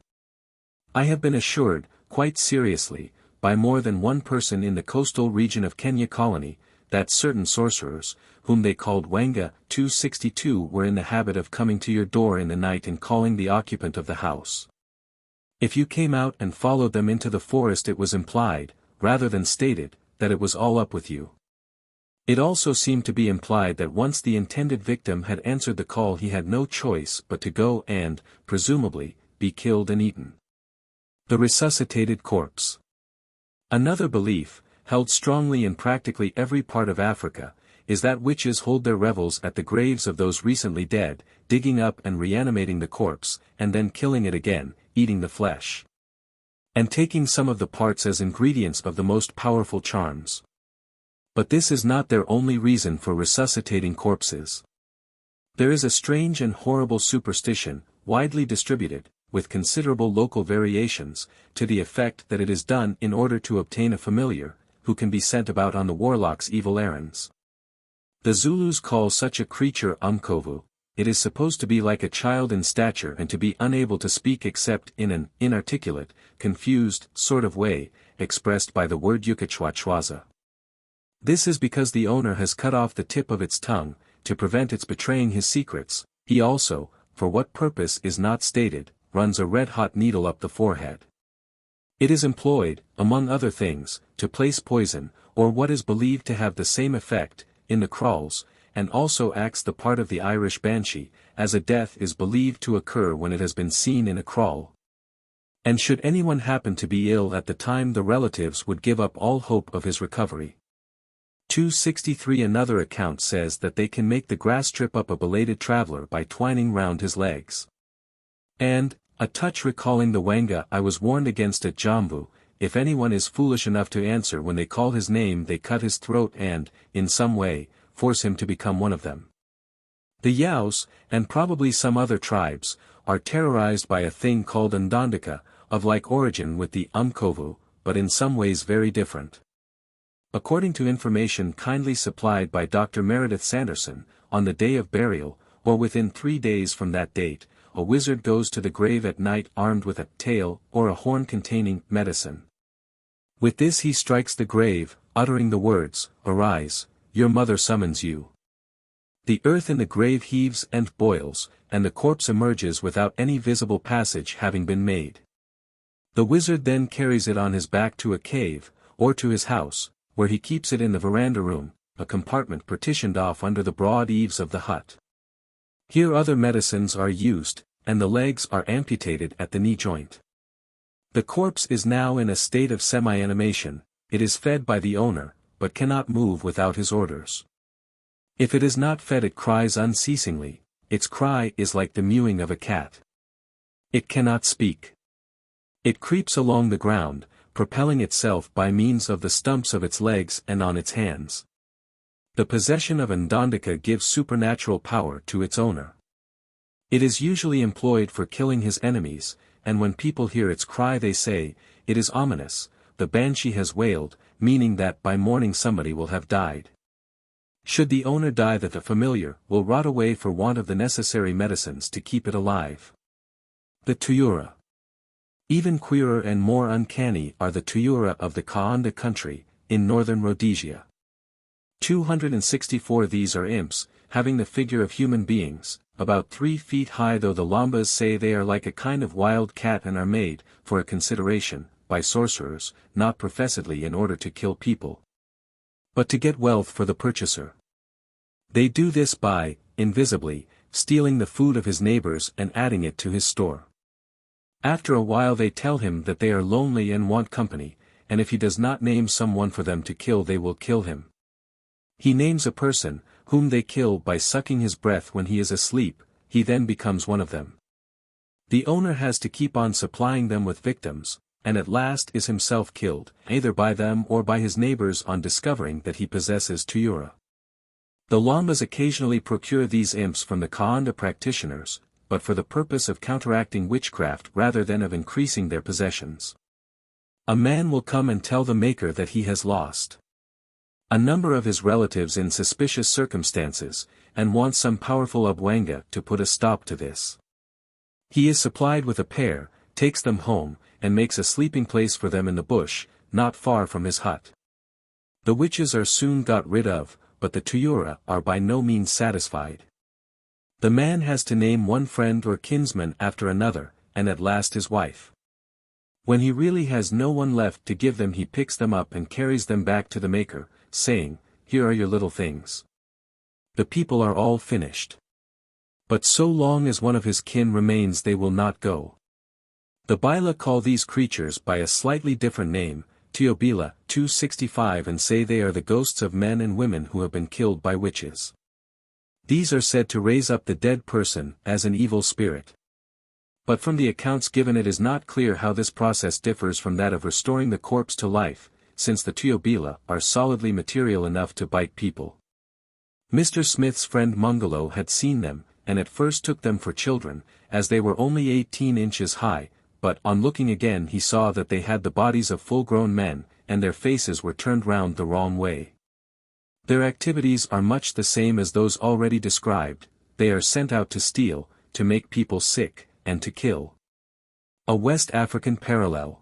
I have been assured, quite seriously, by more than one person in the coastal region of Kenya colony, that certain sorcerers, whom they called Wanga, 262 were in the habit of coming to your door in the night and calling the occupant of the house. If you came out and followed them into the forest, it was implied, rather than stated, that it was all up with you. It also seemed to be implied that once the intended victim had answered the call, he had no choice but to go and, presumably, be killed and eaten. The resuscitated corpse. Another belief, held strongly in practically every part of Africa, is that witches hold their revels at the graves of those recently dead, digging up and reanimating the corpse, and then killing it again, eating the flesh, and taking some of the parts as ingredients of the most powerful charms. But this is not their only reason for resuscitating corpses. There is a strange and horrible superstition, widely distributed, with considerable local variations, to the effect that it is done in order to obtain a familiar, who can be sent about on the warlock's evil errands. The Zulus call such a creature Umkovu. It is supposed to be like a child in stature and to be unable to speak except in an inarticulate, confused sort of way, expressed by the word yukachwachwaza. This is because the owner has cut off the tip of its tongue, to prevent its betraying his secrets. He also, for what purpose is not stated, runs a red-hot needle up the forehead. It is employed, among other things, to place poison, or what is believed to have the same effect, in the kraals, and also acts the part of the Irish banshee, as a death is believed to occur when it has been seen in a kraal. And should anyone happen to be ill at the time, the relatives would give up all hope of his recovery. 263 Another account says that they can make the grass trip up a belated traveler by twining round his legs. And, a touch recalling the Wanga I was warned against at Jambu, if anyone is foolish enough to answer when they call his name, they cut his throat and, in some way, force him to become one of them. The Yaos, and probably some other tribes, are terrorized by a thing called Ndandika, of like origin with the Umkovu, but in some ways very different. According to information kindly supplied by Dr. Meredith Sanderson, on the day of burial, or within 3 days from that date, a wizard goes to the grave at night armed with a tail or a horn containing medicine. With this he strikes the grave, uttering the words, "Arise, your mother summons you." The earth in the grave heaves and boils, and the corpse emerges without any visible passage having been made. The wizard then carries it on his back to a cave, or to his house, where he keeps it in the veranda room, a compartment partitioned off under the broad eaves of the hut. Here other medicines are used, and the legs are amputated at the knee joint. The corpse is now in a state of semi-animation. It is fed by the owner, but cannot move without his orders. If it is not fed, it cries unceasingly. Its cry is like the mewing of a cat. It cannot speak. It creeps along the ground, propelling itself by means of the stumps of its legs and on its hands. The possession of Ndandika gives supernatural power to its owner. It is usually employed for killing his enemies, and when people hear its cry they say, "It is ominous, the banshee has wailed," meaning that by morning somebody will have died. Should the owner die, that the familiar will rot away for want of the necessary medicines to keep it alive. The Tuyura. Even queerer and more uncanny are the Tuyura of the Kaanda country, in northern Rhodesia. 264 These are imps, having the figure of human beings, about 3 feet high, though the Lambas say they are like a kind of wild cat and are made, for a consideration, by sorcerers, not professedly in order to kill people, but to get wealth for the purchaser. They do this by, invisibly, stealing the food of his neighbors and adding it to his store. After a while they tell him that they are lonely and want company, and if he does not name someone for them to kill, they will kill him. He names a person, whom they kill by sucking his breath when he is asleep. He then becomes one of them. The owner has to keep on supplying them with victims, and at last is himself killed, either by them or by his neighbors on discovering that he possesses Tuyura. The Lambas occasionally procure these imps from the Kaanda practitioners, but for the purpose of counteracting witchcraft rather than of increasing their possessions. A man will come and tell the maker that he has lost a number of his relatives in suspicious circumstances, and wants some powerful Abwanga to put a stop to this. He is supplied with a pair, takes them home, and makes a sleeping place for them in the bush, not far from his hut. The witches are soon got rid of, but the Tuyura are by no means satisfied. The man has to name one friend or kinsman after another, and at last his wife. When he really has no one left to give them, he picks them up and carries them back to the maker, saying, "Here are your little things." The people are all finished. But so long as one of his kin remains, they will not go. The Baila call these creatures by a slightly different name, Teobila 265, and say they are the ghosts of men and women who have been killed by witches. These are said to raise up the dead person as an evil spirit. But from the accounts given it is not clear how this process differs from that of restoring the corpse to life, since the Teobila are solidly material enough to bite people. Mr. Smith's friend Mungalo had seen them, and at first took them for children, as they were only 18 inches high, but on looking again he saw that they had the bodies of full-grown men, and their faces were turned round the wrong way. Their activities are much the same as those already described. They are sent out to steal, to make people sick, and to kill. A West African parallel.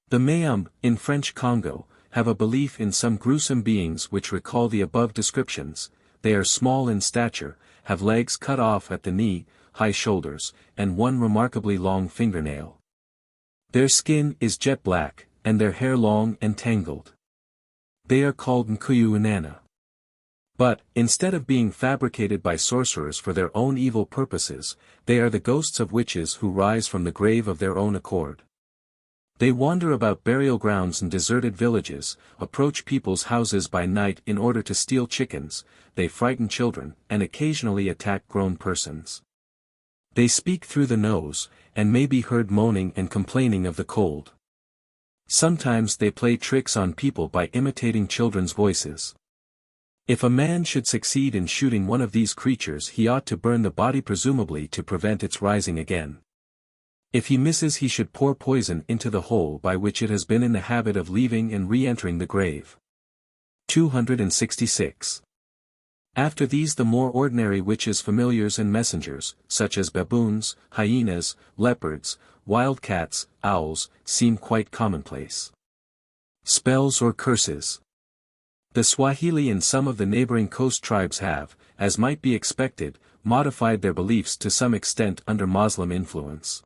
The Mayum, in French Congo, have a belief in some gruesome beings which recall the above descriptions. They are small in stature, have legs cut off at the knee, high shoulders, and one remarkably long fingernail. Their skin is jet black, and their hair long and tangled. They are called Nkuyunana. But, instead of being fabricated by sorcerers for their own evil purposes, they are the ghosts of witches who rise from the grave of their own accord. They wander about burial grounds and deserted villages, approach people's houses by night in order to steal chickens, they frighten children, and occasionally attack grown persons. They speak through the nose, and may be heard moaning and complaining of the cold. Sometimes they play tricks on people by imitating children's voices. If a man should succeed in shooting one of these creatures, he ought to burn the body, presumably to prevent its rising again. If he misses, he should pour poison into the hole by which it has been in the habit of leaving and re-entering the grave. 266. After these, the more ordinary witches, familiars and messengers, such as baboons, hyenas, leopards, wild cats, owls, seem quite commonplace. Spells or curses. The Swahili and some of the neighboring coast tribes have, as might be expected, modified their beliefs to some extent under Moslem influence.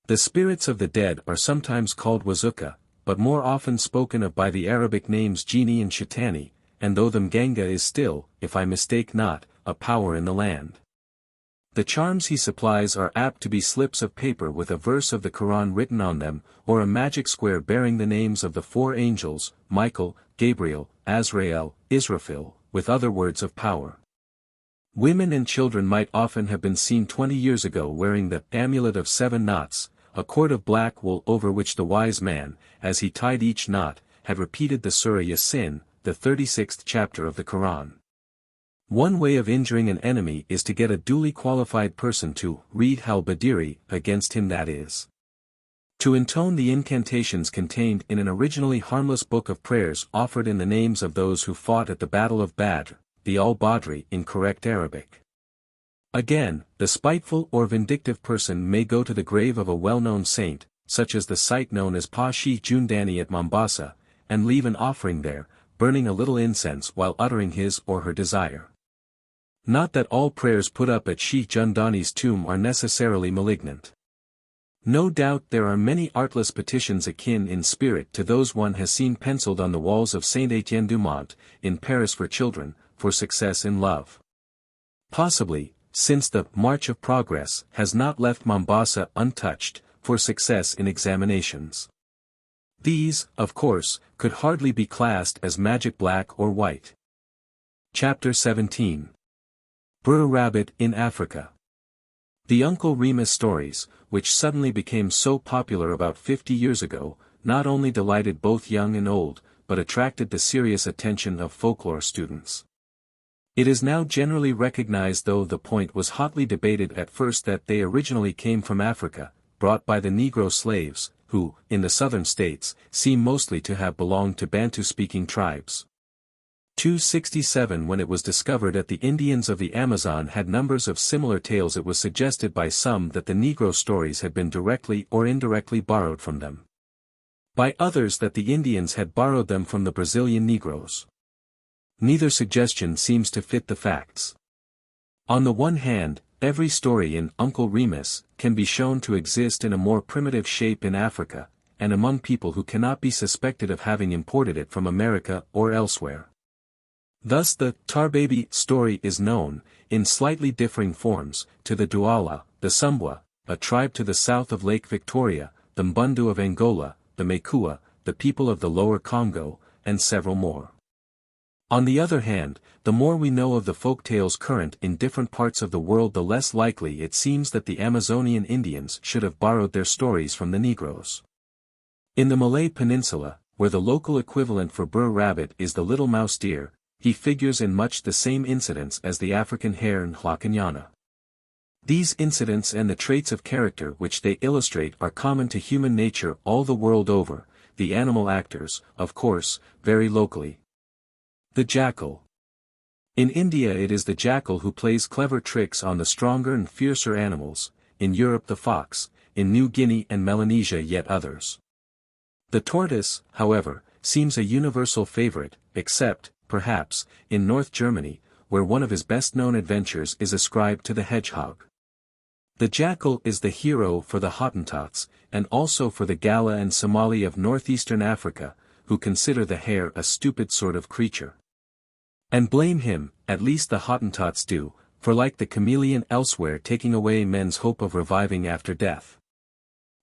The spirits of the dead are sometimes called wazuka, but more often spoken of by the Arabic names Jini and Shaitani, and though the Mganga is still, if I mistake not, a power in the land. The charms he supplies are apt to be slips of paper with a verse of the Quran written on them, or a magic square bearing the names of the 4 angels, Michael, Gabriel, Azrael, Israfil, with other words of power. Women and children might often have been seen 20 years ago wearing the amulet of 7 knots, a cord of black wool over which the wise man, as he tied each knot, had repeated the Surah Yasin, the 36th chapter of the Quran. One way of injuring an enemy is to get a duly qualified person to read Al-Badiri against him, that is, to intone the incantations contained in an originally harmless book of prayers offered in the names of those who fought at the Battle of Badr, the Al-Badri in correct Arabic. Again, the spiteful or vindictive person may go to the grave of a well-known saint, such as the site known as Pashi Jundani at Mombasa, and leave an offering there, burning a little incense while uttering his or her desire. Not that all prayers put up at Sheikh Jundani's tomb are necessarily malignant. No doubt there are many artless petitions akin in spirit to those one has seen penciled on the walls of Saint-Étienne-du-Mont, in Paris for children, for success in love. Possibly, since the March of Progress has not left Mombasa untouched, for success in examinations. These, of course, could hardly be classed as magic black or white. Chapter 17. Brer Rabbit in Africa. The Uncle Remus stories, which suddenly became so popular about 50 years ago, not only delighted both young and old, but attracted the serious attention of folklore students. It is now generally recognized, though the point was hotly debated at first, that they originally came from Africa, brought by the Negro slaves, who, in the southern states, seem mostly to have belonged to Bantu-speaking tribes. 267 When it was discovered that the Indians of the Amazon had numbers of similar tales, it was suggested by some that the Negro stories had been directly or indirectly borrowed from them. By others that the Indians had borrowed them from the Brazilian Negroes. Neither suggestion seems to fit the facts. On the one hand, every story in Uncle Remus can be shown to exist in a more primitive shape in Africa, and among people who cannot be suspected of having imported it from America or elsewhere. Thus the Tarbaby story is known, in slightly differing forms, to the Douala, the Sumbwa, a tribe to the south of Lake Victoria, the Mbundu of Angola, the Mekua, the people of the Lower Congo, and several more. On the other hand, the more we know of the folk tales current in different parts of the world, the less likely it seems that the Amazonian Indians should have borrowed their stories from the Negroes. In the Malay Peninsula, where the local equivalent for Brer Rabbit is the little mouse deer, he figures in much the same incidents as the African hare and Hlakanyana. These incidents and the traits of character which they illustrate are common to human nature all the world over, the animal actors, of course, vary locally. The jackal. In India it is the jackal who plays clever tricks on the stronger and fiercer animals, in Europe the fox, in New Guinea and Melanesia yet others. The tortoise, however, seems a universal favorite, except, perhaps, in North Germany, where one of his best-known adventures is ascribed to the hedgehog. The jackal is the hero for the Hottentots, and also for the Galla and Somali of northeastern Africa, who consider the hare a stupid sort of creature. And blame him, at least the Hottentots do, for like the chameleon elsewhere taking away men's hope of reviving after death.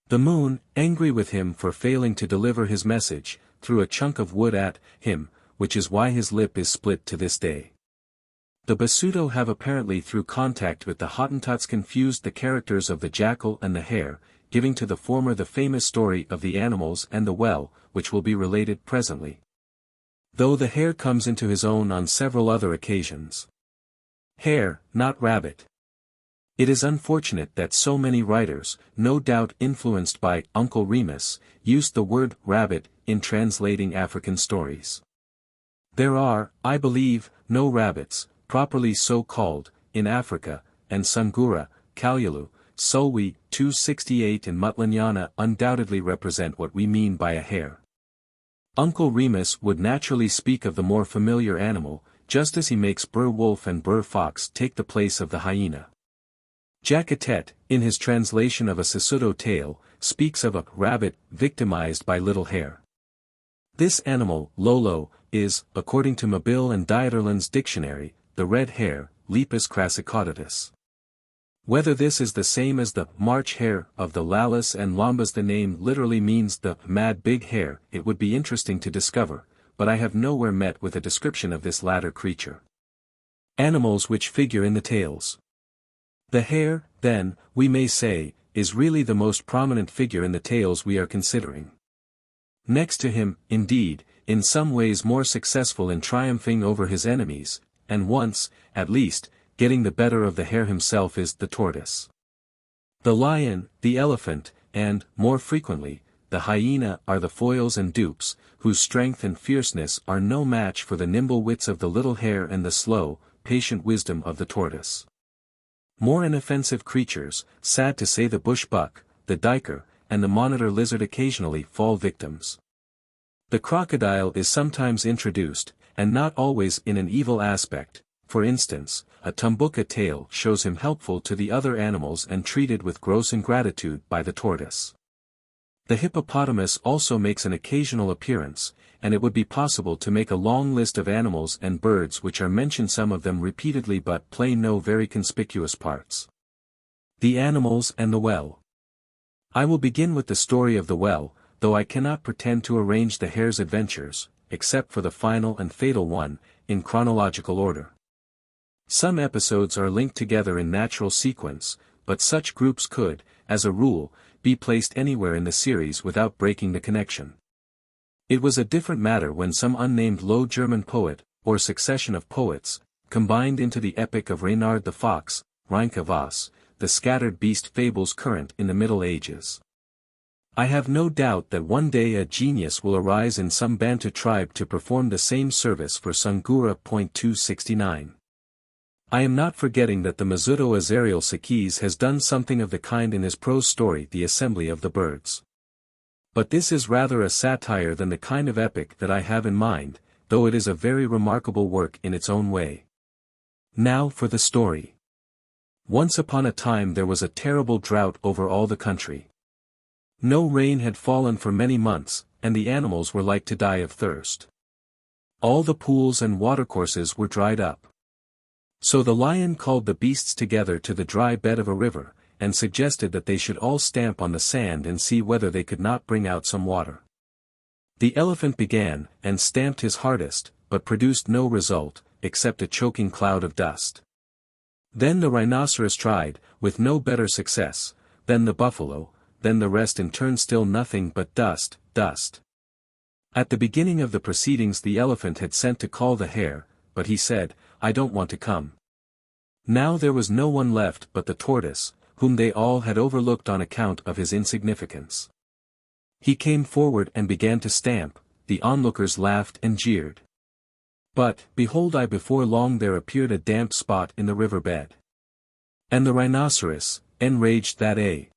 The moon, angry with him for failing to deliver his message, threw a chunk of wood at him, which is why his lip is split to this day. The Basuto have apparently through contact with the Hottentots confused the characters of the jackal and the hare, giving to the former the famous story of the animals and the well, which will be related presently. Though the hare comes into his own on several other occasions. Hare, not rabbit. It is unfortunate that so many writers, no doubt influenced by Uncle Remus, used the word rabbit in translating African stories. There are, I believe, no rabbits, properly so called, in Africa, and Sungura, Kalyalu, Sulwi, 268 and Mutlanyana undoubtedly represent what we mean by a hare. Uncle Remus would naturally speak of the more familiar animal, just as he makes Brer Wolf and Brer Fox take the place of the hyena. Jacatet, in his translation of a Sesotho tale, speaks of a rabbit victimized by little hare. This animal, Lolo, is, according to Mabille and Dieterlen's dictionary, the red hare, Lepus crassicaudatus. Whether this is the same as the March hare of the Lalus and Lombas, the name literally means the mad big hare, it would be interesting to discover, but I have nowhere met with a description of this latter creature. Animals which figure in the tales. The hare, then, we may say, is really the most prominent figure in the tales we are considering. Next to him, indeed, in some ways more successful in triumphing over his enemies, and once, at least, getting the better of the hare himself, is the tortoise. The lion, the elephant, and, more frequently, the hyena are the foils and dupes, whose strength and fierceness are no match for the nimble wits of the little hare and the slow, patient wisdom of the tortoise. More inoffensive creatures, sad to say, the bush buck, the duiker, and the monitor lizard occasionally fall victims. The crocodile is sometimes introduced, and not always in an evil aspect. For instance, a Tumbuka tale shows him helpful to the other animals and treated with gross ingratitude by the tortoise. The hippopotamus also makes an occasional appearance, and it would be possible to make a long list of animals and birds which are mentioned, some of them repeatedly but play no very conspicuous parts. The animals and the well. I will begin with the story of the well, though I cannot pretend to arrange the hare's adventures, except for the final and fatal one, in chronological order. Some episodes are linked together in natural sequence, but such groups could, as a rule, be placed anywhere in the series without breaking the connection. It was a different matter when some unnamed Low German poet, or succession of poets, combined into the epic of Reynard the Fox, Reinke was, the scattered beast fables current in the Middle Ages. I have no doubt that one day a genius will arise in some Bantu tribe to perform the same service for Sungura. 269. I am not forgetting that the Mazuto Azariel Sakis has done something of the kind in his prose story The Assembly of the Birds. But this is rather a satire than the kind of epic that I have in mind, though it is a very remarkable work in its own way. Now for the story. Once upon a time there was a terrible drought over all the country. No rain had fallen for many months, and the animals were like to die of thirst. All the pools and watercourses were dried up. So the lion called the beasts together to the dry bed of a river, and suggested that they should all stamp on the sand and see whether they could not bring out some water. The elephant began, and stamped his hardest, but produced no result, except a choking cloud of dust. Then the rhinoceros tried, with no better success, then the buffalo, then the rest in turn, still nothing but dust, dust. At the beginning of the proceedings the elephant had sent to call the hare, but he said, "I don't want to come." Now there was no one left but the tortoise, whom they all had overlooked on account of his insignificance. He came forward and began to stamp, the onlookers laughed and jeered. But, behold, before long there appeared a damp spot in the river bed. And the rhinoceros, enraged that a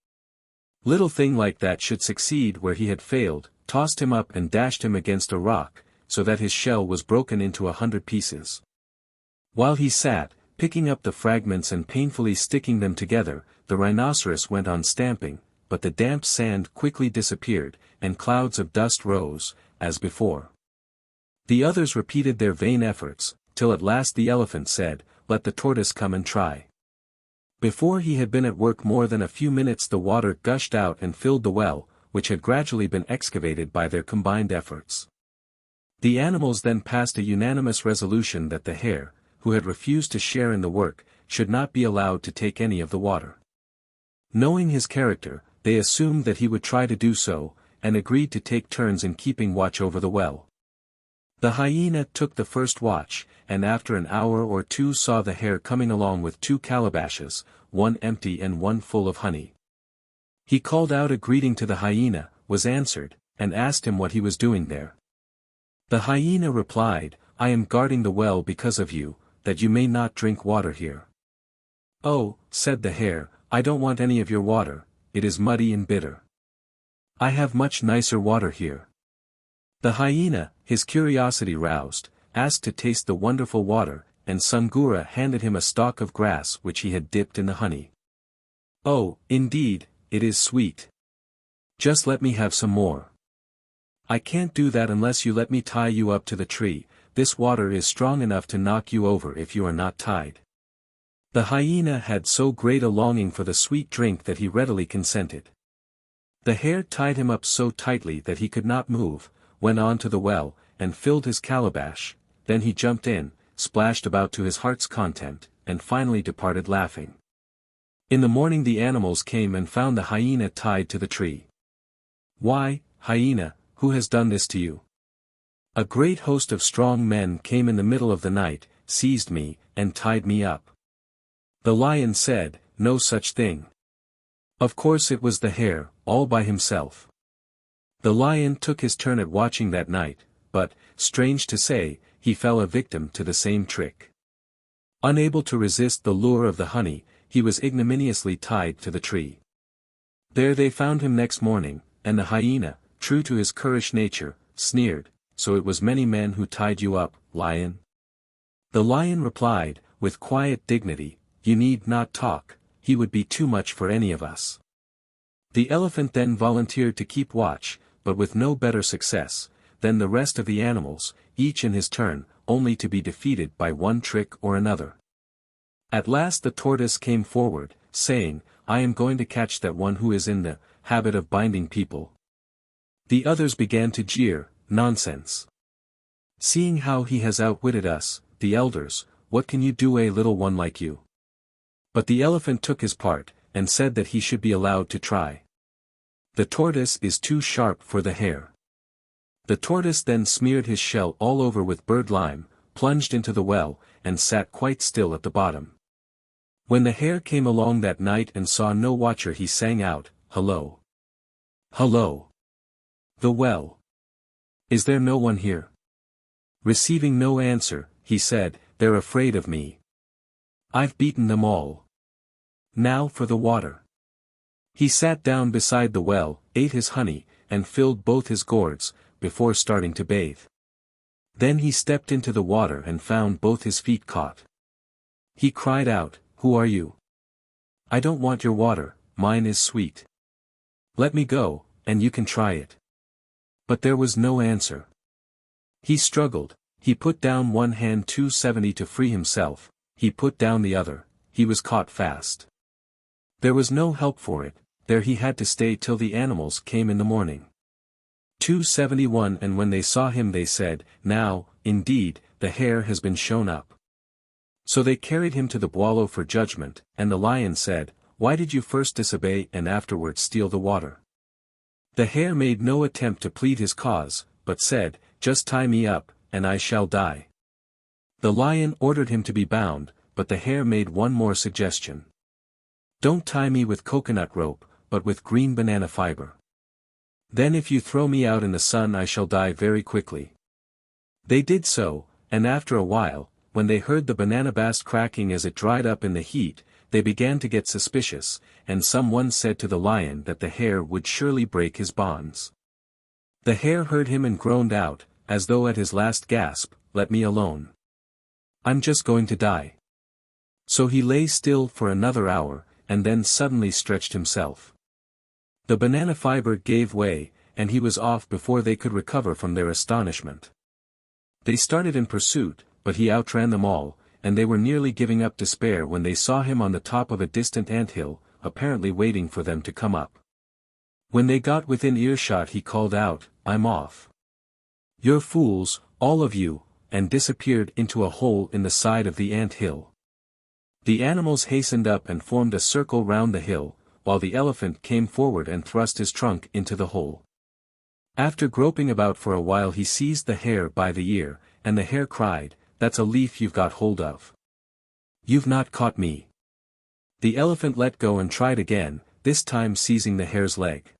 little thing like that should succeed where he had failed, tossed him up and dashed him against a rock, so that his shell was broken into 100 pieces. While he sat, picking up the fragments and painfully sticking them together, the rhinoceros went on stamping, but the damp sand quickly disappeared, and clouds of dust rose, as before. The others repeated their vain efforts, till at last the elephant said, "Let the tortoise come and try." Before he had been at work more than a few minutes the water gushed out and filled the well, which had gradually been excavated by their combined efforts. The animals then passed a unanimous resolution that the hare, who had refused to share in the work, should not be allowed to take any of the water. Knowing his character, they assumed that he would try to do so, and agreed to take turns in keeping watch over the well. The hyena took the first watch, and after an hour or two saw the hare coming along with 2 calabashes, one empty and one full of honey. He called out a greeting to the hyena, was answered, and asked him what he was doing there. The hyena replied, "I am guarding the well because of you, that you may not drink water here." "Oh," said the hare, "I don't want any of your water, it is muddy and bitter. I have much nicer water here." The hyena, his curiosity roused, asked to taste the wonderful water, and Sungura handed him a stalk of grass which he had dipped in the honey. "Oh, indeed, it is sweet. Just let me have some more." "I can't do that unless you let me tie you up to the tree, this water is strong enough to knock you over if you are not tied." The hyena had so great a longing for the sweet drink that he readily consented. The hare tied him up so tightly that he could not move, went on to the well, and filled his calabash, then he jumped in, splashed about to his heart's content, and finally departed laughing. In the morning the animals came and found the hyena tied to the tree. "Why, hyena, who has done this to you?" "A great host of strong men came in the middle of the night, seized me, and tied me up." The lion said, "No such thing." Of course it was the hare, all by himself. The lion took his turn at watching that night, but, strange to say, he fell a victim to the same trick. Unable to resist the lure of the honey, he was ignominiously tied to the tree. There they found him next morning, and the hyena, true to his currish nature, sneered, "So it was many men who tied you up, lion?" The lion replied, with quiet dignity, "You need not talk, he would be too much for any of us." The elephant then volunteered to keep watch, but with no better success than the rest of the animals, each in his turn, only to be defeated by one trick or another. At last the tortoise came forward, saying, "I am going to catch that one who is in the habit of binding people." The others began to jeer, "Nonsense! Seeing how he has outwitted us, the elders, what can you do, a little one like you?" But the elephant took his part, and said that he should be allowed to try. The tortoise is too sharp for the hare. The tortoise then smeared his shell all over with bird lime, plunged into the well, and sat quite still at the bottom. When the hare came along that night and saw no watcher, he sang out, "Hello! Hello! The well! Is there no one here?" Receiving no answer, he said, "They're afraid of me. I've beaten them all. Now for the water." He sat down beside the well, ate his honey, and filled both his gourds, before starting to bathe. Then he stepped into the water and found both his feet caught. He cried out, "Who are you? I don't want your water, mine is sweet. Let me go, and you can try it." But there was no answer. He struggled, he put down one hand 270 to free himself, he put down the other, he was caught fast. There was no help for it, there he had to stay till the animals came in the morning. 271 And when they saw him they said, "Now, indeed, the hare has been shown up." So they carried him to the bualo for judgment, and the lion said, "Why did you first disobey and afterwards steal the water?" The hare made no attempt to plead his cause, but said, "Just tie me up, and I shall die." The lion ordered him to be bound, but the hare made one more suggestion. "Don't tie me with coconut rope, but with green banana fiber. Then if you throw me out in the sun I shall die very quickly." They did so, and after a while, when they heard the banana bast cracking as it dried up in the heat, they began to get suspicious, and someone said to the lion that the hare would surely break his bonds. The hare heard him and groaned out, as though at his last gasp, "Let me alone. I'm just going to die." So he lay still for another hour, and then suddenly stretched himself. The banana fiber gave way, and he was off before they could recover from their astonishment. They started in pursuit, but he outran them all, and they were nearly giving up despair when they saw him on the top of a distant anthill, apparently waiting for them to come up. When they got within earshot he called out, "I'm off. You're fools, all of you," and disappeared into a hole in the side of the ant hill. The animals hastened up and formed a circle round the hill, while the elephant came forward and thrust his trunk into the hole. After groping about for a while he seized the hare by the ear, and the hare cried, "That's a leaf you've got hold of. You've not caught me." The elephant let go and tried again, this time seizing the hare's leg.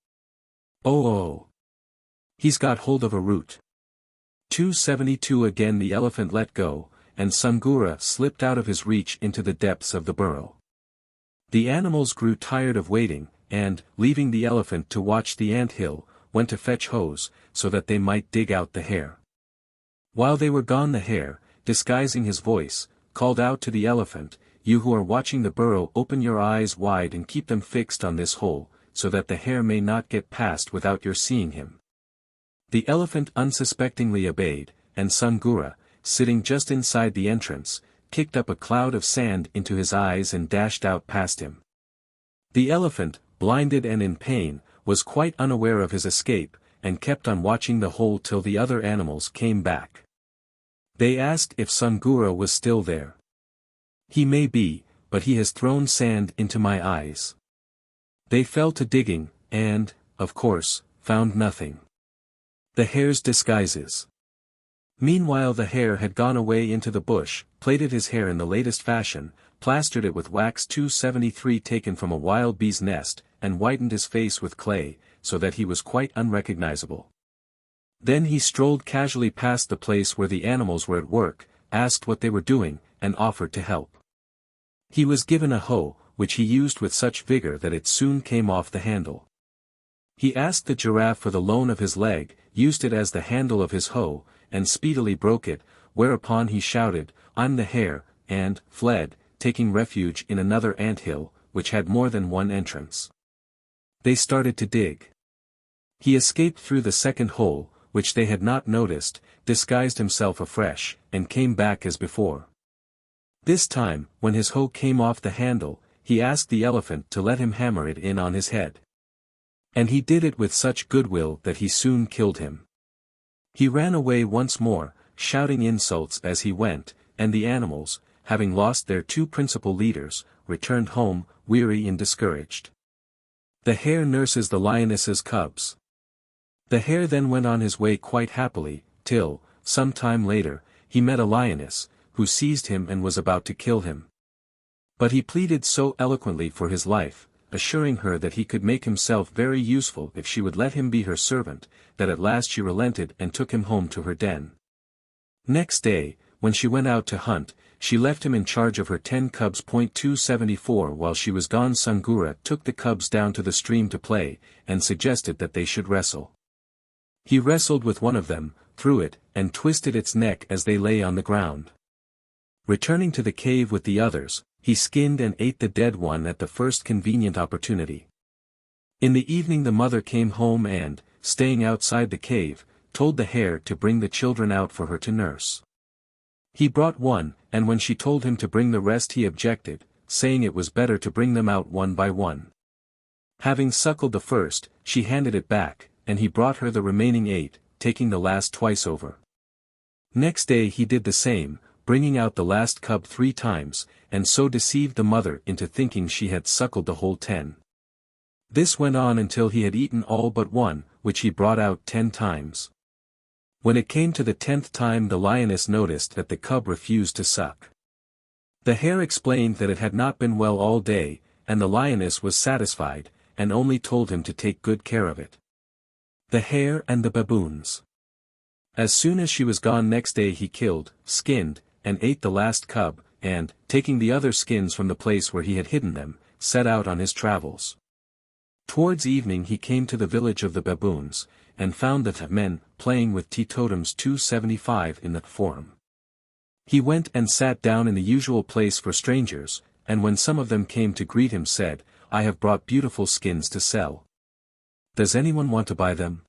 Oh! He's got hold of a root. 272 Again the elephant let go, and Sungura slipped out of his reach into the depths of the burrow. The animals grew tired of waiting, and, leaving the elephant to watch the ant hill, went to fetch hoes, so that they might dig out the hare. While they were gone the hare, disguising his voice, called out to the elephant, "You who are watching the burrow, open your eyes wide and keep them fixed on this hole, so that the hare may not get past without your seeing him." The elephant unsuspectingly obeyed, and Sungura, sitting just inside the entrance, kicked up a cloud of sand into his eyes and dashed out past him. The elephant, blinded and in pain, was quite unaware of his escape, and kept on watching the hole till the other animals came back. They asked if Sungura was still there. "He may be, but he has thrown sand into my eyes." They fell to digging, and, of course, found nothing. The hare's disguises. Meanwhile the hare had gone away into the bush, plaited his hair in the latest fashion, plastered it with wax 273 taken from a wild bee's nest, and whitened his face with clay, so that he was quite unrecognizable. Then he strolled casually past the place where the animals were at work, asked what they were doing, and offered to help. He was given a hoe, which he used with such vigor that it soon came off the handle. He asked the giraffe for the loan of his leg, used it as the handle of his hoe, and speedily broke it, whereupon he shouted, "I'm the hare, and fled, taking refuge in another anthill, which had more than one entrance. They started to dig. He escaped through the second hole, which they had not noticed, disguised himself afresh, and came back as before. This time, when his hoe came off the handle, he asked the elephant to let him hammer it in on his head. And he did it with such goodwill that he soon killed him. He ran away once more, shouting insults as he went, and the animals, having lost their two principal leaders, returned home, weary and discouraged. The hare nurses the lioness's cubs. The hare then went on his way quite happily, till, some time later, he met a lioness, who seized him and was about to kill him. But he pleaded so eloquently for his life, assuring her that he could make himself very useful if she would let him be her servant, that at last she relented and took him home to her den. Next day, when she went out to hunt, she left him in charge of her 10 cubs. 274 While she was gone, Sangura took the cubs down to the stream to play, and suggested that they should wrestle. He wrestled with one of them, threw it, and twisted its neck as they lay on the ground. Returning to the cave with the others, he skinned and ate the dead one at the first convenient opportunity. In the evening the mother came home and, staying outside the cave, told the hare to bring the children out for her to nurse. He brought one, and when she told him to bring the rest he objected, saying it was better to bring them out one by one. Having suckled the first, she handed it back, and he brought her the remaining 8, taking the last twice over. Next day he did the same, bringing out the last cub 3 times, and so deceived the mother into thinking she had suckled the whole 10. This went on until he had eaten all but one, which he brought out 10 times. When it came to the 10th time the lioness noticed that the cub refused to suck. The hare explained that it had not been well all day, and the lioness was satisfied, and only told him to take good care of it. The hare and the baboons. As soon as she was gone next day he killed, skinned, and ate the last cub, and, taking the other skins from the place where he had hidden them, set out on his travels. Towards evening he came to the village of the baboons, and found the men playing with teetotums 275 in the forum. He went and sat down in the usual place for strangers, and when some of them came to greet him said, "I have brought beautiful skins to sell. Does anyone want to buy them?"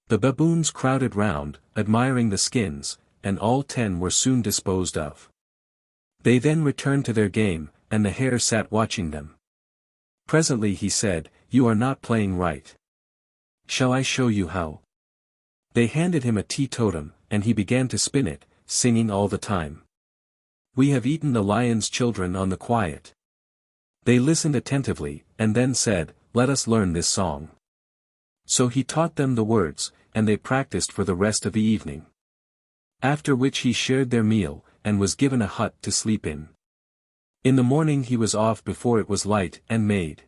The baboons crowded round, admiring the skins, and all 10 were soon disposed of. They then returned to their game, and the hare sat watching them. Presently he said, "You are not playing right. Shall I show you how?" They handed him a teetotum, and he began to spin it, singing all the time. "We have eaten the lion's children on the quiet." They listened attentively, and then said, "Let us learn this song." So he taught them the words, and they practiced for the rest of the evening. After which he shared their meal, and was given a hut to sleep in. In the morning he was off before it was light and made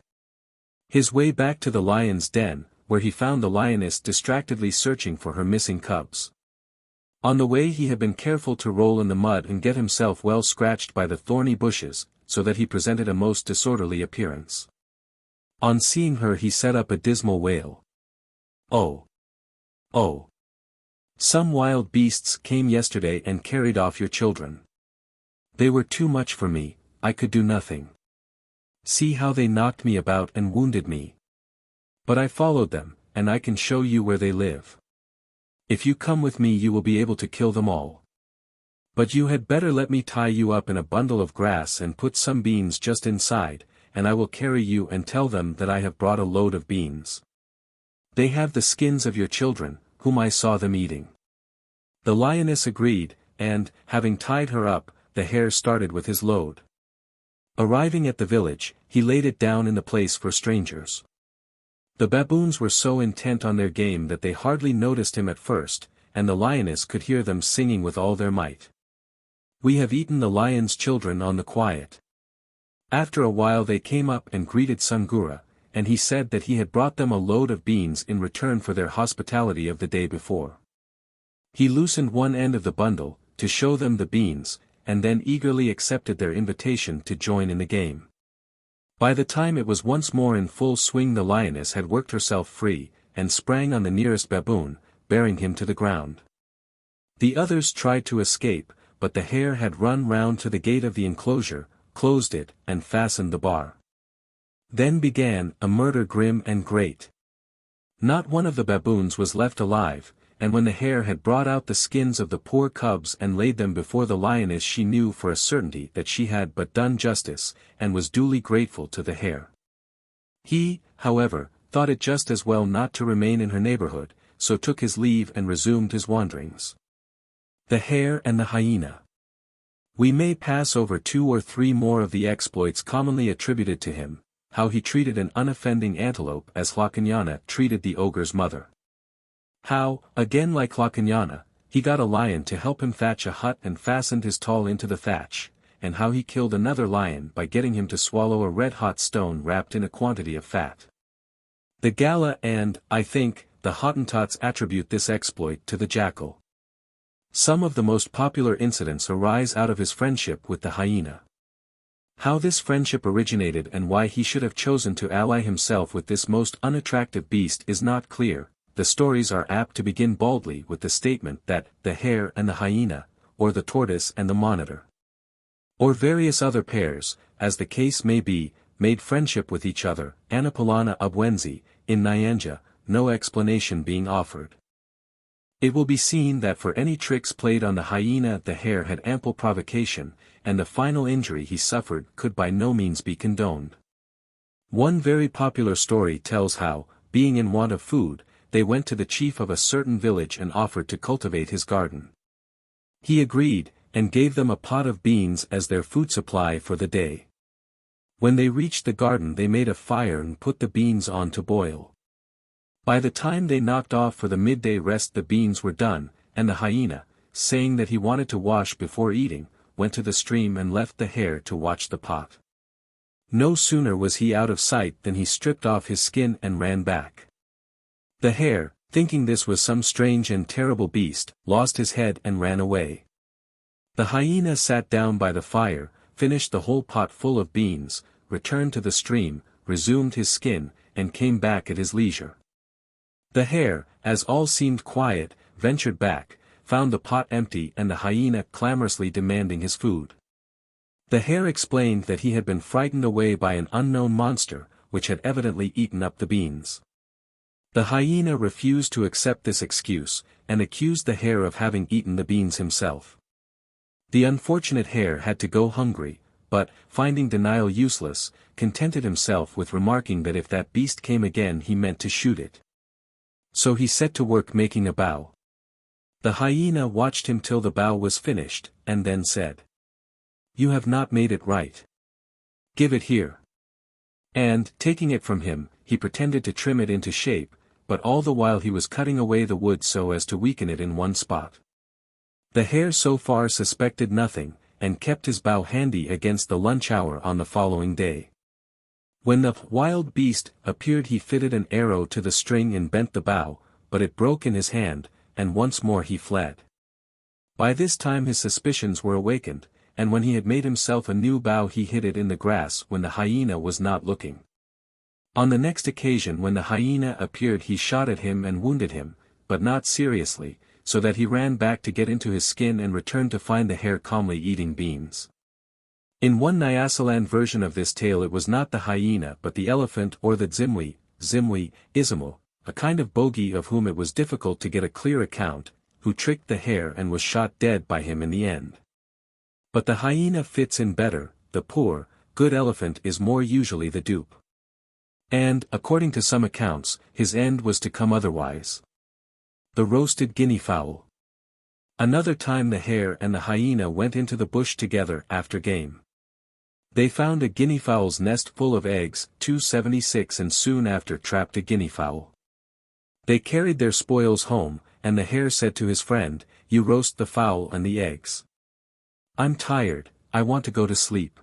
his way back to the lion's den, where he found the lioness distractedly searching for her missing cubs. On the way he had been careful to roll in the mud and get himself well scratched by the thorny bushes, so that he presented a most disorderly appearance. On seeing her he set up a dismal wail. "Oh! Oh! Some wild beasts came yesterday and carried off your children. They were too much for me, I could do nothing. See how they knocked me about and wounded me. But I followed them, and I can show you where they live. If you come with me you will be able to kill them all. But you had better let me tie you up in a bundle of grass and put some beans just inside, and I will carry you and tell them that I have brought a load of beans. They have the skins of your children, whom I saw them eating." The lioness agreed, and, having tied her up, the hare started with his load. Arriving at the village, he laid it down in the place for strangers. The baboons were so intent on their game that they hardly noticed him at first, and the lioness could hear them singing with all their might. "We have eaten the lion's children on the quiet." After a while they came up and greeted Sangura, and he said that he had brought them a load of beans in return for their hospitality of the day before. He loosened one end of the bundle, to show them the beans, and then eagerly accepted their invitation to join in the game. By the time it was once more in full swing the lioness had worked herself free, and sprang on the nearest baboon, bearing him to the ground. The others tried to escape, but the hare had run round to the gate of the enclosure, closed it, and fastened the bar. Then began a murder grim and great. Not one of the baboons was left alive, and when the hare had brought out the skins of the poor cubs and laid them before the lioness, she knew for a certainty that she had but done justice, and was duly grateful to the hare. He, however, thought it just as well not to remain in her neighborhood, so took his leave and resumed his wanderings. The hare and the hyena. We may pass over 2 or 3 more of the exploits commonly attributed to him, how he treated an unoffending antelope as Hlakanyana treated the ogre's mother. How, again like Hlakanyana, he got a lion to help him thatch a hut and fastened his tall into the thatch, and how he killed another lion by getting him to swallow a red-hot stone wrapped in a quantity of fat. The Gala and, I think, the Hottentots attribute this exploit to the jackal. Some of the most popular incidents arise out of his friendship with the hyena. How this friendship originated and why he should have chosen to ally himself with this most unattractive beast is not clear. The stories are apt to begin baldly with the statement that the hare and the hyena, or the tortoise and the monitor, or various other pairs, as the case may be, made friendship with each other, Anapolana Obwenzi, in Nyanja, no explanation being offered. It will be seen that for any tricks played on the hyena the hare had ample provocation, and the final injury he suffered could by no means be condoned. One very popular story tells how, being in want of food, they went to the chief of a certain village and offered to cultivate his garden. He agreed, and gave them a pot of beans as their food supply for the day. When they reached the garden they made a fire and put the beans on to boil. By the time they knocked off for the midday rest the beans were done, and the hyena, saying that he wanted to wash before eating, went to the stream and left the hare to watch the pot. No sooner was he out of sight than he stripped off his skin and ran back. The hare, thinking this was some strange and terrible beast, lost his head and ran away. The hyena sat down by the fire, finished the whole pot full of beans, returned to the stream, resumed his skin, and came back at his leisure. The hare, as all seemed quiet, ventured back, found the pot empty and the hyena clamorously demanding his food. The hare explained that he had been frightened away by an unknown monster, which had evidently eaten up the beans. The hyena refused to accept this excuse, and accused the hare of having eaten the beans himself. The unfortunate hare had to go hungry, but, finding denial useless, contented himself with remarking that if that beast came again he meant to shoot it. So he set to work making a bow. The hyena watched him till the bow was finished, and then said, "You have not made it right. Give it here." And, taking it from him, he pretended to trim it into shape, but all the while he was cutting away the wood so as to weaken it in one spot. The hare so far suspected nothing, and kept his bow handy against the lunch hour on the following day. When the wild beast appeared he fitted an arrow to the string and bent the bow, but it broke in his hand, and once more he fled. By this time his suspicions were awakened, and when he had made himself a new bow he hid it in the grass when the hyena was not looking. On the next occasion when the hyena appeared he shot at him and wounded him, but not seriously, so that he ran back to get into his skin and returned to find the hare calmly eating beans. In one Nyasaland version of this tale it was not the hyena but the elephant or the Zimwi, Izumo, a kind of bogey of whom it was difficult to get a clear account, who tricked the hare and was shot dead by him in the end. But the hyena fits in better, the poor, good elephant is more usually the dupe. And, according to some accounts, his end was to come otherwise. The roasted guinea fowl. Another time the hare and the hyena went into the bush together after game. They found a guinea fowl's nest full of eggs, 276, and soon after trapped a guinea fowl. They carried their spoils home, and the hare said to his friend, "You roast the fowl and the eggs. I'm tired, I want to go to sleep."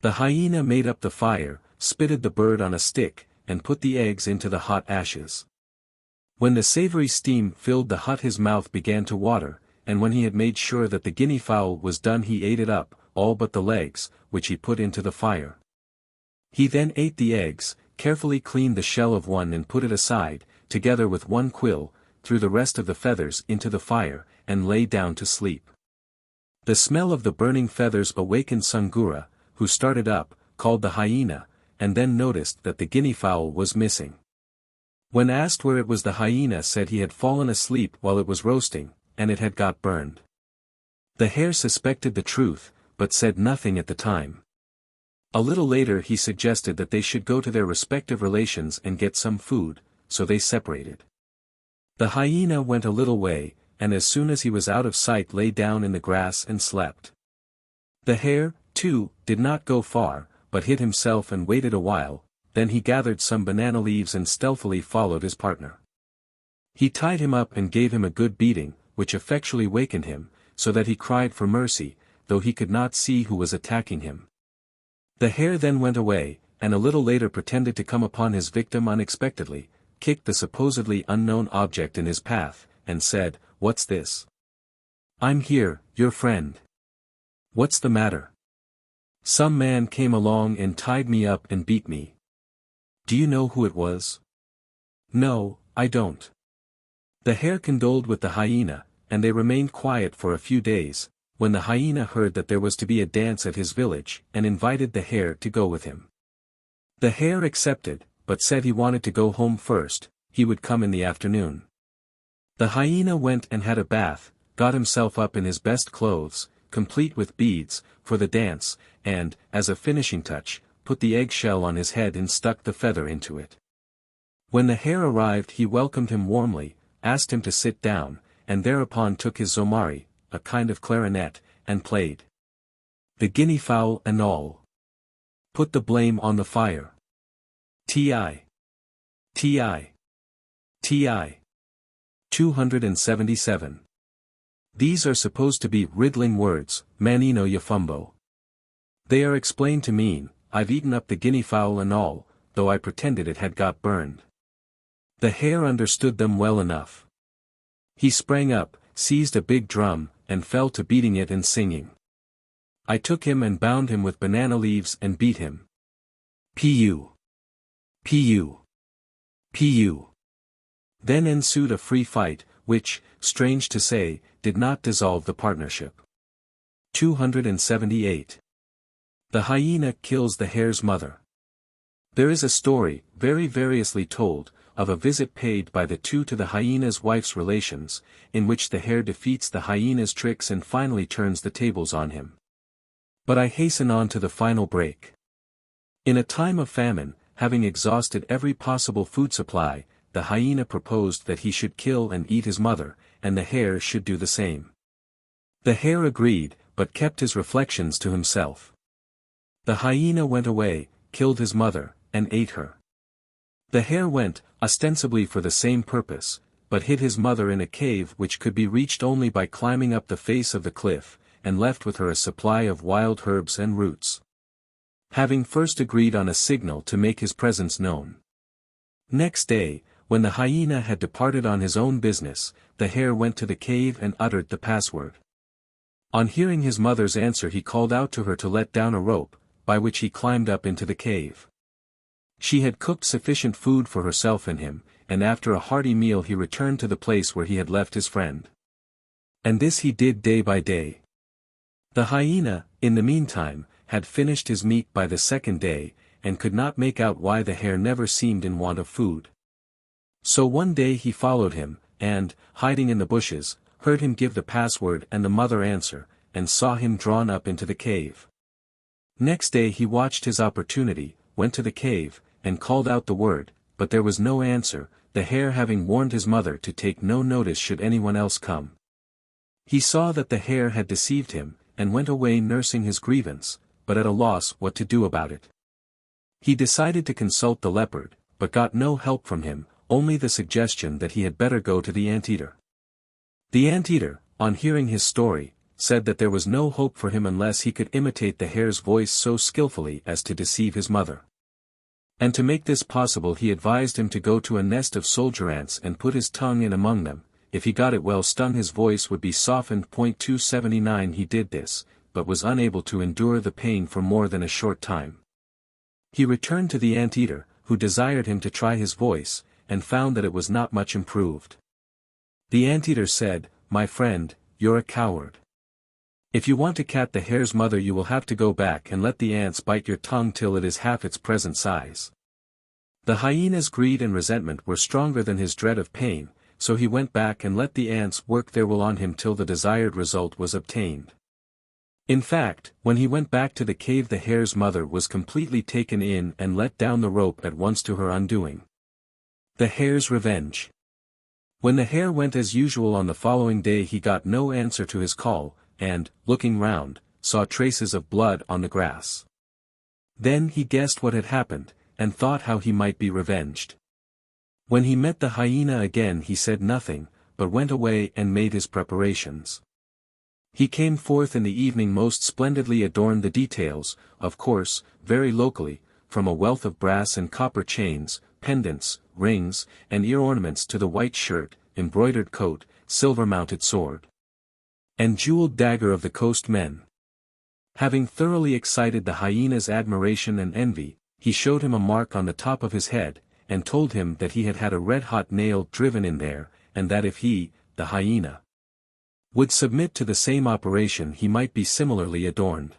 The hyena made up the fire, spitted the bird on a stick, and put the eggs into the hot ashes. When the savory steam filled the hut his mouth began to water, and when he had made sure that the guinea fowl was done he ate it up, all but the legs, which he put into the fire. He then ate the eggs, carefully cleaned the shell of one and put it aside, together with one quill, threw the rest of the feathers into the fire, and lay down to sleep. The smell of the burning feathers awakened Sungura, who started up, called the hyena, and then noticed that the guinea fowl was missing. When asked where it was, the hyena said he had fallen asleep while it was roasting, and it had got burned. The hare suspected the truth, but said nothing at the time. A little later he suggested that they should go to their respective relations and get some food, so they separated. The hyena went a little way, and as soon as he was out of sight lay down in the grass and slept. The hare, too, did not go far, but hid himself and waited a while, then he gathered some banana leaves and stealthily followed his partner. He tied him up and gave him a good beating, which effectually wakened him, so that he cried for mercy, though he could not see who was attacking him. The hare then went away, and a little later pretended to come upon his victim unexpectedly, kicked the supposedly unknown object in his path, and said, "What's this?" "I'm here, your friend." "What's the matter?" "Some man came along and tied me up and beat me." "Do you know who it was?" "No, I don't." The hare condoled with the hyena, and they remained quiet for a few days, when the hyena heard that there was to be a dance at his village, and invited the hare to go with him. The hare accepted, but said he wanted to go home first, he would come in the afternoon. The hyena went and had a bath, got himself up in his best clothes, complete with beads, for the dance, and, as a finishing touch, put the eggshell on his head and stuck the feather into it. When the hare arrived he welcomed him warmly, asked him to sit down, and thereupon took his zomari, a kind of clarinet, and played the guinea fowl and all. Put the blame on the fire. Ti. Ti. Ti. 277. These are supposed to be riddling words, manino yafumbo. They are explained to mean, I've eaten up the guinea fowl and all, though I pretended it had got burned. The hare understood them well enough. He sprang up, seized a big drum, and fell to beating it and singing. I took him and bound him with banana leaves and beat him. Pu. Pu. Pu. Then ensued a free fight, which, strange to say, did not dissolve the partnership. 278. The hyena kills the hare's mother. There is a story, very variously told, of a visit paid by the two to the hyena's wife's relations, in which the hare defeats the hyena's tricks and finally turns the tables on him. But I hasten on to the final break. In a time of famine, having exhausted every possible food supply, the hyena proposed that he should kill and eat his mother, and the hare should do the same. The hare agreed, but kept his reflections to himself. The hyena went away, killed his mother, and ate her. The hare went, ostensibly for the same purpose, but hid his mother in a cave which could be reached only by climbing up the face of the cliff, and left with her a supply of wild herbs and roots. Having first agreed on a signal to make his presence known. Next day, when the hyena had departed on his own business, the hare went to the cave and uttered the password. On hearing his mother's answer he called out to her to let down a rope, by which he climbed up into the cave. She had cooked sufficient food for herself and him, and after a hearty meal he returned to the place where he had left his friend. And this he did day by day. The hyena, in the meantime, had finished his meat by the second day, and could not make out why the hare never seemed in want of food. So one day he followed him, and, hiding in the bushes, heard him give the password and the mother answer, and saw him drawn up into the cave. Next day he watched his opportunity, went to the cave, and called out the word, but there was no answer, the hare having warned his mother to take no notice should anyone else come. He saw that the hare had deceived him, and went away nursing his grievance, but at a loss what to do about it. He decided to consult the leopard, but got no help from him, only the suggestion that he had better go to the anteater. The anteater, on hearing his story, said that there was no hope for him unless he could imitate the hare's voice so skillfully as to deceive his mother. And to make this possible he advised him to go to a nest of soldier ants and put his tongue in among them. If he got it well stung his voice would be softened. 279 He did this, but was unable to endure the pain for more than a short time. He returned to the anteater, who desired him to try his voice, and found that it was not much improved. The anteater said, "My friend, you're a coward. If you want to cat the hare's mother, you will have to go back and let the ants bite your tongue till it is half its present size. The hyena's greed and resentment were stronger than his dread of pain, so he went back and let the ants work their will on him till the desired result was obtained. In fact, when he went back to the cave, the hare's mother was completely taken in and let down the rope at once to her undoing. The hare's revenge. When the hare went as usual on the following day, he got no answer to his call, and, looking round, saw traces of blood on the grass. Then he guessed what had happened, and thought how he might be revenged. When he met the hyena again, he said nothing, but went away and made his preparations. He came forth in the evening most splendidly adorned, the details, of course, very locally, from a wealth of brass and copper chains, pendants, rings, and ear ornaments to the white shirt, embroidered coat, silver-mounted sword, and jeweled dagger of the coast men. Having thoroughly excited the hyena's admiration and envy, he showed him a mark on the top of his head, and told him that he had had a red-hot nail driven in there, and that if he, the hyena, would submit to the same operation, he might be similarly adorned.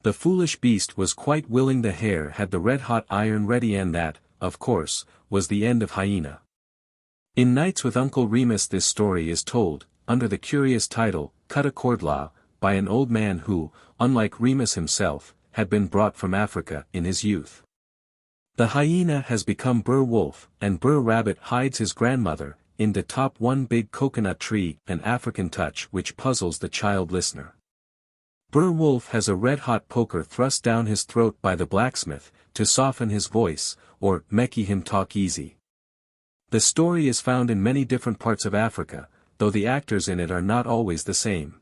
The foolish beast was quite willing. The hare had the red-hot iron ready, and that, of course, was the end of hyena. In Nights with Uncle Remus this story is told, under the curious title, Cut a Cord Law, by an old man who, unlike Remus himself, had been brought from Africa in his youth. The hyena has become Brer Wolf, and Brer Rabbit hides his grandmother in the top one big coconut tree, an African touch which puzzles the child listener. Brer Wolf has a red-hot poker thrust down his throat by the blacksmith, to soften his voice, or make him talk easy. The story is found in many different parts of Africa, though the actors in it are not always the same.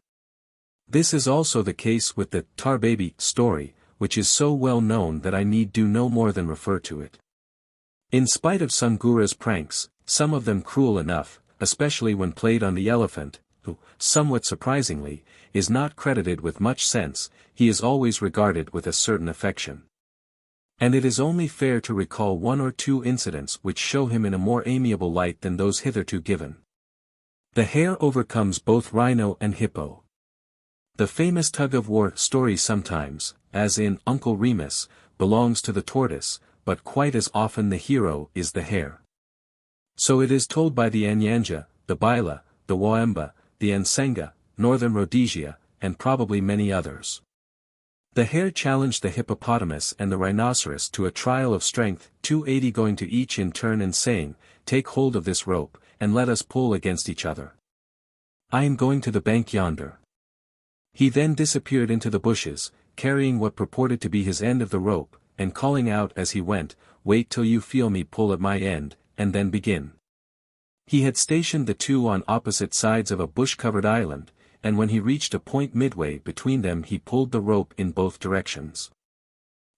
This is also the case with the Tar Baby story, which is so well known that I need do no more than refer to it. In spite of Sungura's pranks, some of them cruel enough, especially when played on the elephant, who, somewhat surprisingly, is not credited with much sense, he is always regarded with a certain affection. And it is only fair to recall one or two incidents which show him in a more amiable light than those hitherto given. The hare overcomes both rhino and hippo. The famous tug-of-war story sometimes, as in Uncle Remus, belongs to the tortoise, but quite as often the hero is the hare. So it is told by the Anyanja, the Baila, the Waemba, the Nsenga, Northern Rhodesia, and probably many others. The hare challenged the hippopotamus and the rhinoceros to a trial of strength, 280 going to each in turn and saying, "Take hold of this rope, and let us pull against each other. I am going to the bank yonder." He then disappeared into the bushes, carrying what purported to be his end of the rope, and calling out as he went, "Wait till you feel me pull at my end, and then begin." He had stationed the two on opposite sides of a bush-covered island, and when he reached a point midway between them he pulled the rope in both directions.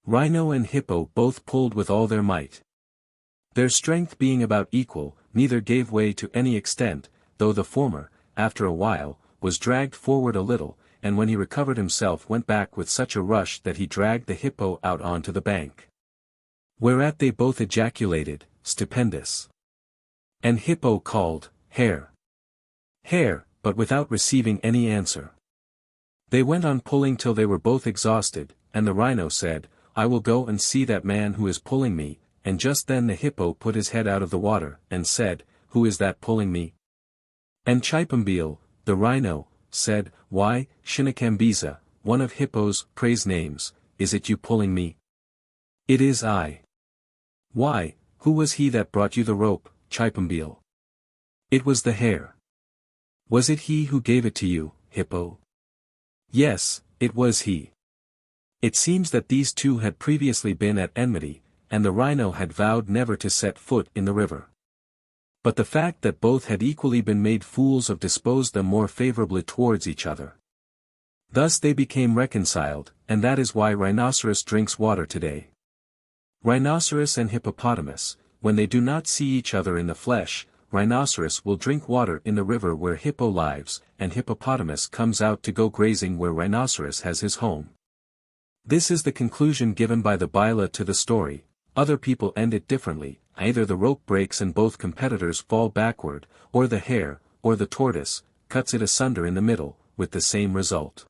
Rhino and hippo both pulled with all their might. Their strength being about equal, neither gave way to any extent, though the former, after a while, was dragged forward a little, and when he recovered himself went back with such a rush that he dragged the hippo out onto the bank. Whereat they both ejaculated, "Stupendous!" And hippo called, "Hare! Hare!" but without receiving any answer. They went on pulling till they were both exhausted, and the rhino said, "I will go and see that man who is pulling me," and just then the hippo put his head out of the water, and said, "Who is that pulling me?" And Chipambil, the rhino, said, "Why, Shinakambisa, one of Hippo's praise names, is it you pulling me?" "It is I." "Why, who was he that brought you the rope, Chipambil?" "It was the hare." "Was it he who gave it to you, Hippo?" "Yes, it was he." It seems that these two had previously been at enmity, and the rhino had vowed never to set foot in the river. But the fact that both had equally been made fools of disposed them more favorably towards each other. Thus they became reconciled, and that is why rhinoceros drinks water today. Rhinoceros and hippopotamus, when they do not see each other in the flesh, rhinoceros will drink water in the river where hippo lives, and hippopotamus comes out to go grazing where rhinoceros has his home. This is the conclusion given by the Baila to the story. Other people end it differently, either the rope breaks and both competitors fall backward, or the hare, or the tortoise, cuts it asunder in the middle, with the same result.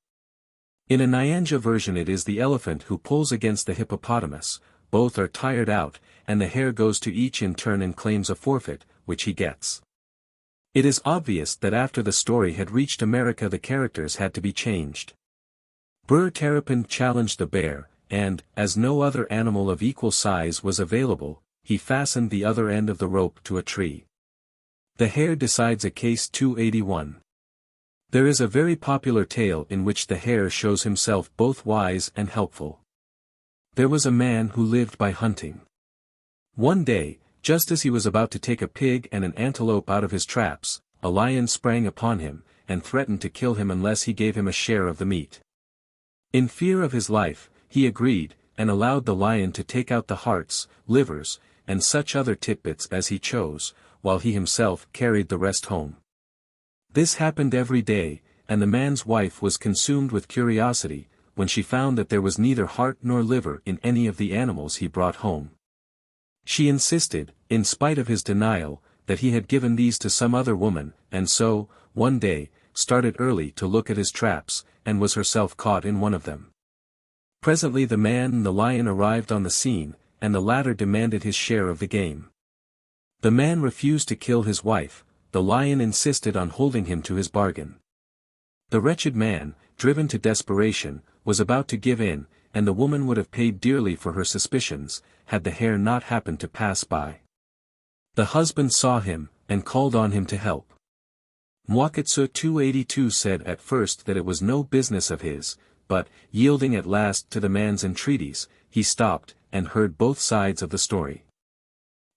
In a Nyanja version it is the elephant who pulls against the hippopotamus, both are tired out, and the hare goes to each in turn and claims a forfeit, which he gets. It is obvious that after the story had reached America the characters had to be changed. Brer Terrapin challenged the bear, and, as no other animal of equal size was available, he fastened the other end of the rope to a tree. The hare decides a case 281. There is a very popular tale in which the hare shows himself both wise and helpful. There was a man who lived by hunting. One day, just as he was about to take a pig and an antelope out of his traps, a lion sprang upon him, and threatened to kill him unless he gave him a share of the meat. In fear of his life, he agreed, and allowed the lion to take out the hearts, livers, and such other tidbits as he chose, while he himself carried the rest home. This happened every day, and the man's wife was consumed with curiosity, when she found that there was neither heart nor liver in any of the animals he brought home. She insisted, in spite of his denial, that he had given these to some other woman, and so, one day, started early to look at his traps, and was herself caught in one of them. Presently the man and the lion arrived on the scene, and the latter demanded his share of the game. The man refused to kill his wife, the lion insisted on holding him to his bargain. The wretched man, driven to desperation, was about to give in, and the woman would have paid dearly for her suspicions, had the hare not happened to pass by. The husband saw him, and called on him to help. Mwakitsu 282 said at first that it was no business of his, but, yielding at last to the man's entreaties, he stopped, and heard both sides of the story.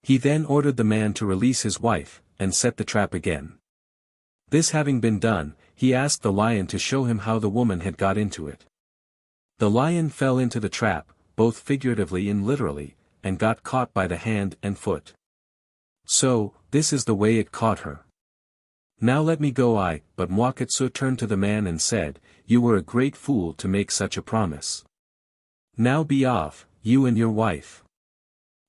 He then ordered the man to release his wife, and set the trap again. This having been done, he asked the lion to show him how the woman had got into it. The lion fell into the trap, both figuratively and literally, and got caught by the hand and foot. So, this is the way it caught her. Now let me go but Mwakitsu turned to the man and said, "You were a great fool to make such a promise. Now be off, you and your wife."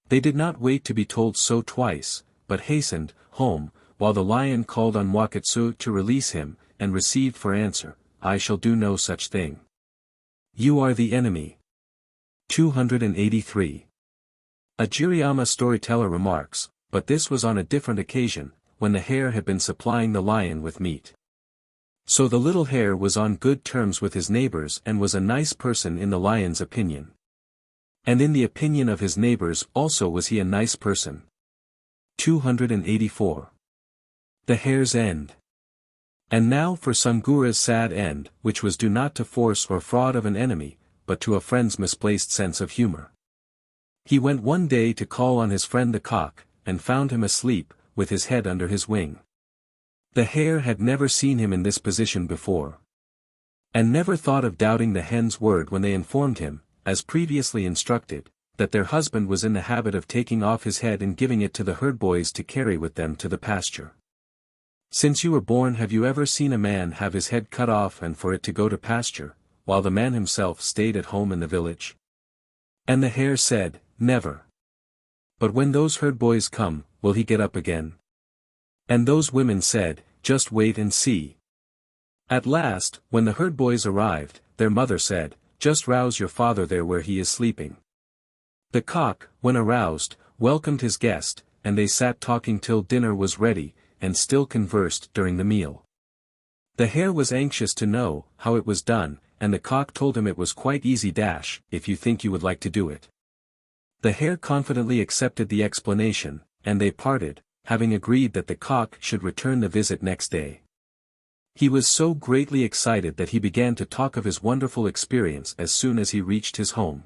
They did not wait to be told so twice, but hastened home, while the lion called on Mwakitsu to release him, and received for answer, "I shall do no such thing. You are the enemy." 283. A Jiriyama storyteller remarks, but this was on a different occasion, when the hare had been supplying the lion with meat. So the little hare was on good terms with his neighbors and was a nice person in the lion's opinion. And in the opinion of his neighbors also was he a nice person. 284. The hare's end. And now for Sungura's sad end, which was due not to force or fraud of an enemy, but to a friend's misplaced sense of humor. He went one day to call on his friend the cock, and found him asleep, with his head under his wing. The hare had never seen him in this position before, and never thought of doubting the hen's word when they informed him, as previously instructed, that their husband was in the habit of taking off his head and giving it to the herd boys to carry with them to the pasture. "Since you were born have you ever seen a man have his head cut off and for it to go to pasture, while the man himself stayed at home in the village?" And the hare said, "Never." "But when those herd boys come, will he get up again?" And those women said, "Just wait and see." At last, when the herd boys arrived, their mother said, "Just rouse your father there where he is sleeping." The cock, when aroused, welcomed his guest, and they sat talking till dinner was ready, and still conversed during the meal. The hare was anxious to know how it was done, and the cock told him it was quite easy if you think you would like to do it. The hare confidently accepted the explanation, and they parted, having agreed that the cock should return the visit next day. He was so greatly excited that he began to talk of his wonderful experience as soon as he reached his home.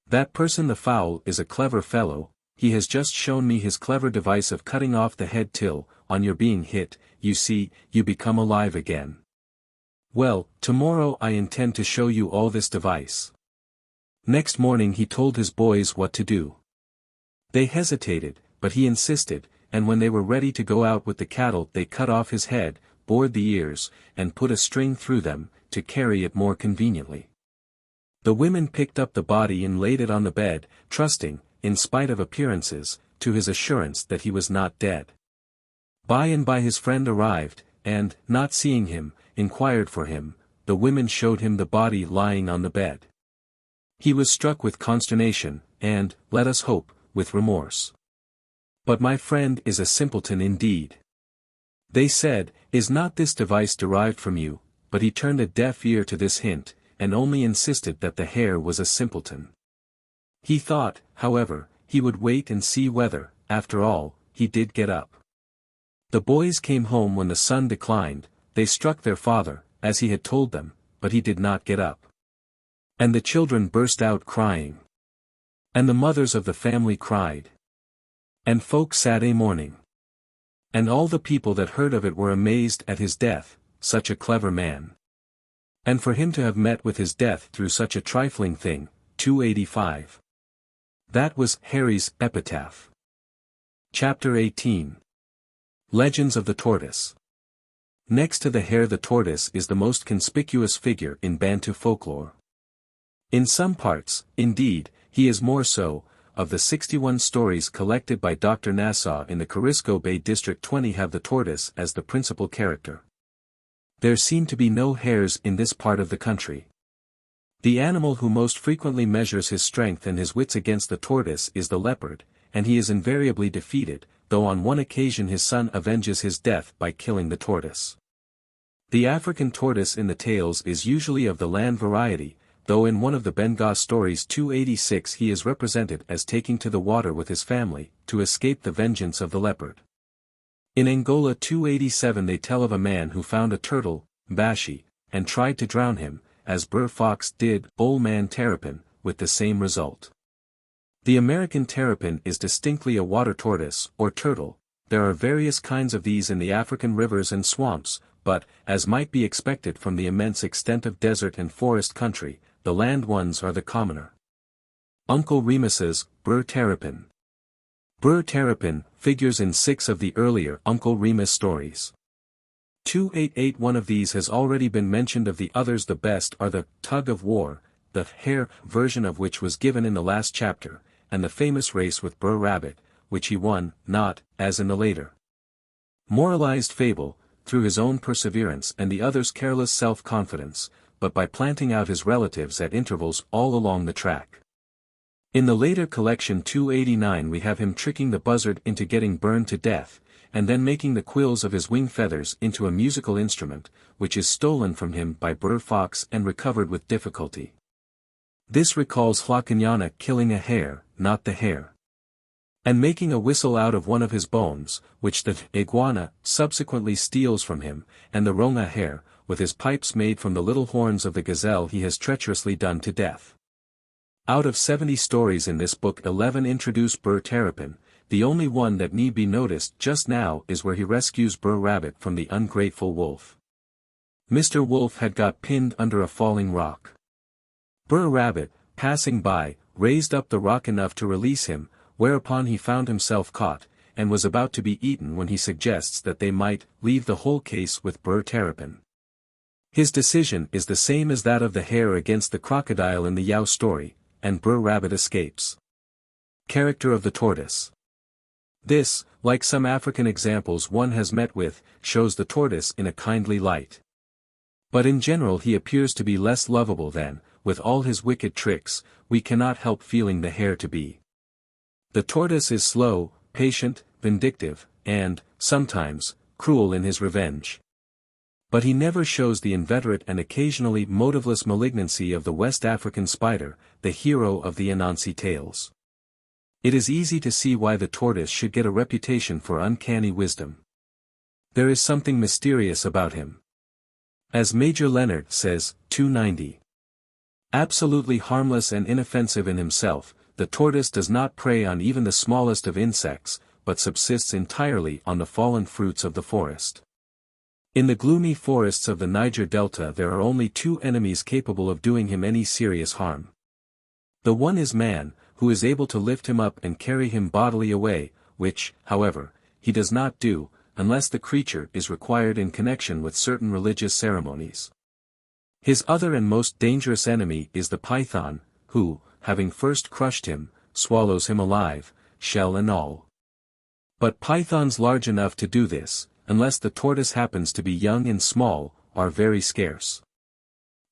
"That person the fowl is a clever fellow, he has just shown me his clever device of cutting off the head till, on your being hit, you see, you become alive again. Well, tomorrow I intend to show you all this device." Next morning he told his boys what to do. They hesitated, but he insisted, and when they were ready to go out with the cattle they cut off his head, bored the ears, and put a string through them, to carry it more conveniently. The women picked up the body and laid it on the bed, trusting, in spite of appearances, to his assurance that he was not dead. By and by his friend arrived, and, not seeing him, inquired for him, the women showed him the body lying on the bed. He was struck with consternation, and, let us hope, with remorse. But my friend is a simpleton indeed. They said, is not this device derived from you? But he turned a deaf ear to this hint, and only insisted that the hare was a simpleton. He thought, however, he would wait and see whether, after all, he did get up. The boys came home when the sun declined. They struck their father, as he had told them, but he did not get up. And the children burst out crying. And the mothers of the family cried. And folk sat a mourning. And all the people that heard of it were amazed at his death, such a clever man. And for him to have met with his death through such a trifling thing, 285. That was Harry's epitaph. Chapter 18. Legends of the Tortoise. Next to the hare, the tortoise is the most conspicuous figure in Bantu folklore. In some parts, indeed, he is more so. Of the 61 stories collected by Dr. Nassau in the Corisco Bay District, 20 have the tortoise as the principal character. There seem to be no hares in this part of the country. The animal who most frequently measures his strength and his wits against the tortoise is the leopard, and he is invariably defeated, though on one occasion his son avenges his death by killing the tortoise. The African tortoise in the tales is usually of the land variety, though in one of the Benga stories 286 he is represented as taking to the water with his family, to escape the vengeance of the leopard. In Angola 287 they tell of a man who found a turtle, Bashi, and tried to drown him, as Brer Fox did Old Man Terrapin, with the same result. The American terrapin is distinctly a water tortoise, or turtle. There are various kinds of these in the African rivers and swamps, but, as might be expected from the immense extent of desert and forest country, the land ones are the commoner. Uncle Remus's Brer Terrapin. Brer Terrapin figures in 6 of the earlier Uncle Remus stories. 288 One of these has already been mentioned. Of the others the best are the Tug of War, the hare version of which was given in the last chapter, and the famous race with Brer Rabbit, which he won, not, as in the later moralized fable, through his own perseverance and the other's careless self-confidence, but by planting out his relatives at intervals all along the track. In the later collection 289 we have him tricking the buzzard into getting burned to death, and then making the quills of his wing feathers into a musical instrument, which is stolen from him by Brer Fox and recovered with difficulty. This recalls Hlakanyana killing a hare, not the hare, and making a whistle out of one of his bones, which the iguana subsequently steals from him, and the ronga hare, with his pipes made from the little horns of the gazelle he has treacherously done to death. Out of 70 stories in this book 11 introduce Brer Terrapin. The only one that need be noticed just now is where he rescues Brer Rabbit from the ungrateful wolf. Mr. Wolf had got pinned under a falling rock. Brer Rabbit, passing by, raised up the rock enough to release him, whereupon he found himself caught, and was about to be eaten when he suggests that they might leave the whole case with Brer Terrapin. His decision is the same as that of the hare against the crocodile in the Yao story, and Brer Rabbit escapes. Character of the tortoise. This, like some African examples one has met with, shows the tortoise in a kindly light. But in general he appears to be less lovable than, with all his wicked tricks, we cannot help feeling the hare to be. The tortoise is slow, patient, vindictive, and, sometimes, cruel in his revenge. But he never shows the inveterate and occasionally motiveless malignancy of the West African spider, the hero of the Anansi tales. It is easy to see why the tortoise should get a reputation for uncanny wisdom. There is something mysterious about him. As Major Leonard says, 290. Absolutely harmless and inoffensive in himself, the tortoise does not prey on even the smallest of insects, but subsists entirely on the fallen fruits of the forest. In the gloomy forests of the Niger Delta there are only 2 enemies capable of doing him any serious harm. The one is man, who is able to lift him up and carry him bodily away, which, however, he does not do, unless the creature is required in connection with certain religious ceremonies. His other and most dangerous enemy is the python, who, having first crushed him, swallows him alive, shell and all. But pythons large enough to do this, unless the tortoise happens to be young and small, are very scarce.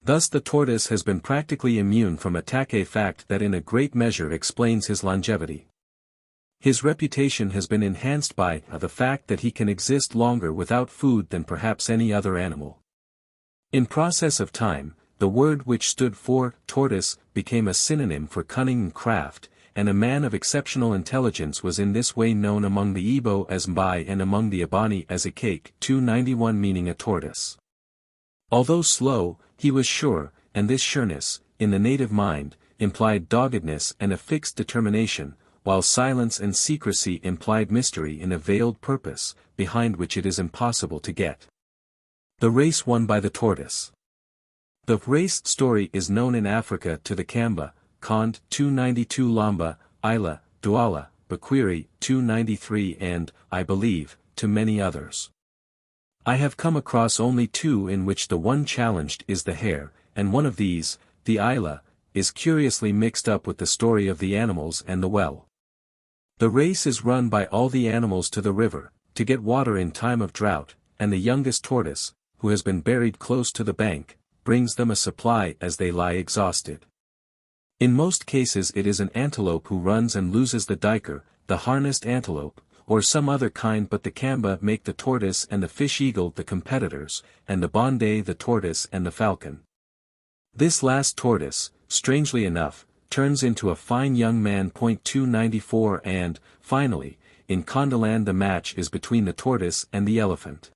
Thus the tortoise has been practically immune from attack, a fact that in a great measure explains his longevity. His reputation has been enhanced by the fact that he can exist longer without food than perhaps any other animal. In process of time, the word which stood for tortoise became a synonym for cunning and craft, and a man of exceptional intelligence was in this way known among the Igbo as Mbai and among the Ibani as a cake, 291, meaning a tortoise. Although slow, he was sure, and this sureness, in the native mind, implied doggedness and a fixed determination, while silence and secrecy implied mystery in a veiled purpose, behind which it is impossible to get. The race won by the tortoise. The race story is known in Africa to the Kamba, Kond, 292, Lamba, Isla, Douala, Bakwiri, 293, and, I believe, to many others. I have come across only two in which the one challenged is the hare, and one of these, the Isla, is curiously mixed up with the story of the animals and the well. The race is run by all the animals to the river, to get water in time of drought, and the youngest tortoise, who has been buried close to the bank, brings them a supply as they lie exhausted. In most cases it is an antelope who runs and loses the diker, the harnessed antelope, or some other kind, but the Kamba make the tortoise and the fish eagle the competitors, and the Bonde the tortoise and the falcon. This last tortoise, strangely enough, turns into a fine young man. 294, and, finally, in Kondaland the match is between the tortoise and the elephant.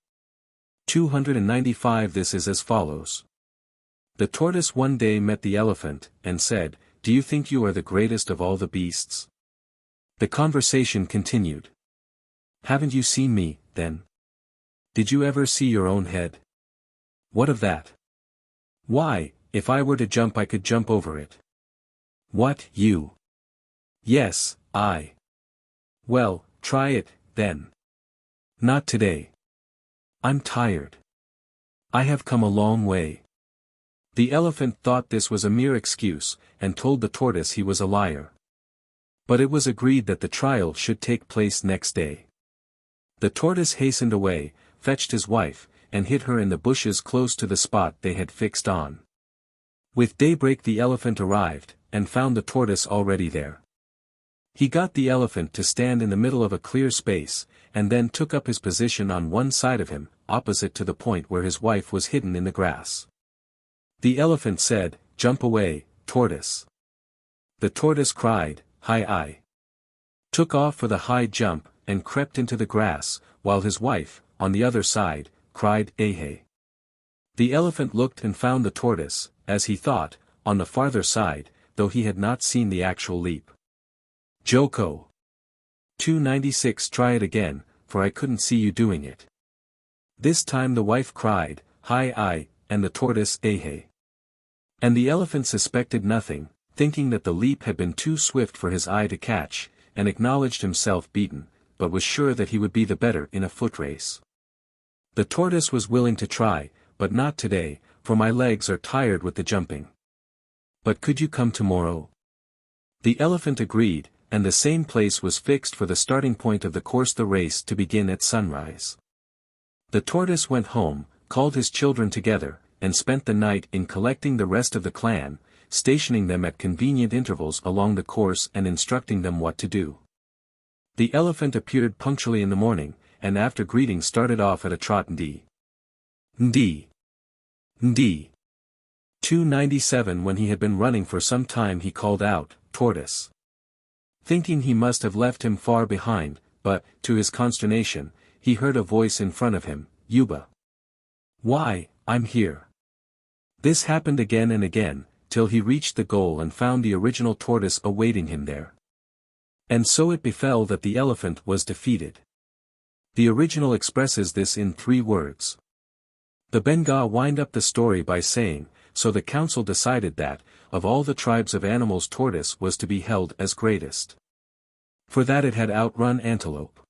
295. This is as follows. The tortoise one day met the elephant, and said, "Do you think you are the greatest of all the beasts?" The conversation continued. "Haven't you seen me, then? Did you ever see your own head?" "What of that?" "Why, if I were to jump I could jump over it." "What, you?" "Yes, I." "Well, try it, then." "Not today. I'm tired. I have come a long way." The elephant thought this was a mere excuse, and told the tortoise he was a liar. But it was agreed that the trial should take place next day. The tortoise hastened away, fetched his wife, and hid her in the bushes close to the spot they had fixed on. With daybreak the elephant arrived, and found the tortoise already there. He got the elephant to stand in the middle of a clear space, and then took up his position on one side of him, opposite to the point where his wife was hidden in the grass. The elephant said, "Jump away, tortoise." The tortoise cried, "Hi-I." Took off for the high jump, and crept into the grass, while his wife, on the other side, cried, "Eh-hey." The elephant looked and found the tortoise, as he thought, on the farther side, though he had not seen the actual leap. Joko. 296. Try it again, for I couldn't see you doing it. This time the wife cried, "Hi-I," and the tortoise, "Eh-hey." And the elephant suspected nothing, thinking that the leap had been too swift for his eye to catch, and acknowledged himself beaten, but was sure that he would be the better in a foot race. The tortoise was willing to try, but not today, for my legs are tired with the jumping. "But could you come tomorrow?" The elephant agreed, and the same place was fixed for the starting point of the course, the race to begin at sunrise. The tortoise went home, called his children together, and spent the night in collecting the rest of the clan, stationing them at convenient intervals along the course and instructing them what to do. The elephant appeared punctually in the morning, and after greeting started off at a trot. Ndi. Ndi. Ndi. 297. When he had been running for some time he called out, "Tortoise." Thinking he must have left him far behind, but, to his consternation, he heard a voice in front of him, "Yuba." "Why, I'm here." This happened again and again, till he reached the goal and found the original tortoise awaiting him there. And so it befell that the elephant was defeated. The original expresses this in 3 words. The Benga wind up the story by saying, "So the council decided that, of all the tribes of animals tortoise was to be held as greatest. For that it had outrun antelope.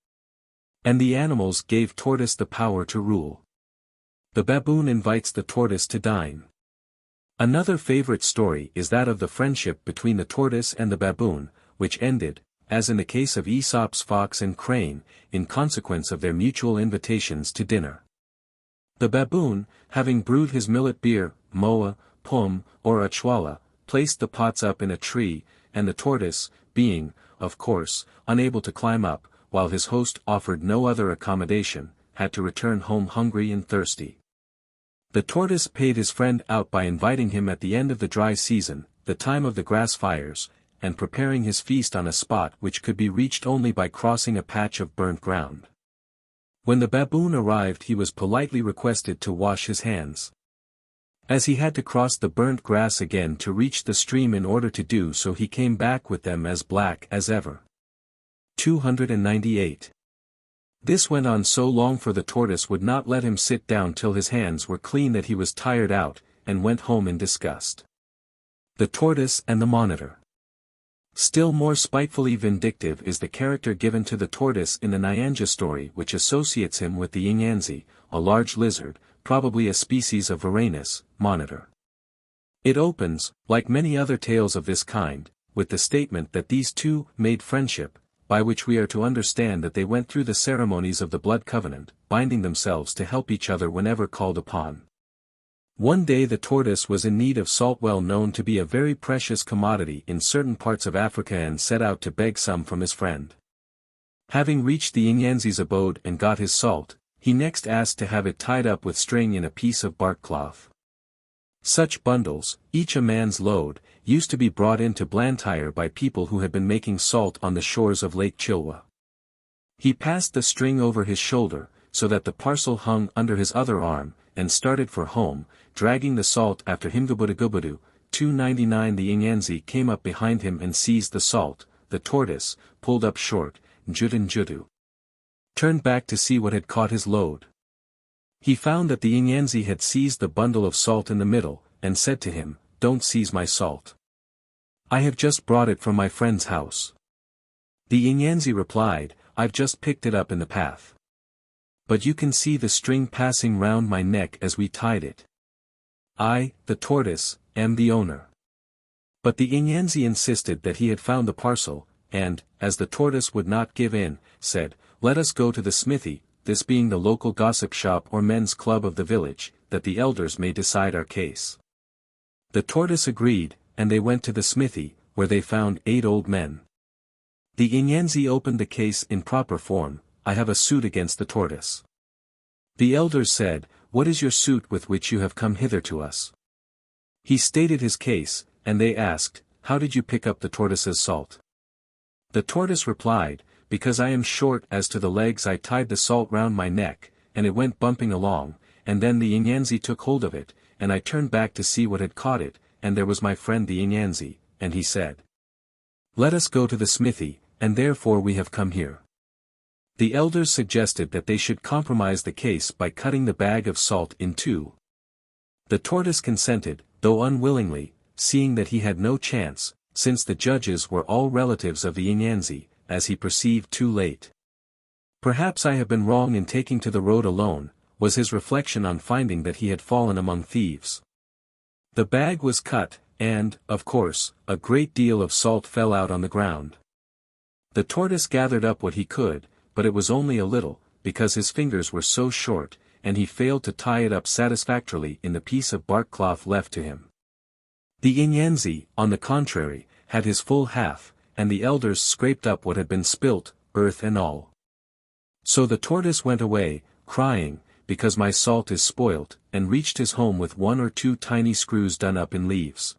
And the animals gave tortoise the power to rule." The baboon invites the tortoise to dine. Another favorite story is that of the friendship between the tortoise and the baboon, which ended, as in the case of Aesop's fox and crane, in consequence of their mutual invitations to dinner. The baboon, having brewed his millet beer, moa, pum, or achwala, placed the pots up in a tree, and the tortoise, being, of course, unable to climb up, while his host offered no other accommodation, had to return home hungry and thirsty. The tortoise paid his friend out by inviting him at the end of the dry season, the time of the grass fires, and preparing his feast on a spot which could be reached only by crossing a patch of burnt ground. When the baboon arrived, he was politely requested to wash his hands. As he had to cross the burnt grass again to reach the stream in order to do so, he came back with them as black as ever. 298. This went on so long, for the tortoise would not let him sit down till his hands were clean, that he was tired out, and went home in disgust. The Tortoise and the Monitor. Still more spitefully vindictive is the character given to the tortoise in the Nyanja story, which associates him with the Inyanzi, a large lizard, probably a species of Varanus, monitor. It opens, like many other tales of this kind, with the statement that these two made friendship, by which we are to understand that they went through the ceremonies of the blood covenant, binding themselves to help each other whenever called upon. One day the tortoise was in need of salt, well known to be a very precious commodity in certain parts of Africa, and set out to beg some from his friend. Having reached the Inyanzi's abode and got his salt, he next asked to have it tied up with string in a piece of bark cloth. Such bundles, each a man's load, used to be brought into Blantyre by people who had been making salt on the shores of Lake Chilwa. He passed the string over his shoulder, so that the parcel hung under his other arm, and started for home, dragging the salt after him. 299. The Inyanzi came up behind him and seized the salt. The tortoise, pulled up short, Njutu, turned back to see what had caught his load. He found that the Inyanzi had seized the bundle of salt in the middle, and said to him, "Don't seize my salt. I have just brought it from my friend's house." The Inyanzi replied, "I've just picked it up in the path. But you can see the string passing round my neck as we tied it. I, the tortoise, am the owner." But the Inyanzi insisted that he had found the parcel, and, as the tortoise would not give in, said, "Let us go to the smithy," this being the local gossip shop or men's club of the village, "that the elders may decide our case." The tortoise agreed, and they went to the smithy, where they found 8 old men. The Inyanzi opened the case in proper form. "I have a suit against the tortoise." The elders said, "What is your suit with which you have come hither to us?" He stated his case, and they asked, "How did you pick up the tortoise's salt?" The tortoise replied, "Because I am short as to the legs, I tied the salt round my neck, and it went bumping along, and then the Inyanzi took hold of it, and I turned back to see what had caught it, and there was my friend the Inyanzi, and he said, 'Let us go to the smithy,' and therefore we have come here." The elders suggested that they should compromise the case by cutting the bag of salt in two. The tortoise consented, though unwillingly, seeing that he had no chance, since the judges were all relatives of the Inyanzi, as he perceived too late. "Perhaps I have been wrong in taking to the road alone," was his reflection on finding that he had fallen among thieves. The bag was cut, and, of course, a great deal of salt fell out on the ground. The tortoise gathered up what he could, but it was only a little, because his fingers were so short, and he failed to tie it up satisfactorily in the piece of bark cloth left to him. The Inyanzi, on the contrary, had his full half, and the elders scraped up what had been spilt, earth and all. So the tortoise went away, crying, "Because my salt is spoilt," and reached his home with 1 or 2 tiny screws done up in leaves.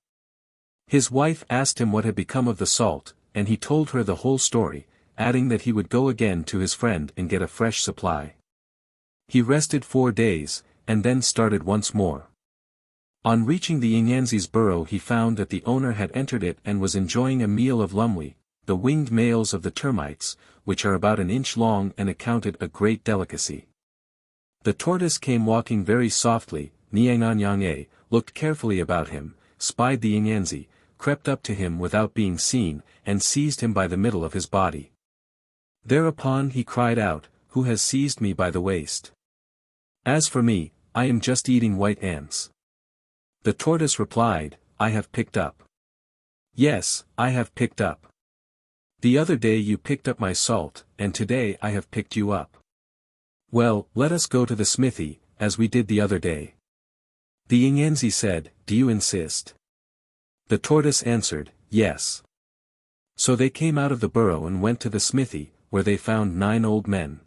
His wife asked him what had become of the salt, and he told her the whole story, adding that he would go again to his friend and get a fresh supply. He rested 4 days, and then started once more. On reaching the Inyanzi's burrow he found that the owner had entered it and was enjoying a meal of lumwi, the winged males of the termites, which are about 1 inch long and accounted a great delicacy. The tortoise came walking very softly, Nyanganyange, looked carefully about him, spied the Inyanzi, crept up to him without being seen, and seized him by the middle of his body. Thereupon he cried out, "Who has seized me by the waist? As for me, I am just eating white ants." The tortoise replied, "I have picked up. Yes, I have picked up. The other day you picked up my salt, and today I have picked you up. Well, let us go to the smithy, as we did the other day. The Inyenzi said, "Do you insist?" The tortoise answered, "Yes." So they came out of the burrow and went to the smithy, where they found 9 old men.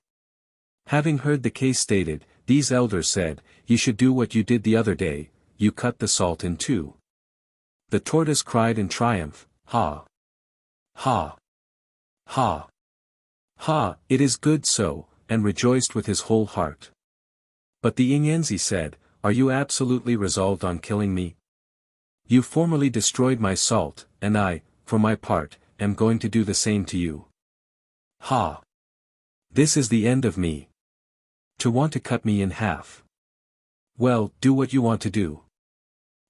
Having heard the case stated, these elders said, "You should do what you did the other day, you cut the salt in 2. The tortoise cried in triumph, "Ha! Ha! Ha! Ha! It is good so," and rejoiced with his whole heart. But the Inyenzi said, "Are you absolutely resolved on killing me? You formerly destroyed my salt, and I, for my part, am going to do the same to you. Ha! This is the end of me. To want to cut me in half. Well, do what you want to do.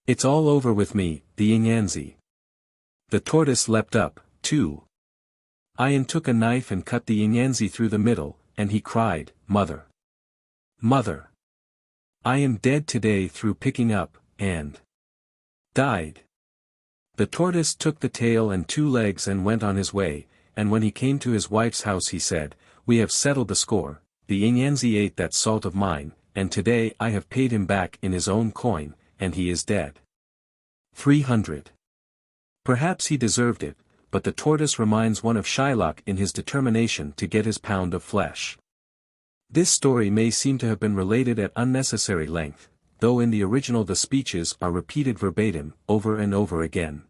It's all over with me, the Inyenzi." The tortoise leapt up, too. I took a knife and cut the Inyenzi through the middle, and he cried, "Mother! Mother! I am dead today through picking up, and died." The tortoise took the tail and 2 legs and went on his way, and when he came to his wife's house he said, "We have settled the score, the Inyenzi ate that salt of mine, and today I have paid him back in his own coin, and he is dead." 300. Perhaps he deserved it, but the tortoise reminds one of Shylock in his determination to get his pound of flesh. This story may seem to have been related at unnecessary length, though in the original the speeches are repeated verbatim, over and over again.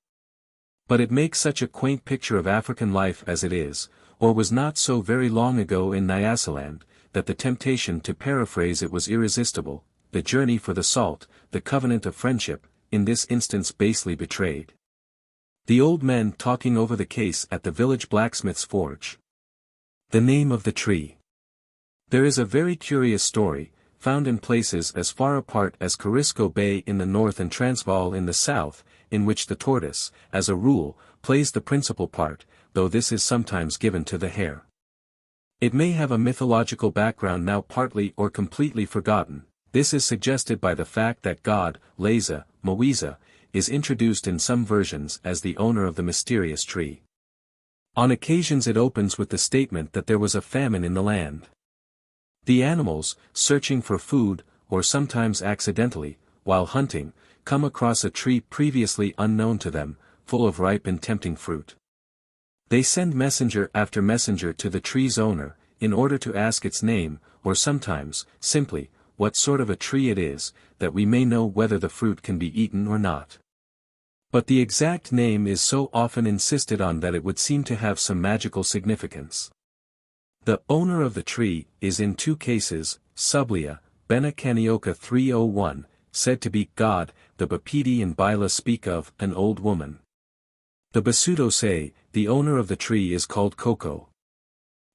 But it makes such a quaint picture of African life as it is, or was not so very long ago in Nyasaland, that the temptation to paraphrase it was irresistible, the journey for the salt, the covenant of friendship, in this instance basely betrayed. The old men talking over the case at the village blacksmith's forge. The name of the tree. There is a very curious story, found in places as far apart as Corisco Bay in the north and Transvaal in the south, in which the tortoise, as a rule, plays the principal part, though this is sometimes given to the hare. It may have a mythological background now partly or completely forgotten. This is suggested by the fact that God, Leza, Moiza, is introduced in some versions as the owner of the mysterious tree. On occasions it opens with the statement that there was a famine in the land. The animals, searching for food, or sometimes accidentally, while hunting, come across a tree previously unknown to them, full of ripe and tempting fruit. They send messenger after messenger to the tree's owner, in order to ask its name, or sometimes, simply, what sort of a tree it is, that we may know whether the fruit can be eaten or not. But the exact name is so often insisted on that it would seem to have some magical significance. The owner of the tree is in 2 cases, Sublia, Bena Kanioka 301, said to be God, the Bapedi and Bila speak of an old woman. The Basuto say, the owner of the tree is called Koko.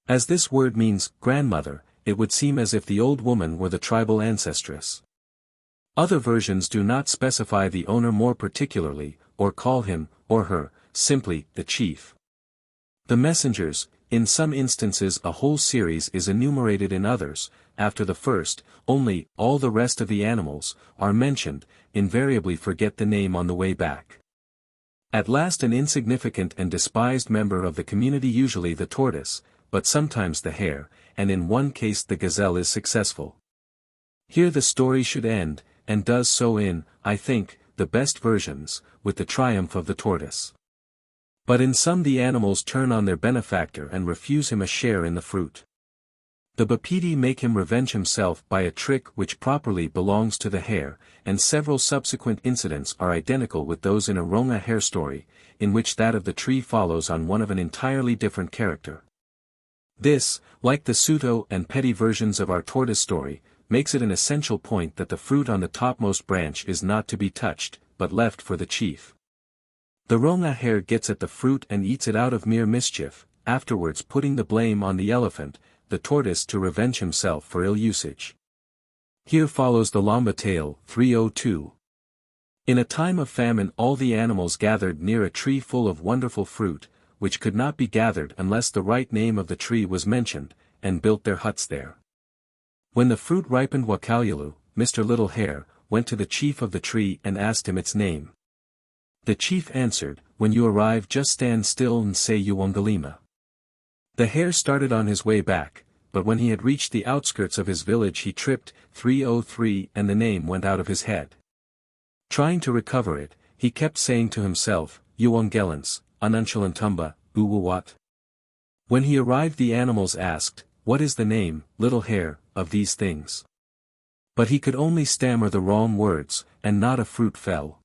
As this word means grandmother, it would seem as if the old woman were the tribal ancestress. Other versions do not specify the owner more particularly, or call him, or her, simply, the chief. The messengers, in some instances a whole series is enumerated, in others, after the first, only, all the rest of the animals, are mentioned, invariably forget the name on the way back. At last an insignificant and despised member of the community, usually the tortoise, but sometimes the hare, and in one case the gazelle, is successful. Here the story should end, and does so in, I think, the best versions, with the triumph of the tortoise. But in some the animals turn on their benefactor and refuse him a share in the fruit. The Bapedi make him revenge himself by a trick which properly belongs to the hare, and several subsequent incidents are identical with those in a Ronga hare story, in which that of the tree follows on one of an entirely different character. This, like the Suto and petty versions of our tortoise story, makes it an essential point that the fruit on the topmost branch is not to be touched, but left for the chief. The Ronga hare gets at the fruit and eats it out of mere mischief, afterwards putting the blame on the elephant, the tortoise, to revenge himself for ill usage. Here follows the Lamba tale, 302. In a time of famine all the animals gathered near a tree full of wonderful fruit, which could not be gathered unless the right name of the tree was mentioned, and built their huts there. When the fruit ripened, Wakalyalu, Mr. Little Hare, went to the chief of the tree and asked him its name. The chief answered, "When you arrive just stand still and say Uwangalima." The hare started on his way back, but when he had reached the outskirts of his village he tripped, 303, and the name went out of his head. Trying to recover it, he kept saying to himself, Uwongelans, Anunchalantumba, Uwuwat. When he arrived the animals asked, What is the name, little hare, of these things? But he could only stammer the wrong words, and not a fruit fell.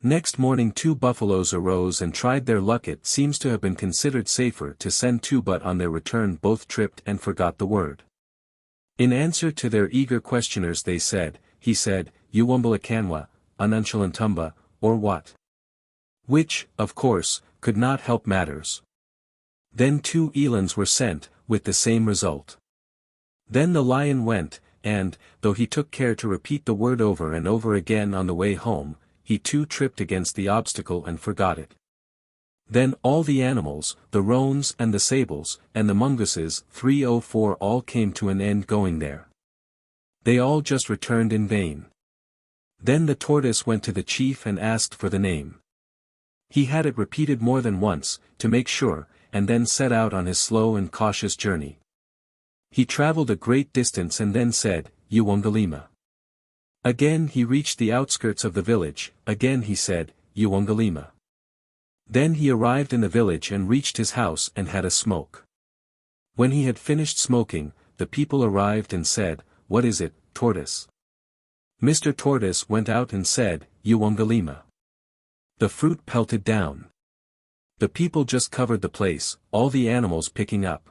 Next morning 2 buffaloes arose and tried their luck. It seems to have been considered safer to send 2, but on their return both tripped and forgot the word. In answer to their eager questioners he said, Uwumbalakanwa, Anunchalantumba, or what? Which, of course, could not help matters. Then 2 elands were sent, with the same result. Then the lion went, and, though he took care to repeat the word over and over again on the way home, he too tripped against the obstacle and forgot it. Then all the animals, the roans and the sables, and the mongooses, 304 all came to an end going there. They all just returned in vain. Then the tortoise went to the chief and asked for the name. He had it repeated more than once, to make sure, and then set out on his slow and cautious journey. He traveled a great distance and then said, Uwongalima. Again he reached the outskirts of the village, again he said, Uwongalima. Then he arrived in the village and reached his house and had a smoke. When he had finished smoking, the people arrived and said, What is it, Tortoise? Mr. Tortoise went out and said, Uwongalima. The fruit pelted down. The people just covered the place, all the animals picking up.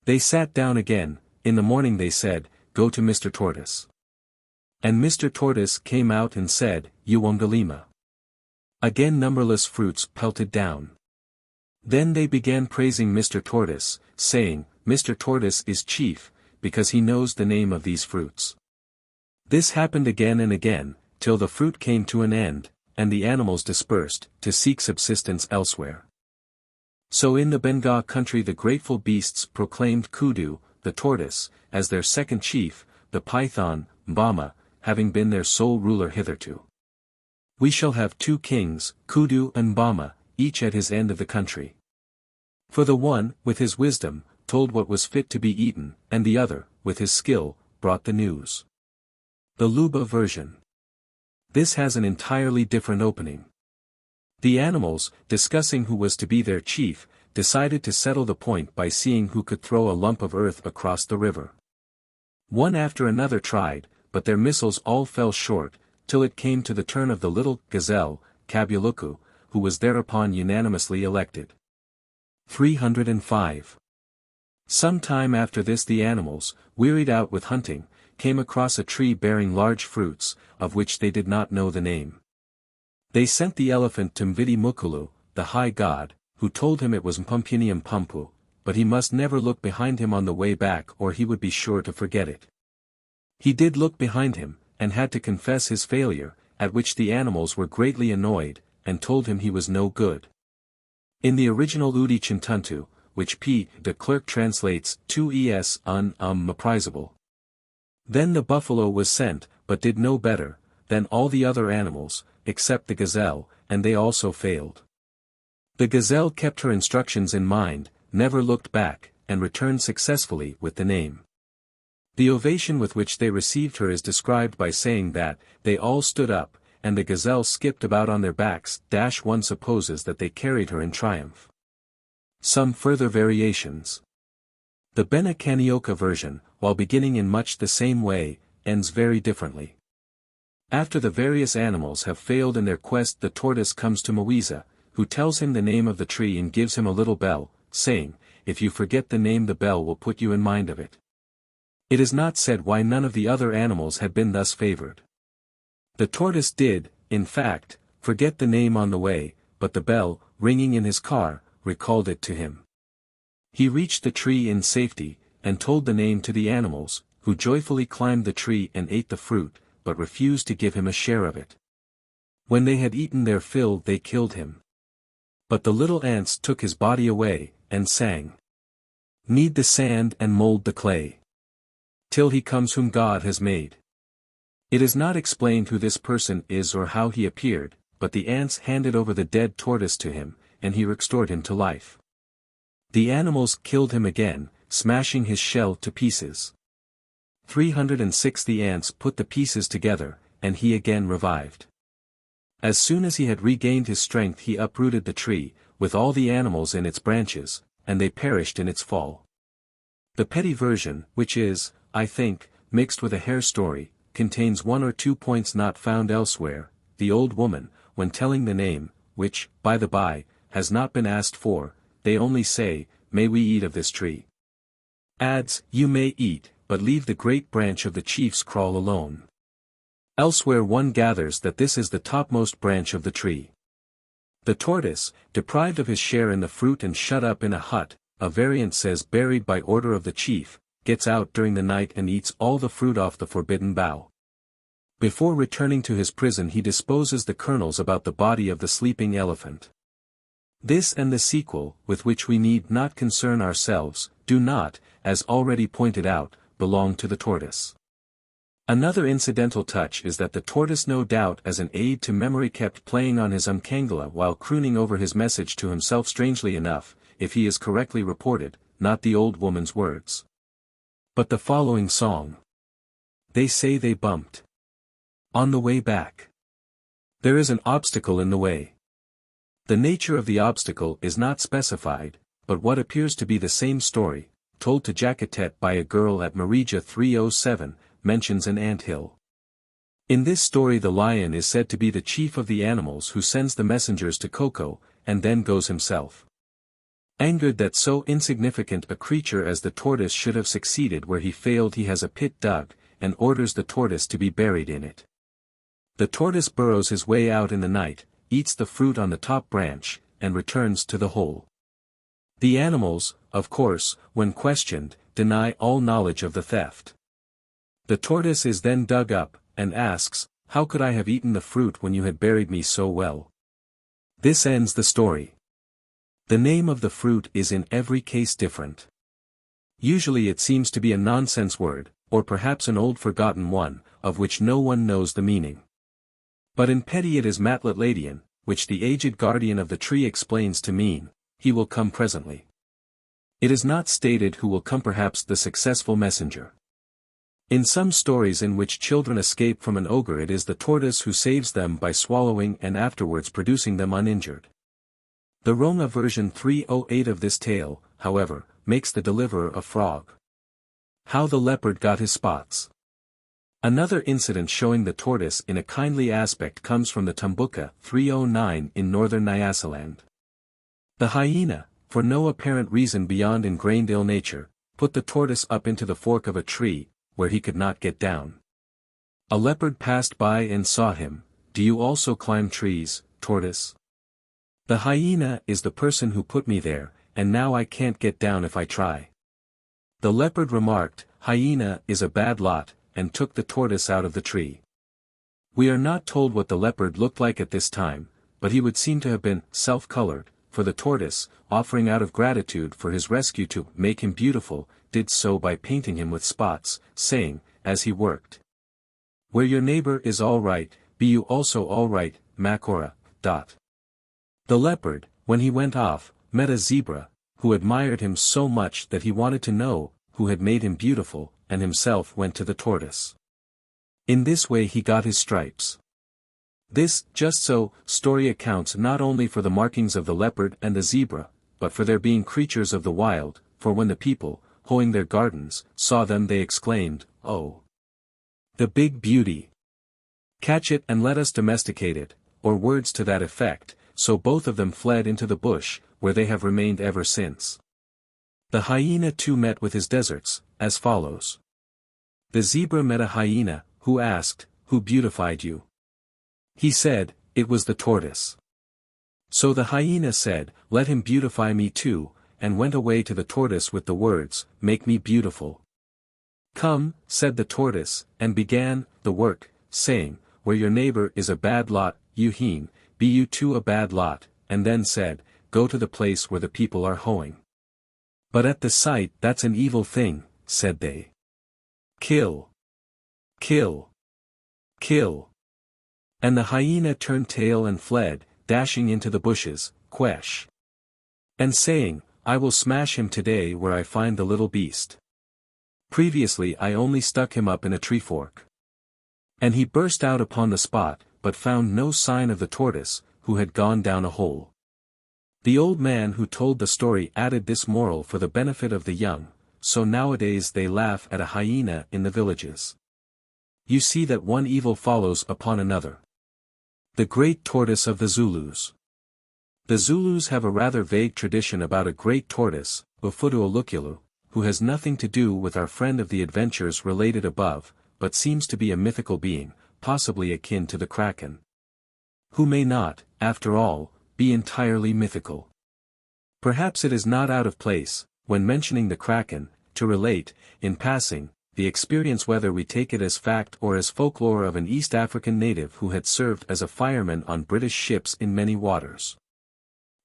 They sat down again. In the morning they said, Go to Mr. Tortoise. And Mr. Tortoise came out and said, Uwongalima. Again numberless fruits pelted down. Then they began praising Mr. Tortoise, saying, Mr. Tortoise is chief, because he knows the name of these fruits. This happened again and again, till the fruit came to an end, and the animals dispersed, to seek subsistence elsewhere. So in the Benga country the grateful beasts proclaimed Kudu, the tortoise, as their second chief, the python, Mbama, having been their sole ruler hitherto. We shall have 2 kings, Kudu and Mbama, each at his end of the country. For the one, with his wisdom, told what was fit to be eaten, and the other, with his skill, brought the news. The Luba version. This has an entirely different opening. The animals, discussing who was to be their chief, decided to settle the point by seeing who could throw a lump of earth across the river. One after another tried, but their missiles all fell short, till it came to the turn of the little gazelle, Kabuluku, who was thereupon unanimously elected. 305. Some time after this the animals, wearied out with hunting, came across a tree bearing large fruits, of which they did not know the name. They sent the elephant to Mvidi Mukulu, the high god, who told him it was Mpumpunium Pumpu, but he must never look behind him on the way back or he would be sure to forget it. He did look behind him, and had to confess his failure, at which the animals were greatly annoyed, and told him he was no good. In the original Udi Chintuntu, which P. de Klerk translates, 2es meprisable. Then the buffalo was sent, but did no better, than all the other animals, except the gazelle, and they also failed. The gazelle kept her instructions in mind, never looked back, and returned successfully with the name. The ovation with which they received her is described by saying that, they all stood up, and the gazelle skipped about on their backs. One supposes that they carried her in triumph. Some further variations. The Bena Kanioka version, while beginning in much the same way, ends very differently. After the various animals have failed in their quest the tortoise comes to Mwiza, who tells him the name of the tree and gives him a little bell, saying, If you forget the name the bell will put you in mind of it. It is not said why none of the other animals had been thus favored. The tortoise did, in fact, forget the name on the way, but the bell, ringing in his car, recalled it to him. He reached the tree in safety, and told the name to the animals, who joyfully climbed the tree and ate the fruit, but refused to give him a share of it. When they had eaten their fill they killed him. But the little ants took his body away, and sang. Knead the sand and mold the clay. Till he comes whom God has made. It is not explained who this person is or how he appeared, but the ants handed over the dead tortoise to him, and he restored him to life. The animals killed him again, smashing his shell to pieces. 306 The ants put the pieces together, and he again revived. As soon as he had regained his strength he uprooted the tree, with all the animals in its branches, and they perished in its fall. The petty version, which is, I think, mixed with a hair story, contains 1 or 2 points not found elsewhere. The old woman, when telling the name, which, by the by, has not been asked for, they only say, "May we eat of this tree?" adds, "You may eat, but leave the great branch of the chief's crawl alone." Elsewhere one gathers that this is the topmost branch of the tree. The tortoise, deprived of his share in the fruit and shut up in a hut, a variant says buried by order of the chief, gets out during the night and eats all the fruit off the forbidden bough. Before returning to his prison he disposes the kernels about the body of the sleeping elephant. This and the sequel, with which we need not concern ourselves, do not, as already pointed out, belong to the tortoise. Another incidental touch is that the tortoise, no doubt as an aid to memory, kept playing on his umkangala while crooning over his message to himself, strangely enough, if he is correctly reported, not the old woman's words, but the following song. They say they bumped on the way back. There is an obstacle in the way. The nature of the obstacle is not specified, but what appears to be the same story, told to Jacatet by a girl at Marija 307, mentions an anthill. In this story the lion is said to be the chief of the animals who sends the messengers to Coco, and then goes himself. Angered that so insignificant a creature as the tortoise should have succeeded where he failed, he has a pit dug, and orders the tortoise to be buried in it. The tortoise burrows his way out in the night, eats the fruit on the top branch, and returns to the hole. The animals, of course, when questioned, deny all knowledge of the theft. The tortoise is then dug up, and asks, "How could I have eaten the fruit when you had buried me so well?" This ends the story. The name of the fruit is in every case different. Usually it seems to be a nonsense word, or perhaps an old forgotten one, of which no one knows the meaning. But in petty it is Matlatladian, which the aged guardian of the tree explains to mean, "He will come presently." It is not stated who will come, perhaps the successful messenger. In some stories in which children escape from an ogre it is the tortoise who saves them by swallowing and afterwards producing them uninjured. The Roma version 308 of this tale, however, makes the deliverer a frog. How the leopard got his spots. Another incident showing the tortoise in a kindly aspect comes from the Tumbuka 309 in northern Nyasaland. The hyena, for no apparent reason beyond ingrained ill nature, put the tortoise up into the fork of a tree, where he could not get down. A leopard passed by and saw him. "Do you also climb trees, tortoise?" "The hyena is the person who put me there, and now I can't get down if I try." The leopard remarked, "Hyena is a bad lot," and took the tortoise out of the tree. We are not told what the leopard looked like at this time, but he would seem to have been self-colored, for the tortoise, offering out of gratitude for his rescue to make him beautiful, did so by painting him with spots, saying, as he worked, "Where your neighbor is all right, be you also all right, Makora." The leopard, when he went off, met a zebra, who admired him so much that he wanted to know who had made him beautiful, and himself went to the tortoise. In this way he got his stripes. This just so story accounts not only for the markings of the leopard and the zebra, but for their being creatures of the wild, for when the people, hoeing their gardens, saw them they exclaimed, "Oh, the big beauty! Catch it and let us domesticate it," or words to that effect, so both of them fled into the bush, where they have remained ever since. The hyena too met with his deserts, as follows. The zebra met a hyena, who asked, "Who beautified you?" He said, "It was the tortoise." So the hyena said, "Let him beautify me too," and went away to the tortoise with the words, "Make me beautiful." "Come," said the tortoise, and began the work, saying, "Where your neighbor is a bad lot, Huveane, be you too a bad lot," and then said, "Go to the place where the people are hoeing." But at the sight, "That's an evil thing," said they. "Kill! Kill! Kill!" And the hyena turned tail and fled, dashing into the bushes, quesh. And saying, I will smash him today where I find the little beast. Previously I only stuck him up in a tree fork. And he burst out upon the spot, but found no sign of the tortoise, who had gone down a hole. The old man who told the story added this moral for the benefit of the young, so nowadays they laugh at a hyena in the villages. You see that one evil follows upon another. The Great Tortoise of the Zulus. The Zulus have a rather vague tradition about a great tortoise, Ufudu, who has nothing to do with our friend of the adventures related above, but seems to be a mythical being, possibly akin to the kraken. Who may not, after all, be entirely mythical. Perhaps it is not out of place, when mentioning the kraken, to relate, in passing, the experience whether we take it as fact or as folklore of an East African native who had served as a fireman on British ships in many waters.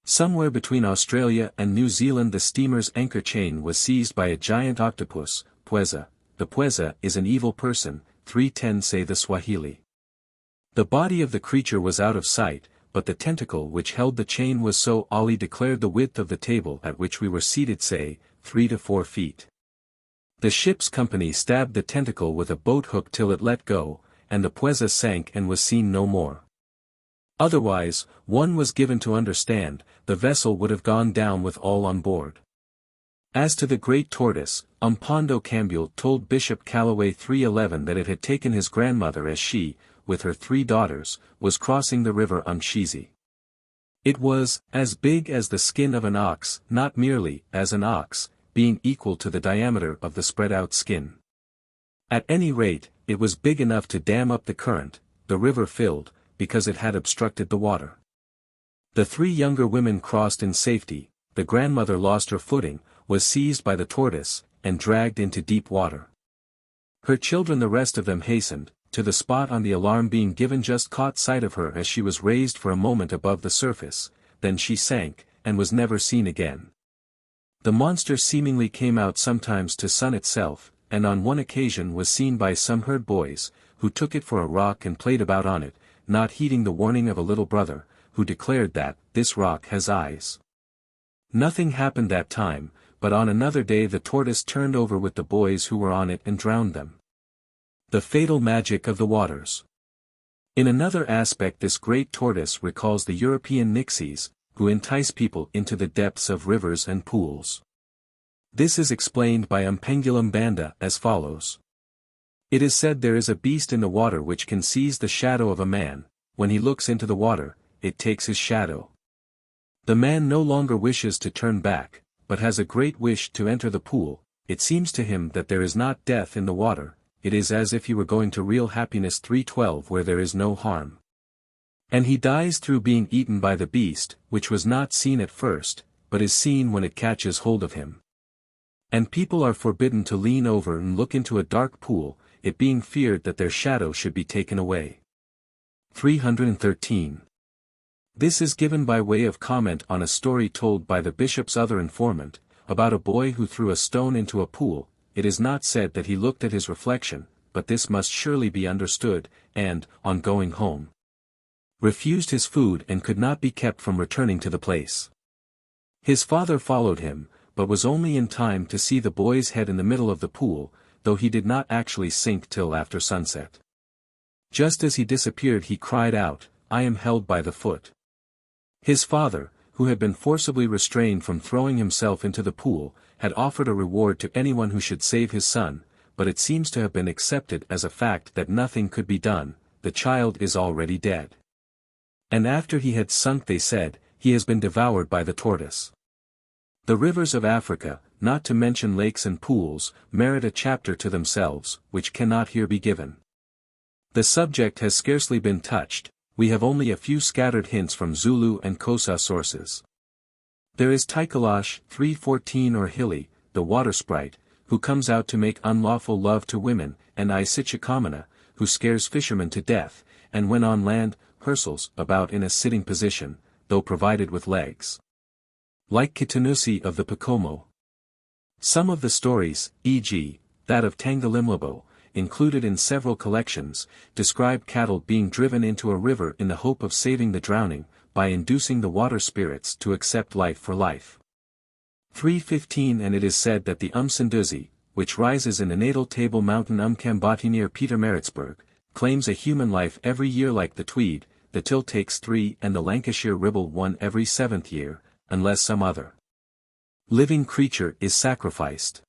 Somewhere between Australia and New Zealand the steamer's anchor chain was seized by a giant octopus, pweza. The pweza is an evil person, 310 say the Swahili. The body of the creature was out of sight, but the tentacle which held the chain was so Ali declared the width of the table at which we were seated say, 3 to 4 feet. The ship's company stabbed the tentacle with a boat hook till it let go, and the pweza sank and was seen no more. Otherwise, one was given to understand, the vessel would have gone down with all on board. As to the great tortoise, Umpondo Cambule told Bishop Calloway 311 that it had taken his grandmother as she, with her 3 daughters, was crossing the river Umshizi. It was, as big as the skin of an ox, not merely, as an ox, being equal to the diameter of the spread-out skin. At any rate, it was big enough to dam up the current, the river filled, because it had obstructed the water. The 3 younger women crossed in safety, the grandmother lost her footing, was seized by the tortoise, and dragged into deep water. Her children, the rest of them, hastened to the spot on the alarm being given, just caught sight of her as she was raised for a moment above the surface, then she sank, and was never seen again. The monster seemingly came out sometimes to sun itself, and on one occasion was seen by some herd boys, who took it for a rock and played about on it, not heeding the warning of a little brother, who declared that, "This rock has eyes." Nothing happened that time, but on another day the tortoise turned over with the boys who were on it and drowned them. The fatal magic of the waters. In another aspect this great tortoise recalls the European nixies, who entice people into the depths of rivers and pools. This is explained by Mpengulum Banda as follows. It is said there is a beast in the water which can seize the shadow of a man, when he looks into the water, it takes his shadow. The man no longer wishes to turn back, but has a great wish to enter the pool, it seems to him that there is not death in the water, it is as if he were going to real happiness 312 where there is no harm. And he dies through being eaten by the beast, which was not seen at first, but is seen when it catches hold of him. And people are forbidden to lean over and look into a dark pool, it being feared that their shadow should be taken away. 313. This is given by way of comment on a story told by the bishop's other informant, about a boy who threw a stone into a pool. It is not said that he looked at his reflection, but this must surely be understood, and, on going home, refused his food and could not be kept from returning to the place. His father followed him, but was only in time to see the boy's head in the middle of the pool, though he did not actually sink till after sunset. Just as he disappeared he cried out, "I am held by the foot." His father, who had been forcibly restrained from throwing himself into the pool, had offered a reward to anyone who should save his son, but it seems to have been accepted as a fact that nothing could be done, the child is already dead. And after he had sunk they said, he has been devoured by the tortoise. The rivers of Africa, not to mention lakes and pools, merit a chapter to themselves, which cannot here be given. The subject has scarcely been touched, we have only a few scattered hints from Zulu and Xhosa sources. There is Tikalash 314 or Hilly, the water sprite, who comes out to make unlawful love to women, and Isichikamana, who scares fishermen to death, and when on land, hurtles about in a sitting position, though provided with legs. Like Kitanusi of the Pacomo. Some of the stories, e.g., that of Tangalimlabo, included in several collections, describe cattle being driven into a river in the hope of saving the drowning, by inducing the water spirits to accept life for life. 3:15 And it is said that the Umsunduzi, which rises in the natal table mountain Umkambati near Pietermaritzburg, claims a human life every year like the Tweed, the Till takes 3 and the Lancashire Ribble 1 every 7th year, unless some other living creature is sacrificed.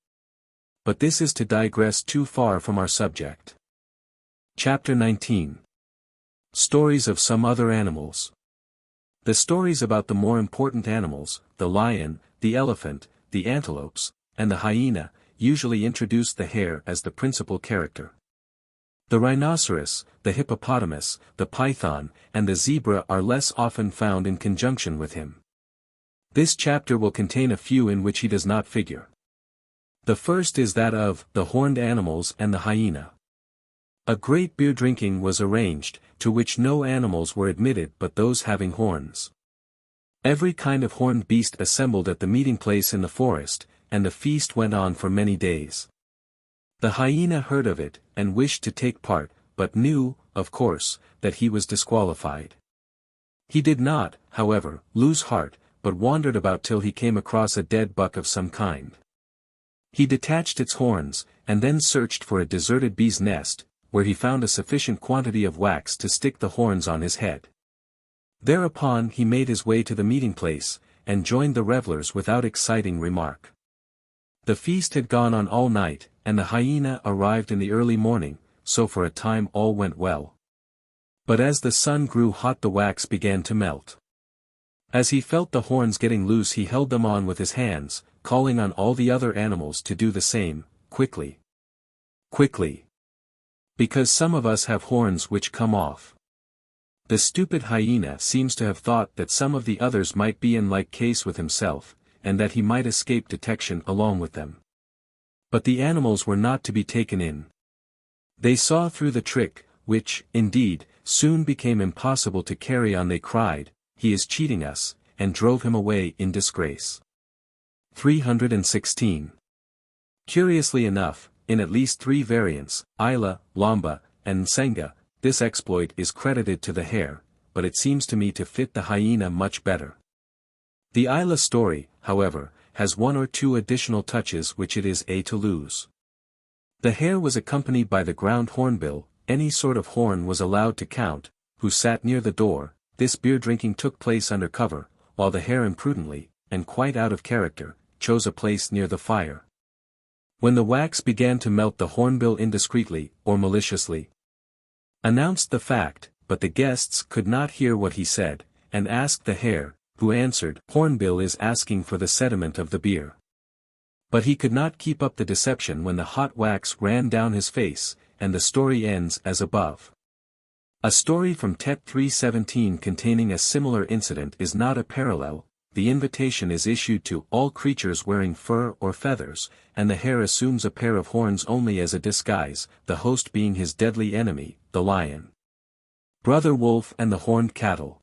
But this is to digress too far from our subject. Chapter 19. Stories of some other animals. The stories about the more important animals, the lion, the elephant, the antelopes, and the hyena, usually introduce the hare as the principal character. The rhinoceros, the hippopotamus, the python, and the zebra are less often found in conjunction with him. This chapter will contain a few in which he does not figure. The first is that of the horned animals and the hyena. A great beer drinking was arranged, to which no animals were admitted but those having horns. Every kind of horned beast assembled at the meeting place in the forest, and the feast went on for many days. The hyena heard of it, and wished to take part, but knew, of course, that he was disqualified. He did not, however, lose heart, but wandered about till he came across a dead buck of some kind. He detached its horns, and then searched for a deserted bee's nest, where he found a sufficient quantity of wax to stick the horns on his head. Thereupon he made his way to the meeting place, and joined the revellers without exciting remark. The feast had gone on all night, and the hyena arrived in the early morning, so for a time all went well. But as the sun grew hot the wax began to melt. As he felt the horns getting loose he held them on with his hands, calling on all the other animals to do the same, quickly. Quickly. Because some of us have horns which come off. The stupid hyena seems to have thought that some of the others might be in like case with himself, and that he might escape detection along with them. But the animals were not to be taken in. They saw through the trick, which, indeed, soon became impossible to carry on. They cried, "He is cheating us," and drove him away in disgrace. 316. Curiously enough, in at least 3 variants, Isla, Lamba, and Nsenga, this exploit is credited to the hare, but it seems to me to fit the hyena much better. The Isla story, however, has 1 or 2 additional touches which it is to lose. The hare was accompanied by the ground hornbill, any sort of horn was allowed to count, who sat near the door. This beer drinking took place under cover, while the hare imprudently, and quite out of character, chose a place near the fire. When the wax began to melt the hornbill indiscreetly, or maliciously announced the fact, but the guests could not hear what he said, and asked the hare, who answered, "Hornbill is asking for the sediment of the beer." But he could not keep up the deception when the hot wax ran down his face, and the story ends as above. A story from Tet 317 containing a similar incident is not a parallel. The invitation is issued to all creatures wearing fur or feathers, and the hare assumes a pair of horns only as a disguise, the host being his deadly enemy, the lion. Brother Wolf and the Horned Cattle.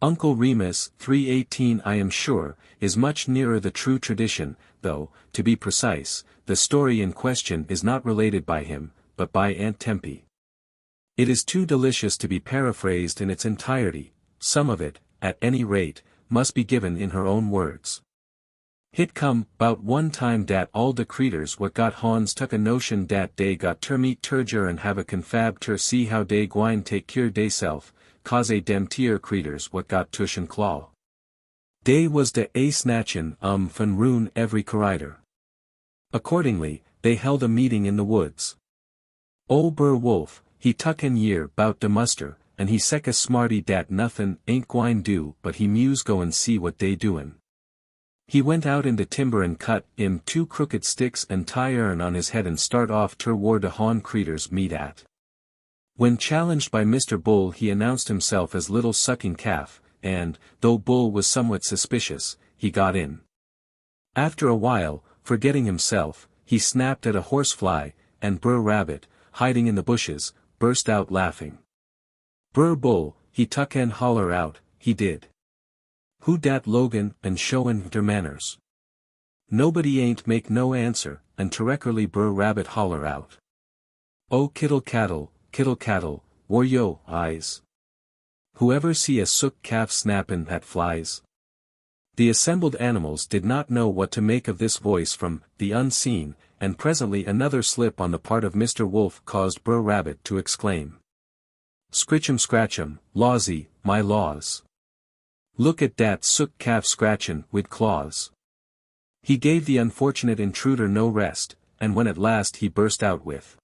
Uncle Remus 318 I am sure, is much nearer the true tradition, though, to be precise, the story in question is not related by him, but by Aunt Tempe. It is too delicious to be paraphrased in its entirety. Some of it, at any rate, must be given in her own words. Hit come, 'bout one time dat all de creeters what got horns tuck a notion dat dey got ter meet terger and have a confab ter see how dey gwine take cure dey self, cause dem tier creeters what got tush and claw. Dey was de snatchin' van roon every corrider. Accordingly, they held a meeting in the woods. Ol' Brer Wolf, he tuck an year 'bout de muster, and he sek a smarty dat nothin' ain't gwine do but he muse go and see what dey doin'. He went out in de timber and cut 2 crooked sticks and tie iron on his head and start off ter war de hawn creeters meet at. When challenged by Mr. Bull he announced himself as Little Sucking Calf, and, though Bull was somewhat suspicious, he got in. After a while, forgetting himself, he snapped at a horsefly, and Brer Rabbit, hiding in the bushes, burst out laughing. Brer Bull, he tuck and holler out, he did. Who dat Logan and showin' der manners? Nobody ain't make no answer, and directly Brer Rabbit holler out. Oh kittle cattle, war yo eyes. Whoever see a sook calf snappin' at flies? The assembled animals did not know what to make of this voice from the unseen, and presently another slip on the part of Mr. Wolf caused Brer Rabbit to exclaim. "Scritchum scratchum, lawsy, my laws. Look at dat sook calf scratchin' wid claws." He gave the unfortunate intruder no rest, and when at last he burst out with,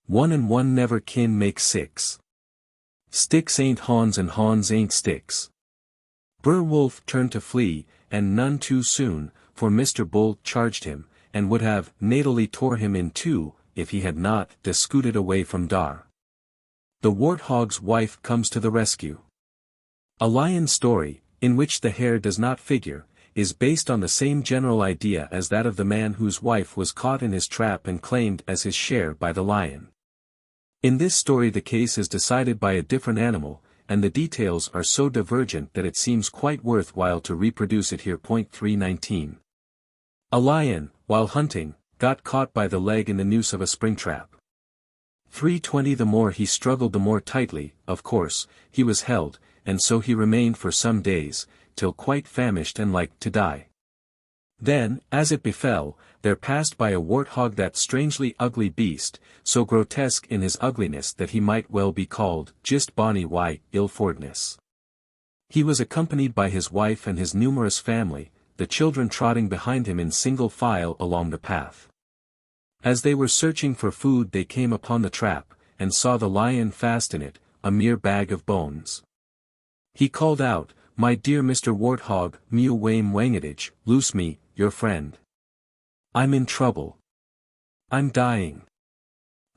"1 and 1 never kin make 6. Sticks ain't hawns and hawns ain't sticks." Brer Wolf turned to flee, and none too soon, for Mr. Bull charged him, and would have natally tore him in two, if he had not scooted away from Dar. The Warthog's Wife Comes to the Rescue. A lion story, in which the hare does not figure, is based on the same general idea as that of the man whose wife was caught in his trap and claimed as his share by the lion. In this story the case is decided by a different animal, and the details are so divergent that it seems quite worthwhile to reproduce it here. 319. A lion, while hunting, got caught by the leg in the noose of a spring trap. 320 The more he struggled the more tightly, of course, he was held, and so he remained for some days, till quite famished and like to die. Then, as it befell, there passed by a warthog that strangely ugly beast, so grotesque in his ugliness that he might well be called just bonny wy ill-fordness. He was accompanied by his wife and his numerous family, the children trotting behind him in single file along the path. As they were searching for food they came upon the trap, and saw the lion fast in it, a mere bag of bones. He called out, "My dear Mr. Warthog, mew wame wangedage, loose me, your friend. I'm in trouble. I'm dying."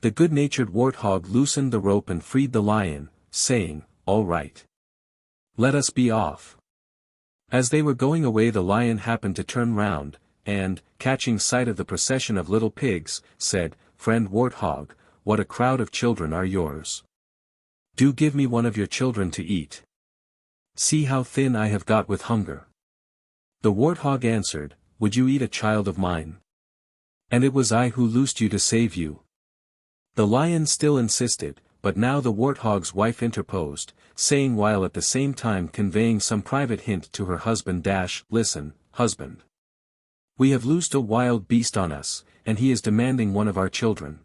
The good-natured warthog loosened the rope and freed the lion, saying, "All right. Let us be off." As they were going away the lion happened to turn round, and, catching sight of the procession of little pigs, said, "Friend Warthog, what a crowd of children are yours. Do give me one of your children to eat. See how thin I have got with hunger." The warthog answered, "Would you eat a child of mine? And it was I who loosed you to save you." The lion still insisted, but now the warthog's wife interposed, saying while at the same time conveying some private hint to her husband, "Listen, husband. We have loosed a wild beast on us, and he is demanding one of our children.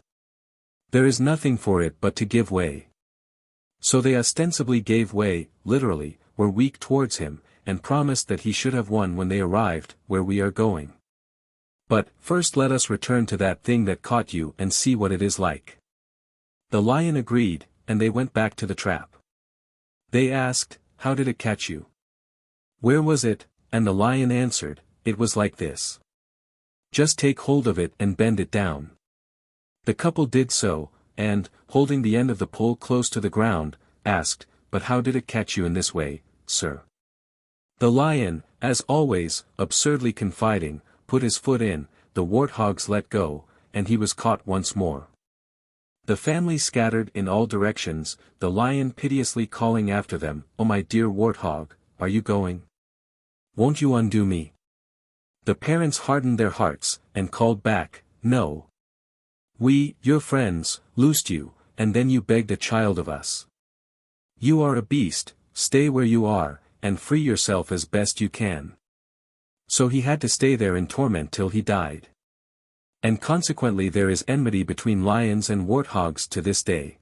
There is nothing for it but to give way." So they ostensibly gave way, literally, were weak towards him, and promised that he should have one when they arrived where we are going. "But, first let us return to that thing that caught you and see what it is like." The lion agreed, and they went back to the trap. They asked, "How did it catch you? Where was it?" And the lion answered, "It was like this. Just take hold of it and bend it down." The couple did so, and, holding the end of the pole close to the ground, asked, "But how did it catch you in this way, sir?" The lion, as always, absurdly confiding, put his foot in, the warthogs let go, and he was caught once more. The family scattered in all directions, the lion piteously calling after them, "Oh my dear warthog, are you going? Won't you undo me?" The parents hardened their hearts, and called back, "No. We, your friends, loosed you, and then you begged a child of us. You are a beast, stay where you are, and free yourself as best you can." So he had to stay there in torment till he died. And consequently there is enmity between lions and warthogs to this day.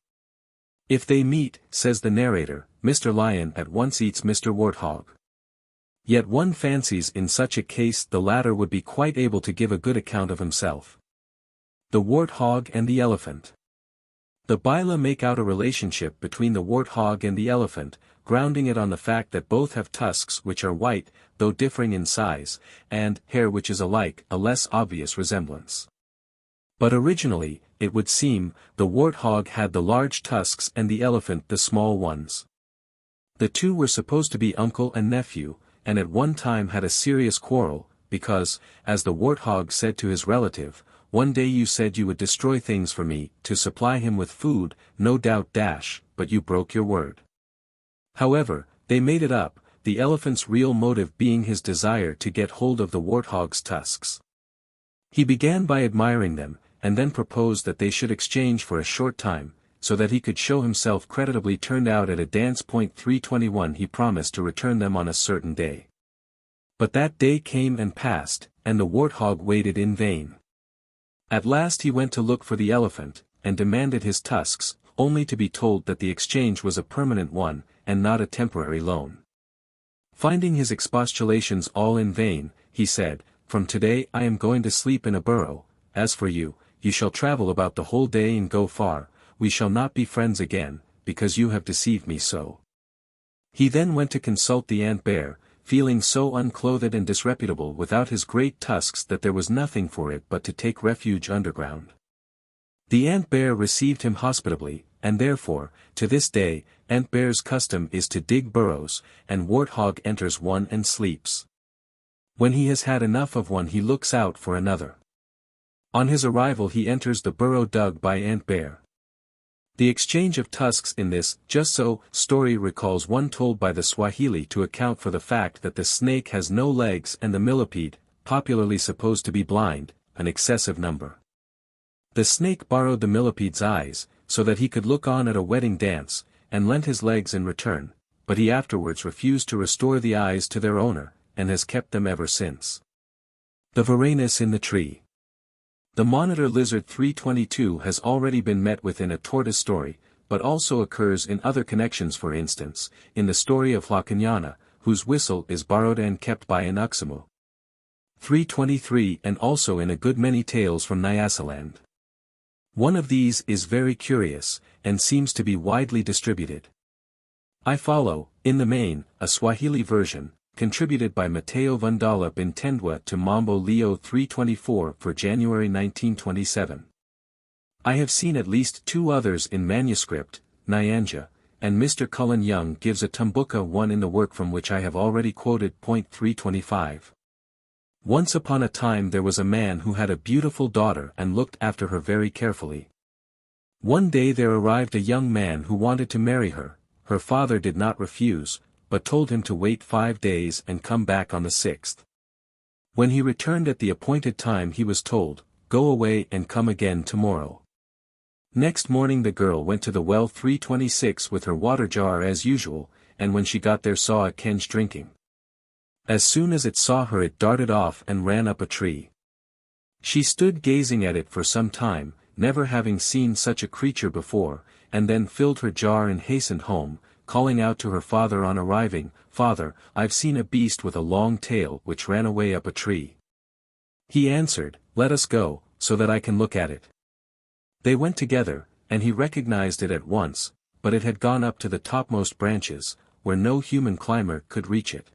If they meet, says the narrator, Mr. Lion at once eats Mr. Warthog. Yet one fancies in such a case the latter would be quite able to give a good account of himself. The Warthog and the Elephant. The Bila make out a relationship between the warthog and the elephant, grounding it on the fact that both have tusks which are white, though differing in size, and hair which is alike, a less obvious resemblance. But originally, it would seem, the warthog had the large tusks and the elephant the small ones. The two were supposed to be uncle and nephew, and at one time had a serious quarrel, because, as the warthog said to his relative, "One day you said you would destroy things for me, to supply him with food, no doubt but you broke your word." However, they made it up, the elephant's real motive being his desire to get hold of the warthog's tusks. He began by admiring them, and then proposed that they should exchange for a short time, so that he could show himself creditably turned out at a dance. 321 He promised to return them on a certain day. But that day came and passed, and the warthog waited in vain. At last he went to look for the elephant, and demanded his tusks, only to be told that the exchange was a permanent one, and not a temporary loan. Finding his expostulations all in vain, he said, "From today I am going to sleep in a burrow. As for you, you shall travel about the whole day and go far. We shall not be friends again, because you have deceived me so." He then went to consult the ant-bear, feeling so unclothed and disreputable without his great tusks that there was nothing for it but to take refuge underground. The ant-bear received him hospitably, and therefore, to this day, ant-bear's custom is to dig burrows, and warthog enters one and sleeps. When he has had enough of one he looks out for another. On his arrival he enters the burrow dug by ant-bear. The exchange of tusks in this "just so" story recalls one told by the Swahili to account for the fact that the snake has no legs and the millipede, popularly supposed to be blind, an excessive number. The snake borrowed the millipede's eyes, so that he could look on at a wedding dance, and lent his legs in return, but he afterwards refused to restore the eyes to their owner, and has kept them ever since. The Varanus in the tree. The monitor lizard 322 has already been met with in a tortoise story, but also occurs in other connections, for instance, in the story of Hlakanyana, whose whistle is borrowed and kept by an Amazimu. 323 and also in a good many tales from Nyasaland. One of these is very curious, and seems to be widely distributed. I follow, in the main, a Swahili version, contributed by Mateo Vandala Bintendwa to Mambo Leo 324 for January 1927. I have seen at least two others in manuscript, Nyanja, and Mr. Cullen Young gives a Tumbuka one in the work from which I have already quoted. 325. Once upon a time there was a man who had a beautiful daughter and looked after her very carefully. One day there arrived a young man who wanted to marry her. Her father did not refuse, but told him to wait 5 days and come back on the 6th. When he returned at the appointed time he was told, "Go away and come again tomorrow." Next morning the girl went to the well 326 with her water jar as usual, and when she got there saw a kenge drinking. As soon as it saw her it darted off and ran up a tree. She stood gazing at it for some time, never having seen such a creature before, and then filled her jar and hastened home, calling out to her father on arriving, "Father, I've seen a beast with a long tail which ran away up a tree." He answered, "Let us go, so that I can look at it." They went together, and he recognized it at once, but it had gone up to the topmost branches, where no human climber could reach it.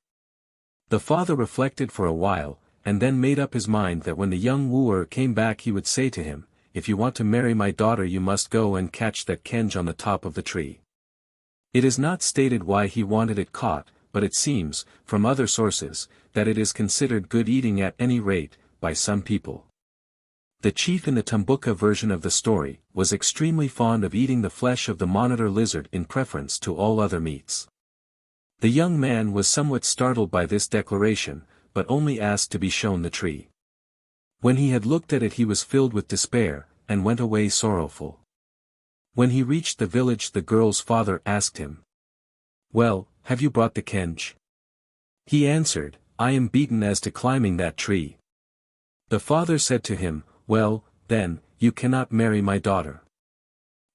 The father reflected for a while, and then made up his mind that when the young wooer came back he would say to him, "If you want to marry my daughter you must go and catch that kenge on the top of the tree." It is not stated why he wanted it caught, but it seems, from other sources, that it is considered good eating at any rate, by some people. The chief in the Tumbuka version of the story, was extremely fond of eating the flesh of the monitor lizard in preference to all other meats. The young man was somewhat startled by this declaration, but only asked to be shown the tree. When he had looked at it he was filled with despair, and went away sorrowful. When he reached the village the girl's father asked him, "Well, have you brought the kenge?" He answered, "I am beaten as to climbing that tree." The father said to him, "Well, then, you cannot marry my daughter."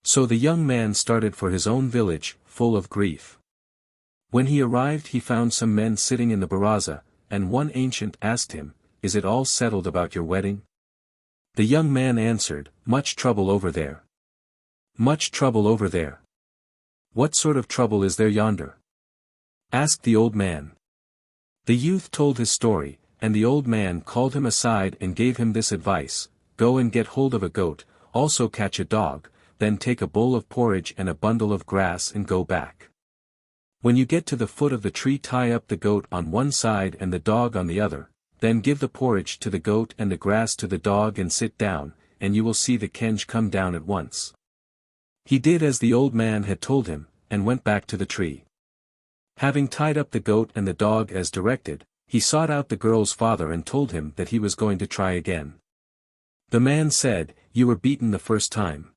So the young man started for his own village, full of grief. When he arrived he found some men sitting in the baraza, and one ancient asked him, "Is it all settled about your wedding?" The young man answered, "Much trouble over there." "Much trouble over there. What sort of trouble is there yonder?" asked the old man. The youth told his story, and the old man called him aside and gave him this advice, "Go and get hold of a goat, also catch a dog, then take a bowl of porridge and a bundle of grass and go back. When you get to the foot of the tree tie up the goat on one side and the dog on the other, then give the porridge to the goat and the grass to the dog and sit down, and you will see the kenge come down at once." He did as the old man had told him, and went back to the tree. Having tied up the goat and the dog as directed, he sought out the girl's father and told him that he was going to try again. The man said, "You were beaten the first time.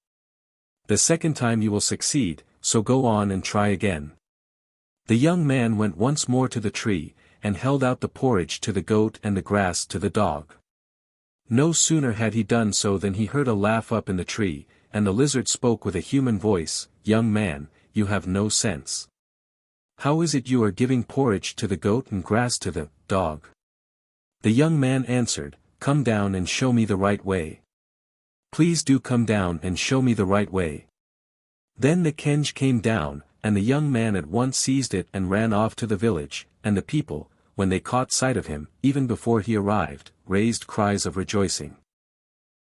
The second time you will succeed, so go on and try again." The young man went once more to the tree, and held out the porridge to the goat and the grass to the dog. No sooner had he done so than he heard a laugh up in the tree, and the lizard spoke with a human voice, "Young man, you have no sense. How is it you are giving porridge to the goat and grass to the dog?" The young man answered, "Come down and show me the right way. Please do come down and show me the right way." Then the kenge came down, and the young man at once seized it and ran off to the village, and the people, when they caught sight of him, even before he arrived, raised cries of rejoicing.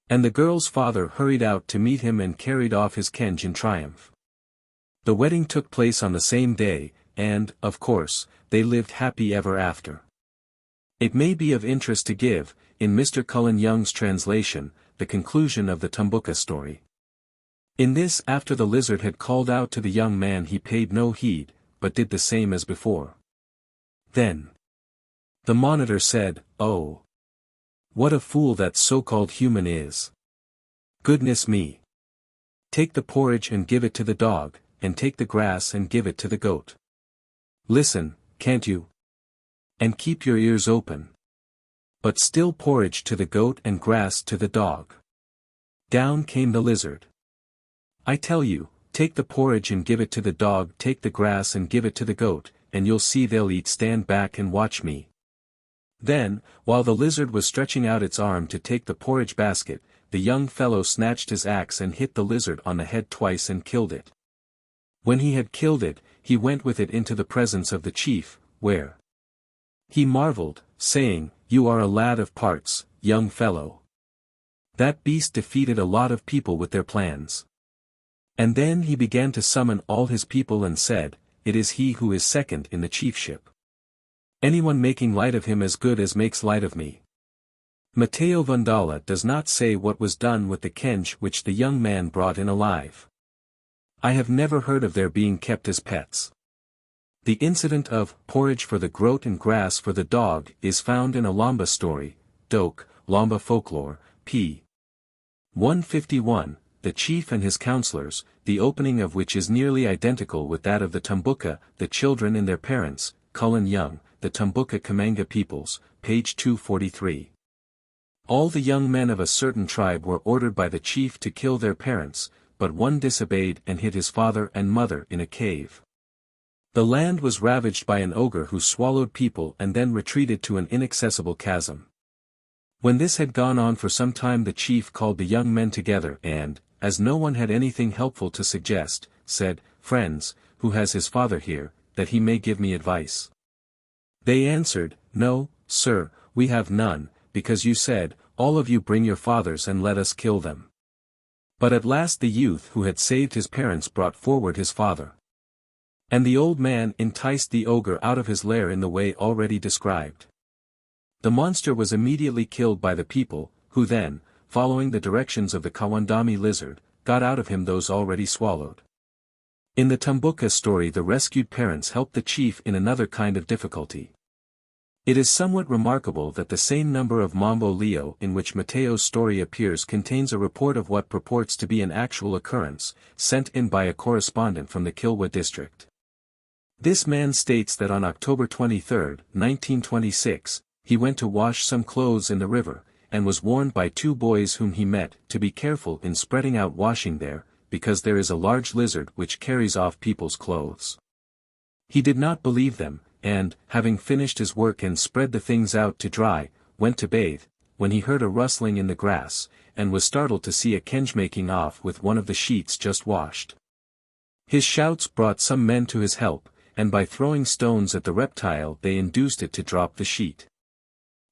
And the girl's father hurried out to meet him and carried off his kenge in triumph. The wedding took place on the same day, and, of course, they lived happy ever after. It may be of interest to give, in Mr. Cullen Young's translation, the conclusion of the Tumbuka story. In this, after the lizard had called out to the young man, he paid no heed, but did the same as before. Then the monitor said, "Oh, what a fool that so-called human is. Goodness me. Take the porridge and give it to the dog, and take the grass and give it to the goat. Listen, can't you? And keep your ears open. But still porridge to the goat and grass to the dog." Down came the lizard. "I tell you, take the porridge and give it to the dog, take the grass and give it to the goat, and you'll see they'll eat. Stand back and watch me." Then, while the lizard was stretching out its arm to take the porridge basket, the young fellow snatched his axe and hit the lizard on the head twice and killed it. When he had killed it, he went with it into the presence of the chief, where he marveled, saying, "You are a lad of parts, young fellow. That beast defeated a lot of people with their plans." And then he began to summon all his people and said, "It is he who is second in the chiefship. Anyone making light of him as good as makes light of me." Matteo Vandala does not say what was done with the kenge which the young man brought in alive. I have never heard of their being kept as pets. The incident of porridge for the goat and grass for the dog is found in a Lamba story, Doke, Lamba Folklore, p. 151, The Chief and His Counselors, the opening of which is nearly identical with that of the Tumbuka, The Children and Their Parents, Cullen Young, The Tumbuka Kamanga Peoples, page 243. All the young men of a certain tribe were ordered by the chief to kill their parents, but one disobeyed and hid his father and mother in a cave. The land was ravaged by an ogre who swallowed people and then retreated to an inaccessible chasm. When this had gone on for some time, the chief called the young men together and, as no one had anything helpful to suggest, said, "Friends, who has his father here, that he may give me advice?" They answered, "No, sir, we have none, because you said, 'All of you bring your fathers and let us kill them.'" But at last the youth who had saved his parents brought forward his father. And the old man enticed the ogre out of his lair in the way already described. The monster was immediately killed by the people, who then, following the directions of the Kawandami lizard, got out of him those already swallowed. In the Tumbuka story, the rescued parents helped the chief in another kind of difficulty. It is somewhat remarkable that the same number of Mambo Leo in which Matteo's story appears contains a report of what purports to be an actual occurrence, sent in by a correspondent from the Kilwa district. This man states that on October 23, 1926, he went to wash some clothes in the river, and was warned by two boys whom he met to be careful in spreading out washing there, because there is a large lizard which carries off people's clothes. He did not believe them, and, having finished his work and spread the things out to dry, went to bathe, when he heard a rustling in the grass, and was startled to see a kenge making off with one of the sheets just washed. His shouts brought some men to his help, and by throwing stones at the reptile they induced it to drop the sheet.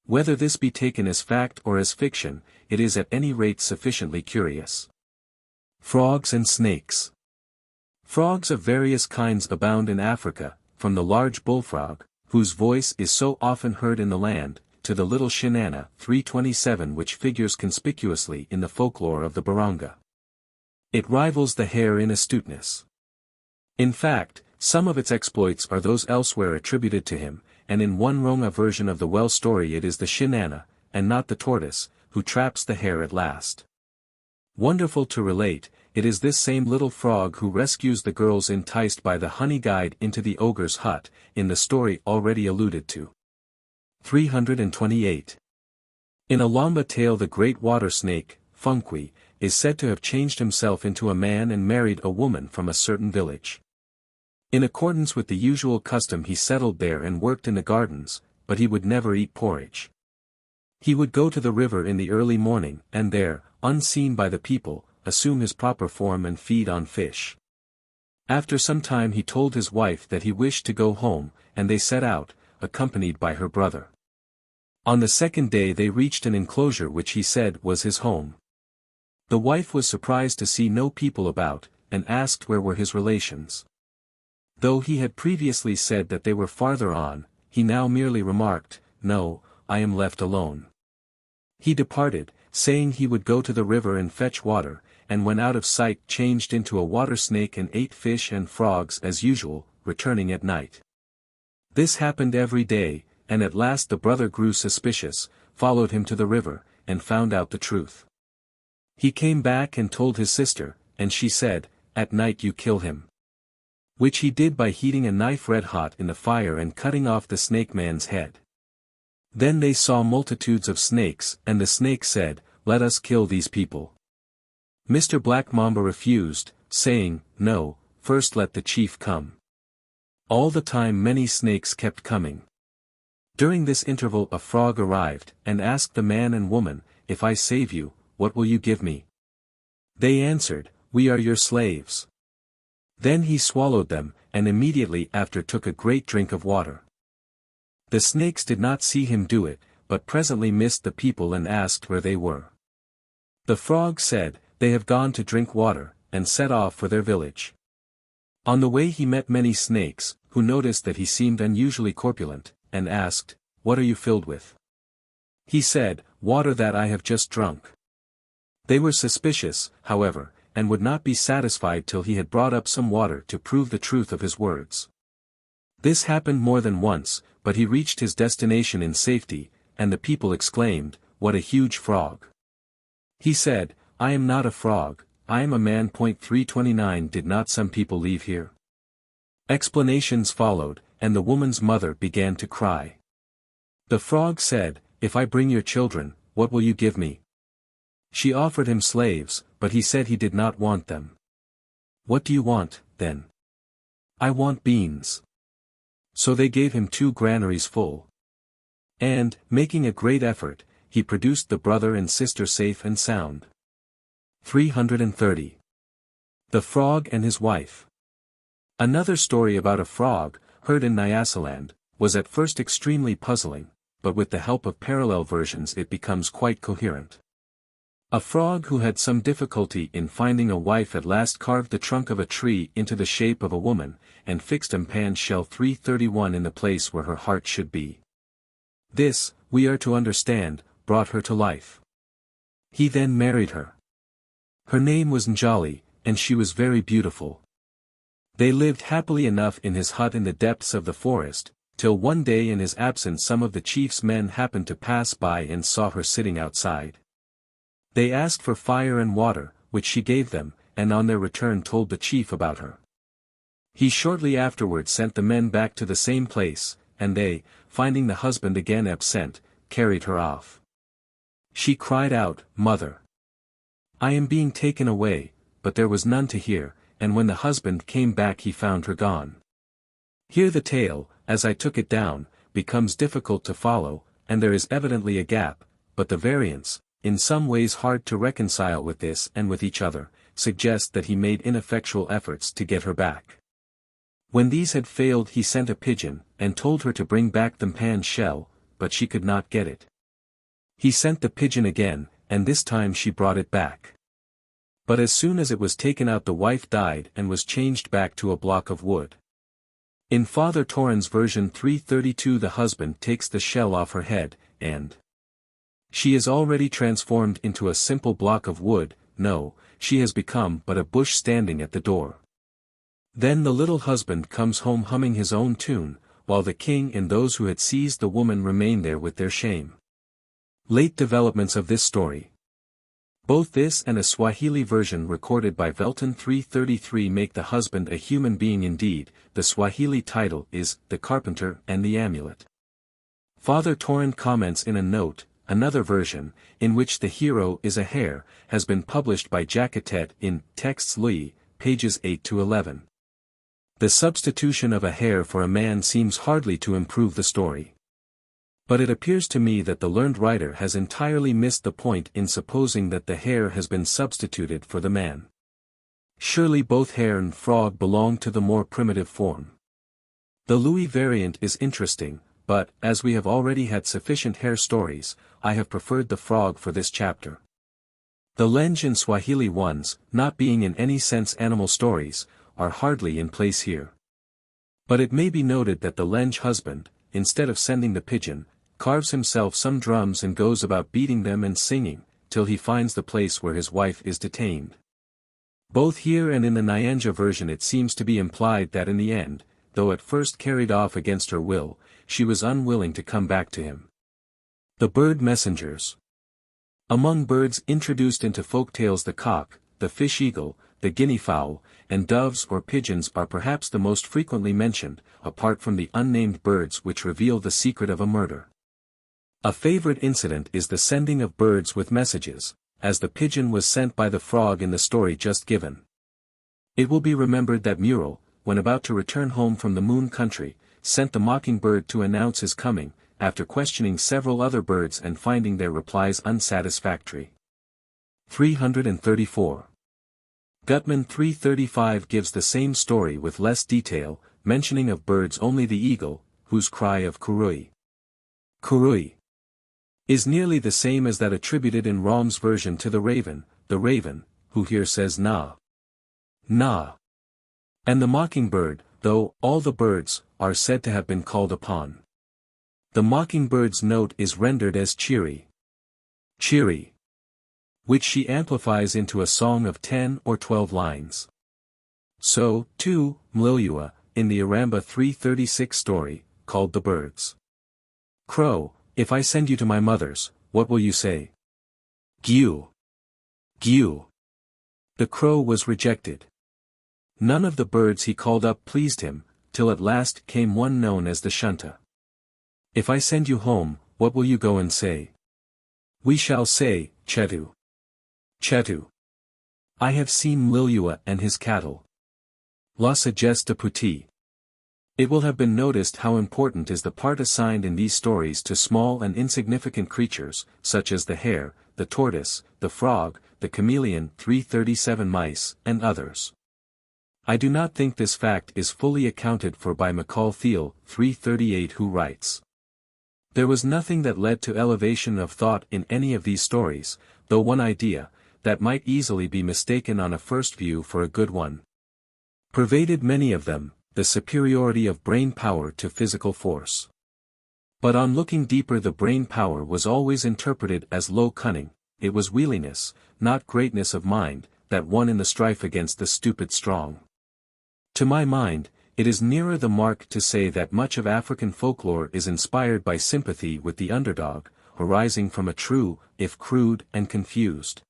Whether this be taken as fact or as fiction, it is at any rate sufficiently curious. Frogs and snakes. Frogs of various kinds abound in Africa, from the large bullfrog, whose voice is so often heard in the land, to the little shinana 327 which figures conspicuously in the folklore of the Baranga. It rivals the hare in astuteness. In fact, some of its exploits are those elsewhere attributed to him, and in one Ronga version of the well story it is the shinana, and not the tortoise, who traps the hare at last. Wonderful to relate, it is this same little frog who rescues the girls enticed by the honey guide into the ogre's hut, in the story already alluded to. 328. In a Lamba tale the great water snake, Funkwi, is said to have changed himself into a man and married a woman from a certain village. In accordance with the usual custom he settled there and worked in the gardens, but he would never eat porridge. He would go to the river in the early morning and there, unseen by the people, assume his proper form and feed on fish. After some time he told his wife that he wished to go home, and they set out, accompanied by her brother. On the second day they reached an enclosure which he said was his home. The wife was surprised to see no people about, and asked where were his relations. Though he had previously said that they were farther on, he now merely remarked, "No, I am left alone." He departed, saying he would go to the river and fetch water, and when out of sight changed into a water snake and ate fish and frogs as usual, returning at night. This happened every day, and at last the brother grew suspicious, followed him to the river, and found out the truth. He came back and told his sister, and she said, "At night you kill him." Which he did by heating a knife red hot in the fire and cutting off the snake man's head. Then they saw multitudes of snakes, and the snake said, "Let us kill these people." Mr. Black Mamba refused, saying, "No, first let the chief come." All the time many snakes kept coming. During this interval a frog arrived, and asked the man and woman, "If I save you, what will you give me?" They answered, "We are your slaves." Then he swallowed them, and immediately after took a great drink of water. The snakes did not see him do it, but presently missed the people and asked where they were. The frog said, "They have gone to drink water," and set off for their village. On the way he met many snakes, who noticed that he seemed unusually corpulent, and asked, "What are you filled with?" He said, "Water that I have just drunk." They were suspicious, however, and would not be satisfied till he had brought up some water to prove the truth of his words. This happened more than once, but he reached his destination in safety, and the people exclaimed, "What a huge frog!" He said, "I am not a frog, I am a man. 329 Did not some people leave here?" Explanations followed, and the woman's mother began to cry. The frog said, "If I bring your children, what will you give me?" She offered him slaves, but he said he did not want them. "What do you want, then?" "I want beans." So they gave him 2 granaries full. And, making a great effort, he produced the brother and sister safe and sound. 330. The Frog and His Wife. Another story about a frog, heard in Nyasaland, was at first extremely puzzling, but with the help of parallel versions it becomes quite coherent. A frog who had some difficulty in finding a wife at last carved the trunk of a tree into the shape of a woman, and fixed Mpan shell 331 in the place where her heart should be. This, we are to understand, brought her to life. He then married her. Her name was Njali, and she was very beautiful. They lived happily enough in his hut in the depths of the forest, till one day in his absence some of the chief's men happened to pass by and saw her sitting outside. They asked for fire and water, which she gave them, and on their return told the chief about her. He shortly afterwards sent the men back to the same place, and they, finding the husband again absent, carried her off. She cried out, "Mother! I am being taken away," but there was none to hear, and when the husband came back he found her gone. Here the tale, as I took it down, becomes difficult to follow, and there is evidently a gap, but the variants, in some ways hard to reconcile with this and with each other, suggest that he made ineffectual efforts to get her back. When these had failed he sent a pigeon, and told her to bring back the Mpan shell, but she could not get it. He sent the pigeon again, and this time she brought it back. But as soon as it was taken out the wife died and was changed back to a block of wood. In Father Toran's version 332 the husband takes the shell off her head, and she is already transformed into a simple block of wood. No, she has become but a bush standing at the door. Then the little husband comes home humming his own tune, while the king and those who had seized the woman remain there with their shame. Late developments of this story. Both this and a Swahili version recorded by Velton 333 make the husband a human being indeed. The Swahili title is The Carpenter and the Amulet. Father Torrent comments in a note, another version, in which the hero is a hare, has been published by Jacatet in Texts Lui, pages 8 to 11. The substitution of a hare for a man seems hardly to improve the story. But it appears to me that the learned writer has entirely missed the point in supposing that the hare has been substituted for the man. Surely both hare and frog belong to the more primitive form. The Louis variant is interesting, but, as we have already had sufficient hare stories, I have preferred the frog for this chapter. The Lenge and Swahili ones, not being in any sense animal stories, are hardly in place here. But it may be noted that the Lenge husband, instead of sending the pigeon, carves himself some drums and goes about beating them and singing, till he finds the place where his wife is detained. Both here and in the Nyanja version it seems to be implied that in the end, though at first carried off against her will, she was unwilling to come back to him. The bird messengers. Among birds introduced into folk tales, the cock, the fish-eagle, the guinea-fowl, and doves or pigeons are perhaps the most frequently mentioned, apart from the unnamed birds which reveal the secret of a murder. A favorite incident is the sending of birds with messages, as the pigeon was sent by the frog in the story just given. It will be remembered that Muriel, when about to return home from the moon country, sent the mockingbird to announce his coming, after questioning several other birds and finding their replies unsatisfactory. 334. Gutman 335 gives the same story with less detail, mentioning of birds only the eagle, whose cry of kurui. Kurui is nearly the same as that attributed in Rom's version to the raven, who here says na. Na. And the mockingbird, though all the birds are said to have been called upon. The mockingbird's note is rendered as cheery. Cheery. Which she amplifies into a song of 10 or 12 lines. So, too, Mlilua, in the Aramba 336 story, called the birds. Crow, if I send you to my mother's, what will you say? Giu. Giu. The crow was rejected. None of the birds he called up pleased him, till at last came one known as the Shunta. If I send you home, what will you go and say? We shall say, Chetu. Chetu. I have seen Mlilua and his cattle. La sagesse de Puti. It will have been noticed how important is the part assigned in these stories to small and insignificant creatures, such as the hare, the tortoise, the frog, the chameleon, 337 mice, and others. I do not think this fact is fully accounted for by McCall Thiel, 338, who writes, there was nothing that led to elevation of thought in any of these stories, though one idea, that might easily be mistaken on a first view for a good one, pervaded many of them, the superiority of brain power to physical force. But on looking deeper, the brain power was always interpreted as low cunning, it was wheeliness, not greatness of mind, that won in the strife against the stupid strong. To my mind, it is nearer the mark to say that much of African folklore is inspired by sympathy with the underdog, arising from a true, if crude and confused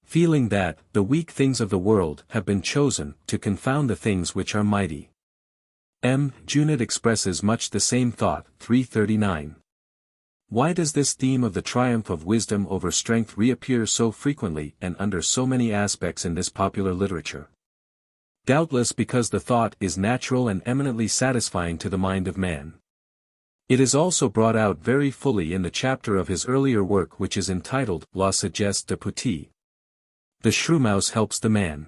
feeling that the weak things of the world have been chosen to confound the things which are mighty. M. Junit expresses much the same thought, 339. Why does this theme of the triumph of wisdom over strength reappear so frequently and under so many aspects in this popular literature? Doubtless because the thought is natural and eminently satisfying to the mind of man. It is also brought out very fully in the chapter of his earlier work which is entitled La sagesse de Puti. The shrewmouse helps the man.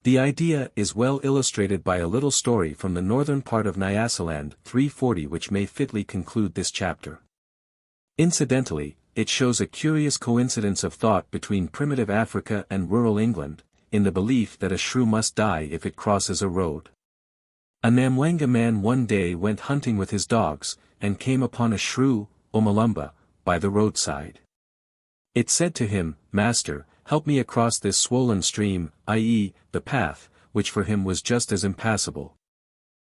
The idea is well illustrated by a little story from the northern part of Nyasaland, 340, which may fitly conclude this chapter. Incidentally, it shows a curious coincidence of thought between primitive Africa and rural England, in the belief that a shrew must die if it crosses a road. A Namwanga man one day went hunting with his dogs, and came upon a shrew, Omalumba, by the roadside. It said to him, Master, help me across this swollen stream, i.e., the path, which for him was just as impassable.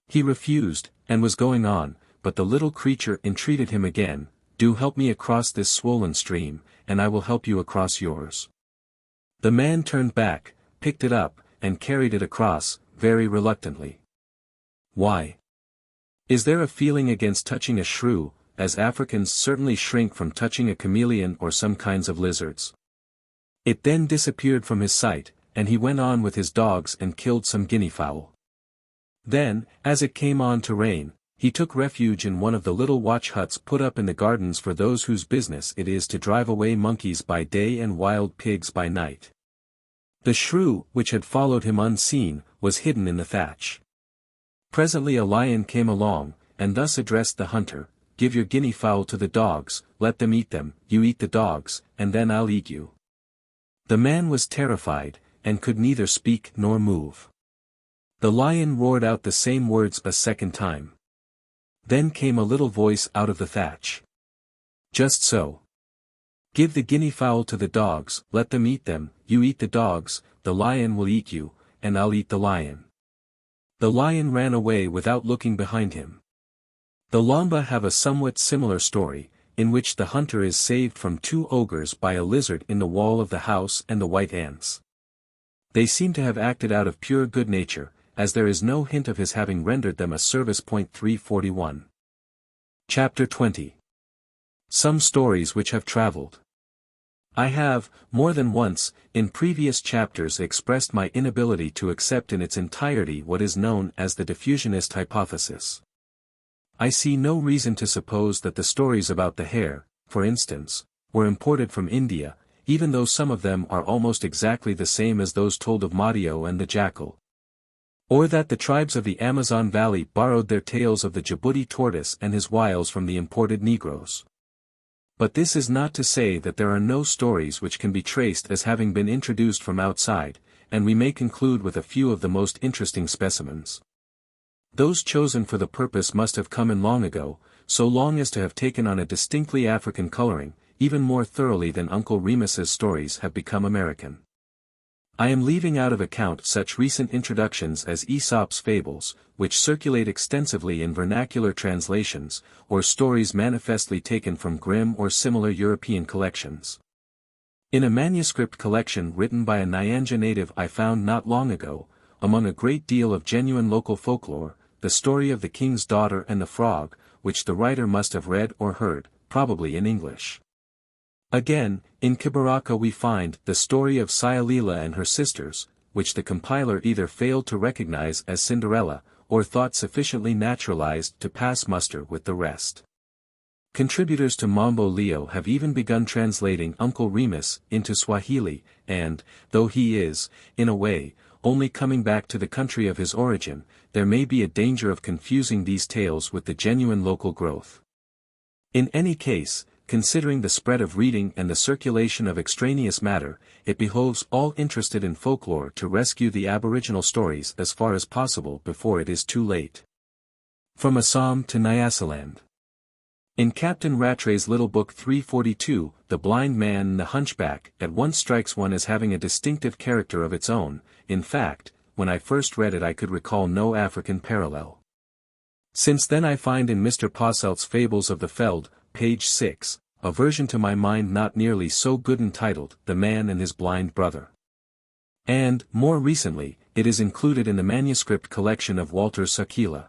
He refused, and was going on, but the little creature entreated him again, Do help me across this swollen stream, and I will help you across yours. The man turned back, picked it up, and carried it across, very reluctantly. Why? Is there a feeling against touching a shrew, as Africans certainly shrink from touching a chameleon or some kinds of lizards. It then disappeared from his sight, and he went on with his dogs and killed some guinea fowl. Then, as it came on to rain, he took refuge in one of the little watch huts put up in the gardens for those whose business it is to drive away monkeys by day and wild pigs by night. The shrew, which had followed him unseen, was hidden in the thatch. Presently a lion came along, and thus addressed the hunter, "Give your guinea fowl to the dogs, let them eat them, you eat the dogs, and then I'll eat you." The man was terrified, and could neither speak nor move. The lion roared out the same words a second time. Then came a little voice out of the thatch. "Just so. Give the guinea fowl to the dogs, let them eat them, you eat the dogs, the lion will eat you, and I'll eat the lion." The lion ran away without looking behind him. The Lamba have a somewhat similar story, in which the hunter is saved from two ogres by a lizard in the wall of the house and the white ants. They seem to have acted out of pure good nature, as there is no hint of his having rendered them a service. 341. Chapter 20. Some stories which have traveled. I have, more than once, in previous chapters expressed my inability to accept in its entirety what is known as the diffusionist hypothesis. I see no reason to suppose that the stories about the hare, for instance, were imported from India, even though some of them are almost exactly the same as those told of Madio and the jackal. Or that the tribes of the Amazon Valley borrowed their tales of the Djibouti tortoise and his wiles from the imported Negroes. But this is not to say that there are no stories which can be traced as having been introduced from outside, and we may conclude with a few of the most interesting specimens. Those chosen for the purpose must have come in long ago, so long as to have taken on a distinctly African coloring, even more thoroughly than Uncle Remus's stories have become American. I am leaving out of account such recent introductions as Aesop's fables, which circulate extensively in vernacular translations, or stories manifestly taken from Grimm or similar European collections. In a manuscript collection written by a Nyanja native I found not long ago, among a great deal of genuine local folklore, the story of the king's daughter and the frog, which the writer must have read or heard, probably in English. Again, in Kibaraka we find the story of Sayalila and her sisters, which the compiler either failed to recognize as Cinderella, or thought sufficiently naturalized to pass muster with the rest. Contributors to Mambo Leo have even begun translating Uncle Remus into Swahili, and, though he is, in a way, only coming back to the country of his origin, there may be a danger of confusing these tales with the genuine local growth. In any case, considering the spread of reading and the circulation of extraneous matter, it behoves all interested in folklore to rescue the aboriginal stories as far as possible before it is too late. From Assam to Nyasaland. In Captain Rattray's little book 342, The Blind Man and the Hunchback at once strikes one as having a distinctive character of its own. In fact, when I first read it I could recall no African parallel. Since then I find in Mr. Posselt's Fables of the Veld, page 6, a version to my mind not nearly so good entitled, The Man and His Blind Brother. And, more recently, it is included in the manuscript collection of Walter Sakila.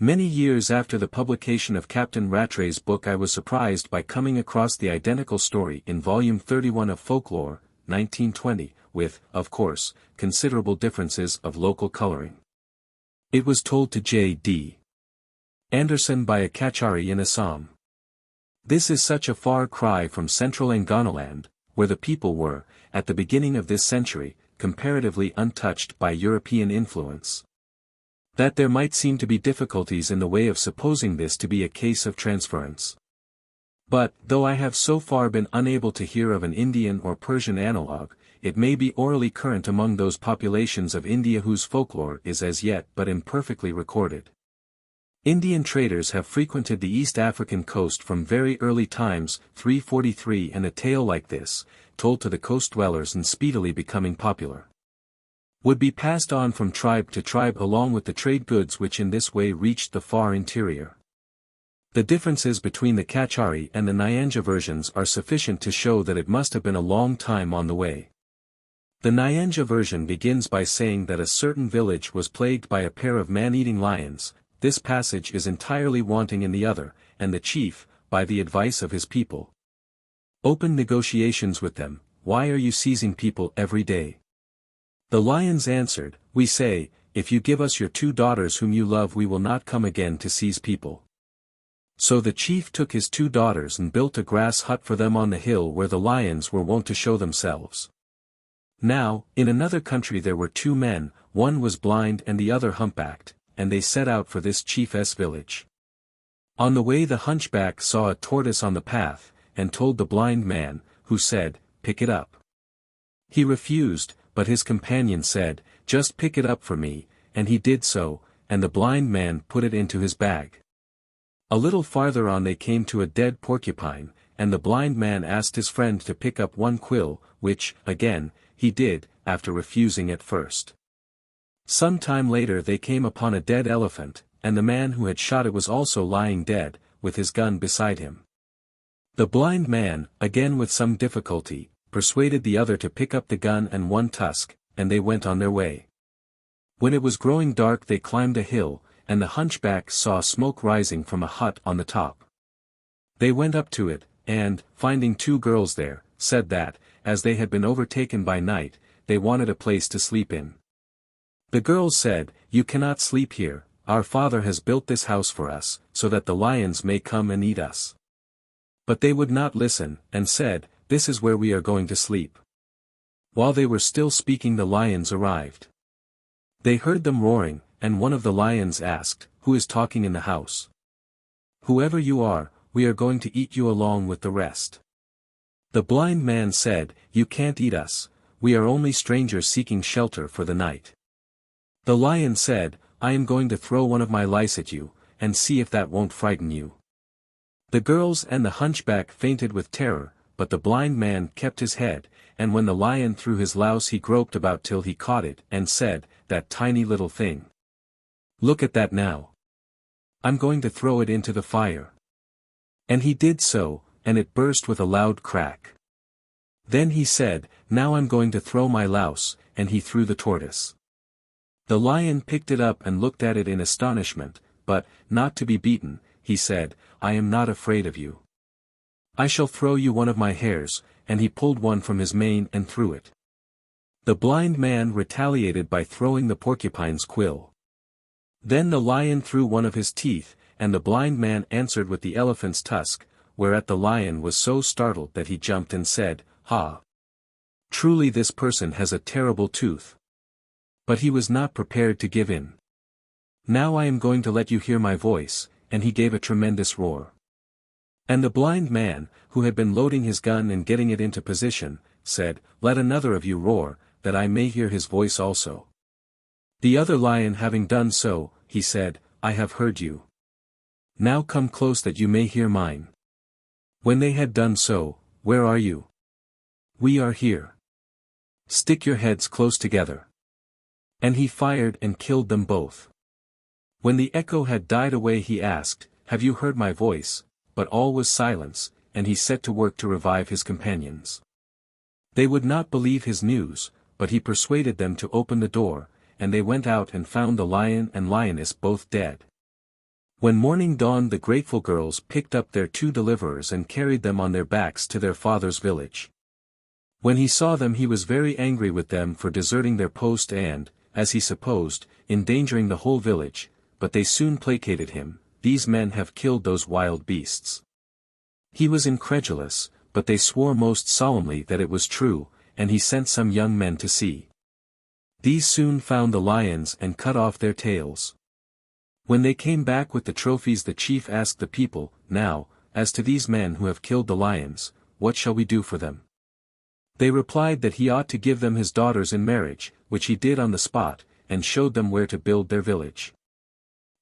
Many years after the publication of Captain Rattray's book I was surprised by coming across the identical story in volume 31 of Folklore, 1920, with, of course, considerable differences of local coloring. It was told to J.D. Anderson by a Kachari in Assam. This is such a far cry from central Anganaland, where the people were, at the beginning of this century, comparatively untouched by European influence, that there might seem to be difficulties in the way of supposing this to be a case of transference. But, though I have so far been unable to hear of an Indian or Persian analogue, it may be orally current among those populations of India whose folklore is as yet but imperfectly recorded. Indian traders have frequented the East African coast from very early times, 343, and a tale like this, told to the coast dwellers and speedily becoming popular, would be passed on from tribe to tribe along with the trade goods which in this way reached the far interior. The differences between the Kachari and the Nyanja versions are sufficient to show that it must have been a long time on the way. The Nyanja version begins by saying that a certain village was plagued by a pair of man-eating lions, this passage is entirely wanting in the other, and the chief, by the advice of his people, opened negotiations with them. Why are you seizing people every day? The lions answered, we say, if you give us your 2 daughters whom you love we will not come again to seize people. So the chief took his 2 daughters and built a grass hut for them on the hill where the lions were wont to show themselves. Now, in another country there were 2 men, one was blind and the other humpbacked, and they set out for this chief's village. On the way the hunchback saw a tortoise on the path, and told the blind man, who said, pick it up. He refused, but his companion said, just pick it up for me, and he did so, and the blind man put it into his bag. A little farther on they came to a dead porcupine, and the blind man asked his friend to pick up 1 quill, which, again, he did, after refusing at first. Some time later they came upon a dead elephant, and the man who had shot it was also lying dead, with his gun beside him. The blind man, again with some difficulty, persuaded the other to pick up the gun and 1 tusk, and they went on their way. When it was growing dark they climbed a hill, and the hunchback saw smoke rising from a hut on the top. They went up to it, and, finding 2 girls there, said that, as they had been overtaken by night, they wanted a place to sleep in. The girls said, you cannot sleep here, our father has built this house for us, so that the lions may come and eat us. But they would not listen, and said, this is where we are going to sleep. While they were still speaking the lions arrived. They heard them roaring, and one of the lions asked, who is talking in the house? Whoever you are, we are going to eat you along with the rest. The blind man said, you can't eat us, we are only strangers seeking shelter for the night. The lion said, I am going to throw one of my lice at you, and see if that won't frighten you. The girls and the hunchback fainted with terror, but the blind man kept his head, and when the lion threw his louse he groped about till he caught it, and said, that tiny little thing. Look at that now. I'm going to throw it into the fire. And he did so, and it burst with a loud crack. Then he said, now I'm going to throw my louse, and he threw the tortoise. The lion picked it up and looked at it in astonishment, but, not to be beaten, he said, I am not afraid of you. I shall throw you one of my hairs, and he pulled one from his mane and threw it. The blind man retaliated by throwing the porcupine's quill. Then the lion threw one of his teeth, and the blind man answered with the elephant's tusk, whereat the lion was so startled that he jumped and said, Ha! Truly this person has a terrible tooth. But he was not prepared to give in. Now I am going to let you hear my voice, and he gave a tremendous roar. And the blind man, who had been loading his gun and getting it into position, said, let another of you roar, that I may hear his voice also. The other lion having done so, he said, I have heard you. Now come close that you may hear mine. When they had done so, where are you? We are here. Stick your heads close together. And he fired and killed them both. When the echo had died away he asked, have you heard my voice? But all was silence, and he set to work to revive his companions. They would not believe his news, but he persuaded them to open the door, and they went out and found the lion and lioness both dead. When morning dawned the grateful girls picked up their 2 deliverers and carried them on their backs to their father's village. When he saw them he was very angry with them for deserting their post and, as he supposed, endangering the whole village, but they soon placated him, these men have killed those wild beasts. He was incredulous, but they swore most solemnly that it was true, and he sent some young men to see. These soon found the lions and cut off their tails. When they came back with the trophies the chief asked the people, now, as to these men who have killed the lions, what shall we do for them? They replied that he ought to give them his daughters in marriage, which he did on the spot, and showed them where to build their village.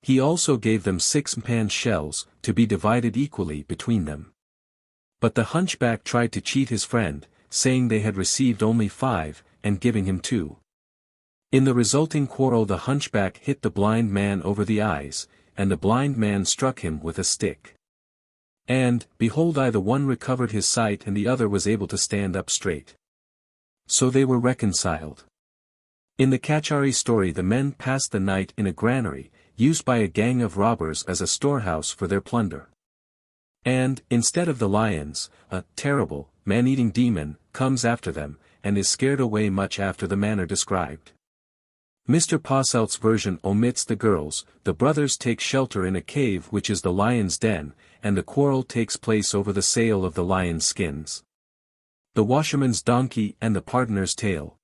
He also gave them 6 pan shells, to be divided equally between them. But the hunchback tried to cheat his friend, saying they had received only 5, and giving him 2. In the resulting quarrel the hunchback hit the blind man over the eyes, and the blind man struck him with a stick. And, behold, the one recovered his sight and the other was able to stand up straight. So they were reconciled. In the Kachari story the men passed the night in a granary, used by a gang of robbers as a storehouse for their plunder. And, instead of the lions, a terrible, man-eating demon comes after them, and is scared away much after the manner described. Mr. Posselt's version omits the girls. The brothers take shelter in a cave which is the lion's den, and the quarrel takes place over the sale of the lion's skins. The washerman's donkey and the pardoner's tale.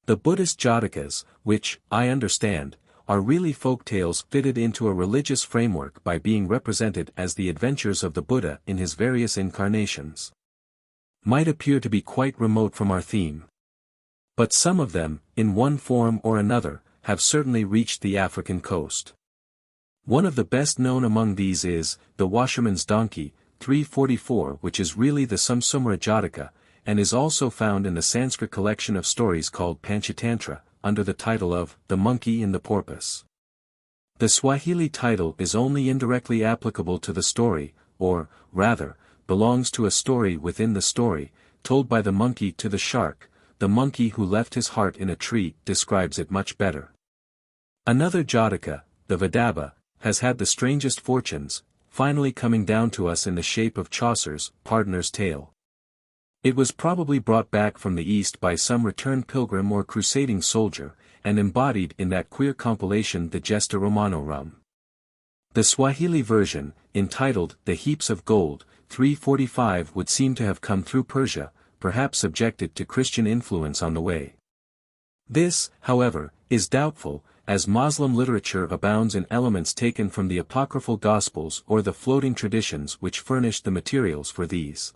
The Buddhist Jatakas, which, I understand, are really folk tales fitted into a religious framework by being represented as the adventures of the Buddha in his various incarnations, might appear to be quite remote from our theme. But some of them, in one form or another, have certainly reached the African coast. One of the best known among these is, The Washerman's Donkey, 344, which is really the Sumsumra Jataka, and is also found in the Sanskrit collection of stories called Panchatantra, under the title of The Monkey and the Porpoise. The Swahili title is only indirectly applicable to the story, or, rather, belongs to a story within the story, told by the monkey to the shark. The monkey who left his heart in a tree describes it much better. Another Jataka, the Vidaba, has had the strangest fortunes, finally coming down to us in the shape of Chaucer's Pardoner's Tale. It was probably brought back from the East by some returned pilgrim or crusading soldier, and embodied in that queer compilation the Gesta Romanorum. The Swahili version, entitled The Heaps of Gold, 345, would seem to have come through Persia, perhaps subjected to Christian influence on the way. This, however, is doubtful, as Muslim literature abounds in elements taken from the apocryphal Gospels or the floating traditions which furnished the materials for these.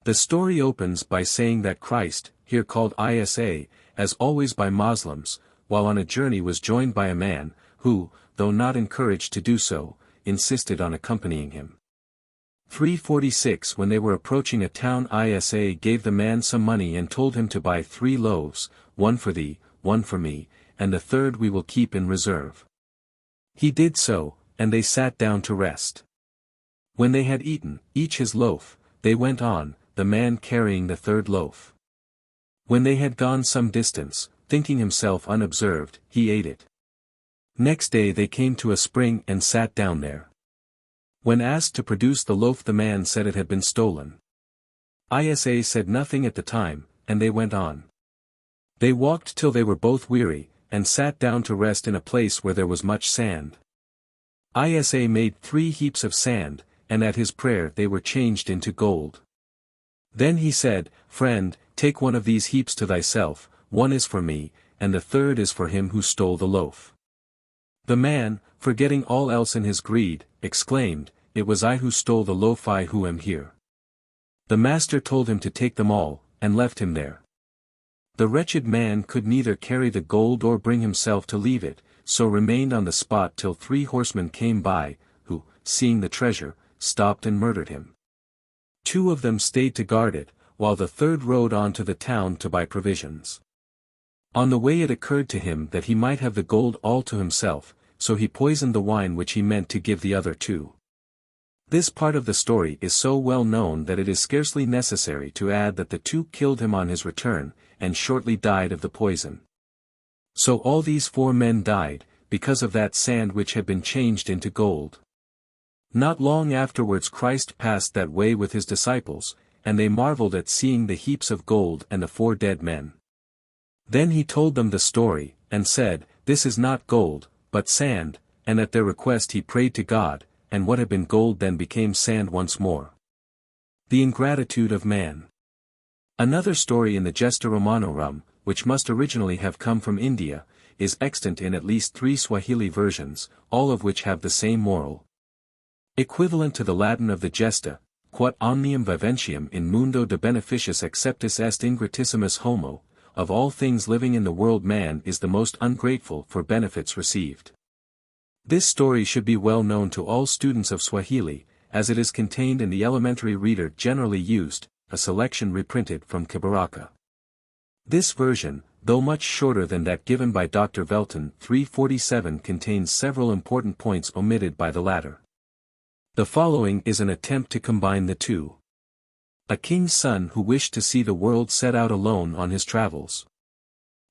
The story opens by saying that Christ, here called Isa, as always by Muslims, while on a journey was joined by a man, who, though not encouraged to do so, insisted on accompanying him. 346 When they were approaching a town, Isa gave the man some money and told him to buy 3 loaves, one for thee, one for me, and the third we will keep in reserve. He did so, and they sat down to rest. When they had eaten, each his loaf, they went on, the man carrying the third loaf. When they had gone some distance, thinking himself unobserved, he ate it. Next day they came to a spring and sat down there. When asked to produce the loaf, the man said it had been stolen. Isa said nothing at the time, and they went on. They walked till they were both weary, and sat down to rest in a place where there was much sand. Isa made 3 heaps of sand, and at his prayer they were changed into gold. Then he said, Friend, take one of these heaps to thyself, one is for me, and the third is for him who stole the loaf. The man, forgetting all else in his greed, exclaimed, It was I who stole the loaf, I who am here. The master told him to take them all, and left him there. The wretched man could neither carry the gold or bring himself to leave it, so remained on the spot till 3 horsemen came by, who, seeing the treasure, stopped and murdered him. 2 of them stayed to guard it, while the third rode on to the town to buy provisions. On the way it occurred to him that he might have the gold all to himself, so he poisoned the wine which he meant to give the other 2. This part of the story is so well known that it is scarcely necessary to add that the 2 killed him on his return, and shortly died of the poison. So all these 4 men died, because of that sand which had been changed into gold. Not long afterwards Christ passed that way with his disciples, and they marveled at seeing the heaps of gold and the 4 dead men. Then he told them the story, and said, This is not gold, but sand, and at their request he prayed to God, and what had been gold then became sand once more. The ingratitude of man. Another story in the Gesta Romanorum, which must originally have come from India, is extant in at least 3 Swahili versions, all of which have the same moral. Equivalent to the Latin of the Gesta, Quod omnium viventium in mundo de beneficiis acceptis est ingratissimus homo, of all things living in the world man is the most ungrateful for benefits received. This story should be well known to all students of Swahili, as it is contained in the elementary reader generally used, a selection reprinted from Kibaraka. This version, though much shorter than that given by Dr. Velton 347, contains several important points omitted by the latter. The following is an attempt to combine the 2. A king's son who wished to see the world set out alone on his travels.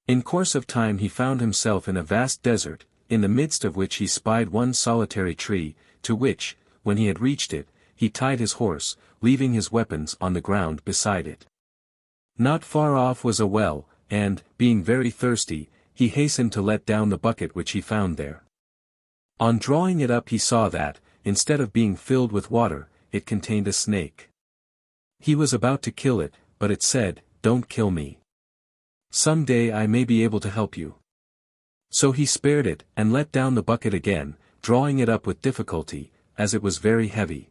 In course of time he found himself in a vast desert, in the midst of which he spied one solitary tree, to which, when he had reached it, he tied his horse, leaving his weapons on the ground beside it. Not far off was a well, and, being very thirsty, he hastened to let down the bucket which he found there. On drawing it up he saw that, instead of being filled with water, it contained a snake. He was about to kill it, but it said, "Don't kill me. Some day I may be able to help you." So he spared it, and let down the bucket again, drawing it up with difficulty, as it was very heavy.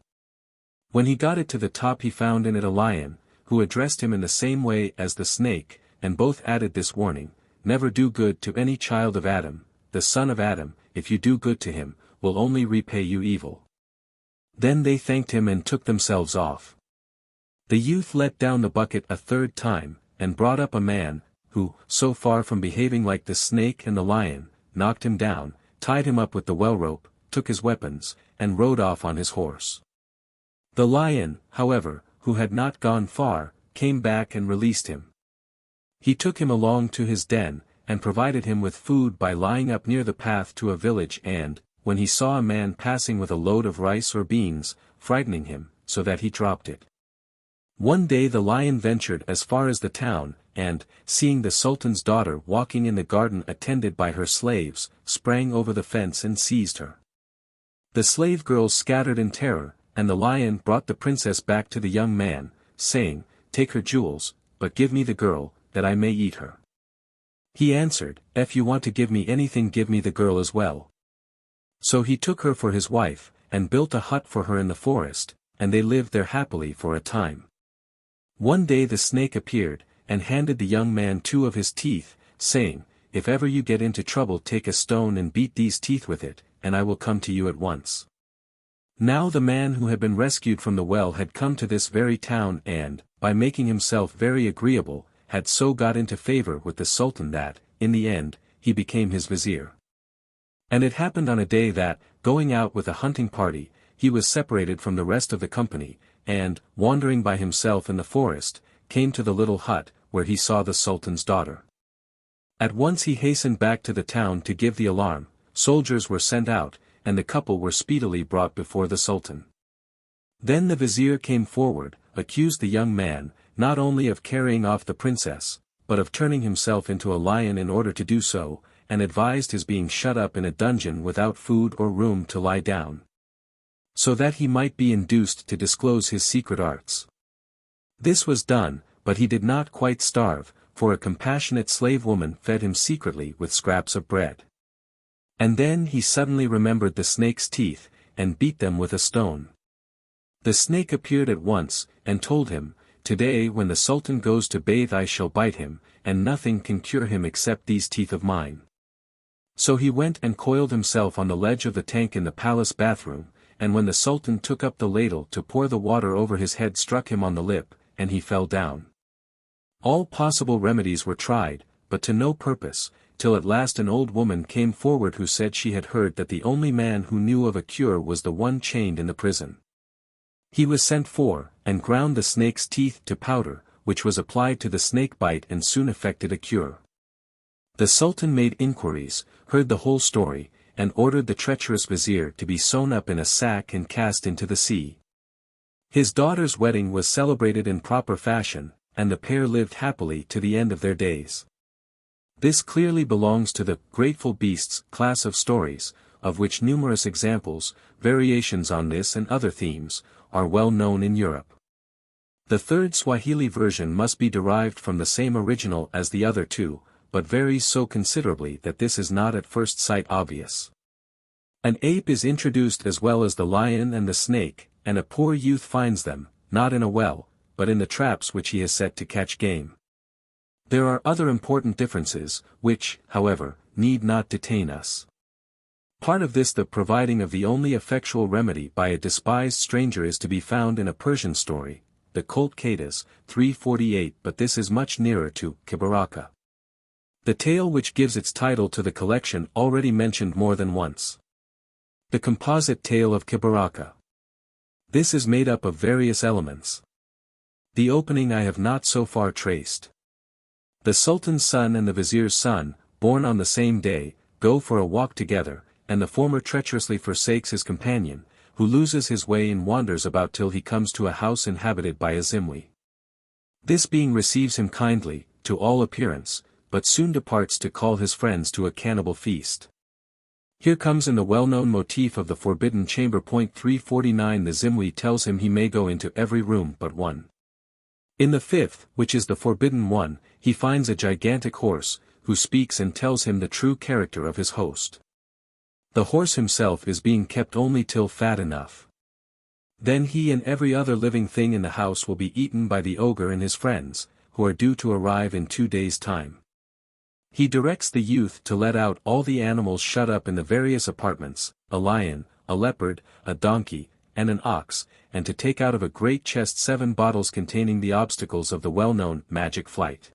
When he got it to the top he found in it a lion, who addressed him in the same way as the snake, and both added this warning: "Never do good to any child of Adam, the son of Adam, if you do good to him, will only repay you evil." Then they thanked him and took themselves off. The youth let down the bucket a third time, and brought up a man, who, so far from behaving like the snake and the lion, knocked him down, tied him up with the well rope, took his weapons, and rode off on his horse. The lion, however, who had not gone far, came back and released him. He took him along to his den, and provided him with food by lying up near the path to a village and, when he saw a man passing with a load of rice or beans, frightening him, so that he dropped it. One day the lion ventured as far as the town, and, seeing the Sultan's daughter walking in the garden attended by her slaves, sprang over the fence and seized her. The slave girls scattered in terror, and the lion brought the princess back to the young man, saying, "Take her jewels, but give me the girl, that I may eat her." He answered, "If you want to give me anything, give me the girl as well." So he took her for his wife, and built a hut for her in the forest, and they lived there happily for a time. One day the snake appeared, and handed the young man 2 of his teeth, saying, "If ever you get into trouble, take a stone and beat these teeth with it, and I will come to you at once." Now the man who had been rescued from the well had come to this very town and, by making himself very agreeable, had so got into favor with the Sultan that, in the end, he became his vizier. And it happened on a day that, going out with a hunting party, he was separated from the rest of the company, and, wandering by himself in the forest, came to the little hut, where he saw the Sultan's daughter. At once he hastened back to the town to give the alarm, soldiers were sent out, and the couple were speedily brought before the Sultan. Then the vizier came forward, accused the young man, not only of carrying off the princess, but of turning himself into a lion in order to do so, and advised his being shut up in a dungeon without food or room to lie down, so that he might be induced to disclose his secret arts. This was done, but he did not quite starve, for a compassionate slave woman fed him secretly with scraps of bread. And then he suddenly remembered the snake's teeth, and beat them with a stone. The snake appeared at once, and told him, "Today when the Sultan goes to bathe I shall bite him, and nothing can cure him except these teeth of mine." So he went and coiled himself on the ledge of the tank in the palace bathroom, and when the Sultan took up the ladle to pour the water over his head struck him on the lip, and he fell down. All possible remedies were tried, but to no purpose, till at last an old woman came forward who said she had heard that the only man who knew of a cure was the one chained in the prison. He was sent for, and ground the snake's teeth to powder, which was applied to the snake bite and soon effected a cure. The Sultan made inquiries, heard the whole story, and ordered the treacherous vizier to be sewn up in a sack and cast into the sea. His daughter's wedding was celebrated in proper fashion, and the pair lived happily to the end of their days. This clearly belongs to the grateful beasts class of stories, of which numerous examples, variations on this and other themes, are well known in Europe. The third Swahili version must be derived from the same original as the other two, but varies so considerably that this is not at first sight obvious. An ape is introduced as well as the lion and the snake, and a poor youth finds them, not in a well, but in the traps which he has set to catch game. There are other important differences, which, however, need not detain us. Part of this, the providing of the only effectual remedy by a despised stranger, is to be found in a Persian story, the Colt Qadis, 348, but this is much nearer to Kibaraka. The tale which gives its title to the collection already mentioned more than once. The composite tale of Kibaraka. This is made up of various elements. The opening I have not so far traced. The Sultan's son and the vizier's son, born on the same day, go for a walk together, and the former treacherously forsakes his companion, who loses his way and wanders about till he comes to a house inhabited by a Zimwi. This being receives him kindly, to all appearance, but soon departs to call his friends to a cannibal feast. Here comes in the well-known motif of the forbidden chamber. 349 The Zimwi tells him he may go into every room but one. In the fifth, which is the forbidden one, he finds a gigantic horse, who speaks and tells him the true character of his host. The horse himself is being kept only till fat enough. Then he and every other living thing in the house will be eaten by the ogre and his friends, who are due to arrive in 2 days' time. He directs the youth to let out all the animals shut up in the various apartments, a lion, a leopard, a donkey, and an ox, and to take out of a great chest 7 bottles containing the obstacles of the well-known magic flight.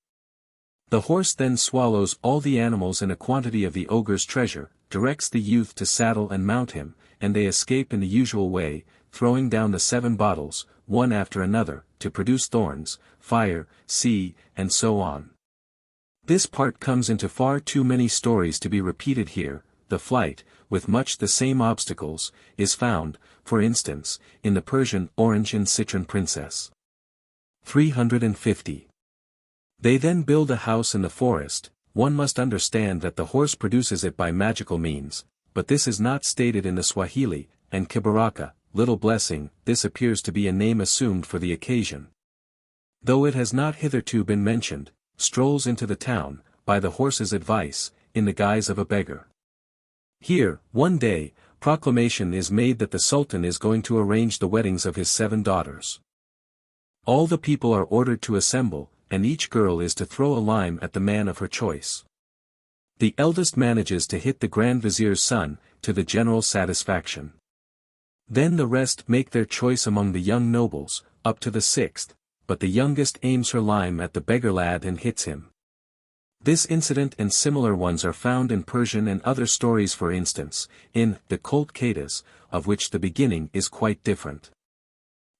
The horse then swallows all the animals and a quantity of the ogre's treasure, directs the youth to saddle and mount him, and they escape in the usual way, throwing down the 7 bottles, one after another, to produce thorns, fire, sea, and so on. This part comes into far too many stories to be repeated here. The flight, with much the same obstacles, is found, for instance, in the Persian Orange and Citron Princess. 350. They then build a house in the forest. One must understand that the horse produces it by magical means, but this is not stated in the Swahili, and Kibaraka, little blessing, this appears to be a name assumed for the occasion. Though it has not hitherto been mentioned, strolls into the town, by the horse's advice, in the guise of a beggar. Here, one day, proclamation is made that the Sultan is going to arrange the weddings of his 7 daughters. All the people are ordered to assemble, and each girl is to throw a lime at the man of her choice. The eldest manages to hit the Grand Vizier's son, to the general satisfaction. Then the rest make their choice among the young nobles, up to the 6th, but the youngest aims her lime at the beggar lad and hits him. This incident and similar ones are found in Persian and other stories, for instance, in the Colt Kadas, of which the beginning is quite different.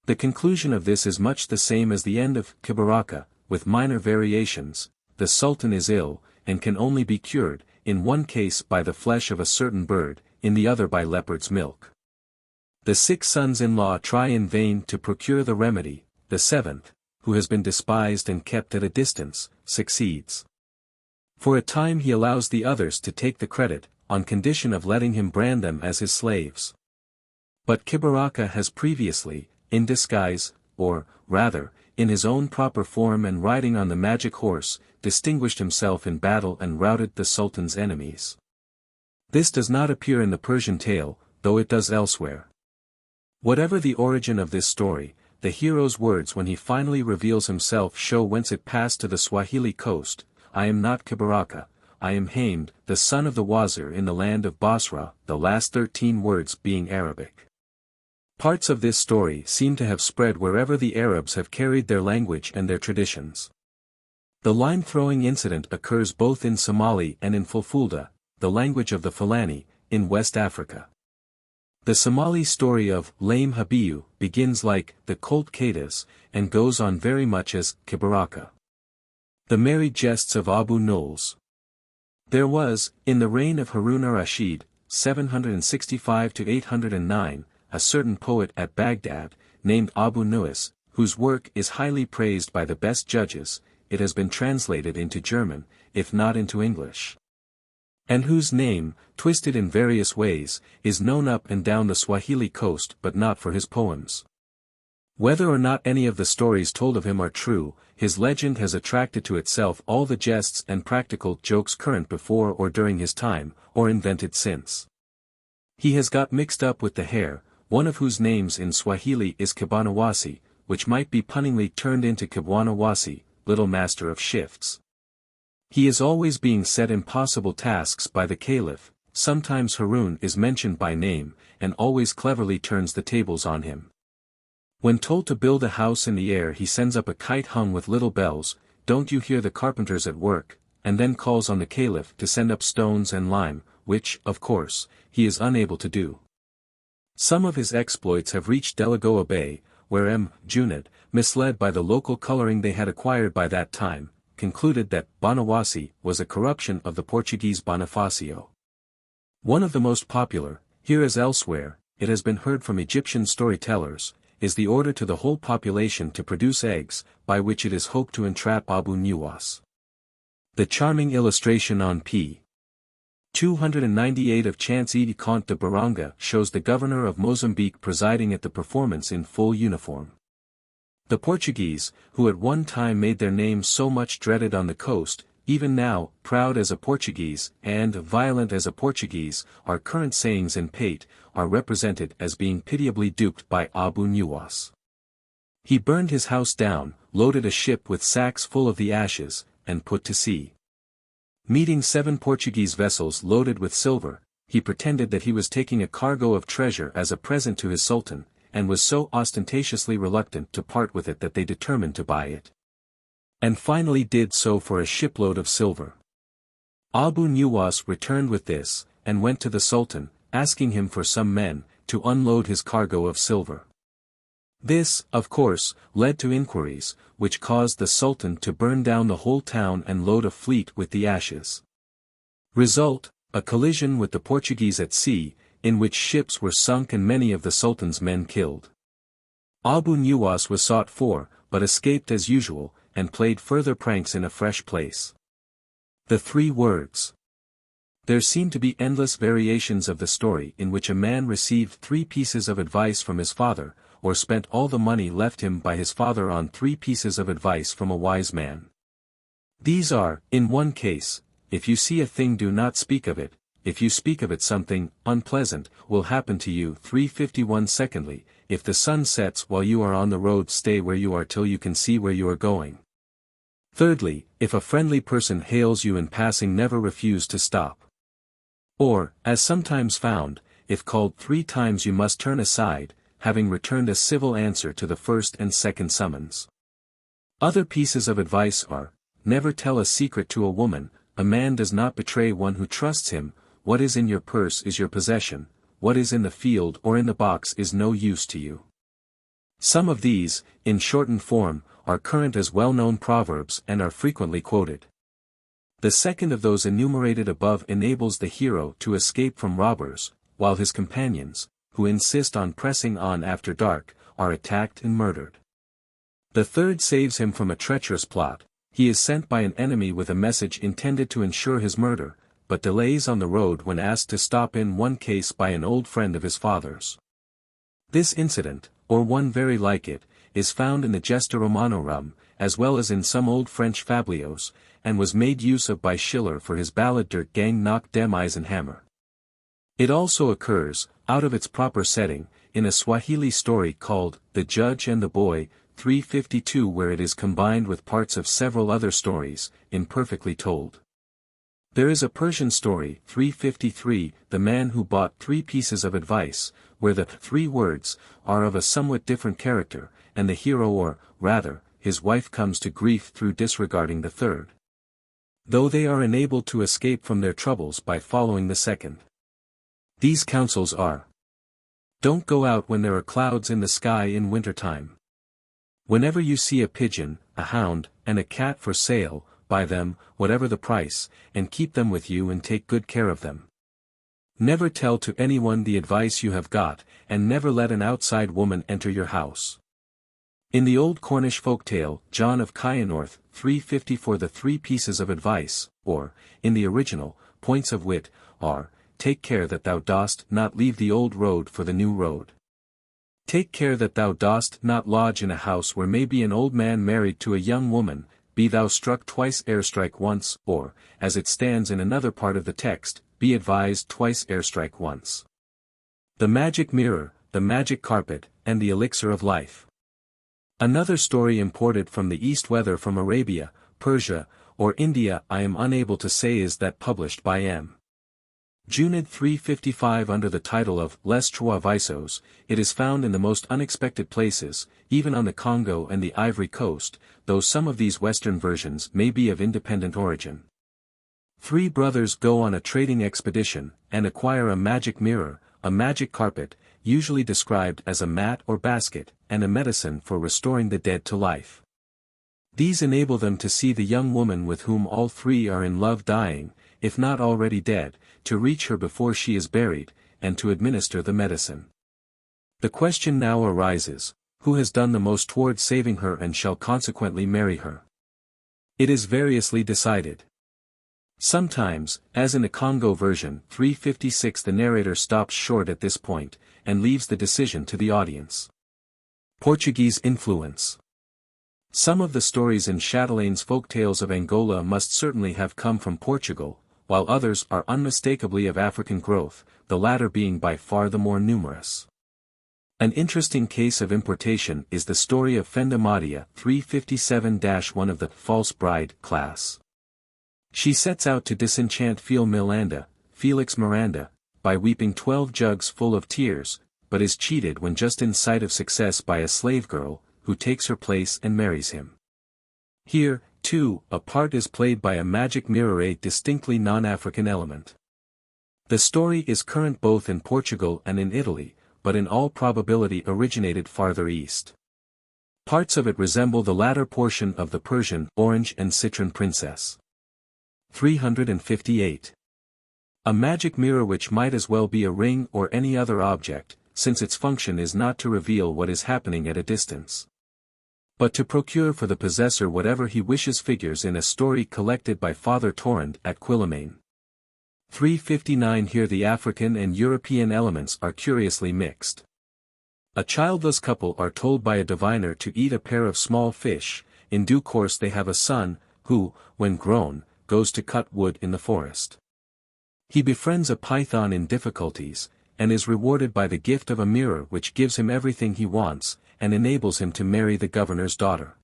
The conclusion of this is much the same as the end of Kibaraka, with minor variations. The Sultan is ill, and can only be cured, in one case by the flesh of a certain bird, in the other by leopard's milk. The 6 sons-in-law try in vain to procure the remedy. The 7th, who has been despised and kept at a distance, succeeds. For a time he allows the others to take the credit, on condition of letting him brand them as his slaves. But Kibaraka has previously, in disguise, or, rather, in his own proper form and riding on the magic horse, distinguished himself in battle and routed the Sultan's enemies. This does not appear in the Persian tale, though it does elsewhere. Whatever the origin of this story, the hero's words when he finally reveals himself show whence it passed to the Swahili coast. I am not Kibaraka, I am Hamed, the son of the Wazir in the land of Basra, the last 13 words being Arabic. Parts of this story seem to have spread wherever the Arabs have carried their language and their traditions. The lime-throwing incident occurs both in Somali and in Fulfulde, the language of the Fulani, in West Africa. The Somali story of Lame Habiyu begins like the Colt Kadas, and goes on very much as Kibaraka. The Merry Jests of Abu Nuls. There was, in the reign of Harun ar-Rashid, 765–809, a certain poet at Baghdad, named Abu Nuwas, whose work is highly praised by the best judges. It has been translated into German, if not into English. And whose name, twisted in various ways, is known up and down the Swahili coast but not for his poems. Whether or not any of the stories told of him are true, his legend has attracted to itself all the jests and practical jokes current before or during his time, or invented since. He has got mixed up with the hare, one of whose names in Swahili is Kibanawasi, which might be punningly turned into Kibwanawasi, little master of shifts. He is always being set impossible tasks by the caliph. Sometimes Harun is mentioned by name, and always cleverly turns the tables on him. When told to build a house in the air he sends up a kite hung with little bells, "Don't you hear the carpenters at work?" and then calls on the caliph to send up stones and lime, which, of course, he is unable to do. Some of his exploits have reached Delagoa Bay, where Junid, misled by the local coloring they had acquired by that time, concluded that Bonawasi was a corruption of the Portuguese Bonifacio. One of the most popular, here as elsewhere, it has been heard from Egyptian storytellers, is the order to the whole population to produce eggs, by which it is hoped to entrap Abu Nuwas. The charming illustration on p. 298 of Chance et Conte de Baranga shows the governor of Mozambique presiding at the performance in full uniform. The Portuguese, who at one time made their names so much dreaded on the coast, even now, proud as a Portuguese, and violent as a Portuguese, our current sayings in pate, are represented as being pitiably duped by Abu Nuwas. He burned his house down, loaded a ship with sacks full of the ashes, and put to sea. Meeting 7 Portuguese vessels loaded with silver, he pretended that he was taking a cargo of treasure as a present to his sultan, and was so ostentatiously reluctant to part with it that they determined to buy it. And finally did so for a shipload of silver. Abu Nuwas returned with this, and went to the sultan, asking him for some men, to unload his cargo of silver. This, of course, led to inquiries, which caused the sultan to burn down the whole town and load a fleet with the ashes. Result, a collision with the Portuguese at sea, in which ships were sunk and many of the sultan's men killed. Abu Nuwas was sought for, but escaped as usual, and played further pranks in a fresh place. The 3 words. There seem to be endless variations of the story in which a man received 3 pieces of advice from his father, or spent all the money left him by his father on 3 pieces of advice from a wise man. These are, in one case, if you see a thing do not speak of it, if you speak of it something unpleasant will happen to you. 351. Secondly, if the sun sets while you are on the road, stay where you are till you can see where you are going. Thirdly, if a friendly person hails you in passing, never refuse to stop. Or, as sometimes found, if called 3 times you must turn aside, having returned a civil answer to the first and second summons. Other pieces of advice are, never tell a secret to a woman, a man does not betray one who trusts him, what is in your purse is your possession, what is in the field or in the box is no use to you. Some of these, in shortened form, are current as well-known proverbs and are frequently quoted. The second of those enumerated above enables the hero to escape from robbers, while his companions, who insist on pressing on after dark, are attacked and murdered. The third saves him from a treacherous plot. He is sent by an enemy with a message intended to ensure his murder, but delays on the road when asked to stop, in one case by an old friend of his father's. This incident, or one very like it, is found in the Gesta Romanorum, as well as in some old French fabliaux, and was made use of by Schiller for his ballad Der Gang nach dem Eisenhammer. It also occurs, out of its proper setting, in a Swahili story called The Judge and the Boy, 352, where it is combined with parts of several other stories, imperfectly told. There is a Persian story, 353, The Man Who Bought 3 Pieces of Advice, where the 3 words are of a somewhat different character, and the hero, or, rather, his wife, comes to grief through disregarding the third. Though they are enabled to escape from their troubles by following the second. These counsels are: don't go out when there are clouds in the sky in winter time. Whenever you see a pigeon, a hound, and a cat for sale, buy them, whatever the price, and keep them with you and take good care of them. Never tell to anyone the advice you have got, and never let an outside woman enter your house. In the old Cornish folktale, John of Kyanorth, 354, the 3 pieces of advice, or, in the original, points of wit, are: take care that thou dost not leave the old road for the new road. Take care that thou dost not lodge in a house where may be an old man married to a young woman, be thou struck twice ere strike once, or, as it stands in another part of the text, be advised twice ere strike once. The magic mirror, the magic carpet, and the elixir of life. Another story imported from the East, whether from Arabia, Persia, or India I am unable to say, is that published by M. Junid 355 under the title of Les Trois Visos. It is found in the most unexpected places, even on the Congo and the Ivory Coast, though some of these Western versions may be of independent origin. 3 brothers go on a trading expedition, and acquire a magic mirror, a magic carpet, usually described as a mat or basket, and a medicine for restoring the dead to life. These enable them to see the young woman with whom all 3 are in love dying, if not already dead, to reach her before she is buried, and to administer the medicine. The question now arises, who has done the most towards saving her and shall consequently marry her? It is variously decided. Sometimes, as in the Congo version 356, the narrator stops short at this point, and leaves the decision to the audience. Portuguese influence. Some of the stories in Chatelaine's folktales of Angola must certainly have come from Portugal, while others are unmistakably of African growth, the latter being by far the more numerous. An interesting case of importation is the story of Fenda Madia 357-1 of the false bride class. She sets out to disenchant Felix Miranda, by weeping 12 jugs full of tears, but is cheated when just in sight of success by a slave girl, who takes her place and marries him. Here, too, a part is played by a magic mirror, a distinctly non-African element. The story is current both in Portugal and in Italy, but in all probability originated farther east. Parts of it resemble the latter portion of the Persian Orange and Citron Princess. 358. A magic mirror which might as well be a ring or any other object, since its function is not to reveal what is happening at a distance, but to procure for the possessor whatever he wishes. Figures in a story collected by Father Torrand at Quillimane. 359. Here the African and European elements are curiously mixed. A childless couple are told by a diviner to eat a pair of small fish. In due course they have a son, who, when grown, goes to cut wood in the forest. He befriends a python in difficulties, and is rewarded by the gift of a mirror which gives him everything he wants, and enables him to marry the governor's daughter.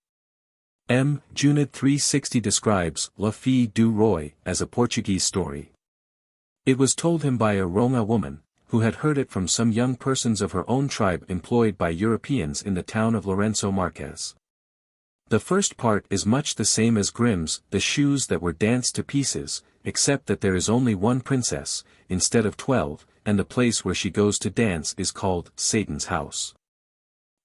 M. Junid 360 describes La Fille du Roi as a Portuguese story. It was told him by a Roma woman, who had heard it from some young persons of her own tribe employed by Europeans in the town of Lourenço Marques. The first part is much the same as Grimm's The Shoes That Were Danced to Pieces, except that there is only one princess, instead of 12, and the place where she goes to dance is called Satan's House.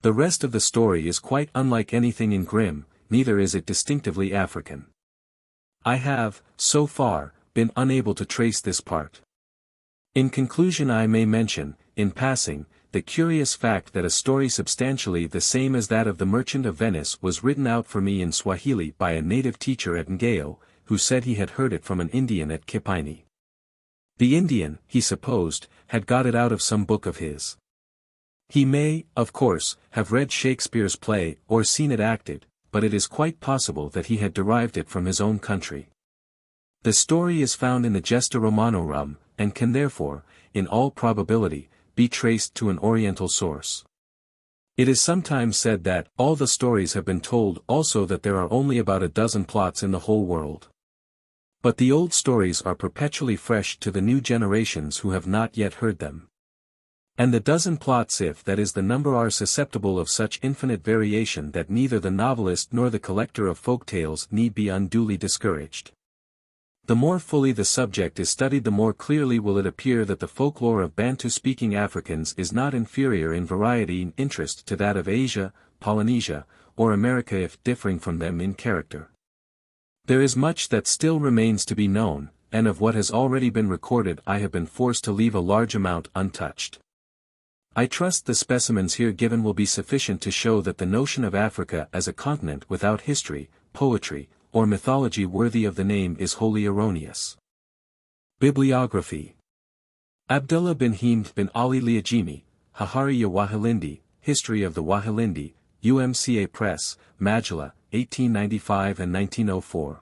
The rest of the story is quite unlike anything in Grimm, neither is it distinctively African. I have, so far, been unable to trace this part. In conclusion, I may mention, in passing, the curious fact that a story substantially the same as that of the Merchant of Venice was written out for me in Swahili by a native teacher at Ngayo, who said he had heard it from an Indian at Kipaini. The Indian, he supposed, had got it out of some book of his. He may, of course, have read Shakespeare's play or seen it acted, but it is quite possible that he had derived it from his own country. The story is found in the Gesta Romanorum, and can therefore, in all probability, be traced to an Oriental source. It is sometimes said that all the stories have been told, also that there are only about a dozen plots in the whole world. But the old stories are perpetually fresh to the new generations who have not yet heard them. And the dozen plots, if that is the number, are susceptible of such infinite variation that neither the novelist nor the collector of folk tales need be unduly discouraged. The more fully the subject is studied, the more clearly will it appear that the folklore of Bantu-speaking Africans is not inferior in variety and interest to that of Asia, Polynesia, or America, if differing from them in character. There is much that still remains to be known, and of what has already been recorded I have been forced to leave a large amount untouched. I trust the specimens here given will be sufficient to show that the notion of Africa as a continent without history, poetry, or mythology worthy of the name is wholly erroneous. Bibliography. Abdullah bin Himd bin Ali Liajimi, Hahari ya Wakilindi, History of the Wakilindi, UMCA Press, Majula, 1895 and 1904.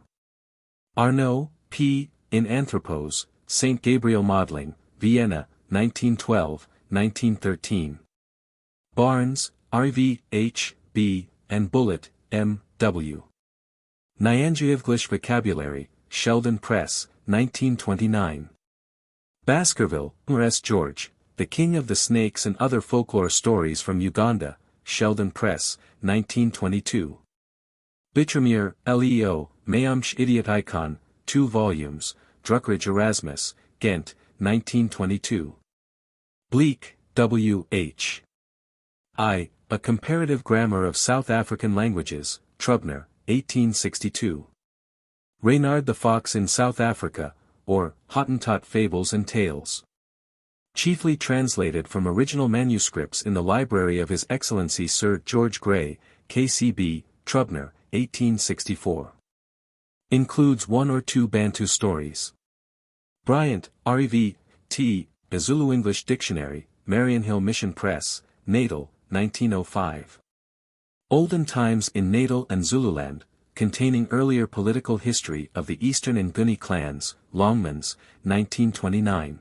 Arnaud, P., in Anthropos, St. Gabriel Modeling, Vienna, 1912, 1913. Barnes, R.V., H., B., and Bullitt, M. W. Nyanjievglish Vocabulary, Sheldon Press, 1929. Baskerville, R.S. George, The King of the Snakes and Other Folklore Stories from Uganda, Sheldon Press, 1922. Bittermere, Leo, Mayamsh Idiot Icon, 2 volumes, Druckridge Erasmus, Ghent, 1922. Bleek, W. H. I. A Comparative Grammar of South African Languages, Trubner, 1862. Reynard the Fox in South Africa, or Hottentot Fables and Tales. Chiefly translated from original manuscripts in the library of His Excellency Sir George Grey, KCB, Trubner, 1864. Includes 1 or 2 Bantu stories. Bryant, R.E.V. T., A Zulu English Dictionary, Mariannhill Mission Press, Natal, 1905. Olden Times in Natal and Zululand, containing earlier political history of the Eastern Nguni clans, Longmans, 1929.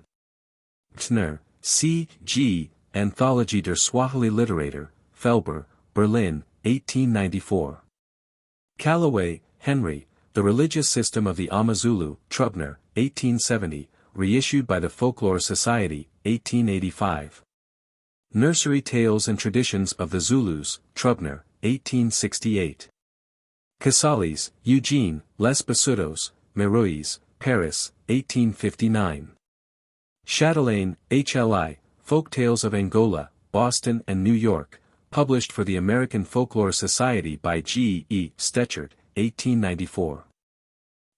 Tner, C. G., Anthologie der Swahili Literatur, Felber, Berlin, 1894. Callaway, Henry, The Religious System of the Amazulu, Trubner, 1870, reissued by the Folklore Society, 1885. Nursery Tales and Traditions of the Zulus, Trubner, 1868. Casales, Eugene, Les Basutos, Merois, Paris, 1859. Chatelain, HLI, Folk Tales of Angola, Boston and New York, published for the American Folklore Society by G. E. Stechert, 1894.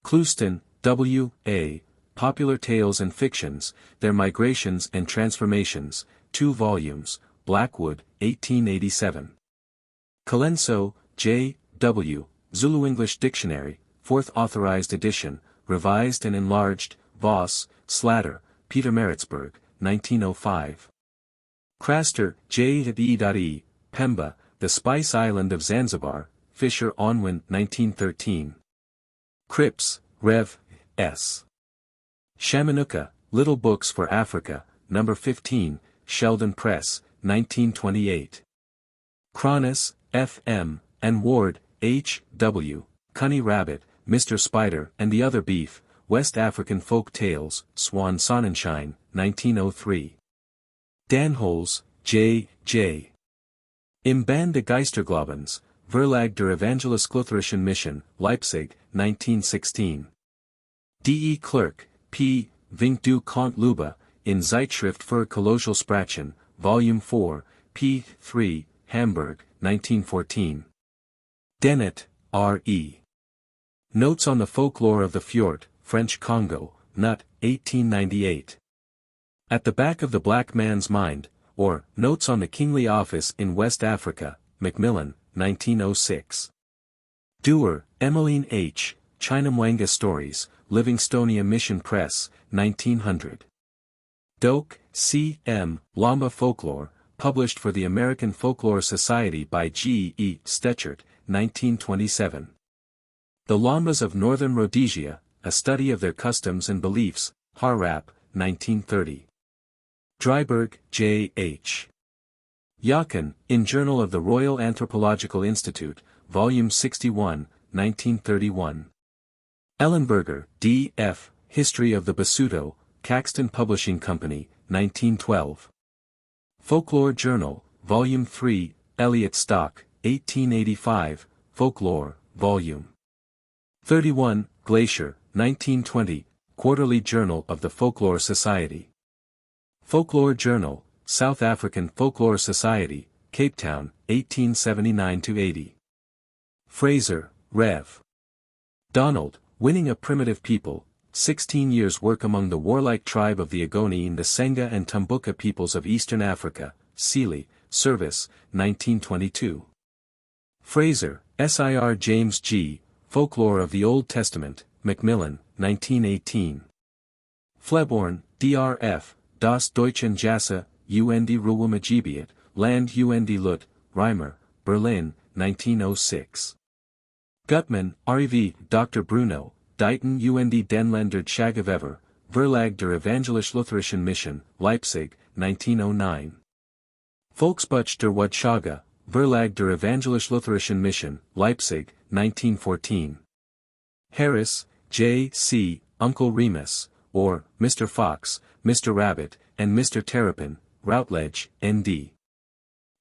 Clouston, W. A., Popular Tales and Fictions, Their Migrations and Transformations, 2 volumes, Blackwood, 1887. Colenso, J. W., Zulu English Dictionary, 4th Authorized Edition, Revised and Enlarged, Voss, Slatter, Peter Maritzburg, 1905. Craster, J. E. Pemba, The Spice Island of Zanzibar, Fisher Onwin, 1913. Cripps, Rev. S. Shamanuka, Little Books for Africa, No. 15, Sheldon Press, 1928. Cronus, F. M., and Ward, H. W., Cunny Rabbit, Mr. Spider and the Other Beef, West African Folk Tales, Swan Sonnenschein, 1903. Danholz, J. J. Im Band de Geisterglaubens, Verlag der Evangelisch-Lutherischen Mission, Leipzig, 1916. D. E. Clerk, P. Vink du Kont Luba, in Zeitschrift für Kolossalsprachen, Volume 4, p. 3, Hamburg, 1914. Dennett, R. E. Notes on the Folklore of the Fjord, French Congo, Nut, 1898. At the Back of the Black Man's Mind, or, Notes on the Kingly Office in West Africa, Macmillan, 1906. Dewar, Emmeline H., Chinamwanga Stories, Livingstonia Mission Press, 1900. Doak, C. M., Lamba Folklore, published for the American Folklore Society by G. E. Stechert, 1927. The Lambas of Northern Rhodesia, A Study of Their Customs and Beliefs, Harrap, 1930. Dryburgh, J. H. Yakin, in Journal of the Royal Anthropological Institute, Volume 61, 1931. Ellenberger, D. F., History of the Basuto, Caxton Publishing Company, 1912. Folklore Journal, Volume 3, Elliott Stock, 1885, Folklore, Volume 31, Glacier, 1920, Quarterly Journal of the Folklore Society. Folklore Journal, South African Folklore Society, Cape Town, 1879-80. Fraser, Rev. Donald, Winning a Primitive People, 16 Years' Work Among the Warlike Tribe of the Agoni and the Senga and Tumbuka Peoples of Eastern Africa, Seeley, Service, 1922. Fraser, Sir James G., Folklore of the Old Testament, Macmillan, 1918. Fleborn, D.R.F., Das Deutschen Jasse, und Ruwumajibiat, Land und Lut, Reimer, Berlin, 1906. Gutmann, R.E.V., Dr. Bruno, Dieten und den Länder Schagavever, Verlag der Evangelisch-Lutherischen Mission, Leipzig, 1909. Volksbuch der Wudschaga, Verlag der Evangelisch-Lutherischen Mission, Leipzig, 1914. Harris, J. C., Uncle Remus, or, Mr. Fox, Mr. Rabbit, and Mr. Terrapin, Routledge, N.D.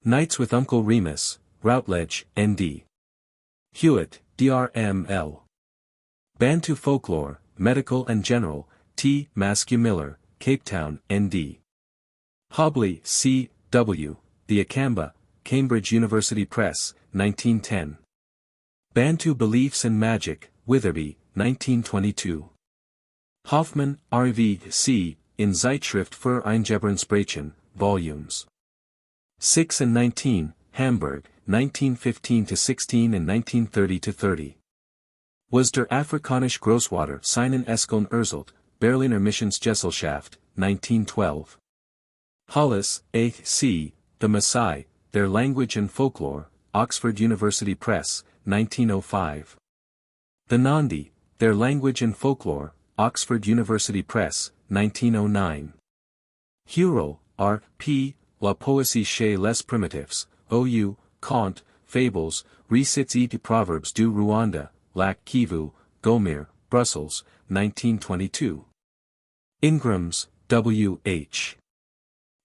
Nights with Uncle Remus, Routledge, N.D. Hewitt, D.R.M.L. Bantu Folklore, Medical and General, T. Maskew Miller, Cape Town, N.D. Hobley, C. W., The Akamba, Cambridge University Press, 1910. Bantu Beliefs and Magic, Witherby, 1922. Halfmen, R.V. C., in Zeitschrift für Eingebernsprachen, Volumes 6 and 19, Hamburg, 1915-16 and 1930-30. Was der Afrikanische Großvater seinen Eskeln erzählt, Berliner Missionsgesellschaft, 1912. Hollis, A. C., The Maasai, Their Language and Folklore, Oxford University Press, 1905. The Nandi, Their Language and Folklore, Oxford University Press, 1909. Hurel, R. P., La Poésie chez les Primitifs, O.U., Contes, Fables, Récits et Proverbs du Rwanda, Lac Kivu, Gomir, Brussels, 1922. Ingrams, W. H.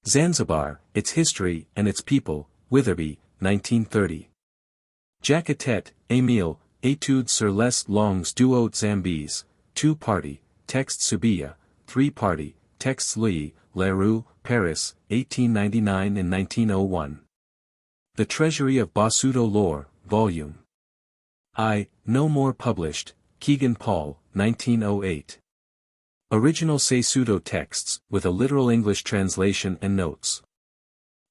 Zanzibar, Its History and Its People, Witherby, 1930. Jaquetet, Émile, Études sur les langues du Haut Zambeze, 2-party, Texte Subia, 3-party, Textes Lee, Leroux, Paris, 1899 and 1901. The Treasury of Basuto Lore, Vol. I, no more published, Kegan Paul, 1908. Original Sesudo texts, with a literal English translation and notes.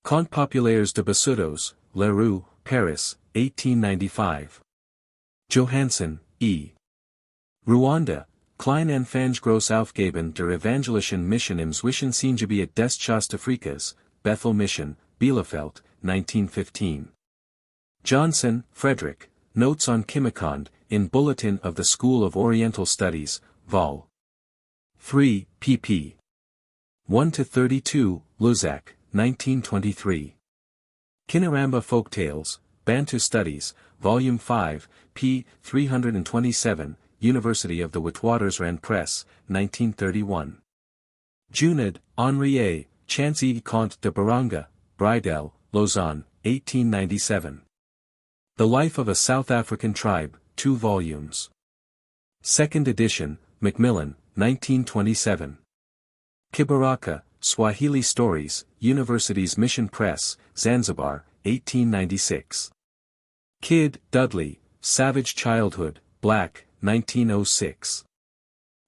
Contes populaires de Basutos, Leroux, Paris, 1895. Johansson, E. Rwanda, Klein Anfangs Aufgaben der Evangelischen Mission im Zwischengebiet des Ostafrikas, Bethel Mission, Bielefeld, 1915. Johnson, Frederick, Notes on Kimikond, in Bulletin of the School of Oriental Studies, Vol. 3, pp. 1-32, Luzak, 1923. Kinyarwanda Folktales, Bantu Studies, Volume 5, p. 327, University of the Witwatersrand Press, 1931. Junod, Henri A., Chants et Contes de Baranga, Bridel, Lausanne, 1897. The Life of a South African Tribe, 2 volumes. Second edition, Macmillan, 1927. Kibaraka, Swahili Stories, University's Mission Press, Zanzibar, 1896. Kidd, Dudley, Savage Childhood, Black, 1906.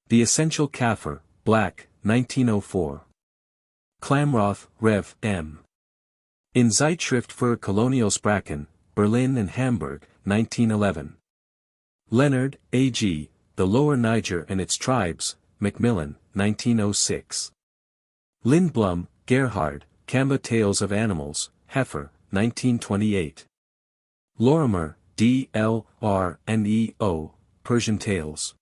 The Essential Kaffir, Black, 1904. Klamroth, Rev. M. In Zeitschrift für Kolonialsprachen, Berlin and Hamburg, 1911. Leonard, A. G., The Lower Niger and Its Tribes, Macmillan, 1906. Lindblom, Gerhard, Kamba Tales of Animals, Heifer, 1928. Lorimer, D. L. R. and E. O., Persian Tales.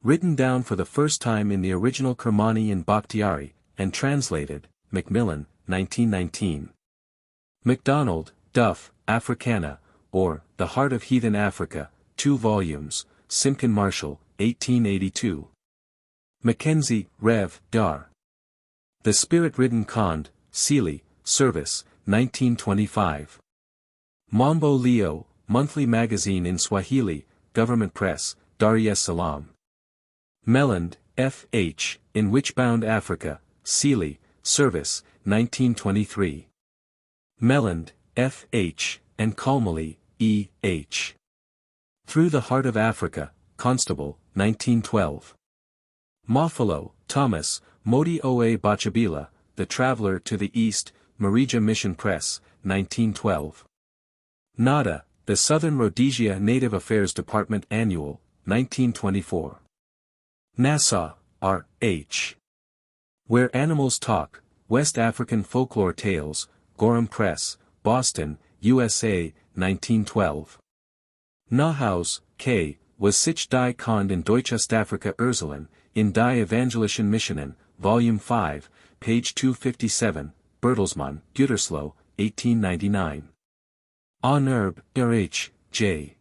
Written down for the first time in the original Kermani and Bakhtiari, and translated, Macmillan, 1919. MacDonald, Duff, Africana, or, The Heart of Heathen Africa, 2 volumes, Simkin Marshall, 1882. Mackenzie, Rev. Dar. The Spirit-Ridden Khond, Sealy, Service, 1925. Mambo Leo, Monthly Magazine in Swahili, Government Press, Dar es Salaam. Melland, F. H., In Witchbound Africa, Sealy, Service, 1923. Melland, F. H., and Kalmali, E. H. Through the Heart of Africa, Constable, 1912. Moffalo, Thomas, Modi Oe Bachabila, The Traveler to the East, Marija Mission Press, 1912. Nada, The Southern Rhodesia Native Affairs Department Annual, 1924. Nassau, R. H. Where Animals Talk, West African Folklore Tales, Gorham Press, Boston, USA, 1912. Nauhaus, K., was sich die Kond in Deutschostafrika Urselen, in die Evangelischen Missionen, Volume 5, page 257, Bertelsmann, Gütersloh, 1899. Honorb, R.H., J.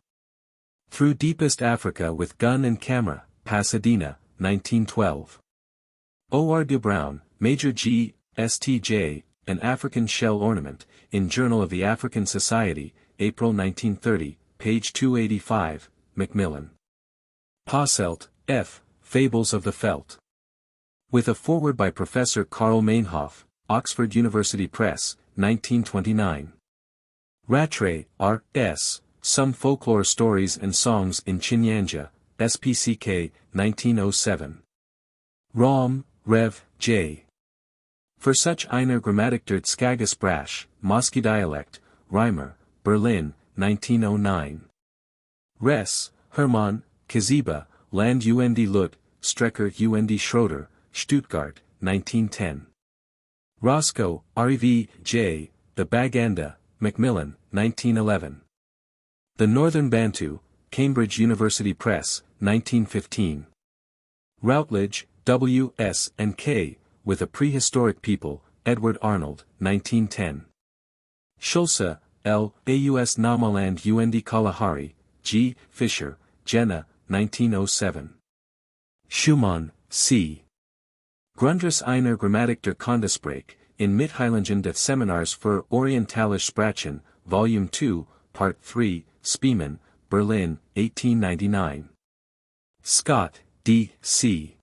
Through Deepest Africa with Gun and Camera, Pasadena, 1912. O.R. de Brown, Major G. S.T.J., An African Shell Ornament, in Journal of the African Society, April 1930, page 285, Macmillan. Posselt, F., Fables of the Veldt. With a foreword by Professor Karl Meinhof, Oxford University Press, 1929. Rattray, R. S., Some Folklore Stories and Songs in Chinyanja, SPCK, 1907. Rom, Rev. J. For such einer Grammatik der Skagesprache, Moski Dialekt, Reimer, Berlin, 1909. Res, Hermann, Kaziba, Land und Lut, Strecker und Schroeder, Stuttgart, 1910. Roscoe, R.E.V. J., The Baganda, Macmillan, 1911. The Northern Bantu, Cambridge University Press, 1915. Routledge, W. S. and K., With a Prehistoric People, Edward Arnold, 1910. Schulze, L. Aus Namaland und Kalahari, G. Fischer, Jena, 1907. Schumann, C. Grundriss einer Grammatik der Kondesprache, in Mitteilungen des Seminars für Orientalische Sprachen, Volume 2, Part 3, Spiemann, Berlin, 1899. Scott, D. C.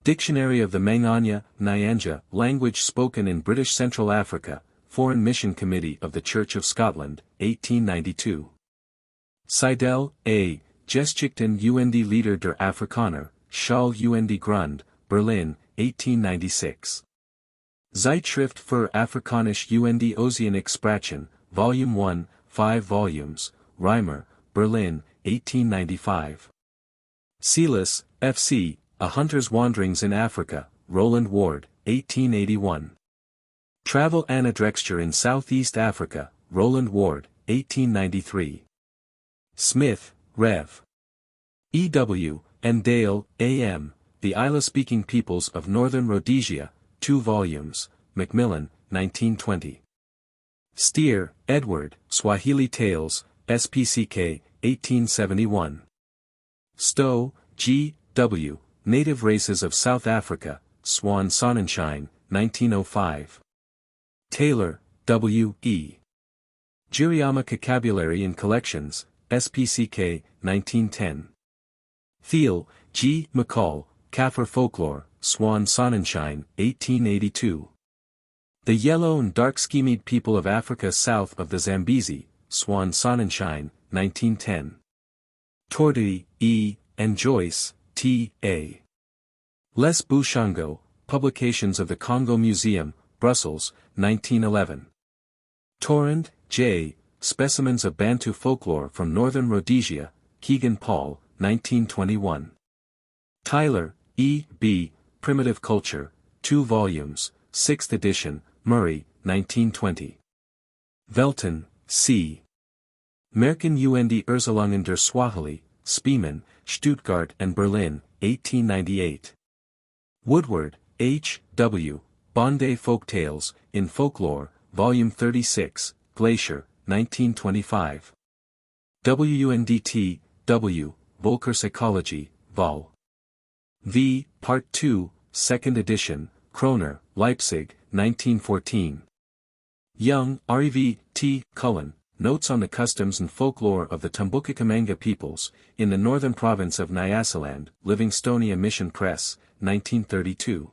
Dictionary of the Manganya, Nyanja, language spoken in British Central Africa, Foreign Mission Committee of the Church of Scotland, 1892. Seidel, A., Geschichten und Lieder der Afrikaner, Schall und Grund, Berlin, 1896. Zeitschrift für Afrikanische und Oceanic Sprachen, Volume 1, 5 volumes, Reimer, Berlin, 1895. Seelis, F.C., A Hunter's Wanderings in Africa, Roland Ward, 1881. Travel Anadrexture in Southeast Africa, Roland Ward, 1893. Smith, Rev. E. W., and Dale, A. M., The Isla-Speaking Peoples of Northern Rhodesia, 2 volumes, Macmillan, 1920. Steer, Edward, Swahili Tales, SPCK, 1871. Stowe, G. W., Native Races of South Africa, Swan Sonnenschein, 1905. Taylor, W. E. Jiriyama Vocabulary and Collections, SPCK, 1910. Thiel, G. McCall, Kaffir Folklore, Swan Sonnenschein, 1882. The Yellow and Dark Skimmed People of Africa South of the Zambezi, Swan Sonnenschein, 1910. Tortoise, E., and Joyce, T. A. Les Bouchango, Publications of the Congo Museum, Brussels, 1911. Torrand, J., Specimens of Bantu Folklore from Northern Rhodesia, Keegan Paul, 1921. Tyler, E. B., Primitive Culture, 2 volumes, 6th edition, Murray, 1920. Velton, C. Merken und Erzählungen der Swahili, Spiemann, Stuttgart and Berlin, 1898. Woodward, H. W., Bombay Folktales, in Folklore, Volume 36, Glacier, 1925. WUNDT, W., Volker Psychology, Vol. V, Part 2, 2nd edition, Kroner, Leipzig, 1914. Young, R.E.V. T. Cullen, Notes on the Customs and Folklore of the Tumbuka-Kamanga Peoples, in the Northern Province of Nyasaland, Livingstonia Mission Press, 1932.